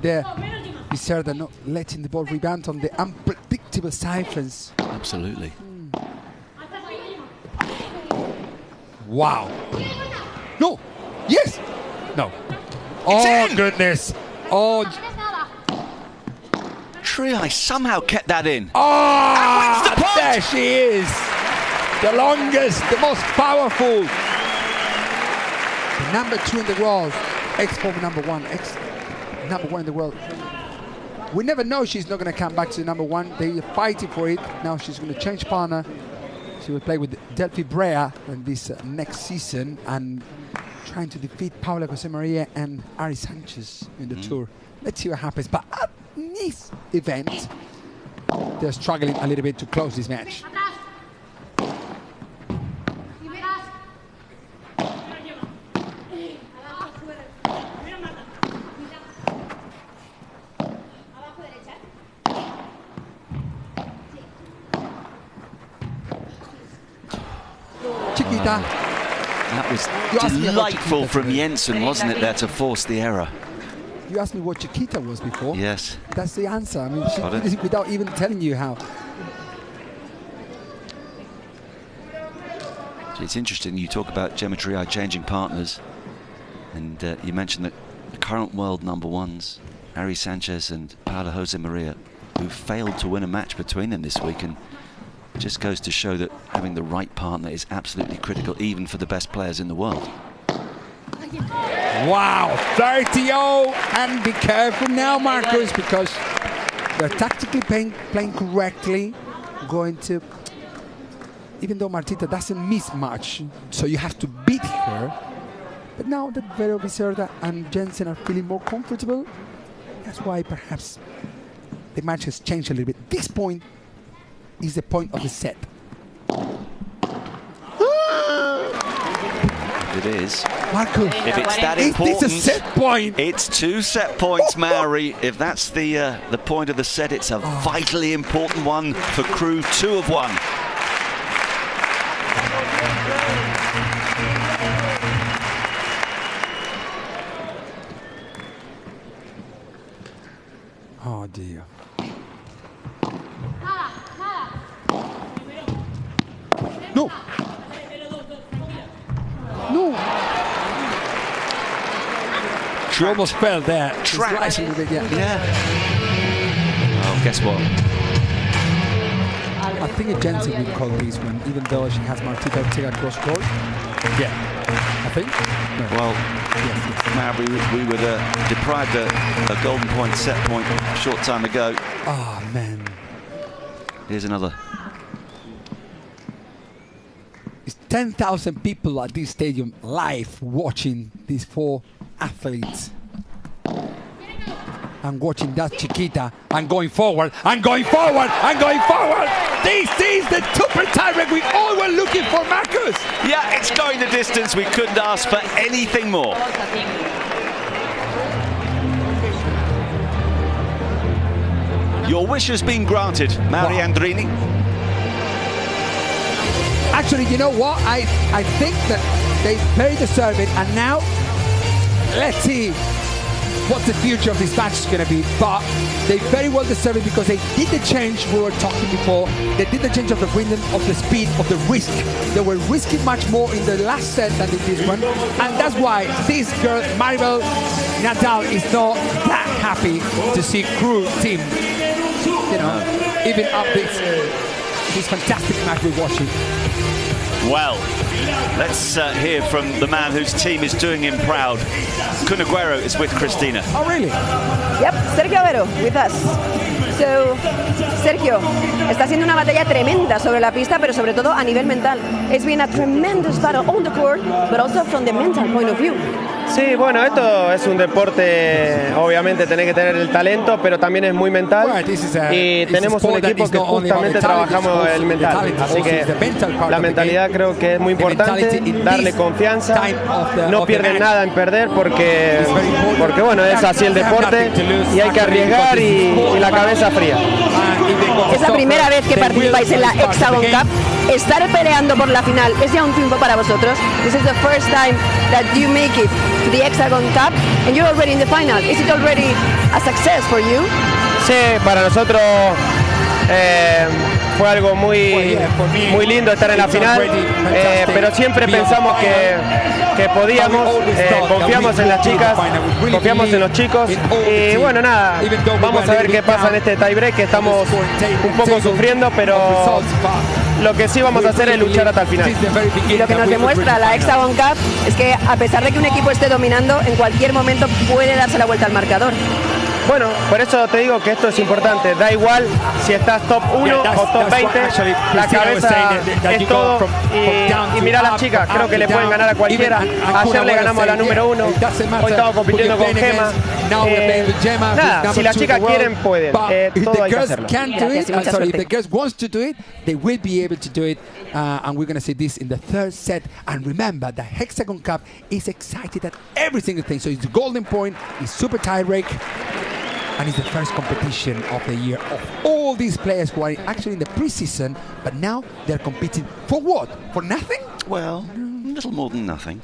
There, Virseda not letting the ball rebound on the unpredictable siphons. Absolutely. Wow. No. Yes. No. Oh, goodness. Oh. Triay somehow kept that in. Oh, the there she is. The longest, the most powerful. The number 2 in the world. Ex-former number 1. Number 1 in the world. We never know she's not going to come back to the number 1. They are fighting for it. Now she's going to change partner. She will play with Brea in this next season and trying to defeat Paulo Jose Maria and Ari Sanchez in the tour. Let's see what happens. But at this event, they're struggling a little bit to close this match. That was delightful from Jensen, wasn't it, there to force the error? You asked me what Chiquita was before. Yes. That's the answer. I mean, she did it without even telling you how. It's interesting, you talk about Gemma Triay changing partners, and you mentioned that the current world number 1s, Ari Sanchez and Paulo Jose Maria, who failed to win a match between them this week, and it just goes to show that having the right partner is absolutely critical, even for the best players in the world. Wow, 30-0, and be careful now, Marcus, because they're tactically playing correctly, going to, even though Martita doesn't miss much, so you have to beat her. But now that Virseda and Jensen are feeling more comfortable, that's why perhaps the match has changed a little bit. This point is the point of the set. It is. Marco, if it's that important, it's a set point. It's 2 set points, Maori. If that's the point of the set, it's a vitally important one for crew 2 of 1. Oh dear. No. No. She almost fell there. Trapped. Yeah. Oh, guess what? I think Jensen will call this one, even though she has Martita Ortega cross court. Yeah. I think. No. Well, Maori, we were deprived a golden point, set point, a short time ago. Oh, man. Here's another. It's 10,000 people at this stadium live watching these 4 athletes. And watching that Chiquita and going forward and going forward and going forward. This is the super tiebreak we all were looking for, Marcus. Yeah, it's going the distance. We couldn't ask for anything more. Your wish has been granted, Mauri Andrini. Actually, you know what? I think that they very deserve it. And now, let's see what the future of this match is going to be. But they very well deserve it because they did the change we were talking before. They did the change of the rhythm, of the speed, of the risk. They were risking much more in the last set than in this one. And that's why this girl, Maribel Nadal, is not that happy to see crew team, you know, even up this fantastic match we're watching. Well, let's hear from the man whose team is doing him proud. Kun Aguero is with Cristina. Oh, really? Yep, Sergio Aguero with us. So, Sergio, está siendo una batalla tremenda sobre la pista, pero sobre todo a nivel mental. It's been a tremendous battle on the court, but also from the mental point of view. Sí, bueno, esto es un deporte, obviamente tenés que tener el talento, pero también es muy mental. Y tenemos un equipo que justamente trabajamos el mental. Así que la mentalidad creo que es muy importante, darle confianza. No pierden nada en perder porque bueno, es así el deporte y hay que arriesgar y la cabeza fría. Es la primera vez que participáis en la HEXAGON Cup. Estar peleando por la final es ya un triunfo para vosotros. This is the first time that you make it to the HEXAGON Cup and you're already in the final. Is it already a success for you? Sí, para nosotros fue algo muy lindo estar en la final, pero siempre pensamos que podíamos, confiamos en las chicas, confiamos en los chicos y bueno, nada, vamos a ver qué pasa en este tiebreak, que estamos un poco sufriendo, pero lo que sí vamos a hacer es luchar hasta el final. Y lo que nos demuestra la HEXAGON Cup es que a pesar de que un equipo esté dominando, en cualquier momento puede darse la vuelta al marcador. Bueno, por eso te digo que esto es importante. Da igual si estás top 1 o top 20, la cabeza es todo. Y mira a las chicas, creo que le pueden ganar a cualquiera. Ayer le ganamos a la número 1, hoy estamos compitiendo con Gema. Nada, si las chicas quieren, pueden. Todo hay que hacerlo. If the girls want to do it, they will be able to do it. And we're going to see this in the 3rd set. And remember, the HEXAGON Cup is excited at every single thing. So it's the golden point, it's super tiebreak. And it's the first competition of the year of all these players who are actually in the preseason, but now they're competing for what? For nothing? Well, a little more than nothing.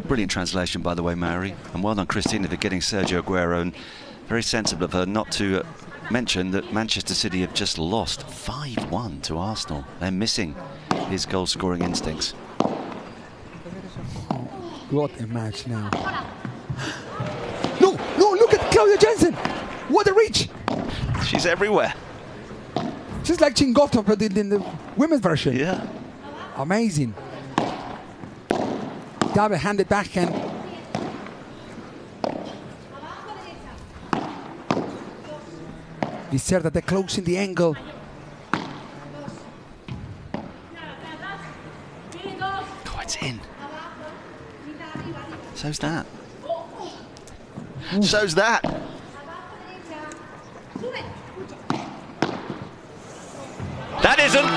Brilliant translation, by the way, Mauri. And well done, Cristina, for getting Sergio Aguero. And very sensible of her not to mention that Manchester City have just lost 5-1 to Arsenal. They're missing his goal-scoring instincts. What a match now. No, look at Claudia Jensen. What a reach. She's everywhere. Just like Chingotto, but in the women's version. Yeah. Amazing. Double-handed backhand. Virseda, they're closing the angle. Oh, it's in. So's that. So's that. That isn't.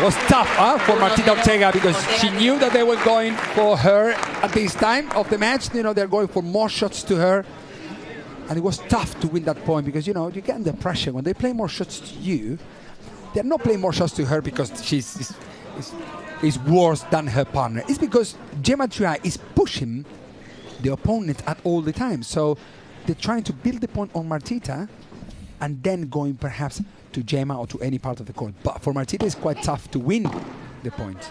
Was tough for Martita Ortega because she knew that they were going for her at this time of the match. You know, they're going for more shots to her. And it was tough to win that point because, you know, you get under pressure. When they play more shots to you, they're not playing more shots to her because she's is worse than her partner. It's because Gemma Triay is pushing the opponent at all the time. So they're trying to build the point on Martita and then going perhaps to Gemma or to any part of the court. But for Martita, it's quite tough to win the point.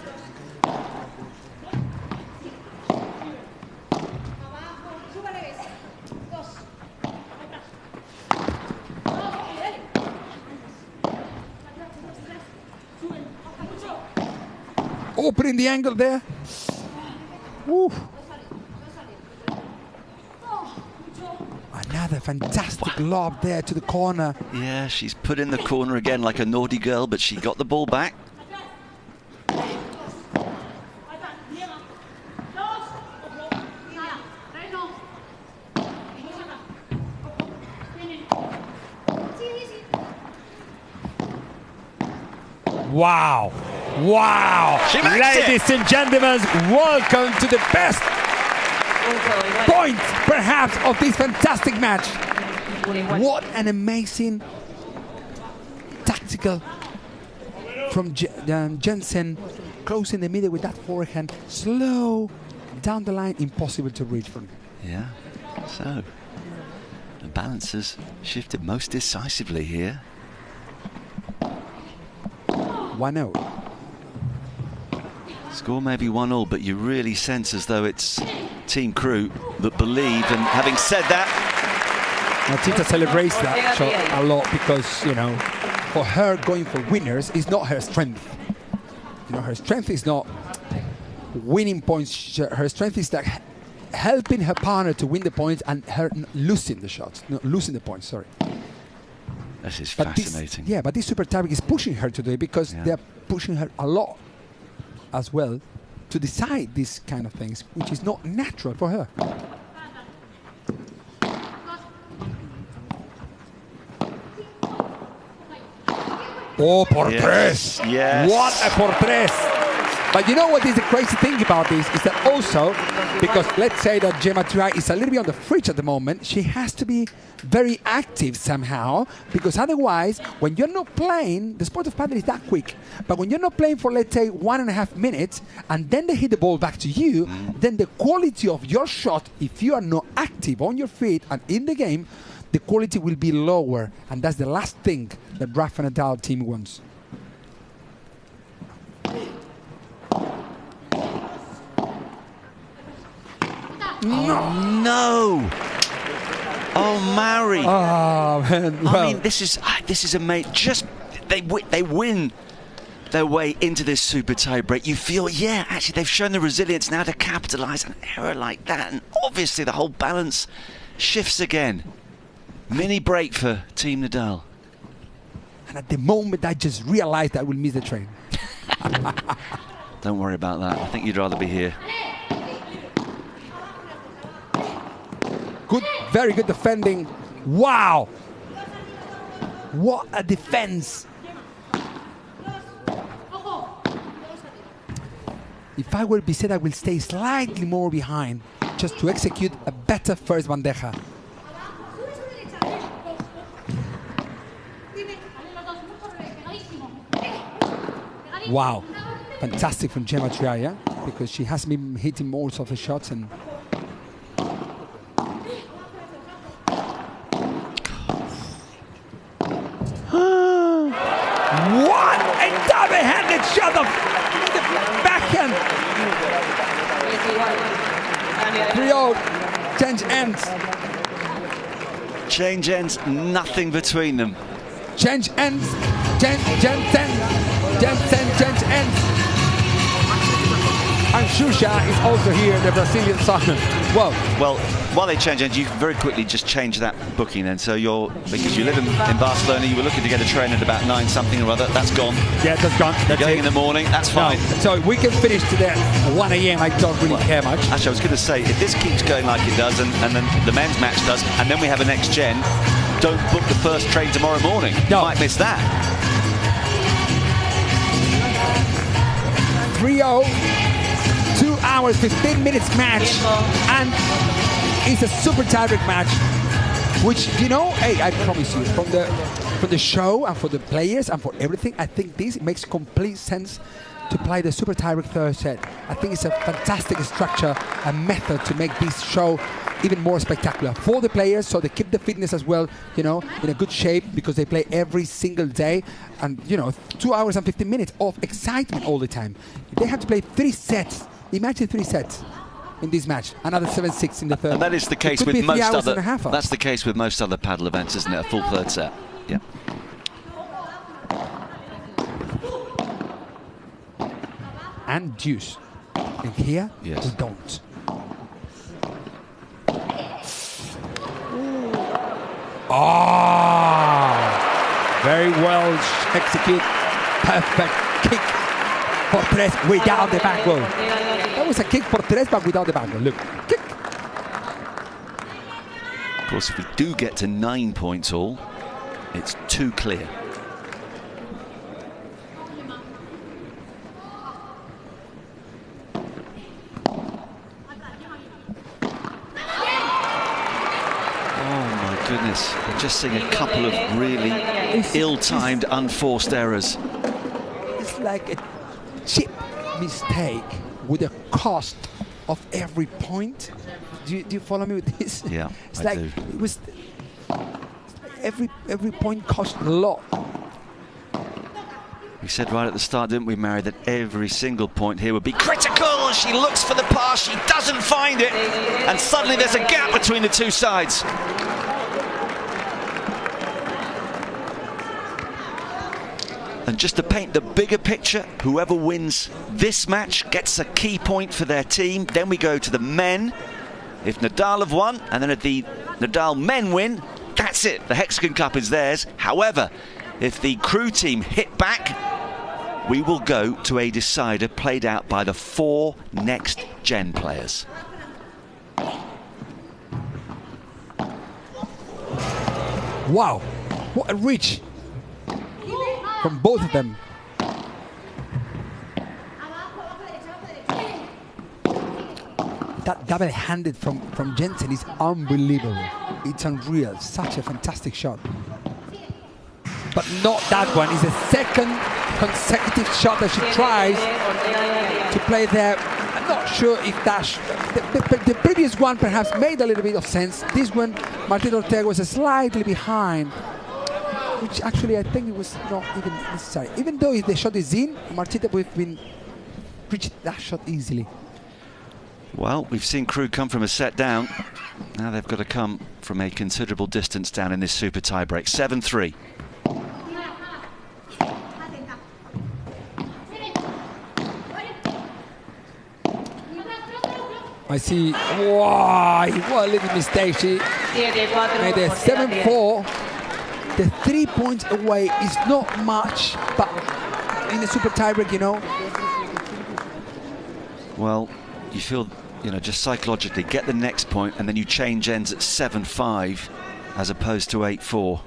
Opening the angle there. Woo. Another fantastic lob there to the corner. Yeah, she's put in the corner again like a naughty girl, but she got the ball back. Wow. Wow. Ladies and gentlemen, welcome to the best point, perhaps, of this fantastic match. What an amazing tactical from Jensen, close in the middle with that forehand, slow down the line, impossible to reach from. Yeah, so the balance has shifted most decisively here. 1-0. Score may be 1-1, but you really sense as though it's Team Crew that believe. And having said that, Martita celebrates that shot a lot because, you know, for her going for winners is not her strength. You know, her strength is not winning points. Her strength is that helping her partner to win the points and her losing the shots, no, losing the points. Sorry. This is fascinating. But this super tiebreak is pushing her today because they're pushing her a lot as well to decide these kind of things, which is not natural for her. Oh, por tres! Yes. What a por tres! But you know what is the crazy thing about this is that also, because let's say that Gemma Triay is a little bit on the fridge at the moment, she has to be very active somehow, because otherwise, when you're not playing, the sport of padel is that quick, but when you're not playing for, let's say, 1.5 minutes, and then they hit the ball back to you, then the quality of your shot, if you are not active on your feet and in the game, the quality will be lower, and that's the last thing that Rafa Nadal team wants. No! Oh, Maori! Oh man! I mean, this is amazing. Just they win their way into this super tie break. You feel, yeah, actually they've shown the resilience now to capitalise an error like that, and obviously the whole balance shifts again. Mini break for Team Nadal. And at the moment, I just realised I will miss the train. Don't worry about that. I think you'd rather be here. Good, very good defending. Wow! What a defense! If I were Virseda, I will stay slightly more behind just to execute a better first bandeja. Wow, fantastic from Gemma Triay, yeah? Because she has been hitting most of the shots and what a double-handed shot of the backhand. 3-0, change ends. Change ends, nothing between them. Change ends, Jensen change ends. And Xuxa is also here, the Brazilian son. Well, while they change ends, you very quickly just change that booking then. So because you live in Barcelona, you were looking to get a train at about 9 something or other. That's gone. Yeah, that's gone. You're going in the morning. That's fine. No. So we can finish today at 1 a.m. I don't really care much. Actually, I was going to say, if this keeps going like it does, and then the men's match does, and then we have a next gen, don't book the first train tomorrow morning. No. You might miss that. 3-0, 2 hours, 15 minutes match, and it's a super tiebreak match, which, you know, hey, I promise you, from the show and for the players and for everything, I think this makes complete sense to play the super tiebreak third set. I think it's a fantastic structure and method to make this show even more spectacular for the players, so they keep the fitness as well, you know, in a good shape, because they play every single day, and, you know, 2 hours and 15 minutes of excitement all the time. If they have to play 3 sets, imagine 3 sets in this match, another 7-6 in the third. And that is the case with most other. That's the case with most other paddle events, isn't it? A full third set. Yeah. And deuce. And here, yes, we don't. Oh, very well executed. Perfect kick for Tres without the back row. That was a kick for Tres, but without the back row. Look, kick. Of course, if we do get to 9 points all, it's too clear. Goodness, we're just seeing a couple of really ill-timed, unforced errors. It's like a cheap mistake with a cost of every point. Do you follow me with this? Yeah, it's I like do. It was every point cost a lot. We said right at the start, didn't we, Mary, that every single point here would be critical. She looks for the pass, she doesn't find it, and suddenly there's a gap between the two sides. And just to paint the bigger picture, whoever wins this match gets a key point for their team. Then we go to the men. If Nadal have won, and then if the Nadal men win, that's it. The HEXAGON Cup is theirs. However, if the crew team hit back, we will go to a decider played out by the 4 next gen players. Wow, what a reach from both of them. That double-handed from Jensen is unbelievable. It's unreal. Such a fantastic shot. But not that one. It's the second consecutive shot that she tries to play there. I'm not sure if that... The previous one perhaps made a little bit of sense. This one, Madrid Ortega was slightly behind, which actually I think it was not even necessary. Even though if the shot is in, Martita would have been reached that shot easily. Well, we've seen crew come from a set down. Now they've got to come from a considerable distance down in this super tiebreak. 7-3. I see. Wow, what a little mistake. She made a 7-4. The 3 points away is not much, but in the super tiebreak, you know. Well, you feel, you know, just psychologically, get the next point and then you change ends at 7-5 as opposed to 8-4.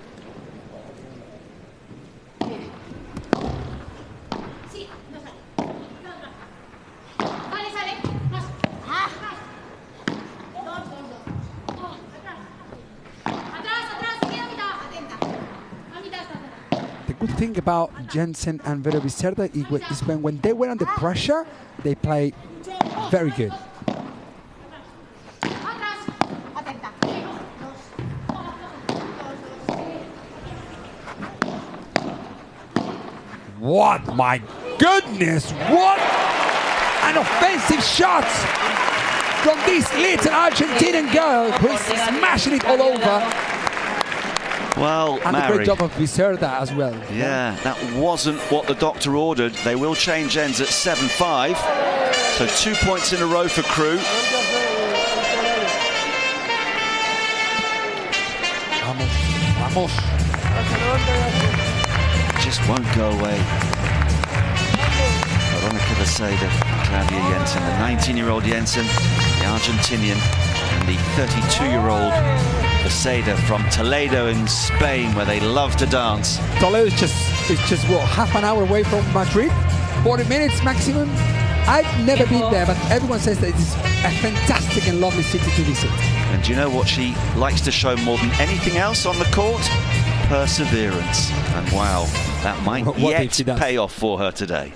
Good thing about Jensen and Virseda is when they were under pressure, they play very good. What, my goodness, what an offensive shot from this little Argentinian girl who is smashing it all over. Well, and Mary, a great job of Virseda as well. Yeah, that wasn't what the doctor ordered. They will change ends at 7-5. So 2 points in a row for crew. Vamos. Just won't go away. Veronica Virseda, Claudia Jensen, the 19-year-old Jensen, the Argentinian, and the 32-year-old Virseda from Toledo in Spain, where they love to dance. Toledo is just what, half an hour away from Madrid? 40 minutes maximum? I've never been there, but everyone says that it's a fantastic and lovely city to visit. And do you know what she likes to show more than anything else on the court? Perseverance. And wow, that might yet pay off for her today.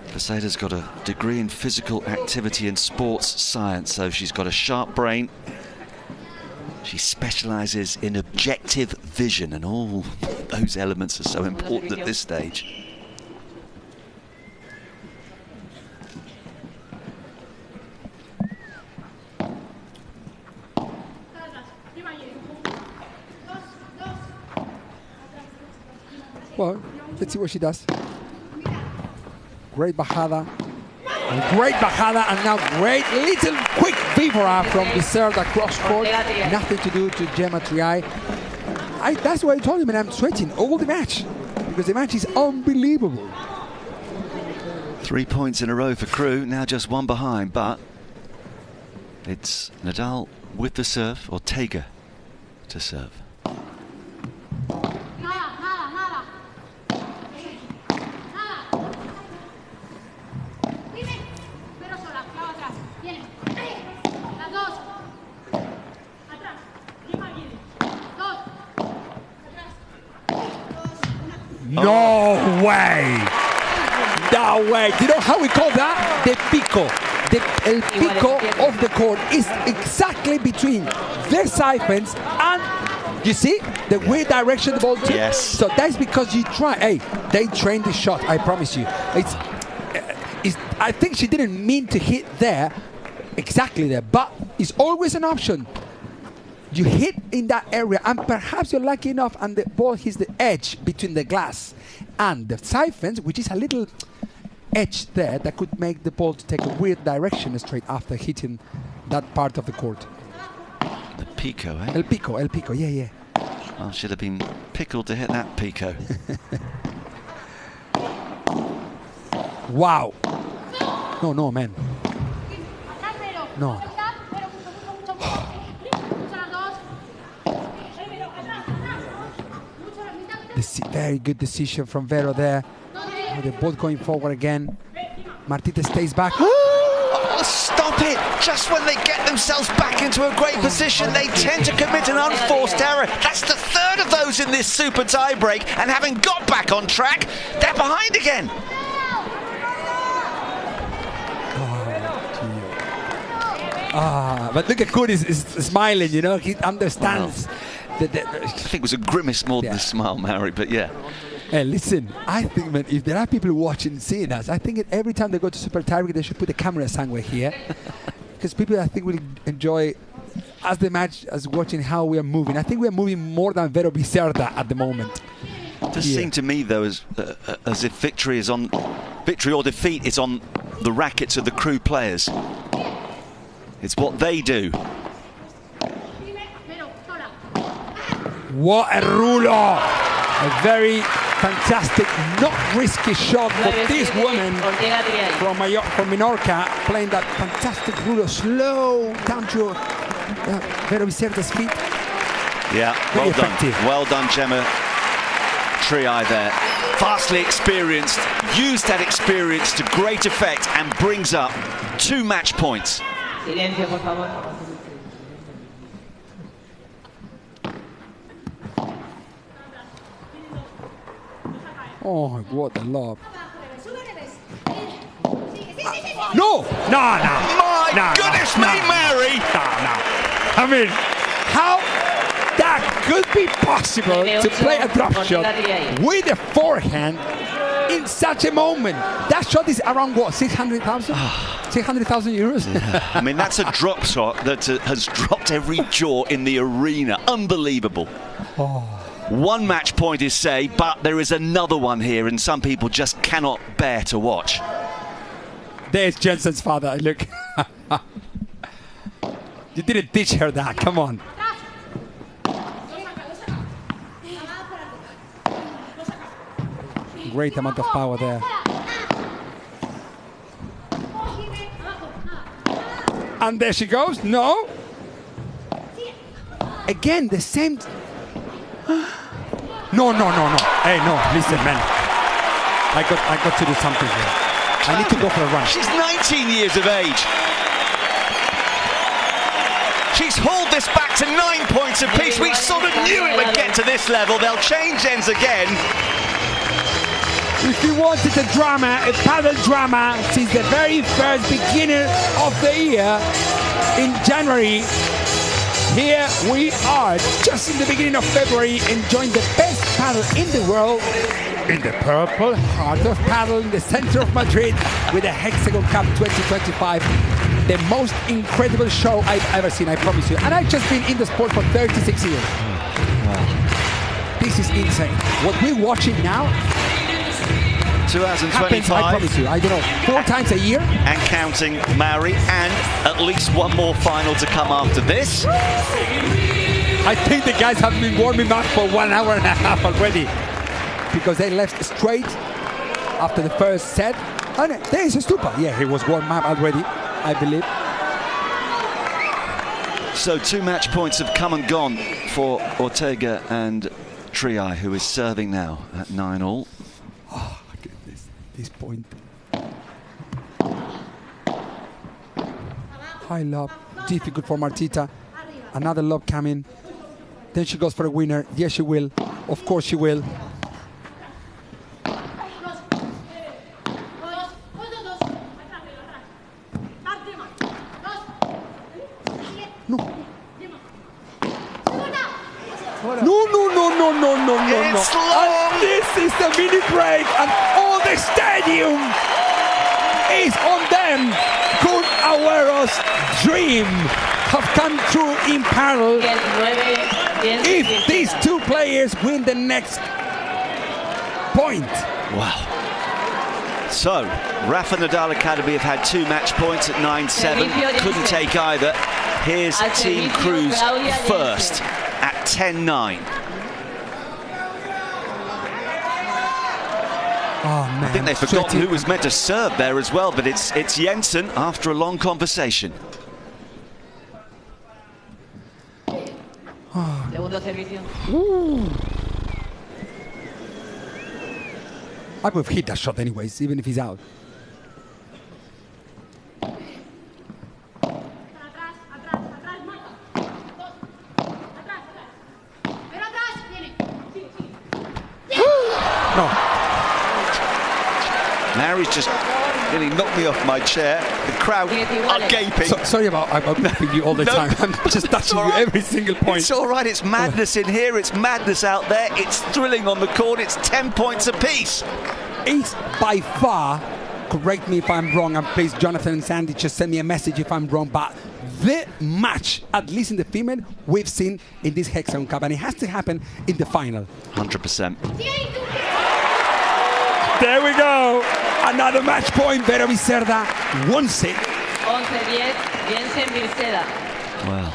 Virseda's got a degree in physical activity and sports science, so she's got a sharp brain. She specialises in objective vision, and all those elements are so important at this stage. Well, let's see what she does. Great bajada. Great bajada, and now great little quick vivora from Virseda cross court. Nothing to do to Gemma Triay. That's why I told him, and I'm sweating all the match because the match is unbelievable. 3 points in a row for Crew, now just one behind, but it's Nadal with the serve, Ortega to serve. No way! No way! Do you know how we call that? The pico. El pico of the court is exactly between their siphons and, you see, the weird direction the ball took? Yes. So that's because you try. Hey, they trained the shot, I promise you. I think she didn't mean to hit there, exactly there, but it's always an option. You hit in that area, and perhaps you're lucky enough and the ball hits the edge between the glass and the siphons, which is a little edge there that could make the ball to take a weird direction straight after hitting that part of the court. The pico, eh? El pico, yeah. Well, should have been pickled to hit that pico. Wow. No, man. No. Very good decision from Vero there. Oh, they're both going forward again. Martita stays back. Oh, stop it! Just when they get themselves back into a great position, they tend to commit an unforced error. That's the third of those in this super tie break, and having got back on track, they're behind again. But look at Good is smiling, you know, he understands. I think it was a grimace more than a smile, Mary, but yeah. Hey, listen, I think, man, if there are people watching, seeing us, I think every time they go to Super Tiebreak, they should put a camera somewhere here. Because people, I think, will enjoy as the match, as watching how we are moving. I think we are moving more than Vero Virseda at the moment. It does seem to me, though, as if victory or defeat is on the rackets of the Crew players. It's what they do. What a ruler! A very fantastic, not risky shot for this woman from Minorca, playing that fantastic ruler, slow down to Vero Virseda's feet. Yeah, very well effective. Done. Well done, Gemma Triay there. Vastly experienced, used that experience to great effect and brings up 2 match points. Silencio, por favor. Oh, what a lob. No! My goodness me, Mary! No. I mean, how that could be possible to play a drop shot with a forehand in such a moment? That shot is around what, 600,000? 600,000 euros? Yeah. I mean, that's a drop shot that has dropped every jaw in the arena. Unbelievable. Oh. 1 match point is saved, but there is another one here, and some people just cannot bear to watch. There's Jensen's father, look. You didn't teach her that, come on. Great amount of power there. And there she goes, no. Again, the same. No. Hey, no, listen, man. I got to do something here. I need to go for a run. She's 19 years of age. She's hauled this back to 9 points apiece. We sort of knew it would get to this level. They'll change ends again. If you wanted a drama, a paddle drama, since the very first beginning of the year in January, here we are, just in the beginning of February, enjoying the best paddle in the world, in the purple heart of paddle, in the center of Madrid, with the HEXAGON Cup 2025. The most incredible show I've ever seen, I promise you. And I've just been in the sport for 36 years. Wow. This is insane. What we're watching now 2025. happens, I promise you, I don't know, 4 times a year? And counting, Maori, and at least one more final to come after this. I think the guys have been warming up for 1 hour and a half already, because they left straight after the first set. And there is a Stupa. Yeah, he was warmed up already, I believe. So 2 match points have come and gone for Ortega and Triay, who is serving now at 9-all. Oh, this point. High lob, difficult for Martita. Another lob coming. Then she goes for a winner. Yes, she will. Of course she will. No. And this is the mini break, and all the stadium is on them. Kun Agüero's dream have come true in paddle. If these 2 players win the next point. Wow. So, Rafa Nadal Academy have had 2 match points at 9-7. Couldn't take either. Here's Team Cruz first at 10-9. Oh, man. I think they've forgotten who was meant to serve there as well, but it's Jensen after a long conversation. I would have hit that shot anyways, even if he's out. No. Mary's just nearly knocked me off my chair. The crowd are gaping. Sorry about knocking you all the time. I'm just touching you every single point. It's all right. It's madness in here. It's madness out there. It's thrilling on the court. It's 10 points apiece. It's by far, correct me if I'm wrong, and please Jonathan and Sandy just send me a message if I'm wrong, but the match, at least in the female, we've seen in this HEXAGON Cup, and it has to happen in the final. 100%. There we go. Another match point. Vero Virseda wants it. 11-10, Jensen, Virseda. Well,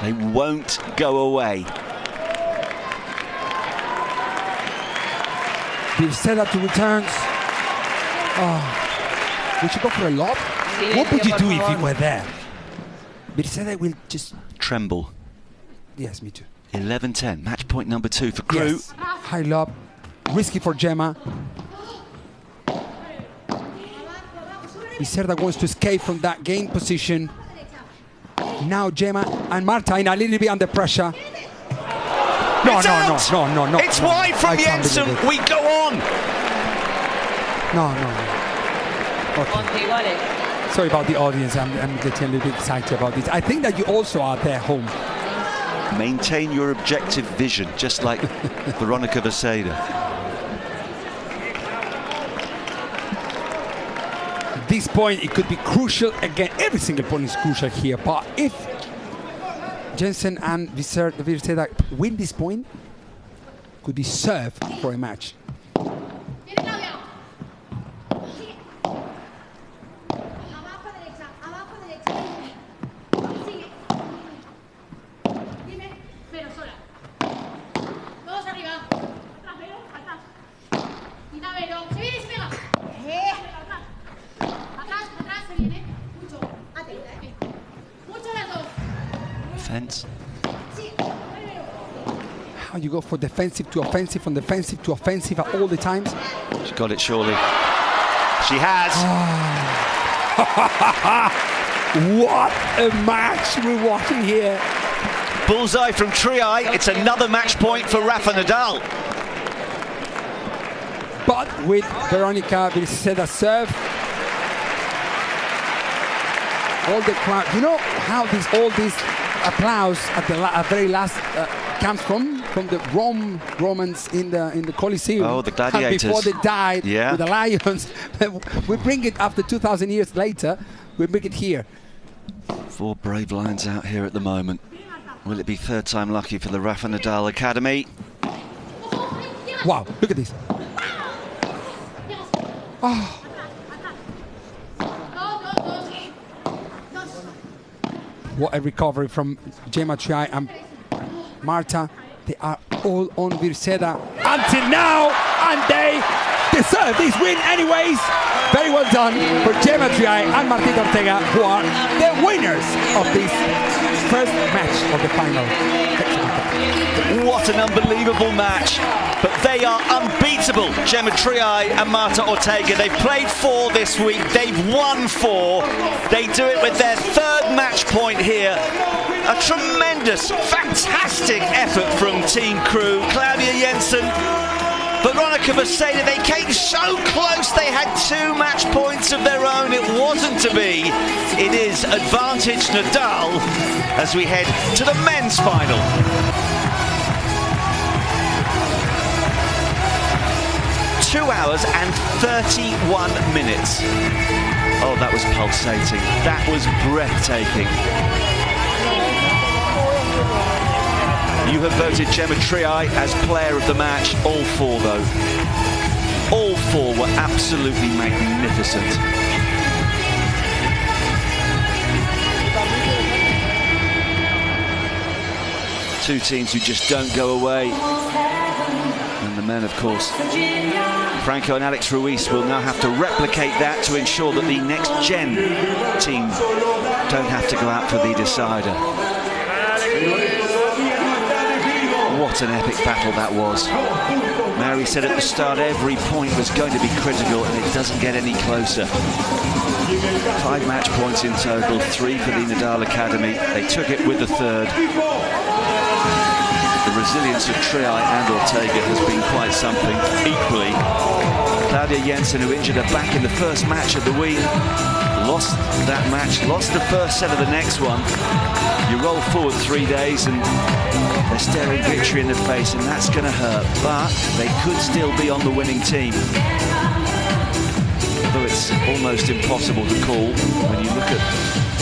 they won't go away. Virseda to returns. Oh, would you go for a lob? What would you do if you were there? Virseda will just tremble. Yes, me too. 11-10, match point number 2 for Crew. Yes. High lob, risky for Gemma. Virseda wants to escape from that game position. Now Gemma and Marta in a little bit under pressure. No. It's wide from Jensen. We go on. No. Okay. Sorry about the audience. I'm getting a little bit excited about this. I think that you also are there home. Maintain your objective vision, just like Veronica Virseda. This point, it could be crucial again. Every single point is crucial here. But if Jensen and Virseda win this point, could be served for a match. how you go from defensive to offensive, from defensive to offensive at all the times. She's got it, surely. She has. What a match we're watching here. Bullseye from Triay. It's another match point for Rafa Nadal. But with Veronica Virseda serve, all the crowd, you know how all this applause at the very last comes from the Romans in the Colosseum. Oh, the gladiators. And before they died with the lions. We bring it after 2,000 years later. We bring it here. 4 brave lions out here at the moment. Will it be third time lucky for the Rafa Nadal Academy? Wow, look at this. Oh. What a recovery from Gemma Triay and Marta. They are all on Virseda until now, and they deserve this win anyways. Very well done for Gemma Triay and Madrid Ortega, who are the winners of this first match of the final. What an unbelievable match, but they are unbeatable, Gemma Triay and Marta Ortega. They've played 4 this week, they've won 4. They do it with their 3rd match point here. A tremendous, fantastic effort from team crew. Claudia Jensen, Veronica Virseda, they came so close. They had 2 match points of their own. It wasn't to be. It is advantage Nadal as we head to the men's final. Two hours and 31 minutes. Oh, that was pulsating. That was breathtaking. You have voted Gemma Triay as player of the match. All 4, though. All 4 were absolutely magnificent. Two teams who just don't go away. And the men, of course, Franco and Alex Ruiz will now have to replicate that to ensure that the next gen team don't have to go out for the decider. What an epic battle that was. Mary said at the start every point was going to be critical, and it doesn't get any closer. 5 match points in total, 3 for the Nadal Academy. They took it with the 3rd. The resilience of Triay and Ortega has been quite something. Equally, Claudia Jensen, who injured her back in the first match of the week, lost that match, lost the first set of the next one. You roll forward 3 days and they're staring victory in the face, and that's going to hurt, but they could still be on the winning team. Although it's almost impossible to call when you look at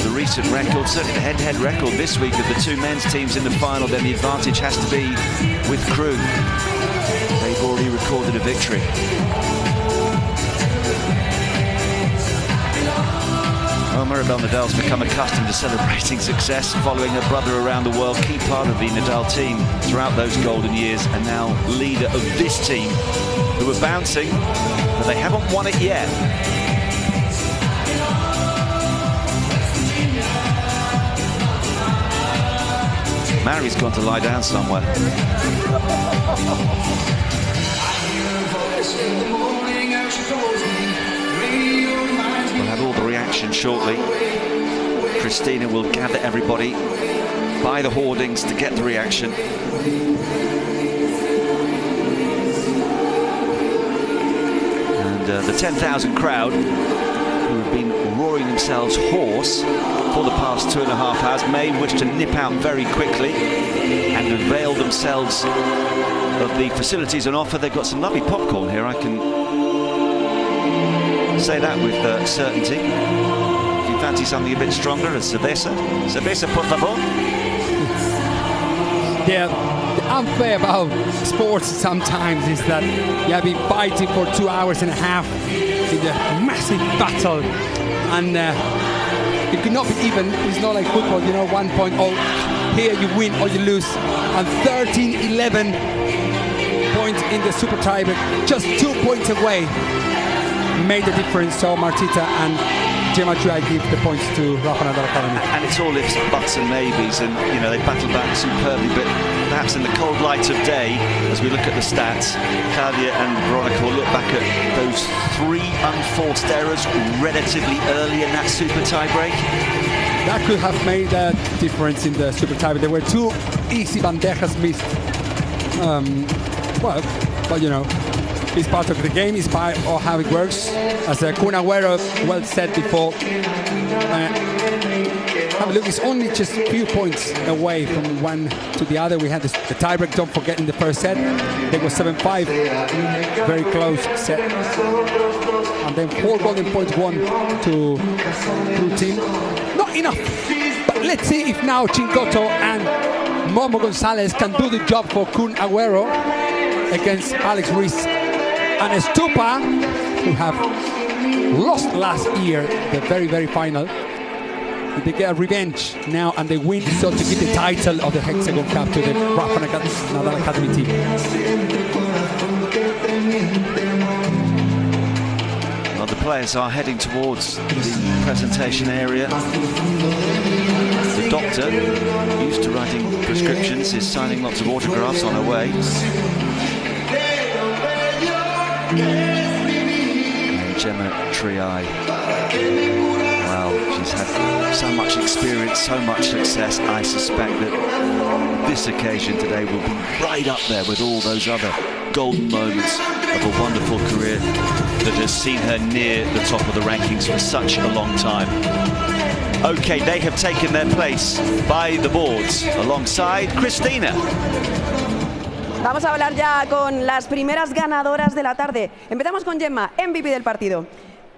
the recent record, certainly the head-to-head record this week of the 2 men's teams in the final, then the advantage has to be with crew. They've already recorded a victory. Well, Maribel Nadal's become accustomed to celebrating success, following her brother around the world, key part of the Nadal team throughout those golden years, and now leader of this team, who are bouncing, but they haven't won it yet. Mary's gone to lie down somewhere. We'll have all the reaction shortly. Christina will gather everybody by the hoardings to get the reaction. And the 10,000 crowd, who have been roaring themselves hoarse for the past 2.5 hours, may wish to nip out very quickly and avail themselves of the facilities on offer. They've got some lovely popcorn here, I can say that with certainty. If you fancy something a bit stronger, a cerveza. Cerveza, por favor. Yeah, the unfair about sports sometimes is that you have been fighting for 2.5 hours in a massive battle, and it could not be even. It's not like football, you know, 1 point, oh, here you win or you lose, and 13-11 points in the super tie, but just 2 points away made the difference. So Martita and Gemma Triay give the points to Rafa Nadal Academy. And it's all ifs, buts and maybes, and they battle back superbly, but perhaps in the cold light of day, as we look at the stats, Claudia and Veronica will look back at those 3 unforced errors relatively early in that super tie-break. That could have made a difference in the super tie. There were 2 easy bandejas missed. But it's part of the game, it's part of how it works. As Kun Agüero well said before, have a look, it's only just a few points away from one to the other. We had the tiebreak, don't forget, in the first set. It was 7-5, very close set. And then 4 golden points won to Blue team. Not enough, but let's see if now Chingotto and Momo González can do the job for Kun Agüero against Alex Ruiz and Stupa, who have lost last year the very, very final. They get a revenge now and they win, so to give the title of the HEXAGON Cup to the Rafa Nadal Academy team. Well, the players are heading towards the presentation area. The doctor, used to writing prescriptions, is signing lots of autographs on her way. Gemma Triay. Well, she's had so much experience, so much success. I suspect that this occasion today will be right up there with all those other golden moments of a wonderful career that has seen her near the top of the rankings for such a long time. Okay, they have taken their place by the boards alongside Cristina. Vamos a hablar ya con las primeras ganadoras de la tarde. Empezamos con Gemma, MVP del partido.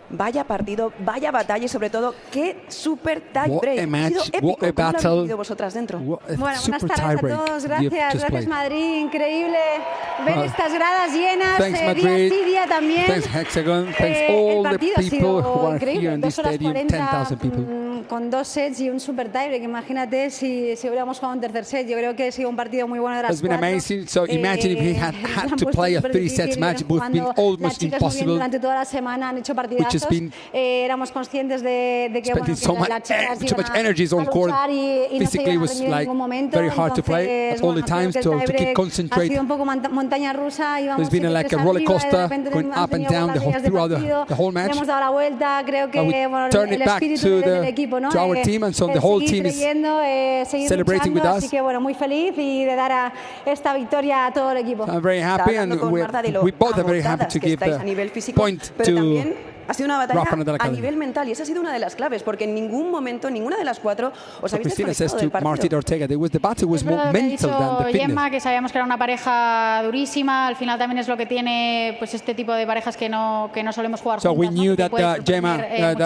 Vaya partido, vaya batalla y sobre todo, qué super tie break. Ha sido épico. ¿Cómo lo habéis vivido vosotras dentro? Bueno, buenas tardes a todos. Gracias Madrid, increíble ver estas gradas llenas. Thanks Madrid, día sí, día también. Thanks HEXAGON, thanks all the people who are here in this stadium, 10,000 people. Con 2 sets y un super tiebreak. Imagínate si hubiéramos jugado un tercer set. Yo creo que ha sido un partido muy bueno de las It's been amazing. So imagine if he had to play a 3-set match, it would have been almost impossible. Durante toda la semana han hecho partidazos. Éramos conscientes de que so much energy on court. Physically, it was like very hard to play at all the times to keep concentrated. Ha sido un poco montaña rusa. There's been like a roller coaster going up and down throughout the whole match. Hemos dado la vuelta. Creo que turn it back to our team, and so the whole team is celebrating with us. Así que bueno, muy feliz y de dar esta victoria a todo el equipo. I'm very happy, and we both are very happy to give the point to Ha sido una batalla a nivel mental y esa ha sido una de las claves, porque en ningún momento, ninguna de las 4 os habéis desconectado del partido. Madrid Ortega, the battle was more mental than the fitness. Gemma, que sabíamos que era una pareja durísima, al final también es lo que tiene pues este tipo de parejas que no solemos jugar juntas. So we knew that Gemma,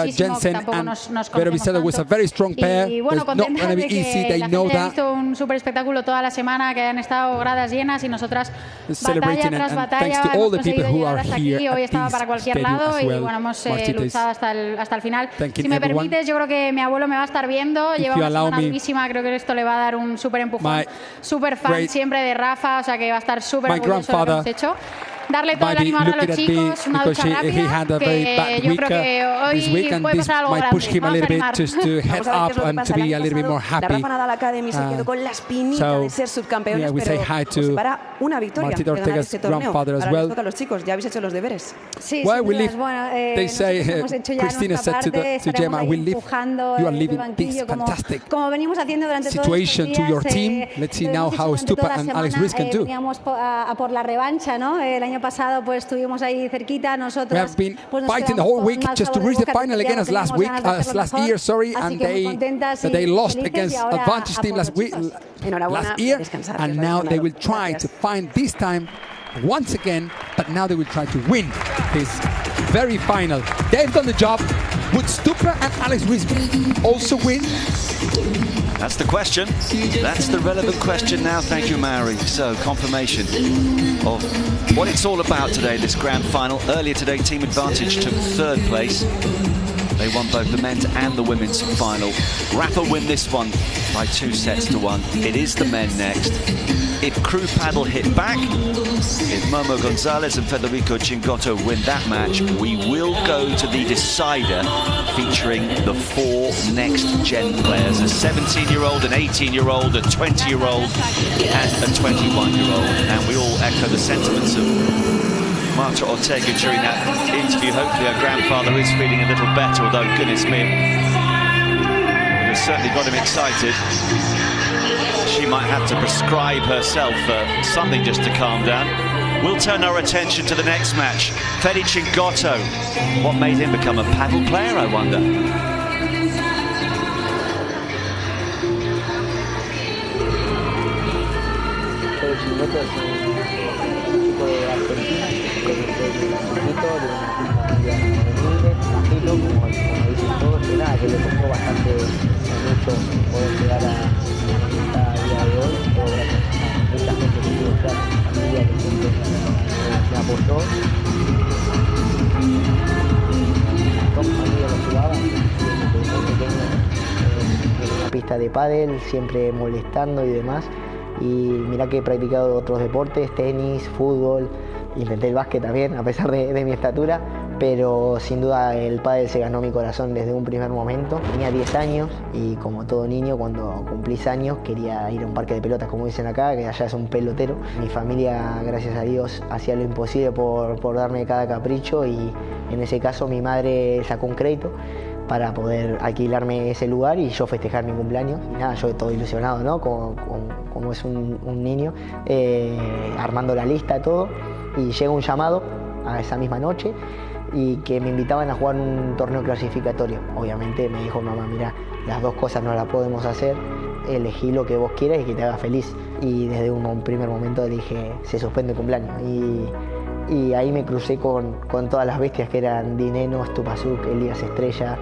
Jensen and Virseda was a very strong pair. Y bueno, it's not going to be easy, they know that. Ha visto un super espectáculo toda la semana, que han estado gradas llenas y nosotras batalla tras batalla hemos conseguido llegar hasta aquí. Hoy estaba para cualquier lado y bueno, hemos luchado hasta el final. Si me permites, yo creo que mi abuelo me va a estar viendo. Lleva una semana durísima, creo que esto le va a dar un súper empujón. Súper fan siempre de Rafa, o sea que va a estar súper orgulloso de lo que hemos hecho. Darle todo el ánimo a los chicos, una ducha rápida, que yo creo que hoy puede pasar algo grande. Vamos a animar. La Rafa Nadal Academy se quedó con la espinita de ser subcampeones, pero para una victoria de ganar este torneo. Ahora les toca a los chicos, ya habéis hecho los deberes. Sí, hemos hecho ya nuestra parte, estaremos ahí empujando el banquillo como venimos haciendo durante todos estos días. Let's see now how Stupa and Alex Ruiz can do. Veníamos a por la revancha, ¿no? El año pasado pues estuvimos ahí cerquita nosotros. We have been fighting the whole week just to reach the final again as last year, and they lost against Advantage team last year, and now they will try to find this time once again, but now they will try to win this very final. They've done the job. Would Stupa and Alex Ruiz also win? That's the question. That's the relevant question now. Thank you, Maori. So, confirmation of what it's all about today, this grand final. Earlier today, Team Advantage took 3rd place. They won both the men's and the women's final. Rafa win this one by 2-1. It is the men next. If Crew Paddle hit back, if Momo González and Federico Chingotto win that match, we will go to the decider featuring the 4 next-gen players, a 17-year-old, an 18-year-old, a 20-year-old, and a 21-year-old. And we all echo the sentiments of Marta Ortega during that interview. Hopefully her grandfather is feeling a little better, although, goodness me, it has certainly got him excited. She might have to prescribe herself something just to calm down. We'll turn our attention to the next match. Fede Chingotto. What made him become a paddle player, I wonder? Fede Chingotto es un chico de Argentina, que es de una familia humilde, tranquilo, como dicen todos, que nada, que le costó bastante mucho poder llegar a día de hoy, todo gracias a mucha gente que estuvo acá, familia que siempre me apoyó. Dos familias lo jugaban, desde muy pequeño en una pista de pádel, siempre molestando y demás. Y mirá que he practicado otros deportes, tenis, fútbol, intenté el básquet también, a pesar de mi estatura. Pero sin duda el pádel se ganó mi corazón desde un primer momento. Tenía 10 años y como todo niño, cuando cumplís años quería ir a un parque de pelotas, como dicen acá, que allá es un pelotero. Mi familia, gracias a Dios, hacía lo imposible por darme cada capricho, y en ese caso mi madre sacó un crédito para poder alquilarme ese lugar y yo festejar mi cumpleaños. Y nada, yo todo ilusionado, ¿no? Como es un niño, armando la lista, todo, y llega un llamado a esa misma noche y que me invitaban a jugar un torneo clasificatorio. Obviamente me dijo mamá, mira, las dos cosas no las podemos hacer, elegí lo que vos quieras y que te haga feliz. Y desde un primer momento dije, se suspende el cumpleaños. Y ahí me crucé con todas las bestias que eran Nenno, Stupaczuk, Elías Estrella,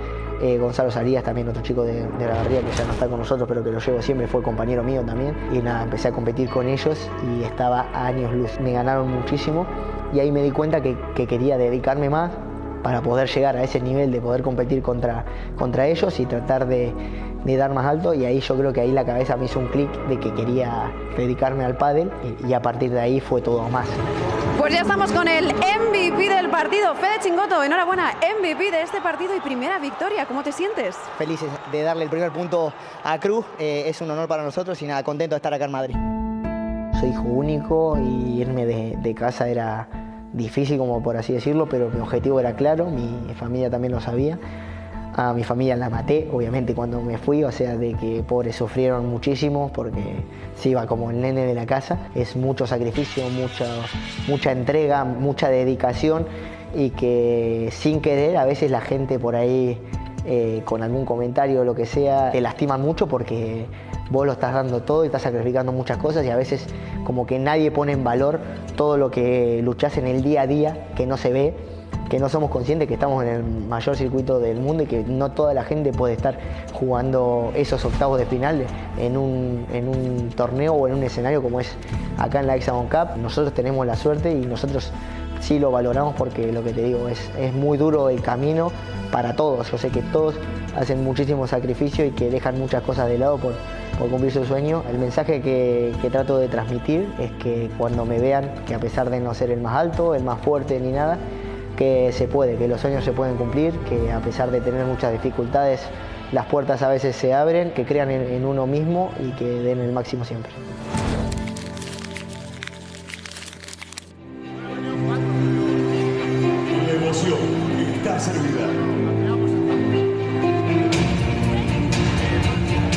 Gonzalo Sarías, también otro chico de la barriga que ya no está con nosotros, pero que lo llevo siempre, fue compañero mío también. Y nada, empecé a competir con ellos y estaba a años luz. Me ganaron muchísimo. Y ahí me di cuenta que quería dedicarme más para poder llegar a ese nivel de poder competir contra ellos y tratar de dar más alto. Y ahí yo creo que ahí la cabeza me hizo un clic de que quería dedicarme al pádel, y a partir de ahí fue todo más. Pues ya estamos con el MVP del partido, Fede Chingotto. Enhorabuena, MVP de este partido y primera victoria. ¿Cómo te sientes? Felices de darle el primer punto a Cruz. Es un honor para nosotros y nada, contento de estar acá en Madrid. Soy hijo único y irme de casa era difícil, como por así decirlo, pero mi objetivo era claro, mi familia también lo sabía. A mi familia la maté, obviamente, cuando me fui, o sea, de que pobres sufrieron muchísimo porque se iba como el nene de la casa. Es mucho sacrificio, mucha entrega, mucha dedicación, y que sin querer a veces la gente por ahí con algún comentario o lo que sea te lastima mucho porque vos lo estás dando todo y estás sacrificando muchas cosas, y a veces como que nadie pone en valor todo lo que luchás en el día a día, que no se ve, que no somos conscientes que estamos en el mayor circuito del mundo y que no toda la gente puede estar jugando esos octavos de final en un torneo o en un escenario como es acá en la HEXAGON Cup. Nosotros tenemos la suerte y nosotros sí lo valoramos, porque lo que te digo es muy duro el camino para todos. Yo sé que todos hacen muchísimo sacrificio y que dejan muchas cosas de lado por cumplir su sueño. El mensaje que trato de transmitir es que cuando me vean, que a pesar de no ser el más alto, el más fuerte ni nada, que se puede, que los sueños se pueden cumplir, que a pesar de tener muchas dificultades, las puertas a veces se abren, que crean en uno mismo y que den el máximo siempre. La emoción está servida.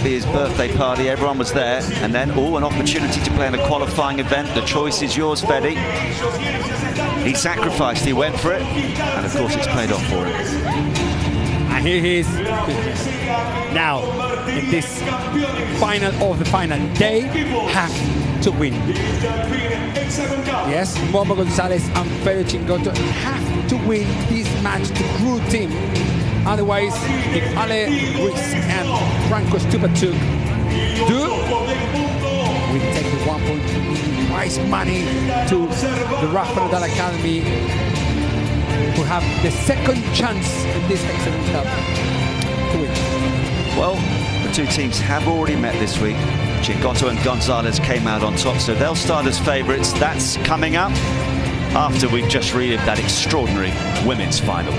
His birthday party, everyone was there, and then an opportunity to play in a qualifying event. The choice is yours, Fede. He sacrificed, he went for it, and of course it's paid off for him. And here he is now in this final of the final. They have to win. Yes, Momo González and Fede Chingotto have to win this match to Crew team. Otherwise, if Ruiz and Stupaczuk do, we take the 1.2 million prize money to the Rafael Nadal Academy, who have the second chance in this HEXAGON Cup to win. Well, The two teams have already met this week. Chingotto and González came out on top, so they'll start as favourites. That's coming up after we've just relived that extraordinary women's final.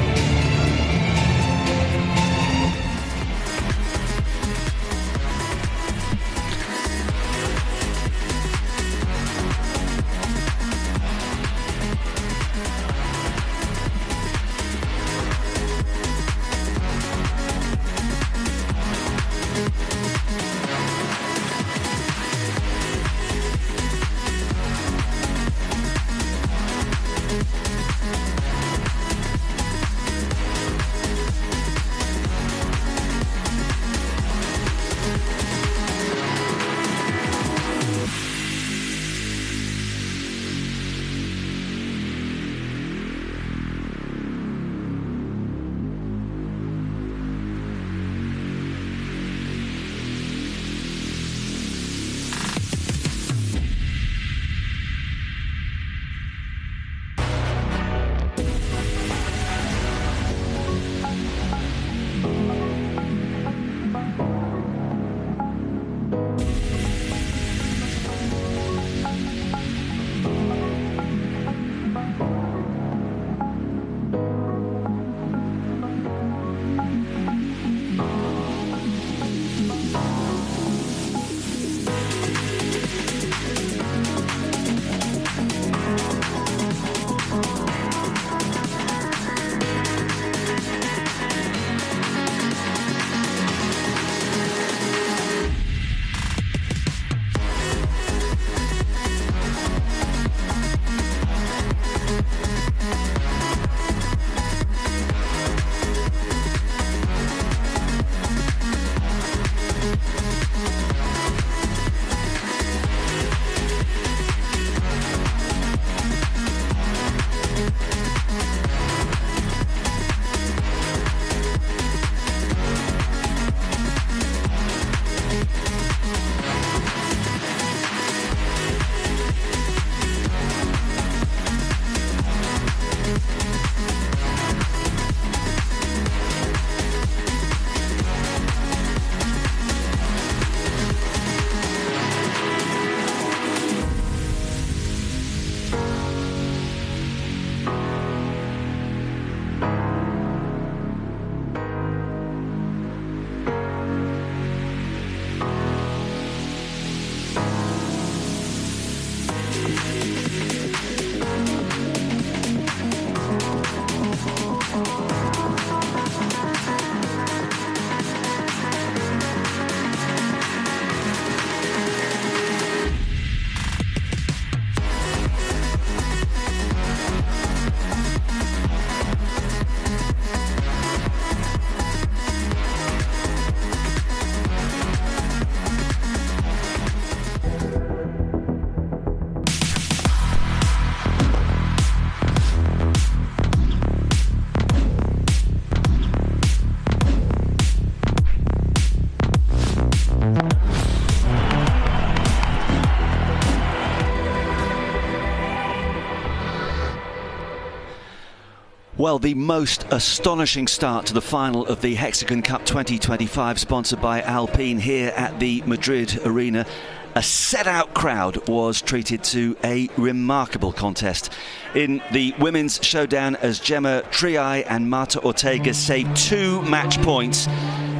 Well, the most astonishing start to the final of the HEXAGON Cup 2025, sponsored by Alpine here at the Madrid Arena. A set-out crowd was treated to a remarkable contest in the women's showdown as Gemma Triay and Marta Ortega saved 2 match points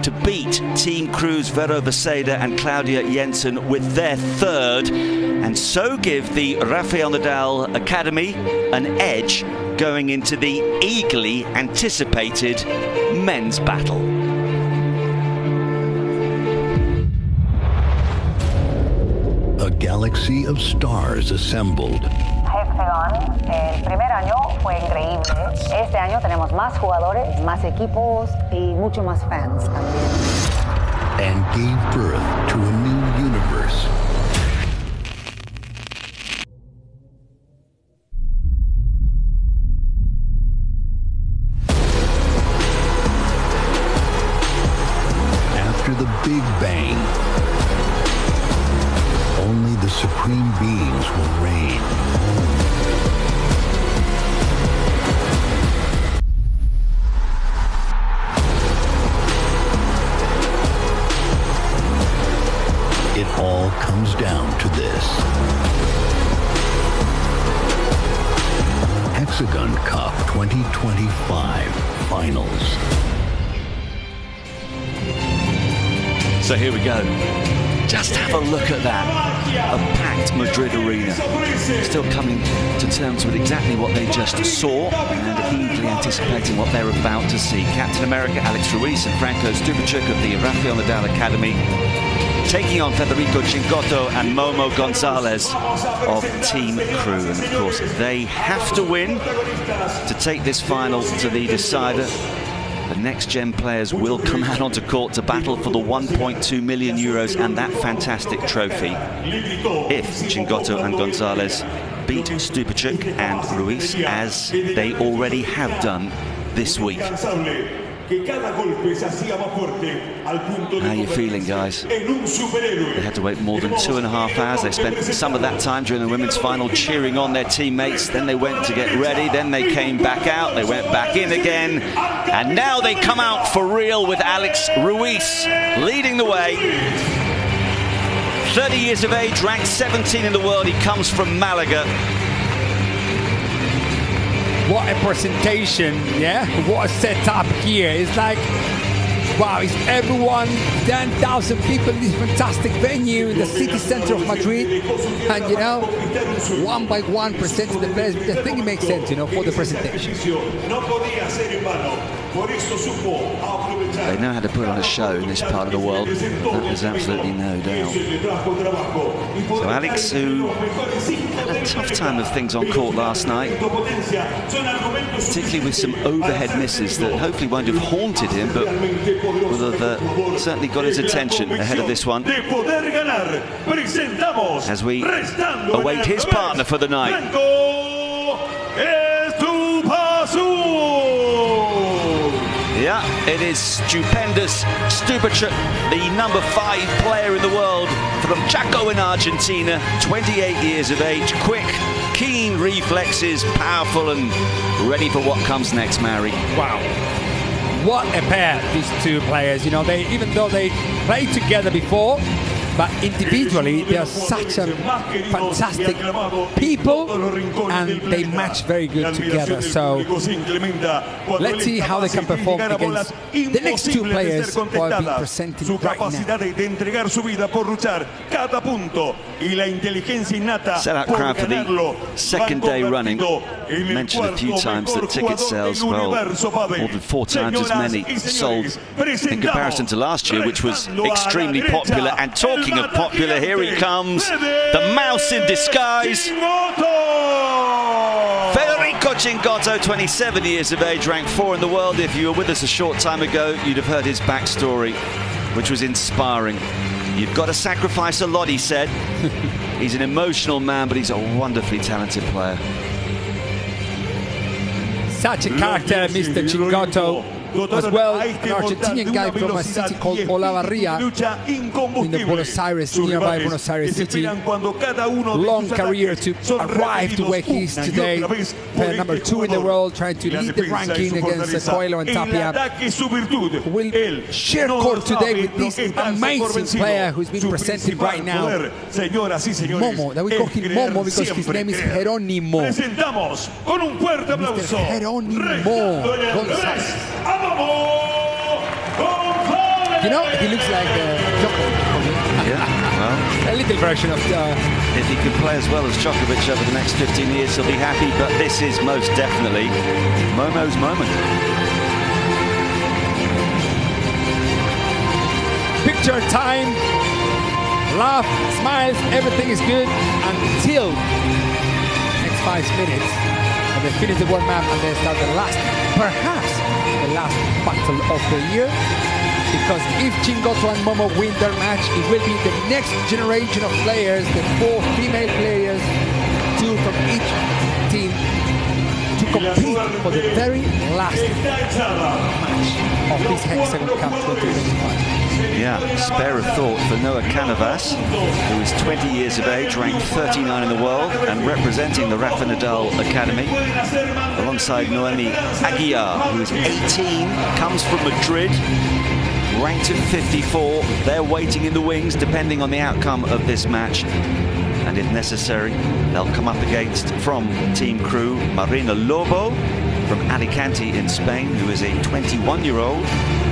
to beat Team Cruz Vero Virseda and Claudia Jensen with their 3rd, and so give the Rafael Nadal Academy an edge going into the eagerly anticipated men's battle. A galaxy of stars assembled. HEXAGON, el primer año fue increíble. Este año tenemos más jugadores, más equipos y mucho más fans también. And gave birth to a new universe. After the Big Bang, only the supreme beings will reign. it all comes down to this. HEXAGON Cup 2025 Finals. So here we go. Just have a look at that. A packed Madrid Arena. Still coming to terms with exactly what they just saw and eagerly anticipating what they're about to see. Captain America Alex Ruiz and Franco Stupaczuk of the Rafael Nadal Academy taking on Federico Chingotto and Momo González of Team Crew. And of course, they have to win to take this final to the decider. The next-gen players will come out onto court to battle for the 1.2 million euros and that fantastic trophy if Chingotto and González beat Stupaczuk and Ruiz, as they already have done this week. How are you feeling, guys? They had to wait more than 2.5 hours. They spent some of that time during the women's final cheering on their teammates. Then they went to get ready. Then they came back out. They went back in again. And now they come out for real with Alex Ruiz leading the way. 30 years of age, ranked 17 in the world. He comes from Malaga. What a presentation, yeah? What a setup here. It's like, wow, it's everyone, 10,000 people in this fantastic venue in the city center of Madrid. And, you know, one by one presenting the players. I think it makes sense, you know, for the presentation. They know how to put on a show in this part of the world. There's absolutely no doubt. So Alex, who had a tough time of things on court last night, particularly with some overhead misses that hopefully won't have haunted him, but will have certainly got his attention ahead of this one, as we await his partner for the night. Yeah, it is stupendous. Stupaczuk, the number 5 player in the world from Chaco in Argentina, 28 years of age, quick, keen reflexes, powerful and ready for what comes next, Mary. Wow. What a pair, these two players. You know, they, even though they played together before, but individually they are such a fantastic people and they match very good together. So let's see how they can perform against the next two players who are being presented right now. Sellout crowd for the second day running. Mentioned a few times that ticket sales, well, more than 4 times as many sold in comparison to last year, which was extremely popular. And talking of popular, here he comes, the mouse in disguise. Federico Chingotto, 27 years of age, ranked 4 in the world. If you were with us a short time ago, you'd have heard his backstory, which was inspiring. You've got to sacrifice a lot, he said. He's an emotional man, but he's a wonderfully talented player. Such a character, Mr. Chingotto. As well, an Argentinian guy from a city called Olavarria in the Buenos Aires, nearby Buenos Aires city. Long career to arrive to where he is today. Player number 2 in the world, trying to lead the ranking against Coello and Tapia. Will share court today with this amazing player who's been presented right now. Momo, that we call him Momo because his name is Jerónimo. Mr. Jerónimo González. You know, he looks like Djokovic. Yeah, well, a little version of... if he can play as well as Djokovic over the next 15 years, he'll be happy, but this is most definitely Momo's moment. Picture time. Laugh, smiles, everything is good until next 5 minutes. And they finish the warm-up and they start the last, perhaps the last battle of the year. Because if Chingotto and Momo win their match, it will be the next generation of players, the 4 female players, 2 from each team, to compete for the very last match of this HEXAGON Cup 2025. Yeah, spare a thought for Cánovas, who is 20 years of age, ranked 39 in the world, and representing the Rafa Nadal Academy, alongside Noemi Aguilar, who is 18, comes from Madrid, ranked at 54. They're waiting in the wings, depending on the outcome of this match. And if necessary, they'll come up against, from Team Crew, Marina Lobo from Alicante in Spain, who is a 21-year-old,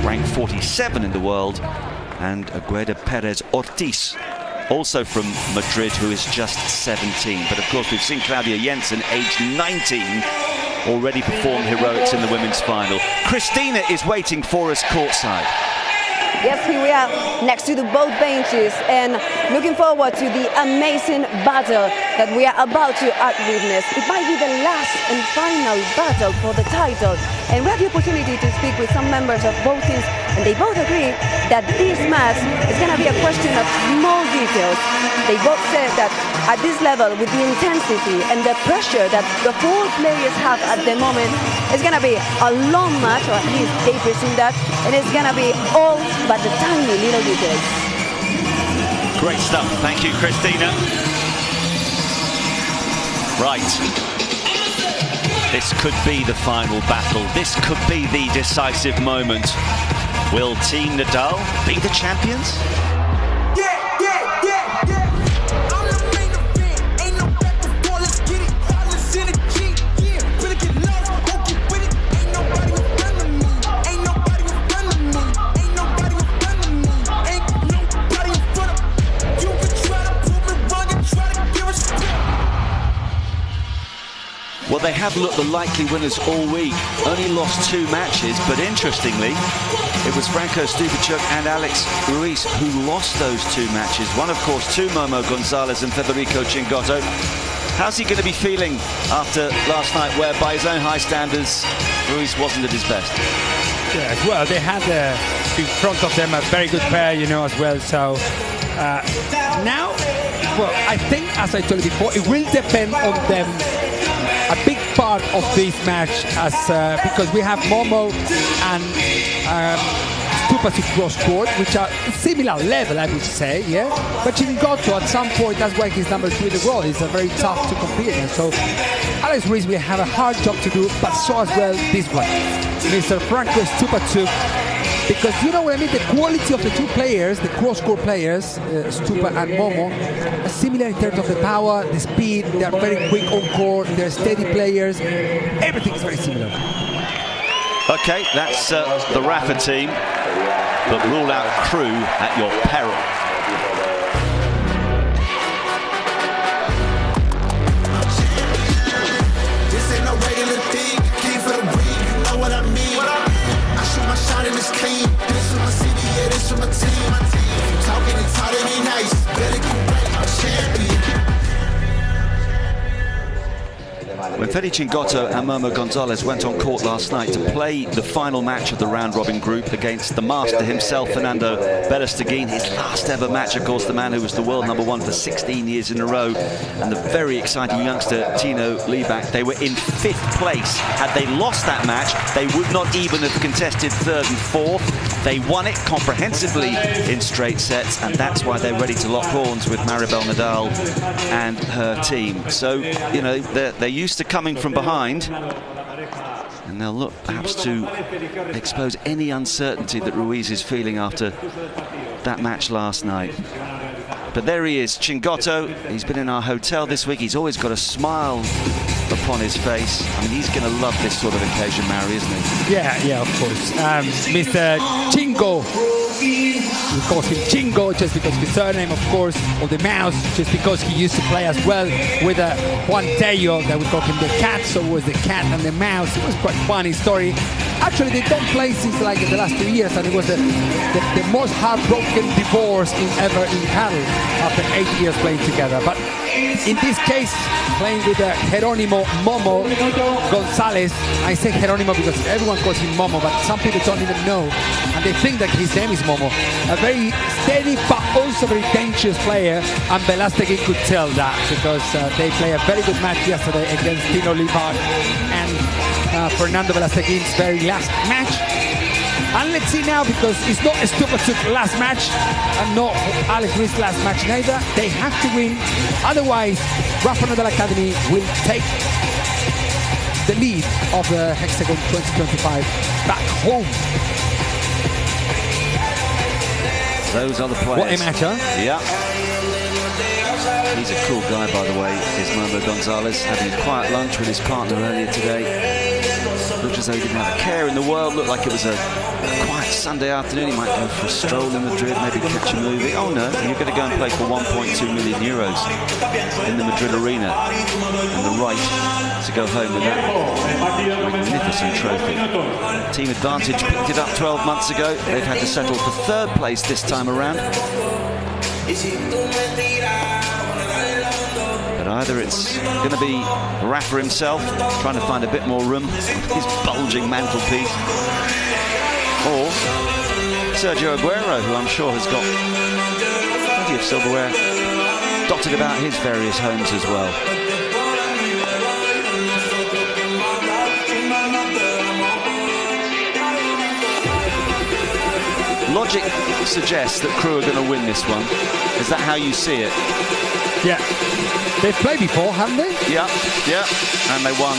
ranked 47 in the world, and Agueda Pérez Ortiz, also from Madrid, who is just 17. But of course, we've seen Claudia Jensen, aged 19, already perform heroics in the women's final. Christina is waiting for us courtside. Yes, here we are next to the both benches and looking forward to the amazing battle that we are about to witness. It might be the last and final battle for the title. And we have the opportunity to speak with some members of both teams, and they both agree that this match is going to be a question of small details. They both said that at this level, with the intensity and the pressure that the four players have at the moment, it's going to be a long match, or at least they presume that, and it's going to be all but the tiny little details. Great stuff. Thank you, Christina. Right. This could be the final battle. This could be the decisive moment. Will Team Nadal be the champions? Well, they have looked the likely winners all week. Only lost 2 matches, but interestingly, it was Franco Stupaczuk and Alex Ruiz who lost those 2 matches. One, of course, to Momo González and Federico Chingotto. How's he going to be feeling after last night, where by his own high standards, Ruiz wasn't at his best? Yeah, well, they had in front of them a very good pair, you know, as well. So now, well, I think, as I told you before, it will depend on them. A big part of this match, as because we have Momo and Stupaczuk cross-court, which are similar level, I would say, yeah. But Chingotto, at some point, that's why he's number 2 in the world. He's very tough to compete against. So Alex Ruiz will have a hard job to do, but so as well this one, Mr. Franco Stupaczuk. Because you know what I mean, the quality of the 2 players, the cross-court players, Stupa and Momo, are similar in terms of the power, the speed. They are very quick on court, they're steady players. Everything is very similar. Okay, that's the Rafa team, but rule out Crew at your peril. This ain't no regular thing, came for the week, you know what I mean. My shot in is clean. This from my city, yeah, this from my team. If you talking and talking ain't nice, better keep right, I'm champion. When Fede Chingotto and Momo González went on court last night to play the final match of the round-robin group against the master himself, Fernando Belasteguin, his last ever match, of course, the man who was the world #1 for 16 years in a row, and the very exciting youngster Tino Lieback, they were in 5th place. Had they lost that match, they would not even have contested 3rd and 4th. They won it comprehensively in straight sets, and that's why they're ready to lock horns with Maribel Nadal and her team. So, you know, they're used to coming from behind, and they'll look perhaps to expose any uncertainty that Ruiz is feeling after that match last night. But there he is, Chingotto. He's been in our hotel this week. He's always got a smile upon his face. I mean, he's going to love this sort of occasion, Mary, isn't he? Yeah, of course. Mr. Chingo. We call him Chingo just because his surname, of course, or the mouse, just because he used to play as well with Juan Tello, that we call him the cat, so it was the cat and the mouse. It was quite a funny story. Actually, they don't play since like the last 2 years, and it was the most heartbroken divorce ever in paddle after 8 years playing together. But in this case, playing with Jerónimo Momo González. I say Jerónimo because everyone calls him Momo, but some people don't even know, and they think that his name is Momo. A very steady but also very dangerous player, and Belasteguin could tell that because they played a very good match yesterday against Tino Lieback and Fernando Belasteguin's very last match. And let's see now, because it's not Stupaczuk's last match and not Alex Ruiz's last match neither. They have to win, otherwise Rafa Nadal Academy will take the lead of the HEXAGON 2025 back home. Those are the players. What a match, huh? Yeah. He's a cool guy, by the way, is González, having a quiet lunch with his partner earlier today. Looked as though he didn't have a care in the world. Looked like it was a quiet Sunday afternoon. He might go for a stroll in Madrid, maybe catch a movie. Oh no, you're going to go and play for 1.2 million euros in the Madrid Arena. And the right to go home with that magnificent trophy. Team Advantage picked it up 12 months ago. They've had to settle for third place this time around. But either it's going to be Rafa himself trying to find a bit more room with his bulging mantelpiece, or Sergio Aguero, who I'm sure has got plenty of silverware dotted about his various homes as well. Logic suggests that Crew are going to win this one. Is that how you see it? Yeah. They've played before, haven't they? Yeah, yeah. And they won.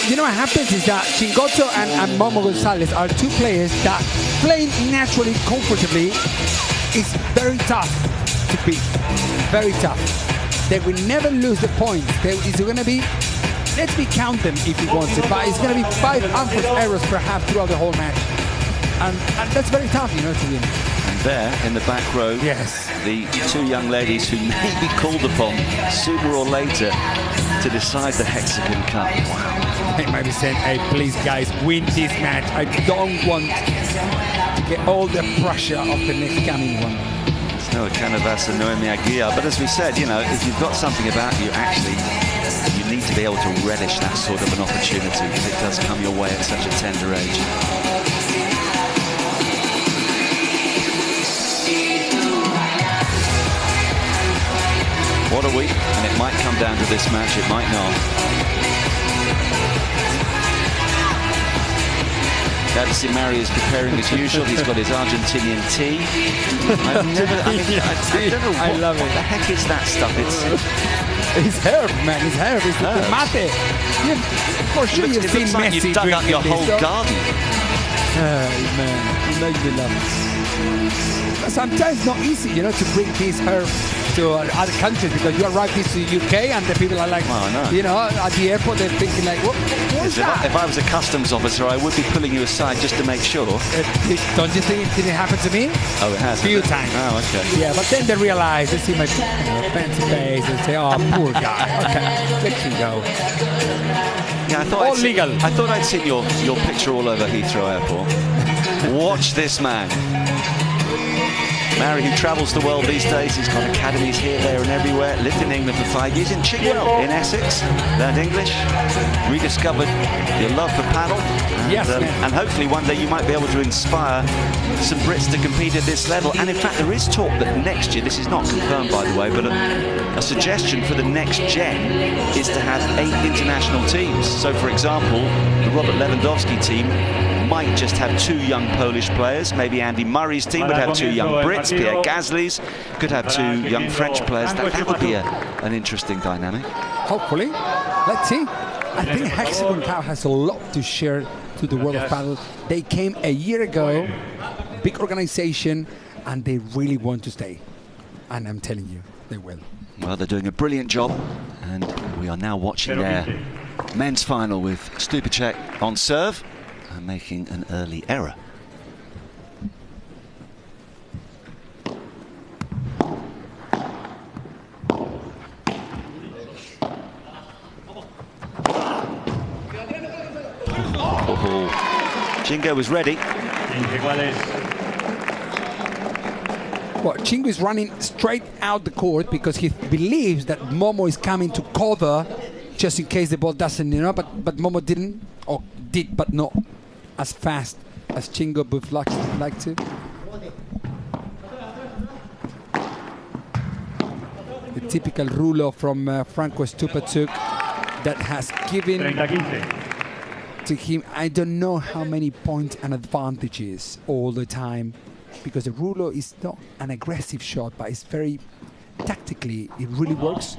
You know what happens is that Chingotto and Momo González are two players that playing naturally, comfortably is very tough to beat. Very tough. They will never lose the points. It's going to be, let me count them if you want to, but it's going to be 5 unforced errors perhaps throughout the whole match. And that's very tough, you know, to win. And there, in the back row, yes, the two young ladies who may be called upon sooner or later to decide the HEXAGON Cup. Wow. They might be saying, hey, please, guys, win this match. I don't want to get all the pressure of the next coming one. It's no Cánovas and Noemi Aguilar, but as we said, you know, if you've got something about you, actually, you need to be able to relish that sort of an opportunity if it does come your way at such a tender age. What a week, and it might come down to this match, it might not. Glad to see Mari is preparing as usual. He's got his Argentinian tea. I don't know what the heck is that stuff. It's his herb, man. His herb is the mate. For sure you've seen like Messi you've dug up your whole garden. Man, it makes me laugh. Sometimes it's not easy, you know, to bring this herb to other countries, because you arrive this to the UK and the people are like, you know, at the airport they're thinking like, what is that? If I was a customs officer, I would be pulling you aside just to make sure. Don't you think it didn't happen to me? Oh, it has. A few times. Oh, okay. Yeah, but then they realize, they see my fancy face and say, oh, poor guy. Okay, let him go. Yeah, I thought I'd seen your picture all over Heathrow Airport. Watch this man. Mari, who travels the world these days, he's got academies here, there and everywhere, lived in England for 5 years, in Chingotto, in Essex, learned English, rediscovered your love for paddle, and hopefully one day you might be able to inspire some Brits to compete at this level. And in fact, there is talk that next year, this is not confirmed by the way, but a suggestion for the next gen is to have 8 international teams. So for example, the Robert Lewandowski team might just have 2 young Polish players. Maybe Andy Murray's team would have 2 young Brits. Pierre Gasly's could have 2 young French players. That would be an interesting dynamic. Hopefully. Let's see. I think HEXAGON Cup has a lot to share to the world of paddle. They came a year ago, big organization, and they really want to stay. And I'm telling you, they will. Well, they're doing a brilliant job, and we are now watching their men's final with Stupaczuk on serve and making an early error. Chingo was ready. Well, Chingo is running straight out the court because he believes that Momo is coming to cover just in case the ball doesn't, you know, but Momo didn't, or did, but not as fast as Chingo would like to. The typical rulo from Franco Stupaczuk that has given to him, I don't know how many points and advantages all the time, because the rulo is not an aggressive shot, but it's very tactically, it really works.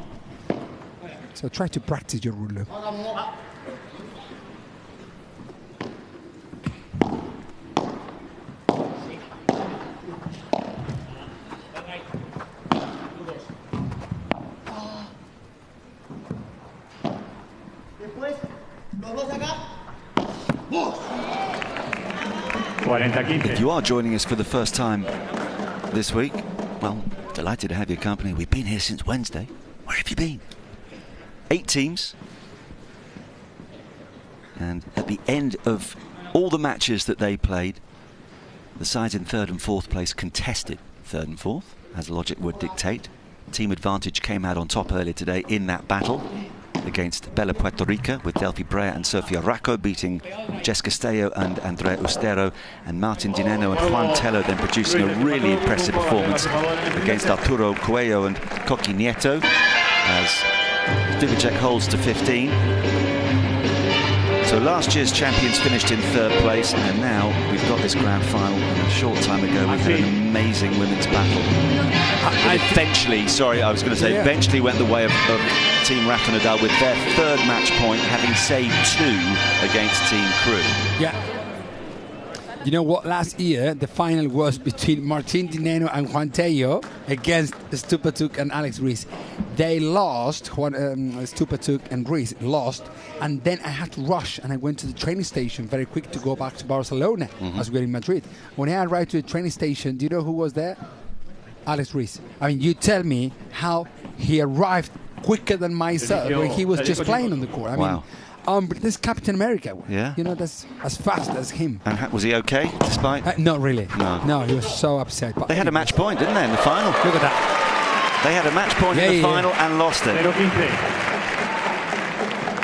So try to practice your rulo. If you are joining us for the first time this week, well, delighted to have your company. We've been here since Wednesday. Where have you been? 8 teams. And at the end of all the matches that they played, the sides in 3rd and 4th place contested 3rd and 4th, as logic would dictate. Team advantage came out on top earlier today in that battle against Bella Puerto Rica, with Delphi Brea and Sofia Racco beating Jess Castello and Andrea Ustero, and Martin Nenno and Juan Tello then producing a really impressive performance against Arturo Coello and Coqui Nieto, as Stupaczuk holds to 15. So last year's champions finished in 3rd place, and now we've got this grand final. And a short time ago we had an amazing women's battle. Eventually went the way of Team Rafa Nadal with their 3rd match point, having saved 2 against Team Crew. Yeah. You know what? Last year the final was between Martin Nenno and Juan Tello against Stupaczuk and Alex Ruiz. They lost. Stupaczuk and Ruiz lost, and then I had to rush and I went to the training station very quick to go back to Barcelona as we were in Madrid. When I arrived to the training station, do you know who was there? Alex Ruiz. I mean, you tell me how he arrived quicker than myself when he was just playing on the court. I mean, this Captain America. Yeah. You know, that's as fast as him. And was he okay, despite? Not really. No, he was so upset. But they had a match point, didn't they, in the final? Look at that. They had a match point in the final and lost it.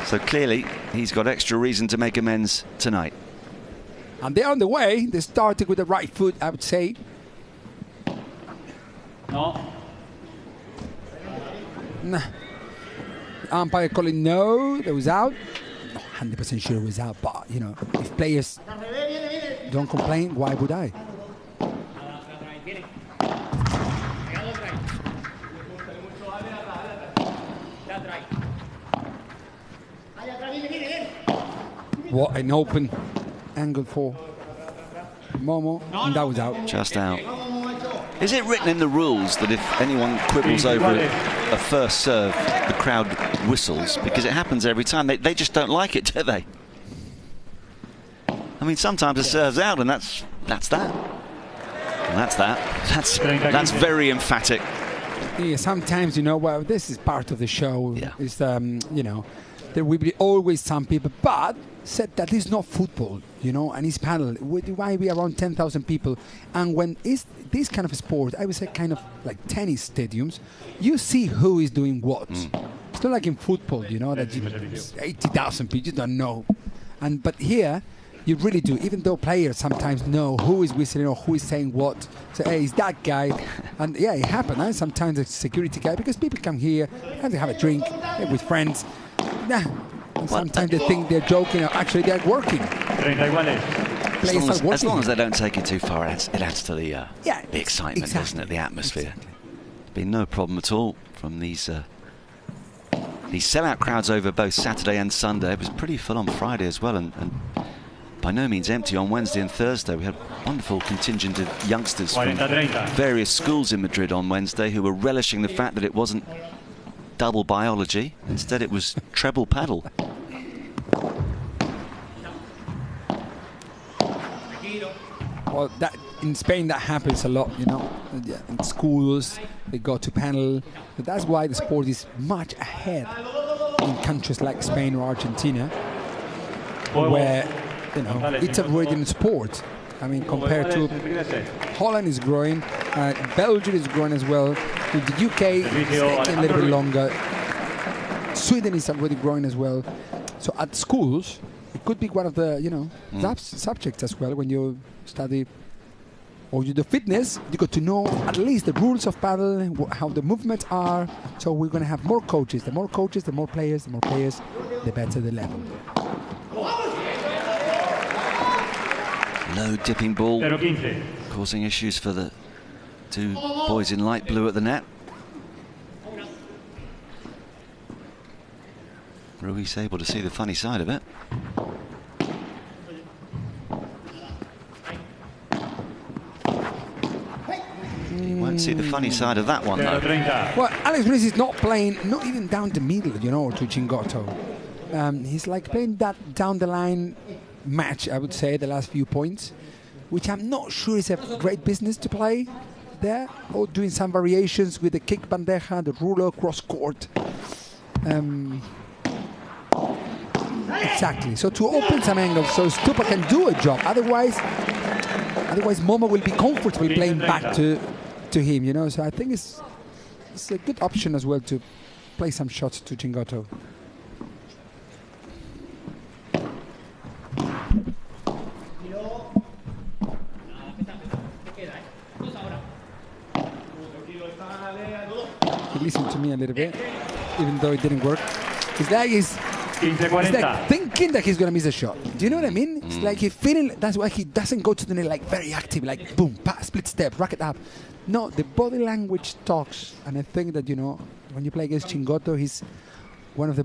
So clearly, he's got extra reason to make amends tonight. And they're on the way. They started with the right foot, I would say. No. Nah. Umpire calling no, that was out. Not 100% sure it was out, but you know, if players don't complain, why would I? What an open angle for Momo, and that was out. Just out. Is it written in the rules that if anyone quibbles over a first serve, the crowd whistles? Because it happens every time. They just don't like it, do they? I mean, sometimes a serve's out, and that's that. And that's that. That's very emphatic. Yeah, sometimes, you know, well, this is part of the show. Yeah. It's, you know, there will be always some people, but said that it's not football, you know, and it's paddle. Why we around 10,000 people, and when it's this kind of sport, I would say kind of like tennis stadiums, you see who is doing what. It's not like in football, you know, that 80,000 people, you don't know. But here, you really do, even though players sometimes know who is whistling or who is saying what. So, hey, it's that guy. And yeah, it happens. Eh? Sometimes it's a security guy, because people come here and they have a drink with friends. Nah. And sometimes they think they're joking, or actually they're working. As long as they don't take it too far, it adds to the excitement, doesn't it? The atmosphere. Exactly. There's been no problem at all from these sellout crowds over both Saturday and Sunday. It was pretty full on Friday as well, and by no means empty on Wednesday and Thursday. We had a wonderful contingent of youngsters from various schools in Madrid on Wednesday who were relishing the fact that it wasn't double biology. Instead, it was treble paddle. Well, that in Spain that happens a lot, you know. In schools, they go to paddle. But that's why the sport is much ahead in countries like Spain or Argentina, where, you know, it's a rhythm sport. I mean, compared to Holland is growing, Belgium is growing as well. In the UK, it's taking a little bit longer. Sweden is already growing as well. So at schools, it could be one of the, you know, subjects as well. When you study or you do fitness, you got to know at least the rules of paddle, how the movements are. So we're going to have more coaches. The more coaches, the more players. The more players, the better the level. Low dipping ball, causing issues for the two boys in light blue at the net. Ruiz able to see the funny side of it. He won't see the funny side of that one, though. Well, Alex Ruiz is not playing, not even down the middle, you know, to Chingotto. He's like playing that down the line match, I would say, the last few points. which I'm not sure is a great business to play there, or doing some variations with the kick bandeja, the ruler, cross court. Exactly. So to open some angles so Stupa can do a job. Otherwise Momo will be comfortable playing back to him, you know. So I think it's a good option as well to play some shots to Chingotto. He listened to me a little bit, even though it didn't work. It's like he's thinking that he's going to miss a shot. Do you know what I mean? It's like he's feeling, that's why he doesn't go to the net like very active, like boom, pass, split step, racket up. No, the body language talks. And I think that, you know, when you play against Chingotto, he's one of the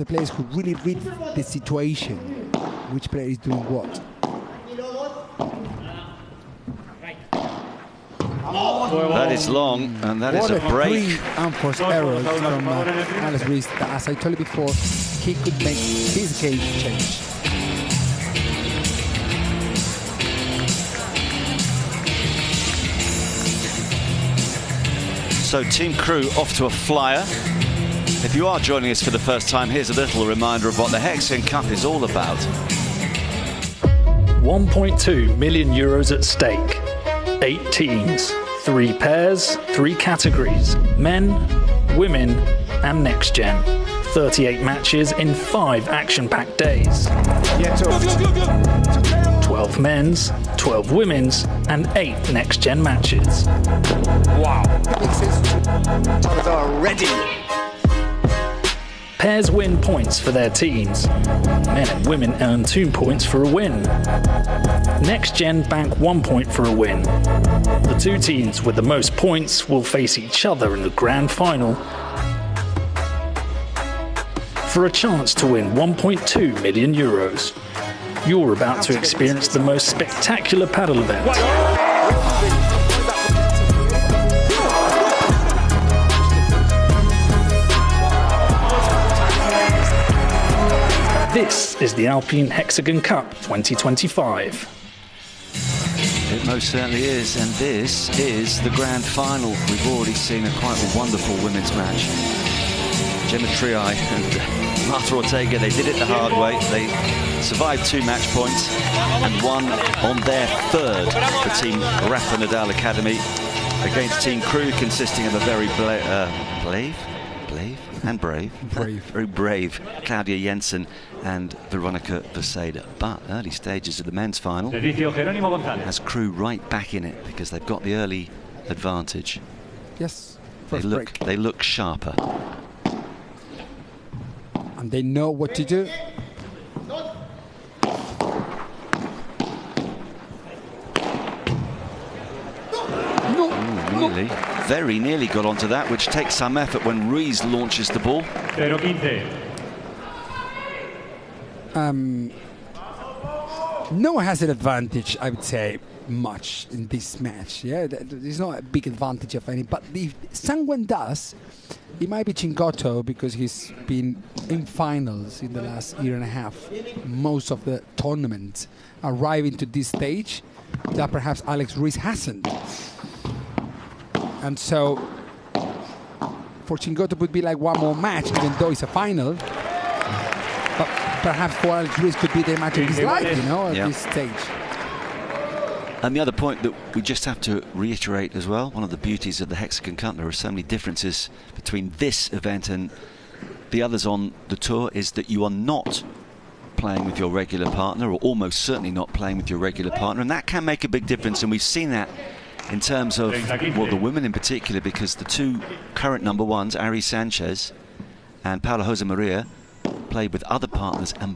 players who really read the situation, which player is doing what. That is long, and that is a break. 3 unforced errors from Alex Ruiz. As I told you before, he could make his game change. So Team Crew off to a flyer. If you are joining us for the first time, here's a little reminder of what the HEXAGON Cup is all about. 1.2 million euros at stake. 8 teams, 3 pairs, 3 categories, men, women and next gen. 38 matches in 5 action-packed days. 12 men's, 12 women's and 8 next gen matches. Wow. Ready. Pairs win points for their teams. Men and women earn 2 points for a win. Next Gen bank 1 point for a win. The 2 teams with the most points will face each other in the grand final for a chance to win 1.2 million euros. You're about to experience the most spectacular paddle event. This is the Alpine HEXAGON Cup 2025. It most certainly is, and this is the grand final. We've already seen quite a wonderful women's match. Triay and Marta Ortega, they did it the hard way. They survived 2 match points and won on their 3rd for Team Rafa Nadal Academy against Team Crew, consisting of a very very brave Claudia Jensen and Veronica Virseda. But early stages of the men's final has Crew right back in it because they've got the early advantage. Yes, they look sharper. And they know what to do. Very nearly got onto that, which takes some effort when Ruiz launches the ball. No one has an advantage, I would say, much in this match. Yeah, there's not a big advantage of any. But if someone does, it might be Chingotto, because he's been in finals in the last year and a half. Most of the tournaments arriving to this stage that perhaps Alex Ruiz hasn't. And so for Chingotto it would be like one more match, even though it's a final. But perhaps for Alex Ruiz could be the match of his life, you know, at this stage. And the other point that we just have to reiterate as well, one of the beauties of the HEXAGON Cup, there are so many differences between this event and the others on the tour, is that you are not playing with your regular partner, or almost certainly not playing with your regular partner, and that can make a big difference. And we've seen that in terms of, well, the women in particular, because the 2 current number 1s, Ari Sanchez and Paula Jose Maria, played with other partners and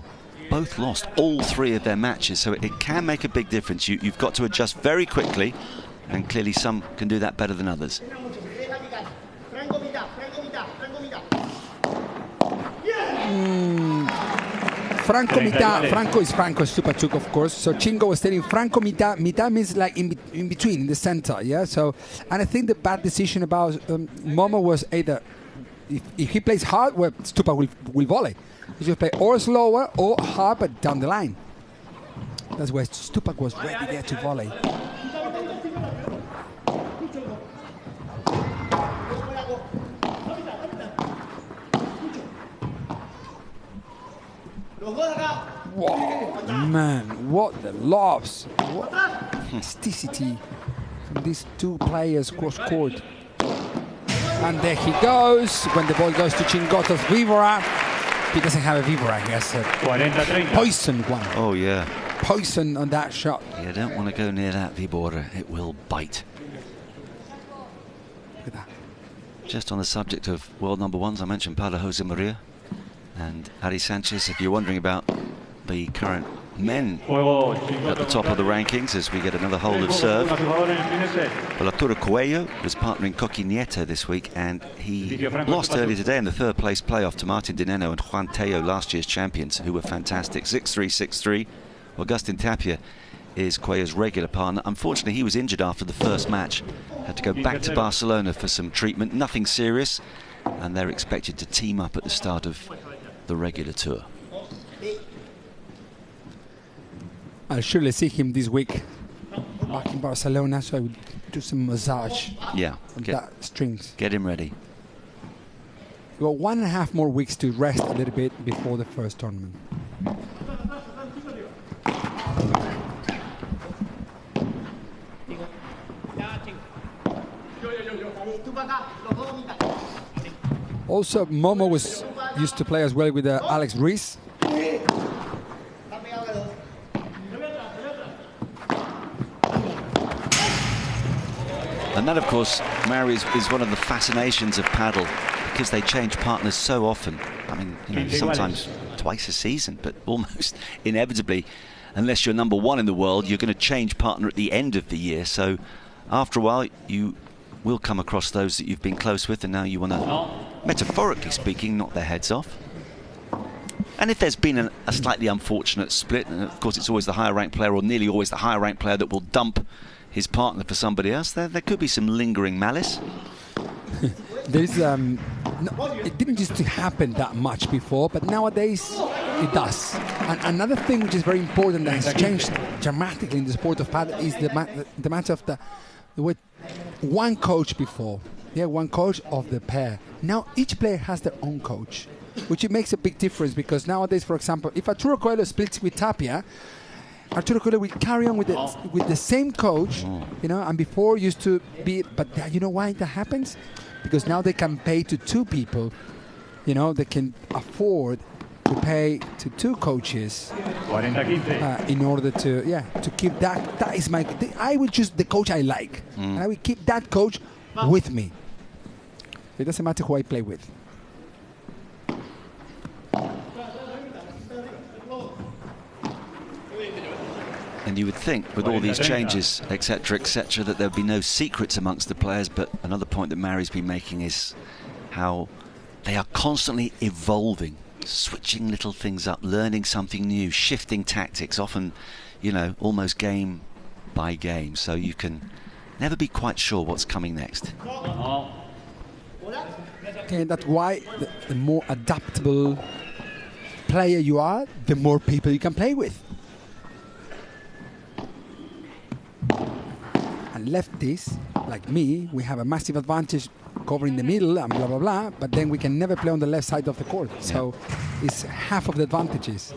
both lost all 3 of their matches. So it can make a big difference. You've got to adjust very quickly, and clearly some can do that better than others. Franco mitad. Franco is Franco Stupaczuk, of course. So Chingo was telling Franco mitad. Mitad means like in between, in the center. Yeah. So, and I think the bad decision about Momo was either if he plays hard, well, Stupa will volley. He should play or slower or hard, but down the line. That's where Stupaczuk was ready there to volley. Wow, man, what the lobs. What elasticity from these two players cross-court. And there he goes. When the ball goes to Chingotto's Vivora, he doesn't have a Vivora, he has a poison one. Oh, yeah. Poison on that shot. You don't want to go near that Vivora, it will bite. Look at that. Just on the subject of world number ones, I mentioned Pablo Jose Maria and Ari Sanchez. If you're wondering about the current men at the top of the rankings as we get another hold of serve. Well, Arturo Coello was partnering Coqui Nieto this week, and he lost earlier today in the third place playoff to Martin de Nenno and Juan Tello, last year's champions, who were fantastic. 6-3, 6-3. Augustin Tapia is Coello's regular partner. Unfortunately, he was injured after the first match. Had to go back to Barcelona for some treatment. Nothing serious, and they're expected to team up at the start of the regular tour. I'll surely see him this week back in Barcelona, so I will do some massage. Yeah, on that strings. Get him ready. We've got 1.5 more weeks to rest a little bit before the first tournament. Also, Momo was used to play as well with Alex Ruiz. And that, of course, Mary, is one of the fascinations of paddle, because they change partners so often. I mean, you know, sometimes twice a season, but almost inevitably, unless you're number one in the world, you're going to change partner at the end of the year. So after a while, you will come across those that you've been close with, and now you want to, metaphorically speaking, knock their heads off. And if there's been a slightly unfortunate split, and of course it's always the higher ranked player, or nearly always the higher ranked player, that will dump his partner for somebody else, there could be some lingering malice. There's no, it didn't used to happen that much before, but nowadays it does. And another thing which is very important that has changed dramatically in the sport of paddle is the matter of the way one coach before. Yeah, one coach of the pair. Now each player has their own coach, which it makes a big difference, because nowadays, for example, if Arturo Coello splits with Tapia, Arturo Coello will carry on with the same coach, you know, and before used to be, but you know why that happens? Because now they can pay to two people, you know, they can afford to pay to two coaches in order to, to keep that. That is I will choose the coach I like, and I will keep that coach with me. It doesn't matter who I play with. And you would think, with all these changes, etc., that there'd be no secrets amongst the players, but another point that Mary's been making is how they are constantly evolving, switching little things up, learning something new, shifting tactics, often, you know, almost game by game, so you can never be quite sure what's coming next. Okay, that's why the more adaptable player you are, the more people you can play with. And lefties, like me, we have a massive advantage covering the middle and blah, blah, blah, but then we can never play on the left side of the court. Yeah. So it's half of the advantages.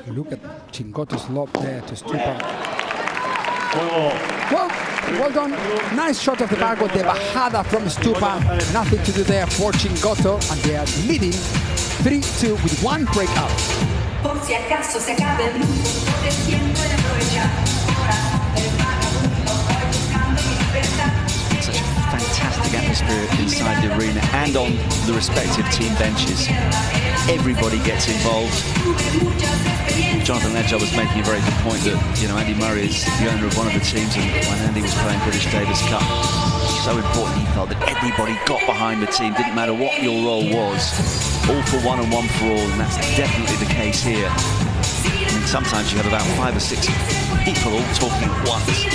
Look at Chingotto's lob there to Stupaczuk. Well done. Nice shot of the back with the bajada from Stupaczuk. Nothing to do there for Chingotto, and they are leading 3-2 with one breakout. Such a fantastic atmosphere inside the arena and on the respective team benches. Everybody gets involved. Jonathan Ledger was making a very good point that, you know, Andy Murray is the owner of one of the teams, and when Andy was playing British Davis Cup, so important, he felt that everybody got behind the team, didn't matter what your role was, all for one and one for all, and that's definitely the case here. I mean, sometimes you have about 5 or 6 people all talking at once.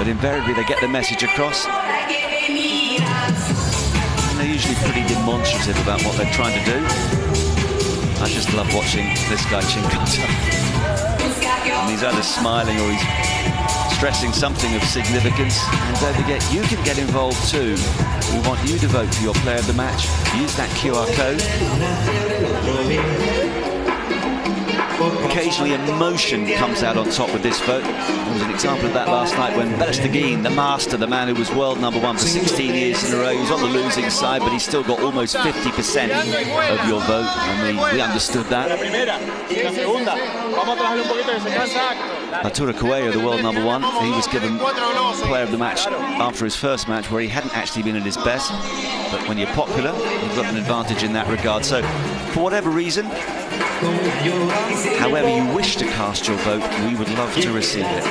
but invariably they get the message across. And they're usually pretty demonstrative about what they're trying to do. I just love watching this guy, Chingotto. And he's either smiling or he's stressing something of significance. And don't forget, you can get involved too. We want you to vote for your player of the match. Use that QR code. Occasionally emotion comes out on top with this vote. There was an example of that last night when Pérez, the master, the man who was world #1 for 16 years in a row, he was on the losing side, but he still got almost 50% of your vote, and we understood that. Coello, the world #1, he was given player of the match after his first match where he hadn't actually been at his best, but when you're popular, you've got an advantage in that regard. So, for whatever reason, however you wish to cast your vote, we would love to receive it.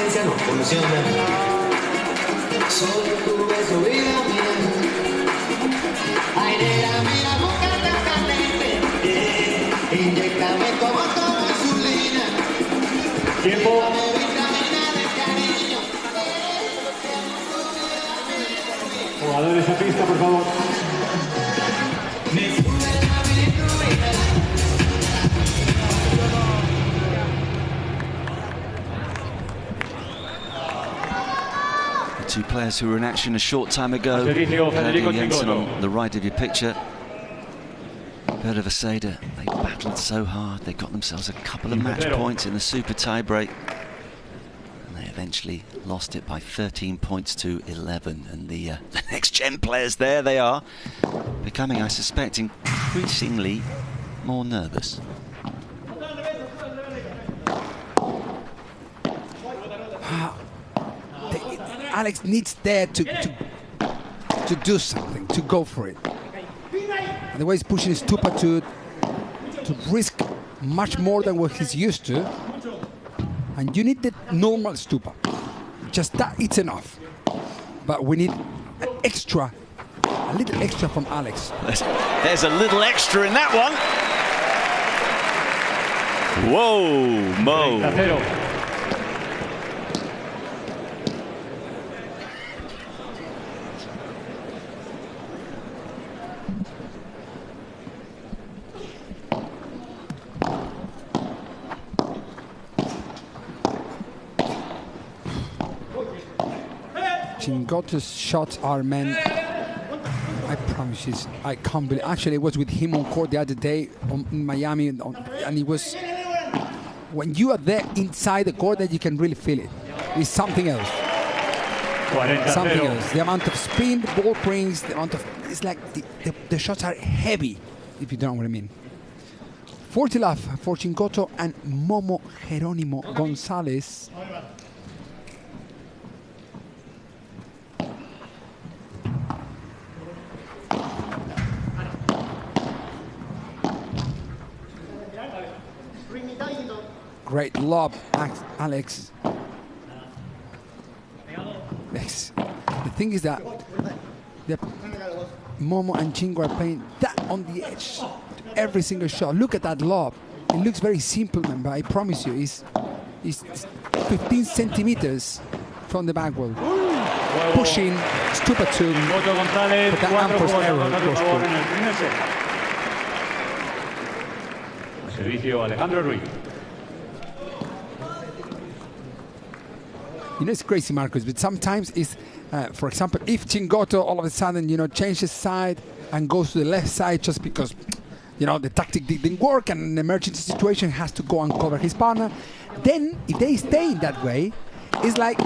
Jugadores a pista, por favor. Two players who were in action a short time ago. Jensen on the right of your picture. Virseda, they battled so hard. They got themselves a couple of match points in the super tie-break. And they eventually lost it by 13 points to 11. And the next-gen players, there they are, becoming, I suspect, increasingly more nervous. Alex needs there to do something, to go for it. And the way he's pushing Stupaczuk to risk much more than what he's used to. And you need the normal Stupa. Just that, it's enough. But we need a little extra from Alex. There's a little extra in that one. Whoa, Mo. Chingotto's shots are meant, I promise you, I can't believe. Actually, I was with him on court the other day in Miami, and it was, when you are there inside the court, that you can really feel it. It's something else. Something else. The amount of spin the ball brings, the amount of, it's like the shots are heavy, if you don't know what I mean. 40 love for Chingotto and Momo Jerónimo González. Great lob, Alex. The thing is that Momo and Chingo are playing that on the edge every single shot. Look at that lob. It looks very simple, man, but I promise you, it's 15 centimeters from the back wall. Pushing Stupaczuk for that unforced error. Servicio Alejandro Ruiz. You know, it's crazy, Marcus, but sometimes it's, for example, if Chingotto all of a sudden, you know, changes side and goes to the left side just because, you know, the tactic didn't work and an emergency situation has to go and cover his partner, then if they stay in that way, it's like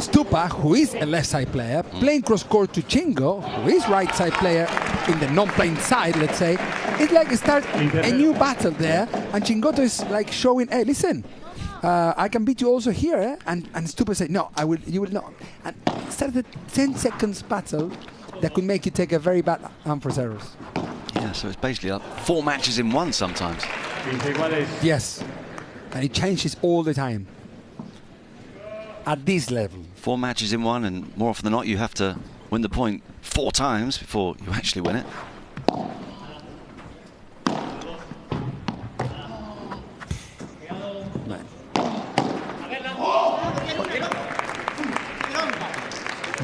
Stupa, who is a left side player, playing cross court to Chingo, who is right side player in the non-playing side, let's say. It's like it starts a new battle there, and Chingotto is like showing, hey, listen, I can beat you also here, eh? And Stupa said, no, you will not. And it started a 10 seconds battle that could make you take a very bad unforced errors. Yeah, so it's basically like 4 matches in one sometimes. Yes, and it changes all the time. At this level. 4 matches in one, and more often than not, you have to win the point 4 times before you actually win it.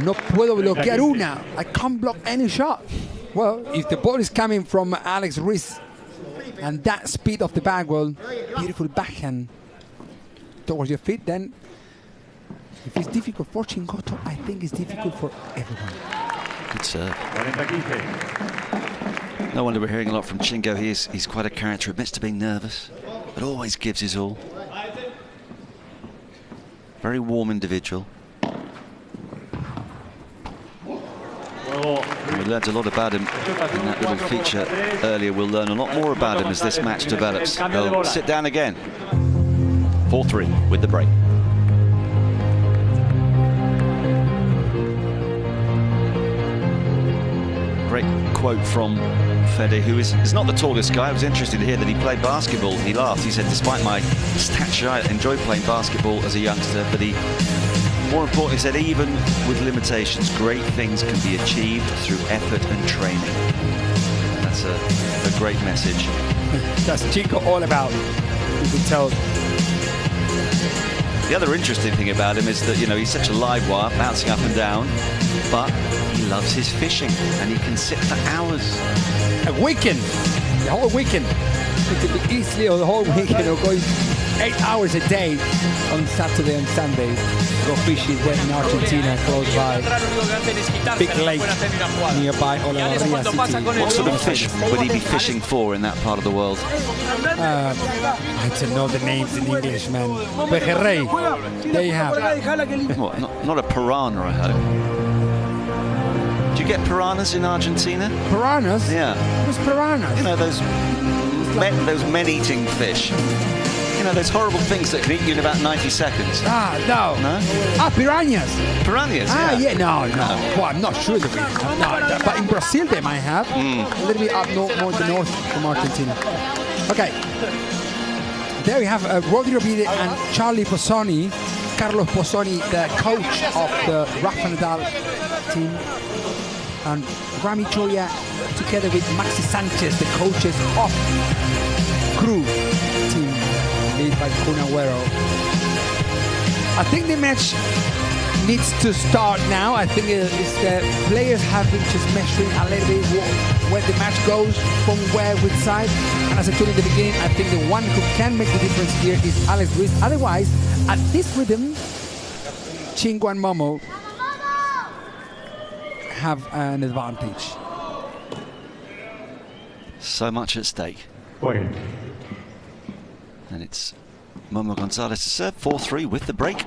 No puedo bloquear una. I can't block any shot. Well, if the ball is coming from Alex Ruiz and that speed of the back, well, beautiful backhand towards your feet, then if it's difficult for Chingotto, I think it's difficult for everyone. Good serve. No wonder we're hearing a lot from Chingo. He's quite a character, admits to being nervous, but always gives his all. Very warm individual. We learned a lot about him in that little feature earlier. We'll learn a lot more about him as this match develops. They'll sit down again. 4-3 with the break. Great quote from Fede, who is not the tallest guy. I was interested to hear that he played basketball. He laughed. He said, despite my stature, I enjoyed playing basketball as a youngster, but he, more importantly, said even with limitations, great things can be achieved through effort and training. That's a great message. That's Chico all about. You can tell. The other interesting thing about him is that, you know, he's such a live wire, bouncing up and down, but he loves his fishing and he can sit for hours. A weekend, the whole weekend. It could be easily the whole weekend or going 8 hours a day on Saturday and Sunday. Go fishing in Argentina, close by. Big lake nearby Olavarria city. What sort of fish would he be fishing for in that part of the world? I don't know the names in English, man. Pejerrey, there you have. What, not a piranha, I hope. Do you get piranhas in Argentina? Piranhas? Yeah. What's piranhas? You know, those men-eating fish. You know, those horrible things that can eat you in about 90 seconds. Ah, no. No? Ah, piranhas. Piranhas, yeah. No. Well, I'm not sure that we have. No, but in Brazil they might have. A little bit up more to the north from Argentina. Okay. There we have Rodrigo Bide and Charlie Pozzoni. Carlos Pozzoni, the coach of the Rafa Nadal team. And Rami Choya, together with Maxi Sanchez, the coaches of Crew team, led by Kun Agüero. I think the match needs to start now. I think it's the players have been just measuring a little bit where the match goes, from where, which side. And as I told you in the beginning, I think the one who can make the difference here is Alex Ruiz. Otherwise, at this rhythm, Chingo and Momo have an advantage. So much at stake. And it's Momo González to serve. 4-3 with the break.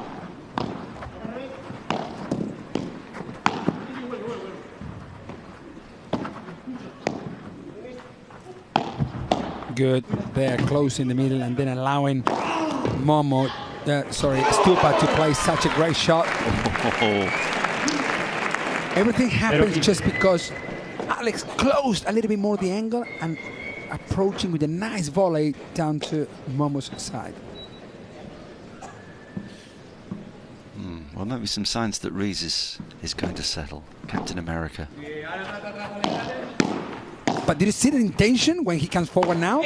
Good. They're close in the middle and then allowing Stupa to play such a great shot. Everything happens just because Alex closed a little bit more the angle and approaching with a nice volley down to Momo's side. Well, maybe some signs that Ruiz is going to settle. Captain America. But did you see the intention when he comes forward now?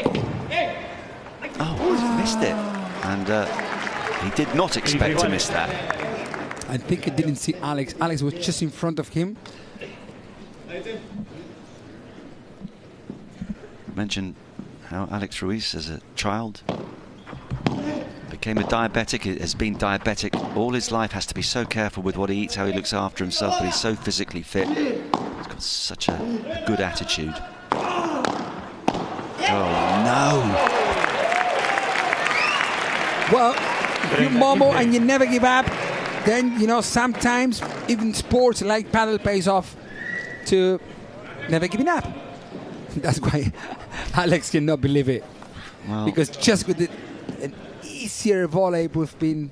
Oh, he missed it. And he did not expect to miss that. I think he didn't see Alex. Alex was just in front of him. Mentioned how Alex Ruiz, as a child, became a diabetic, has been diabetic all his life, has to be so careful with what he eats, how he looks after himself, but he's so physically fit. He's got such a good attitude. Oh, no. Well, if you're Momo and you never give up, then, you know, sometimes even sports like paddle pays off to never giving up. That's why Alex cannot believe it. Well, because just with an easier volley would have been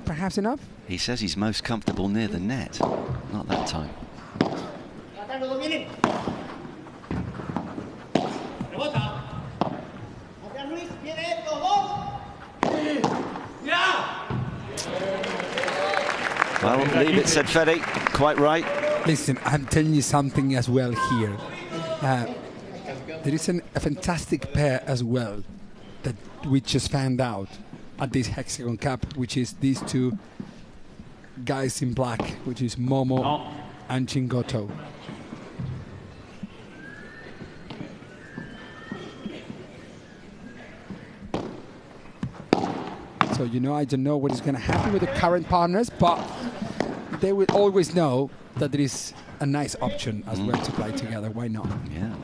perhaps enough. He says he's most comfortable near the net. Not that time. Well, leave it, said Fede. Quite right. Listen, I'm telling you something as well here. There is a fantastic pair as well that we just found out at this Hexagon Cup, which is these two guys in black, which is Momo and Chingotto. So, you know, I don't know what is going to happen with the current partners, but they will always know that there is a nice option as well to play together. Why not? Yeah.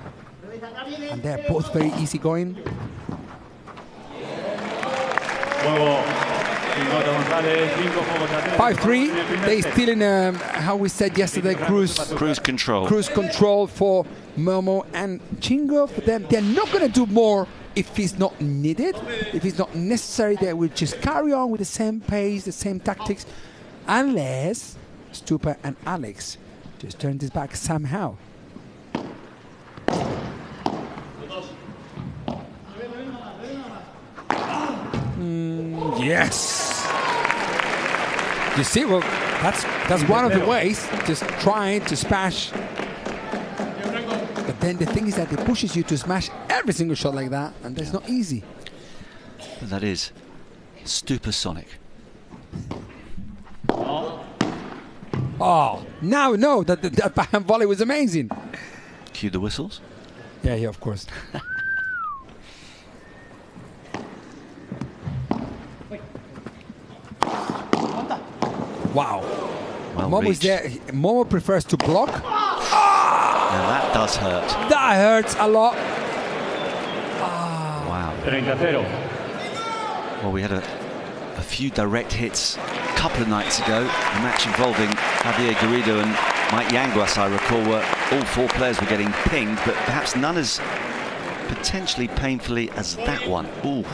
And they're both very easygoing. 5-3. They still in how we said yesterday, cruise control. Cruise control for Momo and Chingo. For them, they're not going to do more if it's not needed. If it's not necessary, they will just carry on with the same pace, the same tactics, unless Stupa and Alex just turn this back somehow. Yes. You see, well, that's one of the ways, just trying to smash. But then the thing is that it pushes you to smash every single shot like that, and that's not easy. That is Stupaczuk. Oh, now no, that backhand volley was amazing. Cue the whistles. Yeah, of course. Wow. Well Momo's there. Momo prefers to block. Now that does hurt. That hurts a lot. Wow. Well, we had a few direct hits a couple of nights ago. A match involving Javier Garrido and Mike Yanguas, I recall, where all four players were getting pinged, but perhaps none as potentially painfully as that one. Ooh.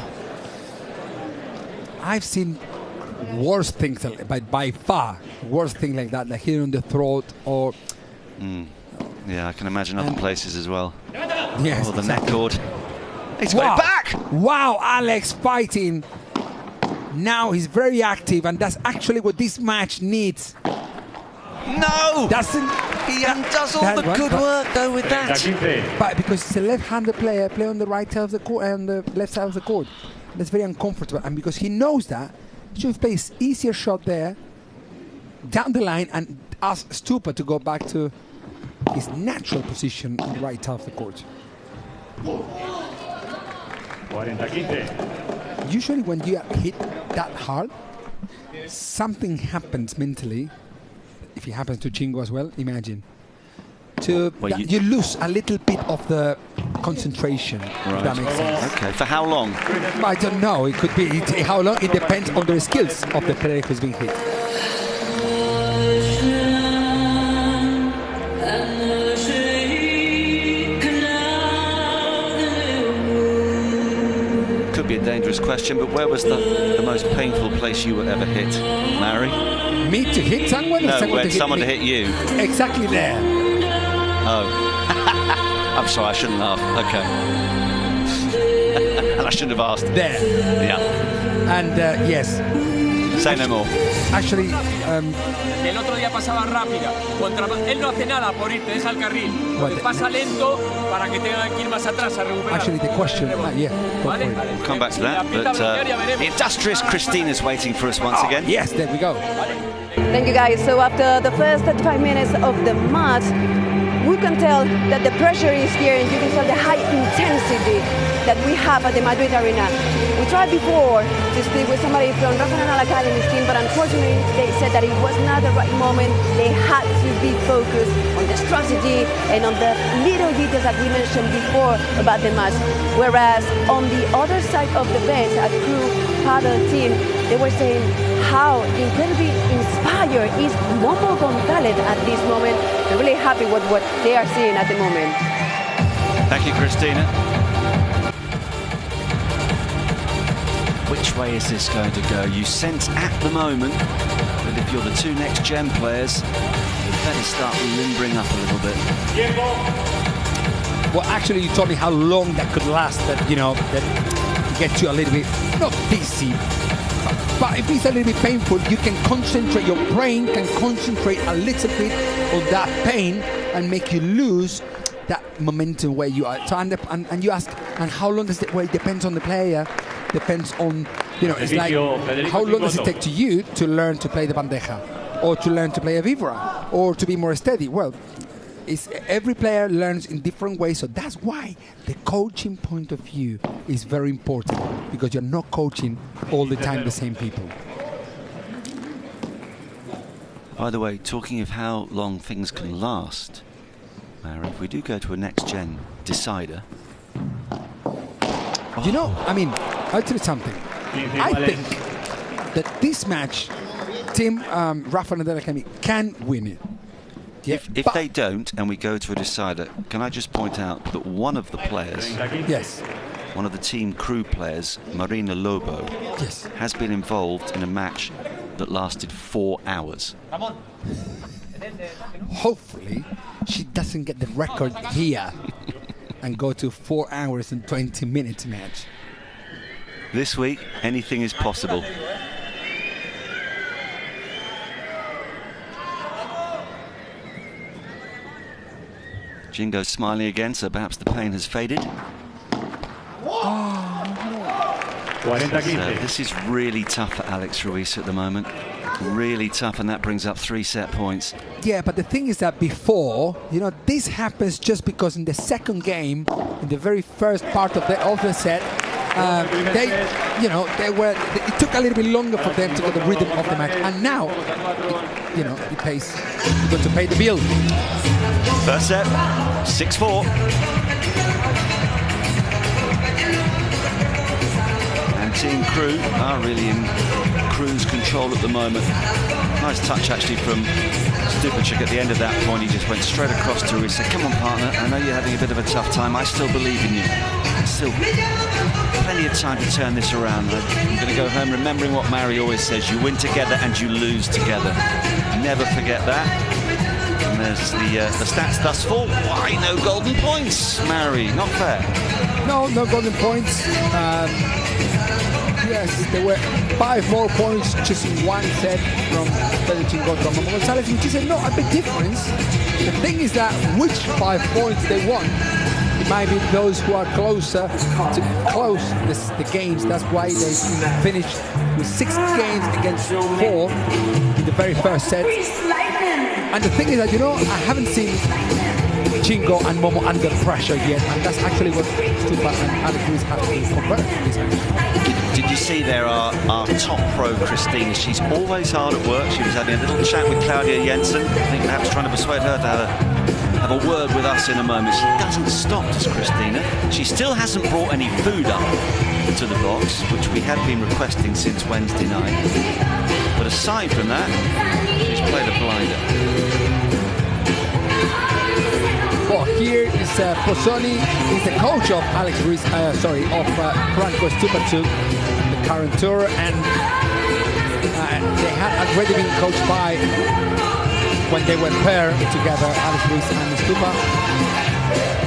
I've seen worse things, but by far worse thing like that, like hitting on the throat or. Yeah, I can imagine other places as well. Yes, the neck cord. He's wow. got it back. Wow, Alex fighting. Now he's very active, and that's actually what this match needs. No, doesn't he does all the good work though with that. But because it's a left-handed player, play on the right side of the court and the left side of the court. That's very uncomfortable, and because he knows that, he should play his easier shot there, down the line, and ask Stupa to go back to his natural position on the right side of the court. Usually when you hit that hard, something happens mentally. If it happens to Chingo as well, imagine. You lose a little bit of the concentration, if that makes sense. Okay, for how long? I don't know. It could be how long. It depends on the skills of the player who's being hit. Could be a dangerous question, but where was the most painful place you were ever hit, Larry? Me to hit someone? No, someone to hit you. Exactly there. Oh. I'm sorry, I shouldn't laugh. Okay. And I shouldn't have asked. There. Yeah. And yes. Say no more. Actually, el otro día pasaba rápida. Él no hace nada por irte, deja el carril. Pasa lento para que tenga que ir más atrás a recuperar. Actually, the question, yeah. We'll come back to that. But the industrious Christina's waiting for us once again. Yes, there we go. Thank you, guys. So after the first 35 minutes of the match, we can tell that the pressure is here, and you can tell the high intensity that we have at the Madrid Arena. We tried before to speak with somebody from Rafa Nadal Academy's team, but unfortunately they said that it was not the right moment. They had to be focused on the strategy and on the little details that we mentioned before about the match. Whereas on the other side of the bench, a crew padel team, they were saying how incredibly inspired is Momo González at this moment. They're really happy with what they are seeing at the moment. Thank you, Christina. Which way is this going to go? You sense at the moment that if you're the two next gen players, you better start limbering up a little bit. Well, actually, you told me how long that could last. That that gets you a little bit not dizzy, but if it's a little bit painful, you can concentrate. Your brain can concentrate a little bit on that pain and make you lose that momentum where you are. So and you ask, and how long does it? Well, it depends on the player. Depends on, it's like how long does it take to you to learn to play the bandeja? or to learn to play a vibra, or to be more steady. Well, every player learns in different ways, so that's why the coaching point of view is very important, because you're not coaching all the time the same people. By the way, talking of how long things can last, Mary, if we do go to a next-gen decider... You know, I mean, I'll tell you something. I think that this match, Team Rafa Nadal Academy can win it. Yeah, if they don't, and we go to a decider, can I just point out that one of the players, yes, one of the team crew players, Marina Lobo, yes, has been involved in a match that lasted 4 hours. Hopefully, she doesn't get the record here and go to 4 hours and 20 minutes match. This week, anything is possible. Jingo's smiling again, so perhaps the pain has faded. So this is really tough for Alex Ruiz at the moment. Really tough, and that brings up 3 set points. Yeah, but the thing is that before, you know, this happens just because in the second game, in the very first part of the set, it took a little bit longer for them to get the rhythm of the match, and now, it pays. You've got to pay the bill. First set, 6-4. And Team Crew are really in cruise control at the moment. Nice touch actually from Stupaczuk at the end of that point. He just went straight across to Ruiz. Said, "Come on, partner. I know you're having a bit of a tough time. I still believe in you. Still plenty of time to turn this around. I'm going to go home remembering what Mary always says: you win together and you lose together. Never forget that." And there's the stats thus far. Why no golden points, Mary? Not fair. No golden points. Yes, there were 5 more points just in one set from Chingotto and González, which is not a big difference. The thing is that which 5 points they won, it might be those who are closer to close the games. That's why they finished with 6 games against 4 in the very first set. And the thing is that, I haven't seen Chingo and Momo under pressure yet, and that's actually what Stupa and Alex Ruiz have to convert this match. Did you see there our top pro, Christina? She's always hard at work. She was having a little chat with Claudia Jensen. I think perhaps trying to persuade her to have a word with us in a moment. She doesn't stop, does Christina? She still hasn't brought any food up to the box, which we had been requesting since Wednesday night. But aside from that, she's played a blinder. Well, here is Pozzoni, is the coach of Alex Ruiz, Franco Stupaczuk, the current tour, and they had already been coached by, when they were paired together, Alex Ruiz and Stupa.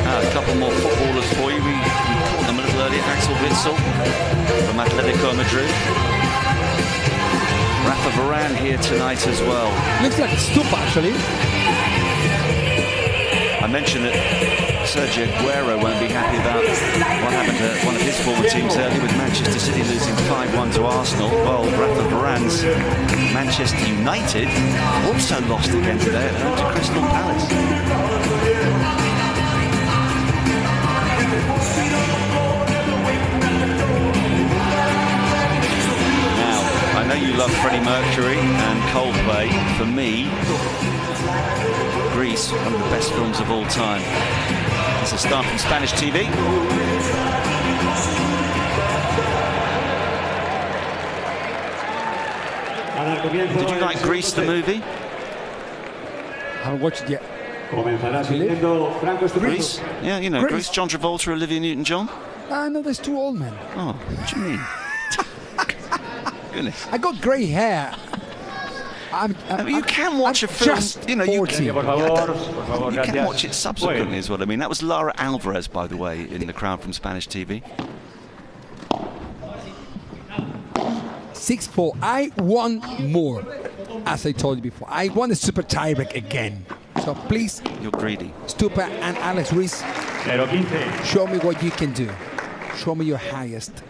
A couple more footballers for you. We caught them a little earlier. Axel Witsel from Atletico Madrid. Rafa Varane here tonight as well. Looks like Stupa, actually. I mentioned that Sergio Aguero won't be happy about what happened to one of his former teams earlier, with Manchester City losing 5-1 to Arsenal. Well, Rafa Varane's Manchester United also lost again today at home to Crystal Palace. Now, I know you love Freddie Mercury and Coldplay. For me, Grease, one of the best films of all time. It's a start from Spanish TV. Did you like Grease, the movie? I haven't watched it yet. Grease? Yeah, Grease, John Travolta, Olivia Newton-John. No, there's 2 old men. Oh, what do you mean? Goodness. I got grey hair. You can watch a film, just you can gracias. watch it subsequently, is what I mean. That was Lara Alvarez, by the way, in the crowd from Spanish TV. 6-4. I want more, as I told you before. I want a super tiebreak again. So please, you're greedy. Stupa and Alex Ruiz, show me what you can do. Show me your highest.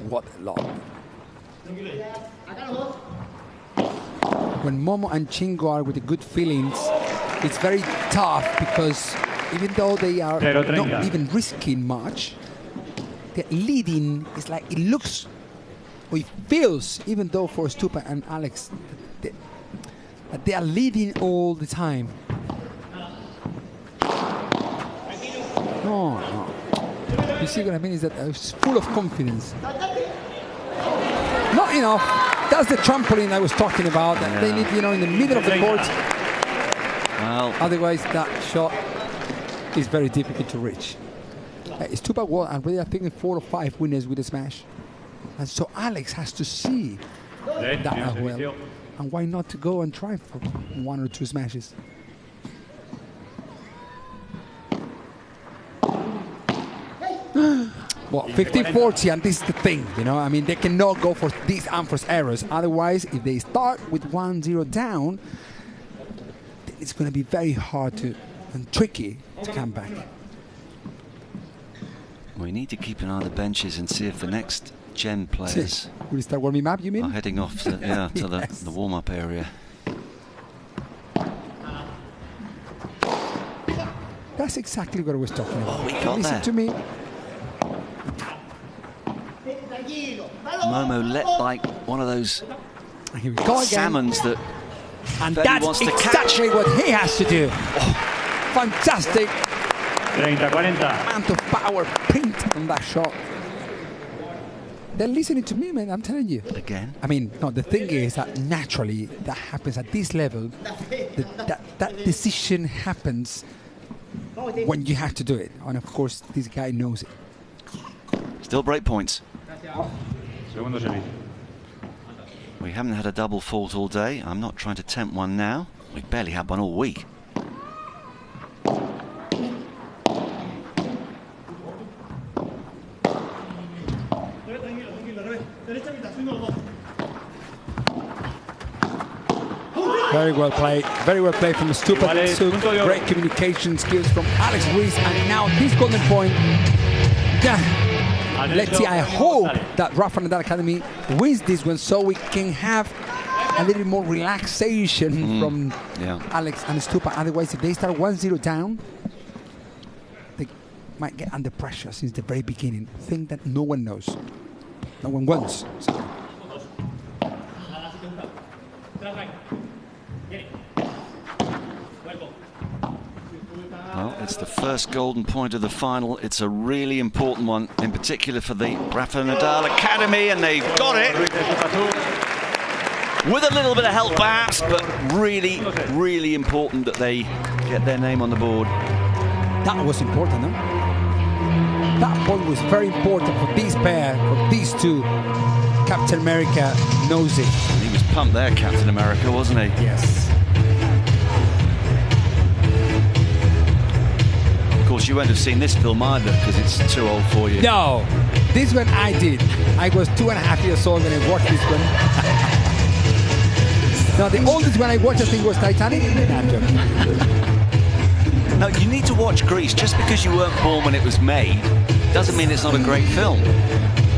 What a lot. When Momo and Chingo are with the good feelings, it's very tough because even though they are not even risking much, the leading is like it looks or it feels, even though for Stupa and Alex, they are leading all the time. No. You see what I mean? Is that it's full of confidence. Not enough. That's the trampoline I was talking about. Yeah. They need, in the middle of the court. Well, otherwise, that shot is very difficult to reach. Stupa won, and really, I think 4 or 5 winners with a smash. And so Alex has to see that as well. And why not to go and try for 1 or 2 smashes? Well, 50-40, and this is the thing, I mean, they cannot go for these unforced errors. Otherwise, if they start with 1-0 down, it's going to be very hard and tricky to come back. We need to keep an eye on the benches and see if the next Gen players will you start warming up, you mean? Are heading off to, to Yes. the warm-up area. That's exactly what I was talking about. Oh, we got Listen there. to me. Momo let like one of those Here we go salmons that and Feli that's wants to exactly catch. what he has to do. Fantastic 30-40. amount of power print on that shot. They're listening to me, man, I'm telling you. Again? I mean, no, the thing is that naturally that happens at this level. That decision happens when you have to do it. And of course, this guy knows it. Still break points. Segundo servicio. We haven't had a double fault all day. I'm not trying to tempt one now. We barely had one all week. Very well played from Stupaczuk. Great communication skills from Alex Ruiz, and now this golden point. Let's see, I hope that Rafa Nadal Academy wins this one so we can have a little more relaxation from Alex and Stupa. Otherwise, if they start 1-0 down, they might get under pressure since the very beginning. Thing that no one knows. No one wants. So. Well, it's the first golden point of the final. It's a really important one, in particular for the Rafa Nadal Academy, and they've got it. With a little bit of help, perhaps, but really, really important that they get their name on the board. That was important, no? That point was very important for this pair, for these two. Captain America knows it. He was pumped there, Captain America, wasn't he? Yes. Of course, you won't have seen this film either because it's too old for you. No, this one I did. I was 2.5 years old when I watched this one. Now, the oldest one I watched, I think, was Titanic. No, you need to watch Grease. Just because you weren't born when it was made doesn't mean it's not a great film.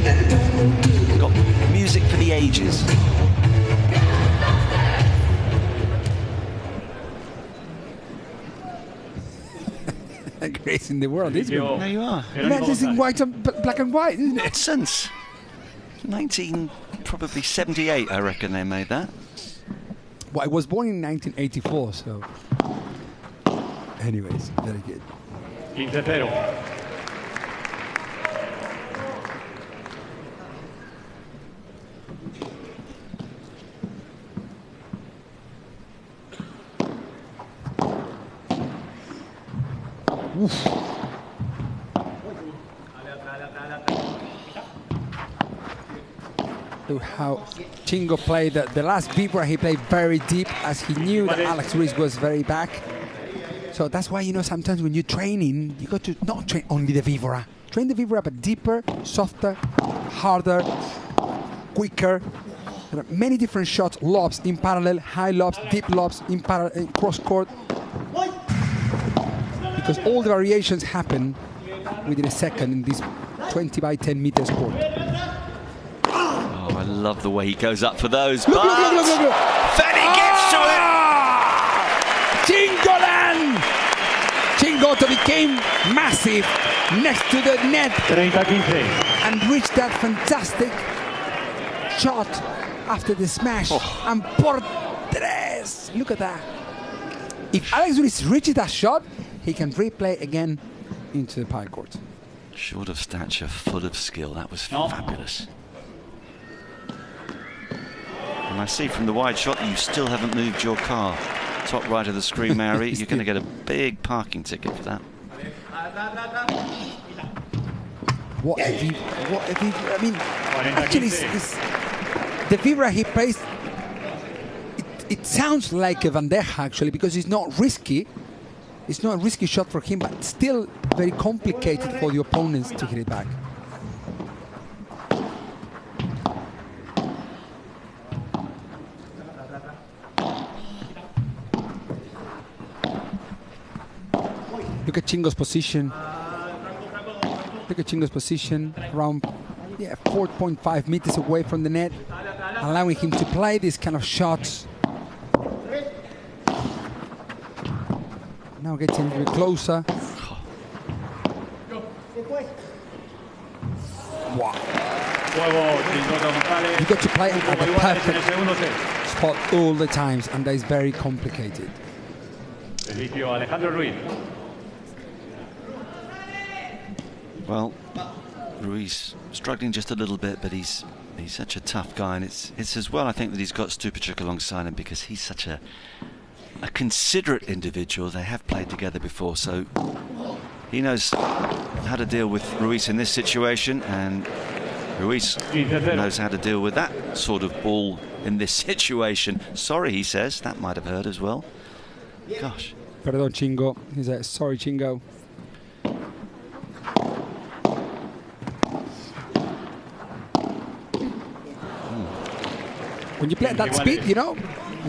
It's got music for the ages. Great in the world, isn't it? There you are. Man, this is white and black and white, isn't it? Since 1978, I reckon they made that. Well, I was born in 1984, so. Anyways, very good. 15-0. Look how Chingo played the last vibra. He played very deep as he knew that Alex Ruiz was very back. So that's why, sometimes when you're training, you got to not train only the vibra. Train the vibra, but deeper, softer, harder, quicker. There are many different shots, lobs in parallel, high lobs, deep lobs in cross court. Because all the variations happen within a second in this 20 by 10 meters court. Oh, I love the way he goes up for those. Look. Fenny gets to it! Chingolan! Chingotto became massive next to the net and reached that fantastic shot after the smash. And por tres! Look at that. If Alex Ruiz reaches that shot, he can replay again into the pile court. Short of stature, full of skill. That was fabulous. And I see from the wide shot that you still haven't moved your car. Top right of the screen, Mary. You're going to get a big parking ticket for that. What a vibra. I mean, actually, the vibra he plays, it sounds like a bandeja, actually, because it's not risky. It's not a risky shot for him, but still very complicated for the opponents to hit it back. Look at Chingo's position. Look at Chingo's position, around 4.5 meters away from the net, allowing him to play these kind of shots. Now getting a little bit closer. Wow. You got to play at the perfect spot all the times, and that is very complicated. Well, Ruiz struggling just a little bit, but he's such a tough guy, and it's as well, I think, that he's got Stupaczuk alongside him, because he's such a considerate individual. They have played together before, so he knows how to deal with Ruiz in this situation, and Ruiz knows how to deal with that sort of ball in this situation. Sorry, he says. That might have hurt as well. Gosh. Perdón, Chingo. He said, sorry, Chingo. When you play at that speed, you know,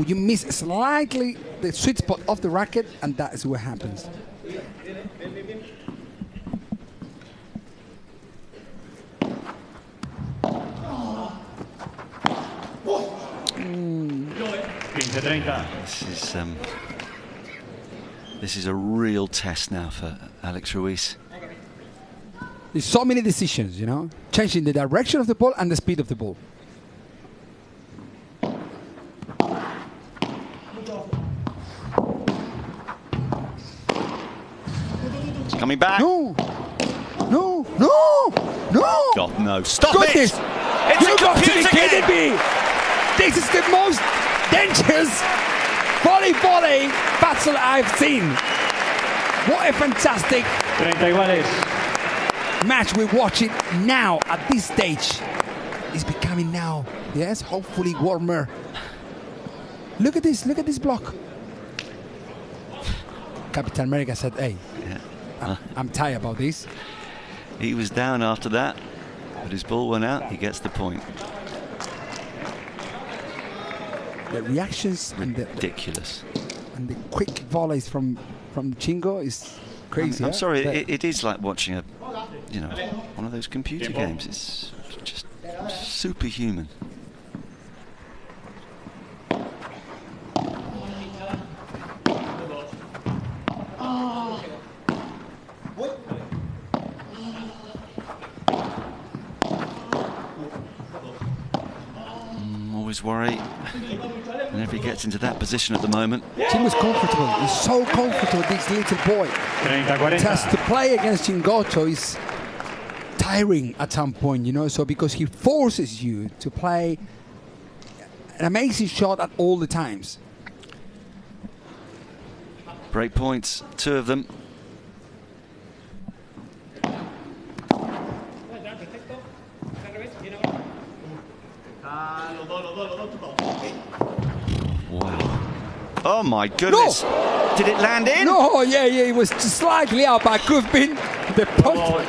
you miss slightly the sweet spot of the racket, and that is what happens. This is a real test now for Alex Ruiz. There's so many decisions, you know, changing the direction of the ball and the speed of the ball. Coming back. No. God, no. Stop Goodness. it. It's a computer game. Me. This is the most dangerous volley battle I've seen. What a fantastic match we're watching now at this stage. It's becoming now, yes, hopefully warmer. Look at this block. Captain America said, hey, I'm tired about this. He was down after that, but his ball went out. He gets the point. The reactions ridiculous, and the quick volleys from Chingo is crazy. I'm sorry, it is like watching one of those computer games. It's just superhuman. Always worry whenever he gets into that position at the moment. Chingo's comfortable. He's so comfortable, this little boy. Just to play against Chingotto is tiring at some point, you know, so because he forces you to play an amazing shot at all the times. Break points, 2 of them. Wow. Oh my goodness. No. Did it land in? No, yeah, it was just slightly out, but could have been the post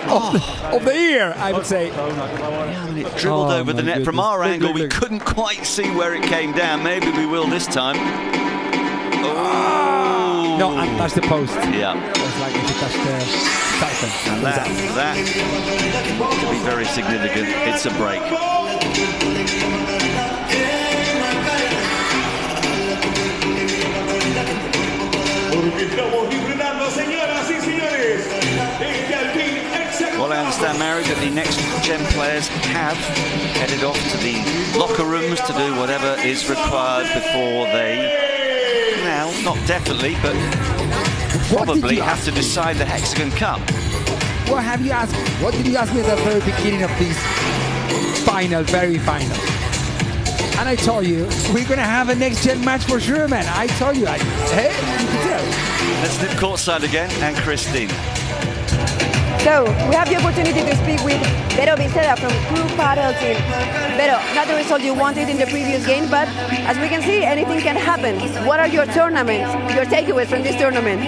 of the ear, I would say. Yeah, I mean, it dribbled over the net. From our angle, we couldn't quite see where it came down. Maybe we will this time. Oh. No, and touch the post. Yeah. It's like if you touch the siphon. And that could be very significant. It's a break. Well, I understand, Mary, that the next gen players have headed off to the locker rooms to do whatever is required before they, now, not definitely, but probably have to decide the Hexagon Cup. What have you asked? What did you ask me at the very beginning of this final, very final? And I told you, we're going to have a next-gen match for sure, man. I told you. Hey, you can tell. Let's dip courtside again, and Christine. So, we have the opportunity to speak with Virseda from Crew Padel Team. Vero, not the result you wanted in the previous game, but as we can see, anything can happen. What are your takeaways from this tournament?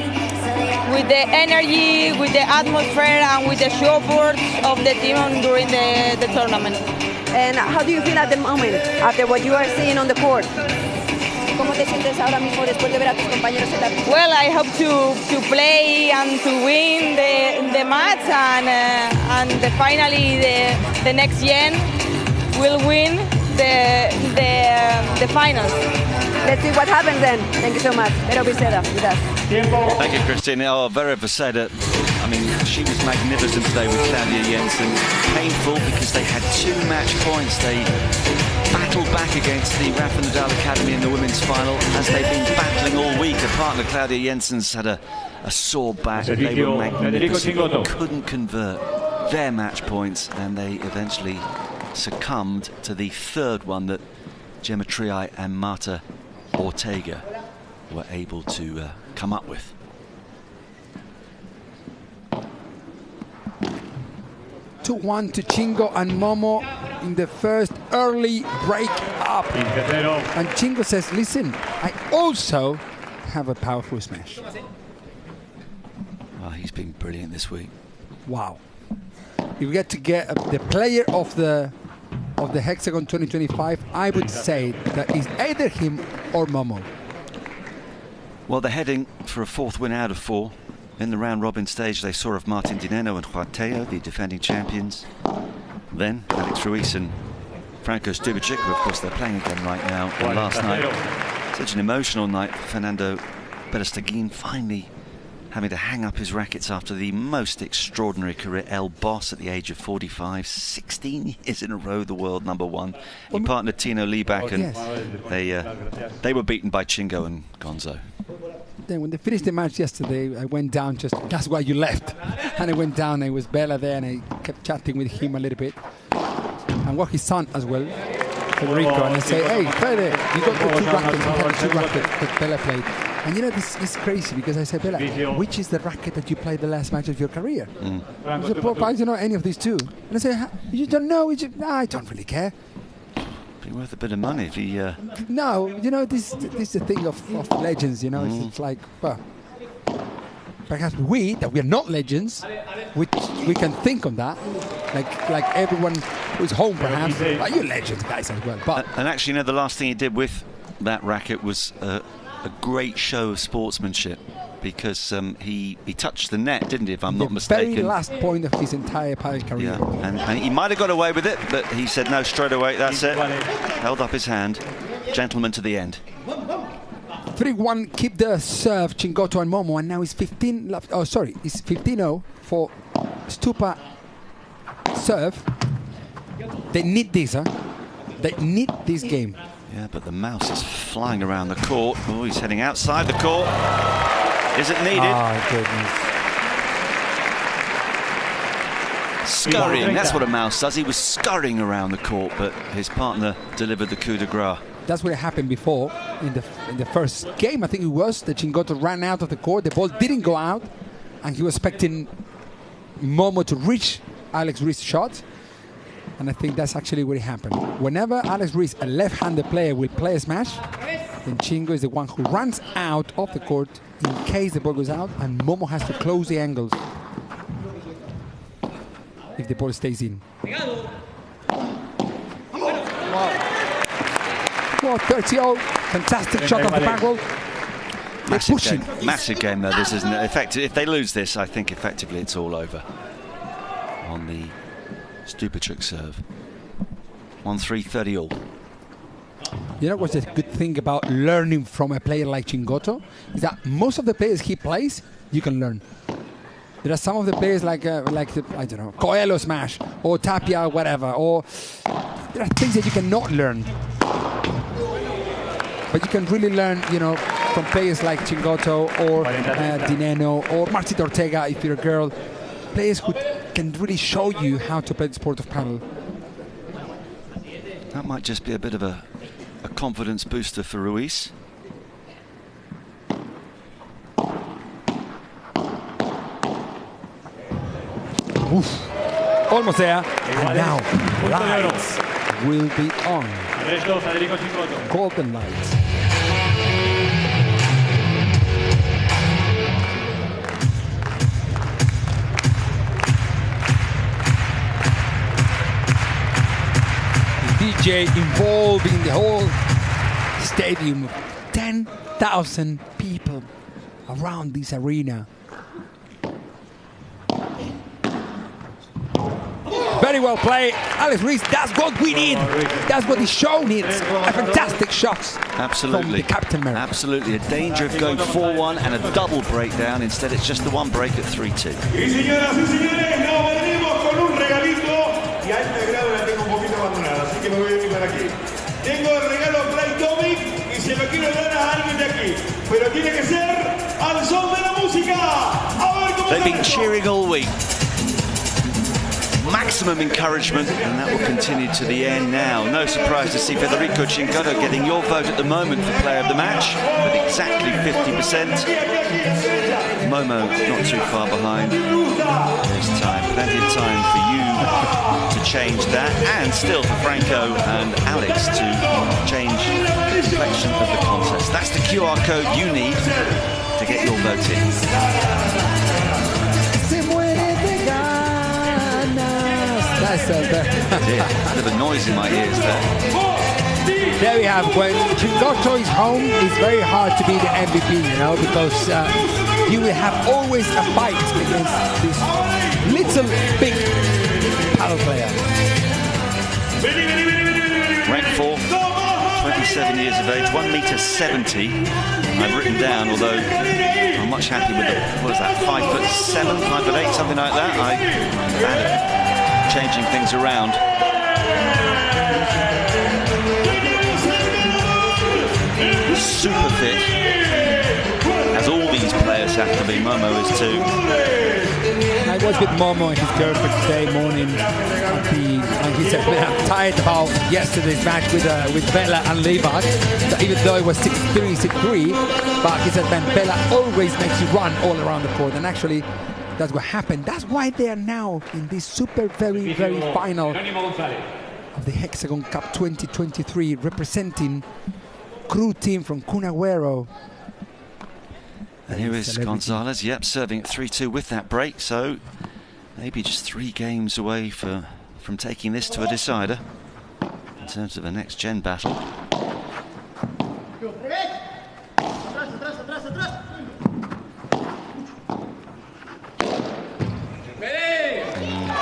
With the energy, with the atmosphere, and with the support of the team during the tournament. And how do you feel at the moment, after what you are seeing on the court? ¿Cómo te sientes ahora mismo después de ver a tus compañeros en la pista? Well, I hope to play and to win the match, and finally the next gen will win the finals. Let's see what happens then. Thank you so much. Vero Virseda with us. Thank you, Christine. Oh, Vero Virseda, I mean, she was magnificent today with Claudia Jensen. Painful because they had 2 match points. They battled back against the Rafa Nadal Academy in the women's final, as they've been battling all week. Her partner, Claudia Jensen's had a sore back. They were magnificent, couldn't convert their match points, and they eventually succumbed to the third one that Gemma Triay and Marta Ortega were able to come up with. (2-1) to Chingo and Momo in the first early break up. And Chingo says, listen, I also have a powerful smash. Oh, he's been brilliant this week. Wow. If we get to get the player of the Hexagon 2025, I would say that is either him or Momo. Well, they're heading for a 4th win out of 4. In the round-robin stage, they saw of Martin Di Nenno and Tello, the defending champions. Then Alex Ruiz and Franco Stupaczuk, who of course they're playing again right now. And last night, such an emotional night for Fernando Pérez finally having to hang up his rackets after the most extraordinary career. El Boss at the age of 45, 16 years in a row, the world #1. He partnered Tino Liebach, and they were beaten by Chingo and Gonzo. Then when they finished the match yesterday, I went down that's why you left. And I went down, and it was Bella there, and I kept chatting with him a little bit. And his son as well, Federico, and I say, hey, Fede, you got the 2 rackets, you had the 2 rackets that Bella played. And you know, this is crazy, because I said, Bella, which is the racket that you played the last match of your career? I said, Paul, I don't know any of these 2. And I said, you don't know? I don't really care. Be worth a bit of money if he... No, you know, this is the thing of legends, you know. It's like, well, perhaps we are not legends, we can think on that, like everyone who's home perhaps, but you're legends guys as well. But and actually, you know, the last thing he did with that racket was a great show of sportsmanship, because he touched the net, didn't he, if I'm not mistaken? The very last point of his entire padel career. Yeah, and he might have got away with it, but he said no straight away, that's it. Held up his hand. Gentleman to the end. 3-1, keep the serve, Chingotto and Momo, and now it's 15 left. Oh, sorry, it's 15-0 for Stupa serve. They need this, huh? They need this game. Yeah, but the mouse is flying around the court. Oh, he's heading outside the court. Is it needed? Oh, goodness. Scurrying, that's what a mouse does. He was scurrying around the court, but his partner delivered the coup de grace. That's what happened before in the first game. I think it was that Chingotto ran out of the court. The ball didn't go out, and he was expecting Momo to reach Alex Ruiz's shot. And I think that's actually what happened. Whenever Alex Ruiz, a left-handed player, will play a smash, then Chingo is the one who runs out of the court in case the ball goes out, and Momo has to close the angles. if the ball stays in. Wow, 30-0, fantastic shot off the back wall. Massive game though, this isn't it? If they lose this, I think effectively it's all over on the Stupaczuk serve. 1-3, 30-all. You know what's the good thing about learning from a player like Chingotto? Is that most of the players he plays, you can learn. There are some of the players like the, I don't know, Coello smash or Tapia, whatever, or there are things that you cannot learn. But you can really learn, you know, from players like Chingotto or Nenno or Madrid Ortega if you're a girl. Players who can really show you how to play the sport of paddle. That might just be a bit of a confidence booster for Ruiz. Oof. Almost there. And now lights will be on. Golden lights. DJ involving the whole stadium. 10,000 people around this arena. Very well played, Alex Ruiz. That's what we need. That's what the show needs. A fantastic shot. Absolutely. From the captain. Absolutely. A danger of going 4-1 and a double breakdown. Instead, it's just the one break at 3-2. Y señoras y señores, nos venimos con un regalito. Y a este grado la tengo un poquito abandonada, así que me voy a venir para aquí. Tengo el regalo Play Tomic y se lo quiero dar a alguien de aquí. Pero tiene que ser al son de la música. A ver cómo They've been cheering all week. Maximum encouragement, and that will continue to the end now. No surprise to see Federico Chingotto getting your vote at the moment for player of the match, with exactly 50%. Momo not too far behind. There's time, plenty of time for you to change that, and still for Franco and Alex to change the complexion of the contest. That's the QR code you need to get your vote in. That's a bit of a noise in my ears there. There we have, when Chingotto is home, it's very hard to be the MVP, you know, because you will have always a fight against this little big paddle player. Rank 4, 27 years of age, 1m70. I've written down, although I'm much happy with it. What is that, 5'7", 5'8", something like that? I'm bad at changing things around. Super fit, as all these players have to be. Momo is too. I was with Momo and his girlfriend today morning, and he said, I'm tired about yesterday's match with Bella and Levi, even though it was 6-3, 6-3, but he said, man, Bella always makes you run all around the court, and actually that's what happened. That's why they are now in this super, very, very final of the Hexagon Cup 2023, representing crew team from Cunagüero. And here is González, yep, serving at 3-2 with that break, so maybe just 3 games away from taking this to a decider in terms of a next-gen battle.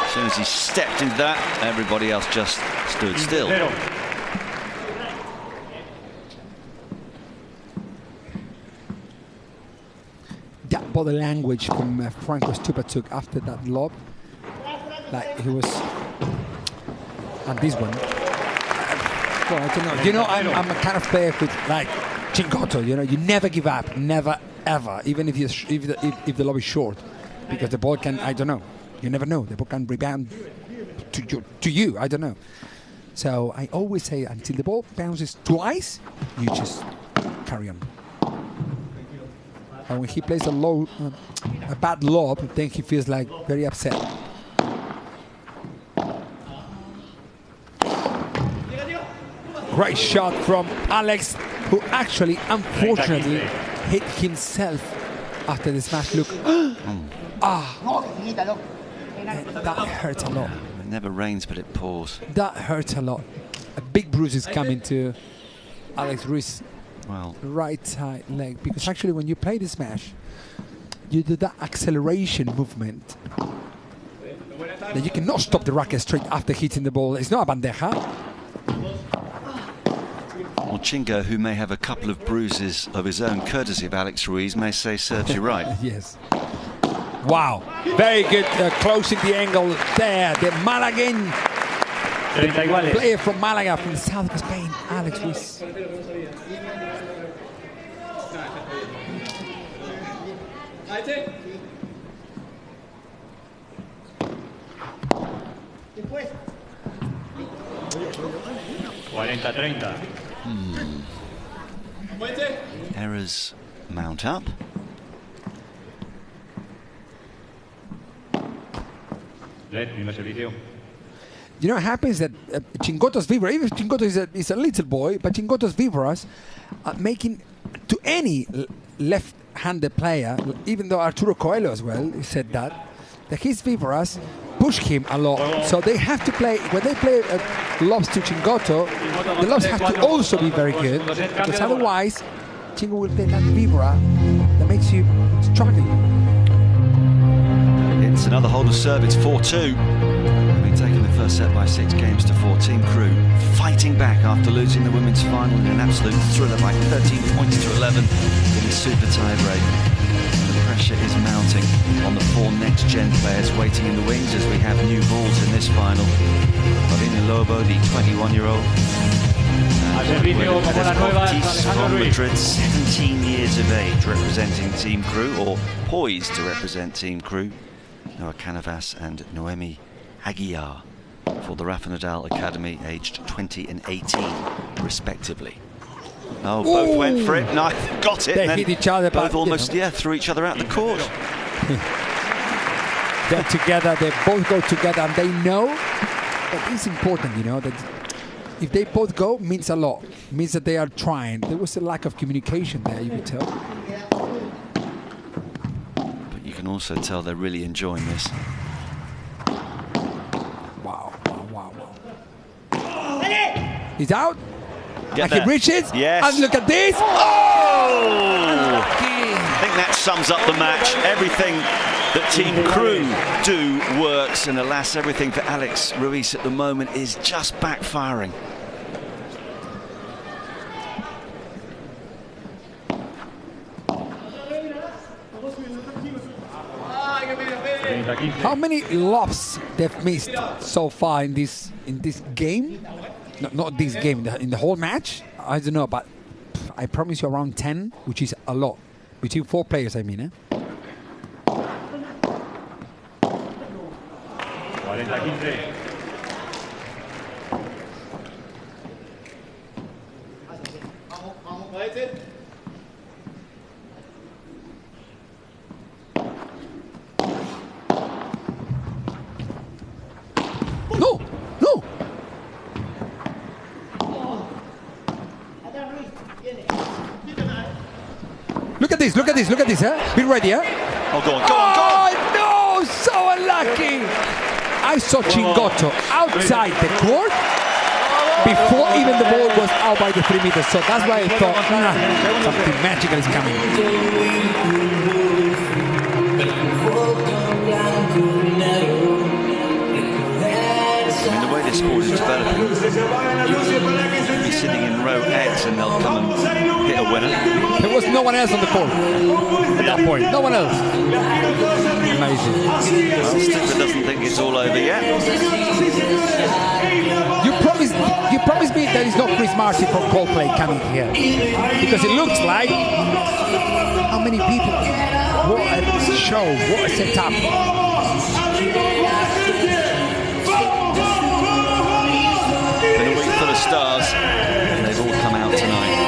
As soon as he stepped into that, everybody else just stood still. That body language from Franco Stupaczuk after that lob, like he was, and this one. Well, I don't know. You know, I'm a kind of player with like Chingotto. You know, you never give up, never ever, even if if the lob is short, because the ball can. I don't know. You never know. The ball can rebound to you. I don't know. So I always say, until the ball bounces twice, you just carry on. And when he plays a bad lob, then he feels like very upset. Great shot from Alex, who actually, unfortunately, hit himself after the smash. Look. That hurts a lot. It never rains, but it pours. That hurts a lot. A big bruise is coming to Alex Ruiz. Well, right side leg, because actually when you play the smash, you do that acceleration movement that you cannot stop the racket straight after hitting the ball. It's not a bandeja. Well, Chingo, who may have a couple of bruises of his own, courtesy of Alex Ruiz, may say serves you right. Yes. Wow. Very good closing the angle there. The Malagan player from Malaga, from the south of Spain, Alex Ruiz. Errors mount up. You know what happens that Chingotto's vibra, even if Chingotto is a little boy, but Chingotto's vibras making to any left-handed player, even though Arturo Coelho as well said that his vibras push him a lot. So they have to play, when they play lobs to Chingotto, the lobs have to also be very good, because otherwise Chingo will play that vibra that makes you struggle. It's another hold of serve, it's 4-2. Having taken the first set by 6 games to 4, Team Crew fighting back after losing the women's final in an absolute thriller by 13 points to 11 in the super tie-break. The pressure is mounting on the 4 next-gen players waiting in the wings as we have new balls in this final. Lobo, the 21-year-old. From Madrid, 17 years of age, representing Team Crew, or poised to represent Team Crew. Noah Cánovas and Noemi Aguilar for the Rafa Nadal Academy, aged 20 and 18, respectively. Oh, both went for it. No, got it. They hit each other, both almost, threw each other out the court. They're together. They both go together, and they know that it's important. You know that if they both go, means a lot. Means that they are trying. There was a lack of communication there, you could tell. But you can also tell they're really enjoying this. Wow. He's out. Get he reaches. Yes. And look at this. Oh! I think that sums up the match. Everything that Team Crew do works, and alas, everything for Alex Ruiz at the moment is just backfiring. How many lobs they've missed so far in this game? No, not this game, in the whole match? I don't know, but I promise you around 10, which is a lot. Between 4 players, I mean, eh? No! Look at this, huh? Be ready, huh? Oh, go on. No, so unlucky. I saw Chingotto outside the court before even the ball was out by the 3 meters. So that's why I thought, something magical is coming. And the way this sport is developing, you'll be sitting in row X and they'll come and hit a winner. There was no one else on the court at that point. No one else. Amazing. Well, Stupa doesn't think it's all over yet. You promised me there is no Chris Marcy from Coldplay coming here, because it looks like how many people. What a show! What a setup! Been a week full of stars, and they've all come out tonight.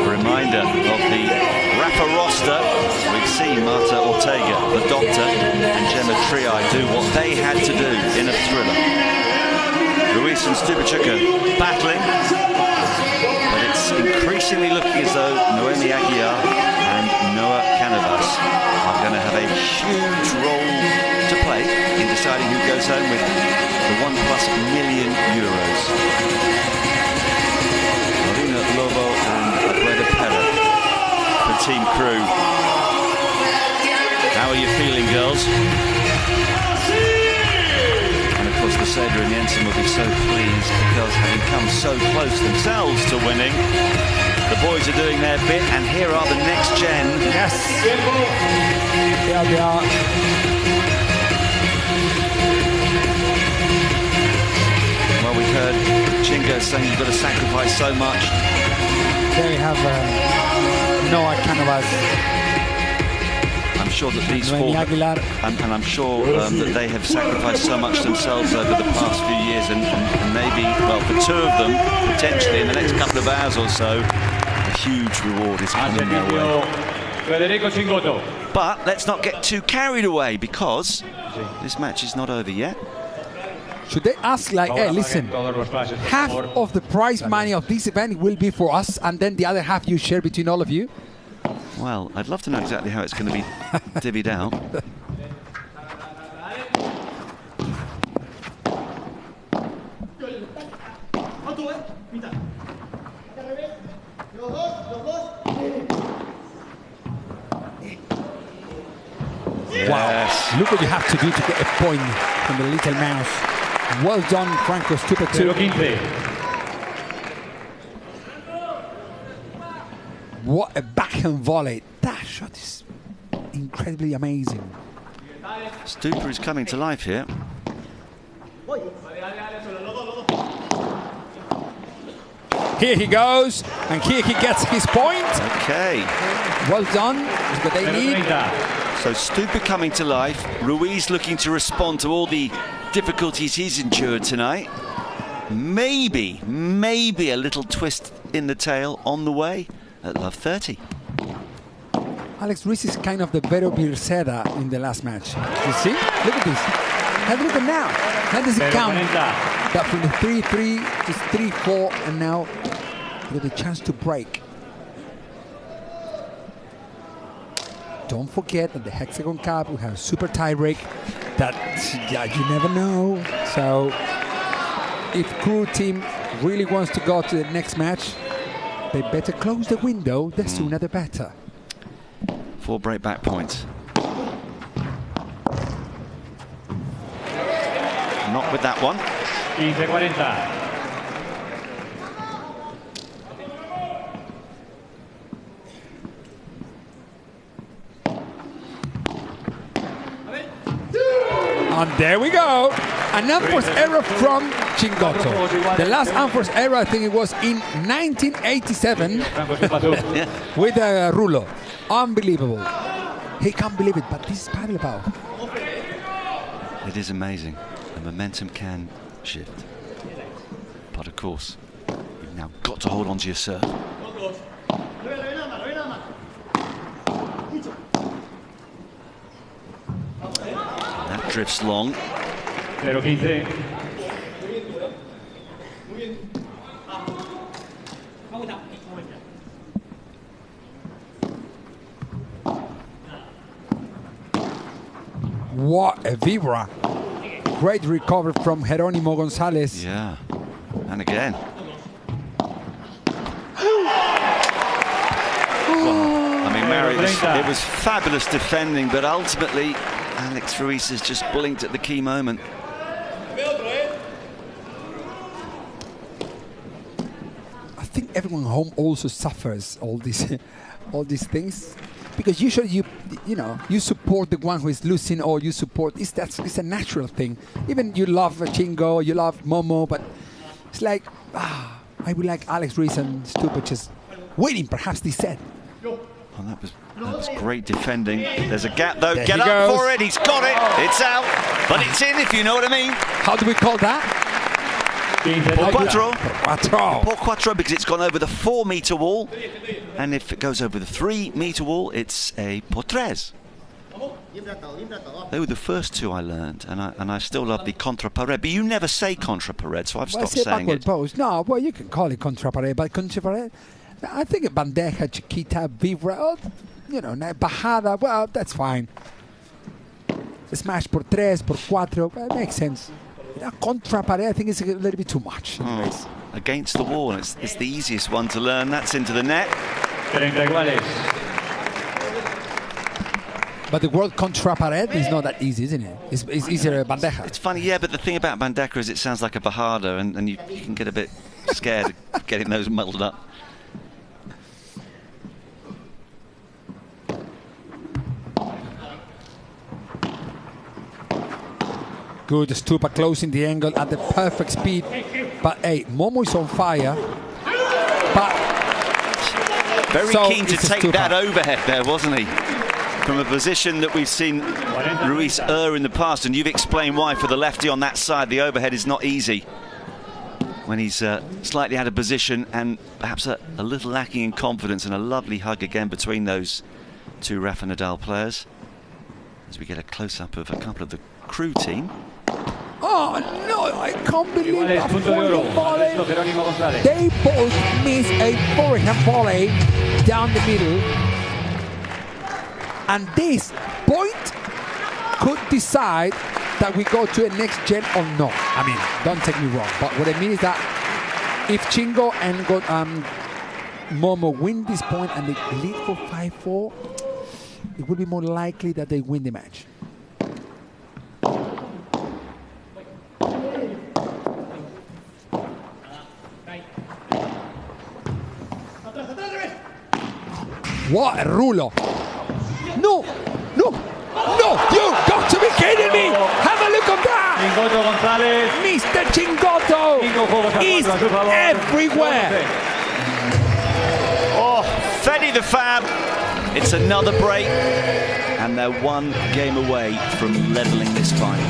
A reminder of the Rafa roster. We've seen Marta Ortega, the Doctor, and Triay do what they had to do in a thriller. Ruiz and Stupaczuk are battling, but it's increasingly looking as though Noemi Aguilar and Noah Cánovas are going to have a huge role to play in deciding who goes home with the €1+ million. Lobo and Pérez for team crew. How are you feeling, girls? And of course Virseda and Jensen will be so pleased because having come so close themselves to winning, the boys are doing their bit, and here are the next gen. Yes. Here they are. Well, we've heard Chingo saying you've got to sacrifice so much. There we have Noah Cánovas. I'm sure that these four, Aguilar. and I'm sure that they have sacrificed so much themselves over the past few years, and maybe, well, for two of them, potentially in the next couple of hours or so, a huge reward is coming their way. Chingotto. But let's not get too carried away, because this match is not over yet. Should they ask, like, hey, listen, half of the prize money of this event will be for us, and then the other half you share between all of you? Well, I'd love to know exactly how it's going to be divvied out. Yes. Wow. Look what you have to do to get a point from the little mouse. Well done, Franco Stupaczuk. What a backhand volley. That shot is incredibly amazing. Stupa is coming to life here. Here he goes, and here he gets his point. Okay. Well done. That's what they need. So Stupa coming to life. Ruiz looking to respond to all the difficulties he's endured tonight. Maybe a little twist in the tail on the way at love 30. Alex, Ruiz is kind of the better Virseda in the last match. You see? Look at this. Have a look at now. How does it count? That from the 3-3 to 3-4, and now with a chance to break. Don't forget that the Hexagon Cup, we have a super tie break that you never know. So if crew team really wants to go to the next match, they better close the window. The sooner the better. 4 break back points. Not with that one. 15-40. And there we go. An unforced error from Chingotto. The last unforced error, I think it was in 1987 with Rulo. Unbelievable. He can't believe it, but this is padel about. It is amazing. The momentum can shift. But of course, you've now got to hold on to your serve. That drifts long. 0-15. What a vibra. Great recovery from Jerónimo González. Yeah, and again. Well, I mean, Mary, it was fabulous defending, but ultimately, Alex Ruiz has just blinked at the key moment. I think everyone home also suffers all these things, because usually you support the one who is losing, or you support it's a natural thing. Even you love Chingo, you love Momo, but it's like I would like Alex Ruiz and Stupa just winning perhaps this set. Oh, that was great defending. There's a gap though. There Get he up goes. for it. He's got it. It's out, but it's in, if you know what I mean. How do we call that? Por quattro. Por quattro, because it's gone over the 4-meter wall, and if it goes over the 3-meter wall, it's a por tres. They were the first two I learned, and I still love the contra pared. But you never say contra pared, so I've stopped saying it. Pose. No, well, you can call it contra pared, but contra pared, I think bandeja, chiquita, vibra. you know, bajada, well, that's fine. Smash por tres, por cuatro, it makes sense. Contra pared, I think it's a little bit too much. Against the wall, it's the easiest one to learn. That's into the net. 30 iguales. But the word contra pared is not that easy, isn't it? It's easier bandeja. It's funny, yeah, but the thing about bandeja is it sounds like a bajada, and you can get a bit scared of getting those muddled up. Good, Stupa closing the angle at the perfect speed. But hey, Momo is on fire. But very keen to take that overhead there, wasn't he? From a position that we've seen Ruiz err in the past, and you've explained why for the lefty on that side. The overhead is not easy when he's slightly out of position and perhaps a little lacking in confidence. And a lovely hug again between those two Rafa Nadal players as we get a close-up of a couple of the crew team. Oh no, I can't believe that volley. They both miss a forehand volley down the middle. And this point could decide that we go to a next gen or not. I mean, don't take me wrong, but what I mean is that if Chingo and Momo win this point and they lead for 5-4, it would be more likely that they win the match. What a rulo! No! No! No! You got to be kidding me! Have a look at that! Chingotto González. Mr. Chingotto is everywhere! Oh, Fetty the Fab! It's another break, and they're one game away from levelling this final.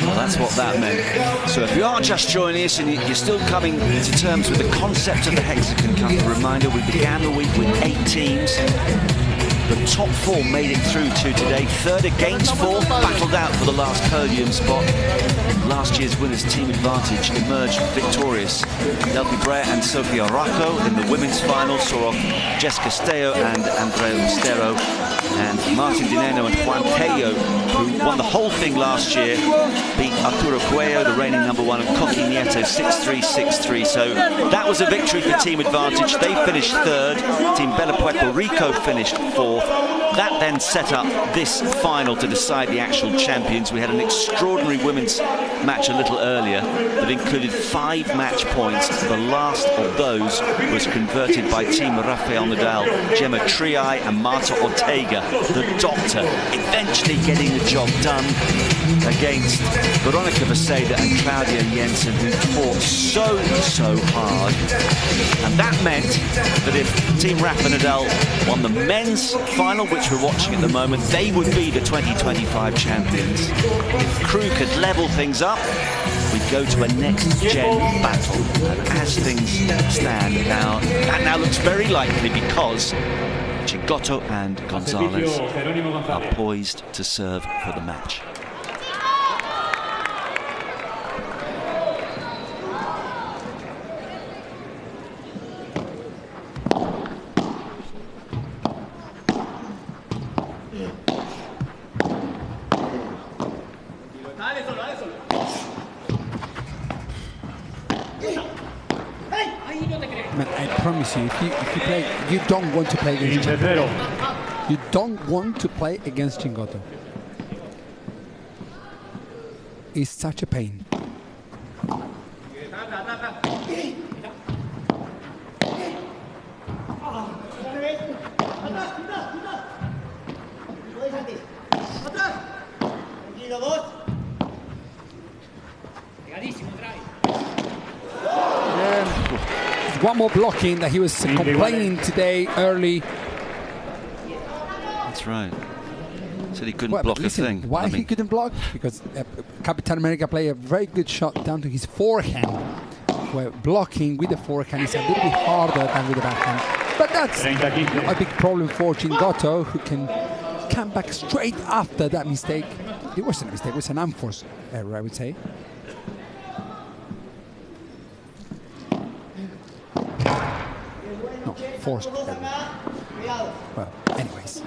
Well, that's what that meant. So if you are just joining us and you're still coming to terms with the concept of the HEXAGON Cup, a reminder, we began the week with 8 teams. The top 4 made it through to today. 3rd against 4th, battled out for the last podium spot. Last year's winners, Team Advantage, emerged victorious. Brea and Sofia Araujo in the women's final saw off Castello and Ustero. And Martin Nenno and Juan Tello, who won the whole thing last year, beat Coello, the reigning #1, and Nieto 6-3, 6-3. So that was a victory for Team Advantage. They finished 3rd. Team Bella Puerto Rico finished 4th. That then set up this final to decide the actual champions. We had an extraordinary women's match a little earlier that included 5 match points. The last of those was converted by Team Rafael Nadal, Gemma Triay and Marta Ortega, the doctor, eventually getting the job done against Veronica Virseda and Claudia Jensen, who fought so hard. And that meant that if Team Rafa Nadal won the men's final, which we're watching at the moment, they would be the 2025 champions. If crew could level things up, we'd go to a next-gen battle. And as things stand now, that now looks very likely because Chingotto and González are poised to serve for the match. Man, I promise you, if you play, you don't want to play against Chingotto. You don't want to play against Chingotto. It's such a pain. One more blocking that he was complaining today early. That's right. Said he couldn't block a thing. Why he couldn't block? Because Capitan America played a very good shot down to his forehand. Where blocking with the forehand is a little bit harder than with the backhand. But that's a big problem for Chingotto, who can come back straight after that mistake. It wasn't a mistake, it was an unforced error, I would say. forced. Well, anyways.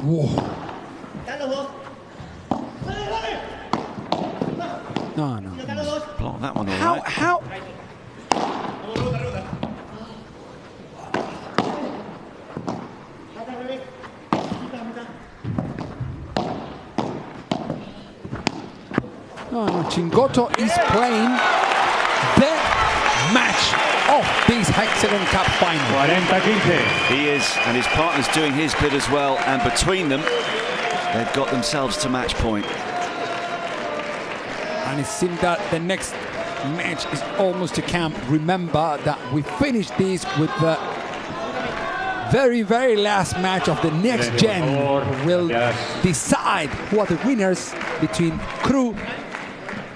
Whoa. No. Block that one all right. How? No, Chingotto is playing the match of this Hexagon Cup final. 40-15. He is, and his partner's doing his bit as well, and between them, they've got themselves to match point. And it seems that the next match is almost to come. Remember that we finished this with the very, very last match of the next gen. Will decide who are the winners between Crew,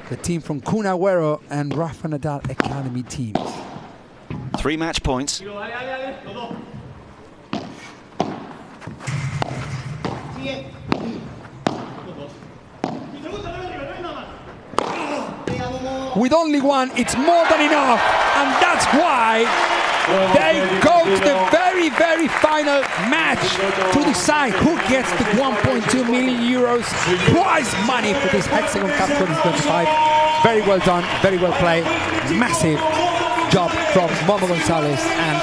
the team from Kun Agüero, and Rafa Nadal Academy teams. 3 match points. With only one, it's more than enough, and that's why they go to the very, very final match to decide who gets the 1.2 million euros prize money for this Hexagon Cup 2025. Very well done, very well played, massive job from Momo González, and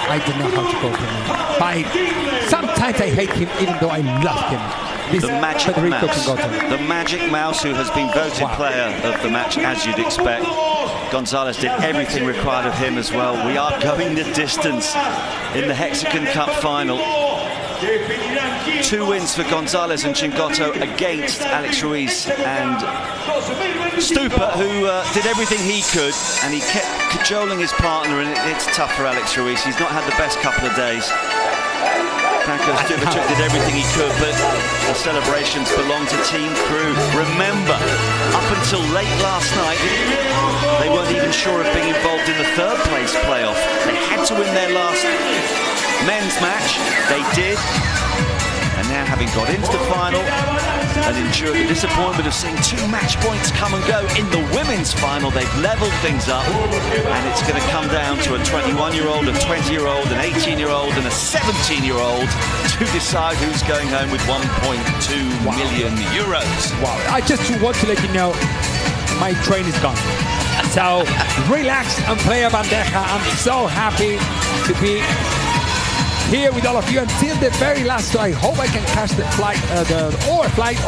I don't know how to go from him. Sometimes I hate him, even though I love him. The magic mouse who has been voted player of the match, as you'd expect. González did everything required of him as well. We are going the distance in the Hexagon Cup final. 2 wins for González and Chingotto against Alex Ruiz and Stupa, who did everything he could, and he kept cajoling his partner, and it's tough for Alex Ruiz. He's not had the best couple of days. Stupaczuk did everything he could, but the celebrations belong to Team Crew. Remember, up until late last night, they weren't even sure of being involved in the 3rd place playoff. They had to win their last men's match. They did. And now, having got into the final and endured the disappointment of seeing 2 match points come and go in the women's final, they've levelled things up, and it's going to come down to a 21-year-old, a 20-year-old, an 18-year-old, and a 17-year-old to decide who's going home with 1.2 million euros. Wow! I just want to let you know, my train is gone. So relax and play a bandeja. I'm so happy to be here with all of you until the very last. So I hope I can catch the flight,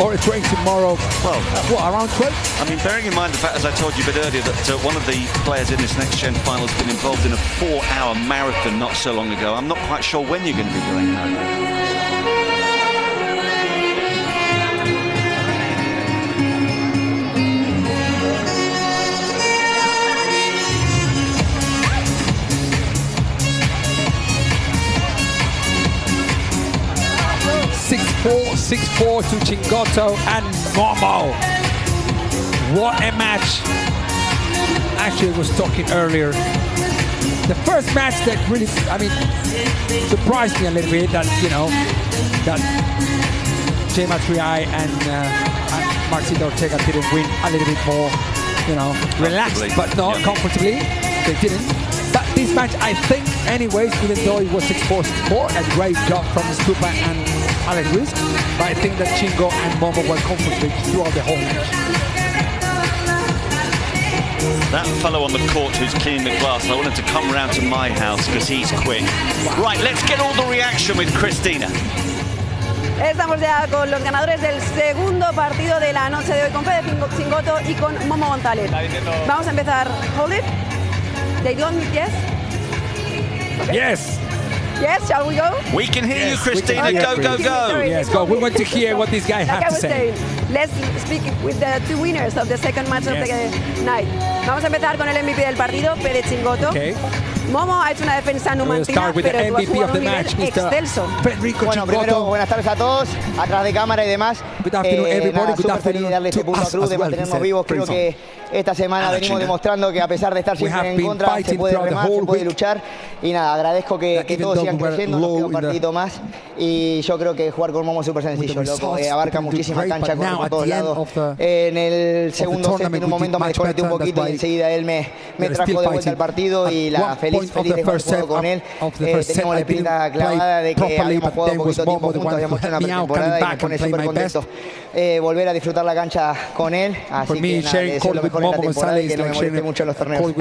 or a train tomorrow. Well, around 12? I mean, bearing in mind the fact, as I told you a bit earlier, that one of the players in this next gen final has been involved in a 4-hour marathon not so long ago. I'm not quite sure when you're going to be going home. 6-4 to Chingotto and Momo. What a match. Actually, I was talking earlier. The first match that really, surprised me a little bit, that, that Triay and Madrid Ortega didn't win a little bit more, relaxed, but not comfortably. They didn't. But this match, I think, anyways, even though it was 6-4, a great job from Stupa and Alex Ruiz, but I think that Chingo and Momo were comfortable throughout the whole match. That fellow on the court who's cleaning the glass, I want him to come round to my house because he's quick. Wow. Right, let's get all the reaction with Cristina. Estamos ya con los ganadores del segundo partido de la noche de hoy, con Pérez, Chingotto y con Momo González. Vamos a empezar. Hold it. They don't, yes? Okay. Yes. Yes, shall we go? We can hear you, Cristina. Go, go, go. Yes, go. We want to hear what this guy has to say. Let's speak with the 2 winners of the second match of the night. Vamos a empezar con el MVP del partido, Pérez Chingotto. Okay. Momo ha hecho una defensa numantina, pero tú has jugado un nivel excelso. Bueno, primero, buenas tardes a todos, atrás de cámara y demás. Súper feliz de darle este punto a Cruz, de mantenernos vivos. Creo que esta semana venimos demostrando que a pesar de estar siempre en contra, se puede remar, se puede luchar. Y nada, agradezco que todos sigan creciendo, nos queda un partidito más. Y yo creo que jugar con Momo es súper sencillo, loco. Abarca muchísima cancha, corre por todos lados. En el segundo set, en un momento me desconecté un poquito y enseguida él me trajo de vuelta al partido. Y feliz de haber jugado con él. Teníamos la espinita clavada de que habíamos jugado un poquito tiempo juntos, habíamos hecho una pretemporada y me pone súper contento volver a disfrutar la cancha con él. Así que nada, le deseo lo mejor en la temporada y que no me moleste mucho en los torneos.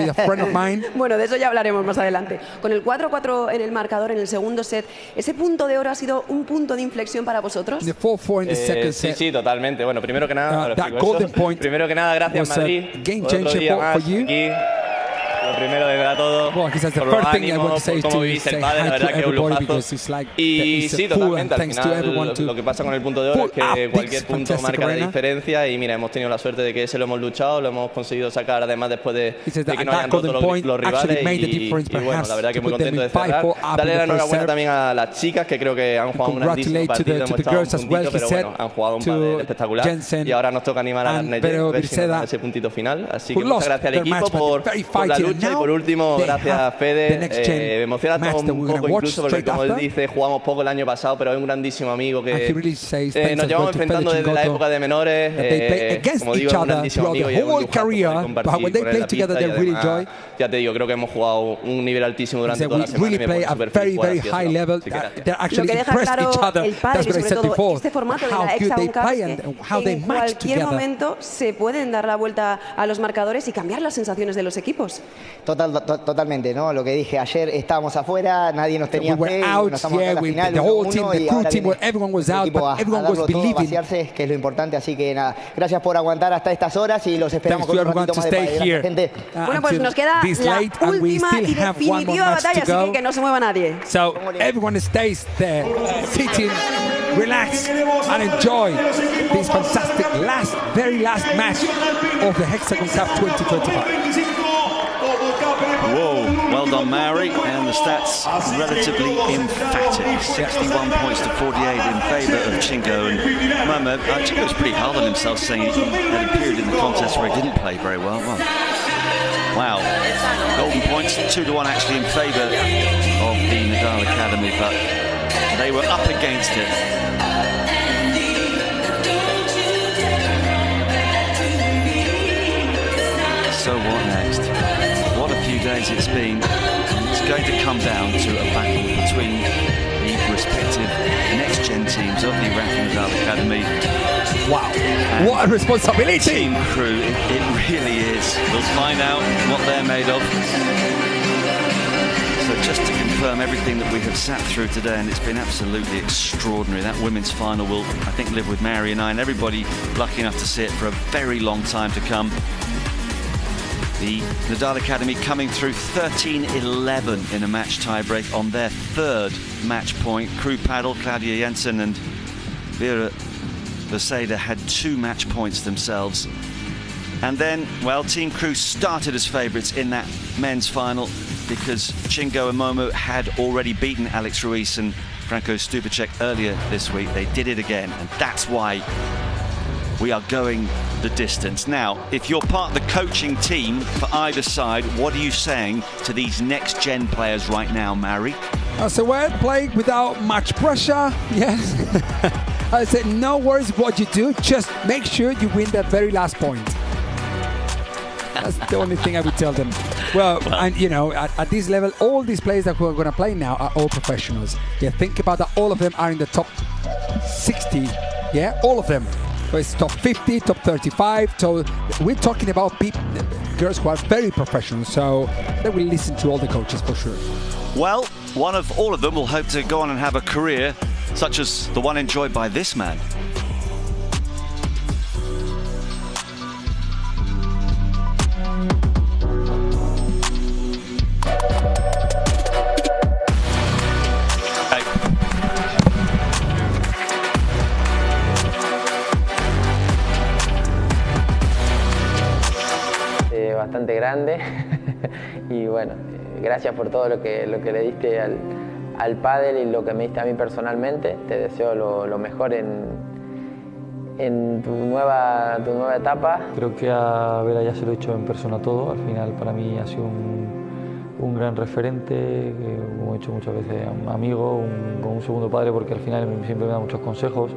Bueno, de eso ya hablaremos más adelante. Con el 4-4 en el marcador en el segundo set, ¿ese punto de oro ha sido un punto de inflexión para vosotros? Sí, totalmente. Bueno, primero que nada, primero que nada, gracias Madrid. Otro día más aquí. Lo primero de verdad todo, por los ánimos, por cómo vivís el padel, la verdad que es un lujazo. Y sí, totalmente, al final lo que pasa con el punto de oro es que cualquier punto marca la diferencia y mira, hemos tenido la suerte de que ese lo hemos luchado, lo hemos conseguido sacar además después de que nos hayan roto los rivales y bueno, la verdad que muy contento de cerrar. Darle la enhorabuena también a las chicas que creo que han jugado un grandísimo partido, hemos estado un puntito, pero bueno, han jugado un padel espectacular y ahora nos toca animar a las Virseda a ese puntito final, así que muchas gracias al equipo por la lucha. Y por último, gracias Fede, me emociona todo un poco incluso porque como él dice, jugamos poco el año pasado, pero es un grandísimo amigo que nos llevamos enfrentando desde la época de menores, como digo, es un grandísimo amigo y es un lujazo compartir con él la pista y además, ya te digo, creo que hemos jugado un nivel altísimo durante toda la semana y me pone súper feliz jugar así. Lo que deja claro el padre y sobre todo este formato de la HEXAGON Cup, que en cualquier momento se pueden dar la vuelta a los marcadores y cambiar las sensaciones de los equipos. Totalmente, ¿no? Lo que dije ayer, estábamos afuera, nadie nos tenía fe, nos estamos a la final, 1-1 y ahora viene el equipo a darlo todo, vaciarse, que es lo importante, así que nada, gracias por aguantar hasta estas horas y los esperamos con un ratito más de padel. Gracias, gente. Bueno, pues nos queda la última y definitiva batalla, así que no se mueva nadie. So everyone stays there, sitting, relax and enjoy this fantastic very last match of the HEXAGON Cup 2025. Whoa, well done Maori, and the stats relatively emphatic. 61 points to 48 in favour of Chingo, and remember, Chingo's pretty hard on himself, saying he had a period in the contest where he didn't play very well. Wow, golden points, 2-1 actually in favour of the Nadal Academy, but they were up against it. So what next? What a few days it's been. It's going to come down to a battle between the respective next-gen teams of the Rafa Nadal Academy. Wow, what a responsibility! Team Crew, it really is. We'll find out what they're made of. So just to confirm everything that we have sat through today, and it's been absolutely extraordinary. That women's final will, I think, live with Mary and I and everybody lucky enough to see it for a very long time to come. The Nadal Academy coming through 13-11 in a match tiebreak on their third match point. Crew paddle, Claudia Jensen and Virseda had 2 match points themselves. And then, well, Team Crew started as favourites in that men's final because Chingo and Momo had already beaten Alex Ruiz and Franco Stupaczuk earlier this week. They did it again, and that's why we are going the distance. Now, if you're part of the coaching team for either side, what are you saying to these next-gen players right now, Mary? So we're playing without much pressure, yes. I said, no worries what you do, just make sure you win that very last point. That's the only thing I would tell them. Well, and you know, at this level, all these players that we're going to play now are all professionals. Yeah, think about that, all of them are in the top 60, yeah, all of them. So it's top 50, top 35. So we're talking about people, girls who are very professional. So they will listen to all the coaches for sure. Well, one of all of them will hope to go on and have a career such as the one enjoyed by this man. Bastante grande y bueno, gracias por todo lo que le diste al pádel y lo que me diste a mí personalmente. Te deseo lo mejor en tu nueva etapa. Creo que a Brea ya se lo he dicho en persona todo. Al final para mí ha sido un gran referente, como he dicho muchas veces, un amigo, un segundo padre, porque al final siempre me da muchos consejos,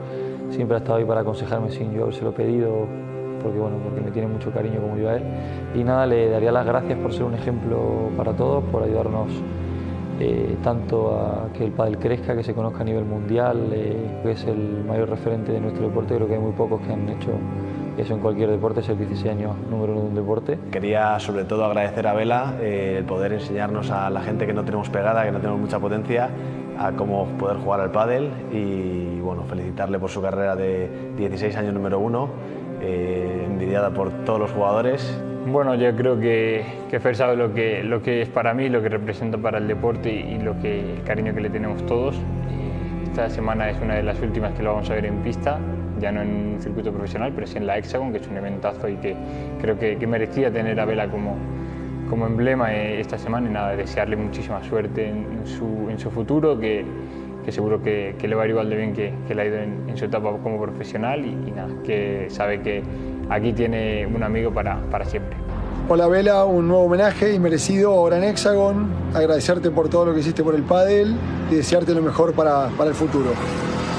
siempre ha estado ahí para aconsejarme sin yo habérselo pedido, porque me tiene mucho cariño como yo a él. Y nada, le daría las gracias por ser un ejemplo para todos, por ayudarnos tanto a que el pádel crezca, que se conozca a nivel mundial, que es el mayor referente de nuestro deporte. Creo que hay muy pocos que han hecho eso en cualquier deporte, ser 16 años número 1 de un deporte. Quería sobre todo agradecer a Bela el poder enseñarnos a la gente que no tenemos pegada, que no tenemos mucha potencia, a cómo poder jugar al pádel, y bueno, felicitarle por su carrera de 16 años número 1, envidiada por todos los jugadores. Bueno, yo creo que Fer sabe lo que es para mí, lo que representa para el deporte y el cariño que le tenemos todos. Esta semana es una de las últimas que lo vamos a ver en pista, ya no en un circuito profesional, pero sí en la HEXAGON, que es un eventazo y que creo que merecía tener a Bela como emblema esta semana. Y nada, desearle muchísima suerte en su futuro, que seguro que le va a ir igual de bien que le ha ido en su etapa como profesional, y nada, que sabe que aquí tiene un amigo para siempre. Hola Bela, un nuevo homenaje inmerecido ahora en HEXAGON, agradecerte por todo lo que hiciste por el pádel y desearte lo mejor para el futuro.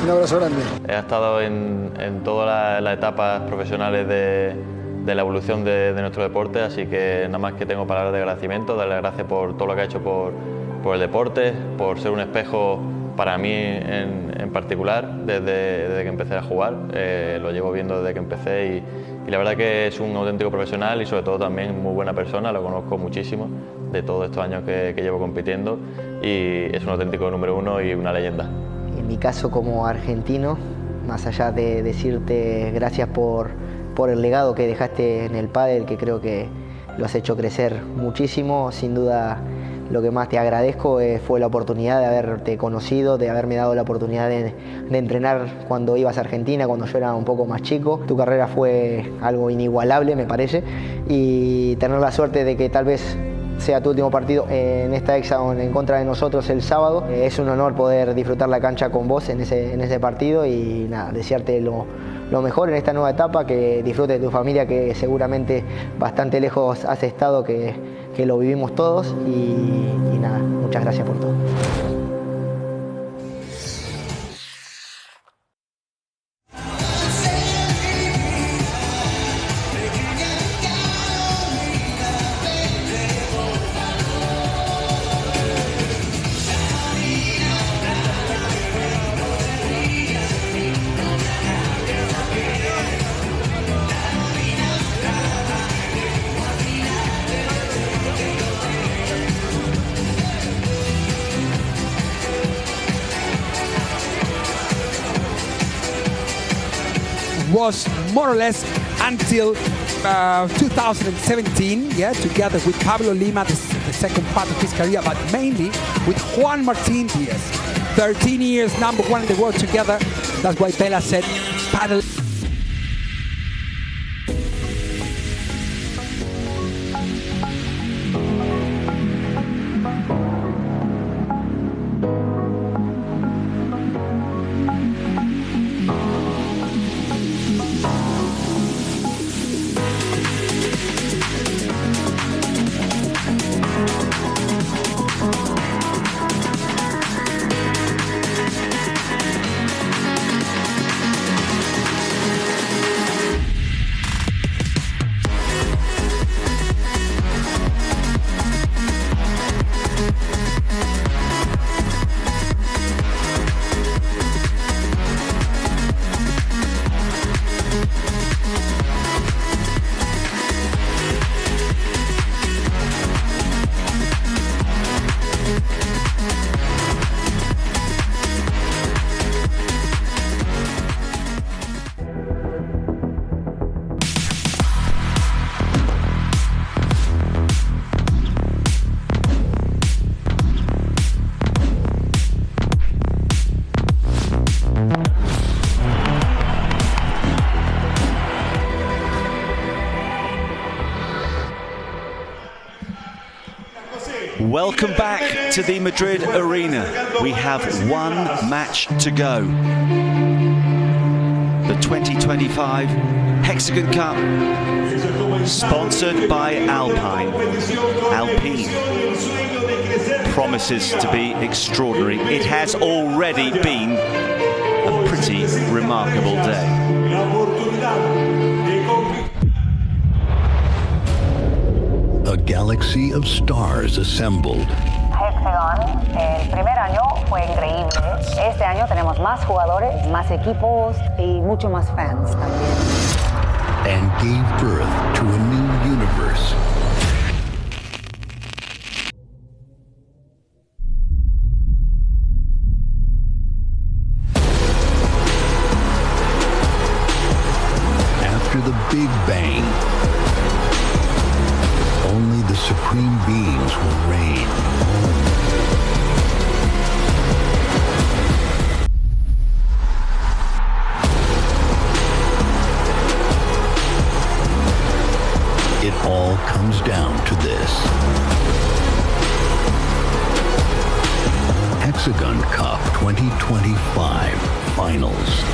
Un abrazo grande. He estado en todas las etapas profesionales de la evolución de nuestro deporte, así que nada más que tengo palabras de agradecimiento, darle las gracias por todo lo que ha hecho por el deporte, por ser un espejo para mí en particular, desde que empecé a jugar. Lo llevo viendo desde que empecé y la verdad que es un auténtico profesional y sobre todo también muy buena persona. Lo conozco muchísimo de todos estos años que llevo compitiendo, y es un auténtico número 1 y una leyenda. En mi caso como argentino, más allá de decirte gracias por el legado que dejaste en el pádel, que creo que lo has hecho crecer muchísimo, sin duda lo que más te agradezco fue la oportunidad de haberte conocido, de haberme dado la oportunidad de entrenar cuando ibas a Argentina, cuando yo era un poco más chico. Tu carrera fue algo inigualable, me parece, y tener la suerte de que tal vez sea tu último partido en esta HEXAGON en contra de nosotros el sábado. Es un honor poder disfrutar la cancha con vos en ese partido, y nada, desearte lo mejor en esta nueva etapa, que disfrutes de tu familia, que seguramente bastante lejos has estado, que lo vivimos todos, y nada, muchas gracias por todo. Was more or less until 2017, yeah, together with Pablo Lima, the second part of his career, but mainly with Juan Martín Díaz. 13 years, number 1 in the world together. That's why Bela said, padel. Welcome back to the Madrid Arena. We have one match to go. The 2025 Hexagon Cup, sponsored by Alpine. Alpine promises to be extraordinary. It has already been a pretty remarkable day. A galaxy of stars assembled. HEXAGON, el primer año fue increíble. Este año tenemos más jugadores, más equipos y mucho más fans también. And gave birth to a new universe. After the Big Bang, only the supreme beings will reign. It all comes down to this. Hexagon Cup 2025 Finals.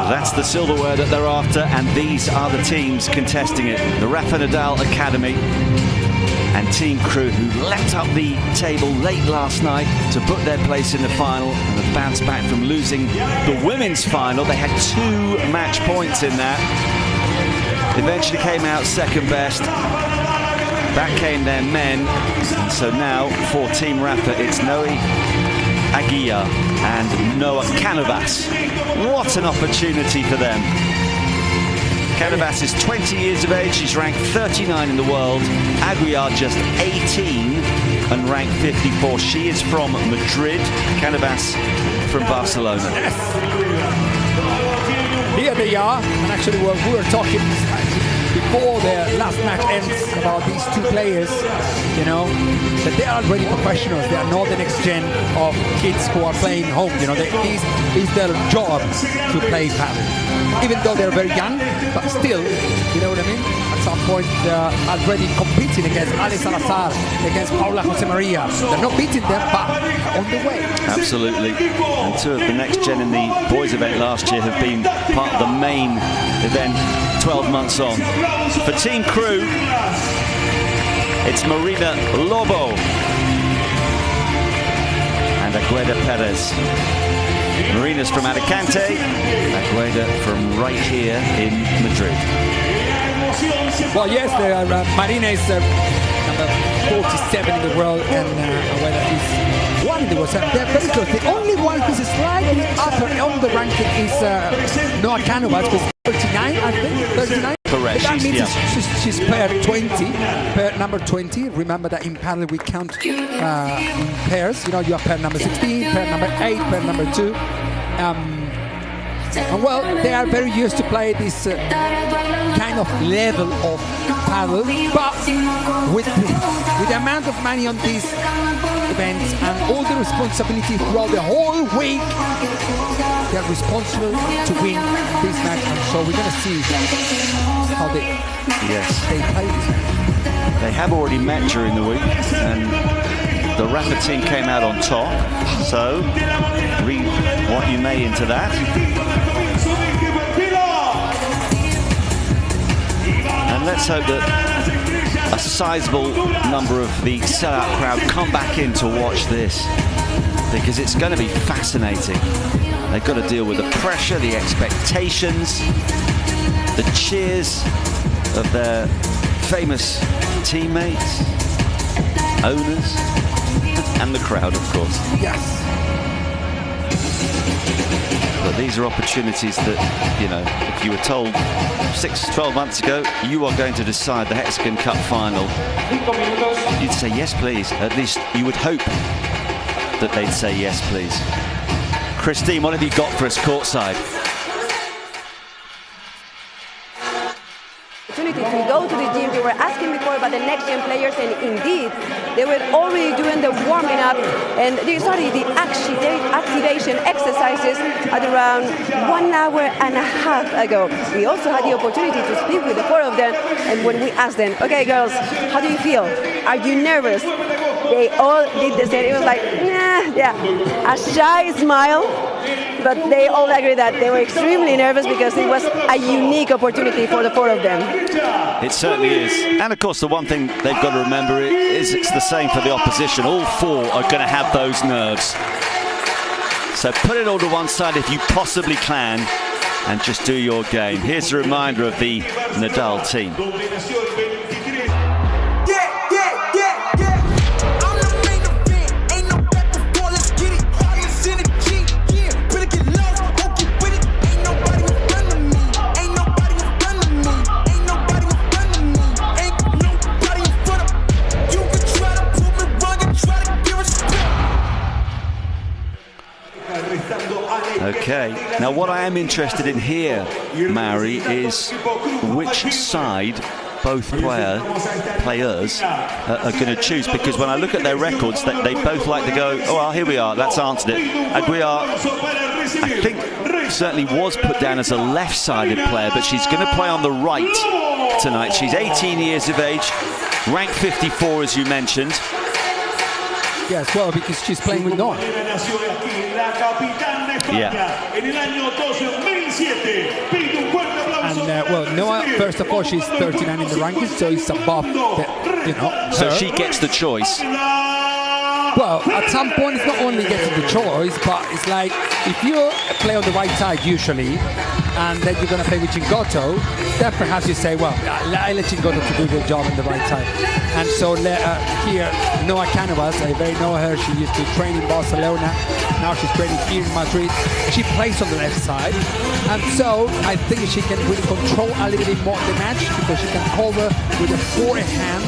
That's the silverware that they're after, and these are the teams contesting it. The Rafa Nadal Academy and Team Crew, who leapt up the table late last night to book their place in the final and have bounced back from losing the women's final. They had 2 match points in that. Eventually came out second best. Back came their men. And so now for Team Rafa, it's Noe Aguilar and Noah Cánovas. What an opportunity for them. Cánovas is 20 years of age. She's ranked 39 in the world. Aguilar just 18 and ranked 54. She is from Madrid. Cánovas from Barcelona. Here they are, and actually we were talking before the last match ends about these 2 players, you know, that they are already professionals. They are not the next gen of kids who are playing home, you know. This is their job to play padel. Even though they're very young, but still, you know what I mean? At some point, they're already competing against Alex Salazar, against Paula Jose Maria. They're not beating them, but on the way. Absolutely. And 2 of the next gen in the boys event last year have been part of the main event 12 months on. For Team Crew, it's Marina Lobo and Agueda Pérez. Marina's from Alicante, Agueda from right here in Madrid. Well, yes, Marina is number 47 in the world, and Agueda is 1 in the world. So they're very close. The only one who's slightly upper on the ranking is Noah Cánovas, who's 39, I think. 39. Correct. That means she's pair 20, pair number 20. Remember that in padel we count in pairs. You know, you have pair number 16, pair number 8, pair number 2. And well, they are very used to play this kind of level of padel, but with the amount of money on these events and all the responsibility throughout the whole week, they are responsible to win this match. And so we're going to see how they play this match. They have already met during the week, and the Rafa team came out on top. So read what you may into that. And let's hope that a sizable number of the sellout crowd come back in to watch this, because it's going to be fascinating. They've got to deal with the pressure, the expectations, the cheers of their famous teammates, owners, and the crowd, of course. Yes. But these are opportunities that, you know, if you were told 12 months ago you are going to decide the Hexagon Cup final, you'd say yes please. At least you would hope that they'd say yes please. Christine, what have you got for us courtside? Opportunity to go go to the gym. You were asking before about the next gen players, and indeed, they were already doing the warming up, and they started the activation exercises at around 1 hour and a half ago. We also had the opportunity to speak with the 4 of them, and when we asked them, okay girls, how do you feel? Are you nervous? They all did the same. It was like, nah, yeah, a shy smile, but they all agree that they were extremely nervous because it was a unique opportunity for the 4 of them. It certainly is. And of course, the one thing they've got to remember is it's the same for the opposition. All 4 are going to have those nerves. So put it all to one side if you possibly can and just do your game. Here's a reminder of the Nadal team. Okay, now what I am interested in here, Mauri, is which side both players are going to choose, because when I look at their records, they both like to go, oh, well, here we are, that's answered it. Aguilar, I think, certainly was put down as a left-sided player, but she's going to play on the right tonight. She's 18 years of age, ranked 54, as you mentioned. Yes, well, because she's playing with Noah. Yeah. And well, Noah, first of all, she's 39 in the rankings, so it's above the, So she gets the choice. Well, at some point, it's not only getting the choice, but it's like if you play on the right side usually, and then you're going to play with Chingotto, then perhaps you say, well, I let Chingotto to do the job on the right side. And so here, Noah Cánovas, I very know her. She used to train in Barcelona. Now she's training here in Madrid. She plays on the left side. And so I think she can really control a little bit more the match because she can cover with a forehand.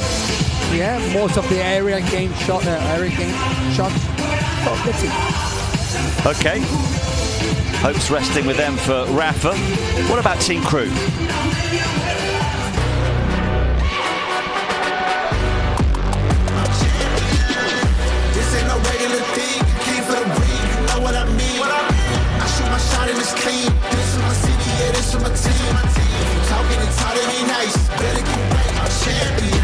Yeah, most of the area game shots. So that's it. Okay. Hopes resting with them for Rafa. What about Team Crew? This ain't no regular thing. Came for the ring, you know what I mean. I shoot my shot and it's clean. This is my city, yeah, this is my team. If you talking, it's hard, it ain't nice. Better get right, I'm champion.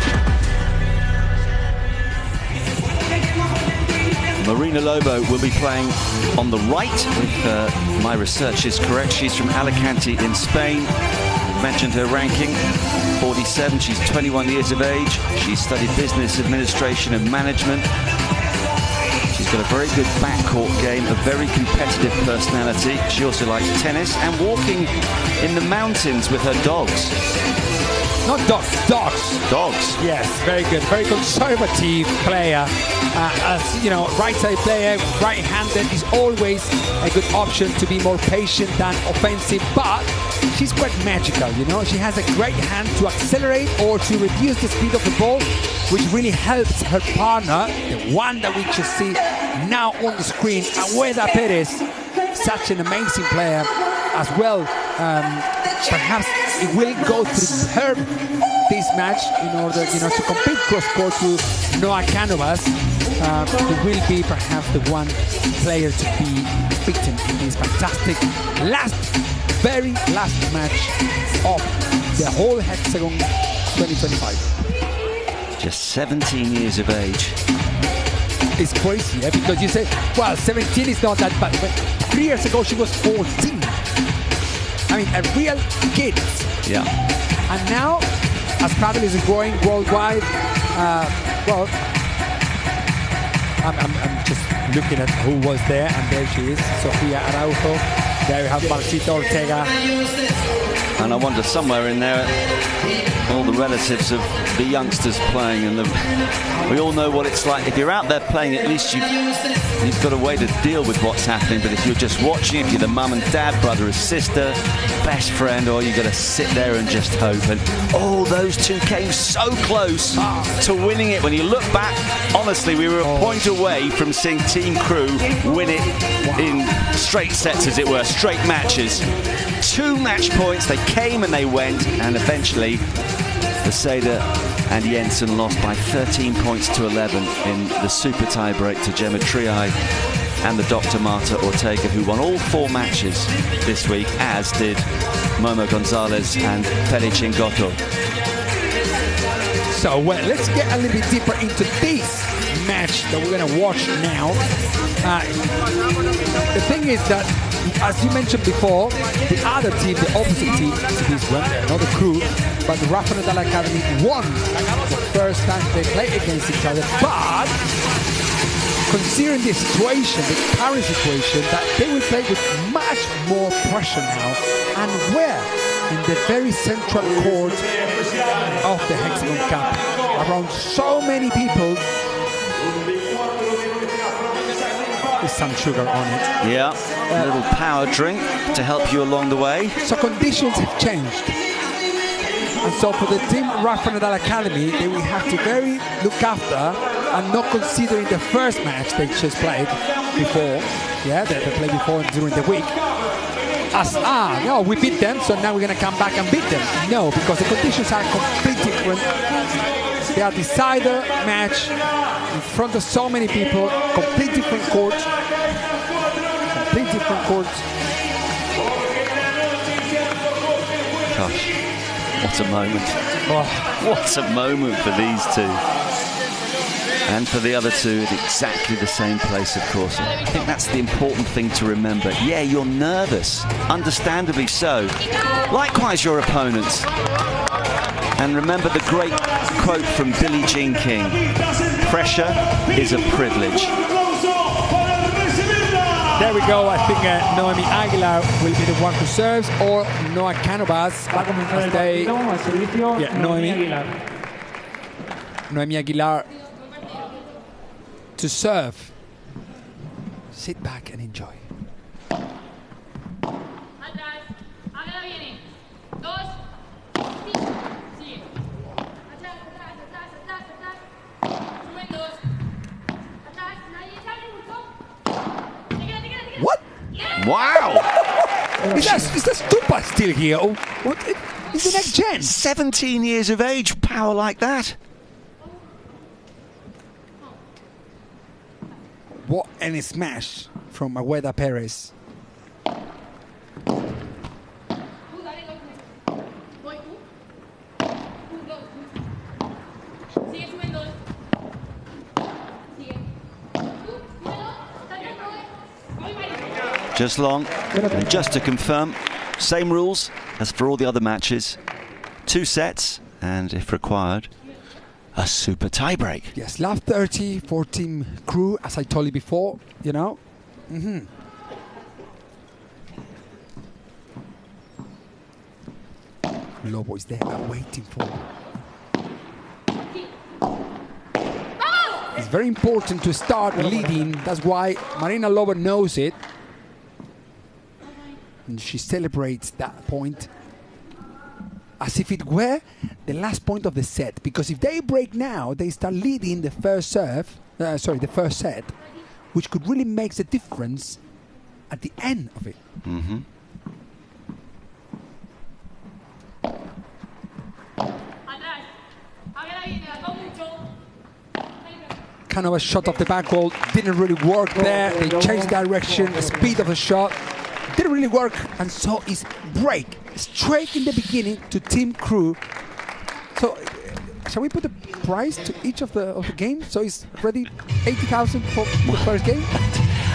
Marina Lobo will be playing on the right, if my research is correct. She's from Alicante in Spain. We've mentioned her ranking, 47. She's 21 years of age. She's studied business administration and management. She's got a very good backcourt game, a very competitive personality. She also likes tennis and walking in the mountains with her dogs. Not dogs, dogs. Dogs. Yes, very good. Very conservative player. As you know, right side player, right-handed is always a good option to be more patient than offensive, but she's quite magical, you know. She has a great hand to accelerate or to reduce the speed of the ball, which really helps her partner, the one that we just see now on the screen, Aguilar Pérez, such an amazing player as well. Perhaps it will go through her this match in order, to compete cross-court to Noah Cánovas, who will be perhaps the one player to be beaten in this fantastic very last match of the whole Hexagon 2025. Just 17 years of age. It's crazy, because you say, well, 17 is not that bad, but 3 years ago she was 14. I mean, a real kid. Yeah. And now, as padel is growing worldwide, well, I'm just looking at who was there, and there she is, Sofia Araujo. There we have Ortega. And I wonder, somewhere in there, all the relatives of the youngsters playing, and we all know what it's like. If you're out there playing, at least you've got a way to deal with what's happening. But if you're just watching, if you're the mum and dad, brother or sister, best friend, or you've got to sit there and just hope. And those two came so close to winning it. When you look back, honestly, we were a point away from seeing Team Crew win it in straight sets, as it were, straight matches. 2 match points, they came and they went, and eventually Virseda and Jensen lost by 13 points to 11 in the super tiebreak to Gemma Triay and the Dr. Marta Ortega, who won all 4 matches this week, as did Momo González and Pérez Chingotto. So let's get a little bit deeper into this match that we're going to watch now. The thing is that, as you mentioned before, the other team, the opposite team to this one, another crew, but the Rafa Nadal Academy won the first time they played against each other. But considering the situation, the current situation, that they will play with much more pressure now, and where? In the very central court of the HEXAGON Cup, around so many people. With some sugar on it. Yeah, a little power drink to help you along the way. So conditions have changed. And so for the team Rafa Nadal Academy, they will have to very look after and not considering the first match they just played before. Yeah, they played before during the week. As, no, we beat them, so now we're going to come back and beat them. No, because the conditions are completely different. They are decider match in front of so many people, complete different courts. Complete different courts. Gosh, what a moment. Oh, what a moment for these two. And for the other two at exactly the same place, of course. I think that's the important thing to remember. Yeah, you're nervous, understandably so. Likewise, your opponents. And remember the great quote from Billie Jean King: pressure is a privilege. There we go. I think Noemi Aguilar will be the one who serves, or Noah Cánovas. Noemi Aguilar to serve. Sit back and enjoy. What? Wow! Is that Stupa still here? Or what? Is the next gen? 17 years of age, power like that. What a smash from Agueda Pérez. Just long, and just to confirm, same rules as for all the other matches. 2 sets, and if required, a super tiebreak. Yes, love 30 for Team Crew, as I told you before, you know. Lobo is there waiting for. It's very important to start leading. That's why Marina Lobo knows it. And she celebrates that point as if it were the last point of the set. Because if they break now, they start leading the first serve, the first set, which could really make the difference at the end of it. Cánovas shot off the back wall didn't really work there. They changed direction, the speed of the shot didn't really work, and so it's break straight in the beginning to Team Crew. So shall we put a price to each of the games? So it's ready 80,000 for the first game.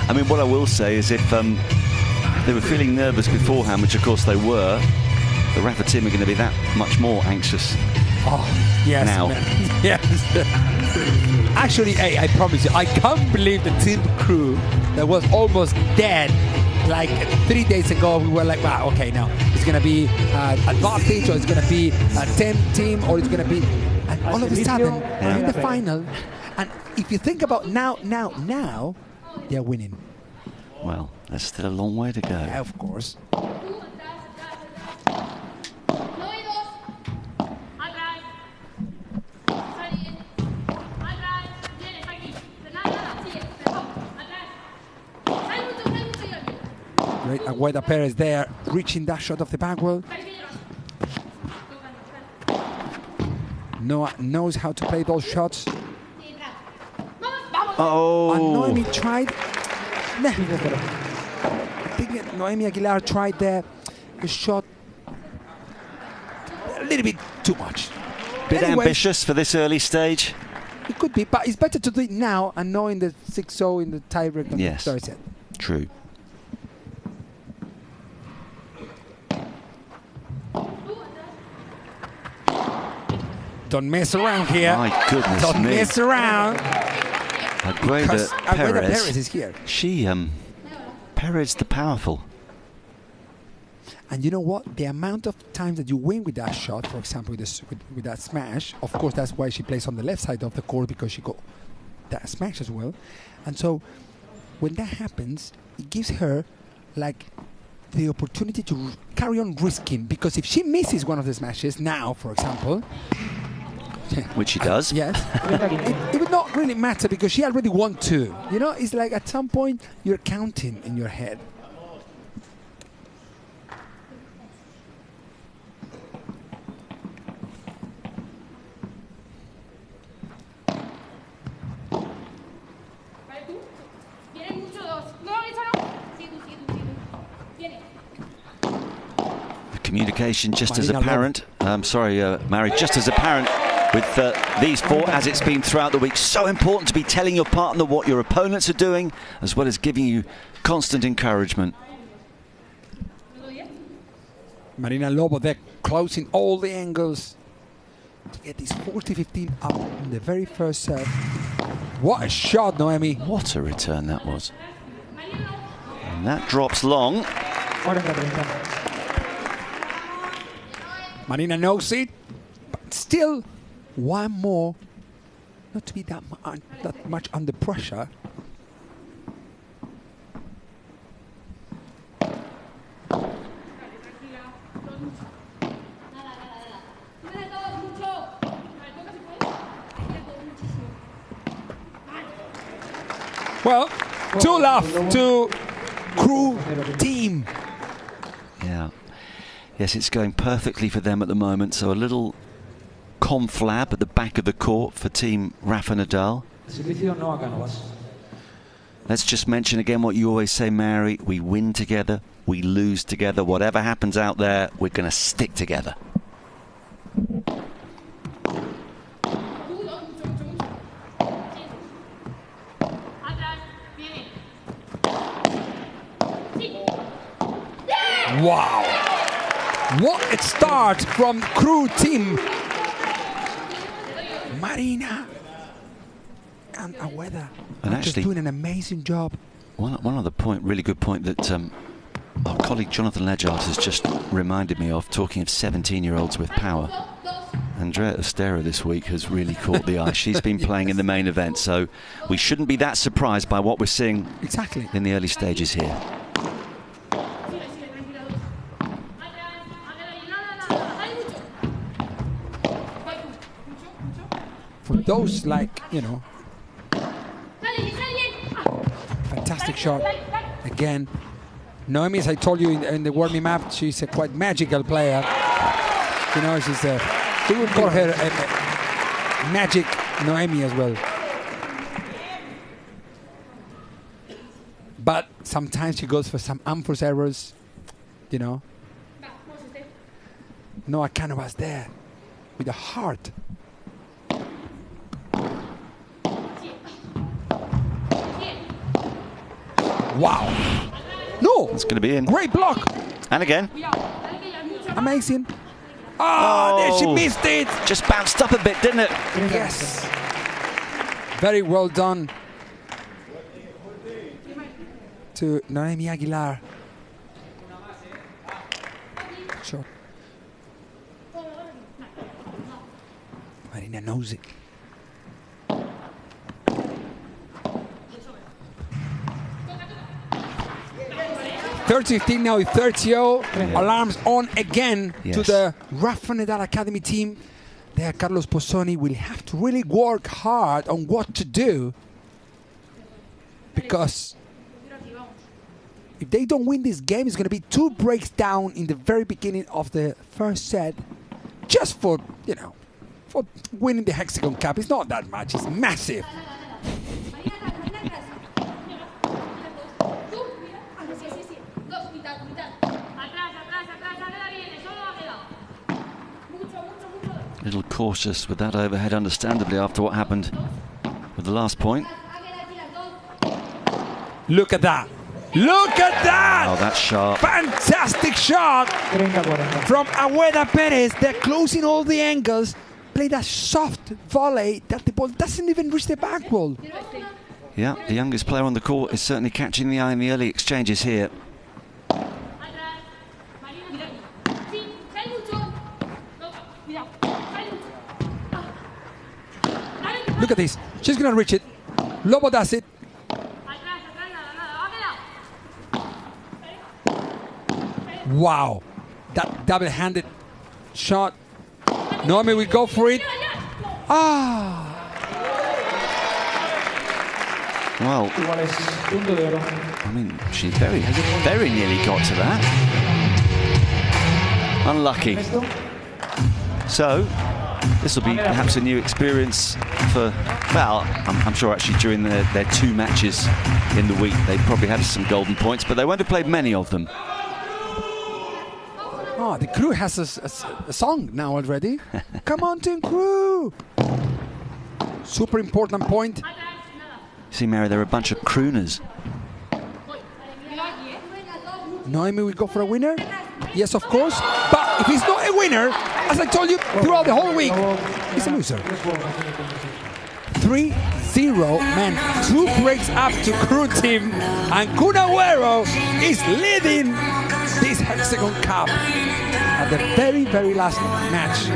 I mean, what I will say is if they were feeling nervous beforehand, which of course they were, the Rafa team are going to be that much more anxious. Oh, yes, now. Yes. Actually, hey, I promise you, I can't believe the Team Crew that was almost dead like 3 days ago. We were like, wow, okay, now it's going to be advantage, or it's going to be a 10 team, or it's going to be... And all of a sudden, they're in the final. And if you think about now, they're winning. Well, there's still a long way to go. Yeah, of course. Great Agueda Pérez there, reaching that shot of the back wall. Noah knows how to play those shots. Oh. And Noemi tried. Nah. I think Noemi Aguilar tried the shot a little bit too much. Bit ambitious for this early stage. It could be, but it's better to do it now and knowing the 6-0 in the tiebreak on the third set. True. Don't mess around here. My goodness Don't me. mess around. Pérez is here. She, Pérez the powerful. And you know what? The amount of times that you win with that shot, for example, with that smash, of course, that's why she plays on the left side of the court, because she got that smash as well. And so when that happens, it gives her like the opportunity to carry on risking, because if she misses one of the smashes now, for example, which she does, yes, it would not really matter because she already won 2. You know, it's like at some point you're counting in your head. Communication just as apparent. I'm sorry, Mary, just as apparent with these 4 as it's been throughout the week. So important to be telling your partner what your opponents are doing, as well as giving you constant encouragement. Marina Lobo, they're closing all the angles to get this 40-15 up in the very first serve. What a shot, Noemi. What a return that was. And that drops long. Marina knows it, but still one more, not to be that much under pressure. Well, 2 love to crew team. Yeah. Yes, it's going perfectly for them at the moment. So a little conflab at the back of the court for Team Rafa Nadal. Let's just mention again what you always say, Mary. We win together, we lose together. Whatever happens out there, we're going to stick together. Wow. What a start from crew team. Marina and Aweda and just actually doing an amazing job. One other point, really good point that our colleague Jonathan Ledgart has just reminded me of, talking of 17-year-olds with power. Andrea Ustero this week has really caught the eye. She's been playing in the main event, so we shouldn't be that surprised by what we're seeing in the early stages here. For those, like, you know, fantastic shot. Again, Noemi, as I told you in the warming up, she's a quite magical player. You know, she's a, we would call her a magic Noemi as well. But sometimes she goes for some unforced errors, you know. Noah Cánovas there with a heart. Wow. No. It's going to be in. Great block. And again. Amazing. Oh, there she missed it. Just bounced up a bit, didn't it? Yes. Very well done to Noemi Aguilar. Shot. Marina knows it. 30-15 now, 30-0. Alarms on again to the Rafa Nadal Academy team. There, Carlos Pozzoni will have to really work hard on what to do, because if they don't win this game, it's going to be 2 breaks down in the very beginning of the first set, just for, you know, for winning the Hexagon Cup. It's not that much. It's massive. A little cautious with that overhead, understandably, after what happened with the last point. Look at that. Look at that! Oh, that's sharp. Fantastic shot from Aguilar Pérez. They're closing all the angles. Played a soft volley that the ball doesn't even reach the back wall. Yeah, the youngest player on the court is certainly catching the eye in the early exchanges here. Look at this. She's going to reach it. Lobo does it. Wow. That double-handed shot. Noemi will go for it. Ah. Well, I mean, she very nearly got to that. Unlucky. So, this will be perhaps a new experience for, well, I'm sure actually during their 2 matches in the week, they probably had some golden points, but they won't have played many of them. Oh, the crew has a song now already. Come on, Team Crew! Super important point. See, Mary, they're a bunch of crooners. Noemi will go for a winner. Yes, of course. But if he's not a winner, as I told you throughout the whole week, he's a loser. 3-0, man. 2 breaks up to crew team. And Kun Agüero is leading this Hexagon Cup at the very, very last match.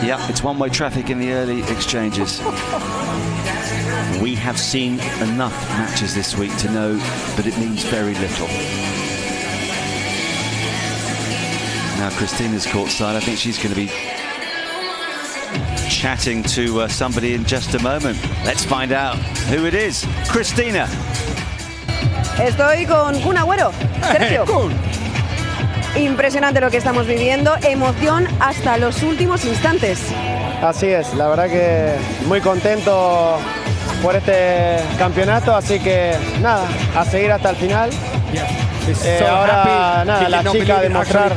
Yeah, it's one-way traffic in the early exchanges. We have seen enough matches this week to know that it means very little. Now Christina's courtside. I think she's going to be chatting to somebody in just a moment. Let's find out who it is. Cristina. Estoy con Kun Agüero. Sergio. Impresionante lo que estamos viviendo, emoción hasta los últimos instantes. Así es, la verdad que muy contento por este campeonato, así que nada, a seguir hasta el final. Ahora nada, las chicas demostrar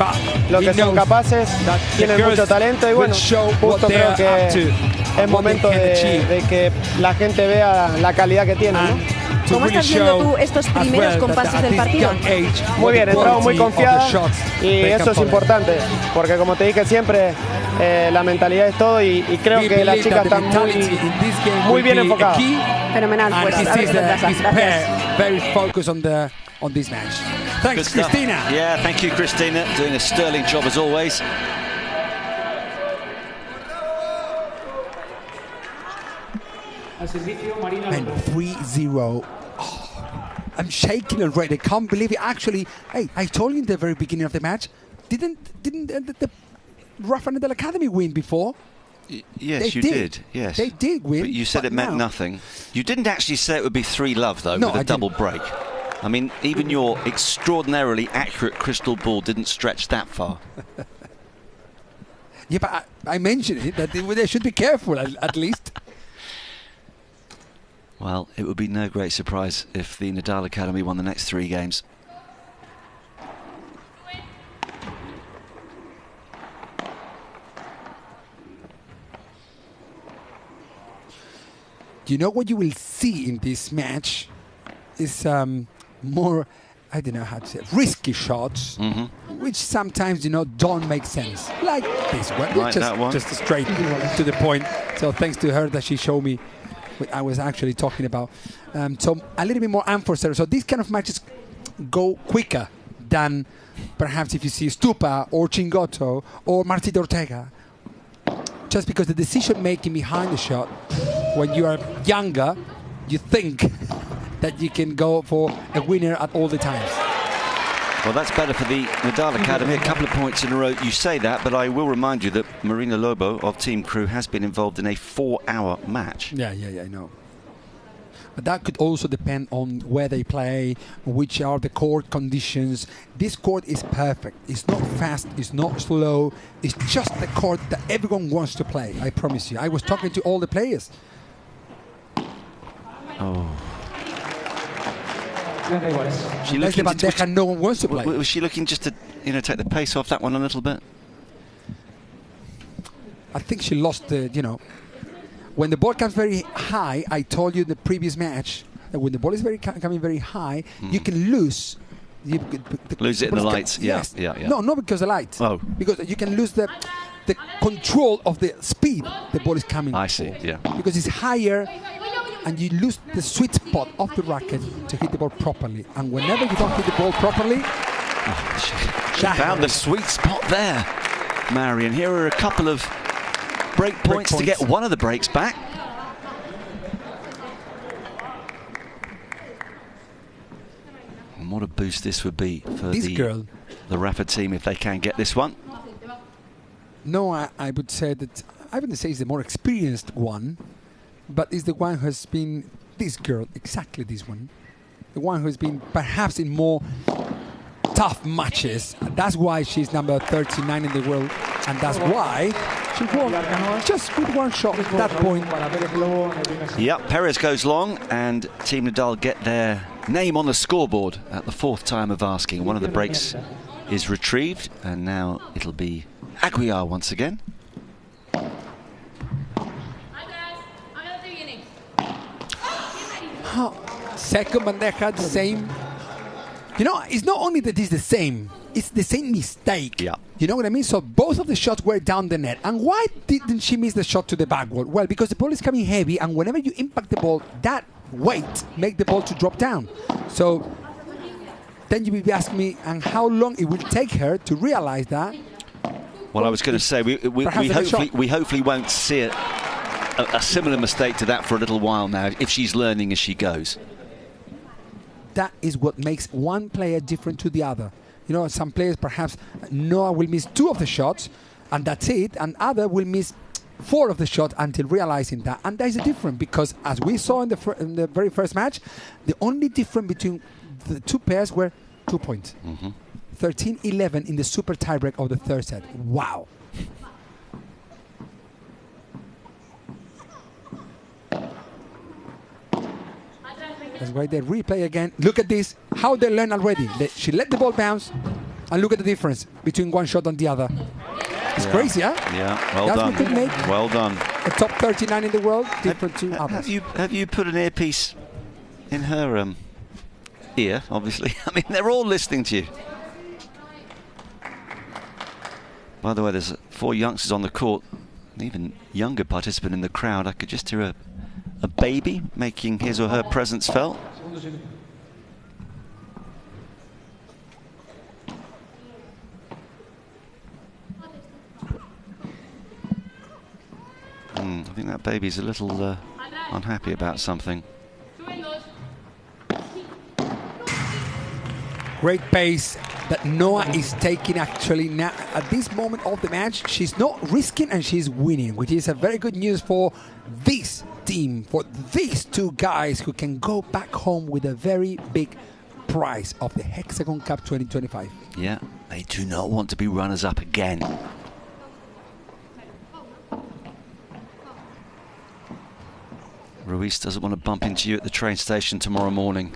lo que son capaces, tienen mucho talento y bueno, justo creo que es momento de que la gente vea la calidad que tienen, ¿no? ¿Cómo estás viendo tú estos primeros compases del partido? Muy bien, entramos muy confiados y eso es importante, porque como te dije siempre, la mentalidad es todo y creo que las chicas están muy bien enfocadas. Fenomenal, pues a ver qué pasa. Gracias. Very focused on this match. Thanks, Cristina. Yeah, thank you, Cristina. Doing a sterling job as always. And 3-0. Oh, I'm shaking already. I can't believe it. Actually, hey, I told you in the very beginning of the match, didn't the Rafael Academy win before? Yes, you did. Yes, they did win. But you said it meant nothing. You didn't actually say it would be 3-love though, with a double break. I mean, even your extraordinarily accurate crystal ball didn't stretch that far. Yeah, but I mentioned it, that they should be careful at least. Well, it would be no great surprise if the Nadal Academy won the next 3 games. You know what you will see in this match is more, I don't know how to say it, risky shots, which sometimes, you know, don't make sense. Like this one. Like that one. Just straight to the point. So thanks to her that she showed me what I was actually talking about. So a little bit more unforced. So these kind of matches go quicker than perhaps if you see Stupa or Chingotto or Madrid Ortega. Just because the decision making behind the shot, when you are younger, you think that you can go for a winner at all the times. Well, that's better for the Nadal Academy. A couple of points in a row. You say that, but I will remind you that Marina Lobo of Team Crew has been involved in a 4-hour match. Yeah, I know. But that could also depend on where they play, which are the court conditions. This court is perfect. It's not fast, it's not slow. It's just the court that everyone wants to play, I promise you. I was talking to all the players. Oh. She looking to, no one wants to play. Was she looking just to, take the pace off that one a little bit? I think she lost the, when the ball comes very high, I told you in the previous match that when the ball is coming very high, you can lose. Lose it in the lights. Yes. Yeah. No, not because of the lights. Oh. Because you can lose the control of the speed the ball is coming. I see. Yeah. Because it's higher, and you lose the sweet spot of the racket to hit the ball properly. And whenever you don't hit the ball properly, she found the sweet spot there, Marion. Here are a couple of break points to get one of the breaks back. And what a boost this would be for the Rafa team if they can get this one. No, I would say that I wouldn't say it's the more experienced one, but it's the one who has been this girl, exactly this one, the one who has been perhaps in more tough matches. That's why she's number 39 in the world, and that's why she won just with one shot at that point. Yep, Pérez goes long, and Team Nadal get their name on the scoreboard at the 4th time of asking. One of the breaks is retrieved, and now it'll be Aguilar once again. Second bandeja, the same. It's not only that it's the same, it's the same mistake. Yeah. You know what I mean? So both of the shots were down the net. And why didn't she miss the shot to the backward? Well, because the ball is coming heavy, and whenever you impact the ball, that weight make the ball to drop down. So then you will be asking me, and how long it will take her to realize that? Well, I was going to say, we hopefully won't see a similar mistake to that for a little while now, if she's learning as she goes. That is what makes one player different to the other. Some players, perhaps Noah will miss 2 of the shots, and that's it, and other will miss 4 of the shots until realizing that. And that is a difference, because as we saw in the very first match, the only difference between the 2 pairs were 2 points. 13-11 in the super tiebreak of the 3rd set. Wow. That's why they replay again. Look at this, how they learn already. She let the ball bounce, and look at the difference between one shot and the other. It's crazy, huh? Yeah, well done. Could make well done. A top 39 in the world, different to others. Have you put an earpiece in her ear, obviously? I mean, they're all listening to you. By the way, there's 4 youngsters on the court, an even younger participant in the crowd. I could just hear a baby making his or her presence felt. I think that baby's a little unhappy about something. Great pace that Noah is taking actually now. At this moment of the match, she's not risking and she's winning, which is a very good news for this team, for these 2 guys who can go back home with a very big prize of the HEXAGON Cup 2025. Yeah, they do not want to be runners-up again. Ruiz doesn't want to bump into you at the train station tomorrow morning.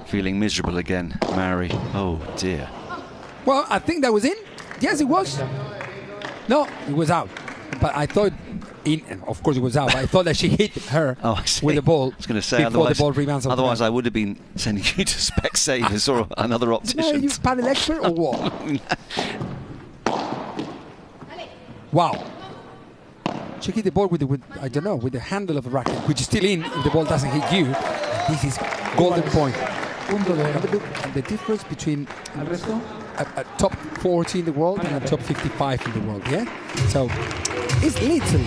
Feeling miserable again, Mary. Oh dear. Well, I think that was in. Yes, it was. No, it was out. But I thought, of course it was out. But I thought that she hit her with the ball. I was going to say, otherwise I would have been sending you to Specsavers or another optician. No, you padel expert or what? Wow. She hit the ball with the handle of the racket, which is still in if the ball doesn't hit you. This is golden point. Have a look at the difference between a top 40 in the world and a top 55 in the world, yeah? So, it's little,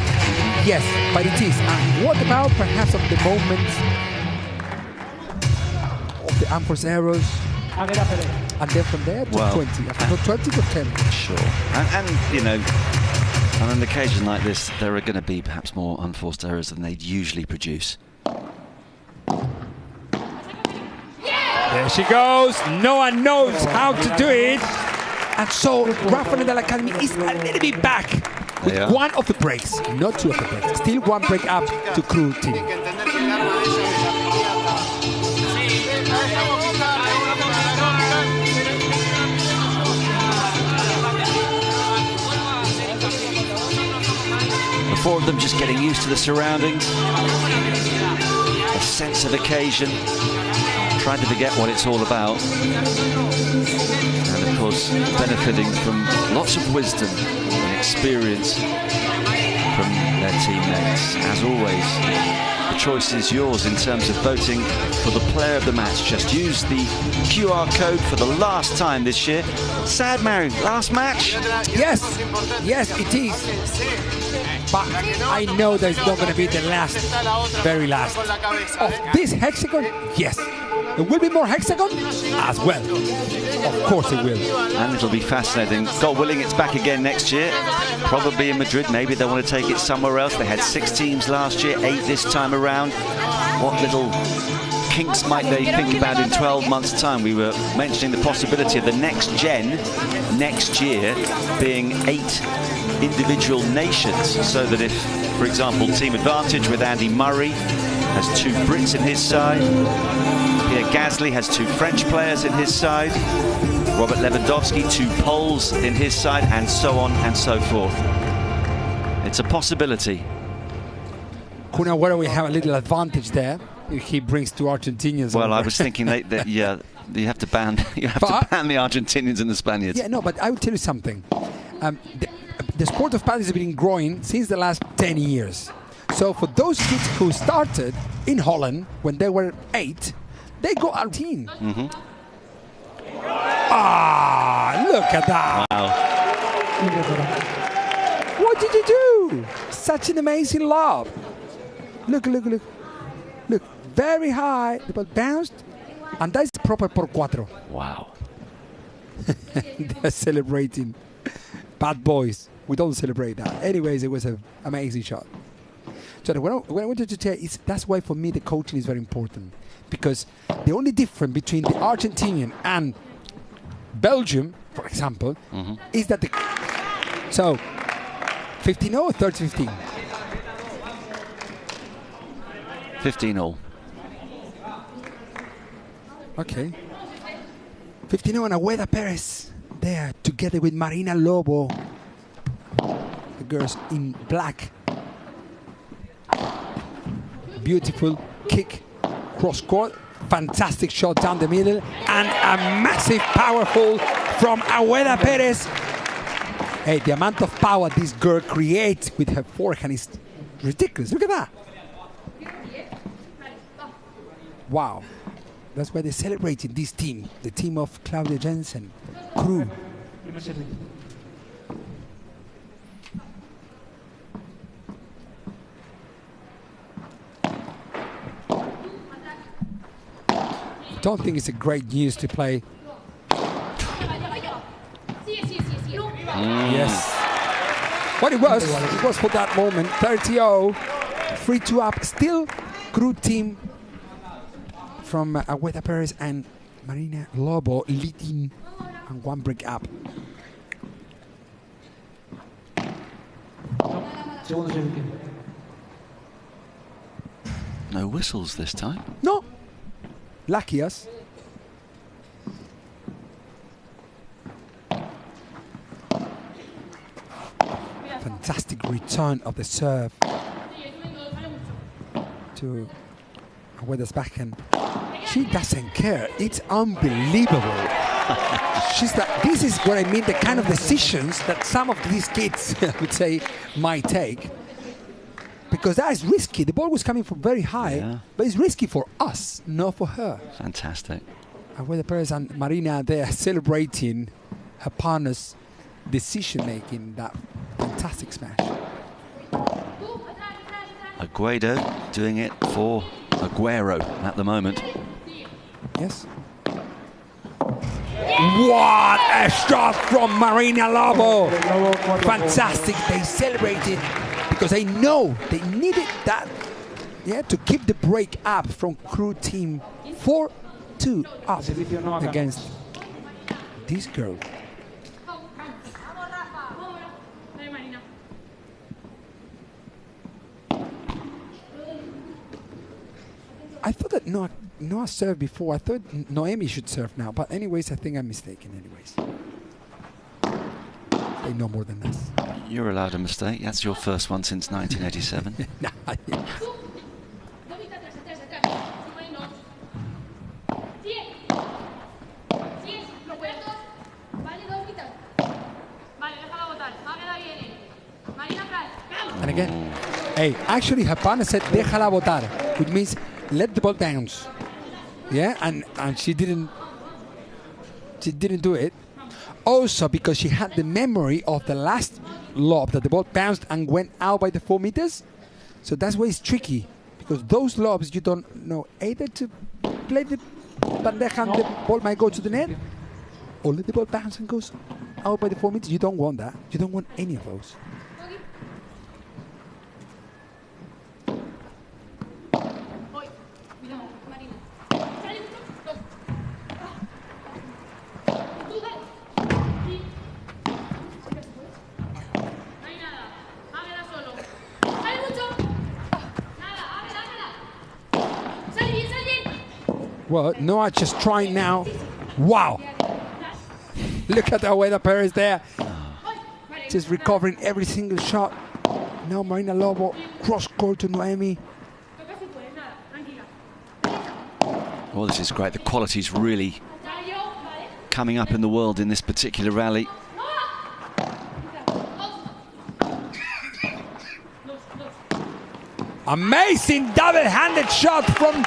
yes, but it is. And what about perhaps of the moments of the unforced errors? And then from there, top 20. After top 20, top 10. Sure. And on an occasion like this, there are going to be perhaps more unforced errors than they'd usually produce. There she goes. No one knows how to do it. And so Rafa Nadal Academy is a little bit back with one of the breaks, not two of the breaks. Still one break up to crew team. The four of them just getting used to the surroundings, a sense of occasion, trying to forget what it's all about, and of course benefiting from lots of wisdom and experience from their teammates. As always, the choice is yours in terms of voting for the player of the match. Just use the QR code for the last time this year. Sad, Mary, last match? Yes, yes it is. But I know that it's not going to be the last, very last of this hexagon. Yes, there will be more hexagon as well. Of course it will. And it'll be fascinating. God willing, it's back again next year. Probably in Madrid. Maybe they want to take it somewhere else. They had 6 teams last year, 8 this time around. What little kinks might they think about in 12 months' time? We were mentioning the possibility of the next gen next year being 8 individual nations, so that if, for example, Team Advantage with Andy Murray has 2 Brits in his side, Pierre Gasly has 2 French players in his side, Robert Lewandowski 2 Poles in his side, and so on and so forth. It's a possibility. Kun Agüero will have a little advantage there if he brings 2 Argentinians. Well, I was thinking that yeah, you have to ban the Argentinians and the Spaniards. Yeah, no, but I will tell you something. The sport of padel has been growing since the last 10 years. So for those kids who started in Holland when they were 8, they go out team. Ah, look at that. Wow. What did you do? Such an amazing lob. Look, look, look. Look, very high. The ball bounced. And that's proper por 4. Wow. They're celebrating. Bad boys. We don't celebrate that. Anyways, it was an amazing shot. So what I wanted to tell you is that's why for me the coaching is very important. Because the only difference between the Argentinian and Belgium, for example, is that the... So, 15-0 or 30-15? 15-0. Okay. 15-0 and Agueda Pérez there together with Marina Lobo. The girls in black. Beautiful kick, cross court, fantastic shot down the middle, and a massive powerful from Agueda Pérez. Hey, the amount of power this girl creates with her forehand is ridiculous. Look at that. Wow. That's why they're celebrating this team, the team of Claudia Jensen, crew. I don't think it's a great news to play. Yes. What it was for that moment, 30-0, 3-2 up, still crew team from Agueda Pérez and Marina Lobo leading and 1 break up. No whistles this time. No. Lucky us. Fantastic return of the serve to Agueda's backhand. She doesn't care. It's unbelievable. She's like, this is what I mean, the kind of decisions that some of these kids, I would say, might take. Because that is risky. The ball was coming from very high, but it's risky for us, not for her. Fantastic. Agueda Pérez and Marina, they are celebrating her partner's decision-making, that fantastic smash. Agueda doing it for Aguero at the moment. Yes. What a shot from Marina Lobo. Fantastic. They celebrated because they know they needed that, to keep the break up from crew team 4 2 up against this girl. I thought that Noah served before. I thought Noemi should serve now. But anyways, I think I'm mistaken anyways. They know more than us. You're allowed a mistake. That's your first one since 1987. Nah, yeah. And again, hey, actually her partner said déjala botar, which means let the ball bounce. Yeah, and she didn't do it. Also because she had the memory of the last lob that the ball bounced and went out by the 4 meters. So that's why it's tricky, because those lobs you don't know either to play the bandeja and the ball might go to the net, or let the ball bounce and goes out by the 4 meters. You don't want that. You don't want any of those. Well, Noah just trying now. Wow. Look at the way the Pérez there. Just recovering every single shot. Now Marina Lobo cross court to Noemi. Well, this is great. The quality's really coming up in the world in this particular rally. Amazing double-handed shot from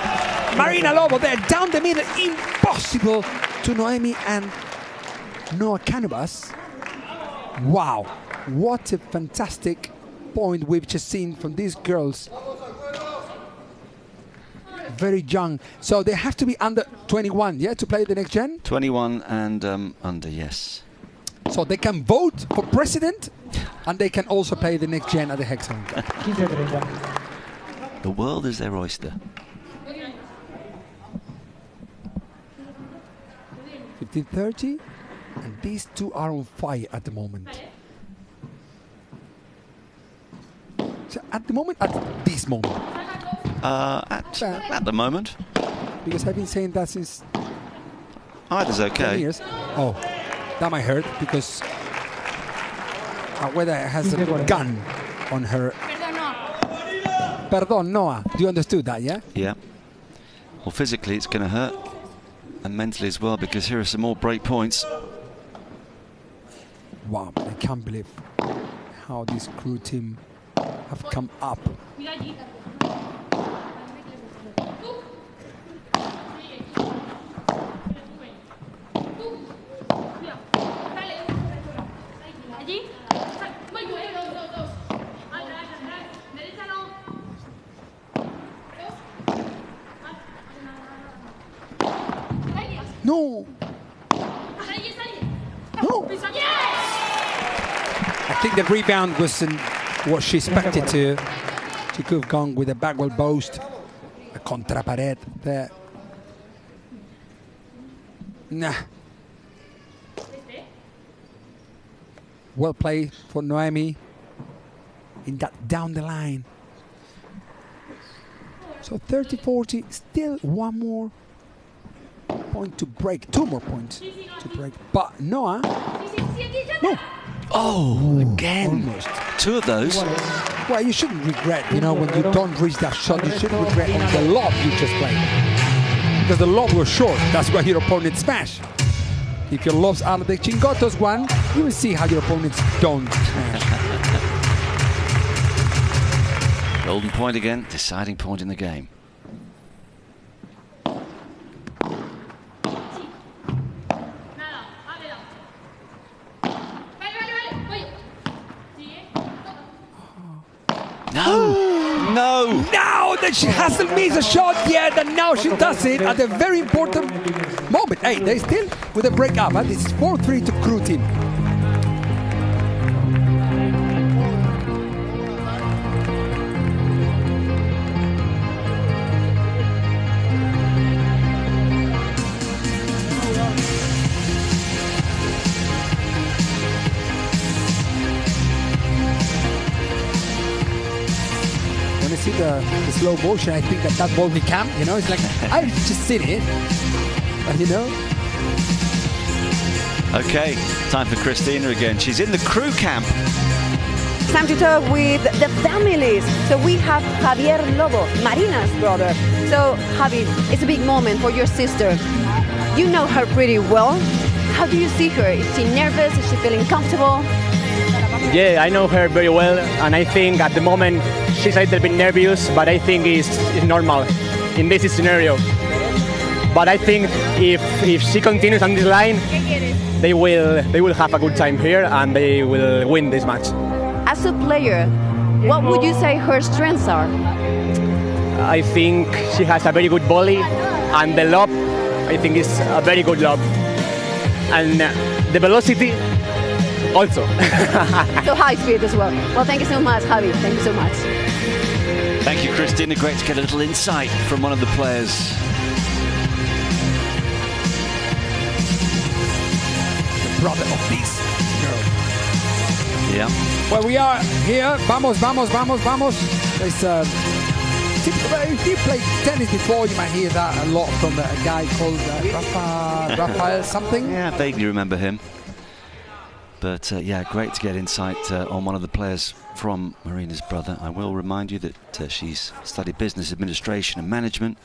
Marina Lobo there, down the middle, impossible to Noemi and Noah Cánovas. Wow, what a fantastic point we've just seen from these girls. Very young, so they have to be under 21, yeah, to play the next gen? 21 and under, yes. So they can vote for president, and they can also play the next gen at the HEXAGON Cup. The world is their oyster. 15:30, and these two are on fire at the moment. So at the moment, at this moment. At the moment. Because I've been saying that since either's okay. 10 years. Oh, that might hurt because Agueda has a gun on her. Perdón, Noah. You understood that, yeah? Yeah. Well, physically it's going to hurt, and mentally as well, because here are some more break points. Wow, I can't believe how this crew team have come up. No! No! I think the rebound wasn't what she expected to. She could have gone with a backward boast, a contra pared there. Nah. Well played for Noemi in that down the line. So 30-40, still one more point to break, 2 more points to break. But Noah, no. Oh, again. Almost. 2 of those. Well, you shouldn't regret, you know, when you don't reach that shot, you shouldn't regret on the lob you just played. Because the lob was short, that's why your opponent smashed. If your lobs are the Chingottos one, you will see how your opponents don't smash. Golden point again, deciding point in the game. No! Now that she hasn't missed a shot yet, and now she does it at a very important moment. Hey, they still with a break up. Huh? This is 4-3 to crew team. the slow motion, I think that ball will come. You know, it's like I've just seen it, but you know. Okay, time for Cristina again. She's in the crew camp. Time to talk with the families. So we have Javier Lobo, Marina's brother. So Javi, it's a big moment for your sister. You know her pretty well. How do you see her? Is she nervous? Is she feeling comfortable? Yeah, I know her very well, and I think at the moment she's a little bit nervous, but I think it's normal in this scenario. But I think if she continues on this line, they will have a good time here and they will win this match. As a player, what would you say her strengths are? I think she has a very good volley, and the lob, I think, is a very good lob. And the velocity, also. So high speed as well. Well, thank you so much, Javi. Thank you so much. Thank you, Cristina. Great to get a little insight from one of the players. The brother of this girl. Yeah. Well, we are here. Vamos, vamos, vamos, vamos. It's, if you played tennis before, you might hear that a lot from a guy called Rafael something. Yeah, I vaguely remember him. But yeah, great to get insight on one of the players from Marina's brother. I will remind you that she's studied business administration and management.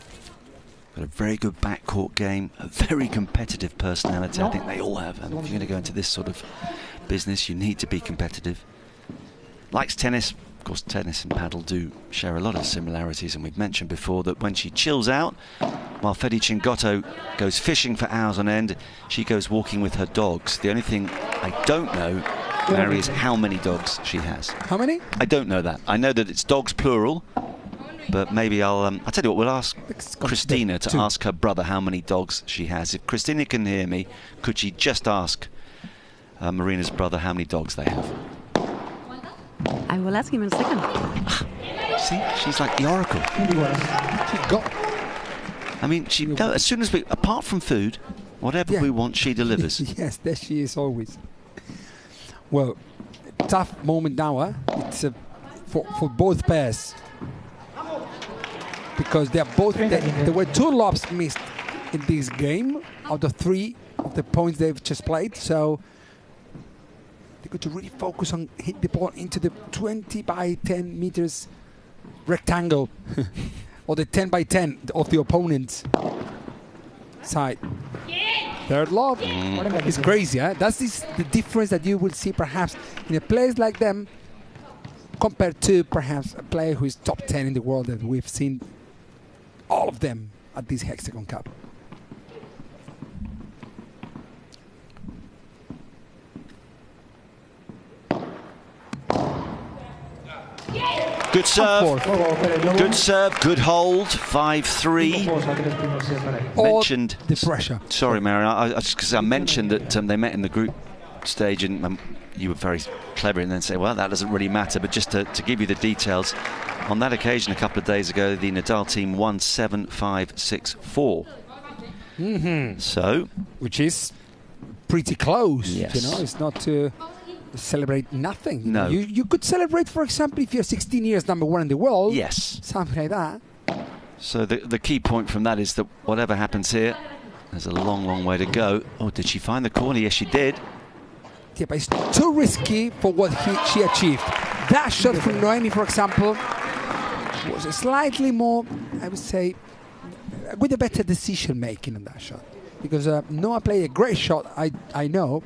Got a very good backcourt game, a very competitive personality. I think they all have. And if you're going to go into this sort of business, you need to be competitive. Likes tennis. Of course, tennis and padel do share a lot of similarities, and we've mentioned before that when she chills out, while Fedi Chingotto goes fishing for hours on end, she goes walking with her dogs. The only thing I don't know, Mary, is how many dogs she has. How many? I don't know that. I know that it's dogs plural, but maybe I'll tell you what, we'll ask Cristina to ask her brother how many dogs she has. If Cristina can hear me, could she just ask Marina's brother how many dogs they have? I will ask him in a second. See, she's like the oracle. I mean, as soon as apart from food, whatever we want, she delivers. Yes, there she is always. Well, tough moment now, It's for both pairs. Because they are both, there were 2 lobs missed in this game out of 3 of the points they've just played. So they got to really focus on hit the ball into the 20 by 10 meters rectangle or the 10 by 10 of the opponent's side. Third lob. It's crazy, huh? That's the difference that you will see perhaps in a place like them compared to perhaps a player who is top 10 in the world that we've seen all of them at this Hexagon Cup. Good serve, good hold, 5-3. Mentioned the pressure. Sorry, Mary, I mentioned that they met in the group stage, and you were very clever and then say, well, that doesn't really matter. But just to give you the details, on that occasion a couple of days ago, the Nadal team won 7-5-6-4. So, which is pretty close. Yes. You know, it's not to celebrate nothing. No. You could celebrate, for example, if you're 16 years #1 in the world. Yes. Something like that. So the key point from that is that whatever happens here, there's a long, long way to go. Oh, did she find the corner? Yes, she did. Yeah, but it's too risky for what she achieved. That shot from Noemi, for example, was slightly more, I would say, with a better decision making on that shot. Because Noah played a great shot, I know,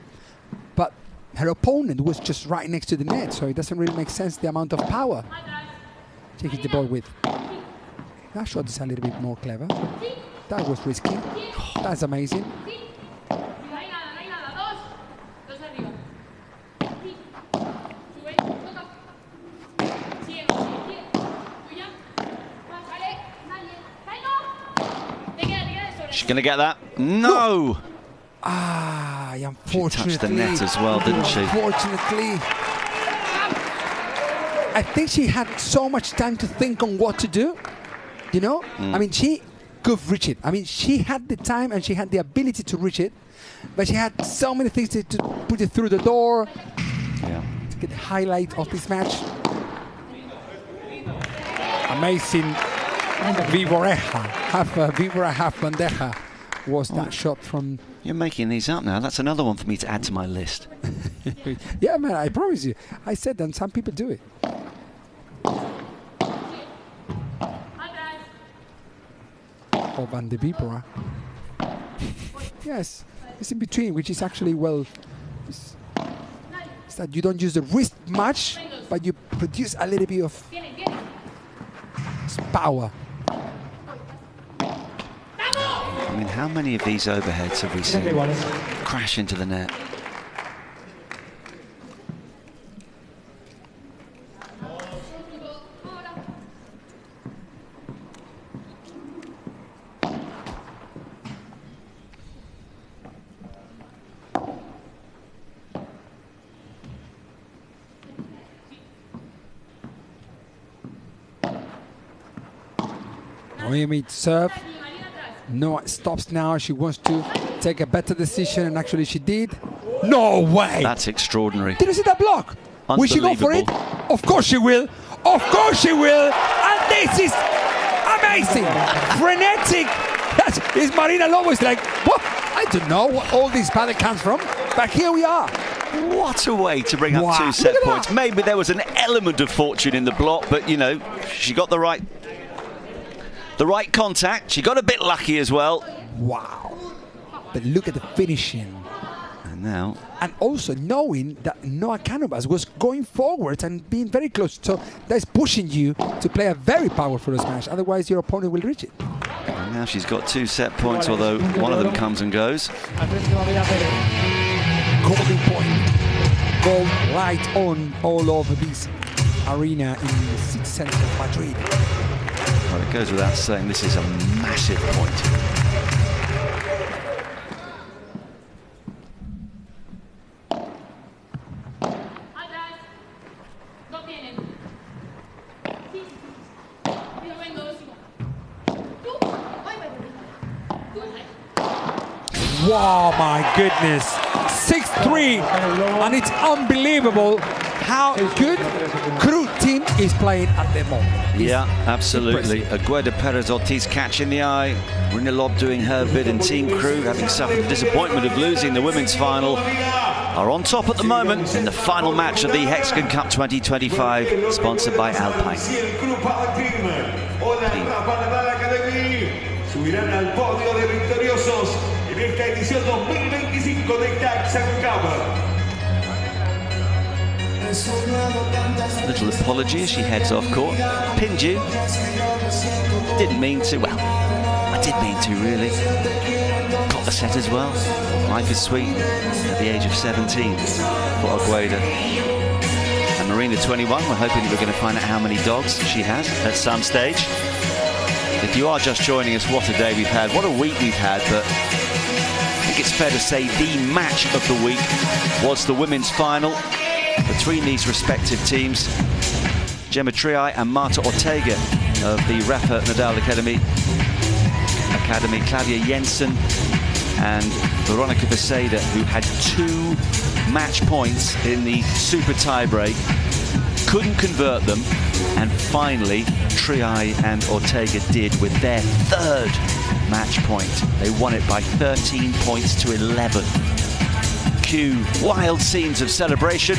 but her opponent was just right next to the net, so it doesn't really make sense the amount of power she hit the ball with. That shot is a little bit more clever. That was risky. That's amazing. She's going to get that. No! Ah, unfortunately. She touched the net as well, didn't she? Unfortunately. I think she had so much time to think on what to do, you know? I mean, she could reach it. I mean, she had the time and she had the ability to reach it, but she had so many things to put it through the door. Yeah. To get the highlight of this match. Amazing Viboreja, half Vibora, half bandeja was that shot from... You're making these up now. That's another one for me to add to my list. Yeah, man, I promise you. I said that some people do it. Oh, Van de Vibora. Yes, it's in between, which is actually, well, it's that you don't use the wrist much, but you produce a little bit of power. I mean, how many of these overheads have we seen crash into the net? Noemi serve. No, it stops now. She wants to take a better decision, and actually she did. No way! That's extraordinary. Did you see that block? Will she go for it? Of course she will. Of course she will. And this is amazing. Frenetic. Is Marina Lobo is like, what? I don't know what all this padel comes from, but here we are. What a way to bring up 2 set points. Maybe there was an element of fortune in the block, but you know, she got the right contact. She got a bit lucky as well. Wow. But look at the finishing. And now. And also knowing that Noah Cánovas was going forward and being very close. So that's pushing you to play a very powerful smash. Otherwise, your opponent will reach it. And now she's got 2 set points, although one of them comes and goes. Golden point. Gold light on all over this arena in the city center of Madrid. Well, it goes without saying, this is a massive point. Wow, my goodness. 6-3, and it's unbelievable how good Crew team is playing at the moment. Yeah, absolutely. Agueda Pérez Ortiz catching the eye. Marina Lobo doing her bit, and Team Crew, having suffered the disappointment of losing the women's final, are on top at the moment in the final match of the HEXAGON Cup 2025, sponsored by Alpine. Subirán al podio de victoriosos en esta edición 2025 de HEXAGON Cup. Little apology as she heads off court. Pinned you. Didn't mean to. Well, I did mean to, really. Got the set as well. Life is sweet at the age of 17 for Agueda. And Marina 21, we're hoping that we're going to find out how many dogs she has at some stage. If you are just joining us, what a day we've had. What a week we've had, but I think it's fair to say the match of the week was the women's final between these respective teams. Gemma Triay and Marta Ortega of the Rafa Nadal Academy. Claudia Jensen and Veronica Virseda, who had 2 match points in the super tiebreak. Couldn't convert them, and finally Triay and Ortega did with their 3rd match point. They won it by 13 points to 11. Cue wild scenes of celebration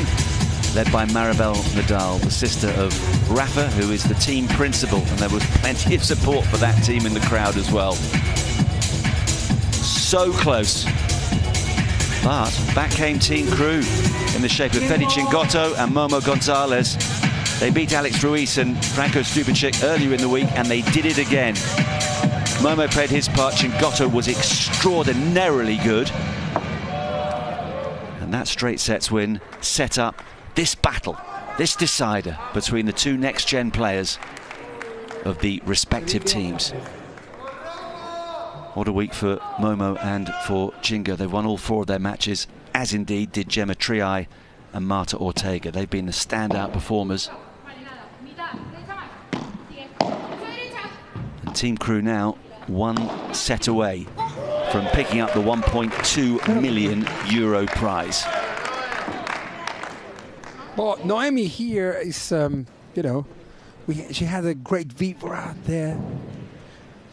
led by Maribel Nadal, the sister of Rafa, who is the team principal, and there was plenty of support for that team in the crowd as well. So close. But back came Team Crew in the shape of Fede Chingotto and Momo González. They beat Alex Ruiz and Franco Stupaczuk earlier in the week, and they did it again. Momo played his part. Chingotto was extraordinarily good. And that straight sets win set up this battle, this decider between the 2 next-gen players of the respective teams. What a week for Momo and for Chingo. They won all 4 of their matches, as indeed did Gemma Triay and Marta Ortega. They've been the standout performers. And Team Crew now 1 set away from picking up the €1.2 million prize. Well, Noemi here is, you know, She had a great vibra out there.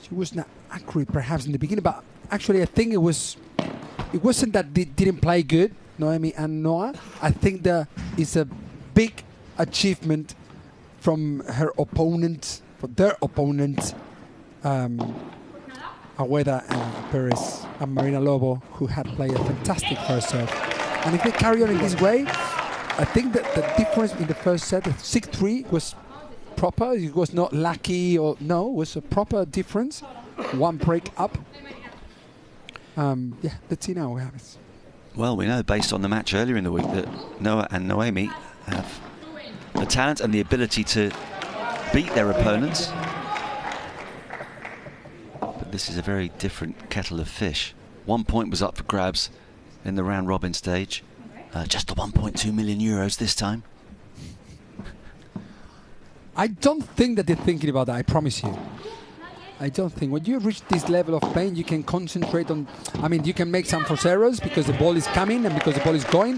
She was not accurate perhaps in the beginning, but actually I think it wasn't that they didn't play good, Noemi and Noah. I think that it's a big achievement from her opponent, for their opponent, Agueda and Pérez and Marina Lobo, who had played a fantastic first serve. And if they carry on in this way, I think that the difference in the first set, the 6-3, was proper. It was not lucky or no, it was a proper difference. One break up. Yeah, let's see now what happens. Well, we know based on the match earlier in the week that Noah and Noemi have the talent and the ability to beat their opponents. But this is a very different kettle of fish. 1 point was up for grabs in the round robin stage. Just the 1.2 million euros this time. I don't think that they're thinking about that, I promise you. I don't think. When you reach this level of playing, you can concentrate on... I mean, you can make some force errors because the ball is coming and because the ball is going.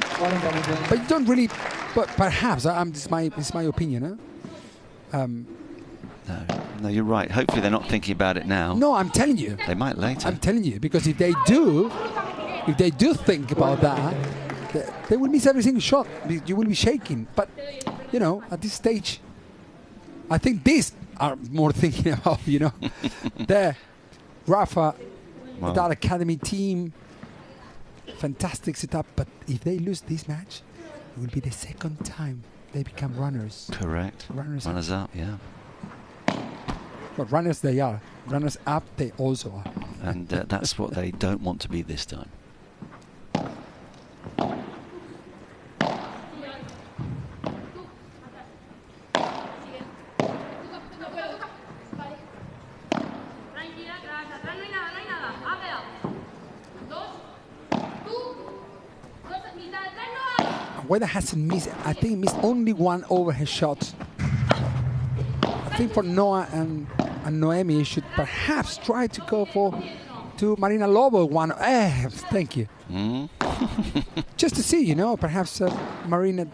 But you don't really... But perhaps, this is my opinion. Huh? No, you're right. Hopefully they're not thinking about it now. No, I'm telling you. They might later. I'm telling you. Because if they do think about that, they will miss every single shot. You will be shaking. But, you know, at this stage, I think these are more thinking about, you know, the Rafa, that academy team, fantastic setup. But if they lose this match, it will be the second time they become runners. Correct. Runners up, yeah. But runners they are. Runners up they also are. And that's what they don't want to be this time. Agueda hasn't missed, I think he missed only one overhead shot. I think for Noah and Noemi, you should perhaps try to go to Marina Lobo one. Thank you. Just to see, you know, perhaps Marina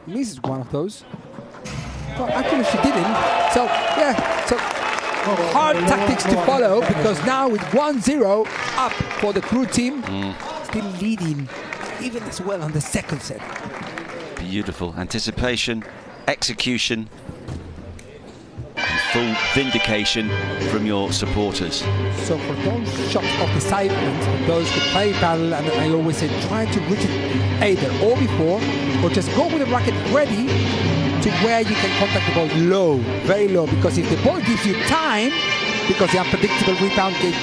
misses one of those. Well, actually she didn't. So, yeah, so hard tactics to follow because now with 1-0 up for the crew team, still leading even as well on the second set. Beautiful anticipation, execution, and full vindication from your supporters. So for those shots of the sidelines, for those who play paddle, and I always say try to reach it either or before, or just go with the racket ready to where you can contact the ball low, very low, because if the ball gives you time, because the unpredictable rebound, if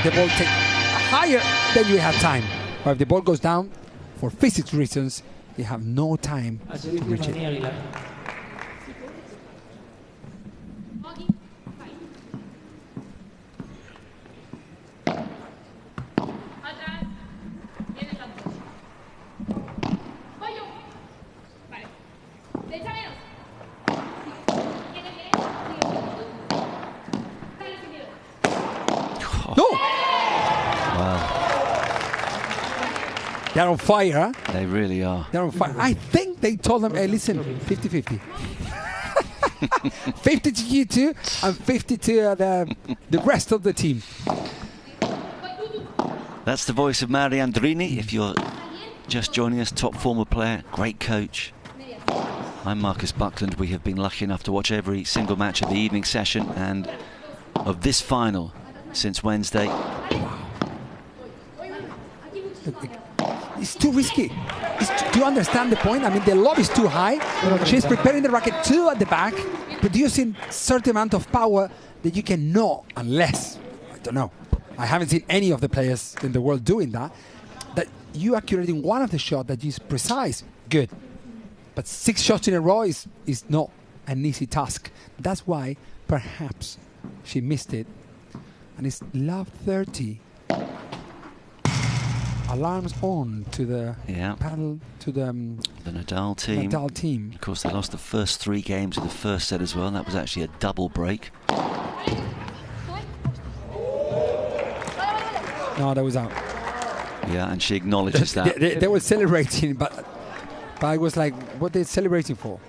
the ball takes higher, then you have time. Or if the ball goes down, for physics reasons, you have no time to reach it. They're on fire, huh? They really are. They're on fire. I think they told them, hey, listen, 50-50. 50 to you two and 50 to the rest of the team. That's the voice of Mario Andrini. If you're just joining us, top former player, great coach. I'm Marcus Buckland. We have been lucky enough to watch every single match of the evening session and of this final since Wednesday. It's too risky. Do you understand the point? I mean, the lob is too high. She's preparing the racket too at the back, producing a certain amount of power that you cannot, unless, I don't know, I haven't seen any of the players in the world doing that, that you accurating one of the shots that is precise, good. But 6 shots in a row is not an easy task. That's why perhaps she missed it. And it's love 30. Alarms on to the paddle, to the Nadal team. Nadal team. Of course, they lost the first 3 games of the first set as well. That was actually a double break. No, that was out. Yeah, and she acknowledges that. They were celebrating, but I was like, what are they celebrating for?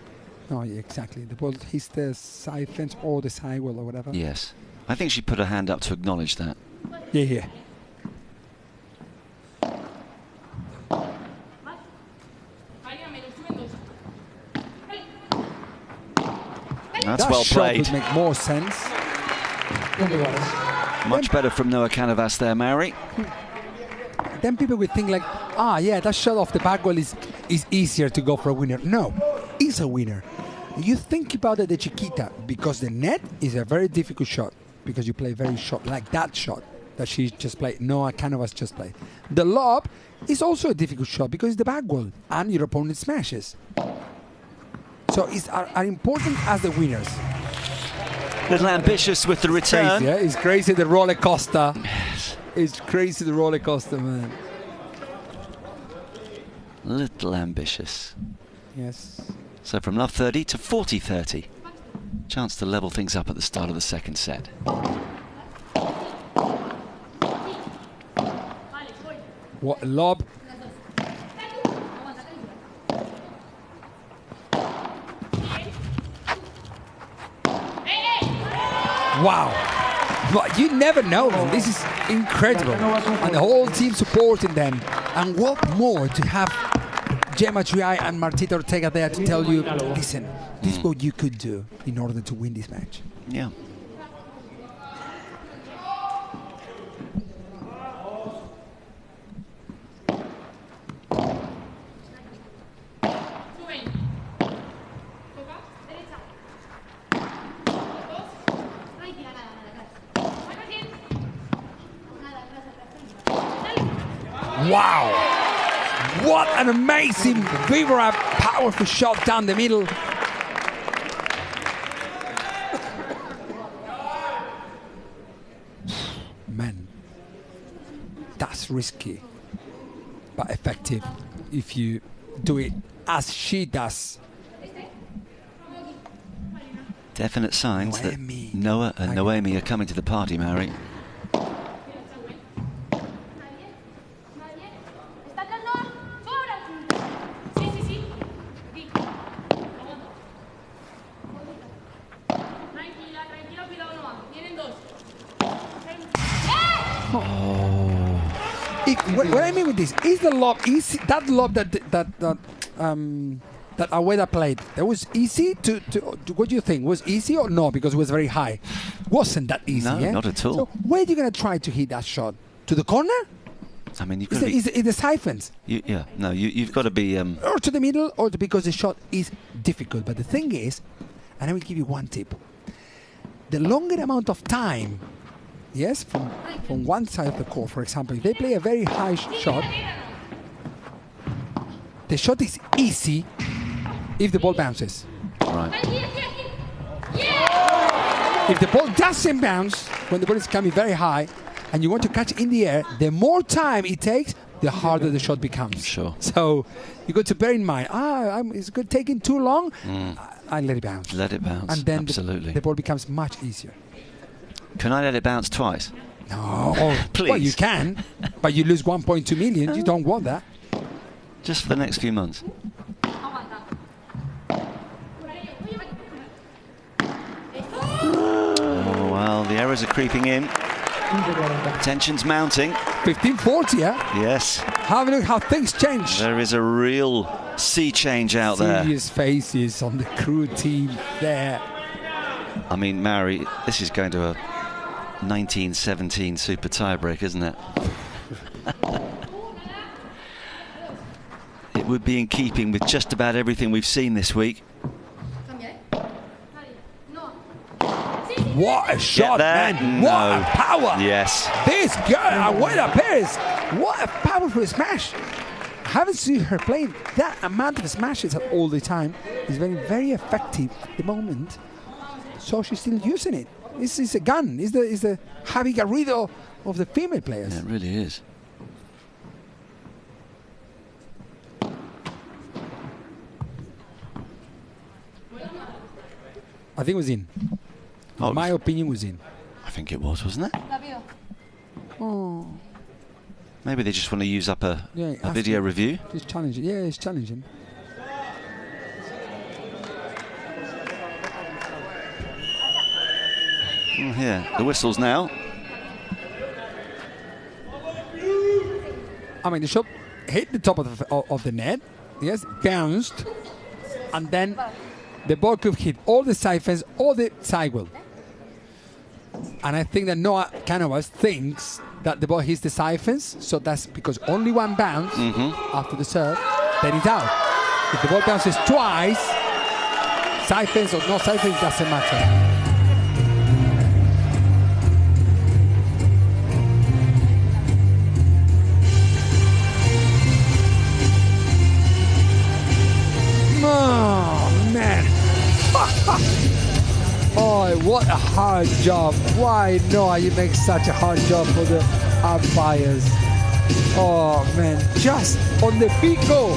No, yeah, exactly. The ball hits the side fence or the side wall or whatever. Yes. I think she put her hand up to acknowledge that. Yeah, yeah. That's that well shot played. would make more sense. Much better from Noah Cánovas there, Mary. Then people would think like, yeah, that shot off the back wall is easier to go for a winner. No, it's a winner. You think about it, the Chiquita, because the net is a very difficult shot, because you play very short, like that shot that she just played, Noah Cánovas just played. The lob is also a difficult shot because it's the back wall and your opponent smashes. So it's are important as the winners. Little ambitious with the return. Crazy, yeah? It's crazy, the roller coaster. Yes. It's crazy, the roller coaster, man. Little ambitious. Yes. So from love 30 to 40-30. Chance to level things up at the start of the second set. What a lob. Wow. But you never know, man. This is incredible. And the whole team supporting them. And what more to have Gemma Triay and Madrid Ortega there to tell you, listen, this is what you could do in order to win this match. Yeah. Wow! What an amazing, very powerful shot down the middle. Man, that's risky, but effective if you do it as she does. Definite signs that Noah and Noemi are coming to the party, Mary. What I mean with this is the lob easy. That lob that Agueda played, that was easy to what do you think? Was easy or no? Because it was very high. Wasn't that easy? No, yeah? not at all. So where are you going to try to hit that shot? To the corner? I mean, you've got to be... Is the siphons? You've got to be... Or to the middle, or because the shot is difficult. But the thing is, and I will give you one tip. The longer amount of time, yes, from one side of the court, for example, if they play a very high shot, the shot is easy if the ball bounces. Right. If the ball doesn't bounce, when the ball is coming very high, and you want to catch it in the air, the more time it takes, the harder the shot becomes. Sure. So you got to bear in mind, it's good taking too long, I let it bounce. Let it bounce, and then absolutely. The ball becomes much easier. Can I let it bounce twice? No. Please. Well, you can, but you lose 1.2 million. You don't want that. Just for the next few months. Oh, well, the errors are creeping in. Tension's mounting. 15-40, yeah? Yes. Have a look how things change. There is a real sea change out there. Serious faces on the crew team there. I mean, Mary, this is going to a 1917 super tiebreak, isn't it? It would be in keeping with just about everything we've seen this week. What a shot, man. No. What a power. Yes. This girl, Agueda Pérez, what a powerful smash. I haven't seen her playing that amount of smashes all the time. It's very, very effective at the moment. So she's still using it. This is a gun. It's the Javi Garrido of the female players. Yeah, it really is. I think it was in. Oh, my opinion was in. I think it was, wasn't it? Oh. Maybe they just want to use up a video review. It's challenging. Yeah, it's challenging. Here, the whistles now. I mean, the shot hit the top of the net, yes, bounced, and then the ball could hit all the side fence, all the sidewall. And I think that Noah Cánovas thinks that the ball hits the side fence, so that's because only one bounce after the serve, then it's out. If the ball bounces twice, side fence or no side fence, doesn't matter. Oh, man. Oh, what a hard job. Why, Noah, you make such a hard job for the umpires. Oh, man. Just on the pico.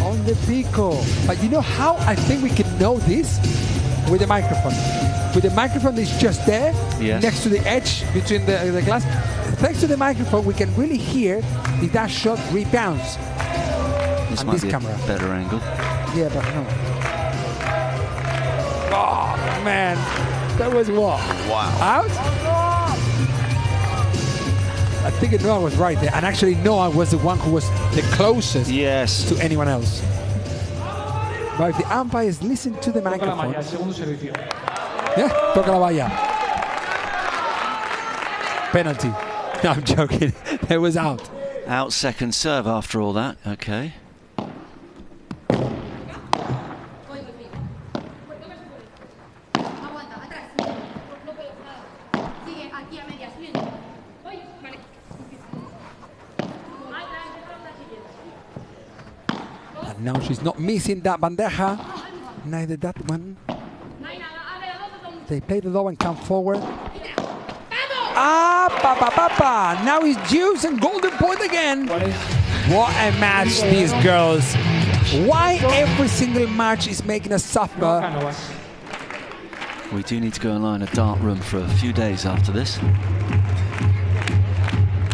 On the pico. But you know how I think we can know this? With the microphone. With the microphone that's just there, next to the edge between the glass. Thanks to the microphone, we can really hear if that shot rebounds. This might be a better angle. Yeah, but no. Oh, man. That was what? Wow. Out? I think Noah was right there. And actually, Noah was the one who was the closest to anyone else. But if the umpires listen to the microphone... Yeah, toca la valla. Penalty. No, I'm joking. It was out. Out second serve after all that. Okay. Now she's not missing that bandeja, neither that one. They play the low and come forward. Ah, now it's juice and golden point again. What a match, these girls. Why every single match is making us suffer? We do need to go and lie in a dark room for a few days after this.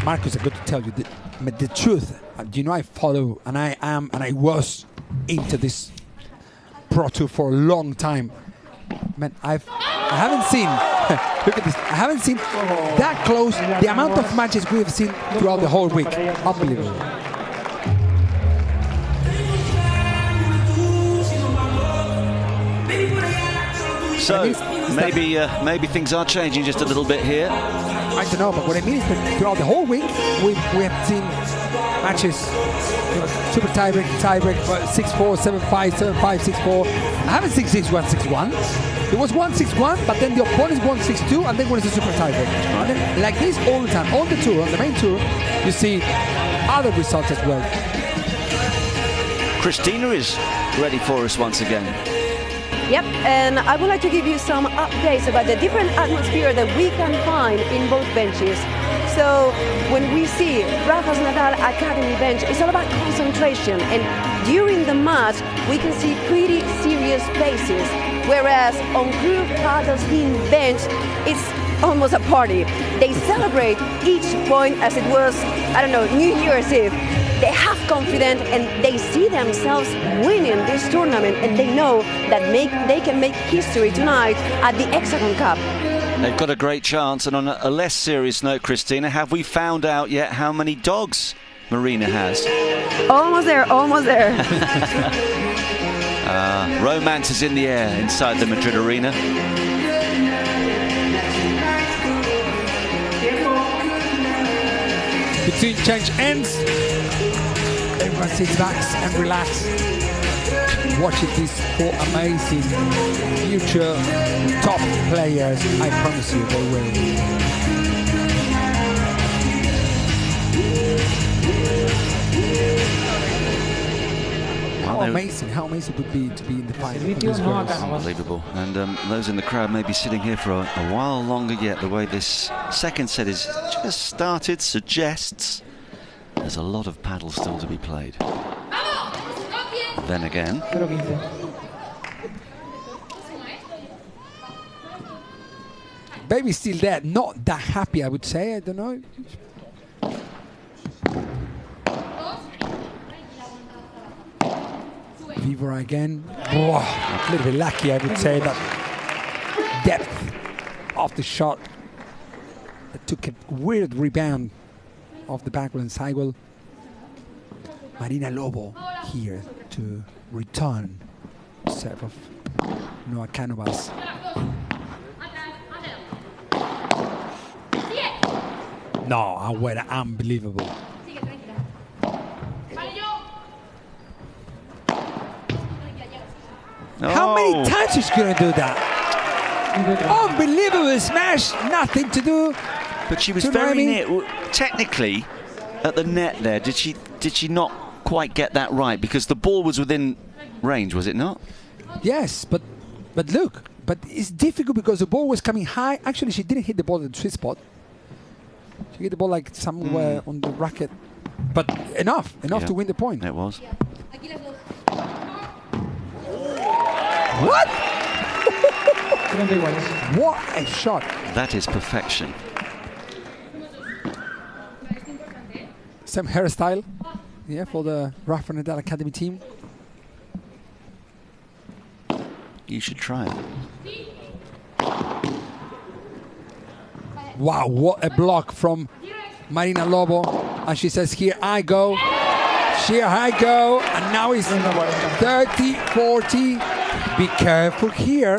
Marcus, I got to tell you the truth. You know, I follow and I was into this Pro Tour for a long time. Man, I haven't seen look at this. I haven't seen that close the amount of matches we have seen throughout the whole week. Unbelievable. So maybe things are changing just a little bit here. I don't know, but what I mean is that throughout the whole week we have seen matches, super tiebreak, 6-4, 7-5, 7-5, 6-4. I haven't seen 6-1, 6-1. There was 1-6-1, but then the opponents won 6-2, and then when it's a super tiebreak. And then like this all the time, on the tour, on the main tour, you see other results as well. Christina is ready for us once again. Yep, and I would like to give you some updates about the different atmosphere that we can find in both benches. So when we see Rafa's Nadal Academy bench, it's all about concentration, and during the match we can see pretty serious faces, whereas on Group Padel's team bench it's almost a party. They celebrate each point as it was, I don't know, New Year's Eve. They have confidence and they see themselves winning this tournament, and they know that they can make history tonight at the HEXAGON Cup. They've got a great chance. And on a less serious note, Christina, have we found out yet how many dogs Marina has? Almost there, almost there. Romance is in the air inside the Madrid Arena. Between change ends, everyone sits back and relax, watching these four amazing future top players. I promise you they will. How amazing it would be to be in the final. Unbelievable. And those in the crowd may be sitting here for a while longer yet. The way this second set is just started suggests there's a lot of paddle still to be played. Then again, Baby's still there, not that happy, I would say. I don't know. Vivora again. Oh, a little bit lucky, I would say, that depth of the shot. It took a weird rebound of the backline cycle. Marina Lobo here to return serve of Noah Cánovas. No, Agüera, unbelievable. How many times is she going to do that? Unbelievable smash, nothing to do. But she was very near. Technically, at the net there, did she not quite get that right? Because the ball was within range, was it not? Yes, but look, but it's difficult because the ball was coming high. Actually, she didn't hit the ball at the sweet spot. She hit the ball like somewhere on the racket, but enough to win the point. It was. What? What a shot! That is perfection. Same hairstyle, yeah, for the Rafa Nadal Academy team. You should try it. Wow, what a block from Marina Lobo. And she says, here I go. Here I go. And now it's 30-40. Be careful here.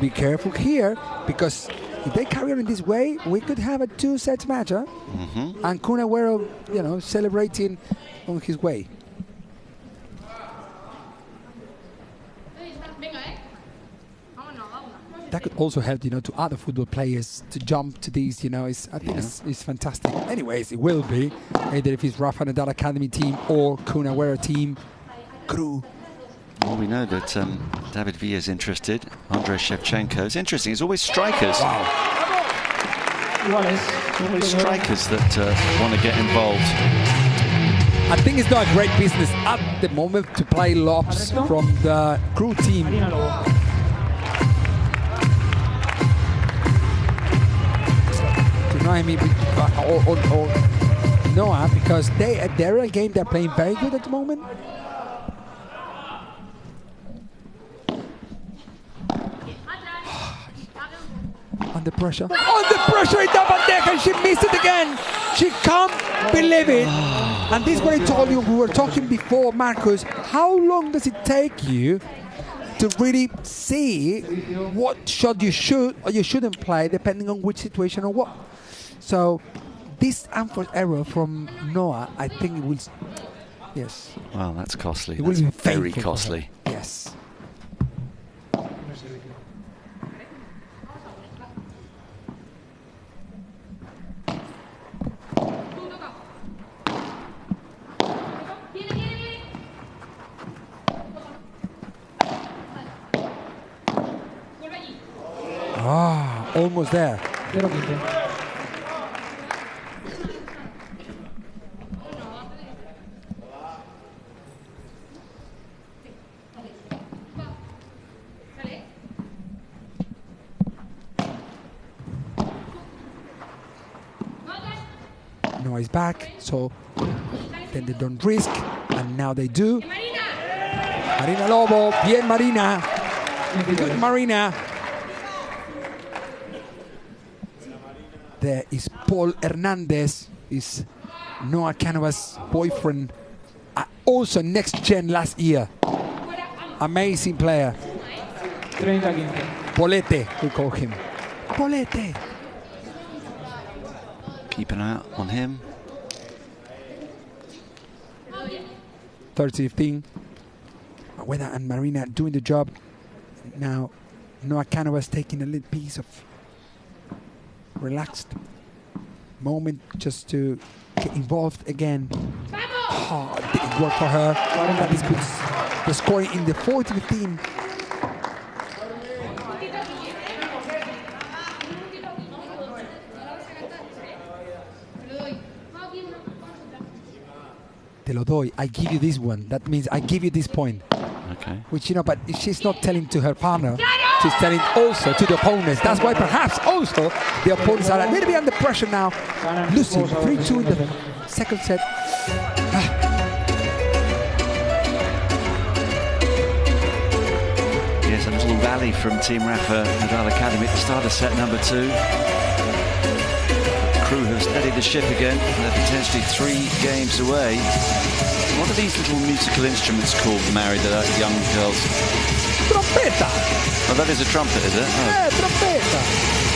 Be careful here. Because if they carry on in this way, we could have a 2-set match. Huh? And Kun Agüero, celebrating on his way. That could also help, to other football players to jump to these, I think it's fantastic. Anyways, it will be, either if it's Rafa Nadal Academy team or Kun Agüero team crew. Well, we know that David Villa is interested. Andrei Shevchenko. It's interesting. It's always strikers. Wow. Always strikers that want to get involved. I think it's not a great business at the moment to play lobs from the crew team. Or Noah, because they're a game they're playing very good at the moment. Under pressure. Under pressure in double deck, and she missed it again. She can't believe it. And this is what I told you, we were talking before, Marcus. How long does it take you to really see what shot you should or you shouldn't play, depending on which situation or what? So this unforced error from Noah, I think it will. Yes. Well, that's costly. It will be very costly. Yes. Almost there. Noah is back, so then they don't risk, and now they do. Marina Lobo, bien Marina. Good Marina. There is Paul Hernandez, is Noah Cánovas' boyfriend, also next gen last year. Amazing player. Polete, we call him. Polete. Keep an eye out on him. 30-15. Agüera and Marina doing the job. Now Noah Cánovas taking a little piece of relaxed moment just to get involved again. Oh, it didn't work for her. And this puts the scoring in the 40-15. Te lo doy. I give you this one. That means I give you this point. Okay. Which, but she's not telling to her partner. She's telling also to the opponents. That's why perhaps also the opponents are a little bit under pressure now. Losing 3-2 in the second set. Yes, and little rally from Team Rafa Nadal Academy at the start of set number 2. The crew have steadied the ship again, and they're potentially 3 games away. What are these little musical instruments called, Mary, that are young girls? Trompeta! Oh, that is a trumpet, is it? Oh. Trompeta!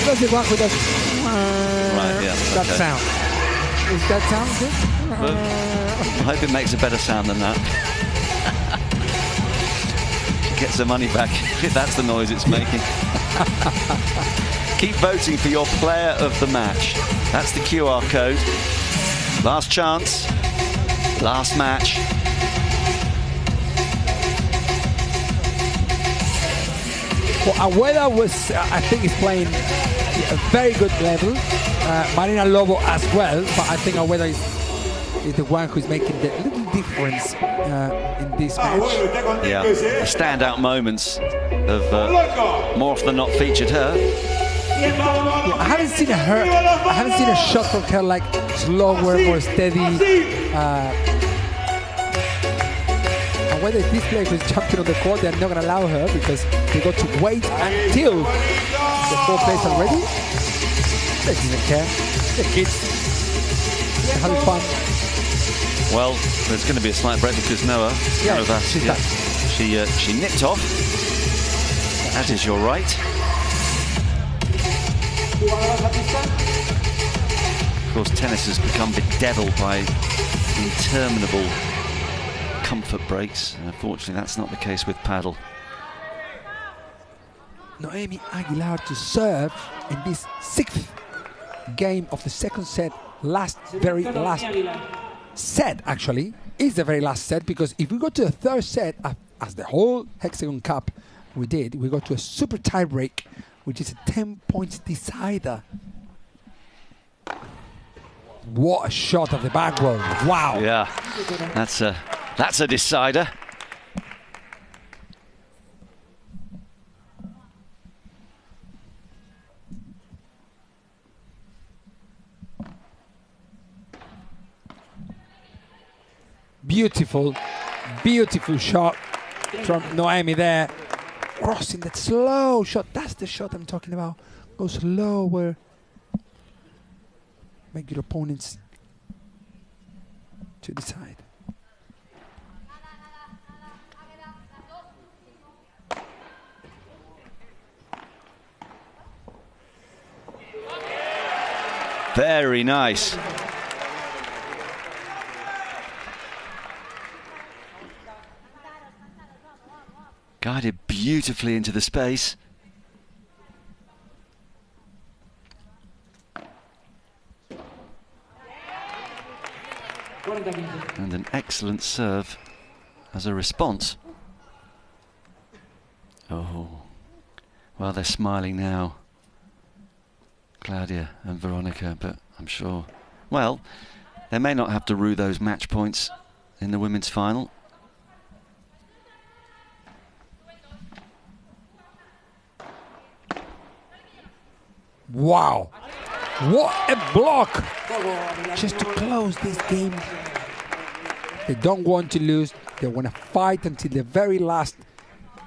That's the one who does... Right, yeah. That sound. Is that sound good? Well, I hope it makes a better sound than that. Gets the money back if that's the noise it's making. Keep voting for your player of the match. That's the QR code. Last chance. Last match. Well, Agueda was, I think, is playing a very good level. Marina Lobo as well, but I think Agueda is the one who's making the little difference in this match. Yeah, the standout moments have more often than not featured her. Yeah, I haven't seen a shot from her like slower, more steady. And whether this player who's jumping on the court, they're not going to allow her because they got to wait until the 4th place already. They didn't care. The kids, they're having fun. Well, there's going to be a slight break because Noah, she nipped off. That is your right. Of course, tennis has become bedeviled by interminable comfort breaks. And unfortunately, that's not the case with paddle. Noemi Aguilar to serve in this 6th game of the 2nd set. Very last set, actually, is the very last set, because if we go to the 3rd set, as the whole Hexagon Cup we go to a super tie break, which is a 10 points decider. What a shot of the back row. Wow. Yeah, that's a decider. Beautiful, beautiful shot from Noemi there. Crossing that slow shot. That's the shot I'm talking about. Go slower. Make your opponents to decide. Very nice. Guided beautifully into the space. And an excellent serve as a response. Oh, well, they're smiling now, Claudia and Veronica, but I'm sure, well, they may not have to rue those match points in the women's final. Wow, what a block just to close this game. They don't want to lose. They want to fight until the very last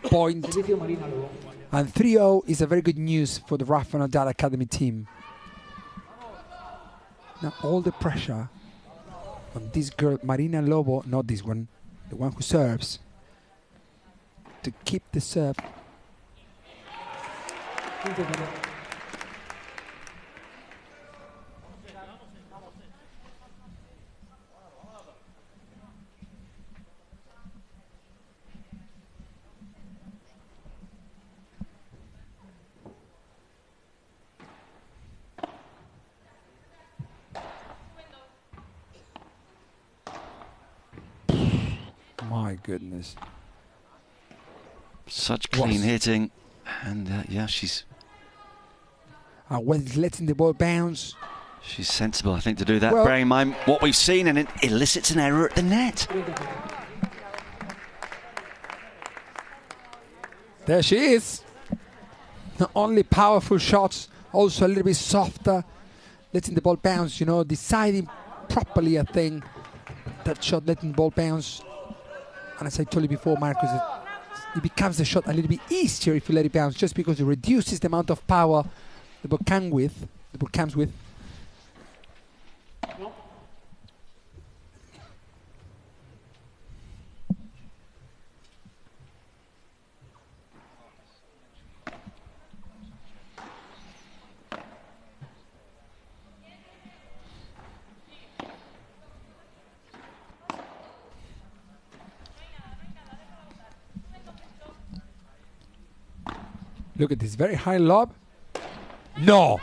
point. And 3-0 is a very good news for the Rafa Nadal Academy team. Now all the pressure on this girl, Marina Lobo, not this one, the one who serves, to keep the serve. My goodness. Such clean hitting. And yeah, she's... when letting the ball bounce. She's sensible, I think, to do that. Well, bearing in mind what we've seen, and it elicits an error at the net. There she is. Not only powerful shots, also a little bit softer. Letting the ball bounce, you know, deciding properly, I think. That shot, letting the ball bounce. And as I told you before, Marcus, it becomes the shot a little bit easier if you let it bounce, just because it reduces the amount of power the ball comes with. Look at this, very high lob. No.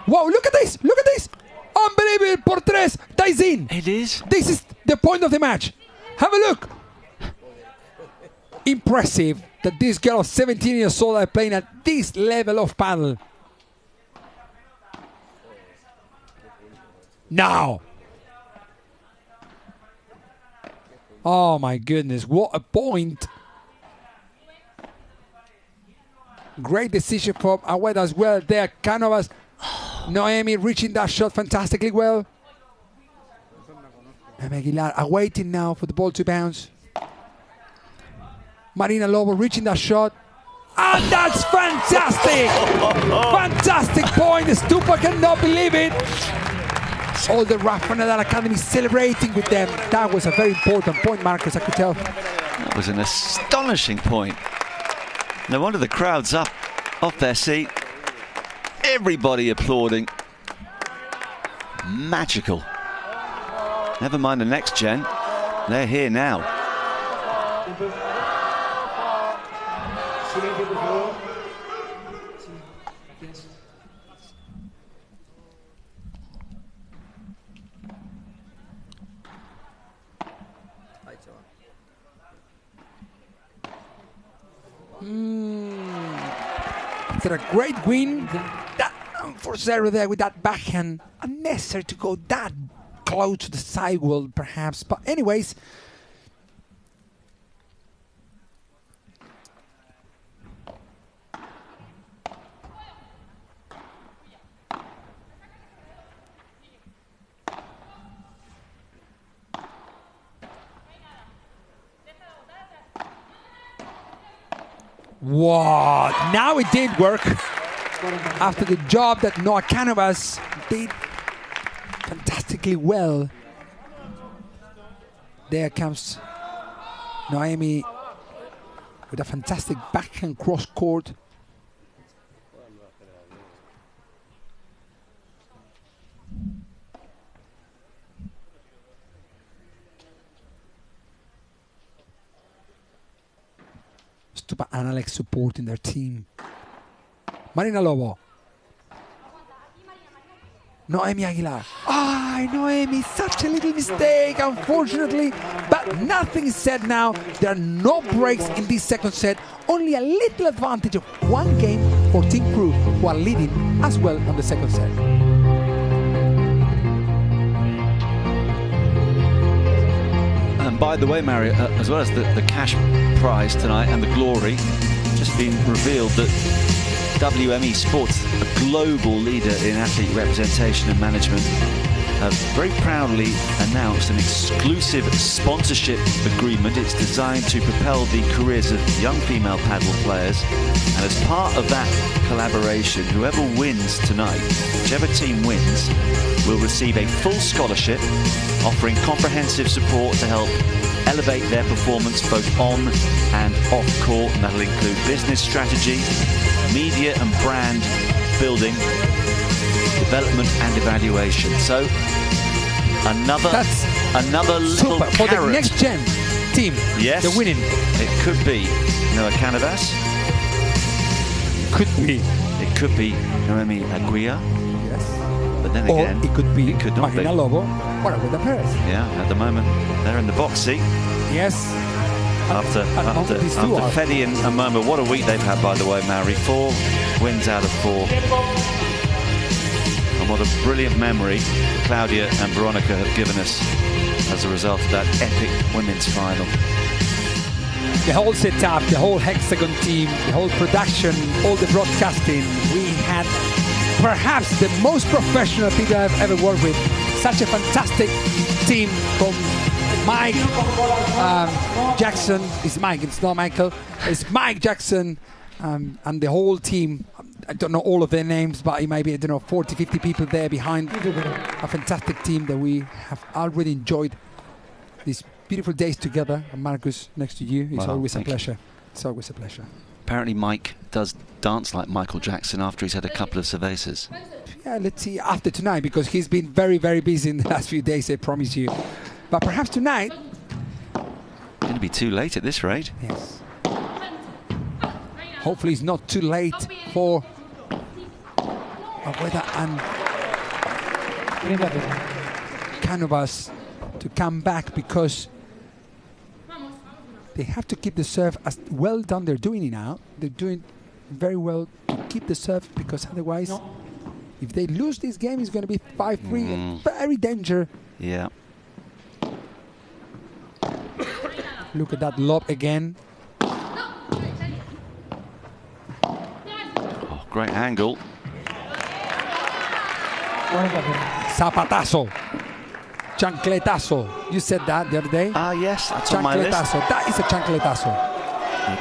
Wow, look at this, look at this. Unbelievable, por tres, ties in. It is. This is the point of the match. Have a look. Impressive that this girl of 17 years old are playing at this level of paddle. Now. Oh my goodness, what a point. Great decision from Aguilar as well there. Cánovas, Noemi reaching that shot fantastically well. And Aguilar are waiting now for the ball to bounce. Marina Lobo reaching that shot. And that's fantastic! Fantastic point. Stupa cannot believe it. All the Rafa Nadal Academy celebrating with them. That was a very important point, Marcus, I could tell. That was an astonishing point. No wonder the crowd's up off their seat. Everybody applauding. Magical. Never mind the next gen. They're here now. After a great win, that for Zero there with that backhand, unnecessary to go that close to the sidewall perhaps, but anyways. Wow, now it did work. After the job that Noah Cánovas did fantastically well. There comes Noemi with a fantastic backhand cross court. Stupa and Alex supporting their team. Marina Lobo. Noemi Aguilar. Ah, Noemi, such a little mistake, unfortunately. But nothing is said now. There are no breaks in this second set. Only a little advantage of one game for Team Crew, who are leading as well on the second set. And by the way, Mary, as well as the cash prize tonight and the glory, just been revealed that WME Sports, a global leader in athlete representation and management, have very proudly announced an exclusive sponsorship agreement. It's designed to propel the careers of young female paddle players. And as part of that collaboration, whoever wins tonight, whichever team wins, will receive a full scholarship, offering comprehensive support to help elevate their performance both on and off court. And that'll include business strategy, media and brand building, development and evaluation. So another little super for the next gen team. Yes, the winning. It could be Noah Cánovas. It could be Noemi Aguilar. Yes. But then again, or it could not Marina Lobo or Aguilar Pérez. Yeah, at the moment they're in the box seat. Yes. After Fedi and Momo, what a week they've had, by the way, Mary. 4 wins out of 4. And what a brilliant memory Claudia and Veronica have given us as a result of that epic women's final. The whole setup, the whole Hexagon team, the whole production, all the broadcasting, we had perhaps the most professional people I've ever worked with. Such a fantastic team from Mike Jackson. It's Mike, it's not Michael. It's Mike Jackson and the whole team. I don't know all of their names, but it might be, I don't know, 40, 50 people there behind a fantastic team that we have already enjoyed these beautiful days together. And Marcus, next to you, it's always a pleasure. It's always a pleasure. Apparently Mike does dance like Michael Jackson after he's had a couple of cervezas. Yeah, let's see after tonight, because he's been very, very busy in the last few days, I promise you. But perhaps tonight... Going to be too late at this rate. Yes. Hopefully it's not too late for Agueda and Cánovas to come back, because they have to keep the serve as well done. They're doing it now. They're doing very well to keep the serve, because otherwise, if they lose this game, it's going to be 5-3 and very danger. Yeah. Look at that lob again. Oh, great angle. Zapatazo. Chancletazo. You said that the other day? Yes, that's on my list. That is a chancletazo.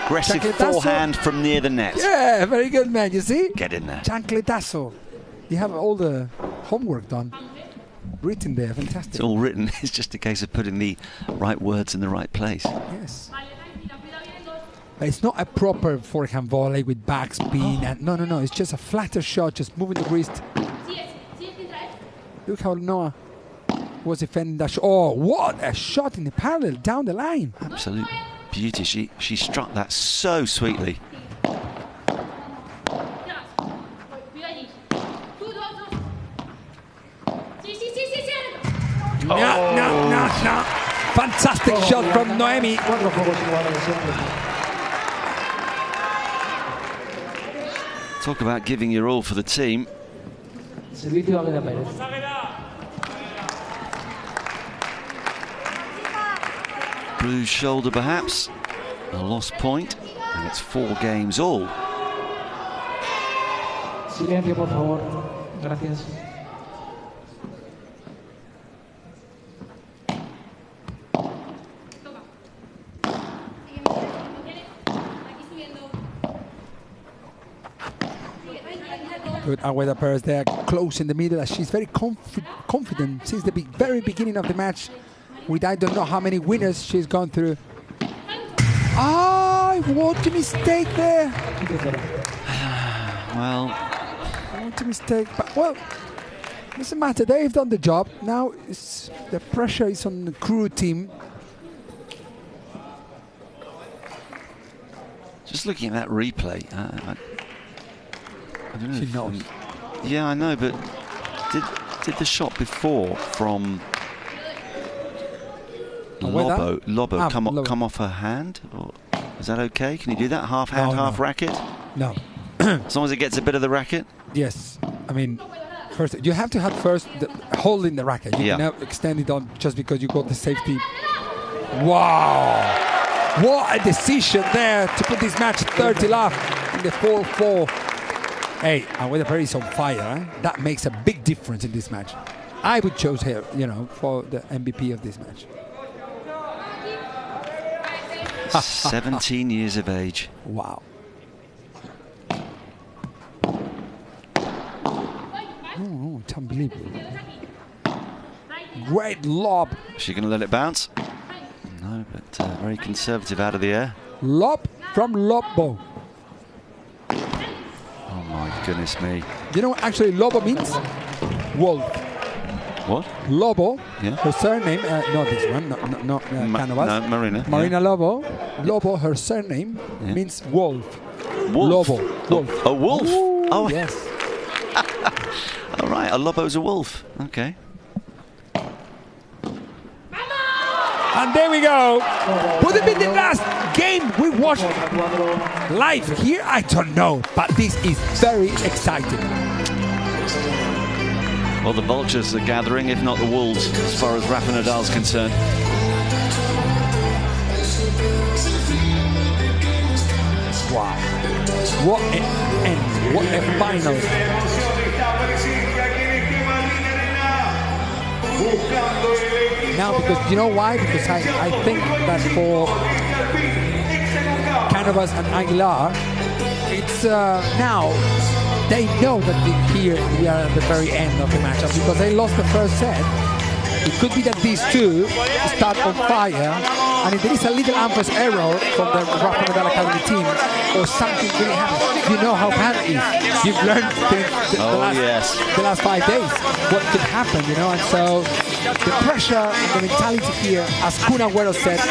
Aggressive forehand from near the net. Yeah, very good, man. You see? Get in there. Chancletazo. You have all the homework done. Written there. Fantastic. It's all written. It's just a case of putting the right words in the right place. Yes. But it's not a proper forehand volley with backspin. And no. It's just a flatter shot, just moving the wrist. Look how Noah was defending that shot. Oh, what a shot in the parallel down the line. Absolute beauty. She struck that so sweetly. No. Fantastic shot from Noemi. Talk about giving your all for the team. Bruised shoulder perhaps, a lost point, and it's 4 games all. Silencio, por favor. Gracias. Good Agueda Pérez there, close in the middle, as she's very confident since the very beginning of the match. With I don't know how many winners she's gone through. What a mistake there. Well, what a mistake, but well, doesn't matter. They've done the job. Now the pressure is on the crew team. Just looking at that replay, I don't know. She knows. Yeah, I know, but did the shot before from Lobo come off her hand? Or is that okay? Can you do that? Half hand, half racket? No. As long as it gets a bit of the racket? Yes. I mean, first you have to have first holding the racket. You cannot extend it on just because you got the safety. Wow. What a decision there to put this match 30 love in the 4-4. Hey, Agueda Pérez is on fire. Eh? That makes a big difference in this match. I would choose her, for the MVP of this match. 17 years of age. Wow. Oh, it's unbelievable. Great lob. Is she going to let it bounce? No, but very conservative out of the air. Lob from Lobo. Oh my goodness me. You know what actually Lobo means? Wolf. What? Lobo. Yeah. Her surname, not this one, no Cánovas. No, Marina. Marina Lobo. Lobo, her surname means wolf. Wolf. Lobo. Wolf. A wolf? Ooh, oh, yes. All right, a Lobo's a wolf. Okay. And there we go. Would it be the last game we watched live here? I don't know, but this is very exciting. Well, the vultures are gathering, if not the wolves, as far as Rafa Nadal's concerned. Wow. What an end. What a final. Buscando el equipo now, because you know why? Because I think that for Cánovas and Aguilar, it's now they know that here we are at the very end of the matchup because they lost the first set. It could be that these two start on fire, and if there is a little unforced error from the Rafa Nadal Academy team, or something really happens, you know how bad it is. You've learned the last 5 days what could happen, you know, and so the pressure, the mentality here, as Kun Agüero said,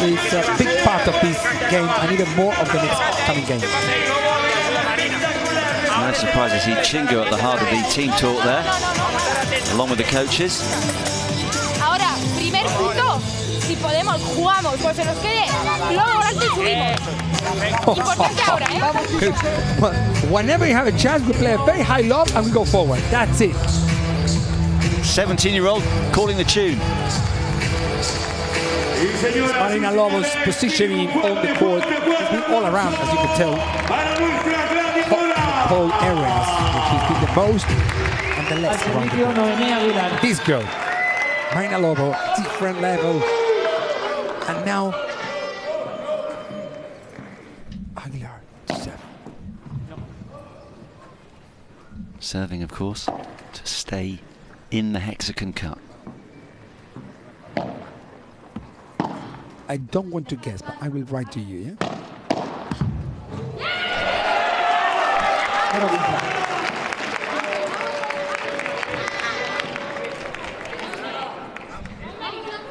is a big part of this game, and even more of the next coming game. No surprise to see Chingo at the heart of the team talk there, along with the coaches. Ahora, primer punto, si podemos, jugamos, pues se nos quede Lobo alto y subimos. Importante ahora, ¿eh? Whenever you have a chance, we play a very high lob and we go forward. That's it. 17-year-old calling the tune. Marina Lobo's positioning on the court has been all around, as you can tell. Whole areas, which he's been the most and the less around the court. This girl, Marina Lobo, different level. And now, Aguilar, serving, of course, to stay in the HEXAGON Cup. I don't want to guess, but I will write to you, yeah?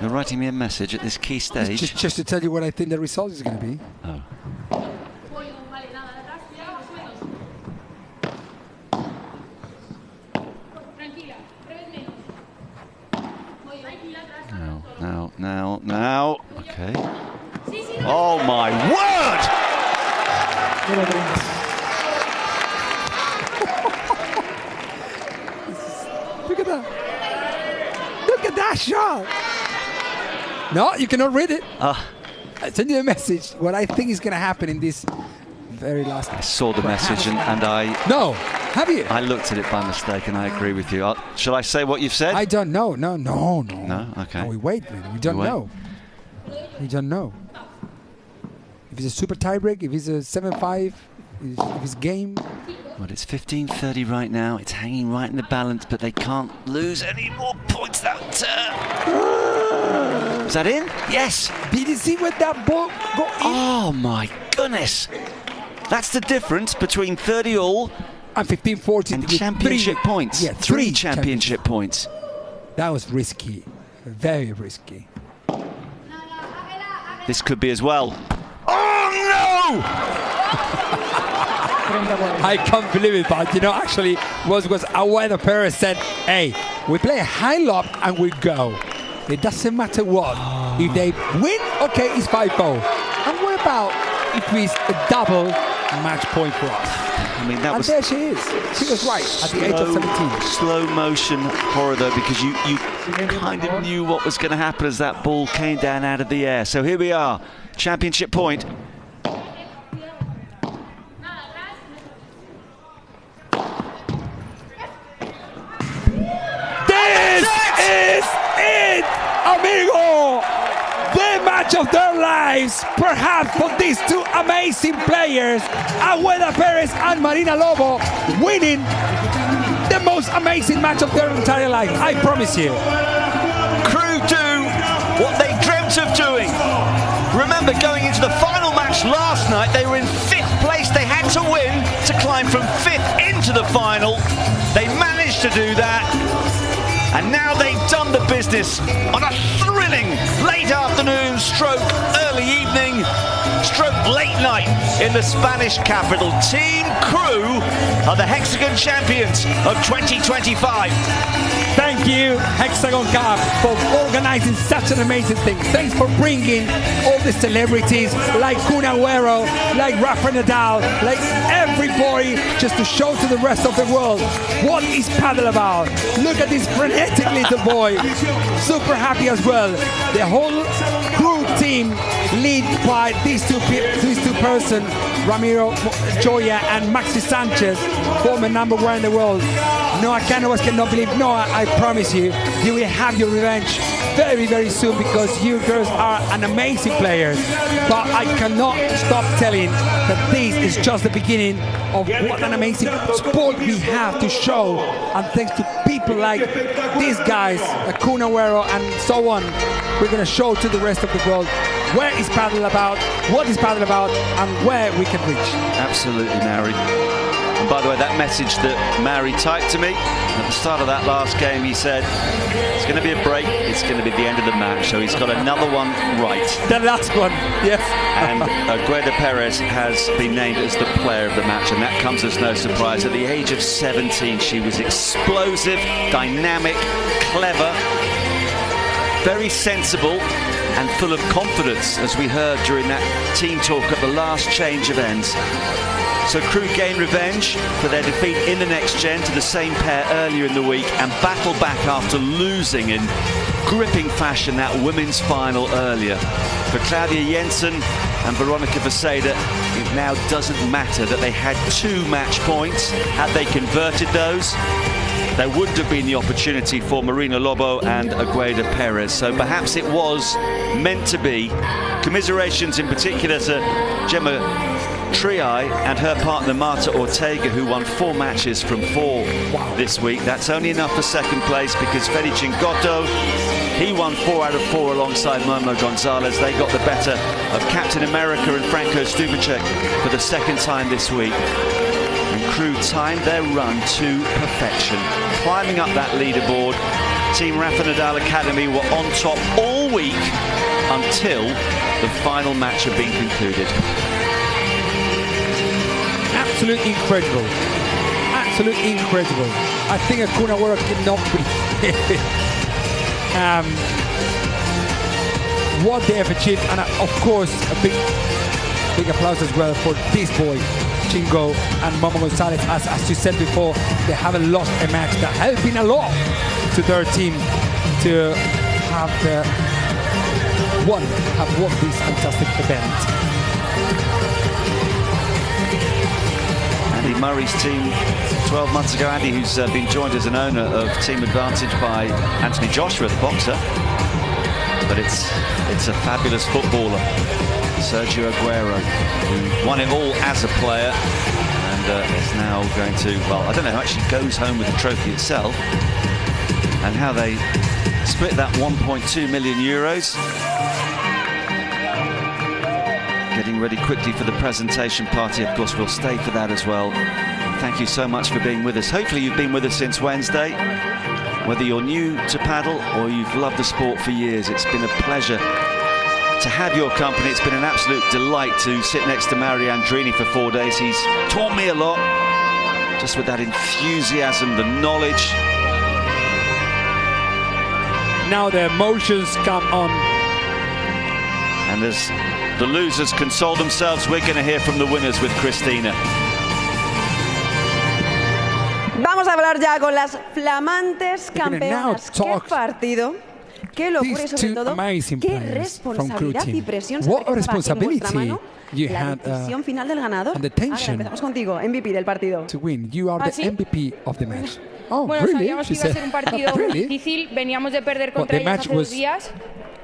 You're writing me a message at this key stage? Just to tell you what I think the result is going to be. Oh. Now. Okay. Oh my word! Look at that. Look at that shot. No, you cannot read it. I send you a message. What I think is going to happen in this very last... I saw the message and I... No, have you? I looked at it by mistake and I agree with you. Shall I say what you've said? I don't know. No. No? Okay. No, we wait. We don't know. We don't know. If it's a super tiebreak, if it's a 7-5, if it's game... Well, it's 15-30 right now. It's hanging right in the balance, but they can't lose any more points. Is that in? Yes. Did you see where that ball go in? Oh, my goodness. That's the difference between 30 all and 15-40 and championship points. Yeah, three championship points. That was risky. Very risky. This could be as well. Oh, no! I can't believe it, but you know, actually, was Aguilar Pérez said, hey, we play a high lob and we go. It doesn't matter what. If they win, okay, it's 5-0. And what about if it's a double match point for us? I mean, that was... there she is. She was right at the age of 17. Slow motion horror, though, because you kind of knew what was going to happen as that ball came down out of the air. So here we are, championship point. Amigo, the match of their lives, perhaps for these two amazing players, Aguilar Pérez and Marina Lobo, winning the most amazing match of their entire life. I promise you. Crew do what they dreamt of doing. Remember, going into the final match last night, they were in 5th place. They had to win to climb from 5th into the final. They managed to do that. And now they've done the business on a thrilling late afternoon stroke early evening stroke late night in the Spanish capital. Team Crew are the HEXAGON champions of 2025. Thank you, HEXAGON Cup, for organizing such an amazing thing. Thanks for bringing all the celebrities like Kun Agüero, like Rafa Nadal, like everybody, just to show to the rest of the world what is padel about. Look at this frenetic little boy. Super happy as well. The whole crew team led by these two person, Ramiro Joya and Maxi Sanchez, former #1 in the world. Noah Cánovas cannot believe. Noah, I promise you, you will have your revenge very, very soon because you girls are an amazing players. But I cannot stop telling that this is just the beginning of what an amazing sport we have to show. And thanks to people like these guys, Kun Agüero and so on, we're going to show to the rest of the world where is padel about, what is padel about, and where we can reach. Absolutely, Mary. And by the way, that message that Mary typed to me at the start of that last game, he said, it's going to be a break, it's going to be the end of the match, so he's got another one right. The last one, yes. And Aguilar Pérez has been named as the player of the match, and that comes as no surprise. At the age of 17, she was explosive, dynamic, clever, very sensible, and full of confidence, as we heard during that team talk at the last change of ends. So crew gain revenge for their defeat in the next gen to the same pair earlier in the week and battle back after losing in gripping fashion that women's final earlier. For Claudia Jensen and Veronica Virseda, it now doesn't matter that they had 2 match points. Had they converted those, there wouldn't have been the opportunity for Marina Lobo and Aguilar Pérez. So perhaps it was meant to be. Commiserations in particular to Gemma Triay and her partner Marta Ortega, who won 4 matches from 4 this week. That's only enough for second place because Fede Chingotto, he won 4 out of 4 alongside Momo González. They got the better of Captain America and Franco Stupaczuk for the second time this week. And crew timed their run to perfection, climbing up that leaderboard. Team Rafa Nadal Academy were on top all week until the final match had been concluded. Absolutely incredible. Absolutely incredible. I think a Kun Agüero cannot be. What they have achieved, and of course a big applause as well for this boy, Chingo and Momo González. As you said before, they haven't lost a match. That has been a lot to their team to have won this fantastic event. Andy Murray's team 12 months ago, Andy, who's been joined as an owner of Team Advantage by Anthony Joshua, the boxer. But it's a fabulous footballer, Sergio Aguero, who won it all as a player and is now going to, well, I don't know who actually goes home with the trophy itself and how they split that 1.2 million euros. Getting ready quickly for the presentation party. Of course, we'll stay for that as well. Thank you so much for being with us. Hopefully you've been with us since Wednesday. Whether you're new to paddle or you've loved the sport for years, it's been a pleasure to have your company. It's been an absolute delight to sit next to Mario Andrini for 4 days. He's taught me a lot, just with that enthusiasm, the knowledge. Now the emotions come on. And as the losers console themselves, we're going to hear from the winners with Cristina. Vamos a hablar ya con las flamantes campeonas. ¡Qué partido! ¡Qué locura! Y sobre todo, ¡qué responsabilidad y presión! What responsibility you la had decisión final del ganador. and the tension empezamos contigo, MVP del partido. to win. You are the MVP of the match. Oh, Bueno, really? sabíamos She que iba a said. ser un partido Really? difícil. Veníamos de perder contra the ellas match hace 2 was- días.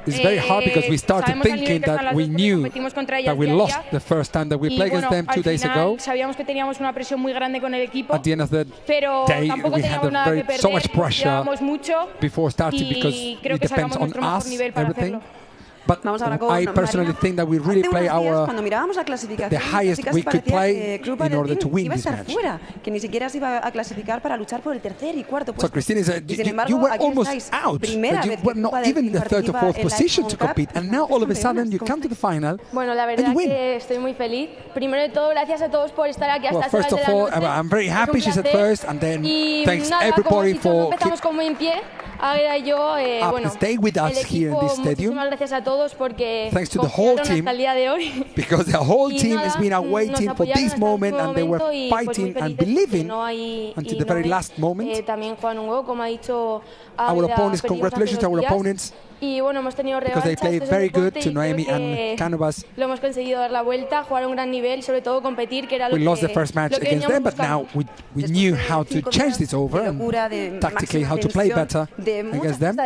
It's very hard because we started sabemos al nivel thinking que están that las we dos porque knew competimos contra ellas that we día a lost día. the first time that we Y played bueno, against them 2 al days final ago. sabíamos que teníamos una presión muy grande con el equipo, At the end of the pero day, tampoco we had teníamos nada que so much perder. pressure Llevábamos mucho before starting because y creo it que depends sacamos on nuestro mejor us, nivel para everything. hacerlo. But Vamos ahora con I personally María. think that we really Hace play unos días, our cuando mirábamos la clasificación, the highest casi we could parecía play que Club in Padel order to Team win iba a this estar match. fuera, que ni siquiera se iba a clasificar para luchar por el tercer y cuarto So puesto. Christine, Y sin embargo, you were aquí almost estáis, out, primera but you vez que were Club not Padel even in Team the third or participa fourth en la position to HEXAGON Cup. compete, and now all of a sudden you come to the final Bueno, la and verdad you win. que estoy muy feliz. Primero de todo, gracias a todos por estar aquí hasta Well, estas first horas of de la all, noche. I'm very Es un happy, she said placer. first, and then Y thanks nada, como everybody has dicho, no for empezamos con muy en pie. Ahora yo, bueno, stay with us el here in equipo, this stadium. muchísimas gracias a todos. thanks to the whole team, because the whole teim has been waiting for this moment, and they were fighting and believing until the very last moment. Our opponents, congratulations to our opponents, because they played very good to Noemi and Cánovas. We lost the first match against them, but now we knew how to change this over and tactically how to play better against them.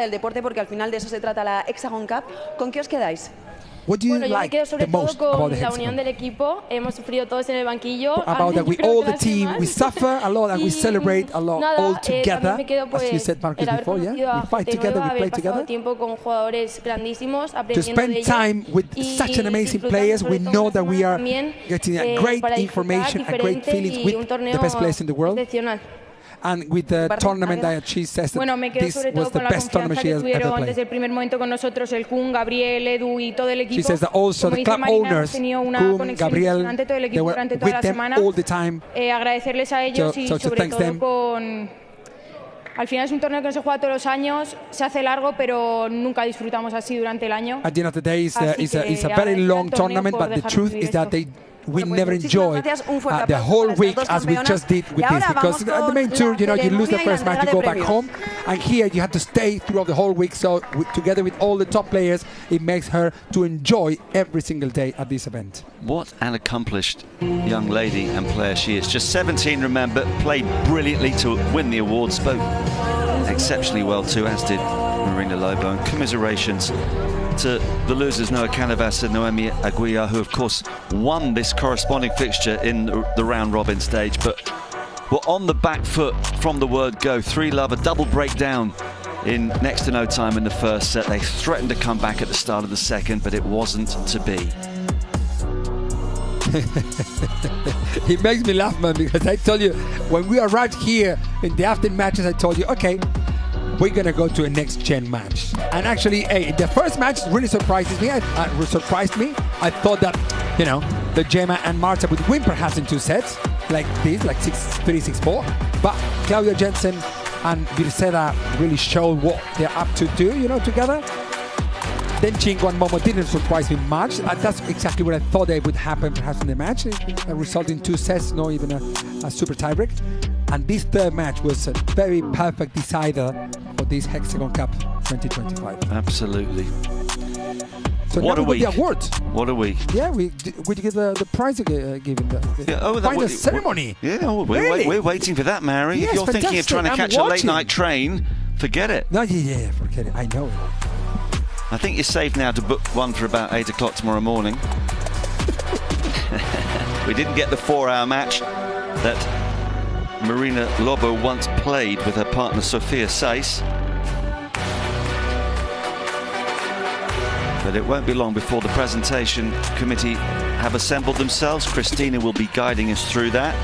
Porque al final de eso se trata la HEXAGON CUP. ¿Con qué os quedáis? What do you like the most about the HEXAGON? About that we all the team, we suffer a lot and we celebrate a lot all together. As you said, Marcus, before, yeah? We fight together, we play together. To spend time with such an amazing players, we know that we are getting a great information, a great feelings with the best players in the world. And with the tournament that she says that this was the best tournament she has ever played. She says that also the club owners, Kun, Gabriel, they were with them all the time. So to thank them. Al final es un torneo que no se juega todos los años, se hace largo, pero nunca disfrutamos así durante el año. At the end of the day, it's a very long tournament, but the truth is that we never enjoy the whole week as we just did with this, because at the main tour, you know, you lose the first match, you go back home, and here you have to stay throughout the whole week. So together with all the top players, it makes her to enjoy every single day at this event. What an accomplished young lady and player she is. Just 17, remember, played brilliantly to win the award, spoke exceptionally well too, as did Marina Lobo, and commiserations to the losers, Noah Cánovas and Noemi Aguilar, who of course won this corresponding fixture in the round-robin stage, but were on the back foot from the word go. 3-love, a double breakdown in next to no time in the first set. They threatened to come back at the start of the second, but it wasn't to be. It makes me laugh, man, because I told you, when we arrived here in the after matches, I told you, okay, we're gonna go to a next gen match. And actually, hey, the first match really surprises me. Surprised me. I thought that, you know, the Gemma and Marta would win perhaps in 2 sets, like this, like 6-3, 6-4. But Claudia Jensen and Virseda really showed what they're up to do, you know, together. Then Chingo and Momo didn't surprise me much. That's exactly what I thought they would happen perhaps in the match. It resulted in 2 sets, not even a super tiebreak. And this third match was a very perfect decider for this HEXAGON Cup 2025. Absolutely. So what now we got the award. What a week. Yeah, we give the prize given. The ceremony. Yeah, we're waiting for that, Mary. Yeah, if you're thinking of trying to catch a late night train, forget it. No, yeah, forget it. I know it. I think you're safe now to book one for about 8 o'clock tomorrow morning. We didn't get the 4-hour match that Marina Lobo once played with her partner Sofia Sais. But it won't be long before the presentation committee have assembled themselves. Christina will be guiding us through that.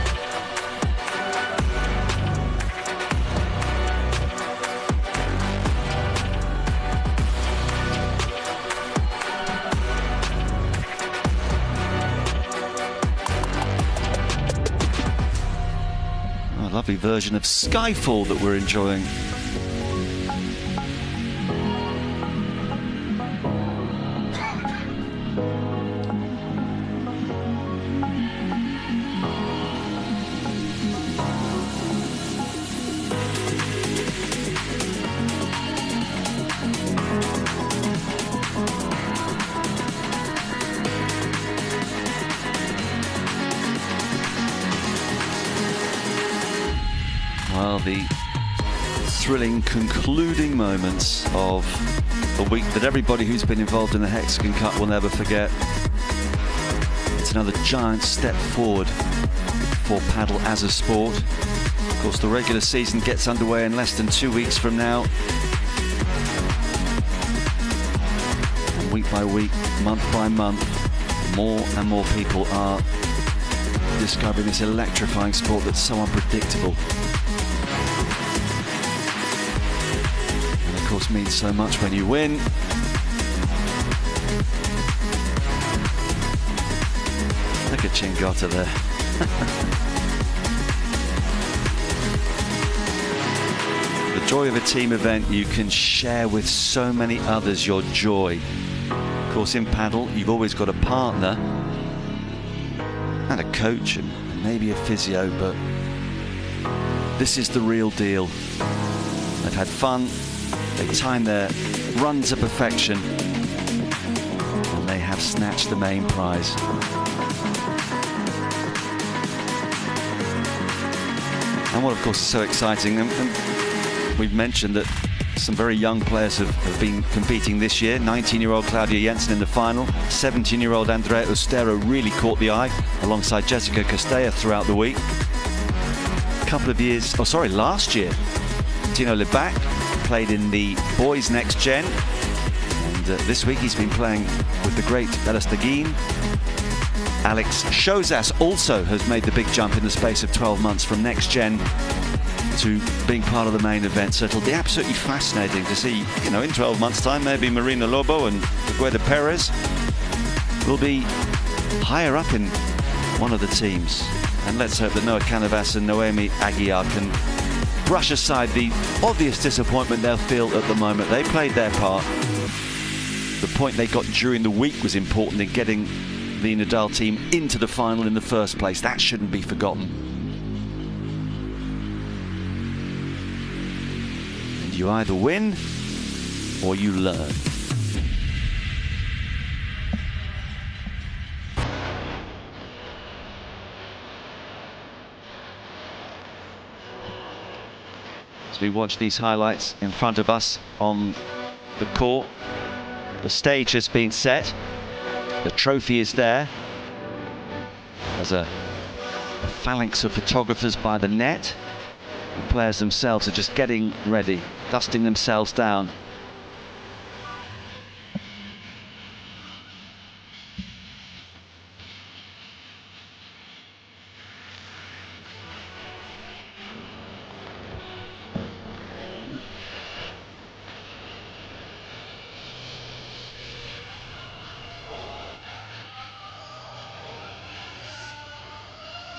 Lovely version of Skyfall that we're enjoying. Well, the thrilling concluding moments of a week that everybody who's been involved in the HEXAGON Cup will never forget. It's another giant step forward for paddle as a sport. Of course, the regular season gets underway in less than 2 weeks from now. And week by week, month by month, more and more people are discovering this electrifying sport that's so unpredictable. And of course means so much when you win. Look at Chingotto there. The joy of a team event, you can share with so many others your joy. Of course, in paddle, you've always got a partner and a coach and maybe a physio, but this is the real deal. They've had fun, they timed their run to perfection, and they have snatched the main prize. And what, of course, is so exciting, and we've mentioned that some very young players have been competing this year. 19-year-old Claudia Jensen in the final. 17-year-old Andrea Ustero really caught the eye alongside Jessica Castello throughout the week. Last year, Tino Lebac played in the boys next gen, and this week he's been playing with the great Belasteguin. Alex Shozas also has made the big jump in the space of 12 months from next gen to being part of the main event. So it'll be absolutely fascinating to see, you know, in 12 months' time, maybe Marina Lobo and Pérez will be higher up in one of the teams. And let's hope that Noah Cánovas and Noemi Aguilar can brush aside the obvious disappointment they'll feel at the moment. They played their part. The point they got during the week was important in getting the Nadal team into the final in the first place. That shouldn't be forgotten. And you either win or you learn. As we watch these highlights in front of us on the court, the stage has been set. The trophy is there. There's a phalanx of photographers by the net. The players themselves are just getting ready, dusting themselves down.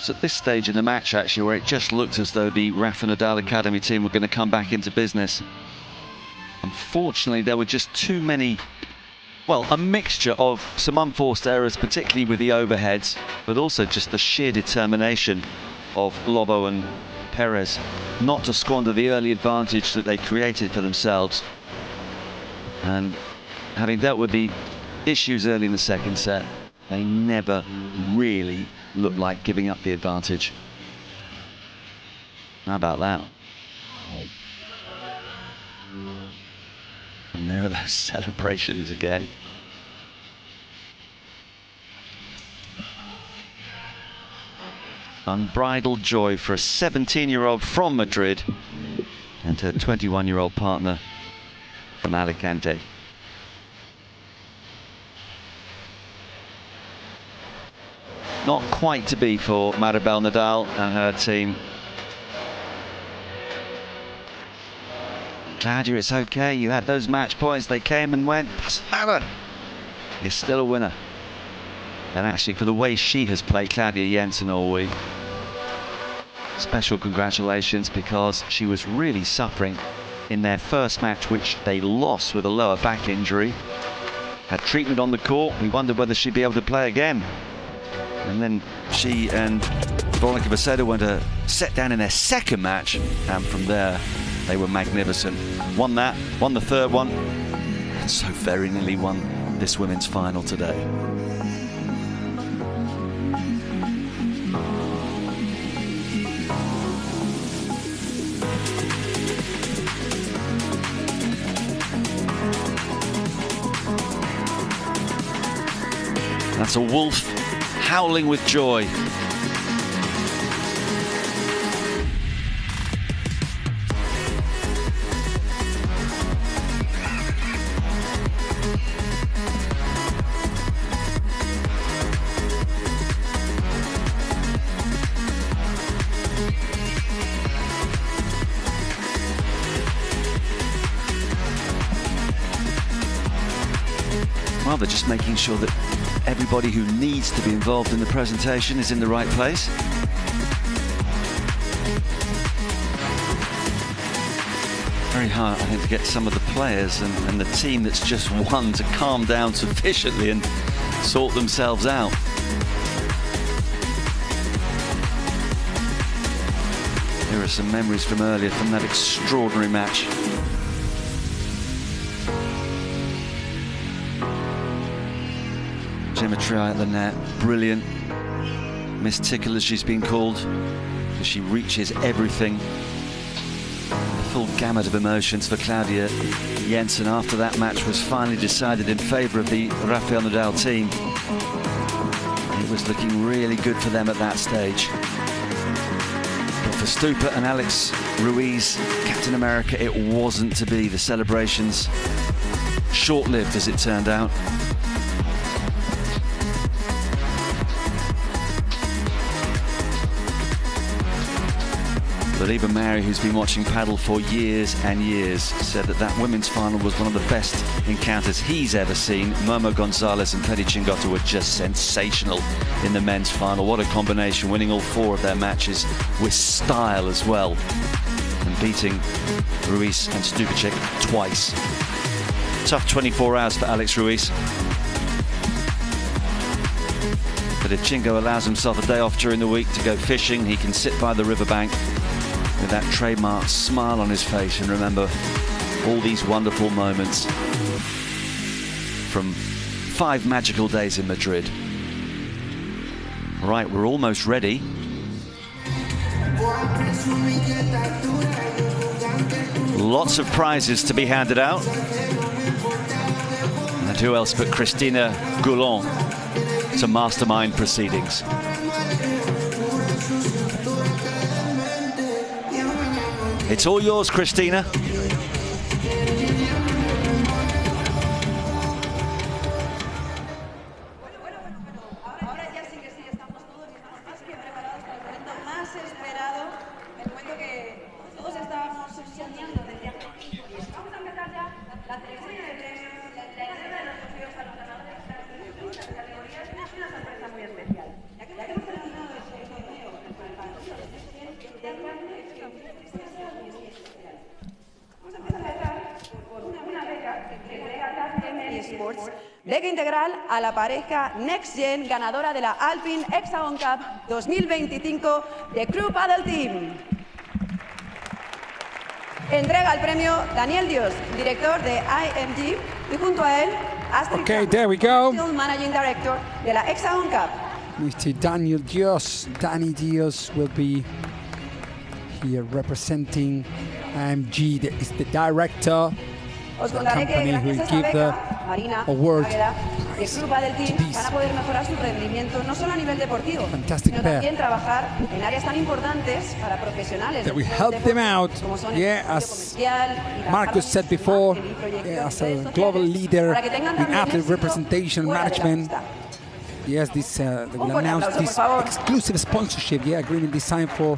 At this stage in the match, actually, where it just looked as though the Rafa Nadal Academy team were going to come back into business. Unfortunately, there were just too many, well, a mixture of some unforced errors, particularly with the overheads, but also just the sheer determination of Lobo and Pérez not to squander the early advantage that they created for themselves. And having dealt with the issues early in the second set, they never really looked like giving up the advantage. How about that? And there are those celebrations again. Unbridled joy for a 17-year-old from Madrid and her 21-year-old partner from Alicante. Not quite to be for Maribel Nadal and her team. Claudia, it's okay, you had those match points, they came and went. You're still a winner. And actually, for the way she has played Claudia Jensen all week, special congratulations, because she was really suffering in their first match, which they lost with a lower back injury. Had treatment on the court. We wondered whether she'd be able to play again. And then she and Virseda went a set down in their second match, and from there they were magnificent. Won that, won the third one, and so very nearly won this women's final today. That's a wolf howling with joy. Well, they're just making sure that everybody who needs to be involved in the presentation is in the right place. Very very hard, I think, to get some of the players and the team that's just won to calm down sufficiently and sort themselves out. Here are some memories from earlier from that extraordinary match. Triay at the net, brilliant. Miss Tickle, as she's been called, because she reaches everything. The full gamut of emotions for Claudia Jensen after that match was finally decided in favour of the Rafael Nadal team. It was looking really good for them at that stage. But for Stupa and Alex Ruiz, Captain America, it wasn't to be. The celebrations short-lived, as it turned out. But even Mary, who's been watching paddle for years and years, said that that women's final was one of the best encounters he's ever seen. Momo González and Chingotto were just sensational in the men's final. What a combination, winning all 4 of their matches with style as well, and beating Ruiz and Stupaczuk twice. Tough 24 hours for Alex Ruiz. But if Chingo allows himself a day off during the week to go fishing, he can sit by the riverbank with that trademark smile on his face and remember all these wonderful moments from 5 magical days in Madrid. Right, we're almost ready. Lots of prizes to be handed out. And who else but Christina Goulon to mastermind proceedings. It's all yours, Christina. Beca integral a la pareja Next Gen ganadora de la Alpine Hexagon Cup 2025 de Crew Padel Team. Entrega el premio Daniel Dios, director de IMG, y junto a él, Okay, there we go. Managing Director de la Hexagon Cup. Mr. Daniel Dios. Danny Dios will be here representing IMG, is the director. Os contaré que gracias a esta beca, Marina, award el Club Padel Team van a poder mejorar su rendimiento no solo a nivel deportivo, Fantastic sino también trabajar en áreas tan importantes para profesionales. That we help them out, as Marcus said before, as a global leader in athlete representation management. Yes, this they will announce this exclusive sponsorship, agreement designed for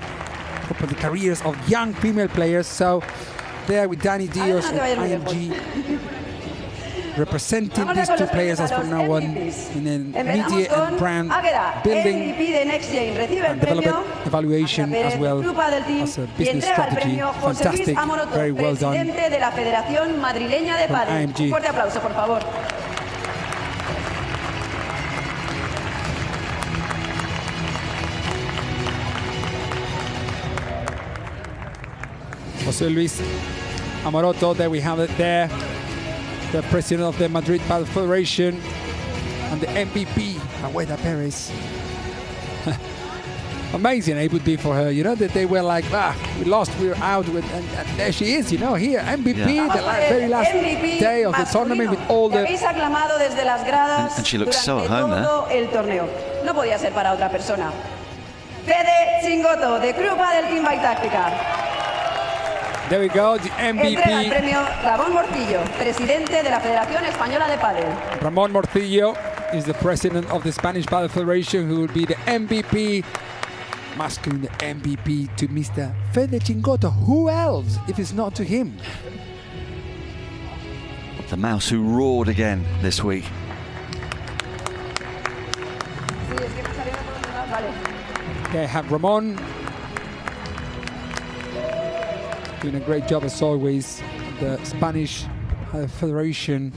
the careers of young female players. So there with Danny Dios of IMG representing these 2 players as from now on in a media and brand building and development evaluation as well as a business strategy. Fantastic, very well done from IMG. Fuerte aplauso, por favor. José Luis Amoroto, there we have it there. The president of the Madrid Padel Federation and the MVP, Aguilar Pérez. Amazing it would be for her, that they were like, we lost, we were out with, and there she is, here, MVP, the very last day of the tournament with all the... And she looks so at home there. No podía ser para otra persona. Fede Chingotto, de Crew Padel Team by Táctica. There we go, the MVP. Entrega el premio Ramón Morcillo, presidente de la Federación Española de Padel. Ramón Morcillo is the president of the Spanish Padel Federation, who will be the MVP, masculine the MVP to Mr. Fede Chingotto. Who else if it's not to him? The mouse who roared again this week. They have Ramón doing a great job as always. the Spanish Federation,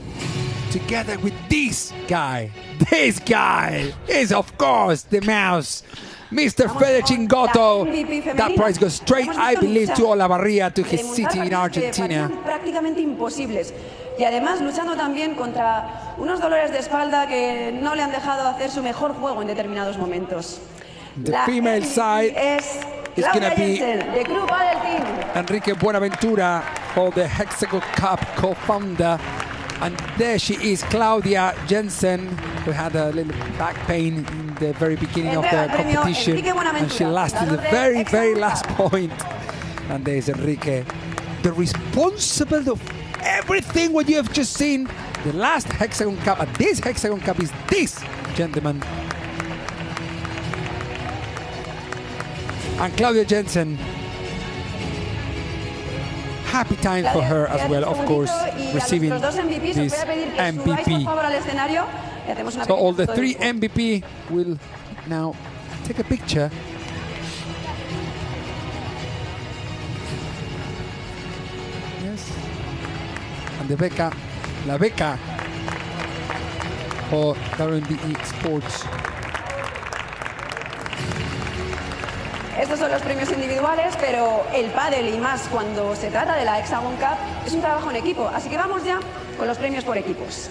together with this guy. This guy is, of course, the mouse, Mr. Fede Chingotto. That prize goes straight, I believe, to Olavarría, to his city in Argentina. Prácticamente imposibles. Y además luchando también contra unos dolores de espalda que no le han dejado hacer su mejor juego en determinados momentos. The female side is going to be the Club Padel team. Enrique Buenaventura for the Hexagon Cup co-founder. And there she is, Claudia Jensen, who had a little back pain in the very beginning of the competition. And she lasted the very, very last point. And there's Enrique, the responsible of everything what you have just seen. The last Hexagon Cup, and this Hexagon Cup is this gentleman. And Claudia Jensen, happy time for her as well, of course, receiving this MVP. So all the 3 MVP will now take a picture. Yes. And the beca, la beca for WNBE Sports. Estos son los premios individuales, pero el pádel y más cuando se trata de la Hexagon Cup es un trabajo en equipo. Así que vamos ya con los premios por equipos.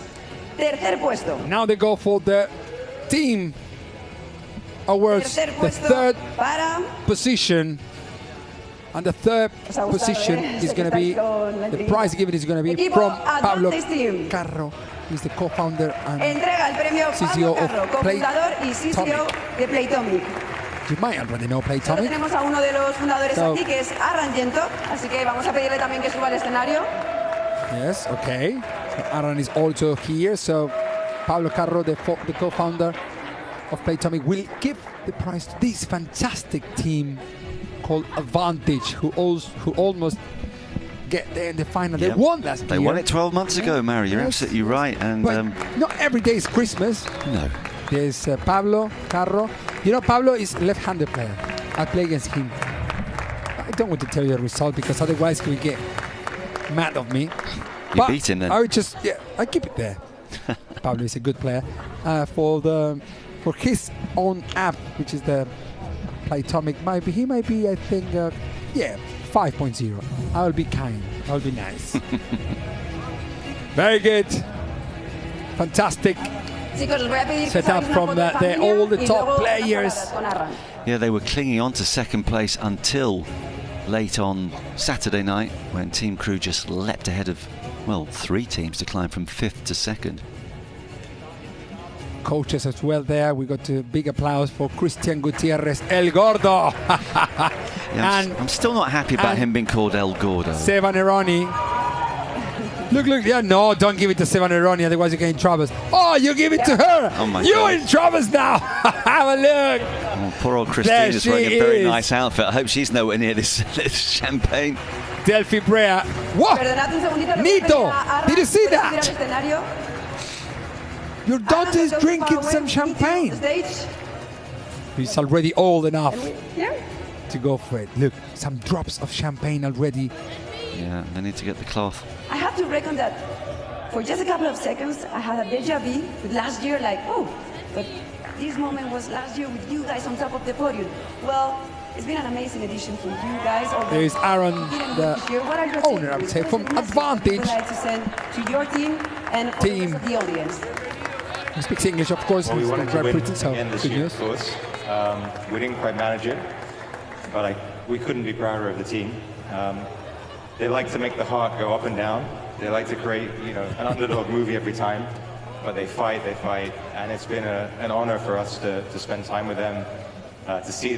Tercer puesto. Now they go for the team awards. The third position. And the third position is going to be, the prize given is going to be from Pablo Carro. He's the co-founder and entrega el premio CCO Pablo Carro, cofundador y CCO de Playtomic. You might already know Playtomic. Tenemos a uno de los fundadores aquí, que es Aran Jensen, así que vamos a pedirle también que suba al escenario. Yes, okay. So Aran is also here, so Pablo Carro, the co-founder of Playtomic, will give the prize to this fantastic team called Advantage, who almost get there in the final. They won last year. They won it 12 months ago, Mary. You're absolutely right. And not every day is Christmas. No. There's Pablo Carro. You know, Pablo is a left-handed player. I play against him. I don't want to tell you the result because otherwise he will get mad of me. You beat him then. I would just, I keep it there. Pablo is a good player. For his own app, which is the Playtomic, he might be, I think, 5.0. I will be kind. I will be nice. Very good. Fantastic. Set up from all the top players. Yeah, they were clinging on to second place until late on Saturday night when Team Crew just leapt ahead of, well, 3 teams to climb from 5th to 2nd. Coaches as well there. We got a big applause for Christian Gutierrez, El Gordo. Yeah, I'm still not happy about him being called El Gordo. Seva Neroni. Look, yeah, no, don't give it to Seva Neroni, otherwise you get in trouble. Oh, you give it to her. Oh my You're God. in trouble now. Have a look. Oh, poor old Christina's wearing a very nice outfit. I hope she's nowhere near this champagne. Delphi Brea. What? Nieto, did you see that? Your daughter is drinking some champagne. He's already old enough to go for it. Look, some drops of champagne already. Yeah, they need to get the cloth. I have to reckon that for just a couple of seconds, I had a deja vu with last year, like, oh, but this moment was last year with you guys on top of the podium. Well, it's been an amazing edition for you guys. There is Aaron, the owner, I would say, from Advantage. I'd like to send to your team and the audience. He speaks English, of course. Well, we wanted to win so again this year, of course. We didn't quite manage it, but we couldn't be prouder of the team. They like to make the heart go up and down. They like to create, an underdog movie every time. But they fight, and it's been an honor for us to spend time with them, to see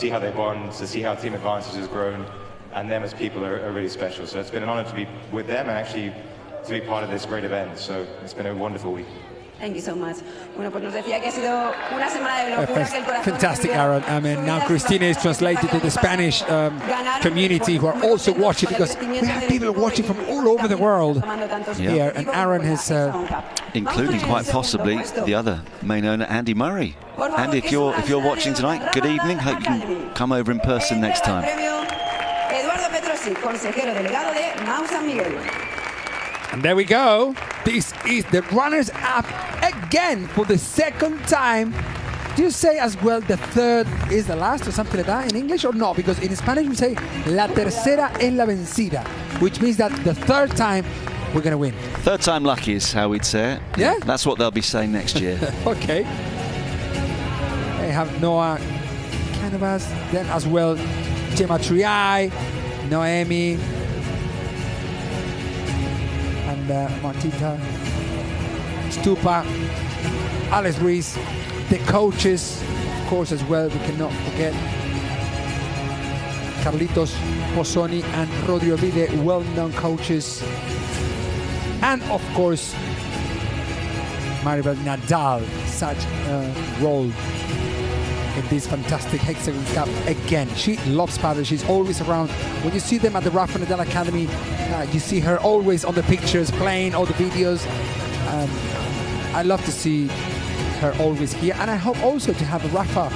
how they bond, to see how Team Advantage has grown, and them as people are really special. So it's been an honor to be with them and actually to be part of this great event. So it's been a wonderful week. Thank you so much. Bueno, pues nos decía que ha sido una semana de locura, que el corazón fantastic, Aaron. I mean, now Cristina is translated to the Spanish community who are also watching, because we have people watching from all over the world here, and Aaron has... including quite possibly the other main owner, Andy Murray. Andy, if you're watching tonight, good evening. Hope you can come over in person next time. Rossi, consejero delegado de Mau San Miguel. And there we go. This is the runners-up again for the second time. Do you say as well the third is the last or something like that in English or no? Because in Spanish we say la tercera es la vencida, which means that the third time we're going to win. Third time lucky is how we'd say it. Yeah? That's what they'll be saying next year. Okay. They have Noah Cánovas, then as well Triay, Noemi, and Martita, Stupa, Alex Ruiz, the coaches, of course, as well, we cannot forget Carlitos Pozzoni and Rodrigo Vide, well-known coaches, and of course Maribel Nadal, such a role in this fantastic Hexagon Cup again. She loves padel, she's always around. When you see them at the Rafa Nadal Academy, you see her always on the pictures, playing all the videos. I love to see her always here, and I hope also to have a Rafa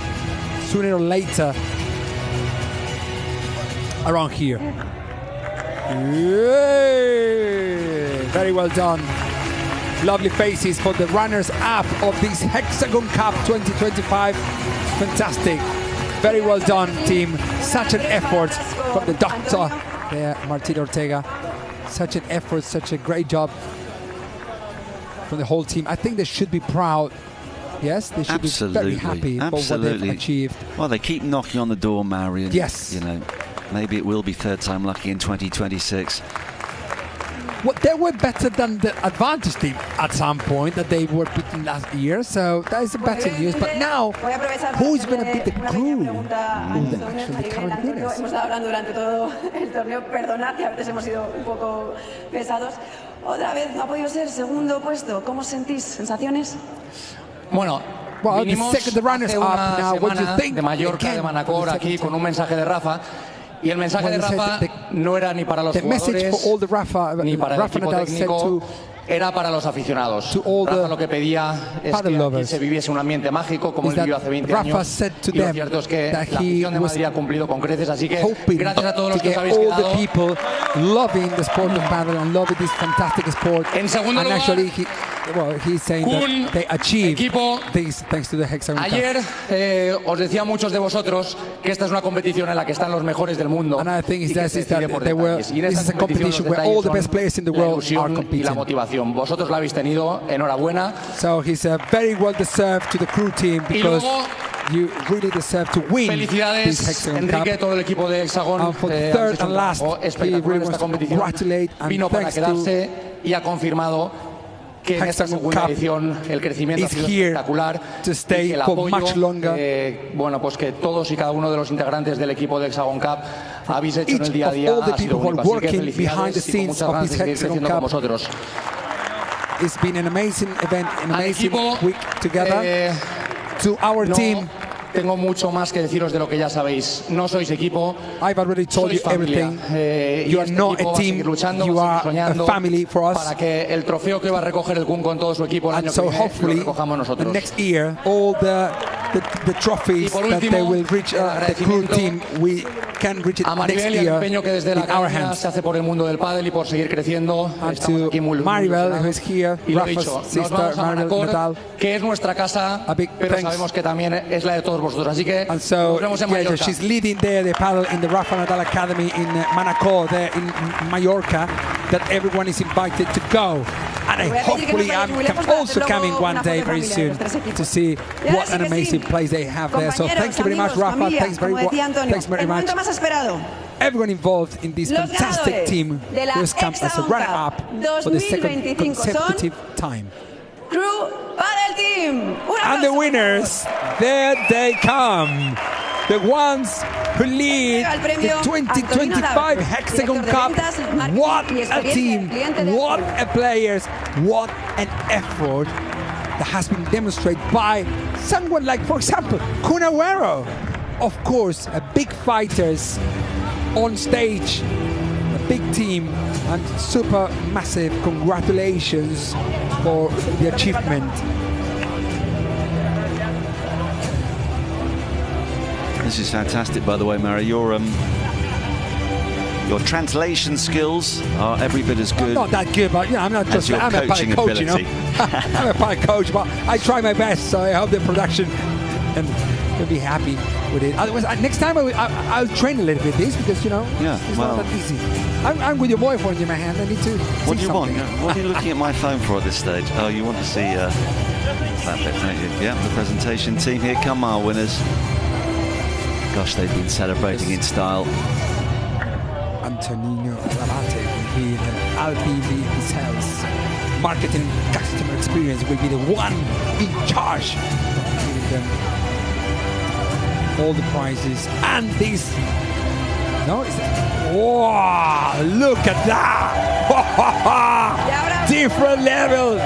sooner or later around here. Yay! Very well done. Lovely faces for the runners-up of this Hexagon Cup 2025. Fantastic. Very well done, team. Such an effort from the doctor there, Martín Ortega. Such an effort, such a great job from the whole team. I think they should be proud. Yes, they should be very happy for what they've achieved. Well, they keep knocking on the door, Marion. Yes. You know, maybe it will be third time lucky in 2026. Well, they were better than the advantage team at some point that they were beaten last year, so that is a better news. But now, who is going to beat the crew? The current winners. Hemos estado hablando durante todo el torneo, perdonad que a veces hemos sido un poco pesados. Otra vez no ha podido ser segundo puesto. ¿Cómo os sentís? ¿Sensaciones? Bueno, vinimos hace una semana de Mallorca, de Manacor, aquí con un mensaje de Rafa. Y el mensaje de Rafa no era ni para los jugadores, ni para el equipo técnico, era para los aficionados. Rafa lo que pedía es que aquí se viviese un ambiente mágico como él vivió hace 20 años. Y lo cierto es que la afición de Madrid ha cumplido con creces. Así que gracias a todos los que os habéis quedado. En segundo lugar, he's saying that they achieved this thanks to the Hexagon Cup. Ayer os decía a muchos de vosotros que esta es una competición en la que están los mejores del mundo. And I think is that this is a competition where all the best players in the world are competing. Y la motivación. Vosotros la habéis tenido, enhorabuena. So he's very well deserved to the crew team because you really deserve to win. Felicidades, Enrique, todo el equipo de Hexagon. And for the third and last, he really wants to congratulate and vino para quedarse y ha confirmado que en esta segunda edición el crecimiento ha sido espectacular y que el apoyo, bueno, pues que todos y cada uno de los integrantes del equipo de Hexagon Cup habéis hecho en el día a día ha sido único. Así que felicidades y con muchas ganas de seguir creciendo con vosotros. It's been an amazing event, an amazing week together. To our team. Tengo mucho más que deciros de lo que ya sabéis. No sois equipo. I've already told you everything. You are not a team. You are a family for us. Para que el trofeo que va a recoger el Kun con todo su equipo el año que viene lo recojamos nosotros. Next year, all the trophies that they will reach the crew team, we can reach it next year empeño que desde la in our hands. Se hace por el mundo del pádel y por seguir creciendo. And to Maribel, who is here, Rafa's sister, Maribel Nadal, que es nuestra casa, pero sabemos que también es la de todos vosotros. Así que nos vemos en Mallorca. She's leading there the paddle in the Rafa Nadal Academy in Manacor, there in Mallorca, that everyone is invited to go. And hopefully I'm also coming one day very soon to see what an amazing place they have there. So thank you very much, Rafa. Thanks very much. Everyone involved in this fantastic team who has come as a runner-up for the second consecutive time. Crew Padel Team. And the winners, there they come. The ones who lead the 2025 Hexagon Cup. What a team, what a players, what an effort that has been demonstrated by someone like, for example, Kun Agüero. Of course, big fighters on stage, a big team, and super massive congratulations for the achievement. This is fantastic, by the way, Mary. You're Your translation skills are every bit as good. I'm not that good, but I'm not just. I'm a padel coach, you know. I'm a padel coach, but I try my best. So I hope the production and will be happy with it. Otherwise, next time I'll train a little bit this because it's not that easy. I'm with your boyfriend in my hand. I need to. What do you want? What are you looking at my phone for at this stage? Oh, you want to see that bit, don't you? Yeah, the presentation team. Here come our winners. Gosh, they've been celebrating in style. Antonino Labate will be the LPV sales. Marketing and customer experience will be the one in charge of giving them all the prizes and this. No, it's wow! Look at that! Different level.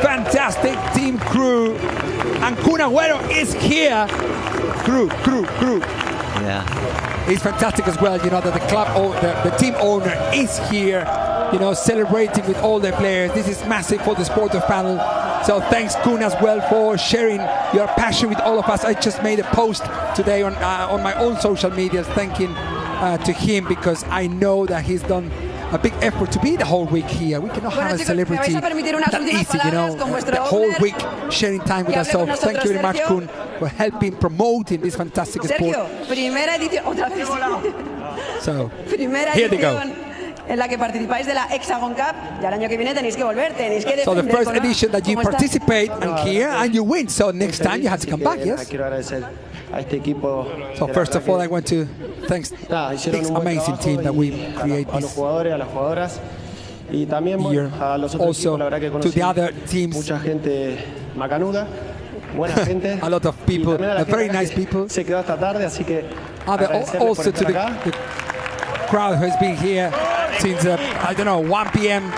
Fantastic team crew. And Kun Agüero is here. Crew. Yeah. It's fantastic as well, you know, that the club, the team owner is here, you know, celebrating with all their players. This is massive for the sport of padel. So thanks, Kun, as well, for sharing your passion with all of us. I just made a post today on my own social media thanking to him because I know that he's done a big effort to be the whole week here. We cannot have a celebrity that easy, you know, the whole week sharing time with us. So thank you very much, Kun, for helping promoting this fantastic sport. So here they go. En la que participáis de la HEXAGON Cup, ya el año que viene tenéis que volver, tenéis que defender. So the first edition that you participate and here and you win. So next time you have to come back, yes? So first of all, I want to thank this amazing team that we create this year. Also to the other teams. A lot of people, very nice people. Also to the crowd who has been here since, I don't know, 1 p.m.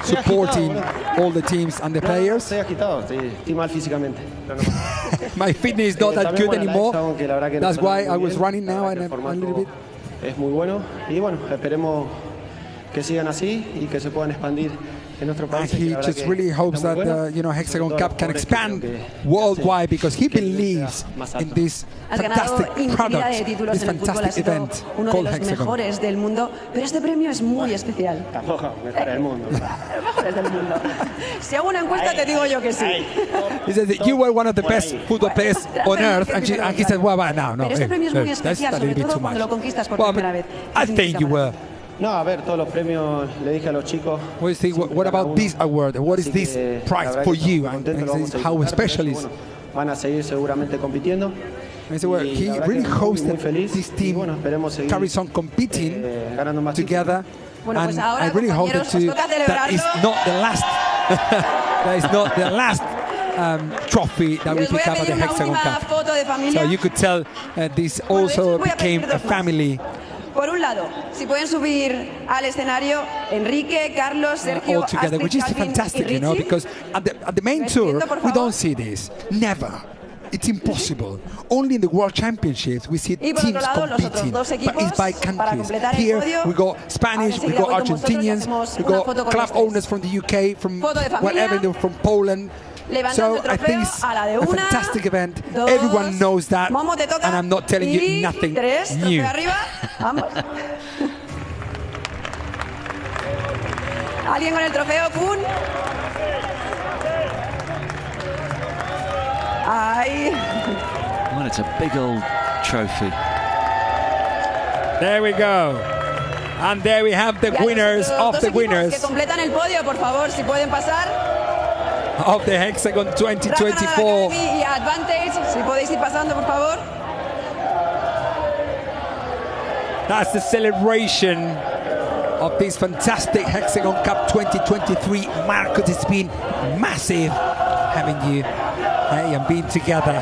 supporting all the teams and the players. My fitness is not that good anymore. That's why I was running now and a little bit. Es muy bueno y bueno, esperemos que sigan así y que se puedan expandir. And he just really hopes that you know, HEXAGON Cup can expand worldwide because he believes in this fantastic product, this fantastic event called HEXAGON. Mejores del mundo, pero este premio es muy especial. Tampoco, mejores del mundo. Mejores del mundo. Si hago una encuesta te digo yo que sí. He says that you were one of the best football players on earth, and he said, well, no. Pero este premio es muy especial, sobre todo cuando lo conquistas por primera vez. I think you were. No, a ver, todos los premios le dije a los chicos. What about this award? What is this prize for you? And how special is? Van a seguir seguramente compitiendo. He really hopes that this team carries on competing together. And I really hope that is not the last. That is not the last trophy that we pick up at the HEXAGON Cup. So you could tell this also became a family. Por un lado, si pueden subir al escenario Enrique, Carlos, Sergio, all together, which is fantastic, you know, because at the main tour we don't see this. Never. It's impossible. Only in the World Championships we see teams competing, but it's by countries. Here we got Spanish, we got Argentinians, we got club owners from the UK, from wherever, from Poland. So I think it's a fantastic event. Everyone knows that, and I'm not telling you nothing new. ¿Alguien con el trofeo, Kun? Ay. Well, it's a big old trophy. There we go. And there we have the winners of the winners. Que completan el podio, por favor, si pueden pasar. Of the HEXAGON 2024. Y Advantage, si podéis ir pasando, por favor. That's the celebration of this fantastic HEXAGON Cup 2023. Marcus, it's been massive having you and being together.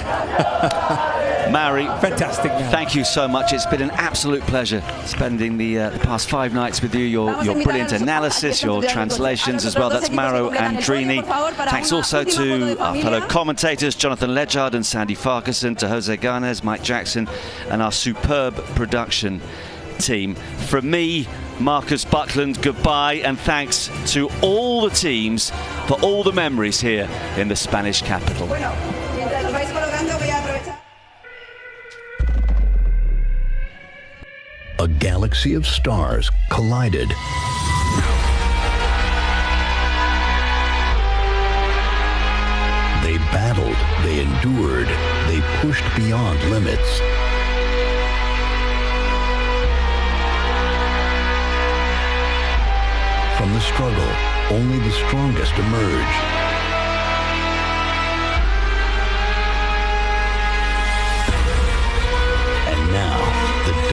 Mari, fantastic. Thank you so much. It's been an absolute pleasure spending the past 5 nights with you. Your brilliant analysis, your translations as well. That's Mauro Andrini. Thanks also to our fellow commentators, Jonathan Ledgard and Sandy Farquharson, to Jose Garnes, Mike Jackson, and our superb production team. From me, Marcus Buckland, goodbye, and thanks to all the teams for all the memories here in the Spanish capital. galaxy of stars collided. They battled, they endured, they pushed beyond limits. From the struggle, only the strongest emerged.